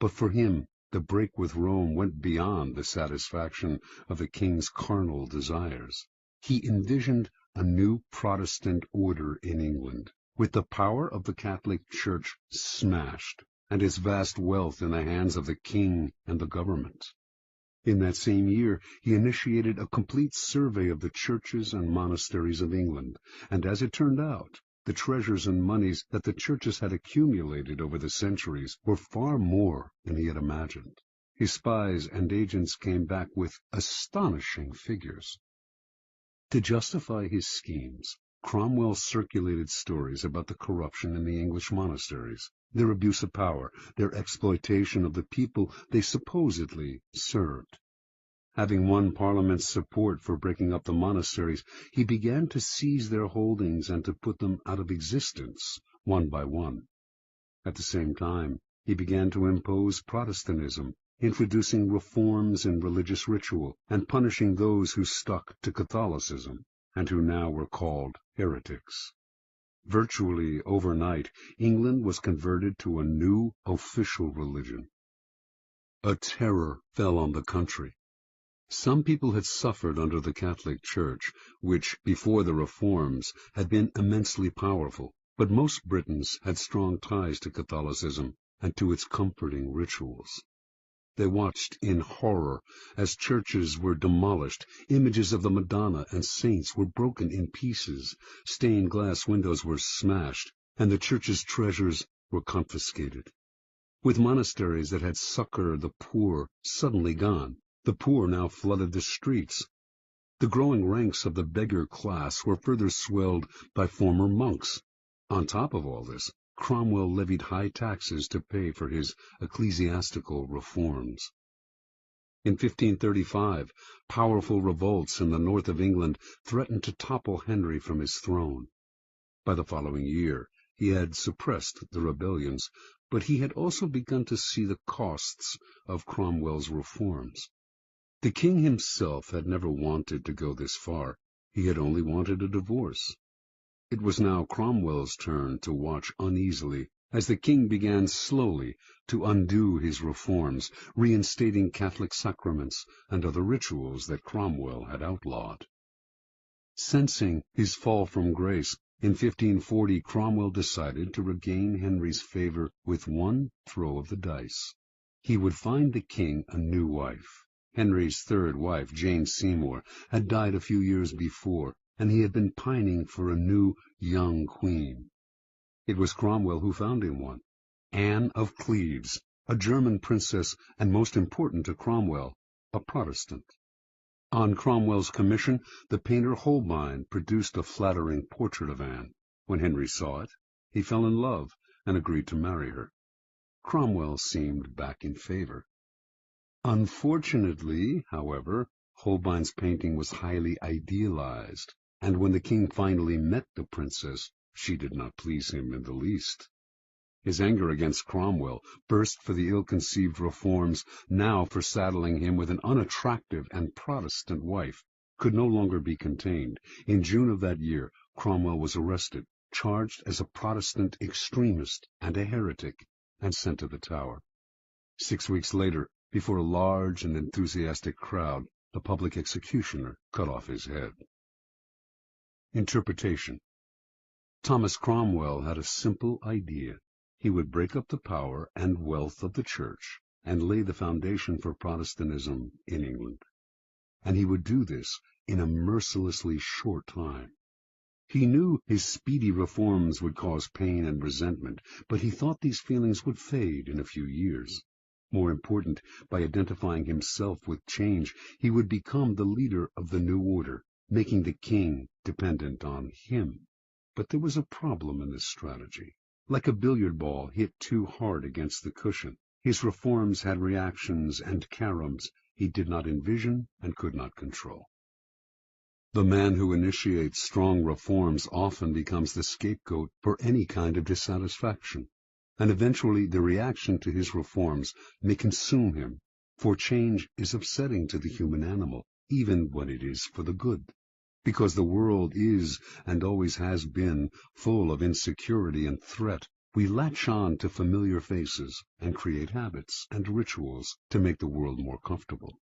But for him, the break with Rome went beyond the satisfaction of the king's carnal desires. He envisioned a new Protestant order in England, with the power of the Catholic Church smashed, and its vast wealth in the hands of the king and the government. In that same year, he initiated a complete survey of the churches and monasteries of England, and as it turned out, the treasures and monies that the churches had accumulated over the centuries were far more than he had imagined. His spies and agents came back with astonishing figures. To justify his schemes, Cromwell circulated stories about the corruption in the English monasteries, their abuse of power, their exploitation of the people they supposedly served. Having won Parliament's support for breaking up the monasteries, he began to seize their holdings and to put them out of existence, one by one. At the same time, he began to impose Protestantism, introducing reforms in religious ritual and punishing those who stuck to Catholicism, and who now were called heretics. Virtually overnight, England was converted to a new official religion. A terror fell on the country. Some people had suffered under the Catholic Church, which, before the reforms, had been immensely powerful, but most Britons had strong ties to Catholicism and to its comforting rituals. They watched in horror as churches were demolished, images of the Madonna and saints were broken in pieces, stained glass windows were smashed, and the church's treasures were confiscated. With monasteries that had succored the poor suddenly gone, the poor now flooded the streets. The growing ranks of the beggar class were further swelled by former monks. On top of all this, Cromwell levied high taxes to pay for his ecclesiastical reforms. In 1535, powerful revolts in the north of England threatened to topple Henry from his throne. By the following year, he had suppressed the rebellions, But he had also begun to see the costs of Cromwell's reforms. The king himself had never wanted to go this far. He had only wanted a divorce. It was now Cromwell's turn to watch uneasily as the king began slowly to undo his reforms, reinstating Catholic sacraments and other rituals that Cromwell had outlawed. Sensing his fall from grace, in 1540 Cromwell decided to regain Henry's favor with one throw of the dice. He would find the king a new wife. Henry's third wife, Jane Seymour, had died a few years before, and he had been pining for a new, young queen. It was Cromwell who found him one, Anne of Cleves, a German princess, and most important to Cromwell, a Protestant. On Cromwell's commission, the painter Holbein produced a flattering portrait of Anne. When Henry saw it, he fell in love and agreed to marry her. Cromwell seemed back in favor. Unfortunately, however, Holbein's painting was highly idealized, and when the king finally met the princess, she did not please him in the least. His anger against Cromwell burst for the ill-conceived reforms, now for saddling him with an unattractive and Protestant wife, could no longer be contained. In June of that year, Cromwell was arrested, charged as a Protestant extremist and a heretic, and sent to the Tower. 6 weeks later, before a large and enthusiastic crowd, the public executioner cut off his head. Interpretation. Thomas Cromwell had a simple idea. He would break up the power and wealth of the Church and lay the foundation for Protestantism in England. And he would do this in a mercilessly short time. He knew his speedy reforms would cause pain and resentment, but he thought these feelings would fade in a few years. More important, by identifying himself with change, he would become the leader of the new order, making the king dependent on him. But there was a problem in this strategy. Like a billiard ball hit too hard against the cushion, his reforms had reactions and caroms he did not envision and could not control. The man who initiates strong reforms often becomes the scapegoat for any kind of dissatisfaction, and eventually the reaction to his reforms may consume him, for change is upsetting to the human animal, even when it is for the good. Because the world is, and always has been, full of insecurity and threat, we latch on to familiar faces and create habits and rituals to make the world more comfortable.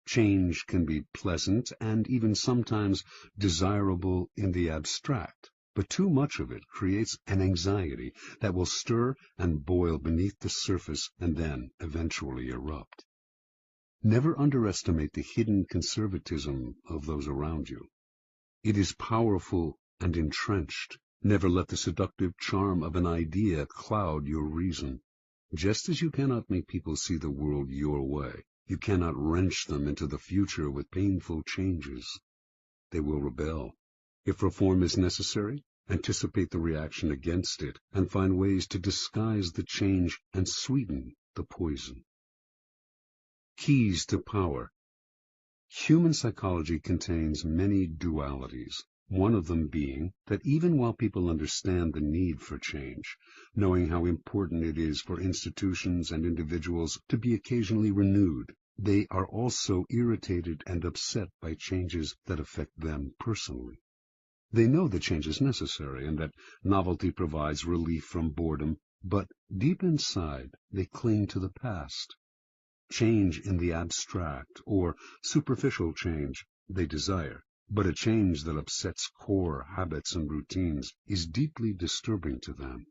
Change can be pleasant and even sometimes desirable in the abstract, but too much of it creates an anxiety that will stir and boil beneath the surface and then eventually erupt. Never underestimate the hidden conservatism of those around you. It is powerful and entrenched. Never let the seductive charm of an idea cloud your reason. Just as you cannot make people see the world your way, you cannot wrench them into the future with painful changes. They will rebel. If reform is necessary, anticipate the reaction against it and find ways to disguise the change and sweeten the poison. Keys to power. Human psychology contains many dualities, one of them being that even while people understand the need for change, knowing how important it is for institutions and individuals to be occasionally renewed, they are also irritated and upset by changes that affect them personally. They know that change is necessary and that novelty provides relief from boredom, but deep inside they cling to the past. Change in the abstract or superficial change they desire, but a change that upsets core habits and routines is deeply disturbing to them.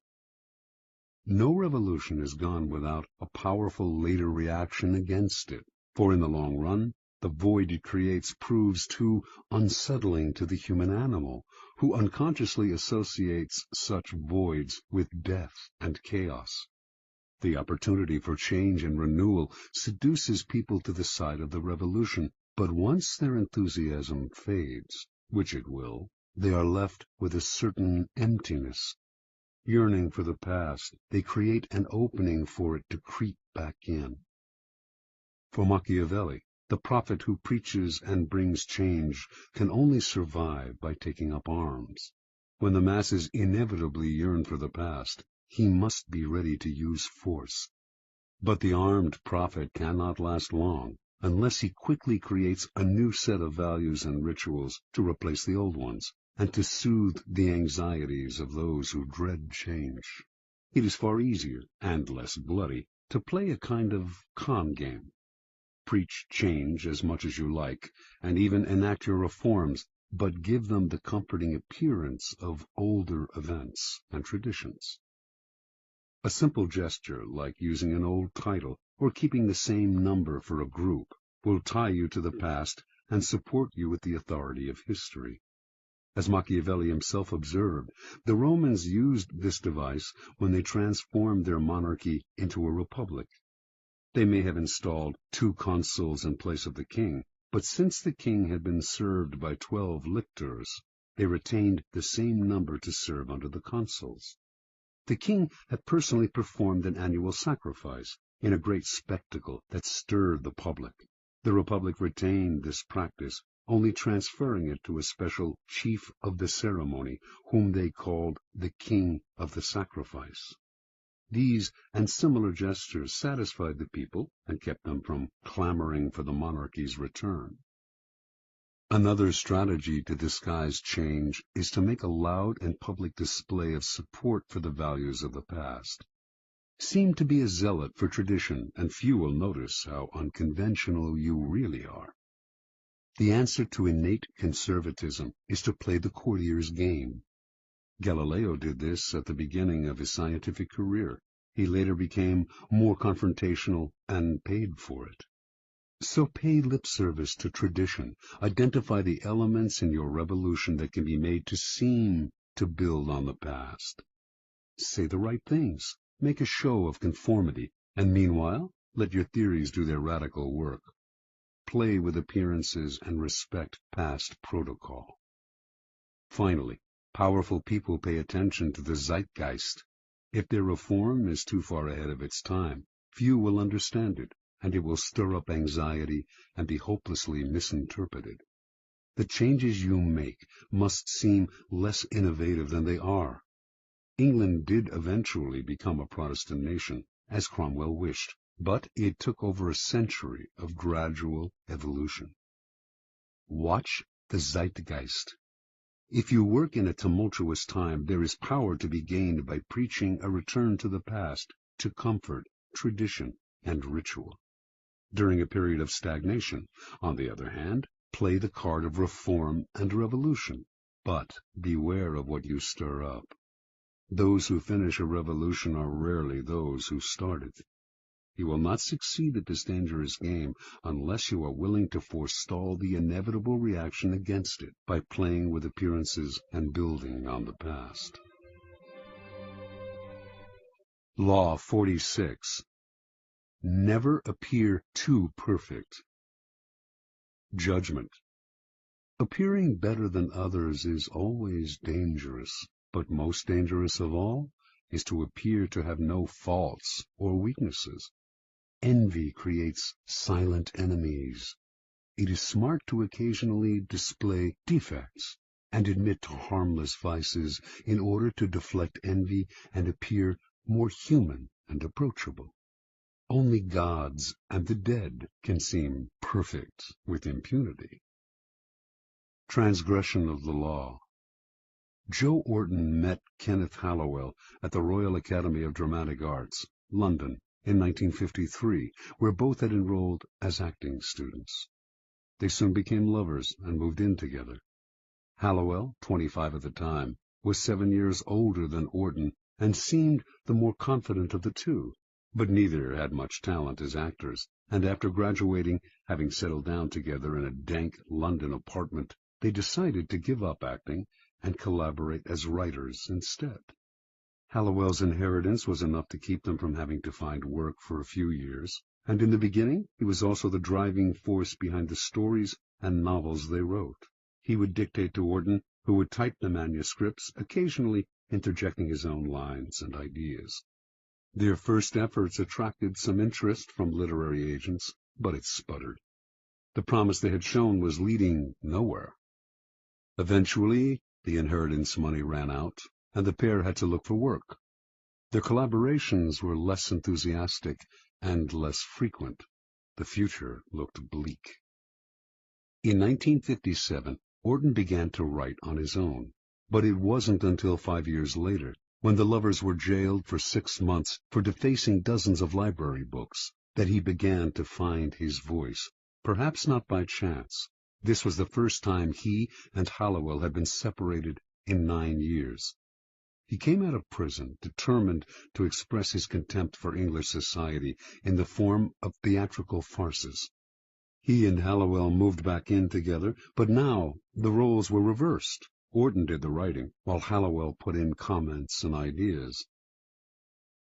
No revolution is gone without a powerful later reaction against it, for in the long run, the void it creates proves too unsettling to the human animal, who unconsciously associates such voids with death and chaos. The opportunity for change and renewal seduces people to the side of the revolution, but once their enthusiasm fades, which it will, they are left with a certain emptiness. Yearning for the past, they create an opening for it to creep back in. For Machiavelli, the prophet who preaches and brings change can only survive by taking up arms. When the masses inevitably yearn for the past, he must be ready to use force. But the armed prophet cannot last long unless he quickly creates a new set of values and rituals to replace the old ones, and to soothe the anxieties of those who dread change. It is far easier, and less bloody, to play a kind of con game. Preach change as much as you like, and even enact your reforms, but give them the comforting appearance of older events and traditions. A simple gesture, like using an old title or keeping the same number for a group, will tie you to the past and support you with the authority of history. As Machiavelli himself observed, the Romans used this device when they transformed their monarchy into a republic. They may have installed 2 consuls in place of the king, but since the king had been served by 12 lictors, they retained the same number to serve under the consuls. The king had personally performed an annual sacrifice in a great spectacle that stirred the public. The republic retained this practice, only transferring it to a special chief of the ceremony, whom they called the king of the sacrifice. These and similar gestures satisfied the people and kept them from clamoring for the monarchy's return. Another strategy to disguise change is to make a loud and public display of support for the values of the past. Seem to be a zealot for tradition, and few will notice how unconventional you really are. The answer to innate conservatism is to play the courtier's game. Galileo did this at the beginning of his scientific career. He later became more confrontational and paid for it. So pay lip service to tradition. Identify the elements in your revolution that can be made to seem to build on the past. Say the right things. Make a show of conformity, and meanwhile, let your theories do their radical work. Play with appearances and respect past protocol. Finally, powerful people pay attention to the zeitgeist. If their reform is too far ahead of its time, few will understand it, and it will stir up anxiety and be hopelessly misinterpreted. The changes you make must seem less innovative than they are. England did eventually become a Protestant nation, as Cromwell wished, but it took over a century of gradual evolution. Watch the zeitgeist. If you work in a tumultuous time, there is power to be gained by preaching a return to the past, to comfort, tradition, and ritual. During a period of stagnation, on the other hand, play the card of reform and revolution, but beware of what you stir up. Those who finish a revolution are rarely those who start it. You will not succeed at this dangerous game unless you are willing to forestall the inevitable reaction against it by playing with appearances and building on the past. Law 46. Never appear too perfect. Judgment. Appearing better than others is always dangerous, but most dangerous of all is to appear to have no faults or weaknesses. Envy creates silent enemies. It is smart to occasionally display defects and admit to harmless vices in order to deflect envy and appear more human and approachable. Only gods and the dead can seem perfect with impunity. Transgression of the law. Joe Orton met Kenneth Hallowell at the Royal Academy of Dramatic Arts, London, in 1953, where both had enrolled as acting students. They soon became lovers and moved in together. Hallowell, 25 at the time, was 7 years older than Orton and seemed the more confident of the two, but neither had much talent as actors, and after graduating, having settled down together in a dank London apartment, they decided to give up acting and collaborate as writers instead. Hallowell's inheritance was enough to keep them from having to find work for a few years, and in the beginning he was also the driving force behind the stories and novels they wrote. He would dictate to Orton, who would type the manuscripts, occasionally interjecting his own lines and ideas. Their first efforts attracted some interest from literary agents, but it sputtered. The promise they had shown was leading nowhere. Eventually, the inheritance money ran out, and the pair had to look for work. Their collaborations were less enthusiastic and less frequent. The future looked bleak. In 1957, Orton began to write on his own, but it wasn't until 5 years later, when the lovers were jailed for 6 months for defacing dozens of library books, that he began to find his voice, perhaps not by chance. This was the first time he and Hallowell had been separated in 9 years. He came out of prison determined to express his contempt for English society in the form of theatrical farces. He and Hallowell moved back in together, but now the roles were reversed. Orton did the writing, while Hallowell put in comments and ideas.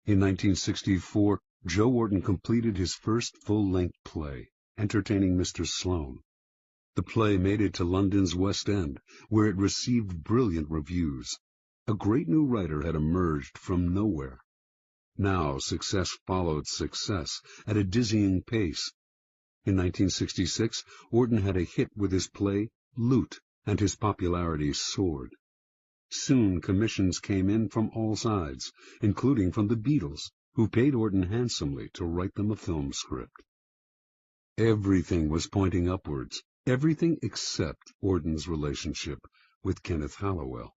In 1964, Joe Orton completed his first full-length play, Entertaining Mr. Sloane. The play made it to London's West End, where it received brilliant reviews. A great new writer had emerged from nowhere. Now success followed success at a dizzying pace. In 1966, Orton had a hit with his play, Loot, and his popularity soared. Soon commissions came in from all sides, including from the Beatles, who paid Orton handsomely to write them a film script. Everything was pointing upwards, everything except Orton's relationship with Kenneth Hallowell.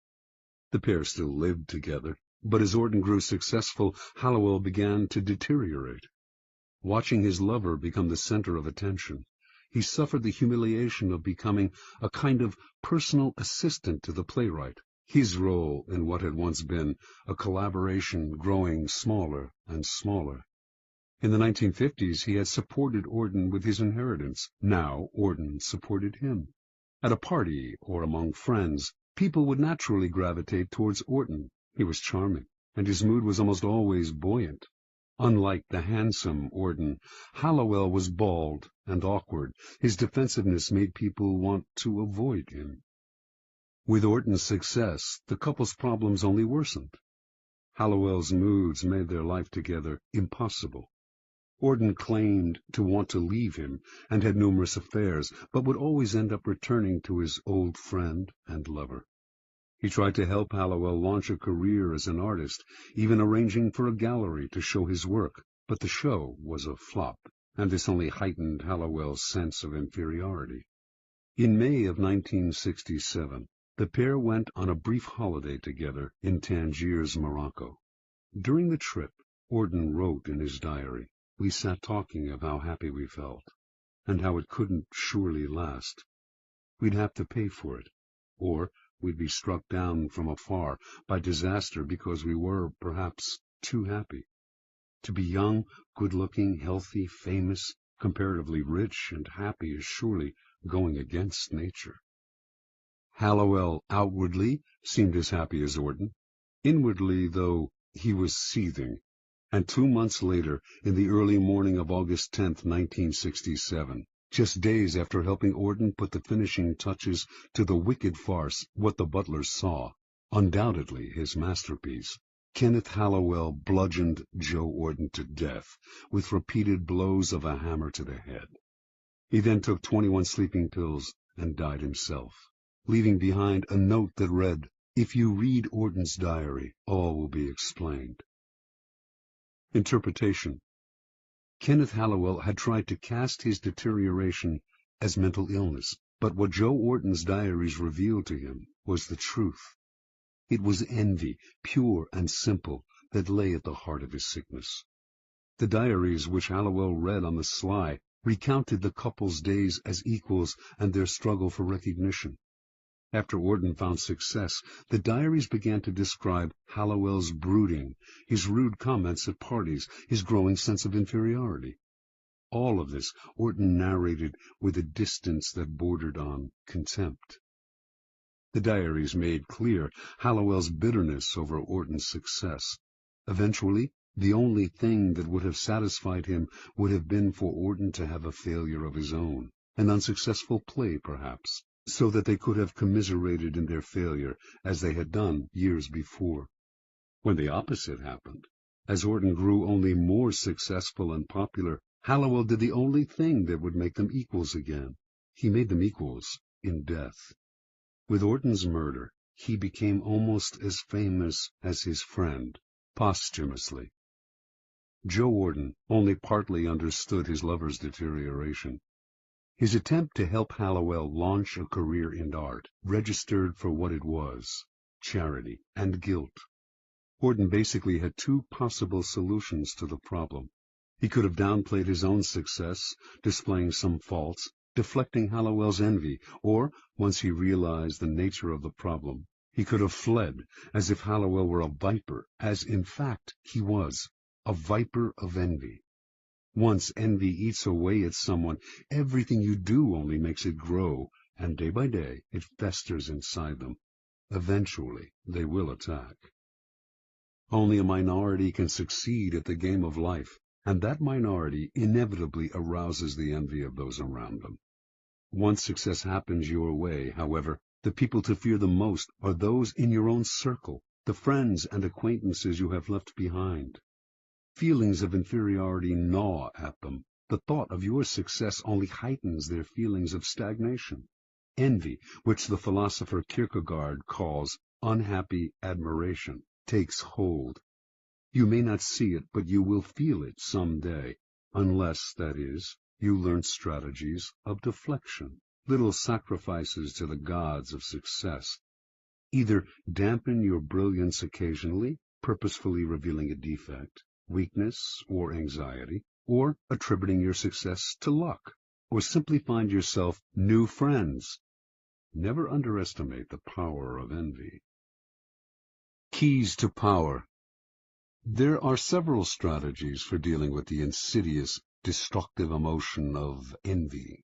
The pair still lived together, but as Orton grew successful, Hallowell began to deteriorate. Watching his lover become the center of attention, he suffered the humiliation of becoming a kind of personal assistant to the playwright, his role in what had once been a collaboration growing smaller and smaller. In the 1950s, he had supported Orton with his inheritance. Now Orton supported him. At a party or among friends, people would naturally gravitate towards Orton. He was charming, and his mood was almost always buoyant. Unlike the handsome Orton, Hallowell was bald and awkward. His defensiveness made people want to avoid him. With Orton's success, the couple's problems only worsened. Hallowell's moods made their life together impossible. Orton claimed to want to leave him and had numerous affairs, but would always end up returning to his old friend and lover. He tried to help Hallowell launch a career as an artist, even arranging for a gallery to show his work, but the show was a flop, and this only heightened Hallowell's sense of inferiority. In May of 1967, the pair went on a brief holiday together in Tangiers, Morocco. During the trip, Orton wrote in his diary, "We sat talking of how happy we felt, and how it couldn't surely last. We'd have to pay for it, or we'd be struck down from afar by disaster because we were, perhaps, too happy. To be young, good-looking, healthy, famous, comparatively rich and happy is surely going against nature." Hallowell outwardly seemed as happy as Orton. Inwardly, though, he was seething. And 2 months later, in the early morning of August 10th, 1967, just days after helping Orton put the finishing touches to the wicked farce, What the Butler Saw, undoubtedly his masterpiece, Kenneth Hallowell bludgeoned Joe Orton to death with repeated blows of a hammer to the head. He then took 21 sleeping pills and died himself, leaving behind a note that read, "If you read Orton's diary, all will be explained." Interpretation. Kenneth Hallowell had tried to cast his deterioration as mental illness, but what Joe Orton's diaries revealed to him was the truth. It was envy, pure and simple, that lay at the heart of his sickness. The diaries which Hallowell read on the sly recounted the couple's days as equals and their struggle for recognition. After Orton found success, the diaries began to describe Hallowell's brooding, his rude comments at parties, his growing sense of inferiority. All of this Orton narrated with a distance that bordered on contempt. The diaries made clear Hallowell's bitterness over Orton's success. Eventually, the only thing that would have satisfied him would have been for Orton to have a failure of his own, an unsuccessful play perhaps, so that they could have commiserated in their failure, as they had done years before. When the opposite happened, as Orton grew only more successful and popular, Hallowell did the only thing that would make them equals again. He made them equals in death. With Orton's murder, he became almost as famous as his friend, posthumously. Joe Orden only partly understood his lover's deterioration. His attempt to help Hallowell launch a career in art registered for what it was: charity and guilt. Orden basically had two possible solutions to the problem. He could have downplayed his own success, displaying some faults, deflecting Hallowell's envy, or, once he realized the nature of the problem, he could have fled as if Hallowell were a viper, as in fact he was, a viper of envy. Once envy eats away at someone, everything you do only makes it grow, and day by day it festers inside them. Eventually they will attack. Only a minority can succeed at the game of life, and that minority inevitably arouses the envy of those around them. Once success happens your way, however, the people to fear the most are those in your own circle, the friends and acquaintances you have left behind. Feelings of inferiority gnaw at them. The thought of your success only heightens their feelings of stagnation. Envy, which the philosopher Kierkegaard calls unhappy admiration, takes hold. You may not see it, but you will feel it some day, unless, that is, you learn strategies of deflection, little sacrifices to the gods of success. Either dampen your brilliance occasionally, purposefully revealing a defect, weakness, or anxiety, or attributing your success to luck, or simply find yourself new friends. Never underestimate the power of envy. Keys to power. There are several strategies for dealing with the insidious, destructive emotion of envy.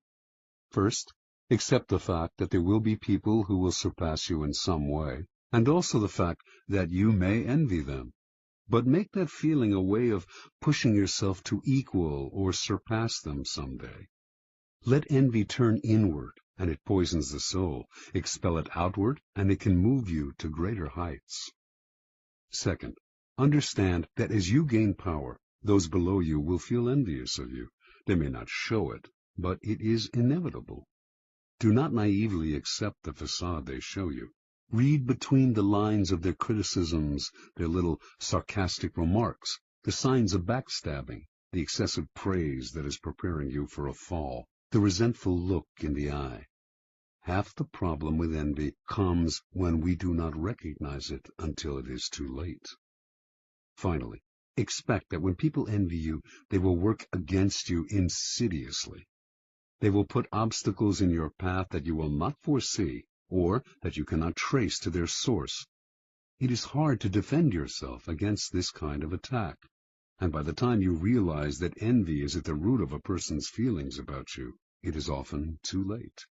First, accept the fact that there will be people who will surpass you in some way, and also the fact that you may envy them. But make that feeling a way of pushing yourself to equal or surpass them someday. Let envy turn inward, and it poisons the soul. Expel it outward, and it can move you to greater heights. Second, understand that as you gain power, those below you will feel envious of you. They may not show it, but it is inevitable. Do not naively accept the facade they show you. Read between the lines of their criticisms, their little sarcastic remarks, the signs of backstabbing, the excessive praise that is preparing you for a fall, the resentful look in the eye. Half the problem with envy comes when we do not recognize it until it is too late. Finally, expect that when people envy you, they will work against you insidiously. They will put obstacles in your path that you will not foresee, or that you cannot trace to their source. It is hard to defend yourself against this kind of attack, and by the time you realize that envy is at the root of a person's feelings about you, it is often too late.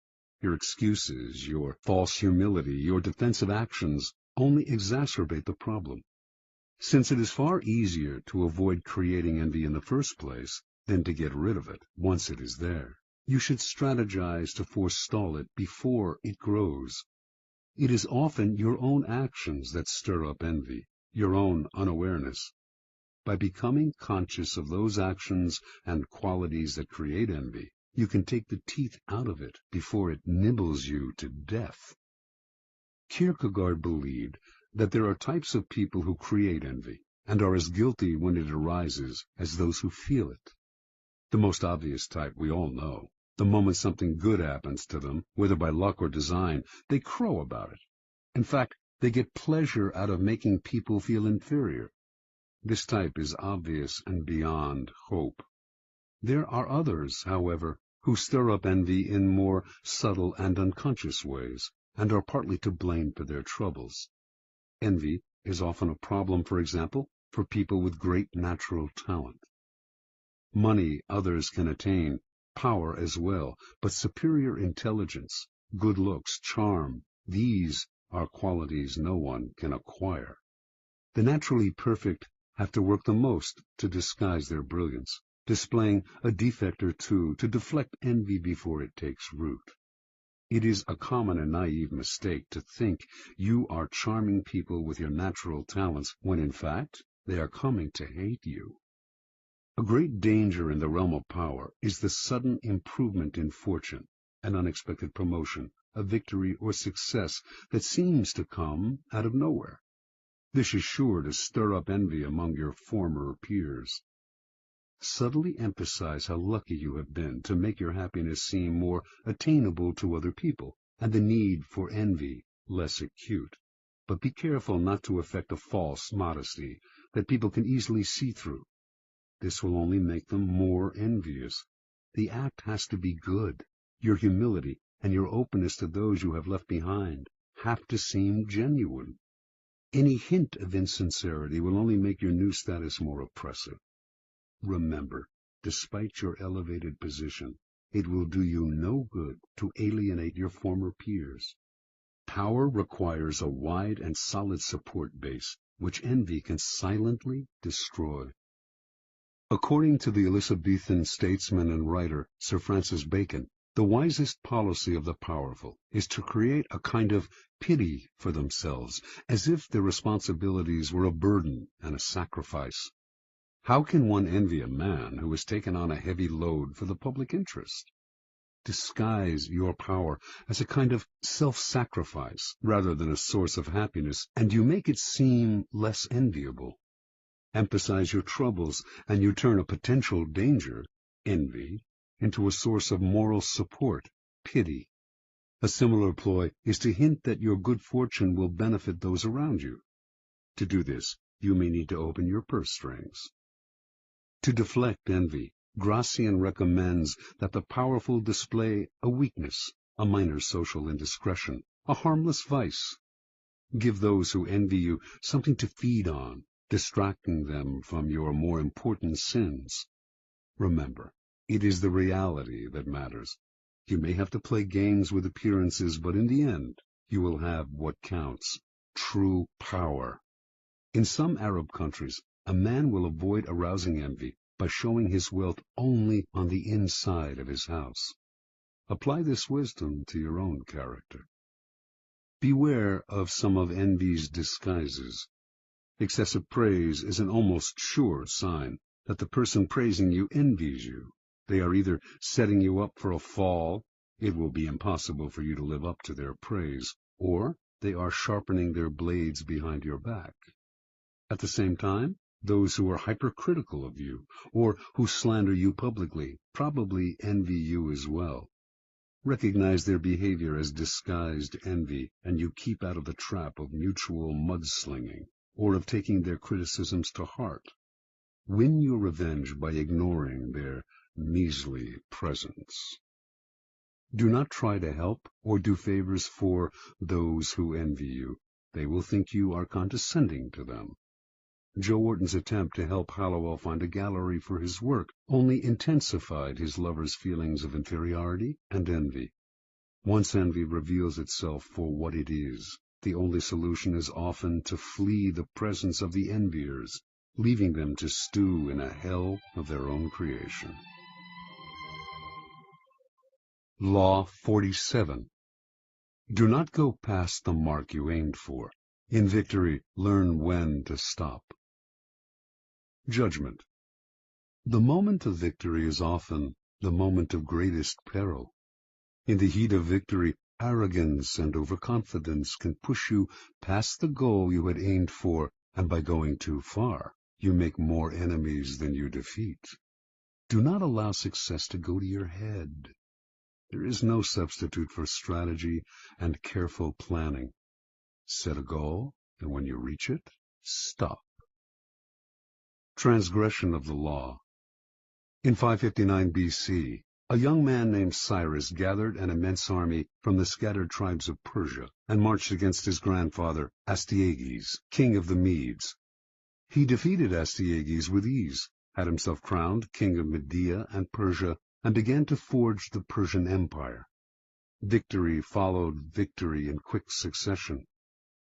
Your excuses, your false humility, your defensive actions only exacerbate the problem. Since it is far easier to avoid creating envy in the first place than to get rid of it once it is there, you should strategize to forestall it before it grows. It is often your own actions that stir up envy, your own unawareness. By becoming conscious of those actions and qualities that create envy, you can take the teeth out of it before it nibbles you to death. Kierkegaard believed that there are types of people who create envy and are as guilty when it arises as those who feel it. The most obvious type we all know. The moment something good happens to them, whether by luck or design, they crow about it. In fact, they get pleasure out of making people feel inferior. This type is obvious and beyond hope. There are others, however, who stir up envy in more subtle and unconscious ways, and are partly to blame for their troubles. Envy is often a problem, for example, for people with great natural talent. Money others can attain, power as well, but superior intelligence, good looks, charm, these are qualities no one can acquire. The naturally perfect have to work the most to disguise their brilliance, displaying a defect or two to deflect envy before it takes root. It is a common and naive mistake to think you are charming people with your natural talents when in fact they are coming to hate you. A great danger in the realm of power is the sudden improvement in fortune, an unexpected promotion, a victory or success that seems to come out of nowhere. This is sure to stir up envy among your former peers. Subtly emphasize how lucky you have been to make your happiness seem more attainable to other people, and the need for envy less acute. But be careful not to affect a false modesty that people can easily see through. This will only make them more envious. The act has to be good. Your humility and your openness to those you have left behind have to seem genuine. Any hint of insincerity will only make your new status more oppressive. Remember, despite your elevated position, it will do you no good to alienate your former peers. Power requires a wide and solid support base, which envy can silently destroy. According to the Elizabethan statesman and writer Sir Francis Bacon, the wisest policy of the powerful is to create a kind of pity for themselves, as if their responsibilities were a burden and a sacrifice. How can one envy a man who has taken on a heavy load for the public interest? Disguise your power as a kind of self-sacrifice rather than a source of happiness, and you make it seem less enviable. Emphasize your troubles, and you turn a potential danger, envy, into a source of moral support, pity. A similar ploy is to hint that your good fortune will benefit those around you. To do this, you may need to open your purse strings. To deflect envy, Gracian recommends that the powerful display a weakness, a minor social indiscretion, a harmless vice. Give those who envy you something to feed on, distracting them from your more important sins. Remember, it is the reality that matters. You may have to play games with appearances, but in the end, you will have what counts, true power. In some Arab countries, a man will avoid arousing envy by showing his wealth only on the inside of his house. Apply this wisdom to your own character. Beware of some of envy's disguises. Excessive praise is an almost sure sign that the person praising you envies you. They are either setting you up for a fall, it will be impossible for you to live up to their praise, or they are sharpening their blades behind your back. At the same time, those who are hypercritical of you, or who slander you publicly, probably envy you as well. Recognize their behavior as disguised envy, and you keep out of the trap of mutual mudslinging, or of taking their criticisms to heart. Win your revenge by ignoring their measly presence. Do not try to help or do favors for those who envy you. They will think you are condescending to them. Joe Wharton's attempt to help Hallowell find a gallery for his work only intensified his lover's feelings of inferiority and envy. Once envy reveals itself for what it is, the only solution is often to flee the presence of the enviers, leaving them to stew in a hell of their own creation. Law 47. Do not go past the mark you aimed for. In victory, learn when to stop. Judgment. The moment of victory is often the moment of greatest peril. In the heat of victory, arrogance and overconfidence can push you past the goal you had aimed for, and by going too far, you make more enemies than you defeat. Do not allow success to go to your head. There is no substitute for strategy and careful planning. Set a goal, and when you reach it, stop. Transgression of the law. In 559 BC, a young man named Cyrus gathered an immense army from the scattered tribes of Persia and marched against his grandfather, Astyages, king of the Medes. He defeated Astyages with ease, had himself crowned king of Media and Persia, and began to forge the Persian Empire. Victory followed victory in quick succession.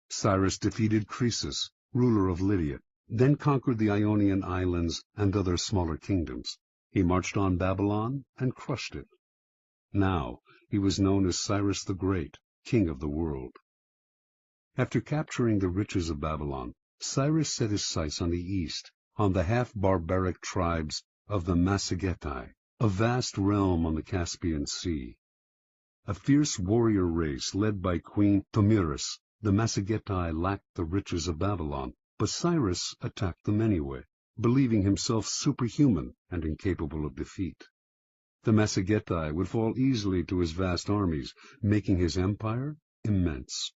Cyrus defeated Croesus, ruler of Lydia, then conquered the Ionian islands and other smaller kingdoms. He marched on Babylon and crushed it. Now he was known as Cyrus the Great, king of the world. After capturing the riches of Babylon, Cyrus set his sights on the east, on the half-barbaric tribes of the Massagetai, a vast realm on the Caspian Sea. A fierce warrior race led by Queen Tomyris The Massagetae lacked the riches of Babylon, but Cyrus attacked them anyway, believing himself superhuman and incapable of defeat. The Massagetae would fall easily to his vast armies, making his empire immense.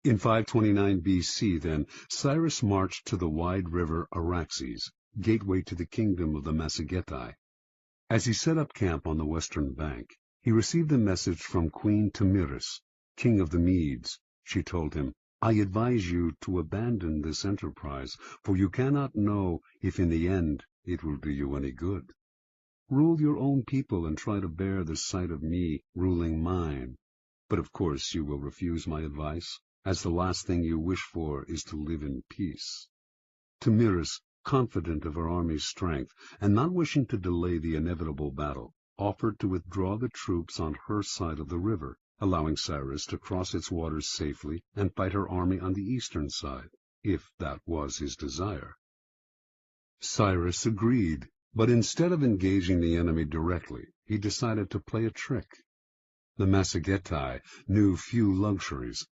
In 529 BC, then, Cyrus marched to the wide river Araxes, gateway to the kingdom of the Massagetae. As he set up camp on the western bank, he received a message from Queen Tamiris, king of the Medes. She told him, "I advise you to abandon this enterprise, for you cannot know if in the end it will do you any good. Rule your own people and try to bear the sight of me ruling mine. But of course you will refuse my advice, as the last thing you wish for is to live in peace." Tamiris, confident of her army's strength, and not wishing to delay the inevitable battle, offered to withdraw the troops on her side of the river, allowing Cyrus to cross its waters safely and fight her army on the eastern side, if that was his desire. Cyrus agreed, but instead of engaging the enemy directly, he decided to play a trick. The Massagetae knew few luxuries.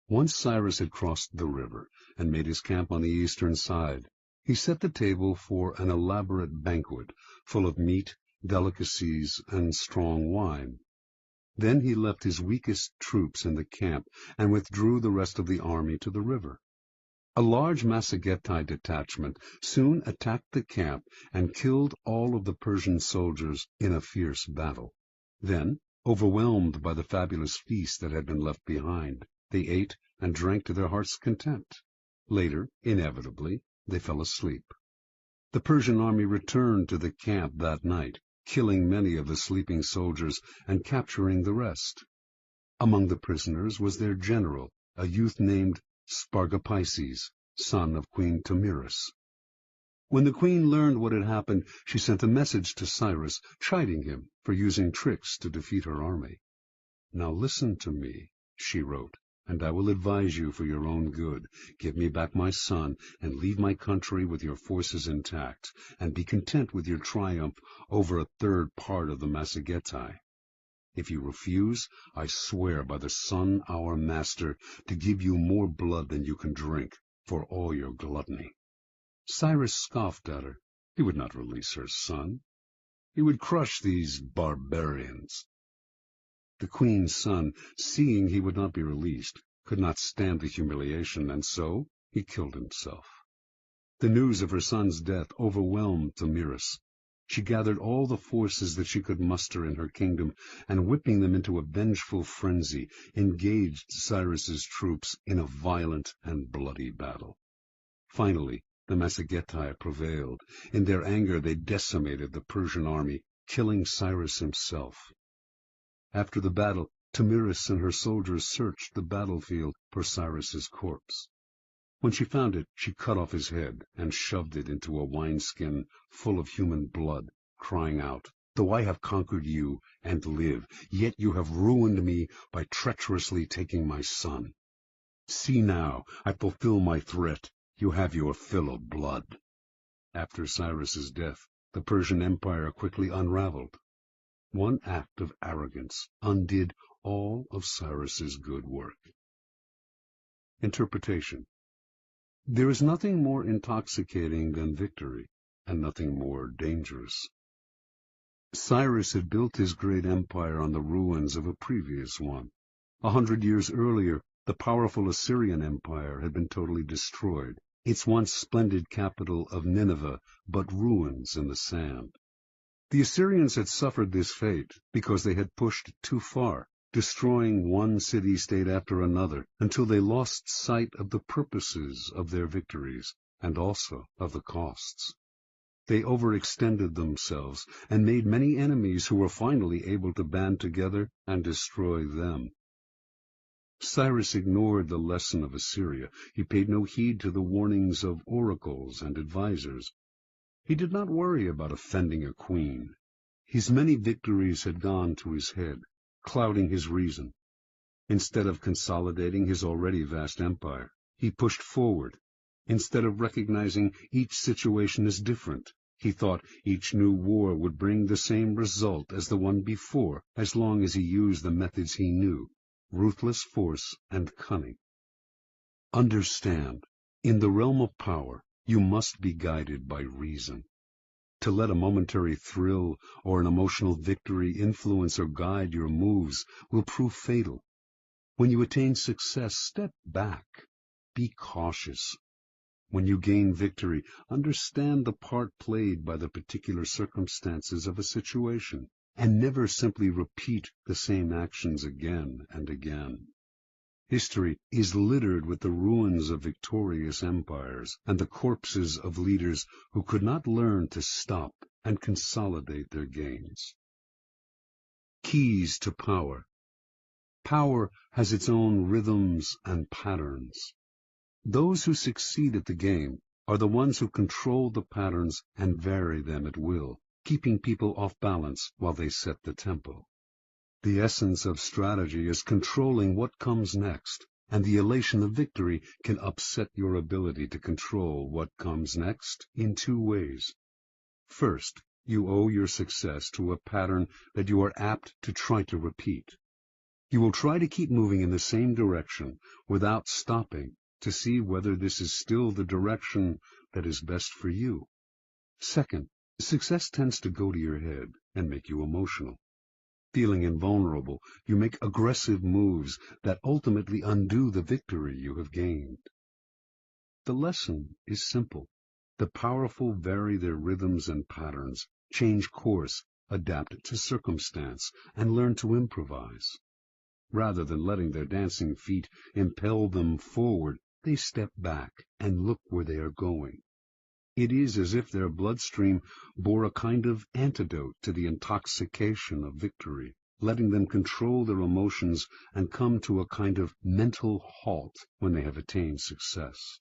Once Cyrus had crossed the river and made his camp on the eastern side, he set the table for an elaborate banquet full of meat, delicacies, and strong wine. Then he left his weakest troops in the camp and withdrew the rest of the army to the river. A large Massagetae detachment soon attacked the camp and killed all of the Persian soldiers in a fierce battle. Then, overwhelmed by the fabulous feast that had been left behind, they ate and drank to their heart's content. Later, inevitably, they fell asleep. The Persian army returned to the camp that night, killing many of the sleeping soldiers and capturing the rest. Among the prisoners was their general, a youth named Spargapises, son of Queen Tamiris. When the queen learned what had happened, she sent a message to Cyrus, chiding him for using tricks to defeat her army. "Now listen to me," she wrote, "and I will advise you for your own good. Give me back my son, and leave my country with your forces intact, and be content with your triumph over a third part of the Massagetae. If you refuse, I swear by the sun, our master, to give you more blood than you can drink, for all your gluttony." Cyrus scoffed at her. He would not release her son. He would crush these barbarians. The queen's son, seeing he would not be released, could not stand the humiliation, and so he killed himself. The news of her son's death overwhelmed Tamiris. She gathered all the forces that she could muster in her kingdom, and whipping them into a vengeful frenzy, engaged Cyrus's troops in a violent and bloody battle. Finally, the Massagetae prevailed. In their anger they decimated the Persian army, killing Cyrus himself. After the battle, Tamiris and her soldiers searched the battlefield for Cyrus's corpse. When she found it, she cut off his head and shoved it into a wineskin full of human blood, crying out, "Though I have conquered you and live, yet you have ruined me by treacherously taking my son. See now, I fulfill my threat. You have your fill of blood." After Cyrus's death, the Persian Empire quickly unraveled. One act of arrogance undid all of Cyrus's good work. Interpretation. There is nothing more intoxicating than victory, and nothing more dangerous. Cyrus had built his great empire on the ruins of a previous one. 100 years earlier, the powerful Assyrian Empire had been totally destroyed, its once splendid capital of Nineveh but ruins in the sand. The Assyrians had suffered this fate because they had pushed too far, destroying one city-state after another, until they lost sight of the purposes of their victories, and also of the costs. They overextended themselves, and made many enemies who were finally able to band together and destroy them. Cyrus ignored the lesson of Assyria. He paid no heed to the warnings of oracles and advisers. He did not worry about offending a queen. His many victories had gone to his head, clouding his reason. Instead of consolidating his already vast empire, he pushed forward. Instead of recognizing each situation as different, he thought each new war would bring the same result as the one before, as long as he used the methods he knew. ruthless force, and cunning. Understand, in the realm of power, you must be guided by reason. To let a momentary thrill or an emotional victory influence or guide your moves will prove fatal. When you attain success, step back. Be cautious. When you gain victory, understand the part played by the particular circumstances of a situation, and never simply repeat the same actions again and again. History is littered with the ruins of victorious empires and the corpses of leaders who could not learn to stop and consolidate their gains. Keys to power. Power has its own rhythms and patterns. Those who succeed at the game are the ones who control the patterns and vary them at will, keeping people off balance while they set the tempo. The essence of strategy is controlling what comes next, and the elation of victory can upset your ability to control what comes next in two ways. First, you owe your success to a pattern that you are apt to try to repeat. You will try to keep moving in the same direction without stopping to see whether this is still the direction that is best for you. Second, success tends to go to your head and make you emotional. Feeling invulnerable, you make aggressive moves that ultimately undo the victory you have gained. The lesson is simple. The powerful vary their rhythms and patterns, change course, adapt to circumstance, and learn to improvise. Rather than letting their dancing feet impel them forward, they step back and look where they are going. It is as if their bloodstream bore a kind of antidote to the intoxication of victory, letting them control their emotions and come to a kind of mental halt when they have attained success.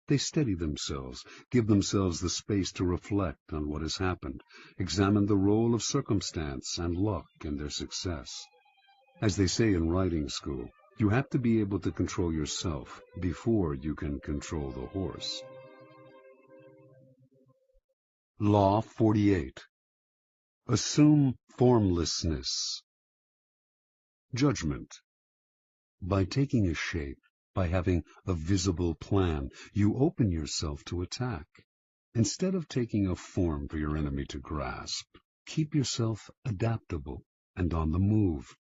They steady themselves, give themselves the space to reflect on what has happened, examine the role of circumstance and luck in their success. As they say in riding school, you have to be able to control yourself before you can control the horse. Law 48. Assume formlessness. Judgment. By taking a shape, by having a visible plan, you open yourself to attack. Instead of taking a form for your enemy to grasp, keep yourself adaptable and on the move.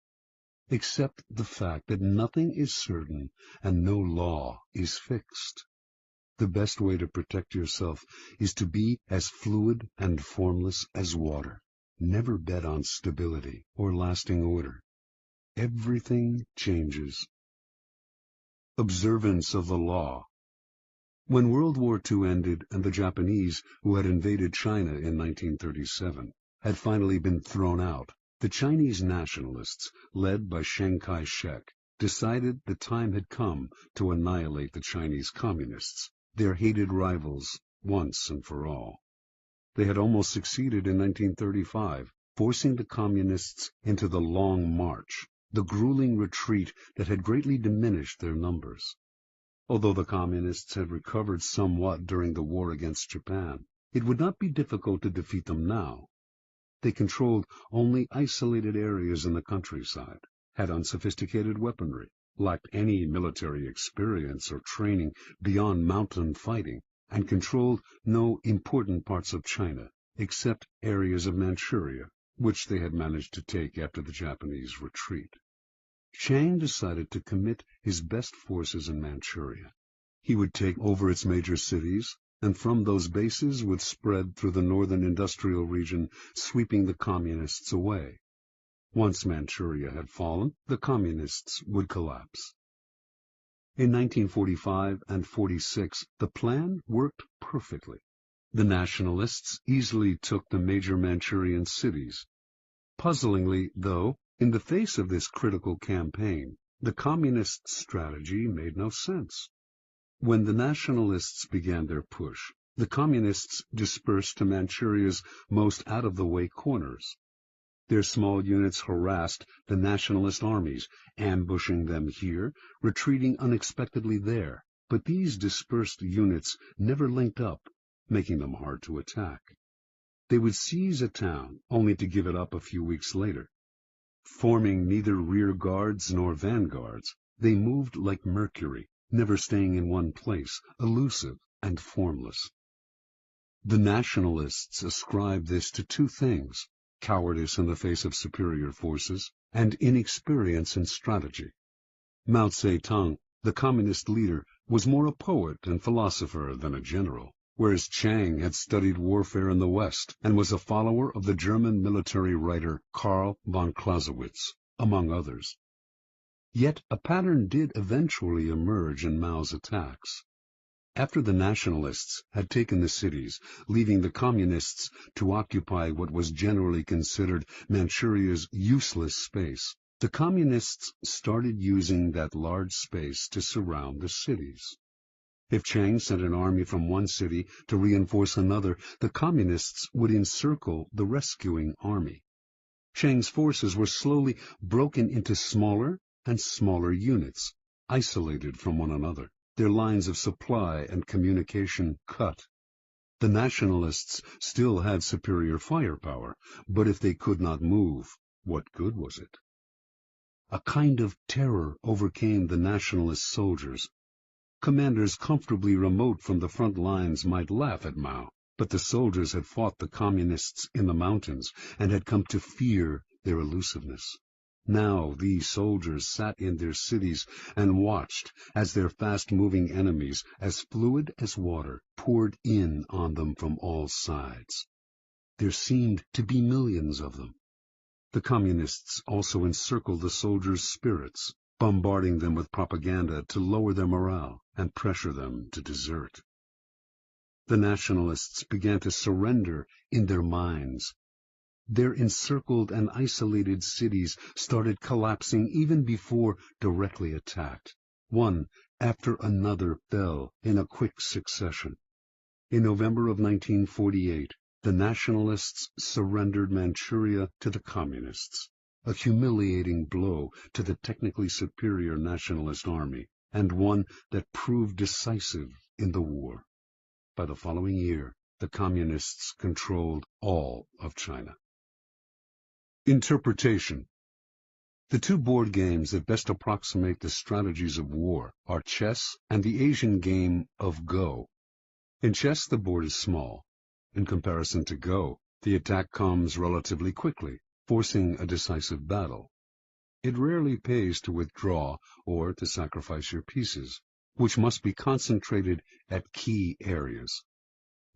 Accept the fact that nothing is certain and no law is fixed. The best way to protect yourself is to be as fluid and formless as water. Never bet on stability or lasting order. Everything changes. Observance of the law. When World War II ended and the Japanese, who had invaded China in 1937, had finally been thrown out, the Chinese nationalists, led by Chiang Kai-shek, decided the time had come to annihilate the Chinese communists, their hated rivals, once and for all. They had almost succeeded in 1935, forcing the communists into the Long March, the grueling retreat that had greatly diminished their numbers. Although the communists had recovered somewhat during the war against Japan, it would not be difficult to defeat them now. They controlled only isolated areas in the countryside, had unsophisticated weaponry, lacked any military experience or training beyond mountain fighting, and controlled no important parts of China, except areas of Manchuria, which they had managed to take after the Japanese retreat. Chiang decided to commit his best forces in Manchuria. He would take over its major cities, and from those bases would spread through the northern industrial region, sweeping the communists away. Once Manchuria had fallen, the communists would collapse. In 1945 and 46, the plan worked perfectly. The nationalists easily took the major Manchurian cities. Puzzlingly, though, in the face of this critical campaign, the communists' strategy made no sense. When the nationalists began their push, the communists dispersed to Manchuria's most out-of-the-way corners. Their small units harassed the nationalist armies, ambushing them here, retreating unexpectedly there. But these dispersed units never linked up, making them hard to attack. They would seize a town, only to give it up a few weeks later. Forming neither rear guards nor vanguards, they moved like Mercury, never staying in one place, elusive and formless. The nationalists ascribed this to two things: cowardice in the face of superior forces, and inexperience in strategy. Mao Zedong, the communist leader, was more a poet and philosopher than a general, whereas Chiang had studied warfare in the West and was a follower of the German military writer Karl von Clausewitz, among others. Yet a pattern did eventually emerge in Mao's attacks. After the nationalists had taken the cities, leaving the communists to occupy what was generally considered Manchuria's useless space, the communists started using that large space to surround the cities. If Chiang sent an army from one city to reinforce another, the communists would encircle the rescuing army. Chiang's forces were slowly broken into smaller and smaller units, isolated from one another, their lines of supply and communication cut. The nationalists still had superior firepower, but if they could not move, what good was it? A kind of terror overcame the nationalist soldiers. Commanders comfortably remote from the front lines might laugh at Mao, but the soldiers had fought the communists in the mountains and had come to fear their elusiveness. Now these soldiers sat in their cities and watched as their fast-moving enemies, as fluid as water, poured in on them from all sides. There seemed to be millions of them. The communists also encircled the soldiers' spirits, bombarding them with propaganda to lower their morale and pressure them to desert. The nationalists began to surrender in their minds. Their encircled and isolated cities started collapsing even before directly attacked. One after another fell in a quick succession. In November of 1948, the nationalists surrendered Manchuria to the communists, a humiliating blow to the technically superior nationalist army, and one that proved decisive in the war. By the following year, the communists controlled all of China. Interpretation. The two board games that best approximate the strategies of war are chess and the Asian game of Go. In chess, the board is small. In comparison to Go, the attack comes relatively quickly, forcing a decisive battle. It rarely pays to withdraw or to sacrifice your pieces, which must be concentrated at key areas.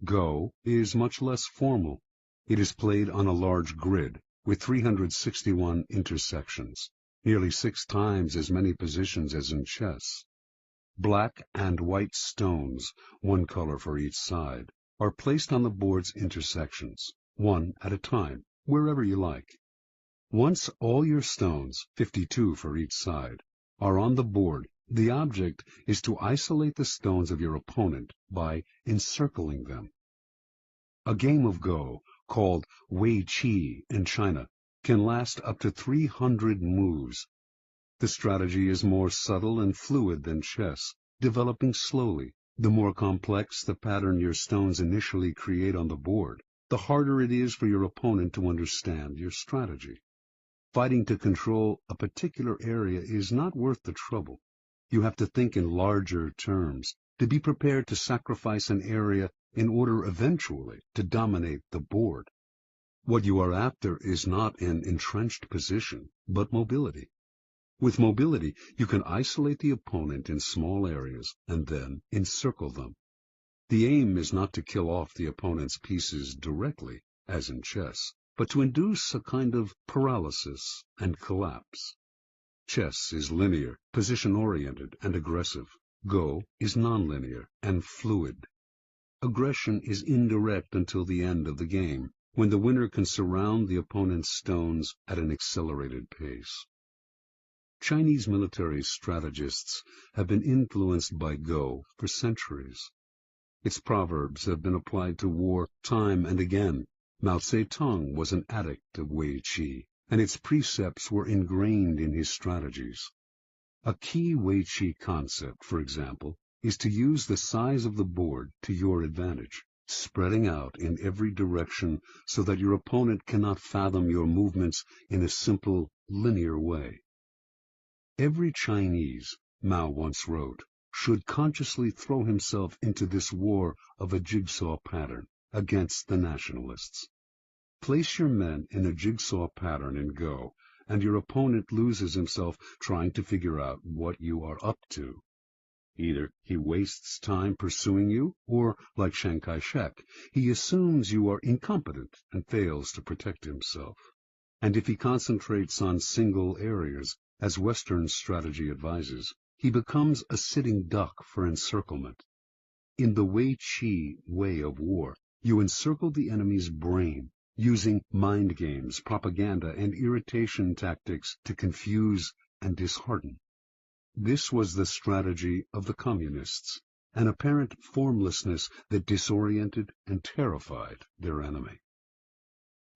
Go is much less formal. It is played on a large grid, with 361 intersections, nearly 6 times as many positions as in chess. Black and white stones, one color for each side, are placed on the board's intersections, one at a time, wherever you like. Once all your stones, 52 for each side, are on the board, the object is to isolate the stones of your opponent by encircling them. A game of Go, called Wei Qi in China, can last up to 300 moves. The strategy is more subtle and fluid than chess, developing slowly. The more complex the pattern your stones initially create on the board, the harder it is for your opponent to understand your strategy. Fighting to control a particular area is not worth the trouble. You have to think in larger terms, to be prepared to sacrifice an area in order eventually to dominate the board. What you are after is not an entrenched position, but mobility. With mobility, you can isolate the opponent in small areas and then encircle them. The aim is not to kill off the opponent's pieces directly, as in chess, but to induce a kind of paralysis and collapse. Chess is linear, position-oriented, and aggressive. Go is nonlinear and fluid. Aggression is indirect until the end of the game, when the winner can surround the opponent's stones at an accelerated pace. Chinese military strategists have been influenced by Go for centuries. Its proverbs have been applied to war time and again. Mao Zedong was an addict of Wei Qi, and its precepts were ingrained in his strategies. A key Wei Qi concept, for example, is to use the size of the board to your advantage. spreading out in every direction so that your opponent cannot fathom your movements in a simple, linear way. Every Chinese, Mao once wrote, should consciously throw himself into this war of a jigsaw pattern against the nationalists. Place your men in a jigsaw pattern in Go, and your opponent loses himself trying to figure out what you are up to. Either he wastes time pursuing you, or, like Chiang Kai-shek, he assumes you are incompetent and fails to protect himself. And if he concentrates on single areas, as Western strategy advises, he becomes a sitting duck for encirclement. In the Wei Qi way of war, you encircle the enemy's brain, using mind games, propaganda, and irritation tactics to confuse and dishearten. This was the strategy of the communists, an apparent formlessness that disoriented and terrified their enemy.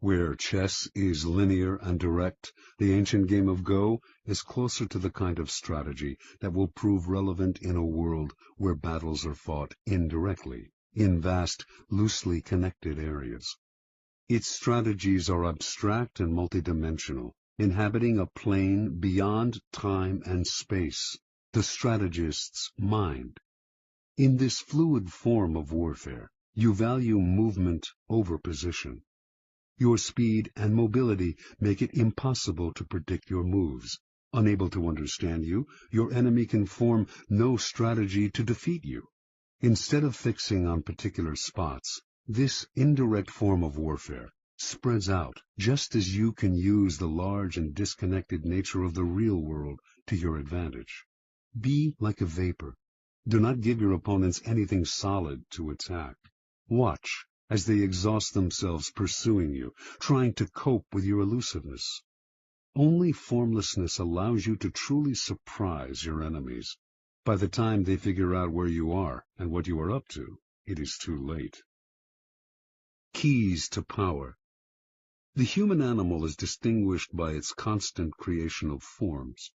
Where chess is linear and direct, the ancient game of Go is closer to the kind of strategy that will prove relevant in a world where battles are fought indirectly, in vast, loosely connected areas. Its strategies are abstract and multidimensional, inhabiting a plane beyond time and space, the strategist's mind. In this fluid form of warfare, you value movement over position. Your speed and mobility make it impossible to predict your moves. Unable to understand you, your enemy can form no strategy to defeat you. Instead of fixing on particular spots, this indirect form of warfare spreads out, just as you can use the large and disconnected nature of the real world to your advantage. Be like a vapor. Do not give your opponents anything solid to attack. Watch as they exhaust themselves pursuing you, trying to cope with your elusiveness. Only formlessness allows you to truly surprise your enemies. By the time they figure out where you are and what you are up to, it is too late. Keys to power. The human animal is distinguished by its constant creation of forms.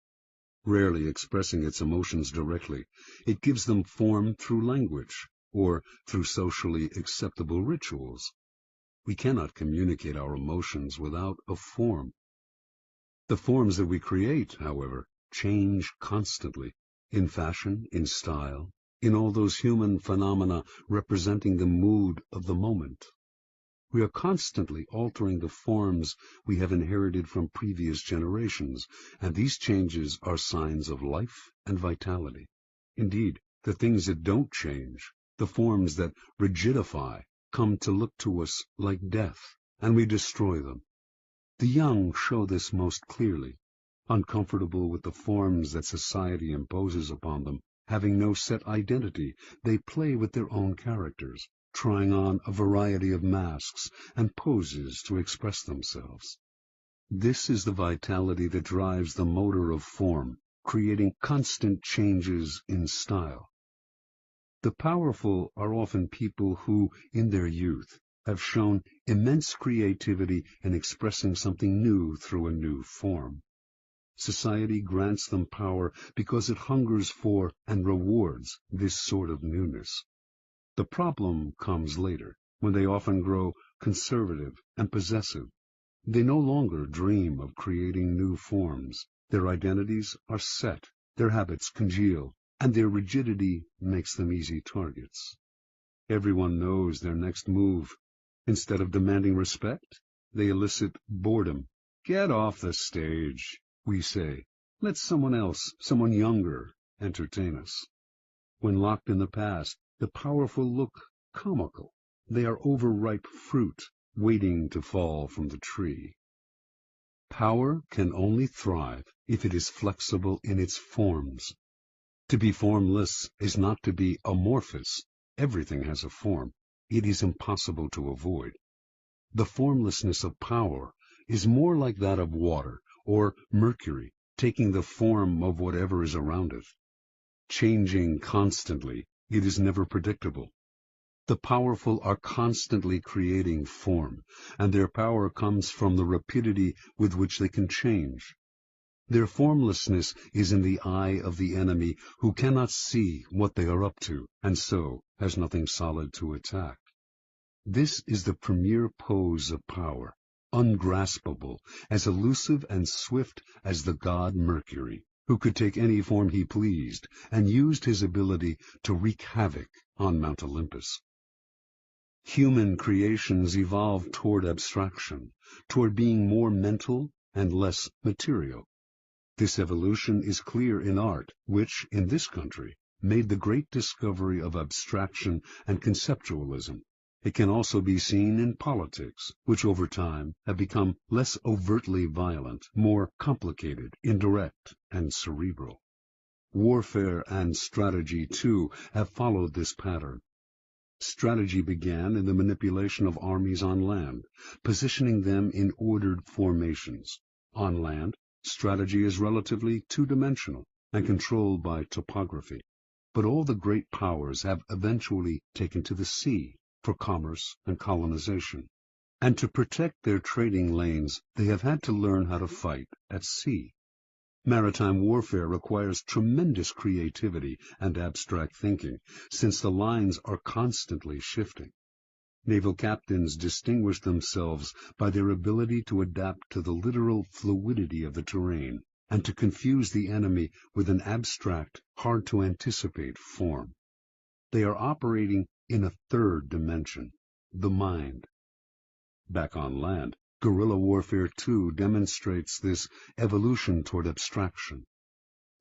Rarely expressing its emotions directly, it gives them form through language, or through socially acceptable rituals. We cannot communicate our emotions without a form. The forms that we create, however, change constantly, in fashion, in style, in all those human phenomena representing the mood of the moment. We are constantly altering the forms we have inherited from previous generations, and these changes are signs of life and vitality. Indeed, the things that don't change, the forms that rigidify, come to look to us like death, and we destroy them. The young show this most clearly. Uncomfortable with the forms that society imposes upon them, having no set identity, they play with their own characters, trying on a variety of masks and poses to express themselves. This is the vitality that drives the motor of form, creating constant changes in style. The powerful are often people who, in their youth, have shown immense creativity in expressing something new through a new form. Society grants them power because it hungers for and rewards this sort of newness. The problem comes later, when they often grow conservative and possessive. They no longer dream of creating new forms. Their identities are set, their habits congeal, and their rigidity makes them easy targets. Everyone knows their next move. Instead of demanding respect, they elicit boredom. Get off the stage, we say. Let someone else, someone younger, entertain us. When locked in the past, the powerful look comical. They are overripe fruit, waiting to fall from the tree. Power can only thrive if it is flexible in its forms. To be formless is not to be amorphous. Everything has a form. It is impossible to avoid. The formlessness of power is more like that of water or mercury, taking the form of whatever is around it. Changing constantly, it is never predictable. The powerful are constantly creating form, and their power comes from the rapidity with which they can change. Their formlessness is in the eye of the enemy, who cannot see what they are up to, and so has nothing solid to attack. This is the premier pose of power, ungraspable, as elusive and swift as the god Mercury, who could take any form he pleased, and used his ability to wreak havoc on Mount Olympus. Human creations evolved toward abstraction, toward being more mental and less material. This evolution is clear in art, which, in this country, made the great discovery of abstraction and conceptualism. It can also be seen in politics, which over time have become less overtly violent, more complicated, indirect, and cerebral. Warfare and strategy, too, have followed this pattern. Strategy began in the manipulation of armies on land, positioning them in ordered formations. On land, strategy is relatively two-dimensional and controlled by topography. But all the great powers have eventually taken to the sea for commerce and colonization. And to protect their trading lanes, they have had to learn how to fight at sea. Maritime warfare requires tremendous creativity and abstract thinking, since the lines are constantly shifting. Naval captains distinguish themselves by their ability to adapt to the literal fluidity of the terrain and to confuse the enemy with an abstract, hard-to-anticipate form. They are operating in a third dimension, the mind. Back on land, guerrilla warfare too demonstrates this evolution toward abstraction.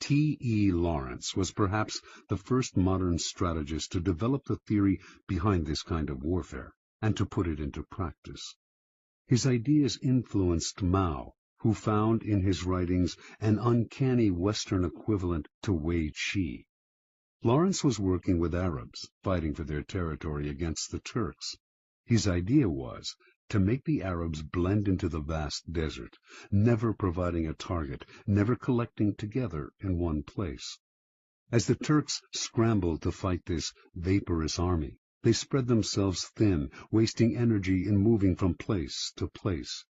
T.E. Lawrence was perhaps the first modern strategist to develop the theory behind this kind of warfare and to put it into practice. His ideas influenced Mao, who found in his writings an uncanny Western equivalent to Wei Qi. Lawrence was working with Arabs, fighting for their territory against the Turks. His idea was to make the Arabs blend into the vast desert, never providing a target, never collecting together in one place. As the Turks scrambled to fight this vaporous army, they spread themselves thin, wasting energy in moving from place to place.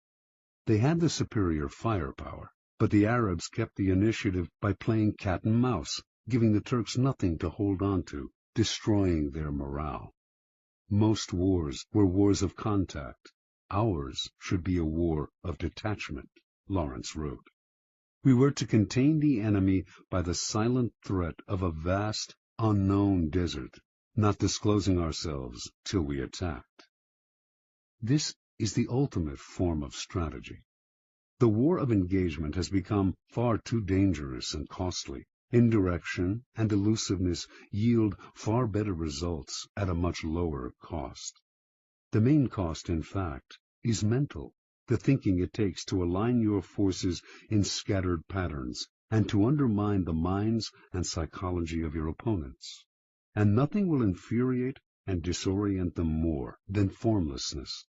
They had the superior firepower, but the Arabs kept the initiative by playing cat and mouse, giving the Turks nothing to hold on to, destroying their morale. Most wars were wars of contact. Ours should be a war of detachment, Lawrence wrote. We were to contain the enemy by the silent threat of a vast, unknown desert, not disclosing ourselves till we attacked. This is the ultimate form of strategy. The war of engagement has become far too dangerous and costly. Indirection and elusiveness yield far better results at a much lower cost. The main cost, in fact, is mental, the thinking it takes to align your forces in scattered patterns and to undermine the minds and psychology of your opponents. And nothing will infuriate and disorient them more than formlessness.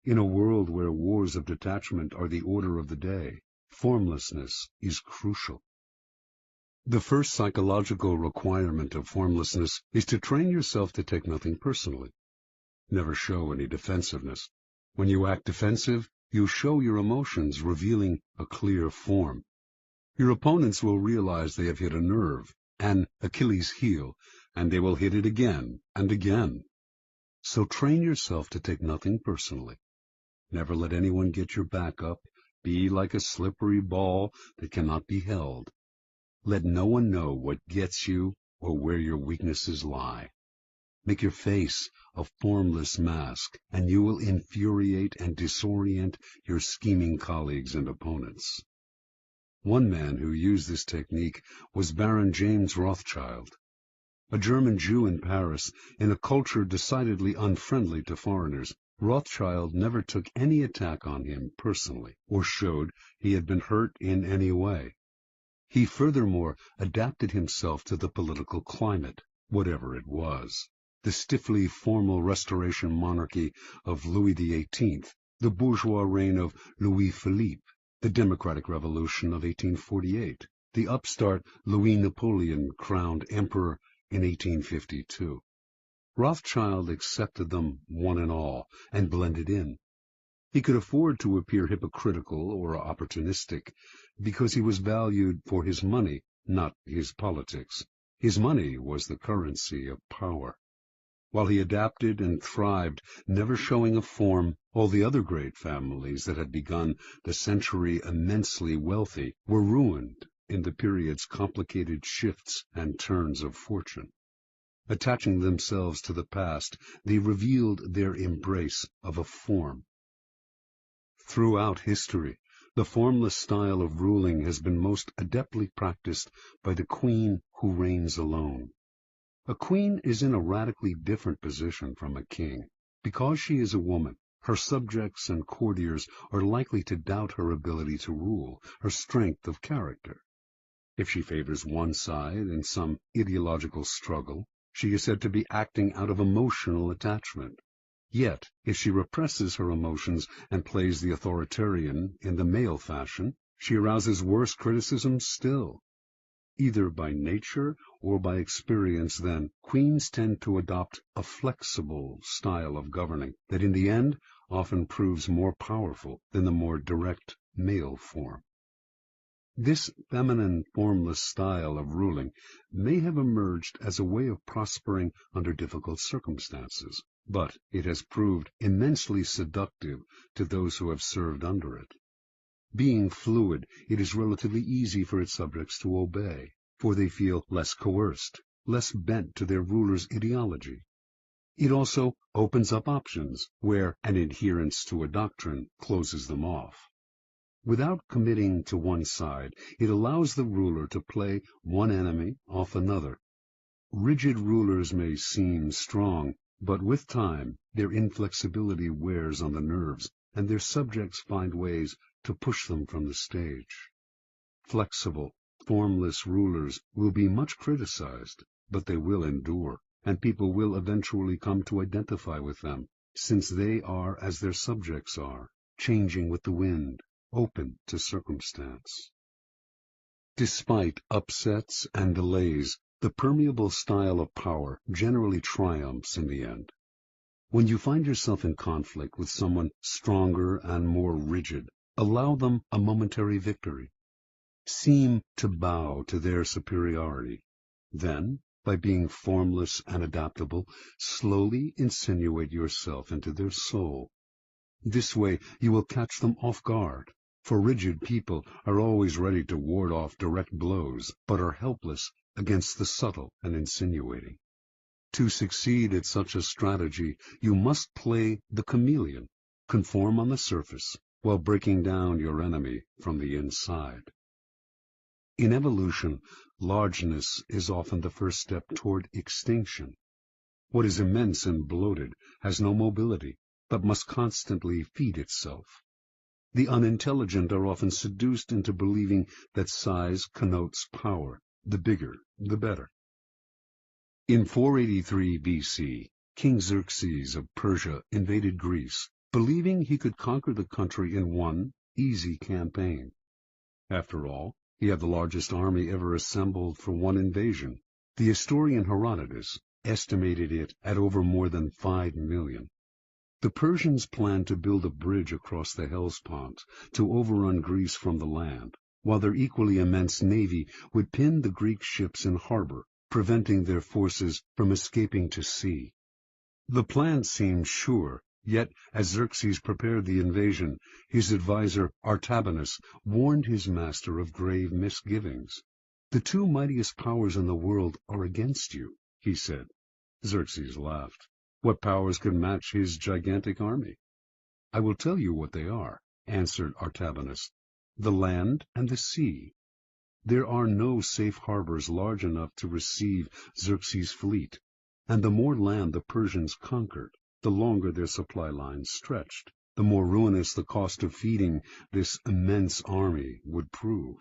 In a world where wars of detachment are the order of the day, formlessness is crucial. The first psychological requirement of formlessness is to train yourself to take nothing personally. Never show any defensiveness. When you act defensive, you show your emotions, revealing a clear form. Your opponents will realize they have hit a nerve, an Achilles heel, and they will hit it again and again. So train yourself to take nothing personally. Never let anyone get your back up. Be like a slippery ball that cannot be held. Let no one know what gets you or where your weaknesses lie. Make your face a formless mask, and you will infuriate and disorient your scheming colleagues and opponents. One man who used this technique was Baron James Rothschild. A German Jew in Paris, in a culture decidedly unfriendly to foreigners, Rothschild never took any attack on him personally or showed he had been hurt in any way. He furthermore adapted himself to the political climate, whatever it was. The stiffly formal Restoration monarchy of Louis XVIII, the bourgeois reign of Louis Philippe, the Democratic Revolution of 1848, the upstart Louis Napoleon crowned emperor in 1852. Rothschild accepted them one and all and blended in. He could afford to appear hypocritical or opportunistic because he was valued for his money, not his politics. His money was the currency of power. While he adapted and thrived, never showing a form, all the other great families that had begun the century immensely wealthy were ruined in the period's complicated shifts and turns of fortune. Attaching themselves to the past, they revealed their embrace of a form. Throughout history, the formless style of ruling has been most adeptly practiced by the queen who reigns alone. A queen is in a radically different position from a king. Because she is a woman, her subjects and courtiers are likely to doubt her ability to rule, her strength of character. If she favors one side in some ideological struggle, she is said to be acting out of emotional attachment. Yet, if she represses her emotions and plays the authoritarian in the male fashion, she arouses worse criticism still. Either by nature or by experience, then, queens tend to adopt a flexible style of governing that in the end often proves more powerful than the more direct male form. This feminine, formless style of ruling may have emerged as a way of prospering under difficult circumstances, but it has proved immensely seductive to those who have served under it. Being fluid, it is relatively easy for its subjects to obey, for they feel less coerced, less bent to their ruler's ideology. It also opens up options where an adherence to a doctrine closes them off. Without committing to one side, it allows the ruler to play one enemy off another. Rigid rulers may seem strong, but with time their inflexibility wears on the nerves, and their subjects find ways to push them from the stage. Flexible, formless rulers will be much criticized, but they will endure, and people will eventually come to identify with them, since they are as their subjects are, changing with the wind, open to circumstance. Despite upsets and delays, the permeable style of power generally triumphs in the end. When you find yourself in conflict with someone stronger and more rigid, allow them a momentary victory. Seem to bow to their superiority. Then, by being formless and adaptable, slowly insinuate yourself into their soul. This way you will catch them off guard, for rigid people are always ready to ward off direct blows, but are helpless against the subtle and insinuating. To succeed at such a strategy, you must play the chameleon, conform on the surface, while breaking down your enemy from the inside. In evolution, largeness is often the first step toward extinction. What is immense and bloated has no mobility, but must constantly feed itself. The unintelligent are often seduced into believing that size connotes power. The bigger, the better. In 483 BC, King Xerxes of Persia invaded Greece, believing he could conquer the country in one easy campaign. After all, he had the largest army ever assembled for one invasion. The historian Herodotus estimated it at over more than 5 million. The Persians planned to build a bridge across the Hellespont to overrun Greece from the land, while their equally immense navy would pin the Greek ships in harbor, preventing their forces from escaping to sea. The plan seemed sure, yet as Xerxes prepared the invasion, his adviser Artabanus warned his master of grave misgivings. "The two mightiest powers in the world are against you," he said. Xerxes laughed. What powers could match his gigantic army? "I will tell you what they are," answered Artabanus, "the land and the sea. There are no safe harbors large enough to receive Xerxes' fleet, and the more land the Persians conquered, the longer their supply lines stretched, the more ruinous the cost of feeding this immense army would prove."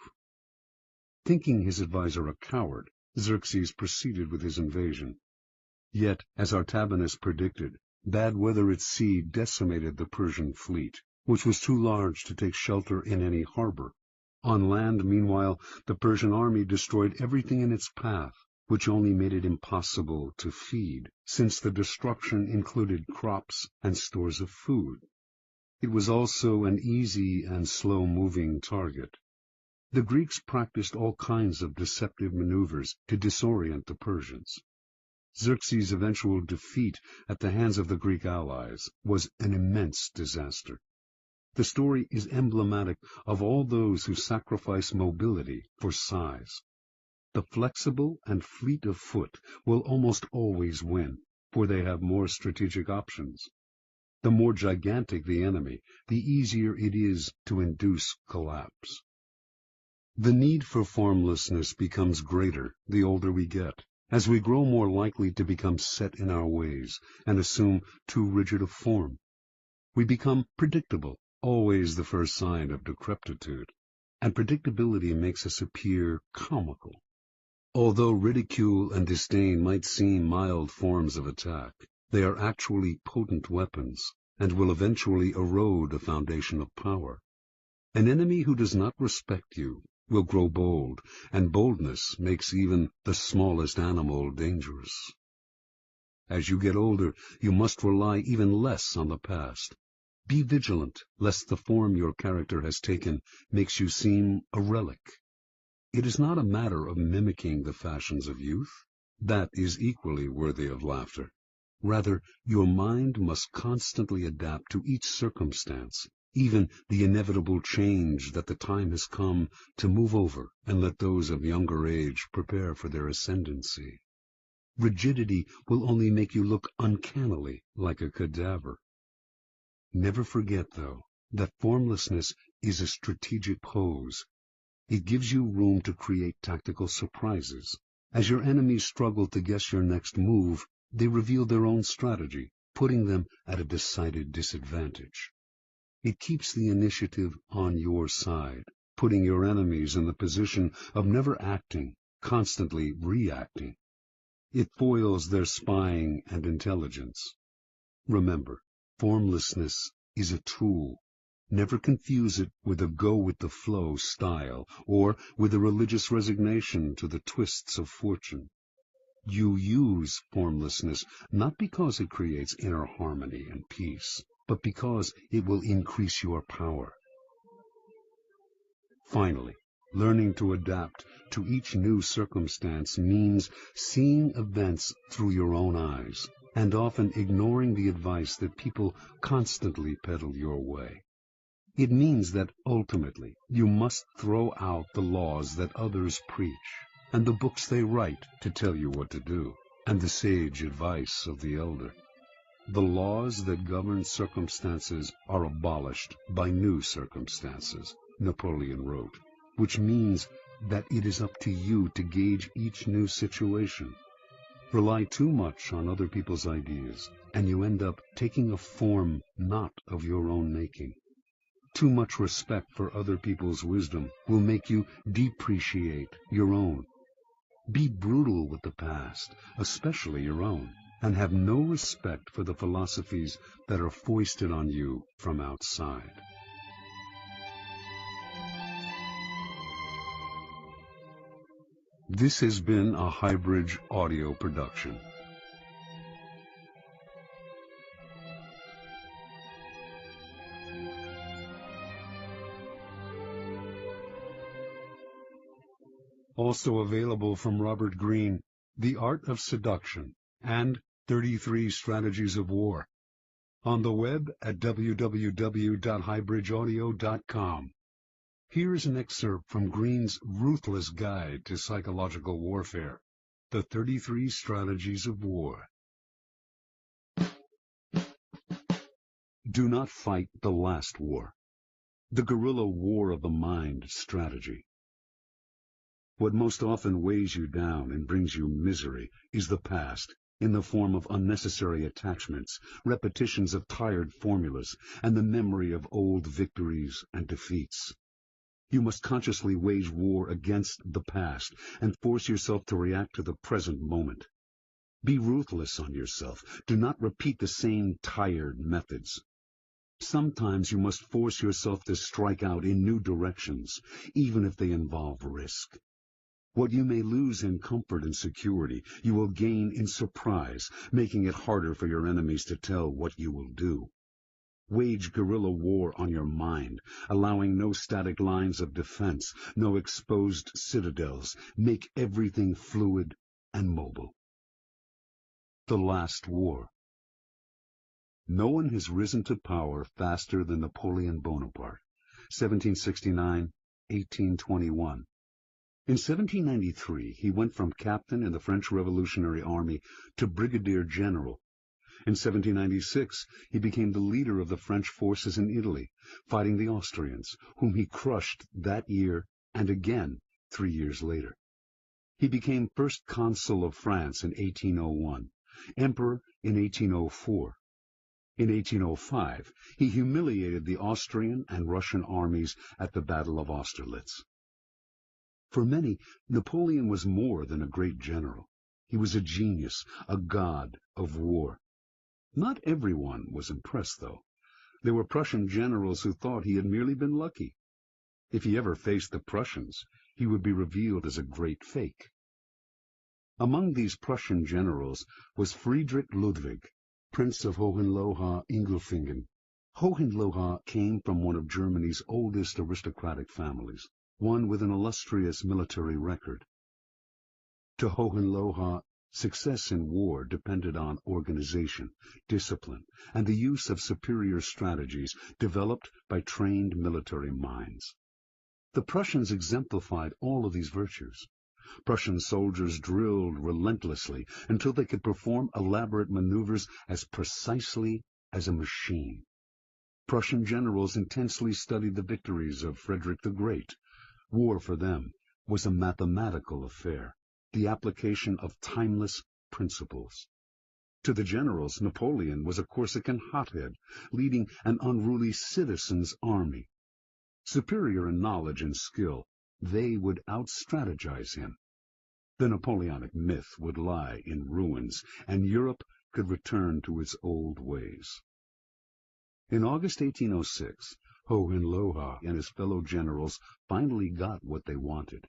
Thinking his adviser a coward, Xerxes proceeded with his invasion. Yet, as Artabanus predicted, bad weather at sea decimated the Persian fleet, which was too large to take shelter in any harbor. On land, meanwhile, the Persian army destroyed everything in its path, which only made it impossible to feed, since the destruction included crops and stores of food. It was also an easy and slow-moving target. The Greeks practiced all kinds of deceptive maneuvers to disorient the Persians. Xerxes' eventual defeat at the hands of the Greek allies was an immense disaster. The story is emblematic of all those who sacrifice mobility for size. The flexible and fleet of foot will almost always win, for they have more strategic options. The more gigantic the enemy, the easier it is to induce collapse. The need for formlessness becomes greater the older we get, as we grow more likely to become set in our ways and assume too rigid a form. We become predictable, always the first sign of decrepitude, and predictability makes us appear comical. Although ridicule and disdain might seem mild forms of attack, they are actually potent weapons and will eventually erode a foundation of power. An enemy who does not respect you will grow bold, and boldness makes even the smallest animal dangerous. As you get older, you must rely even less on the past. Be vigilant, lest the form your character has taken makes you seem a relic. It is not a matter of mimicking the fashions of youth. That is equally worthy of laughter. Rather, your mind must constantly adapt to each circumstance, even the inevitable change that the time has come to move over and let those of younger age prepare for their ascendancy. Rigidity will only make you look uncannily like a cadaver. Never forget, though, that formlessness is a strategic pose. It gives you room to create tactical surprises. As your enemies struggle to guess your next move, they reveal their own strategy, putting them at a decided disadvantage. It keeps the initiative on your side, putting your enemies in the position of never acting, constantly reacting. It foils their spying and intelligence. Remember, formlessness is a tool. Never confuse it with a go-with-the-flow style or with a religious resignation to the twists of fortune. You use formlessness not because it creates inner harmony and peace, but because it will increase your power. Finally, learning to adapt to each new circumstance means seeing events through your own eyes and often ignoring the advice that people constantly peddle your way. It means that ultimately you must throw out the laws that others preach, and the books they write to tell you what to do, and the sage advice of the elder. The laws that govern circumstances are abolished by new circumstances, Napoleon wrote, which means that it is up to you to gauge each new situation. Rely too much on other people's ideas, and you end up taking a form not of your own making. Too much respect for other people's wisdom will make you depreciate your own. Be brutal with the past, especially your own, and have no respect for the philosophies that are foisted on you from outside. This has been a Highbridge audio production. Also available from Robert Greene, The Art of Seduction and 33 Strategies of War. On the web at www.highbridgeaudio.com. Here's an excerpt from Greene's ruthless guide to psychological warfare, The 33 Strategies of War. Do not fight the last war. The guerrilla war of the mind strategy. What most often weighs you down and brings you misery is the past, in the form of unnecessary attachments, repetitions of tired formulas, and the memory of old victories and defeats. You must consciously wage war against the past and force yourself to react to the present moment. Be ruthless on yourself. Do not repeat the same tired methods. Sometimes you must force yourself to strike out in new directions, even if they involve risk. What you may lose in comfort and security, you will gain in surprise, making it harder for your enemies to tell what you will do. Wage guerrilla war on your mind, allowing no static lines of defense, no exposed citadels. Make everything fluid and mobile. The Last War. No one has risen to power faster than Napoleon Bonaparte. 1769-1821. In 1793, he went from captain in the French Revolutionary Army to brigadier general. In 1796, he became the leader of the French forces in Italy, fighting the Austrians, whom he crushed that year and again 3 years later. He became first consul of France in 1801, emperor in 1804. In 1805, he humiliated the Austrian and Russian armies at the Battle of Austerlitz. For many, Napoleon was more than a great general. He was a genius, a god of war. Not everyone was impressed, though. There were Prussian generals who thought he had merely been lucky. If he ever faced the Prussians, he would be revealed as a great fake. Among these Prussian generals was Friedrich Ludwig, Prince of Hohenlohe-Ingelfingen. Hohenlohe came from one of Germany's oldest aristocratic families, one with an illustrious military record. To Hohenlohe, success in war depended on organization, discipline, and the use of superior strategies developed by trained military minds. The Prussians exemplified all of these virtues. Prussian soldiers drilled relentlessly until they could perform elaborate maneuvers as precisely as a machine. Prussian generals intensely studied the victories of Frederick the Great. War for them was a mathematical affair, the application of timeless principles. To the generals, Napoleon was a Corsican hothead, leading an unruly citizens' army. Superior in knowledge and skill, they would out-strategize him. The Napoleonic myth would lie in ruins, and Europe could return to its old ways. In August 1806, Hohenlohe and his fellow generals finally got what they wanted.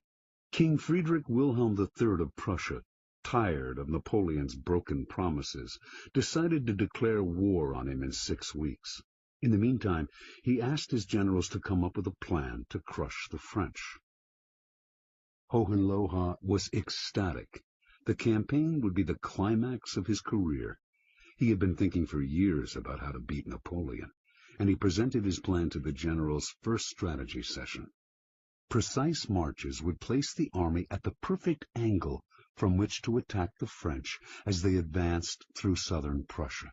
King Friedrich Wilhelm III of Prussia, tired of Napoleon's broken promises, decided to declare war on him in 6 weeks. In the meantime, he asked his generals to come up with a plan to crush the French. Hohenlohe was ecstatic. The campaign would be the climax of his career. He had been thinking for years about how to beat Napoleon, and he presented his plan to the generals' first strategy session. Precise marches would place the army at the perfect angle from which to attack the French as they advanced through southern Prussia.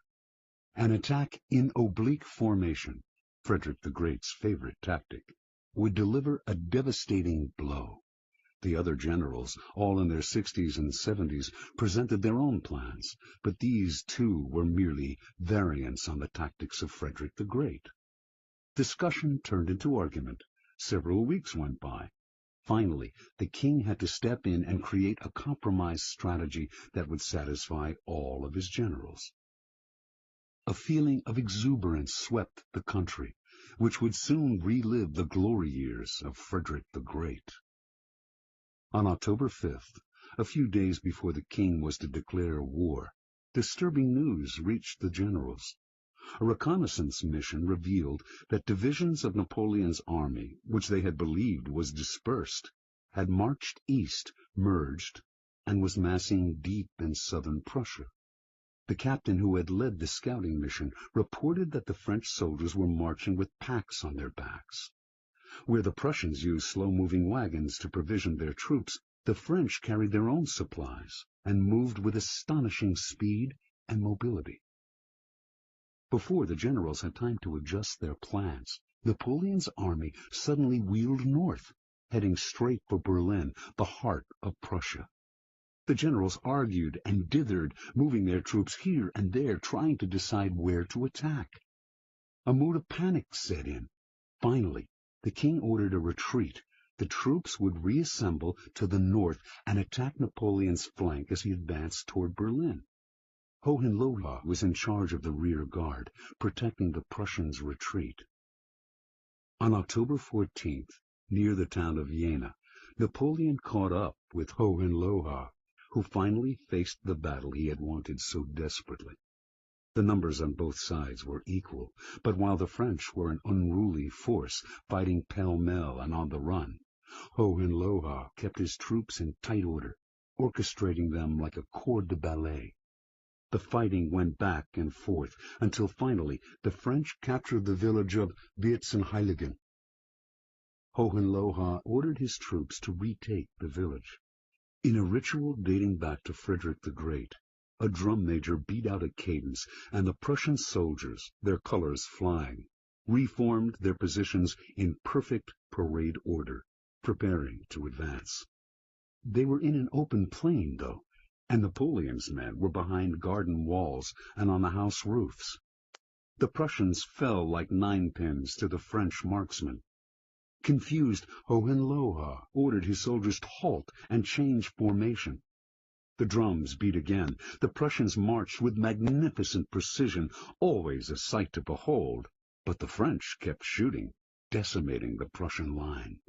An attack in oblique formation, Frederick the Great's favorite tactic, would deliver a devastating blow. The other generals, all in their 60s and 70s, presented their own plans, but these, too, were merely variants on the tactics of Frederick the Great. Discussion turned into argument. Several weeks went by. Finally, the king had to step in and create a compromise strategy that would satisfy all of his generals. A feeling of exuberance swept the country, which would soon relive the glory years of Frederick the Great. On October 5th, a few days before the king was to declare war, disturbing news reached the generals. A reconnaissance mission revealed that divisions of Napoleon's army, which they had believed was dispersed, had marched east, merged, and was massing deep in southern Prussia. The captain who had led the scouting mission reported that the French soldiers were marching with packs on their backs. Where the Prussians used slow-moving wagons to provision their troops, the French carried their own supplies and moved with astonishing speed and mobility. Before the generals had time to adjust their plans, Napoleon's army suddenly wheeled north, heading straight for Berlin, the heart of Prussia. The generals argued and dithered, moving their troops here and there, trying to decide where to attack. A mood of panic set in. Finally, the king ordered a retreat. The troops would reassemble to the north and attack Napoleon's flank as he advanced toward Berlin. Hohenlohe was in charge of the rear guard, protecting the Prussians' retreat. On October 14th, near the town of Jena, Napoleon caught up with Hohenlohe, who finally faced the battle he had wanted so desperately. The numbers on both sides were equal, but while the French were an unruly force, fighting pell-mell and on the run, Hohenlohe kept his troops in tight order, orchestrating them like a corps de ballet. The fighting went back and forth until finally the French captured the village of Vierzehnheiligen. Hohenlohe ordered his troops to retake the village. In a ritual dating back to Frederick the Great, a drum major beat out a cadence, and the Prussian soldiers, their colors flying, reformed their positions in perfect parade order, preparing to advance. They were in an open plain, though, and Napoleon's men were behind garden walls and on the house roofs. The Prussians fell like ninepins to the French marksmen. Confused, Hohenlohe ordered his soldiers to halt and change formation. The drums beat again. The Prussians marched with magnificent precision, always a sight to behold, but the French kept shooting, decimating the Prussian line.